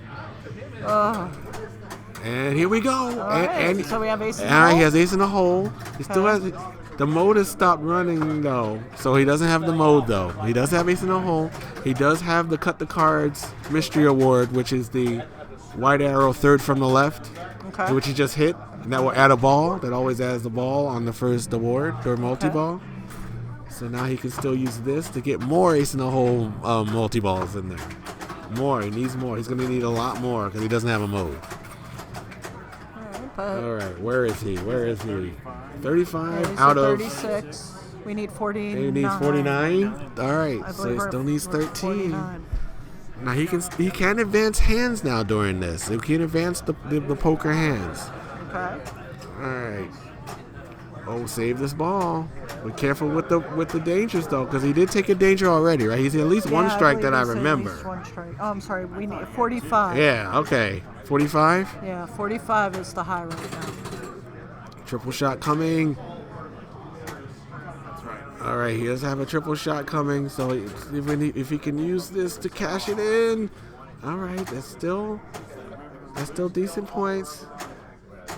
And here we go. Right. So we have ace in the hole. hole? He has ace in the hole. He still has it. The mode has stopped running though, so he doesn't have the mode though. He does have ace in the hole. He does have the cut the cards mystery award, which is the white arrow third from the left, which he just hit, and that will add a ball. That always adds the ball on the first award or multi-ball. So now he can still use this to get more ace in the hole multi-balls in there. More. He needs more. He's going to need a lot more because he doesn't have a mode. All right, where is he? 35 out of 36. We need 49. He needs 49. All right, I so believe he still needs 13. 49. Now he can advance hands now during this. He can advance the poker hands. Okay. All right. Oh, save this ball. Be careful with the dangers though, because he did take a danger already, right? He's at least one strike that I remember. At least 1 strike. Oh, I'm sorry. We need 45. Yeah. Okay. 45. Yeah, 45 is the high right now. Triple shot coming. All right, he does have a triple shot coming, so if he can use this to cash it in, all right, that's still decent points.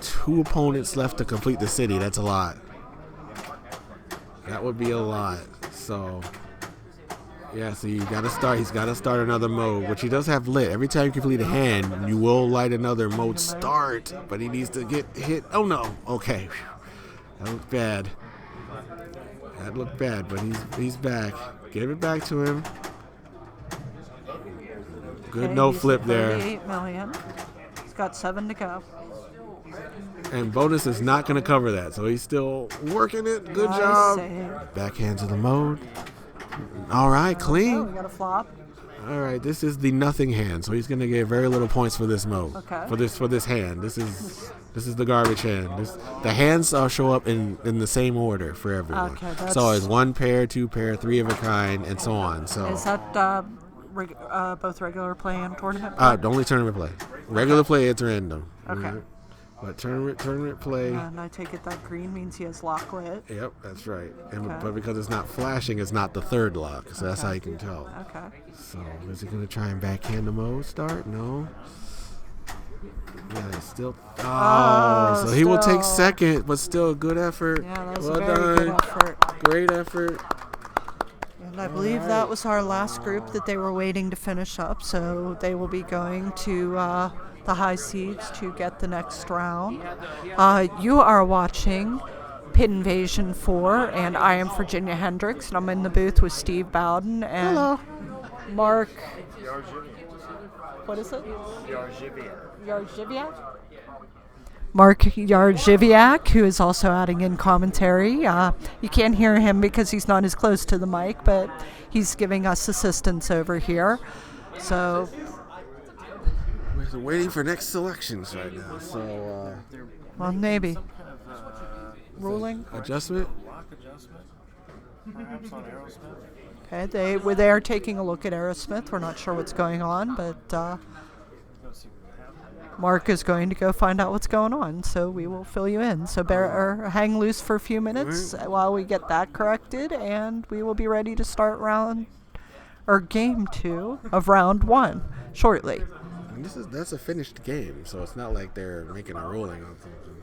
2 opponents left to complete the city. That's a lot. That would be a lot. So, yeah, so you gotta start. He's gotta start another mode, which he does have lit. Every time you complete a hand, you will light another mode start, but he needs to get hit. Oh no. Okay. That looked bad. But he's back. Give it back to him. Good no flip there. 38 million. He's got 7 to go. And bonus is not going to cover that, so he's still working it. Good job. Backhand to the mode. All right, clean. Oh, we got a flop. All right, this is the nothing hand, so he's going to get very little points for this mode. Okay. For this hand, this is the garbage hand. The hands show up in the same order for everyone. Okay, that's... So it's 1 pair, 2 pair, 3 of a kind, and so on. So is that both regular play and tournament play? Only tournament play. Regular play, it's random. Okay. Mm-hmm. But tournament play. And I take it that green means he has lock lit. Yep, that's right. Okay. But because it's not flashing, it's not the third lock. So that's how you can tell. Okay. So is he going to try and backhand the mode start? No. Yeah, it's still. Oh, so he will take second, but still a good effort. Yeah, that was well a very done. good effort. Great effort. And I believe that was our last group that they were waiting to finish up. So they will be going to the high seeds to get the next round. You are watching Pinvasion 4, and I am Virginia Hendricks, and I'm in the booth with Steve Bowden and Mark. What is it? Yarziviak? Mark Yarziviak, who is also adding in commentary. You can't hear him because he's not as close to the mic, but he's giving us assistance over here. So we're waiting for next selections right now. So well, maybe ruling adjustment. Perhaps on Aerosmith. Okay, they are taking a look at Aerosmith. We're not sure what's going on, but Mark is going to go find out what's going on, so we will fill you in. So hang loose for a few minutes while we get that corrected, and we will be ready to start game 2 of round 1 shortly. And that's a finished game, so it's not like they're making a ruling on something.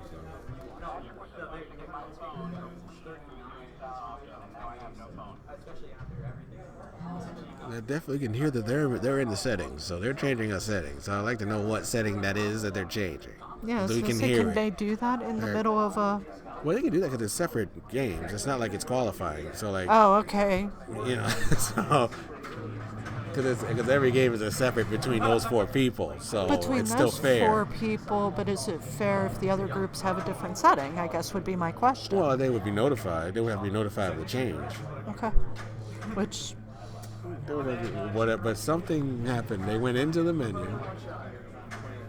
I definitely can hear that they're in the settings, so they're changing a setting. So I'd like to know what setting that is that they're changing. Yeah, so we can can they do that in the middle of a... Well, they can do that because it's separate games. It's not like it's qualifying. So like. Oh, okay. You know, so because every game is a separate between those 4 people, so it's still fair. Between those 4 people, but is it fair if the other groups have a different setting? I guess would be my question. Well, they would be notified. They would have to be notified of the change. Okay. Which. Whatever, but something happened. They went into the menu,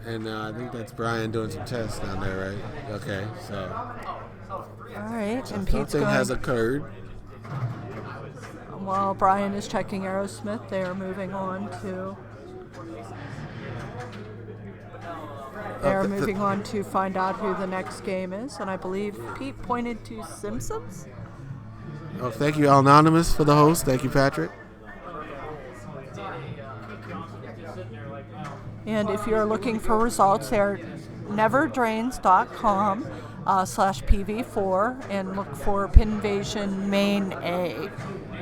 and I think that's Brian doing some tests down there, right? Okay, so. All right, So and Pete's something going. has occurred. while Brian is checking Aerosmith, they are moving on to. They're moving on to find out who the next game is, and I believe Pete pointed to Simpsons. Oh, thank you, Anonymous, for the host. Thank you, Patrick. And if you're looking for results, they're neverdrains.com /PV4 and look for Pinvasion Main A.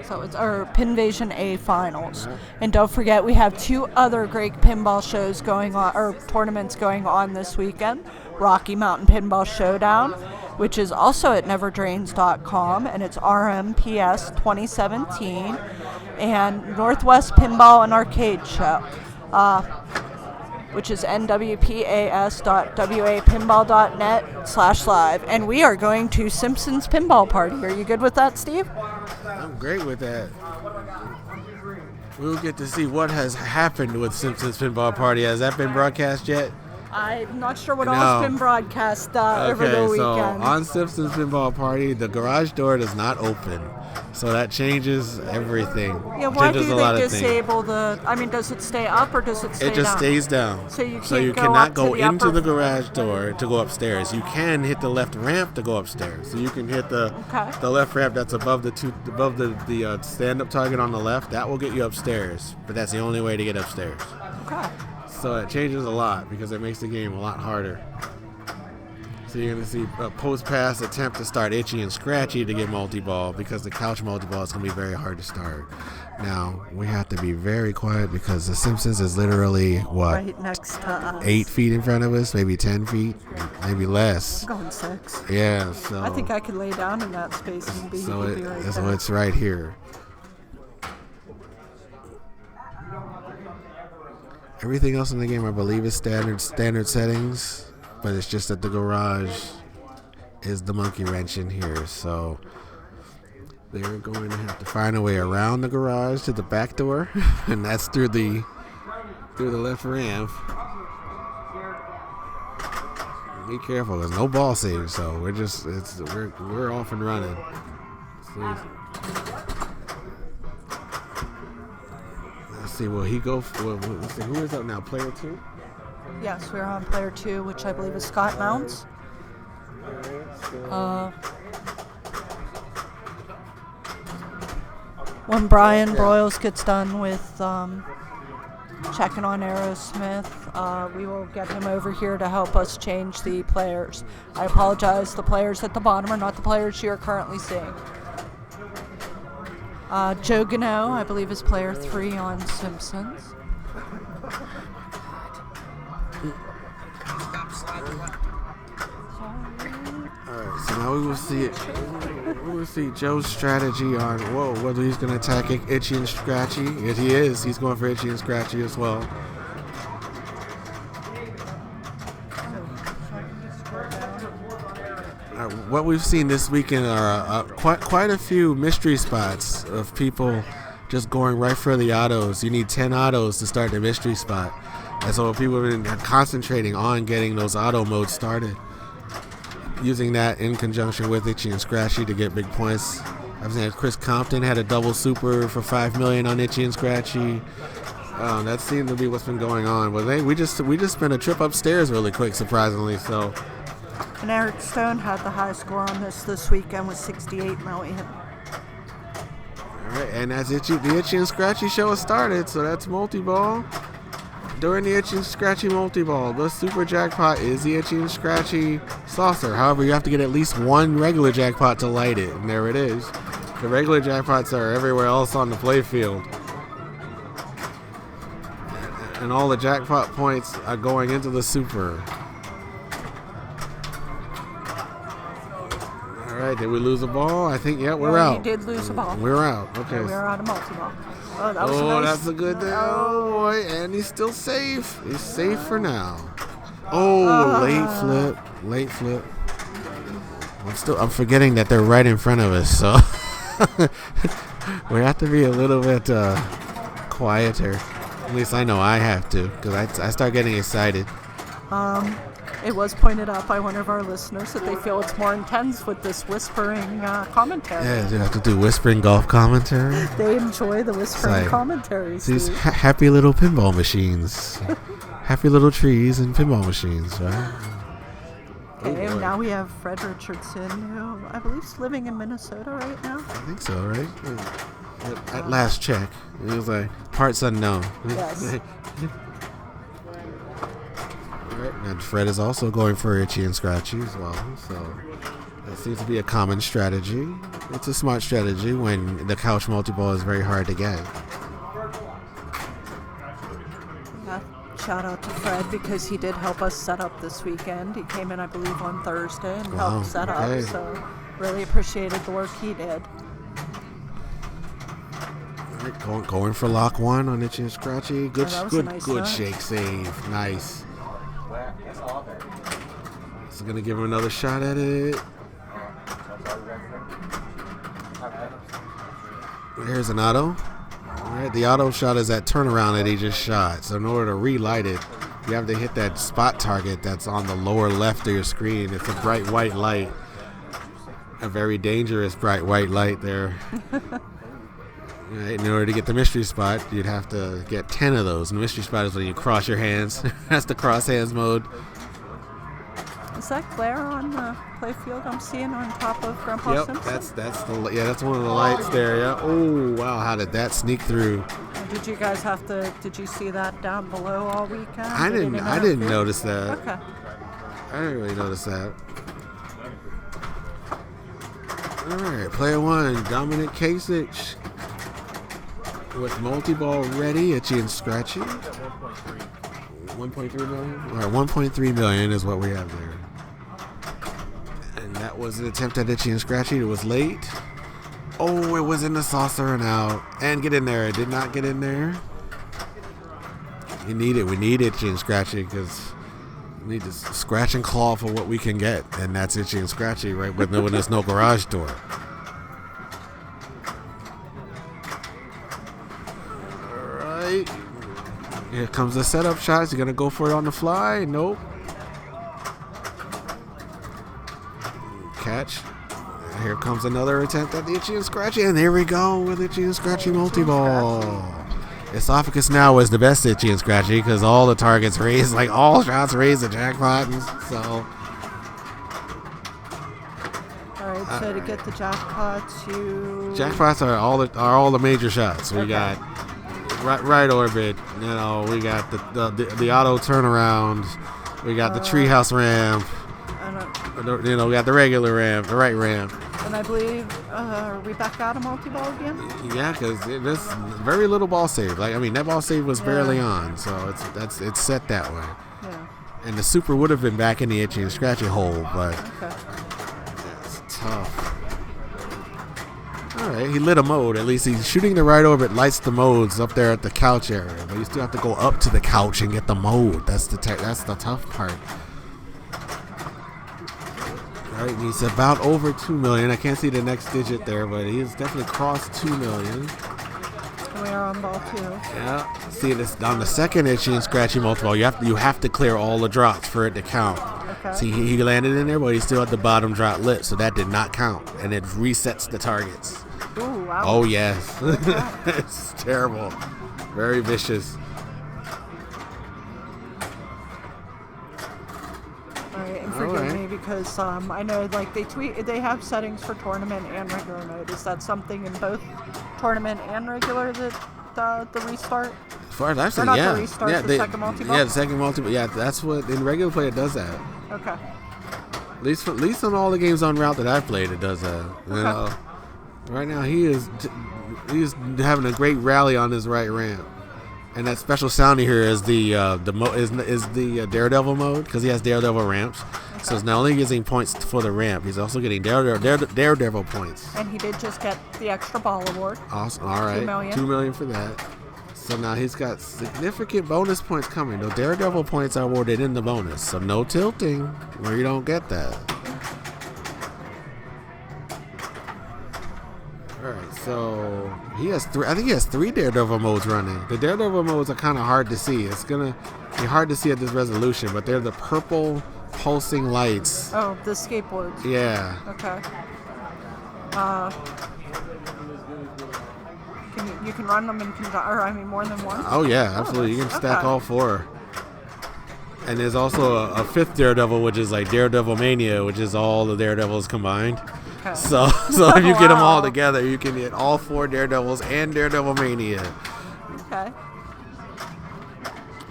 So it's our Pinvasion A finals. And don't forget, we have 2 other great pinball shows going on, or tournaments going on this weekend. Rocky Mountain Pinball Showdown, which is also at neverdrains.com, and it's RMPS 2017, and Northwest Pinball and Arcade Show, which is nwpas.wapinball.net/live. And we are going to Simpsons Pinball Party. Are you good with that, Steve? I'm great with that. We'll get to see what has happened with Simpsons Pinball Party. Has that been broadcast yet? I'm not sure what all has been broadcast over the weekend. So on Simpsons Pinball Party, the garage door does not open. So that changes everything. Yeah, why do they disable the... I mean, does it stay up or does it stay down? It just stays down. So you can't So you go cannot up go to the into upper... the garage door to go upstairs. You can hit the left ramp to go upstairs. So you can hit the left ramp that's above the stand-up target on the left. That will get you upstairs. But that's the only way to get upstairs. Okay. So it changes a lot because it makes the game a lot harder. So you're going to see a post-pass attempt to start Itchy and Scratchy to get multi-ball because the couch multi-ball is going to be very hard to start. Now, we have to be very quiet because The Simpsons is literally, what? Right next to us. 8 feet in front of us, maybe 10 feet, maybe less. I'm going 6. Yeah, so... I think I could lay down in that space and be, so right there. So it's right here. Everything else in the game, I believe, is standard settings, but it's just that the garage is the monkey wrench in here. So they're going to have to find a way around the garage to the back door, and that's through the left ramp. Be careful, there's no ball save, so we're off and running. Let's see, will he go? Let's see, who is up now? Player 2? Yes, we're on player 2, which I believe is Scott Mounts. When Brian Broyles gets done with checking on Aerosmith, we will get him over here to help us change the players. I apologize, the players at the bottom are not the players you are currently seeing. Joe Gano, I believe, is player 3 on Simpsons. Alright, so now we will see Joe's strategy on whether he's going to attack Itchy and Scratchy. If he is, he's going for Itchy and Scratchy as well. What we've seen this weekend are quite a few mystery spots of people just going right for the autos. You need 10 autos to start the mystery spot. And so people have been concentrating on getting those auto modes started. Using that in conjunction with Itchy and Scratchy to get big points. I've seen Chris Compton had a double super for $5 million on Itchy and Scratchy. That seemed to be what's been going on. But we just spent a trip upstairs really quick, surprisingly. So. And Eric Stone had the high score on this weekend with $68 million. All right, and as the Itchy and Scratchy show has started, so that's multi-ball. During the Itchy and Scratchy multi-ball, the super jackpot is the Itchy and Scratchy saucer. However, you have to get at least one regular jackpot to light it, and there it is. The regular jackpots are everywhere else on the playfield. And all the jackpot points are going into the super. All right, did we lose a ball? I think, yeah, we're out. We did lose a ball. We're out, okay. We're out of multi-ball. Oh, That's a good day. Oh, boy, and he's still safe. He's safe for now. Oh, late flip. I'm forgetting that they're right in front of us, so we have to be a little bit quieter. At least I know I have to, because I start getting excited. It was pointed out by one of our listeners that they feel it's more intense with this whispering commentary. Yeah, you have to do whispering golf commentary. They enjoy the whispering commentaries. These happy little pinball machines. Happy little trees and pinball machines, right? Okay, and now we have Fred Richardson, who I believe is living in Minnesota right now. I think so, right? At last check, it was like parts unknown. Yes. Right, and Fred is also going for Itchy and Scratchy as well, so that seems to be a common strategy. It's a smart strategy when the couch multi-ball is very hard to get. Yeah, shout out to Fred because he did help us set up this weekend. He came in, I believe, on Thursday and helped set up, so really appreciated the work he did. Right, going for lock one on Itchy and Scratchy. Good, nice good shot. shake save. Nice. So gonna give him another shot at it. Here's an auto. All right, the auto shot is that turnaround that he just shot. So in order to relight it, you have to hit that spot target that's on the lower left of your screen. It's a bright white light. A very dangerous bright white light there. Right, in order to get the mystery spot, you'd have to get 10 of those. And the mystery spot is when you cross your hands. That's the cross hands mode. Is that glare on the playfield I'm seeing on top of Grandpa Simpson? That's one of the lights there. Yeah. Oh wow, how did that sneak through? Did you guys did you see that down below all weekend? I didn't notice that. Okay. I didn't really notice that. All right, player one, Dominic Kasich. With multi-ball ready, Itchy and Scratchy. 1.3 million? All right, 1.3 million is what we have there. And that was an attempt at Itchy and Scratchy. It was late. Oh, it was in the saucer and out. And get in there. It did not get in there. We need Itchy and Scratchy because we need to scratch and claw for what we can get. And that's Itchy and Scratchy, right? When there's no garage door. Here comes the setup shot. Is he going to go for it on the fly? Nope. Catch. Here comes another attempt at the Itchy and Scratchy. And there we go with Itchy and Scratchy multi-ball. Esophagus now is the best Itchy and Scratchy because all the targets raise, like all shots raise the jackpot. So. Alright, so to get the jackpots, Jackpots are all the major shots. We got right orbit, we got the auto turnaround, we got the treehouse ramp, we got the regular ramp, the right ramp. And I believe, are we back out of multi-ball again? Yeah, because there's very little ball save. That ball save was barely on, so it's set that way. Yeah. And the super would have been back in the Itchy and Scratchy hole, but it's tough. All right, he lit a mode. At least he's shooting the right orbit, lights the modes up there at the couch area. But you still have to go up to the couch and get the mode. That's the tough part. All right, he's about over 2 million. I can't see the next digit there, but he's definitely crossed 2 million. We are on ball 2. Yeah. See this on the second Itchy and Scratchy multi-ball. You have to clear all the drops for it to count. Okay. See, he landed in there, but he's still at the bottom drop lit, so that did not count, and it resets the targets. Ooh, wow. Oh yes, it's terrible, very vicious. All right, and forgive me because I know they have settings for tournament and regular mode. Is that something in both tournament and regular that the restart? As far as I've seen, not yeah, the restart, the second multi-ball? Yeah, the second multi-ball. Yeah, that's what in regular play it does that. Okay. At least on all the games on route that I've played, it does that. Okay. Right now he's having a great rally on his right ramp, and that special sound here is the Daredevil mode because he has Daredevil ramps. Okay. So it's not only getting points for the ramp, he's also getting Daredevil points. And he did just get the extra ball award. Awesome. All right, 2 million. 2 million for that. So now he's got significant bonus points coming. The Daredevil points are awarded in the bonus, so no tilting where you don't get that. All right, so he has three. I think he has 3 Daredevil modes running. The Daredevil modes are kind of hard to see. It's gonna be hard to see at this resolution, but they're the purple pulsing lights. Oh, the skateboards. Yeah. Okay. You can run them in more than one? Oh yeah, absolutely. You can stack all 4. And there's also a 5th Daredevil, which is like Daredevil Mania, which is all the Daredevils combined. Okay. So if you get them all together, you can get all 4 Daredevils and Daredevil Mania. Okay.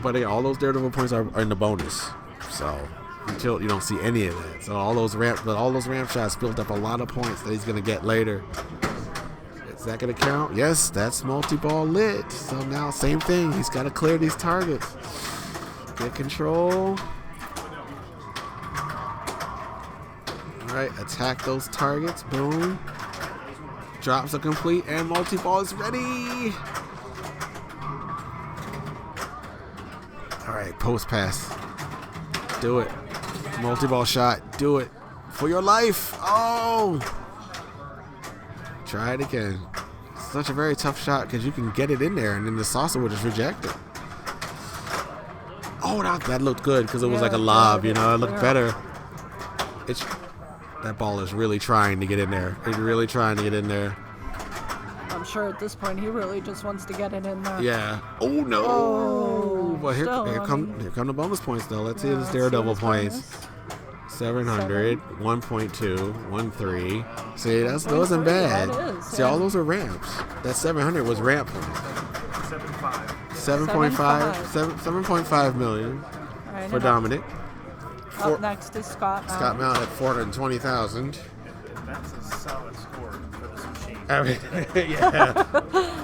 But all those Daredevil points are in the bonus. So until you don't see any of that. So all those ramp shots built up a lot of points that he's gonna get later. Is that gonna count? Yes, that's multi-ball lit. So now same thing. He's gotta clear these targets. Get control. Alright, attack those targets. Boom. Drops are complete and multi-ball is ready. Alright, post pass. Do it. Multi-ball shot. Do it. For your life. Oh! Try it again. It's such a very tough shot because you can get it in there and then the saucer will just reject it. Oh, that looked good because it was like a lob, you know. It looked better. That ball is really trying to get in there. It's really trying to get in there. I'm sure at this point he really just wants to get it in there. Yeah. Oh no. Oh, well, here come the bonus points though. Let's see this Daredevil points. 700, 1.2, 13. See, that wasn't bad. See, all those are ramps. That 700 was ramp points. 7.5 million right, for Dominic. Up next is Scott. Scott Mount at 420,000. That's a solid score for this machine. I mean,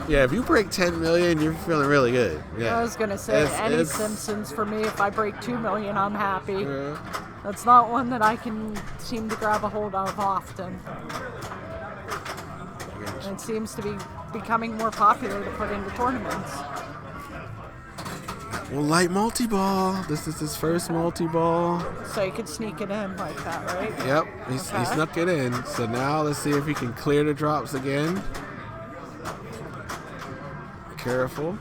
yeah. If you break 10 million, you're feeling really good. Yeah. I was gonna say any Simpsons for me. If I break 2 million, I'm happy. Yeah. That's not one that I can seem to grab a hold of often. And it seems to be becoming more popular to put into tournaments. Well, light multi-ball. This is his first multi-ball. So you could sneak it in like that, right? Yep, he snuck it in. So now let's see if he can clear the drops again. Careful.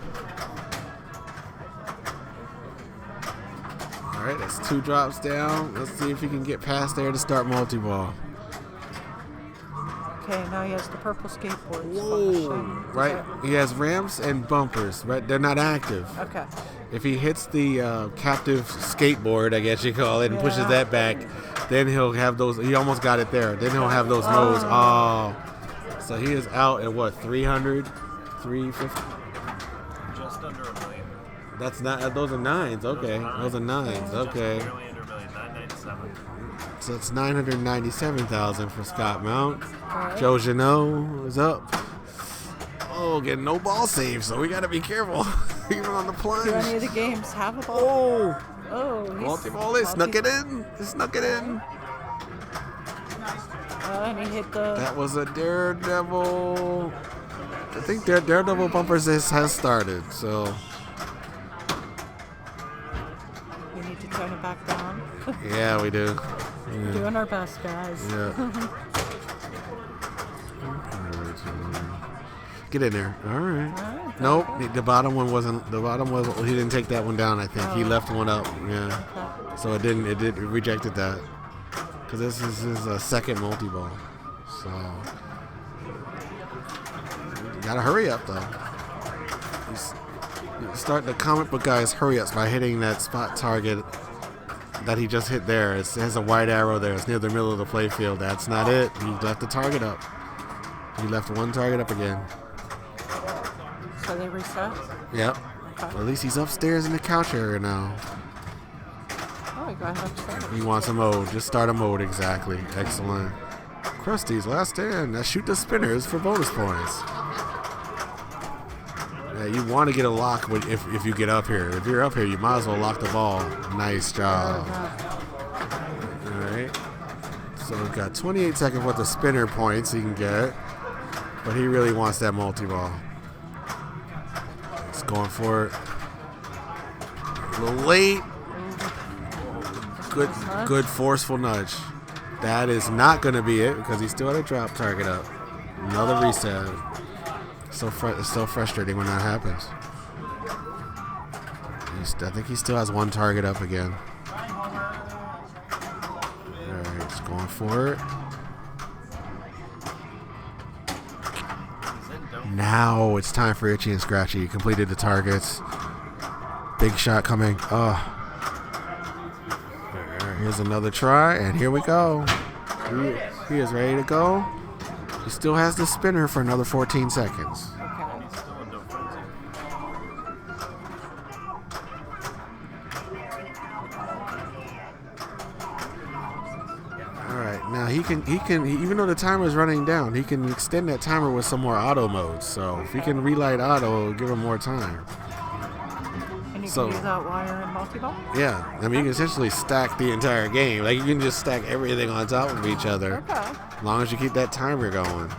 All right, that's 2 drops down. Let's see if he can get past there to start multi-ball. Okay, now he has the purple skateboards. Whoa. Right, he has ramps and bumpers. Right, they're not active. Okay. If he hits the captive skateboard, I guess you call it, and pushes that back, then he'll have those. He almost got it there. Then he'll have those modes. Oh. So he is out at what, 300, 350? Just under $1 million. That's not. Those are 9s. Okay. Those are 9s. Okay. Barely under $1 million. 997. So it's 997,000 for Scott Mount. Right. Joe Janot is up. Oh, getting no ball save, so we got to be careful. Even on the plunge. Do any of the games have a ball? Oh, multi-ball it. Snuck it in. Snuck it in. And he hit the. That was a Daredevil. I think Daredevil bumpers has started, so. We need to turn it back down. Yeah, we do. Yeah. Doing our best, guys. Yeah. Get in there. All right. Nope. The bottom one wasn't. The bottom was. He didn't take that one down. I think he left one up. Yeah. Okay. So it didn't. It rejected that. Because this is his second multi-ball. So you gotta hurry up though. You start the comic book guys hurry ups by hitting that spot target that he just hit there. It has a white arrow there. It's near the middle of the playfield. That's not it. He left the target up. He left one target up again. So they reset? Yep. Okay. Well, at least he's upstairs in the couch area now. Oh, he got upstairs. He wants a mode. Just start a mode, exactly. Excellent. Krusty's last stand. Now shoot the spinners for bonus points. Yeah, you want to get a lock if you get up here. If you're up here, you might as well lock the ball. Nice job. All right. So we've got 28 seconds worth of spinner points he can get. But he really wants that multi-ball. He's going for it. A little late. Good forceful nudge. That is not going to be it because he still had a drop target up. Another reset. It's so frustrating when that happens. I think he still has one target up again. for it. Now it's time for Itchy and Scratchy. Completed the targets. Big shot coming. Oh. Here's another try, and here we go. He is ready to go. He still has the spinner for another 14 seconds. Now he can even though the timer is running down, he can extend that timer with some more auto modes. So if he can relight auto, it'll give him more time. And you can do that while you're in multi-ball? Yeah, I mean you can essentially stack the entire game. Like you can just stack everything on top of each other. Okay. As long as you keep that timer going.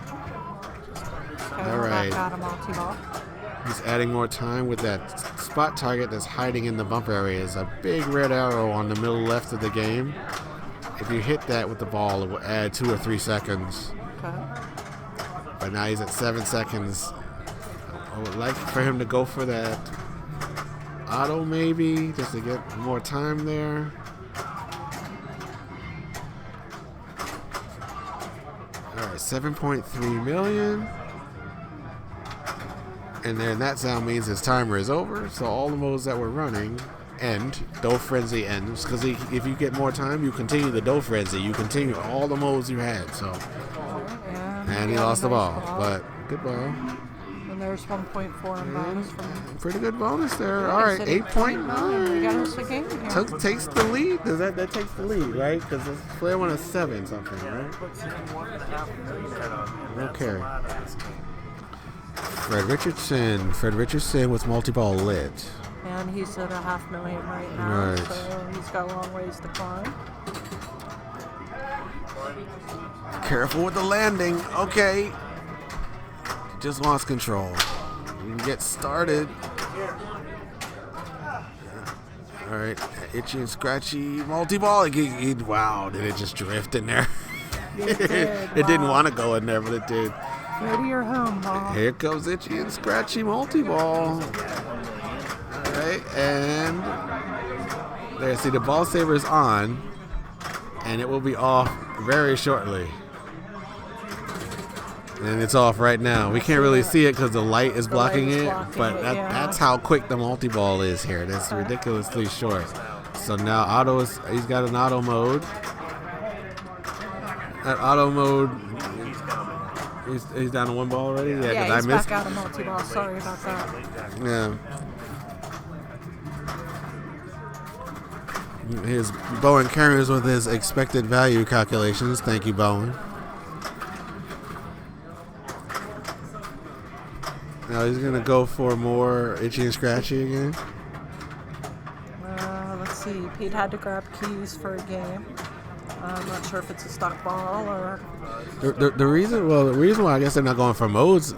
Okay, All right. Got a multi-ball. He's adding more time with that spot target that's hiding in the bumper area. It's a big red arrow on the middle left of the game. If you hit that with the ball, it will add 2 or 3 seconds. Okay. But now he's at 7 seconds. I would like for him to go for that auto maybe, just to get more time there. All right, 7.3 million. And then that sound means his timer is over. So all the modes that we're running end. Dough Frenzy ends. Because if you get more time, you continue the Dough Frenzy. You continue all the modes you had. So, and he lost the ball. But good ball. And there's 1.4 in bonus from Pretty good bonus there. Yeah, All right, so 8.9. We got us a game here. Takes the lead. Does that takes the lead, right? Because Flair won a 7 something, right? Okay. Fred Richardson with multi-ball lit. And he's at $500,000 right now, Right. so he's got a long ways to climb. Careful with the landing. Okay. Just lost control. We can get started. All right. Itchy and Scratchy multi-ball. Wow, did it just drift in there? It did. It didn't want to go in there, but it did. Go to your home, Bob. Here comes Itchy and Scratchy multi-ball. All right, and there. See, the ball saver is on, and it will be off very shortly. And it's off right now. We can't really see it because the light is blocking it, but that's how quick the multi-ball is here. That's ridiculously short. So now he's got an auto mode. That auto mode, he's down to 1 ball already? Yeah, he's I missed. back out of multi-ball. Sorry about that. Yeah. Here's Bowen carries with his expected value calculations. Thank you, Bowen. Now he's going to go for more Itchy and Scratchy again. Let's see. Pete had to grab keys for a game. I'm not sure if it's a stock ball or... The reason why I guess they're not going for modes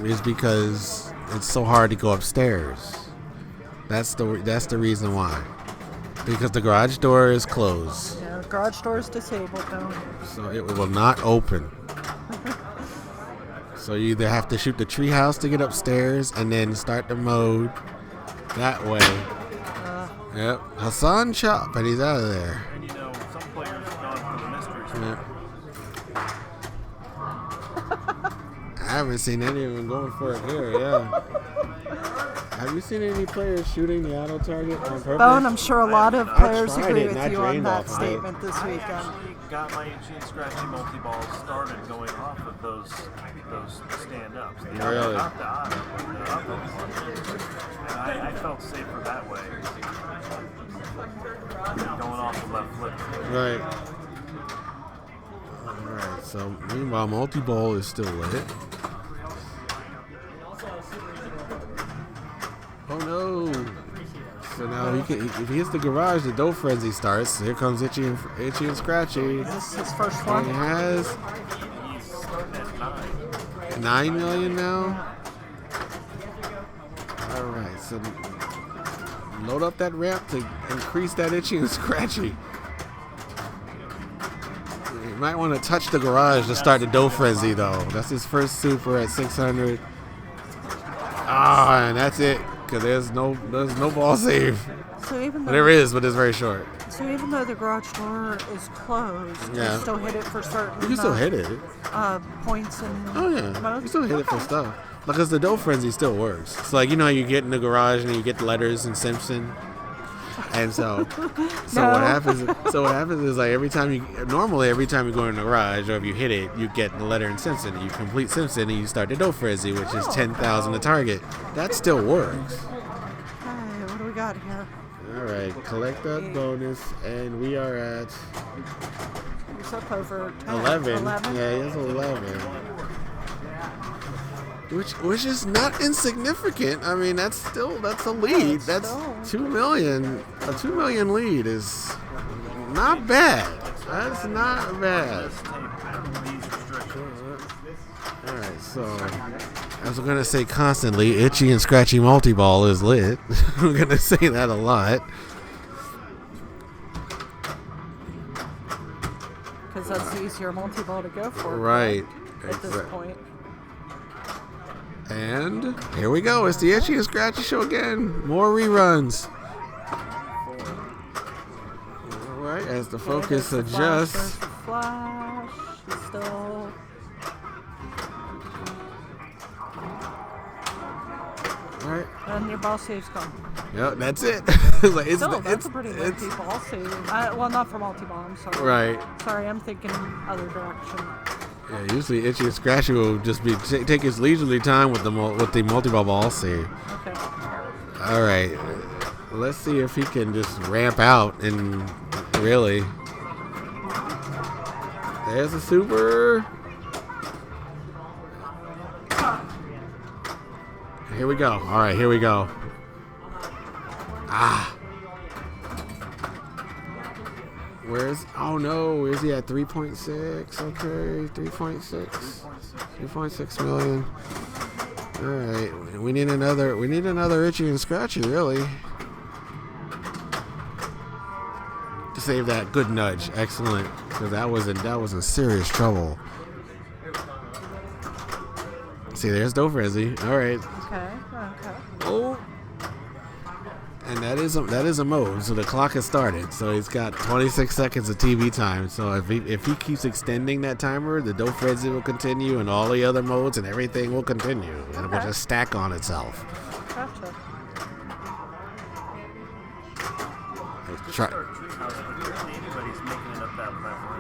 is because it's so hard to go upstairs. That's the reason why. Because the garage door is closed. Yeah, the garage door is disabled now. So it will not open. So you either have to shoot the treehouse to get upstairs and then start the mode that way. Yep. Hassan Chop, and he's out of there. And you know, some players have gone for the mystery. Yeah. I haven't seen any of them going for it here, yeah. Have you seen any players shooting the auto target on purpose? Bone, I'm sure a lot of players agree with you on drained that off of it. statement this I weekend. actually got my Itchy and Scratchy multi-balls started going off of those stand-ups. Really? Not the auto, but the upper ones. And I felt safer that way. Going off the left flip. Right. Alright, so meanwhile, multi-ball is still lit. Oh no! So now if he hits the garage, the Dough Frenzy starts. Here comes Itchy and Scratchy. Is this his first one? He has He's starting at 9. 9 million now. All right, so load up that ramp to increase that Itchy and Scratchy. You might want to touch the garage to start the Dough Frenzy though. That's his first super at 600. And that's it. Because there's no ball save. So even though There is, but it's very short. So even though the garage door is closed, Yeah. you still hit it for certain You can still hit it. points and Oh yeah, modes? you still hit it for stuff. Because the dough frenzy still works. It's like, you know how you get in the garage and you get the letters and Simpson. And so No. what happens is like every time you go in the garage or if you hit it, you get the letter in Simpson. You complete Simpson and you start the dough frenzy, which is 10,000 a target. That still works. Okay, what do we got here? All right, collect that bonus, and we are at It's up over 10. 11. 11? Yeah, it's 11. Which is not insignificant. I mean, that's a lead. That's 2 million. A 2 million lead is not bad. That's not bad. All right, so as we're gonna say constantly, itchy and scratchy multi-ball is lit. We're gonna say that a lot. Because that's the easier multi-ball to go for. Right. At this point. And here we go. It's the Itchy and Scratchy show again. More reruns. All right, as the focus adjusts. Flash. He's still. All right. And your ball save's gone. Yep, that's it. That's a pretty lucky ball save. Well, not for multi-ball, I'm sorry. Right. Sorry, I'm thinking other direction. Yeah, usually Itchy and Scratchy will just be take his leisurely time with the multi-ball ball save. Okay. All right. Let's see if he can just ramp out and really. There's a super. Here we go. All right, here we go. Oh no, is he at 3.6? Okay, 3.6 million. All right, we need another Itchy and Scratchy, really. To save that good nudge. Excellent. Because that was in serious trouble. See, there's dough frenzy. All right. Okay. Oh. And that is a mode, so the clock has started. So he's got 26 seconds of TV time. So if he keeps extending that timer, the dough frenzy will continue, and all the other modes and everything will continue, and it will just stack on itself. Gotcha.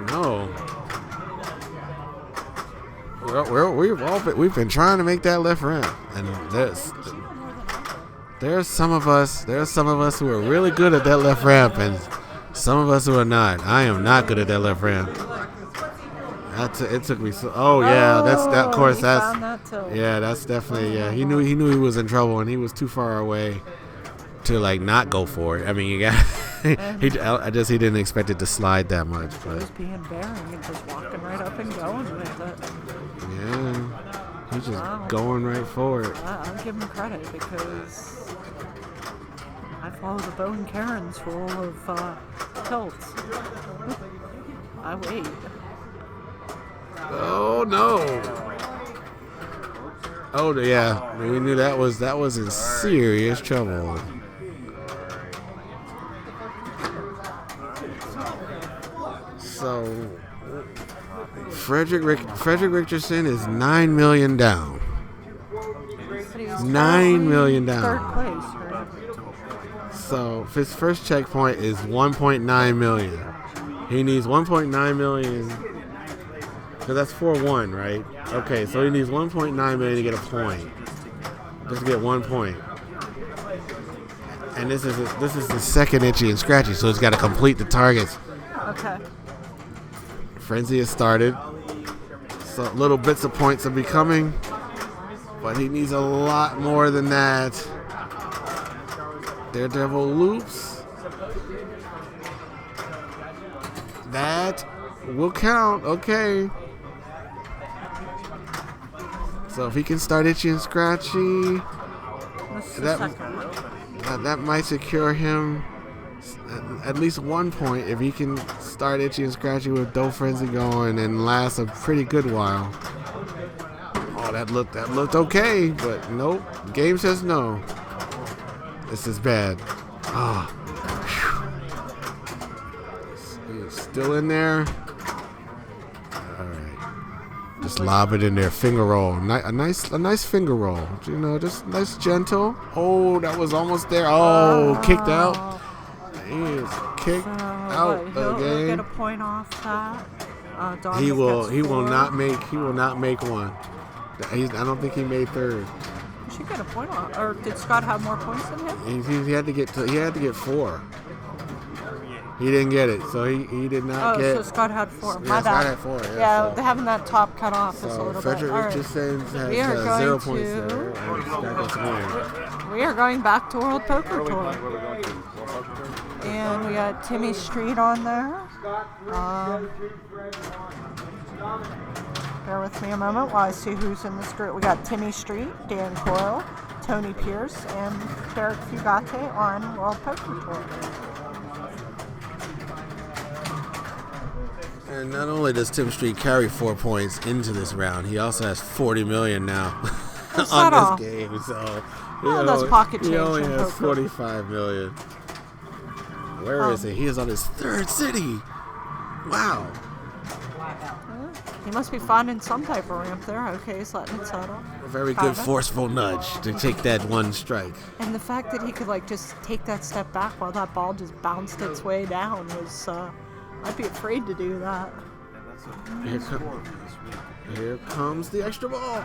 No. We've been trying to make that left ramp, and there's some of us who are really good at that left ramp, and some of us who are not. I am not good at that left ramp. It took me so. Oh yeah, that's that. Of course, that's definitely. Yeah, he knew he was in trouble, and he was too far away to like not go for it. I mean, you got. he didn't expect it to slide that much, but. He was being bearing and just walking right up and going with it. Yeah, he's just going right for it. I'll give him credit because I follow the Bo and Karen's rule of tilts. I wait. Oh no! Oh yeah, we knew that was in serious trouble. So Frederick Richardson is 9 million down. 9 million down. Third place, right? So his first checkpoint is 1.9 million. He needs 1.9 million. Because that's 4-1, right? Okay, so he needs 1.9 million to get a point. Just to get 1 point. And this is the second Itchy and Scratchy, so he's got to complete the targets. Okay. Frenzy has started. So little bits of points are becoming. But he needs a lot more than that. Daredevil loops. That will count. Okay. So if he can start Itchy and Scratchy, that might secure him at least 1 point if he can start Itchy and Scratchy with Dough Frenzy going and last a pretty good while. Oh, that looked okay, but nope. Game says no. This is bad. Oh. Still in there. All right. Just lob it in there. Finger roll. A nice finger roll. You know, just nice gentle. Oh, that was almost there. Oh, kicked out. He is kicked out He'll again. get a point off that. He Dominic will. gets He will 4. not make. He will not make one. I don't think he made third. He should get a point off. Or did Scott have more points than him? He had to get. He had to get 4. He didn't get it, so he did not get. So Scott had 4. Yeah, My Scott bad. had 4. Yeah, having that top cut off is a So little Frederick bit. All right. Richardson We are has going 0 points there. And that goes win. We are going back to World Poker Tour. And we got Timmy Street on there. Bear with me a moment while I see who's in this group. We got Timmy Street, Dan Coyle, Tony Pierce, and Derek Fugate on World Poker Tour. And not only does Tim Street carry 4 points into this round, he also has 40 million now on this game. So that's pocket he change only in has poker. 45 million. Where is he? He is on his 3rd city. Wow. He must be finding some type of ramp there. Okay, he's letting it settle. A very good forceful nudge to take that one strike. And the fact that he could just take that step back while that ball just bounced its way down was, I'd be afraid to do that. Here comes the extra ball.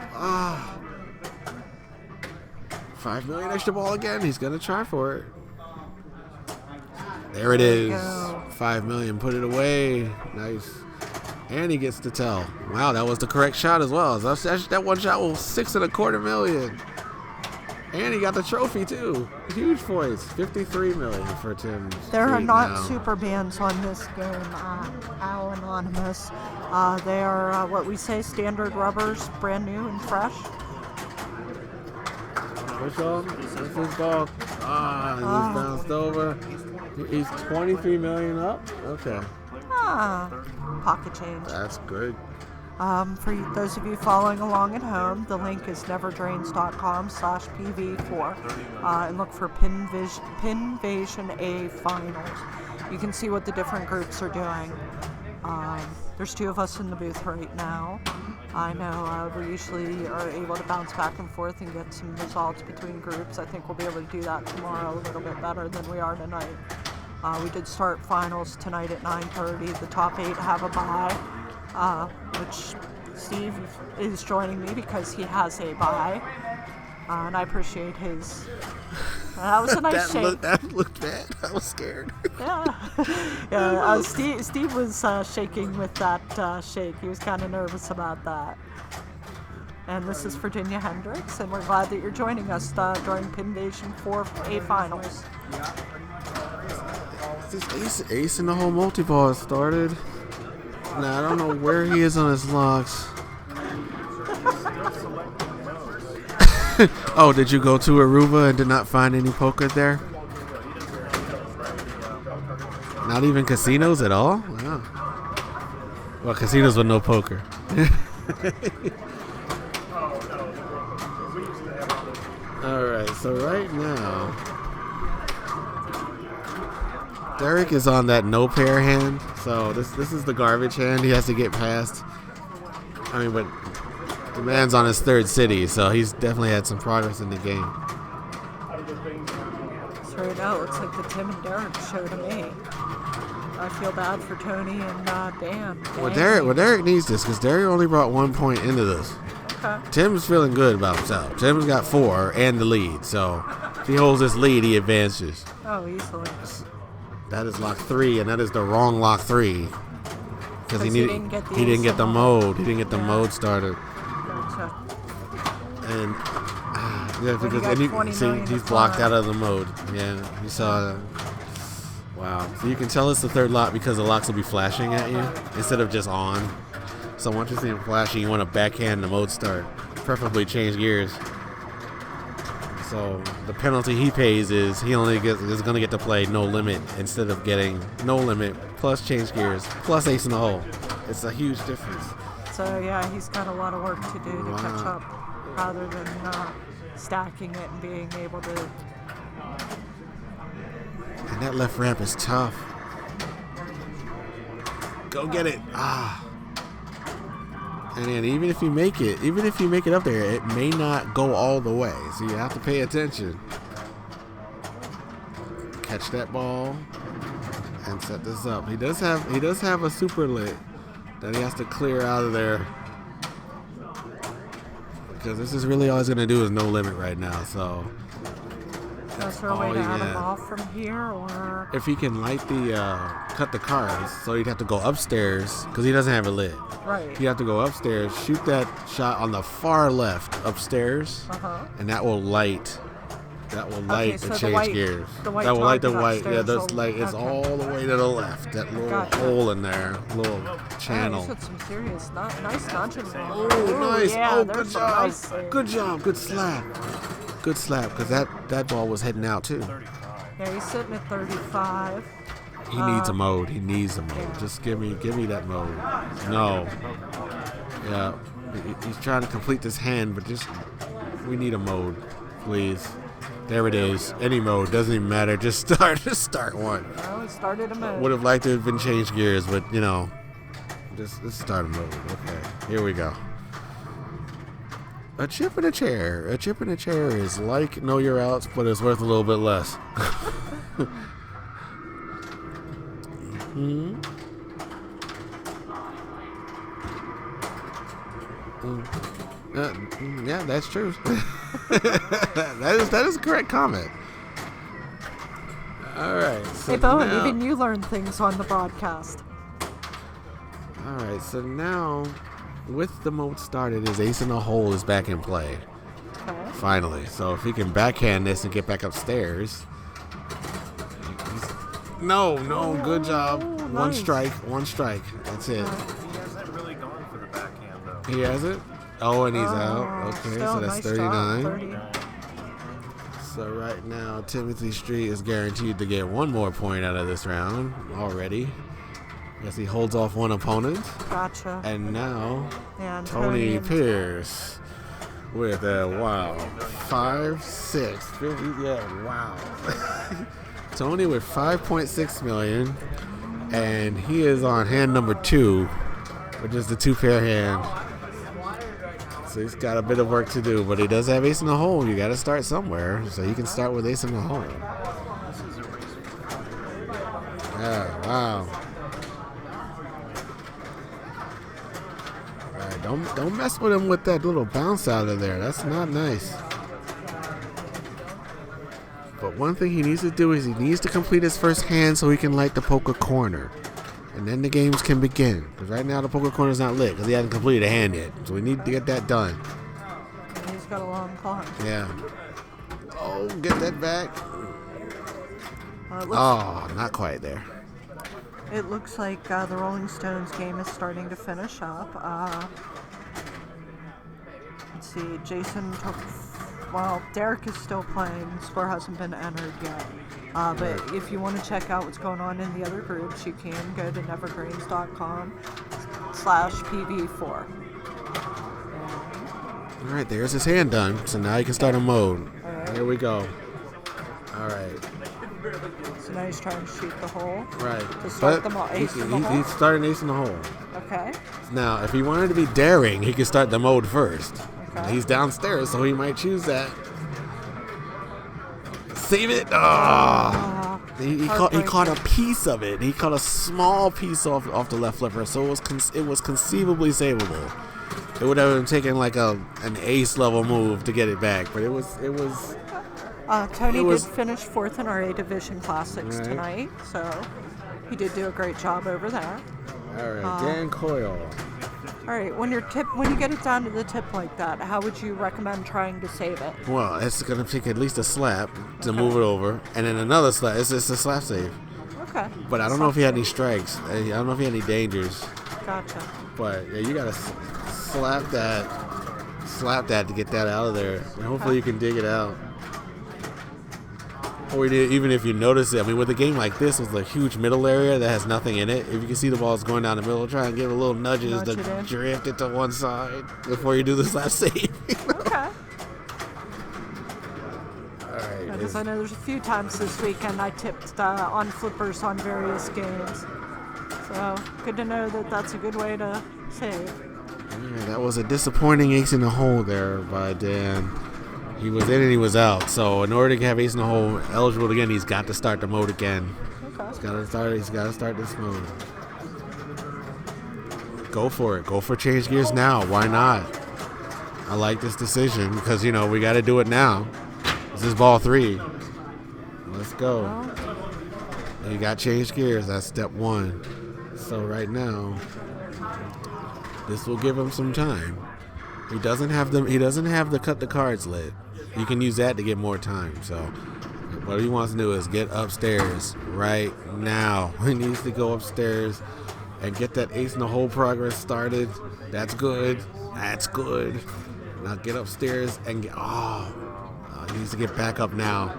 5 million extra ball again. He's gonna try for it. There it is. 5 million. Put it away. Nice. And he gets to tell. Wow, that was the correct shot as well. That one shot was 6.25 million. And he got the trophy too. Huge points. 53 million for Tim. There are Street not now. super bands on this game, Al Anonymous. They are what we say standard rubbers, brand new and fresh. Push on. That's his ball. He just bounced over. He's 23 million up. Okay. Pocket change. That's good. For those of you following along at home, the link is neverdrains.com/PV4 and look for Pinvasion A Finals. You can see what the different groups are doing. There's 2 of us in the booth right now. I know we usually are able to bounce back and forth and get some results between groups. I think we'll be able to do that tomorrow a little bit better than we are tonight. We did start finals tonight at 9:30. The top 8 have a bye, which Steve is joining me because he has a bye, and I appreciate his. That was a nice shake. That looked bad. I was scared. Yeah. Steve was shaking with that shake. He was kind of nervous about that. And this is Virginia Hendricks, and we're glad that you're joining us during Pinvasion IV A Finals. This ace in the whole multi-ball has started. Now I don't know where he is on his logs. Oh, did you go to Aruba and did not find any poker there? Not even casinos at all? Wow. Well, casinos with no poker. Alright, so right now Derek is on that no pair hand, so this is the garbage hand he has to get past. I mean, but the man's on his 3rd city, so he's definitely had some progress in the game. So right now it looks like the Tim and Derek show to me. I feel bad for Tony and Dan. Well, Derek needs this because Derek only brought 1 point into this. Okay. Tim's feeling good about himself. Tim's got 4 and the lead, so if he holds this lead, he advances. Oh, easily. That is lock 3, and that is the wrong lock 3 because he didn't get the mode. He didn't get the mode started. Gotcha. And he's blocked out of the mode. Yeah, you saw. Wow. So you can tell it's the 3rd lock because the locks will be flashing at you instead of just on. So once you see them flashing, you want to backhand the mode start, preferably change gears. So the penalty he pays is he only is going to get to play no limit instead of getting no limit plus change gears plus ace in the hole. It's a huge difference. So yeah, he's got a lot of work to do to catch up rather than stacking it and being able to. And that left ramp is tough. Go get it. Ah. And then even if you make it up there, it may not go all the way. So you have to pay attention. Catch that ball and set this up. He does have a super lit that he has to clear out of there. Because this is really all he's gonna do is no limit right now, so Is there a way to add him off from here, or if he can light the cut the cars, so he'd have to go upstairs because he doesn't have it lit. Right. You have to go upstairs, shoot that shot on the far left upstairs, and that will light. That will light so the the change white- gears. the white That will light the target white. Yeah, upstairs that's will- like it's okay. all the way to the left. That little Gotcha. hole in there, little channel. Oh, some serious, nice nudging. Oh, nice. Yeah, Oh, there's good some job. nice saves. Good job. Good slap. Good slap, because that ball was heading out too. Yeah, he's sitting at 35. He needs a mode. He needs a mode. Just give me that mode. No. Yeah. He's trying to complete this hand, but we need a mode, please. There it is. Any mode, doesn't even matter. Just start one. Well, he started a mode. Would have liked to have been changed gears, but just start a mode. Okay, here we go. A chip in a chair. A chip in a chair is like Know Your Outs, but it's worth a little bit less. Yeah, that's true. that is a correct comment. All right. So Hey, Bowen, now, even you learned things on the broadcast. all right. So now, with the mode started, his ace in the hole is back in play. Okay. Finally. So if he can backhand this and get back upstairs. No, good job. One strike. That's it. He hasn't really gone for the backhand, though. He has it? Oh, and he's out. Okay, still so that's nice 39. job, 30. So right now, Timothy Street is guaranteed to get one more point out of this round already. Guess he holds off one opponent. Gotcha. And now, And Tony Tony Pierce with a 5, 6, 50, yeah, wow. Tony with 5.6 million, and he is on hand number 2, which is the 2-pair hand. So he's got a bit of work to do, but he does have ace in the hole. You got to start somewhere, so he can start with ace in the hole. Yeah, wow. All right, don't mess with him with that little bounce out of there. That's not nice. But one thing he needs to do is he needs to complete his first hand so he can light the poker corner. And then the games can begin. Because right now the poker corner is not lit because he hasn't completed a hand yet. So we need to get that done. He's got a long clock. Yeah. Oh, get that back. It looks, Not quite there. It looks like the Rolling Stones game is starting to finish up. Let's see. Jason took. Well, Derek is still playing. The score hasn't been entered yet. But if you want to check out what's going on in the other groups, you can go to nevergreens.com/PV4. All right, there's his hand done. So now he can start a mode. Right. Here we go. All right. So now he's trying to shoot the hole. Right. To start the ace in the hole. He's starting ace in the hole. Okay. Now, if he wanted to be daring, he could start the mode first. Okay. He's downstairs, so he might choose that. Save it! Oh. He caught a piece of it. He caught a small piece off the left flipper, so it was conceivably savable. It would have taken like an ace level move to get it back, but it was. Tony it was- did finish 4th in our A Division Classics Right. tonight, so he did do a great job over there. All right, Dan Coyle. All right, when you get it down to the tip like that, how would you recommend trying to save it? Well, it's gonna take at least a slap to move it over, and then another slap. It's a slap save. Okay. But I don't know if he had any strikes. I don't know if he had any dangers. Gotcha. But yeah, you gotta slap that to get that out of there, and hopefully you can dig it out. Or even if you notice it, I mean, with a game like this with a huge middle area that has nothing in it, if you can see the balls going down the middle, try and give it little nudges Nudge to it in. drift it to one side before you do the slap save. Okay. All right. Because I know there's a few times this weekend I tipped on flippers on various games. So good to know that that's a good way to save. Yeah, that was a disappointing ace in the hole there by Dan. He was in and he was out. So in order to have ace in the hole eligible again, he's got to start the mode again. Okay. He's got to start this mode. Go for it. Go for change gears now. Why not? I like this decision because, you know, we got to do it now. This is ball 3. Let's go. You got change gears. That's step 1. So right now, this will give him some time. He doesn't have the cut the cards lit. You can use that to get more time. So what he wants to do is get upstairs right now. He needs to go upstairs and get that ace in the hole progress started. That's good. That's good. Now get upstairs and get. He needs to get back up now.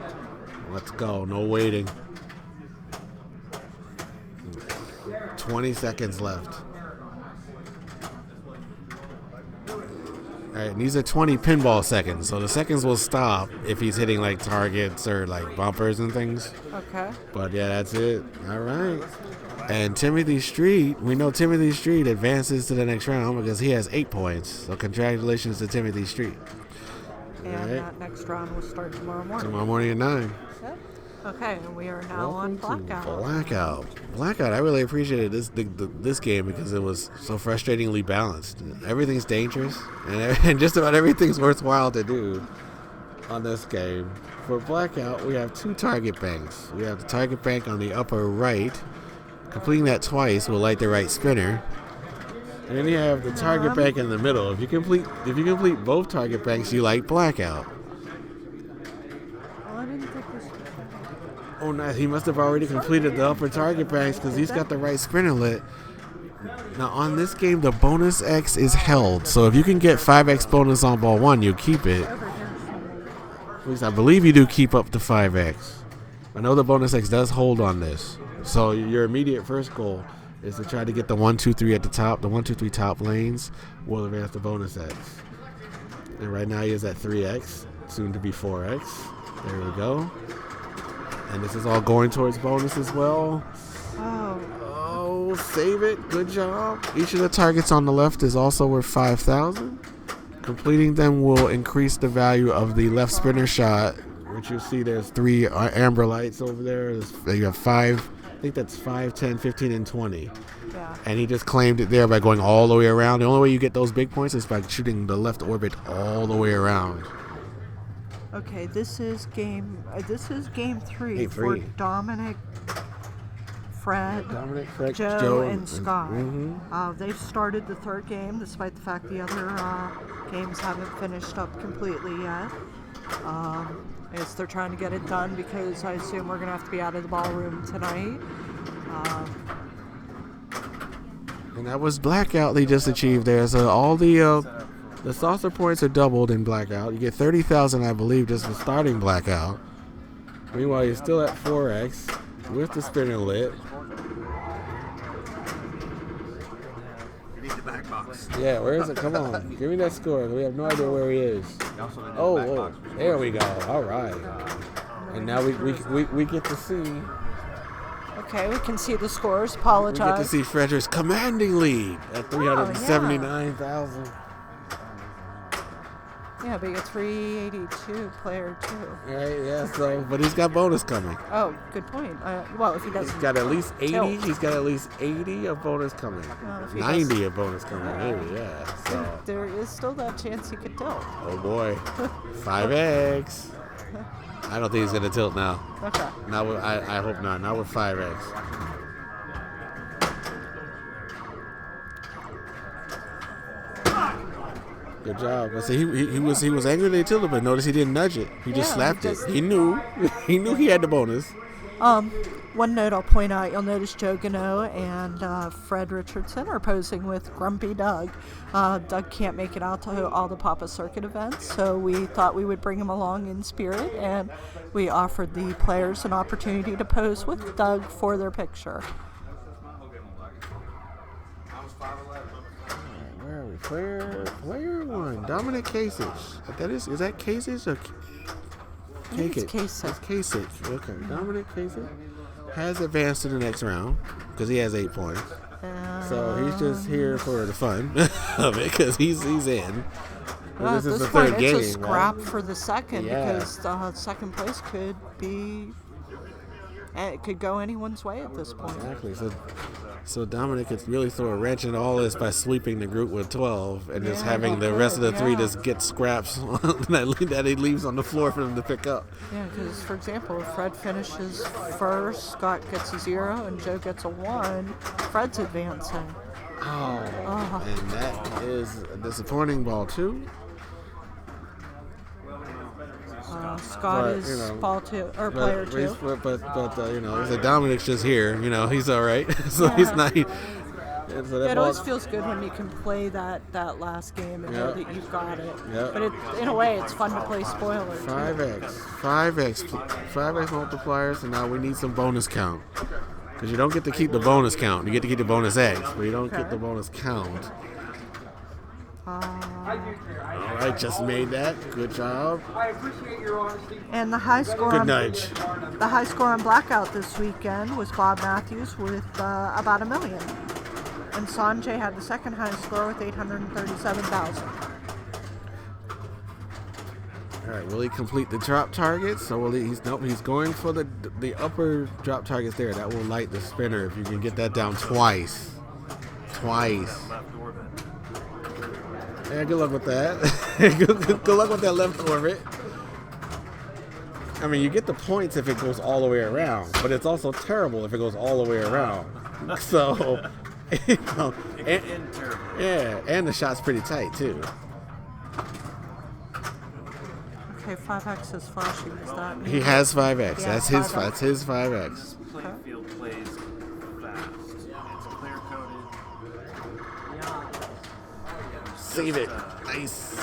Let's go. No waiting. 20 seconds left. All right, and these are 20 pinball seconds, so the seconds will stop if he's hitting like targets or like bumpers and things. Okay. But yeah, that's it. All right. And Timothy Street, we know Timothy Street advances to the next round because he has 8 points. So congratulations to Timothy Street. And that next round will start tomorrow morning. Tomorrow morning at 9. Yep. Okay, and we are now on Blackout. Blackout. I really appreciated this game because it was so frustratingly balanced. Everything's dangerous, and just about everything's worthwhile to do on this game. For Blackout, we have 2 target banks. We have the target bank on the upper right. Completing that twice will light the right spinner. And then you have the target bank in the middle. If you complete both target banks, you light Blackout. Oh, no, he must have already completed the upper target banks because he's got the right spinner lit. Now, on this game, the bonus X is held. So if you can get 5X bonus on ball 1, you keep it. At least I believe you do keep up to 5X. I know the bonus X does hold on this. So your immediate first goal is to try to get the 1, 2, 3 at the top. The 1, 2, 3 top lanes will advance the bonus X. And right now he is at 3X, soon to be 4X. There we go. And this is all going towards bonus as well. Oh, save it. Good job. Each of the targets on the left is also worth 5,000. Completing them will increase the value of the left spinner shot, which you see there's 3 amber lights over there. You have 5. I think that's 5, 10, 15, and 20. Yeah. And he just claimed it there by going all the way around. The only way you get those big points is by shooting the left orbit all the way around. Okay, this is game 3 Hey, for 3. Dominic, Fred, Fred, Joe, and Scott. Mm-hmm. They've started the 3rd game, despite the fact the other games haven't finished up completely yet. As they're trying to get it done because I assume we're going to have to be out of the ballroom tonight. And that was Blackout they just achieved there. So all the saucer points are doubled in Blackout. You get 30,000, I believe, just for starting Blackout. Meanwhile, you're still at 4X with the spinner lit. You need the back box. Yeah, where is it? Come on. Give me that score. We have no idea where he is. Oh, there we go. All right. And now we get to see. Okay, we can see the scores. Apologize. We get to see Frederick's commanding lead at 379,000. Yeah, but you get 382 player 2. Right, yeah, so, but he's got bonus coming. Oh, good point. Well, if he doesn't. He's got at least 80. tilt. He's got at least 80 of bonus coming. Well, if he 90 does- of bonus coming, maybe, yeah. So, There is still that chance he could tilt. oh boy, 5X. I don't think he's gonna tilt now. Okay. Not with, I hope not. Not with 5X. Good job. I see he was angry that he tilted, but notice he didn't nudge it. He just slapped it. He knew. He knew he had the bonus. One note I'll point out, you'll notice Joe Gano and Fred Richardson are posing with Grumpy Doug. Doug can't make it out to all the Papa Circuit events, so we thought we would bring him along in spirit, and we offered the players an opportunity to pose with Doug for their picture. Where are we? Player 1, Dominic Kasich. Is that Kasich or I think it's Kasich. It's Kasich. Okay, Dominic Kasich. has advanced to the next round because he has 8 points. So he's just here for the fun of it because he's in. Well, This at is this the point, third it's game, a scrap right? for the second Yeah. because second place could be. It could go anyone's way at this point. Exactly. So Dominic could really throw a wrench in all this by sweeping the group with 12 and just having the rest of the 3 just get scraps that he leaves on the floor for them to pick up. Yeah, because, for example, if Fred finishes first, Scott gets a 0, and Joe gets a 1, Fred's advancing. Oh. And that is a disappointing ball, too. Scott is ball 2, or player 2. But so Dominic's just here. He's all right. So he's not. So It always feels good when you can play that last game and know that you've got it. Yep. But in a way, it's fun to play spoiler. 5x multipliers, and now we need some bonus count. Because you don't get to keep the bonus count. You get to keep the bonus eggs, but you don't get the bonus count. All right, just made that. Good job. I appreciate your honesty. And the high score. Good nudge. The high score on Blackout this weekend was Bob Matthews with about $1 million, and Sanjay had the second highest score with 837,000. All right, will he complete the drop targets? So he's going for the upper drop targets there. That will light the spinner if you can get that down twice. Yeah, good luck with that. good luck with that left orbit. I mean, you get the points if it goes all the way around, but it's also terrible if it goes all the way around. So, and the shot's pretty tight too. Okay, 5x is flashing. Does that mean He has 5x. Yeah, That's 5x. his 5x. Playfield plays fast. It's clear coded. Save it. Nice.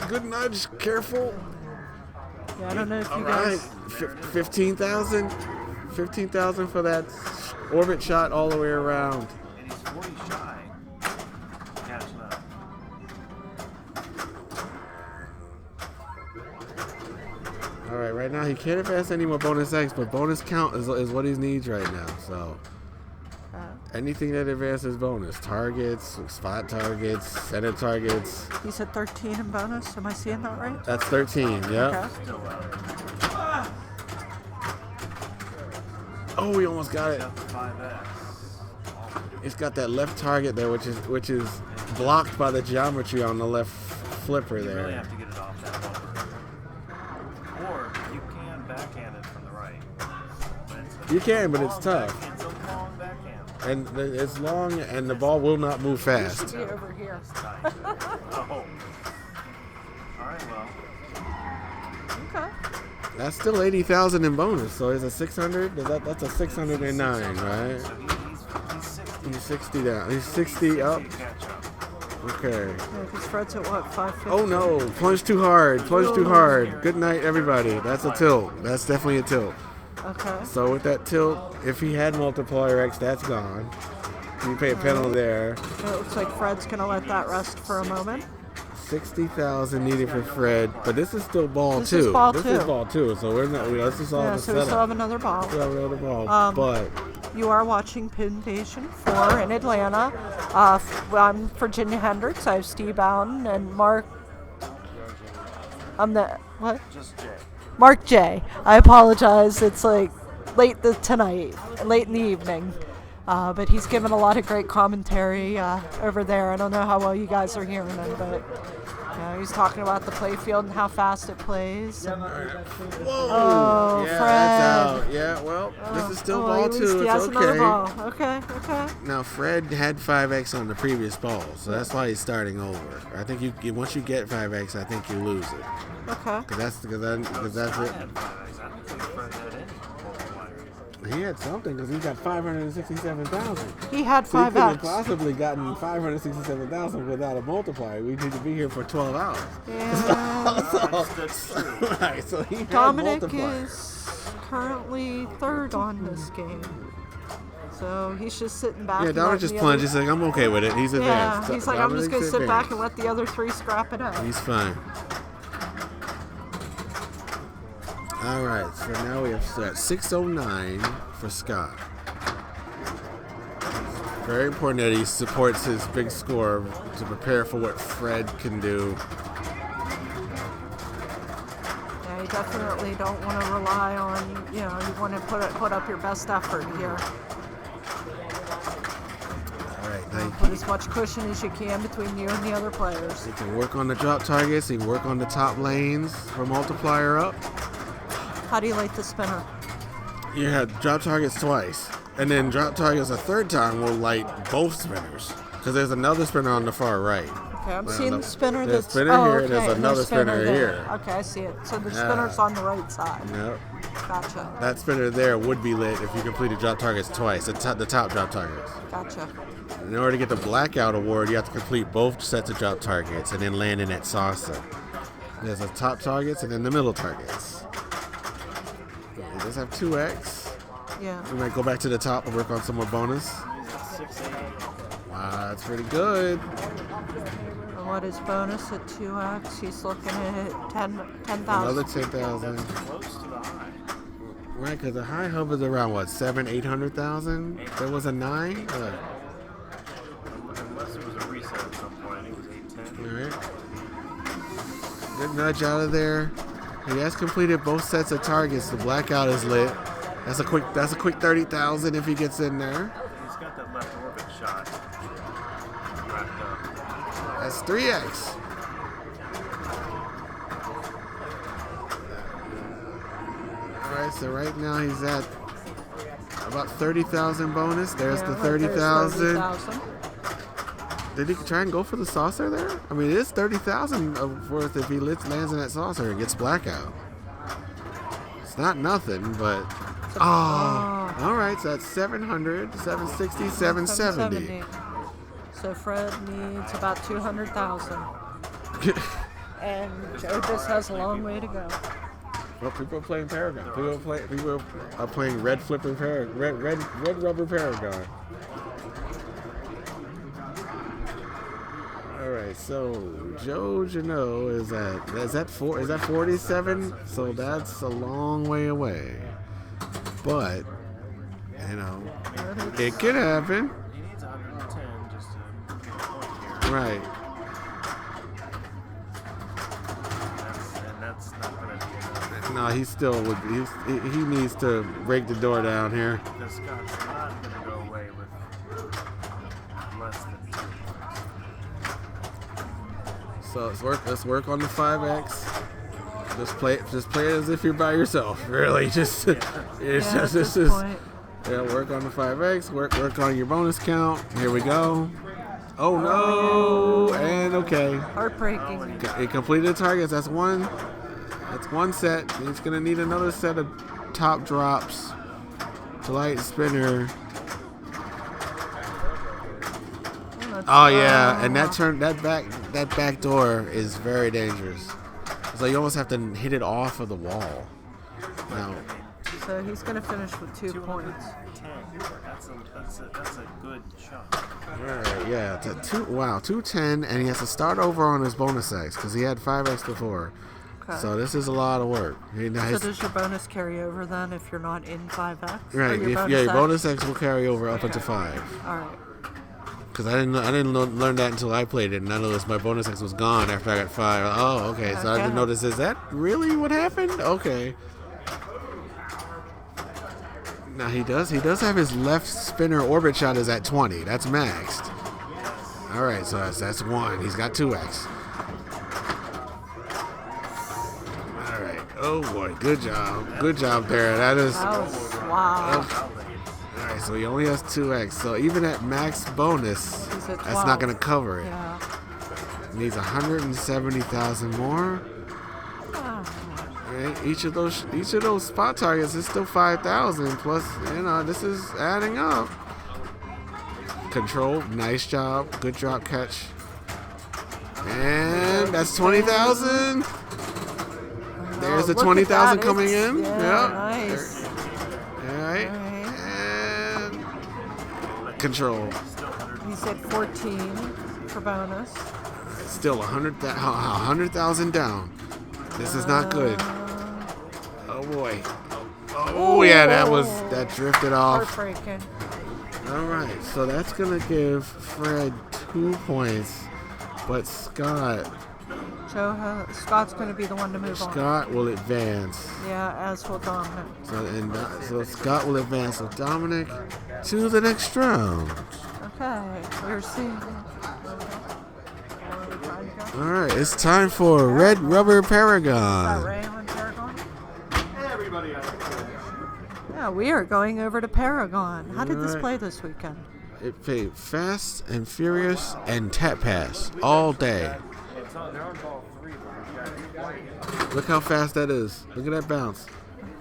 Good nudge. Careful. Yeah, I don't know if you All guys. right. 15,000. 15,000 for that orbit shot all the way around. And he's 40 shy. Catching up. All right, right now he can't advance any more bonus X, but bonus count is what he needs right now. So anything that advances bonus, targets, spot targets, center targets. You said 13 in bonus. Am I seeing that right? That's 13. Yeah. Okay. Oh, we almost got it. 5x. It's got that left target there, which is blocked by the geometry on the left flipper You there. really have to get it off that bumper. Or you can backhand it from the right. You can, but it's tough. It's a long backhand. And it's long, and the ball will not move fast. Be over here. Oh. Alright, well. Okay. That's still 80,000 in bonus, so it's a 600. That's a 609, right? He's 60 down. He's 60 up. Okay. Because Fred's at what, 550? Oh no! Plunge too hard. Plunge too hard. Good night, everybody. That's a tilt. That's definitely a tilt. Okay. So with that tilt, if he had multiplier X, that's gone. You pay a penalty there. It looks like Fred's going to let that rest for a moment. 60,000 needed for Fred, but this is still ball This two. is ball This two. is ball two, so we're not. This is all Yeah, the so we setup. still have another ball. Still have another ball, but You are watching Pinvasion 4 in Atlanta. I'm Virginia Hendricks. I have Steve Bowden and Mark. What? Just Jay. Mark J. I apologize. It's like late in the evening. But he's given a lot of great commentary over there. I don't know how well you guys are hearing him, but he's talking about the play field and how fast it plays. And, oh, yeah, Fred. that's out. Yeah, well, this is still ball at least two. he It's has another okay. ball. Okay. Now Fred had 5x on the previous ball, so that's why he's starting over. I think you once you get 5x, I think you lose it. Okay. Because that's it. He had something because he got 567,000. He had So he could have 5x. possibly gotten 567,000 without a multiplier. We need to be here for 12 hours. Right, so he had Dominic multiplier. is currently third on this game. So he's just sitting back. Yeah, and Dominic letting just the plunged. others- He's like, I'm okay with it. He's advanced. Yeah, he's like, I'm just going to Dominic's sit back advanced. and let the other three scrap it out. He's fine. All right, so now we have set 609 for Scott. Very important that he supports his big score to prepare for what Fred can do. Yeah, you definitely don't want to rely on, you want to put up your best effort here. All right, now Put as much cushion as you can between you and the other players. he can work on the drop targets, he can work on the top lanes for multiplier up. How do you light the spinner? You have drop targets twice, and then drop targets a third time will light both spinners, because there's another spinner on the far right. Okay, I'm seeing the spinner There's that's... spinner here, and there's another spinner here. Okay, I see it. So the Yeah. spinner's on the right side. Yep. Gotcha. That spinner there would be lit if you completed drop targets twice, the top drop targets. Gotcha. In order to get the blackout award, you have to complete both sets of drop targets and then land in that saucer. There's the top targets and then the middle targets. It does have 2x. Yeah. We might go back to the top and work on some more bonus. Wow, that's pretty good. And what is bonus at 2x? He's looking at 10,000. Another 10,000. Right, because the high hub is around what, 800,000? There was a 9? Unless it was a reset at some point. I think it was 810. All right. Good nudge out of there. He has completed both sets of targets. The blackout is lit. That's a quick 30,000 if he gets in there. He's got that left orbit shot wrapped up. That's 3x. All right, so right now he's at about 30,000 bonus. There's the 30,000. 30,000. Did he try and go for the saucer there? I mean, it is 30,000 worth if he lands in that saucer and gets blackout. It's not nothing, but... all right, so that's 700, 760, 770. So Fred needs about 200,000. And Joe just has a long way to go. Well, people are playing Paragon. People are playing red flipping Paragon. Red rubber Paragon. All right, so Joe Janot is that 47? So that's a long way away. But it could happen. He needs 110 just to get a point here. Right. And that's not going to be enough. No, he still would. He needs to break the door down here. The Scott's not going to go away with less than 2. So let's work on the 5x. Just play it as if you're by yourself. Really, work on the 5x. Work on your bonus count. Here we go. Oh no! And okay. Heartbreaking. He completed the targets. That's one set. He's gonna need another set of top drops to light the spinner. Oh yeah, and that back door is very dangerous. So you almost have to hit it off of the wall. Now, So he's going to finish with 2 points. That's a good chunk. right, yeah, 210, and he has to start over on his bonus X because he had 5x before. Okay. So this is a lot of work. So does your bonus carry over then if you're not in 5x? Right, your bonus X will carry over up into 5. All right. Because I didn't learn that until I played it, and I noticed my bonus X was gone after I got 5. Oh, okay. So I didn't notice. Is that really what happened? Okay. Now he does have his left spinner orbit shot is at 20. That's maxed. All right, so that's 1. He's got 2x. All right. Oh boy, good job there. That was wow. All right, so he only has 2x. So even at max bonus, that's not going to cover it. Yeah. Needs 170,000 more. Right, each of those spot targets is still 5,000 plus. This is adding up. Control, nice job, good drop catch, and that's 20,000. There's the 20,000 coming in. Yeah. Nice. All right. And control. He's at 14 for bonus. Still 100,000 down. This is not good. Oh boy. Oh yeah, that drifted off. Heartbreaking. All right, so that's gonna give Fred 2 points, but Scott's going to be the one to move on. Scott will advance. Yeah, as will Dominic. So Scott will advance with Dominic to the next round. Okay, we're seeing. All right, it's time for Red Rubber Paragon. Ray on Paragon? Yeah, we are going over to Paragon. How did this play this weekend? It played Fast and Furious and Tap Pass all day. Look how fast that is. Look at that bounce.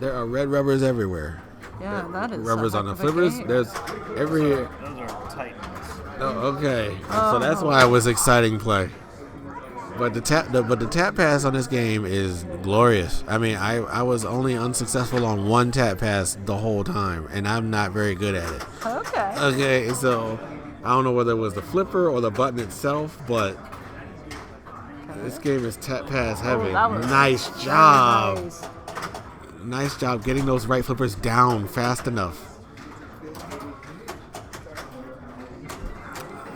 There are red rubbers everywhere. Yeah, that is. Rubbers on the flippers. There's every. Those are Titans. Oh, okay. So that's why it was exciting play. But the tap pass on this game is glorious. I mean, I was only unsuccessful on one tap pass the whole time, and I'm not very good at it. Okay. Okay, so I don't know whether it was the flipper or the button itself, but this game is tap pass heavy. Nice job. Nice job getting those right flippers down fast enough.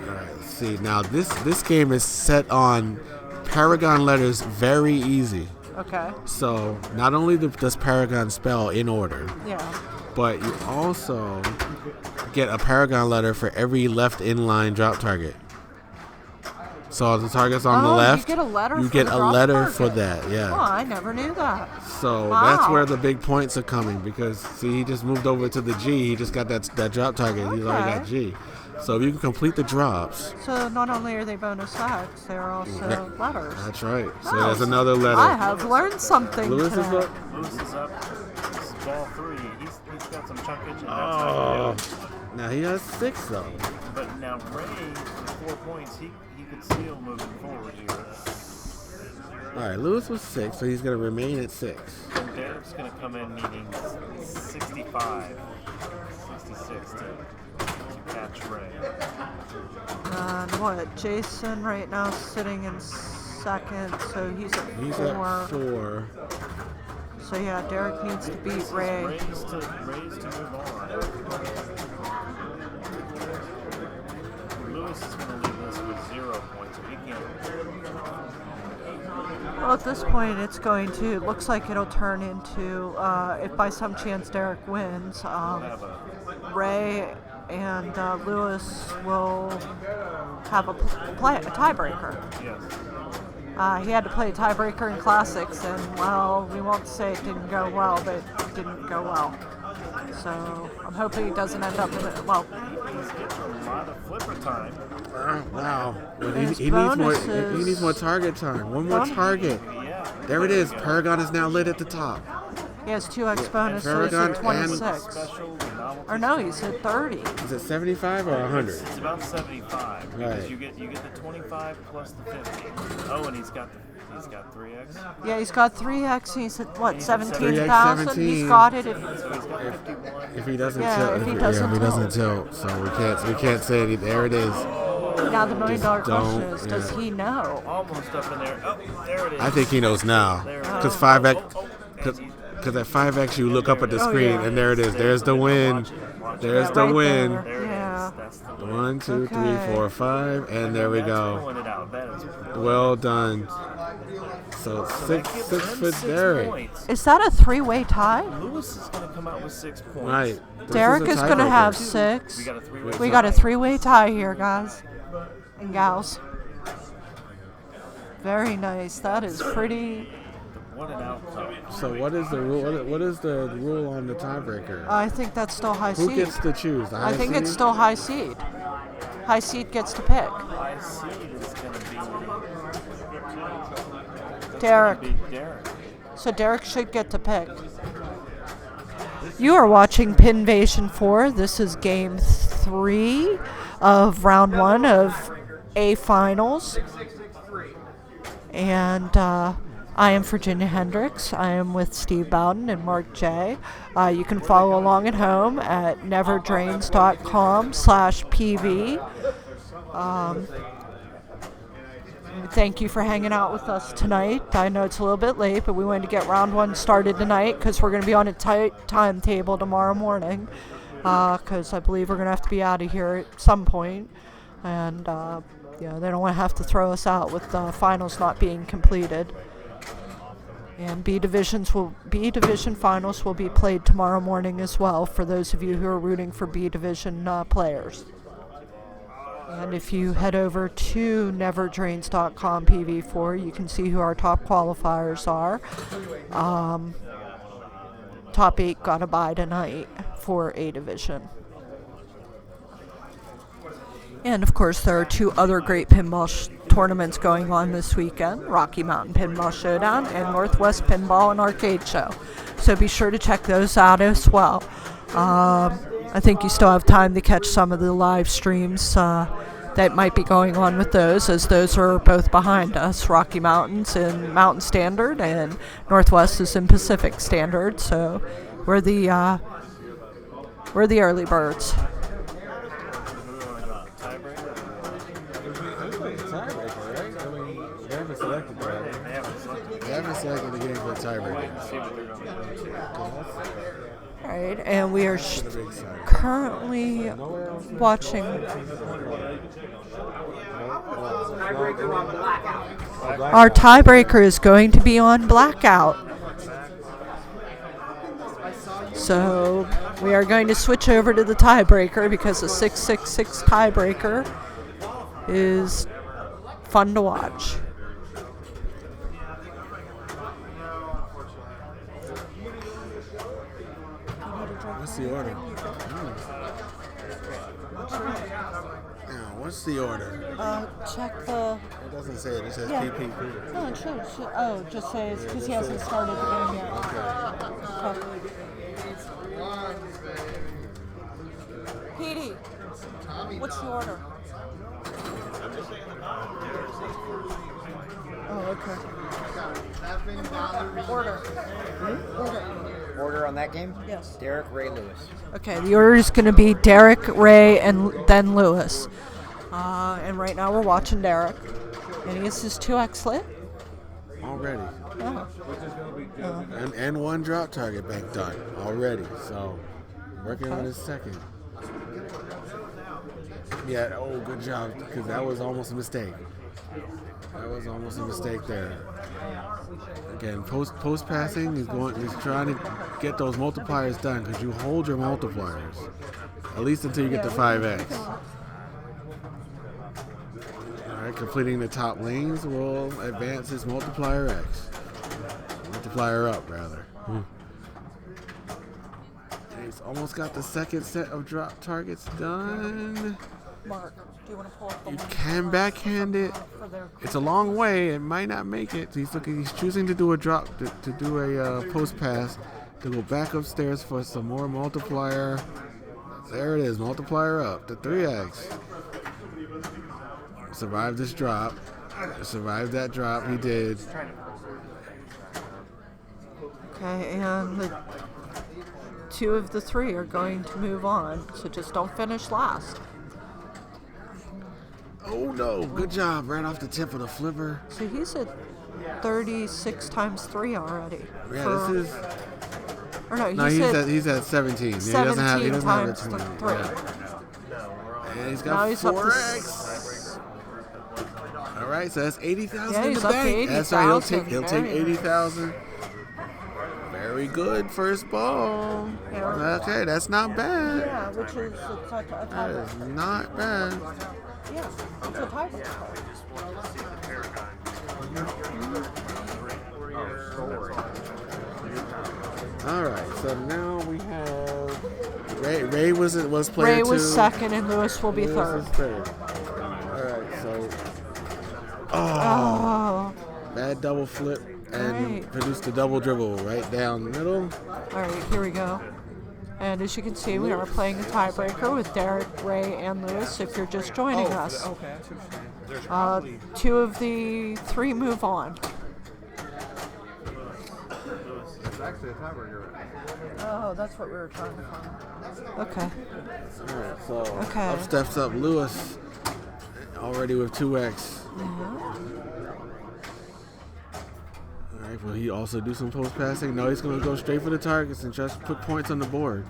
All right, let's see. Now this game is set on Paragon letters very easy. Okay. So not only does Paragon spell in order, yeah, but you also get a Paragon letter for every left inline drop target. So the target's on the left. You get a letter. You for get the a drop letter target. for that. Yeah. Oh, I never knew that. So that's where the big points are coming, because see, he just moved over to the G. He just got that drop target. He's already got G. So if you can complete the drops. So not only are they bonus acts, they're also letters. That's right. So there's another letter. I have learned something Lewis today. is up. Lewis is up. This is ball 3. He's got some chunkage. And Oh. Now he has 6 though. But now Ray, with 4 points, he could steal moving forward here. All right, Lewis was 6, so he's going to remain at 6. And Derek's going to come in needing 65, 66 to catch Ray. And what? Jason right now sitting in second, so he's at 4. He's at 4. So yeah, Derek needs to beat Ray. Ray's to move on. Lewis is going to leave this with 0 points, so he can't. Well, at this point, it's going to. Looks like it'll turn into. If by some chance Derek wins, Ray and Lewis will have a tiebreaker. Yes. He had to play a tiebreaker in classics, and well, we won't say it didn't go well, but it didn't go well. So I'm hoping he doesn't end up in it. Well, He's getting a lot of flipper time. Wow. Well, There's he needs more target time. One more target. There it is. Paragon is now lit at the top. he has 2x bonuses Paragon at 26. Or no, he's at 30. Is it 75 or 100? It's about 75 because Right. you get the 25 plus the 50. Oh, and he's got 3x. Yeah, he's got 3x. He's at what, He's at 17,000? 17. He's got it. So he's got 51. If he doesn't Yeah, tilt, if he doesn't tilt, so we can't say anything. There it is. Now the $1 million question don't- is, does he know? Almost up in there. Oh, there it is. I think he knows now, because 5x, because at 5x you look up at the screen and there it is. There's the win. There's the right win. there. Yeah. 1, 2, 3, 4, 5, and there we go. Pulling it out. That is Well done. So 6 for Derek. Is that a 3-way tie? Lewis is going to come out with 6 points. Right. Derek is going to have 6. We got a 3-way tie here, guys and gals. Very nice. That is pretty. What an outcome. So what is the rule? What is the rule on the tiebreaker? I think that's still high seed. Who gets to choose? The I high think seed? it's still high seed. High seed gets to pick. High seed is going to be Derek. Derek. So Derek should get to pick. You are watching Pinvasion 4. This is game 3 of round 1 of A finals. And I am Virginia Hendricks. I am with Steve Bowden and Mark J. You can follow along at home at neverdrains.com/PV. Let me thank you for hanging out with us tonight. I know it's a little bit late, but we wanted to get round one started tonight because we're going to be on a tight timetable tomorrow morning because I believe we're going to have to be out of here at some point. And, they don't want to have to throw us out with the finals not being completed. And B Division finals will be played tomorrow morning as well for those of you who are rooting for B Division players. And if you head over to neverdrains.com PV4, you can see who our top qualifiers are. Top 8 got a bye tonight for A Division. And of course, there are 2 other great pinball tournaments going on this weekend: Rocky Mountain Pinball Showdown and Northwest Pinball and Arcade Show. So be sure to check those out as well. I think you still have time to catch some of the live streams that might be going on with those, as those are both behind us. Rocky Mountain's in Mountain Standard and Northwest is in Pacific Standard. So we're the early birds. They haven't selected the game for a tiebreaker. All right, and we are currently watching. Our tiebreaker is going to be on Blackout. So we are going to switch over to the tiebreaker because the 666 tiebreaker is fun to watch. What's the order? What's the order? Check the. It doesn't say it. It says Yeah. PPP. No, it should. Oh, just says because he hasn't started the game yet. Okay. Petey, what's the order? Oh, okay. Order. Order. Order on that game? Yes. Derek, Ray, Lewis. Okay, the order is going to be Derek, Ray, and then Lewis. And right now we're watching Derek. And he gets his 2X lit. Already. Oh. And one drop target bank done already. So working on his second. Yeah, good job, because that was almost a mistake. That was almost a mistake there. Again, post passing, he's trying to get those multipliers done, because you hold your multipliers, at least until you get to 5x. Alright, completing the top lanes will advance his multiplier X. Multiplier up, rather. He's almost got the second set of drop targets done. Mark, do you want to pull up the You can backhand it. It's a long way. It might not make it. He's choosing to do a drop, to do a post pass, to go back upstairs for some more multiplier. There it is, multiplier up to 3x. Survived this drop. Survived that drop. He did. Okay, and the 2 of the 3 are going to move on, so just don't finish last. Oh no, good job. Right off the tip of the flipper. So he's at 36 times 3 already. Yeah, this is. Or no, he's at 17. 17 he doesn't have times a 20. 3. Yeah. And he's Now got he's up to 4x. All right, so that's 80,000 Yeah, in he's the up to bank. 80,000. That's right. He'll take Very 80,000. Very good first ball. Yeah. Okay, that's not bad. Yeah, which is a That is not bad. Yeah, it's a tiebreaker. All right, so now we have Ray was player Ray 2. was second, and Lewis will be Lewis third. is All right, so Oh. bad double flip and Right. produced a double dribble right down the middle. All right, here we go. And as you can see, we are playing a tiebreaker with Derek, Ray, and Lewis if you're just joining us. Okay. 2 of the 3 move on. It's actually a tiebreaker. Oh, that's what we were trying to find. Okay. All right, so Okay. up steps up Lewis, already with 2x. All right, will he also do some post passing? No, he's going to go straight for the targets and just put points on the board.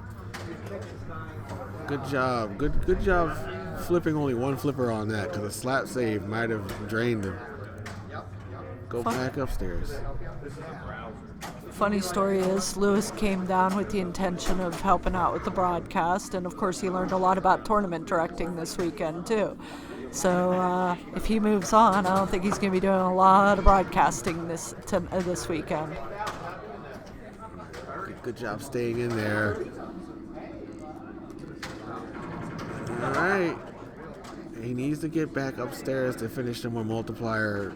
Good job. Good job flipping only one flipper on that, because a slap save might have drained him. Go back upstairs. Funny story is Lewis came down with the intention of helping out with the broadcast, and of course he learned a lot about tournament directing this weekend too. So if he moves on, I don't think he's going to be doing a lot of broadcasting this weekend. Good job staying in there. All right. He needs to get back upstairs to finish the more multiplier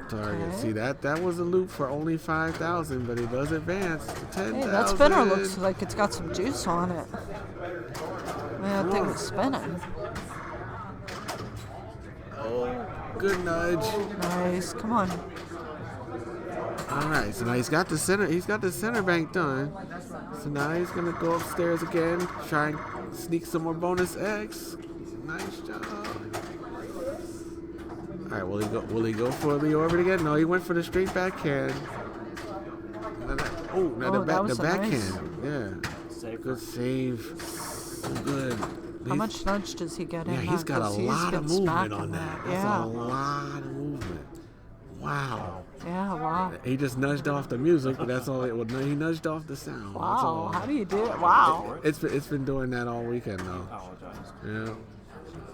target. See, that was a loop for only 5,000, but he does advance to 10,000. Hey, that spinner looks like it's got some juice on it. That thing is spinning. Oh, good nudge. Nice, come on. All right, so now he's got the center bank done. So now he's gonna go upstairs again, try and sneak some more bonus X. Nice job. All right, will he go for the orbit again? No, he went for the straight backhand. The backhand. Nice. Yeah. Good save. Good. How much nudge does he get in? Yeah, he's got a lot of movement on that. That's Yeah. a lot of movement. Wow. Yeah, wow. He just nudged off the music, but that's all. He nudged off the sound. Wow, how do you do it? Wow. It's been doing that all weekend though. Yeah.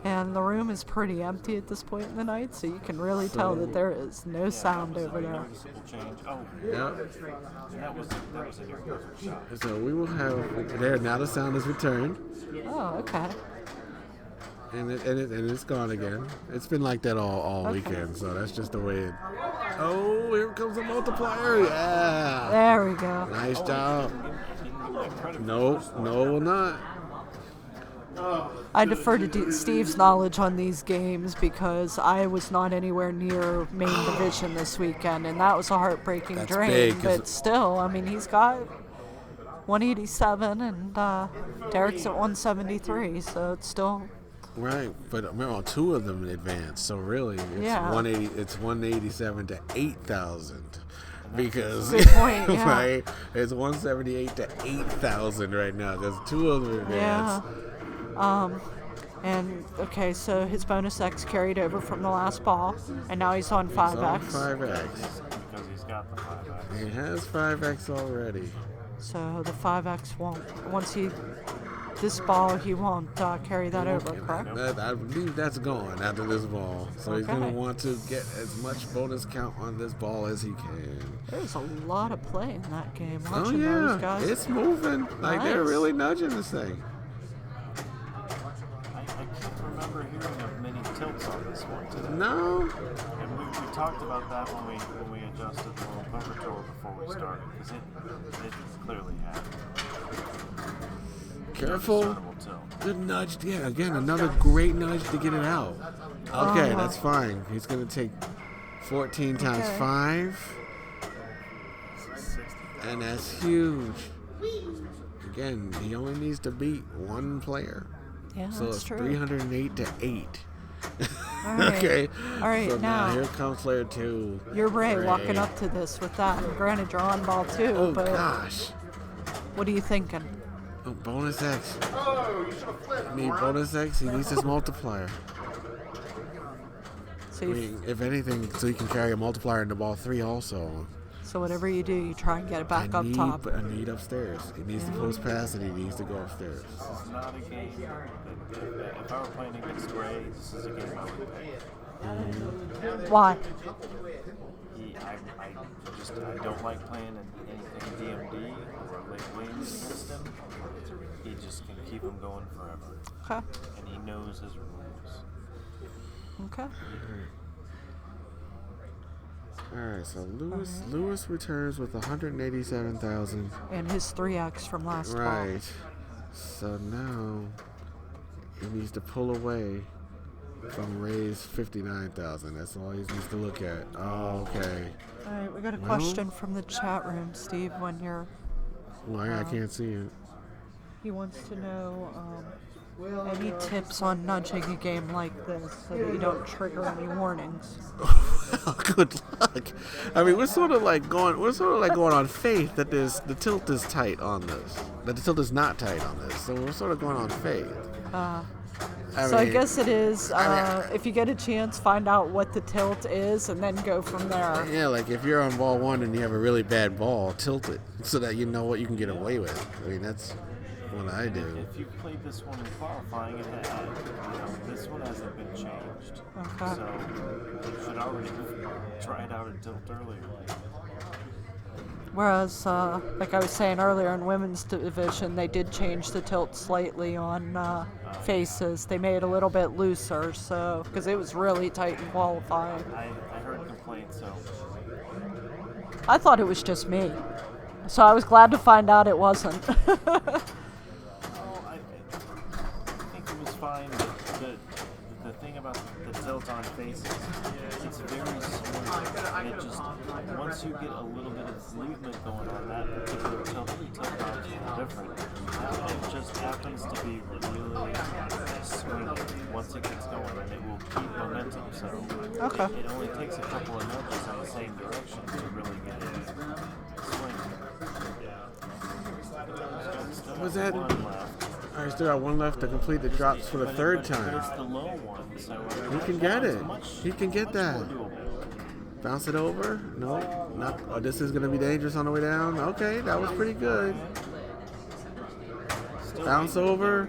And the room is pretty empty at this point in the night, so you can really tell that there is no sound over there. Yeah. So we will have there now. The sound is returned. Oh, okay. And it's gone again. It's been like that all weekend, so that's just the way it. Oh, here comes a multiplier. Yeah. There we go. Nice job. No, will not. I defer to Steve's knowledge on these games because I was not anywhere near main division this weekend, and that was a heartbreaking drain. Big, but still, I mean, he's got 187, and Derek's at 173, so it's still. Right, but remember, two of them advanced, so really, it's 187 to 8,000. Because good point, yeah. right, it's 178 to 8,000 right now. Because two of them advanced. Yeah. And okay, so his bonus X carried over from the last ball, and now he's on 5X. He's on 5X. Because he's got the 5X. He has 5X already. So the 5X won't. This ball, he won't carry that over, correct? I believe that's gone after this ball. So he's going to want to get as much bonus count on this ball as he can. There's a lot of play in that game. Oh, Watching those guys. It's moving. Like, they're really nudging this thing. I can't remember hearing of many tilts on this one today. No. And we talked about that when we adjusted the little poker tour before we started, because it clearly had. Careful. Good nudge. Yeah, again, another great nudge to get it out. Okay, that's fine. He's going to take 14 times 5. And that's huge. Again, he only needs to beat one player. Yeah, so that's it's true. 308 to 8. All right. Okay. All right, so now here comes player 2. You're Ray walking up to this with that. And granted, you're on ball too. Oh, but gosh. What are you thinking? Oh, bonus X. He needs bonus X. He needs his multiplier. So if anything, so he can carry a multiplier into ball 3 also. So whatever you do, you try and get it back up top. I need upstairs. He needs to post pass and he needs to go upstairs. This is not a game that if I were playing against Ray, this is a game I would pick. Why? I don't like playing anything DMD or late lanes against him. He just can keep him going forever. Okay. And he knows his rules. Okay. Alright, so Lewis returns with 187,000. And his 3X from last ball. Right. So now he needs to pull away from Ray's 59,000. That's all he needs to look at. Oh, okay. All right, we got a question from the chat room, Steve, when you're... Well, I can't see it. He wants to know any tips on nudging a game like this so that you don't trigger any warnings. Good luck. I mean, we're sort of like going on faith that the tilt is tight on this. That the tilt is not tight on this. So we're sort of going on faith. I guess it is. If you get a chance, find out what the tilt is, and then go from there. Yeah, like if you're on ball 1 and you have a really bad ball, tilt it so that you know what you can get away with. I mean, that's what I do. If you played this one in qualifying, this one hasn't been changed. Okay. So you should already try it out at tilt earlier. Whereas, like I was saying earlier, in women's division, they did change the tilt slightly on faces. They made it a little bit looser, so because it was really tight in qualifying. I heard complaints, so. I thought it was just me, so I was glad to find out it wasn't. I think it was fine, but the thing about the tilt on faces, it's very smooth. And it just, once you get a little bit of movement going on, that particular tilt box is different. It just happens to be really smooth once it gets going, and it will keep momentum. So it only takes a couple of nudges in the same direction to really get it swing. Was that? I still got one left to complete the drops for the third time. It's the low one, so He can get it. He can get that. Bounce it over? No, not. Oh, this is gonna be dangerous on the way down. Okay, that was pretty good. Bounce over.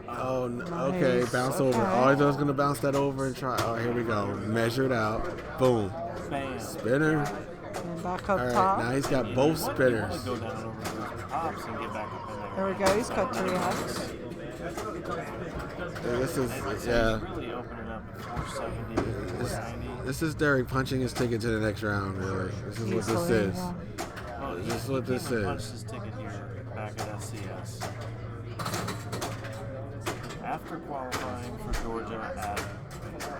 Oh, okay, bounce over. Oh, he's just gonna bounce that over and try. Oh, here we go. Measure it out. Boom. Spinner. And back up All right, top. now he's got both spinners. There we go. He's got 3X. This is This is Derek punching his ticket to the next round. Really, this is what this is. This is what this is. Punched his ticket here back at SCS. After qualifying for Georgia at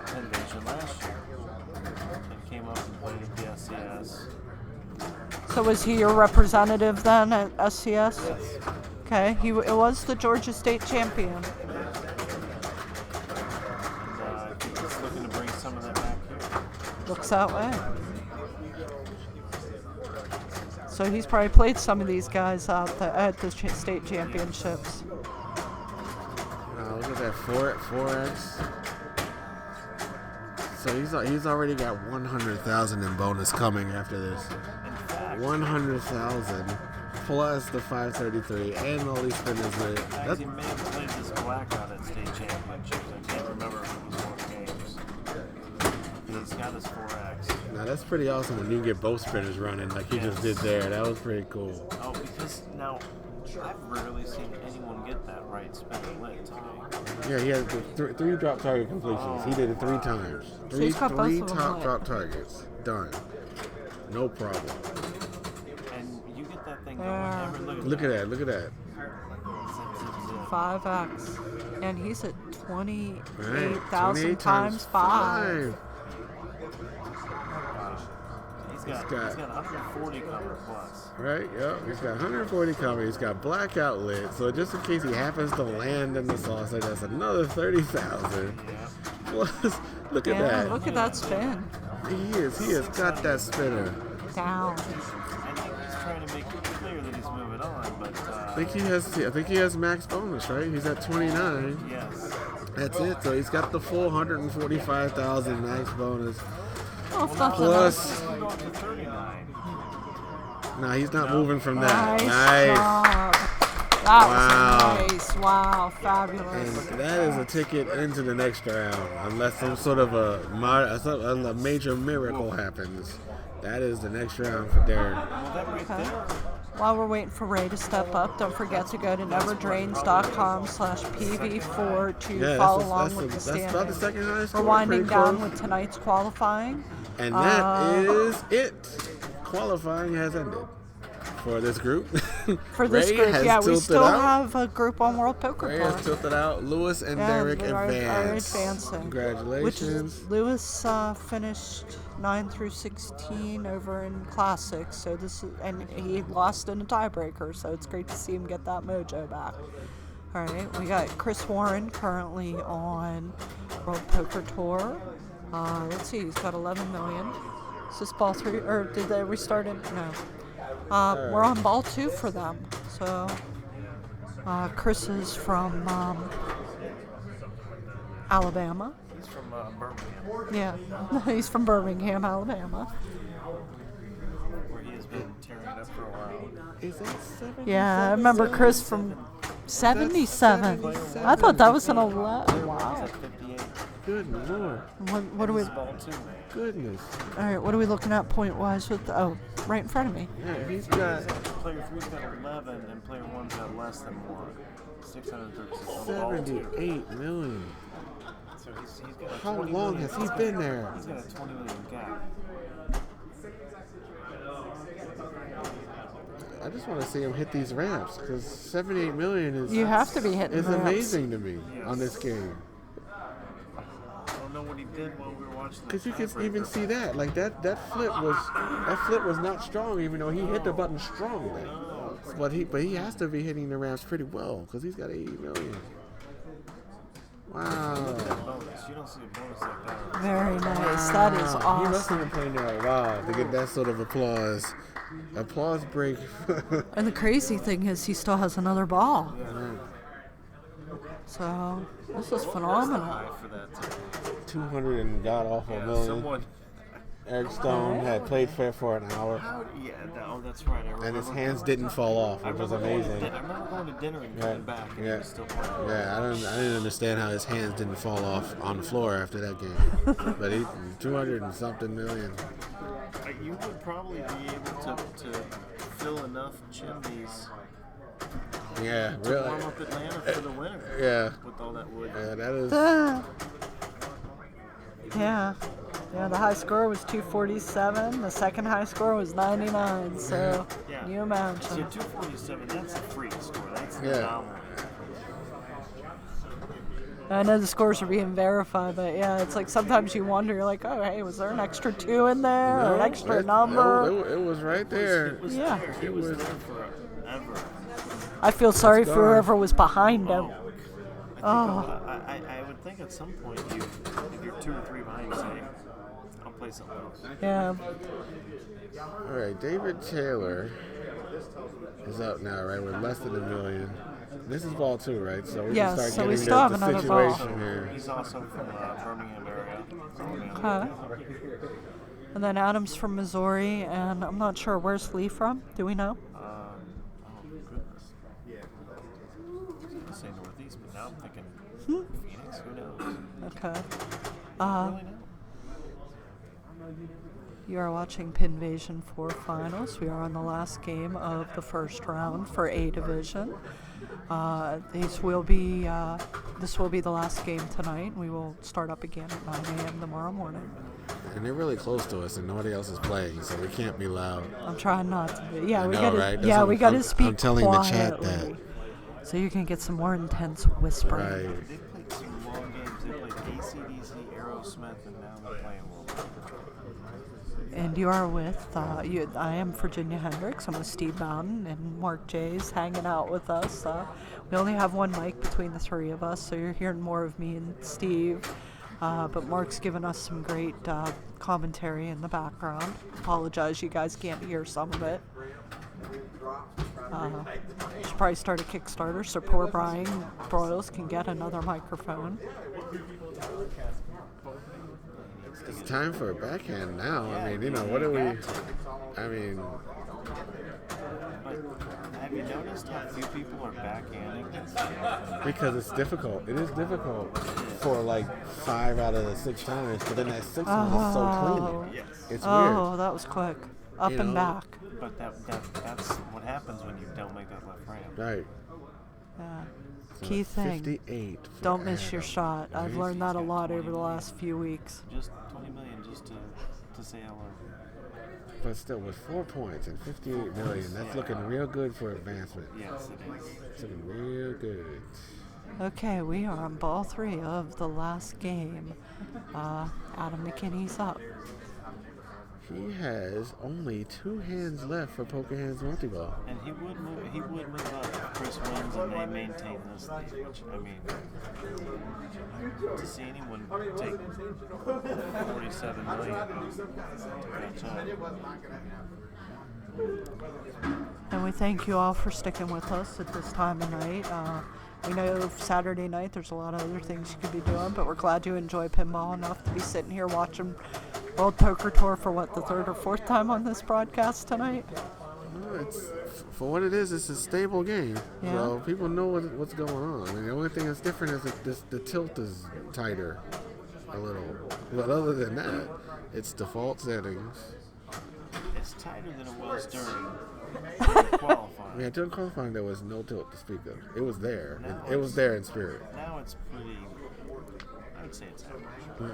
Pinvasion last year, and came up and played at the SCS. So was he your representative then at SCS? Yes. Okay, it was the Georgia State champion. And I think he's looking to bring some of that back here. Looks that way. So he's probably played some of these guys out at the state championships. Look at that 4X. So he's already got 100,000 in bonus coming after this. 100,000 plus the 533 and all these spinners with it. He may have played this blackout at state championships. I can't remember if it was 4 games. He's got his 4X. Now that's pretty awesome when you get both spinners running like he just did there. That was pretty cool. Oh, because now I've rarely seen anyone get that right spin lit to me. Yeah, he had three drop target completions. He did it 3 times. Three top drop targets. Done. No problem. And you get that thing going whenever. Look at that. Look at that. 5X. And he's at 28,000 28 times 5. He's got 140 coming plus. Right, yep. He's got 140 coming. He's got blackout lit. So just in case he happens to land in the saucer, that's another 30,000. Plus, look at that. Look at that spin. He has got that spinner. Down. I think he's trying to make it clear that he's moving on, but I think he has max bonus, right? He's at 29. Yes. That's it. So he's got the full 145,000 max bonus. Plus. No, he's not moving from Nice. that. Job. That was nice. Wow, fabulous. And that is a ticket into the next round, unless some sort of a major miracle happens. That is the next round for Darren. Okay. While we're waiting for Ray to step up, don't forget to go to neverdrains.com/PV4 to follow along with the standings. That's about the second highest We're score. winding Pretty down close. with tonight's qualifying. And that is it. Qualifying has ended for this group. For this Ray group, has yeah, we tilted still out. have a group on World Poker Ray Tour. has tilted out. Lewis and Derek are advance. advancing. Congratulations. Lewis finished 9 through 16 over in Classic, so and he lost in a tiebreaker, so it's great to see him get that mojo back. All right, we got Chris Warren currently on World Poker Tour. Let's see, he's got 11 million. Is this ball 3, or did they restart it? No. We're on ball 2 for them. So Chris is from Alabama. He's from Birmingham. Yeah, he's from Birmingham, Alabama. Where he has been tearing it up for a while. Is that 77? Yeah, I remember Chris from 77. I thought that was an 11. Wow. Good lord. What are we? Goodness. All right, what are we looking at point wise with? Right in front of me. Yeah, he's got. Player 3's got 11, and player 1's got less than 1. 636 on ball 2. 78 million. So he's got a How 20 long million, has he been there? He's got a 20 million gap. I just want to see him hit these ramps because 78 million is. You have to be hitting It's ramps. amazing to me on this game. I don't know what he did while we were watching. Because you can even see that, like that flip was not strong, even though he hit the button strongly. But he has to be hitting the ramps pretty well because he's got 80 million. Wow. You don't see a bonus like that. Very nice. That is awesome. He must have been playing there a while to get that sort of applause. Applause break. And the crazy thing is, he still has another ball. So this is phenomenal. 200 and god awful million. Eric Stone had played fair for an hour. That's right. And his hands didn't fall off, which was amazing. I remember going to dinner and coming back, and he was still playing. Yeah, I didn't understand how his hands didn't fall off on the floor after that game. But he 200 and something million. You would probably be able to fill enough chimneys. Yeah, to really. warm up Atlanta for the winter. Yeah. With all that wood. Yeah, that is. Yeah, the high score was 247. The second high score was 99. So can you imagine? So 247, that's a freak score. That's Yeah. phenomenal. I know the scores are being verified, but yeah, it's like sometimes you wonder, you're like, oh, hey, was there an extra 2 in there or an extra number? It was right there. Yeah. It was there forever. I feel sorry It's for gone. whoever was behind him. I would think at some point if you're 2 or 3 behind, you say, I'll play something else. Yeah. All right, David Taylor is up now, right, with less than $1 million. This is ball 2, right? So we Yes, can start so getting we still have the another ball. situation here. He's also from Birmingham area. Okay. And then Adam's from Missouri, and I'm not sure, where's Lee from? Do we know? Oh, goodness. I was going to say Northeast, but now I'm thinking Phoenix. Who knows? Okay. Really know. You are watching Pinvasion IV Finals. We are on the last game of the first round for A Division. This will be the last game tonight. We will start up again at 9 a.m. tomorrow morning. And they're really close to us, and nobody else is playing, so we can't be loud. I'm trying not to be. Yeah, I we know, gotta. right? Yeah, we gotta speak I'm telling quietly, the chat that. so you can get some more intense whispering. Right. They played some long games. They played AC/DC, Aerosmith, and now they're playing World. And you are with, I am Virginia Hendricks. I'm with Steve Bowden, and Mark Jay's hanging out with us. We only have one mic between the three of us, so you're hearing more of me and Steve. But Mark's given us some great commentary in the background. Apologize, you guys can't hear some of it. Should probably start a Kickstarter so poor Brian Broyles can get another microphone. It's time for a backhand now. I mean, what do we... I mean... Have you noticed how few people are backhanding? Because it's difficult. It is difficult for like 5 out of the 6 times, but then that 6th one is so clean. It's weird. That was quick. Up and back. But that's what happens when you don't make that left ramp. Right. Yeah. So Key thing. 58. Don't miss your shot. I've learned that a lot over the last few weeks. Just 20 million just to say hello. But still, with 4 points and 58 million, that's looking real good for advancement. Yes, it is. It's looking real good. Okay, we are on ball 3 of the last game. Adam McKinney's up. He has only 2 hands left for Poker Hands Multi-Ball. And he would move up if Chris wins and they maintain this lead, which, I mean, to see anyone take 47 million to catch up. And we thank you all for sticking with us at this time of night. We know Saturday night there's a lot of other things you could be doing, but we're glad you enjoy pinball enough to be sitting here watching World Poker Tour for what, the 3rd or 4th time on this broadcast tonight? For what it is, it's a stable game. Yeah. So people know what's going on. I mean, the only thing that's different is that the tilt is tighter a little. But other than that, it's default settings. It's tighter than it was during qualifying. Yeah, during qualifying there was no tilt to speak of. It was there. It was there in spirit. Now it's pretty, I would say it's average. Yeah.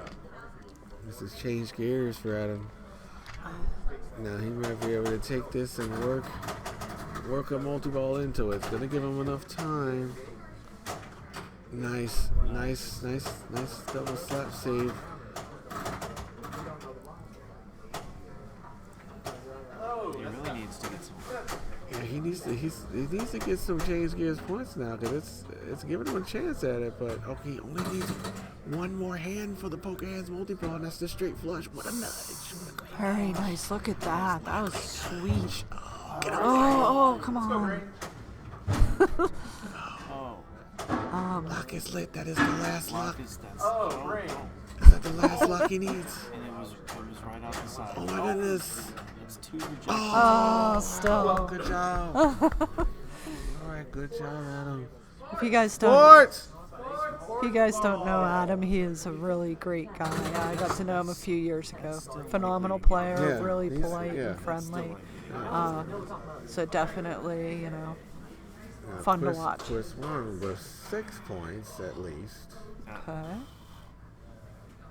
This is change gears for Adam. Now he might be able to take this and work a multi-ball into it. It's gonna give him enough time. Nice double slap save. He really needs to get some. Yeah, he needs to get some change gears points now because it's giving him a chance at it. But okay, he only needs one more hand for the Poker Hands Multi-Ball, and that's the straight flush. What a nudge! Very nice. Look at that. That was sweet. Oh, come on. Lock is lit. That is the last lock. Oh, great. Is that the last lock he needs? And it was right off the side. Oh my goodness. It's 2 rejections. Oh, still. Good job. All right, good job, Adam. If you guys don't know Adam, he is a really great guy. I got to know him a few years ago. Phenomenal player, Yeah, really he's- polite yeah. and friendly. So definitely, fun to watch. Chris won with 6 points at least. Okay.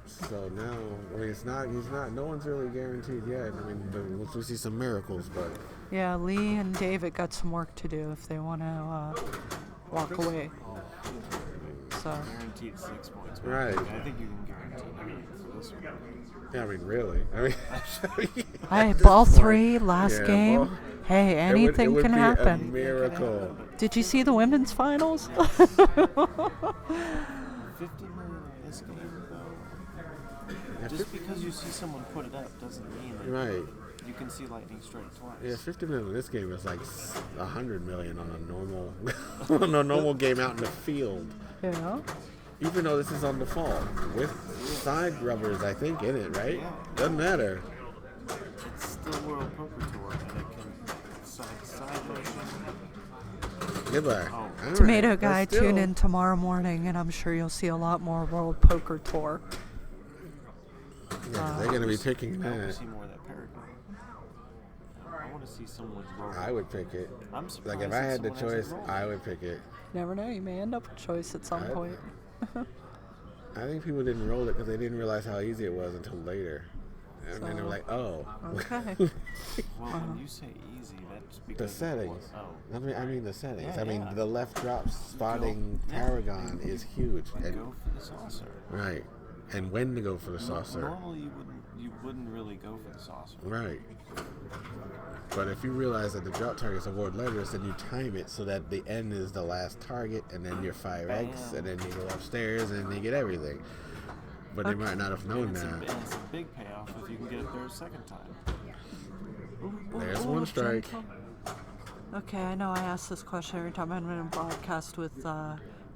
So now, I mean, he's not, no one's really guaranteed yet. I mean, we'll see some miracles, but. Yeah, Lee and David got some work to do if they want to walk away. So. Guaranteed 6 points. Right. I think you can guarantee 9 for this one. Yeah, I mean, really. I mean, Hey, at this ball point, 3, last yeah, game. ball- Hey, anything it would can be happen. A miracle. Did you see the women's finals? 50 million in this game, though. Just because you see someone put it up doesn't mean that you can see lightning strike twice. Yeah, 50 million in this game is like 100 million on a normal game out in the field. Yeah. Even though this is on default with side rubbers, I think, in it, right? Doesn't matter. It's still World Poker Tour, and it can side motion. Goodbye. All Tomato right, Guy, but still- tune in tomorrow morning, and I'm sure you'll see a lot more World Poker Tour. Yeah, they're going to be picking I want to that. see more of that Paragon. I want to see someone roll. I would pick it. I'm Like, surprised if I that had the someone hasn't choice, rolled. I would pick it. Never know, you may end up with choice at some I- point. I think people didn't roll it because they didn't realize how easy it was until later. And then they were like, oh. Okay. Well, when you say easy, that's because The of settings. what- I mean the settings. Yeah, I mean yeah. the left drop spotting Paragon is huge. And, Go for the saucer. right. And when to go for the saucer. Normally you wouldn't really go for the saucer. Right. But if you realize that the drop targets avoid letters, then you time it so that the end is the last target, and then you're 5x, and then you go upstairs, and then you get everything. But they might not have known And that. it's a big payoff if you can get it there a second time. There's one strike. Okay, I know I ask this question every time I'm in a broadcast with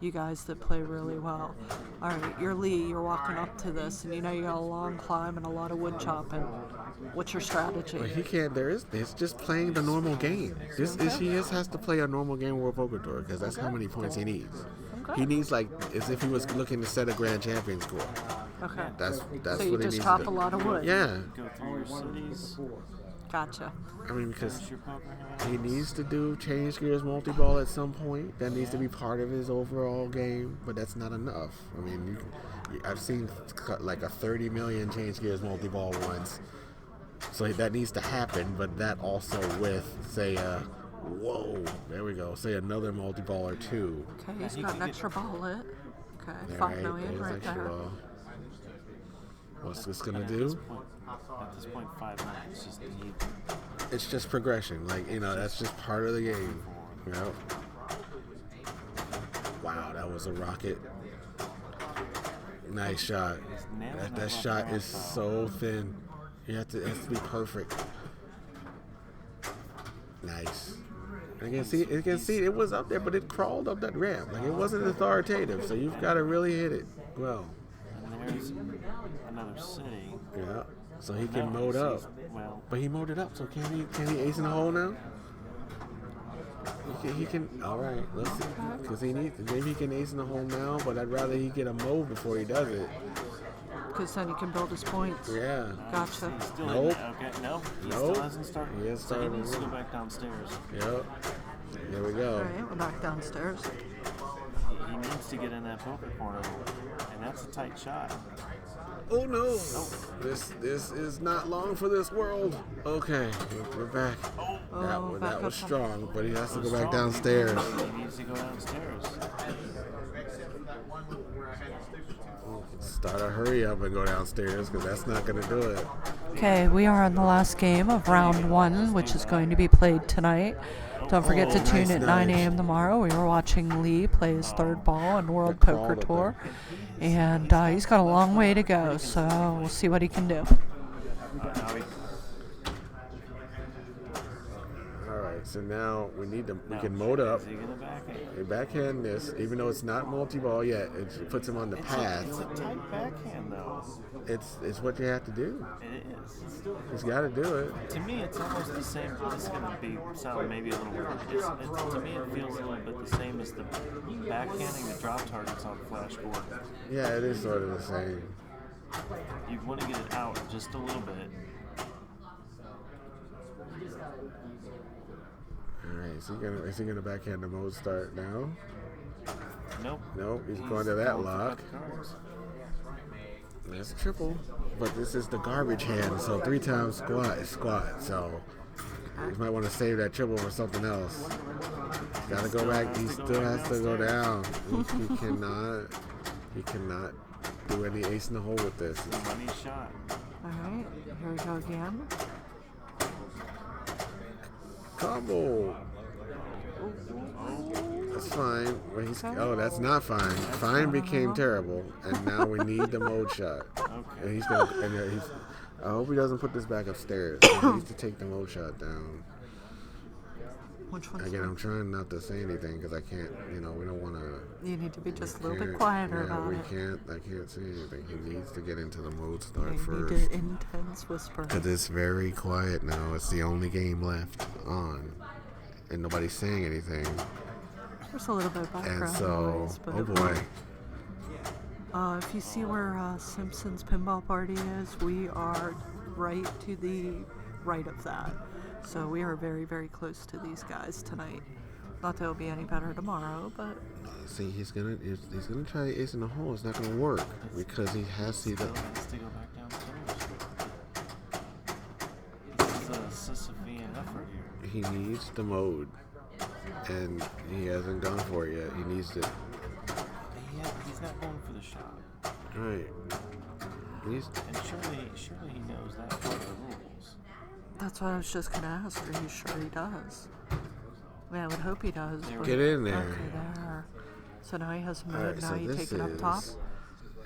you guys that play really well. All right, you're Lee, you're walking up to this, and you know you got a long climb and a lot of wood chopping. What's your strategy? But he can't. It's just playing the normal game. He just has to play a normal game of World Poker Tour because that's how many points he needs. Okay. He needs like as if he was looking to set a grand champion score. Okay. That's So you what he just needs chop to do. a lot of wood. Yeah. Go through your cities. Gotcha. I mean, because Finish your poker he needs to do change gears multi-ball at some point. That needs to be part of his overall game, but that's not enough. I mean, I've seen like a 30 million change gears multi-ball once, so that needs to happen. But that also with say, whoa, there we go. Say another multi-ball or two. Okay, he's got an extra ball lit. Okay, There, 5 million there's right extra there. ball. What's this gonna do? At this point, 5 minutes just need. It's just progression. Like, you know, that's just part of the game. Yep. Wow, that was a rocket. Nice shot. That shot is so thin. It has to be perfect. Nice. You can see it was up there, but it crawled up that ramp. Like, it wasn't authoritative, so you've got to really hit it well. And there's another city. Yeah. So he can mode up. Well, but he moded up, so can he ace in the hole now? He can. All right, let's see. Because maybe he can ace in the hole now, but I'd rather he get a mode before he does it. Because then he can build his points. Yeah. Gotcha. Nope. Okay, no. He Nope. still hasn't started. He hasn't started. So he needs to go back downstairs. Yep. There we go. All right, we're back downstairs. He needs to get in that poker corner, and that's a tight shot. Oh no! This is not long for this world. Okay, we're back. That was strong, but he has to go back downstairs. He needs to go downstairs. Start a hurry up and go downstairs, because that's not going to do it. Okay, we are on the last game of round 1, which is going to be played tonight. Don't forget to tune at 9 a.m. tomorrow. We are watching Lee play his third ball on World Poker Tour. And he's got a long way to go, so we'll see what he can do. Alright, so now we can mode up. We backhand this, even though it's not multi-ball yet, it puts him on the path. It's a tight backhand, though. It's what you have to do. It is. He's got to do it. To me, it's almost the same. This is going to sound maybe a little weird. To me, it feels a little bit the same as the backhanding the drop targets on Flash Gordon. Yeah, it is sort of the same. You want to get it out just a little bit. Alright, is he gonna backhand the mode start now? Nope. Nope, he's going to that lock. That's a triple. But this is the garbage hand, so 3 times squat is squat, so you might want to save that triple for something else. Gotta go back, he still has to go down. He cannot do any ace in the hole with this. Money shot. Alright, here we go again. Combo. That's fine. Oh, that's not fine. Fine became terrible, and now we need the mode shot. And he's gonna. I hope he doesn't put this back upstairs. He needs to take the mode shot down. Which one's Again, I'm trying not to say anything because I can't. We don't want to. You need to be just a little bit quieter about it. I can't say anything. He needs to get into the mode start You first. need to intense whisper. Because it's very quiet now. It's the only game left on, and nobody's saying anything. There's a little bit of background And so, noise, but oh boy. if you see where Simpson's Pinball Party is, we are right to the right of that. So we are very, very close to these guys tonight. Not that it'll be any better tomorrow, but See, he's gonna try ace in the hole. It's not gonna work because he has to. He has to go back downstairs. This is a Sisyphean effort here. He needs the mode, and he hasn't gone for it yet. He needs it. He's not going for the shot. Right. And surely he knows that part of the rules. that's what I was just gonna ask. Are you sure he does? I mean, I would hope he does. but- Get in there. Okay, there. So now he has mode. All right, now so you this take it up top.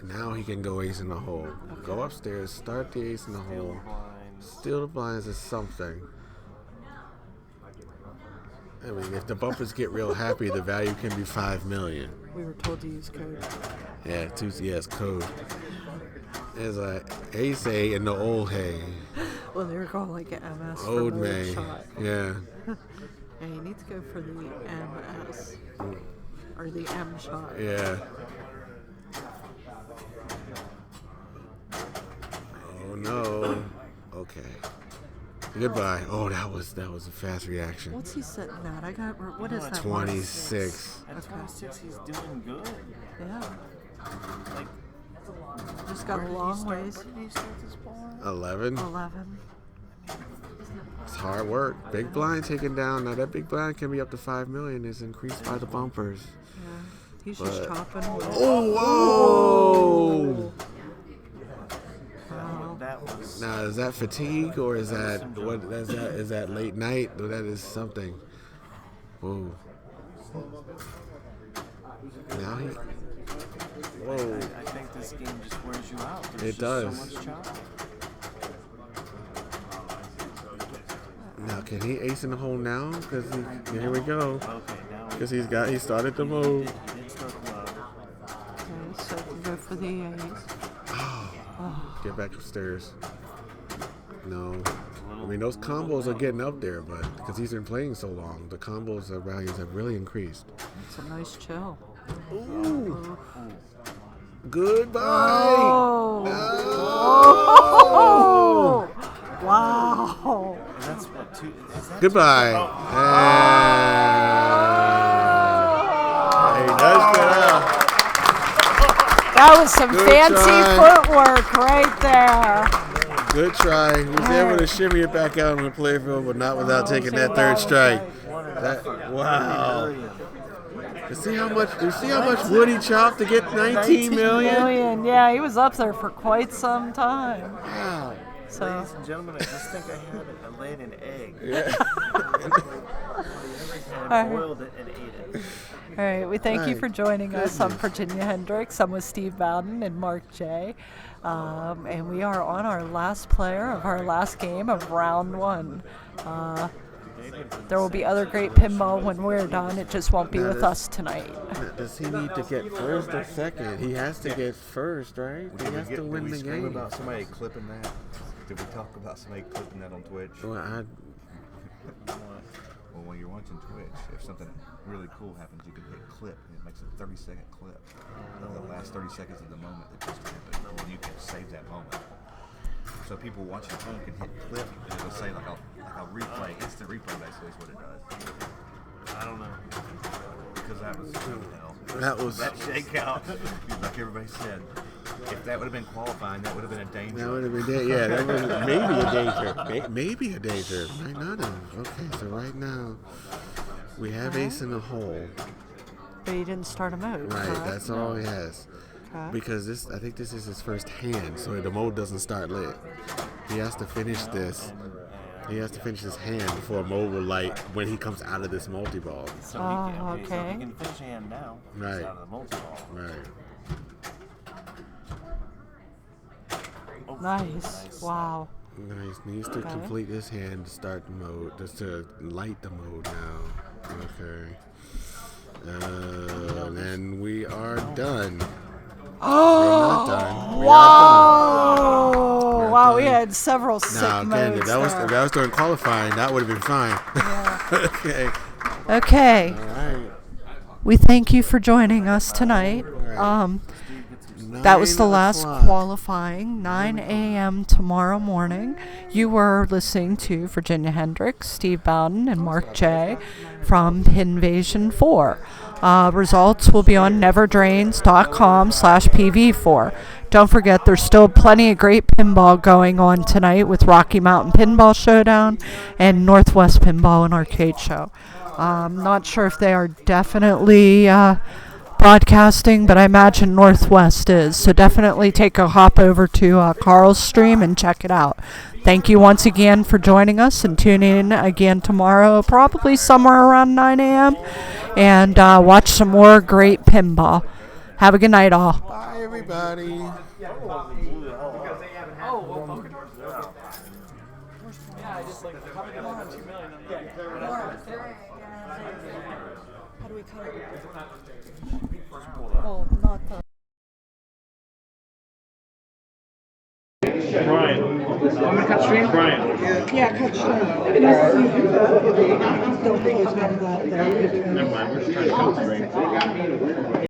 Now he can go ace in the hole. Go upstairs, start the ace in the hole. Steal the blinds is something. I mean, if the bumpers get real happy, the value can be $5 million. We were told to use code. Yeah, it's code. There's a ace A and the old hay. Well, they were going like an MS for Old mode May. shot. Yeah. Yeah, you need to go for the MS. Or the M shot. Yeah. Oh no. Okay. Goodbye. Oh, that was a fast reaction. What's he sitting at? What is that? 26. At 26, he's doing good. Yeah. Like, Just got a long ways. Where did he start this ball? 11. 11. It's hard work. Big blind taken down. Now that big blind can be up to $5 million. Is increased by the bumpers. Yeah. He's just chopping with Oh, whoa! That was Now, is that fatigue or is that what? Is that late night or that is something? Whoa. Now he. Whoa. I think this game just wears you out. There's It just does. so much chop. Now, can he ace in the hole now? Because here we go. Okay, now Because he started the move. he did start the move. Okay, so we go for the ace. Get back upstairs. No. I mean, those combos are getting up there, but because he's been playing so long, the combos values have really increased. It's a nice chill. Ooh. Goodbye. Oh. Oh. Wow. And that's what two. Is that Goodbye. Hey, that's good. That was some Good fancy try. footwork right there. Good try. He was able to shimmy it back out on the playfield, but not without taking that third strike. Wow. You see how much wood he chopped to get 19 million? Yeah, he was up there for quite some time. Wow. So. Ladies and gentlemen, I just think I laid an egg. Yeah. And I boiled it and ate it. All right, we thank you My for joining us on goodness. Virginia Hendricks. I'm with Steve Bowden and Mark J. And we are on our last player of our last game of round one. There will be other great pinball when we're done. It just won't be Now with does- us tonight. Does he need to get first or second? He has to get first, right? He has to win Did we the scream game. about somebody clipping that? Did we talk about somebody clipping that on Twitch? Well, Well, when you're watching Twitch, if something really cool happens, you can hit clip, and it makes a 30-second clip of the last 30 seconds of the moment that just happened, and you can save that moment. So people watching at home can hit clip, and it'll say like a replay, instant replay basically is what it does. I don't know. Because that was that shakeout. Like everybody said, if that would have been qualifying, that would have been a danger. that would have been that would have maybe a danger. Maybe a danger. Might not have. Okay, so right now we have ace in the hole. But he didn't start a mode. Right, correct? that's all he has. Okay. Because I think this is his first hand, so the mode doesn't start lit. He has to finish this. He has to finish his hand before a mode will light when he comes out of this multi-ball. So he can finish a hand now. He's Right. out of the multi-ball. Right. Oh, Nice. Wow. Nice. Needs to Okay. complete this hand to start the mode, just to light the mode now. Okay. And then we are done. We're not done. We Wow! Wow, we had several sick Nah, modes if that was during qualifying, that would have been fine. Okay. Okay. All right. We thank you for joining us tonight. That was the 9 last o'clock. qualifying, 9 a.m. tomorrow morning. You were listening to Virginia Hendricks, Steve Bowden, and Mark J. from Pinvasion 4. Results will be on neverdrains.com/PV4. Don't forget, there's still plenty of great pinball going on tonight with Rocky Mountain Pinball Showdown and Northwest Pinball and Arcade Show. Not sure if they are definitely broadcasting, but I imagine Northwest is. So definitely take a hop over to Carl's stream and check it out. Thank you once again for joining us, and tune in again tomorrow, probably somewhere around 9 a.m. and watch some more great pinball. Have a good night, all. Bye, everybody. How do we cut it? Well, not the. Brian. I'm gonna cut stream. Brian. Yeah, cut stream. Never mind. We're just trying to cut stream.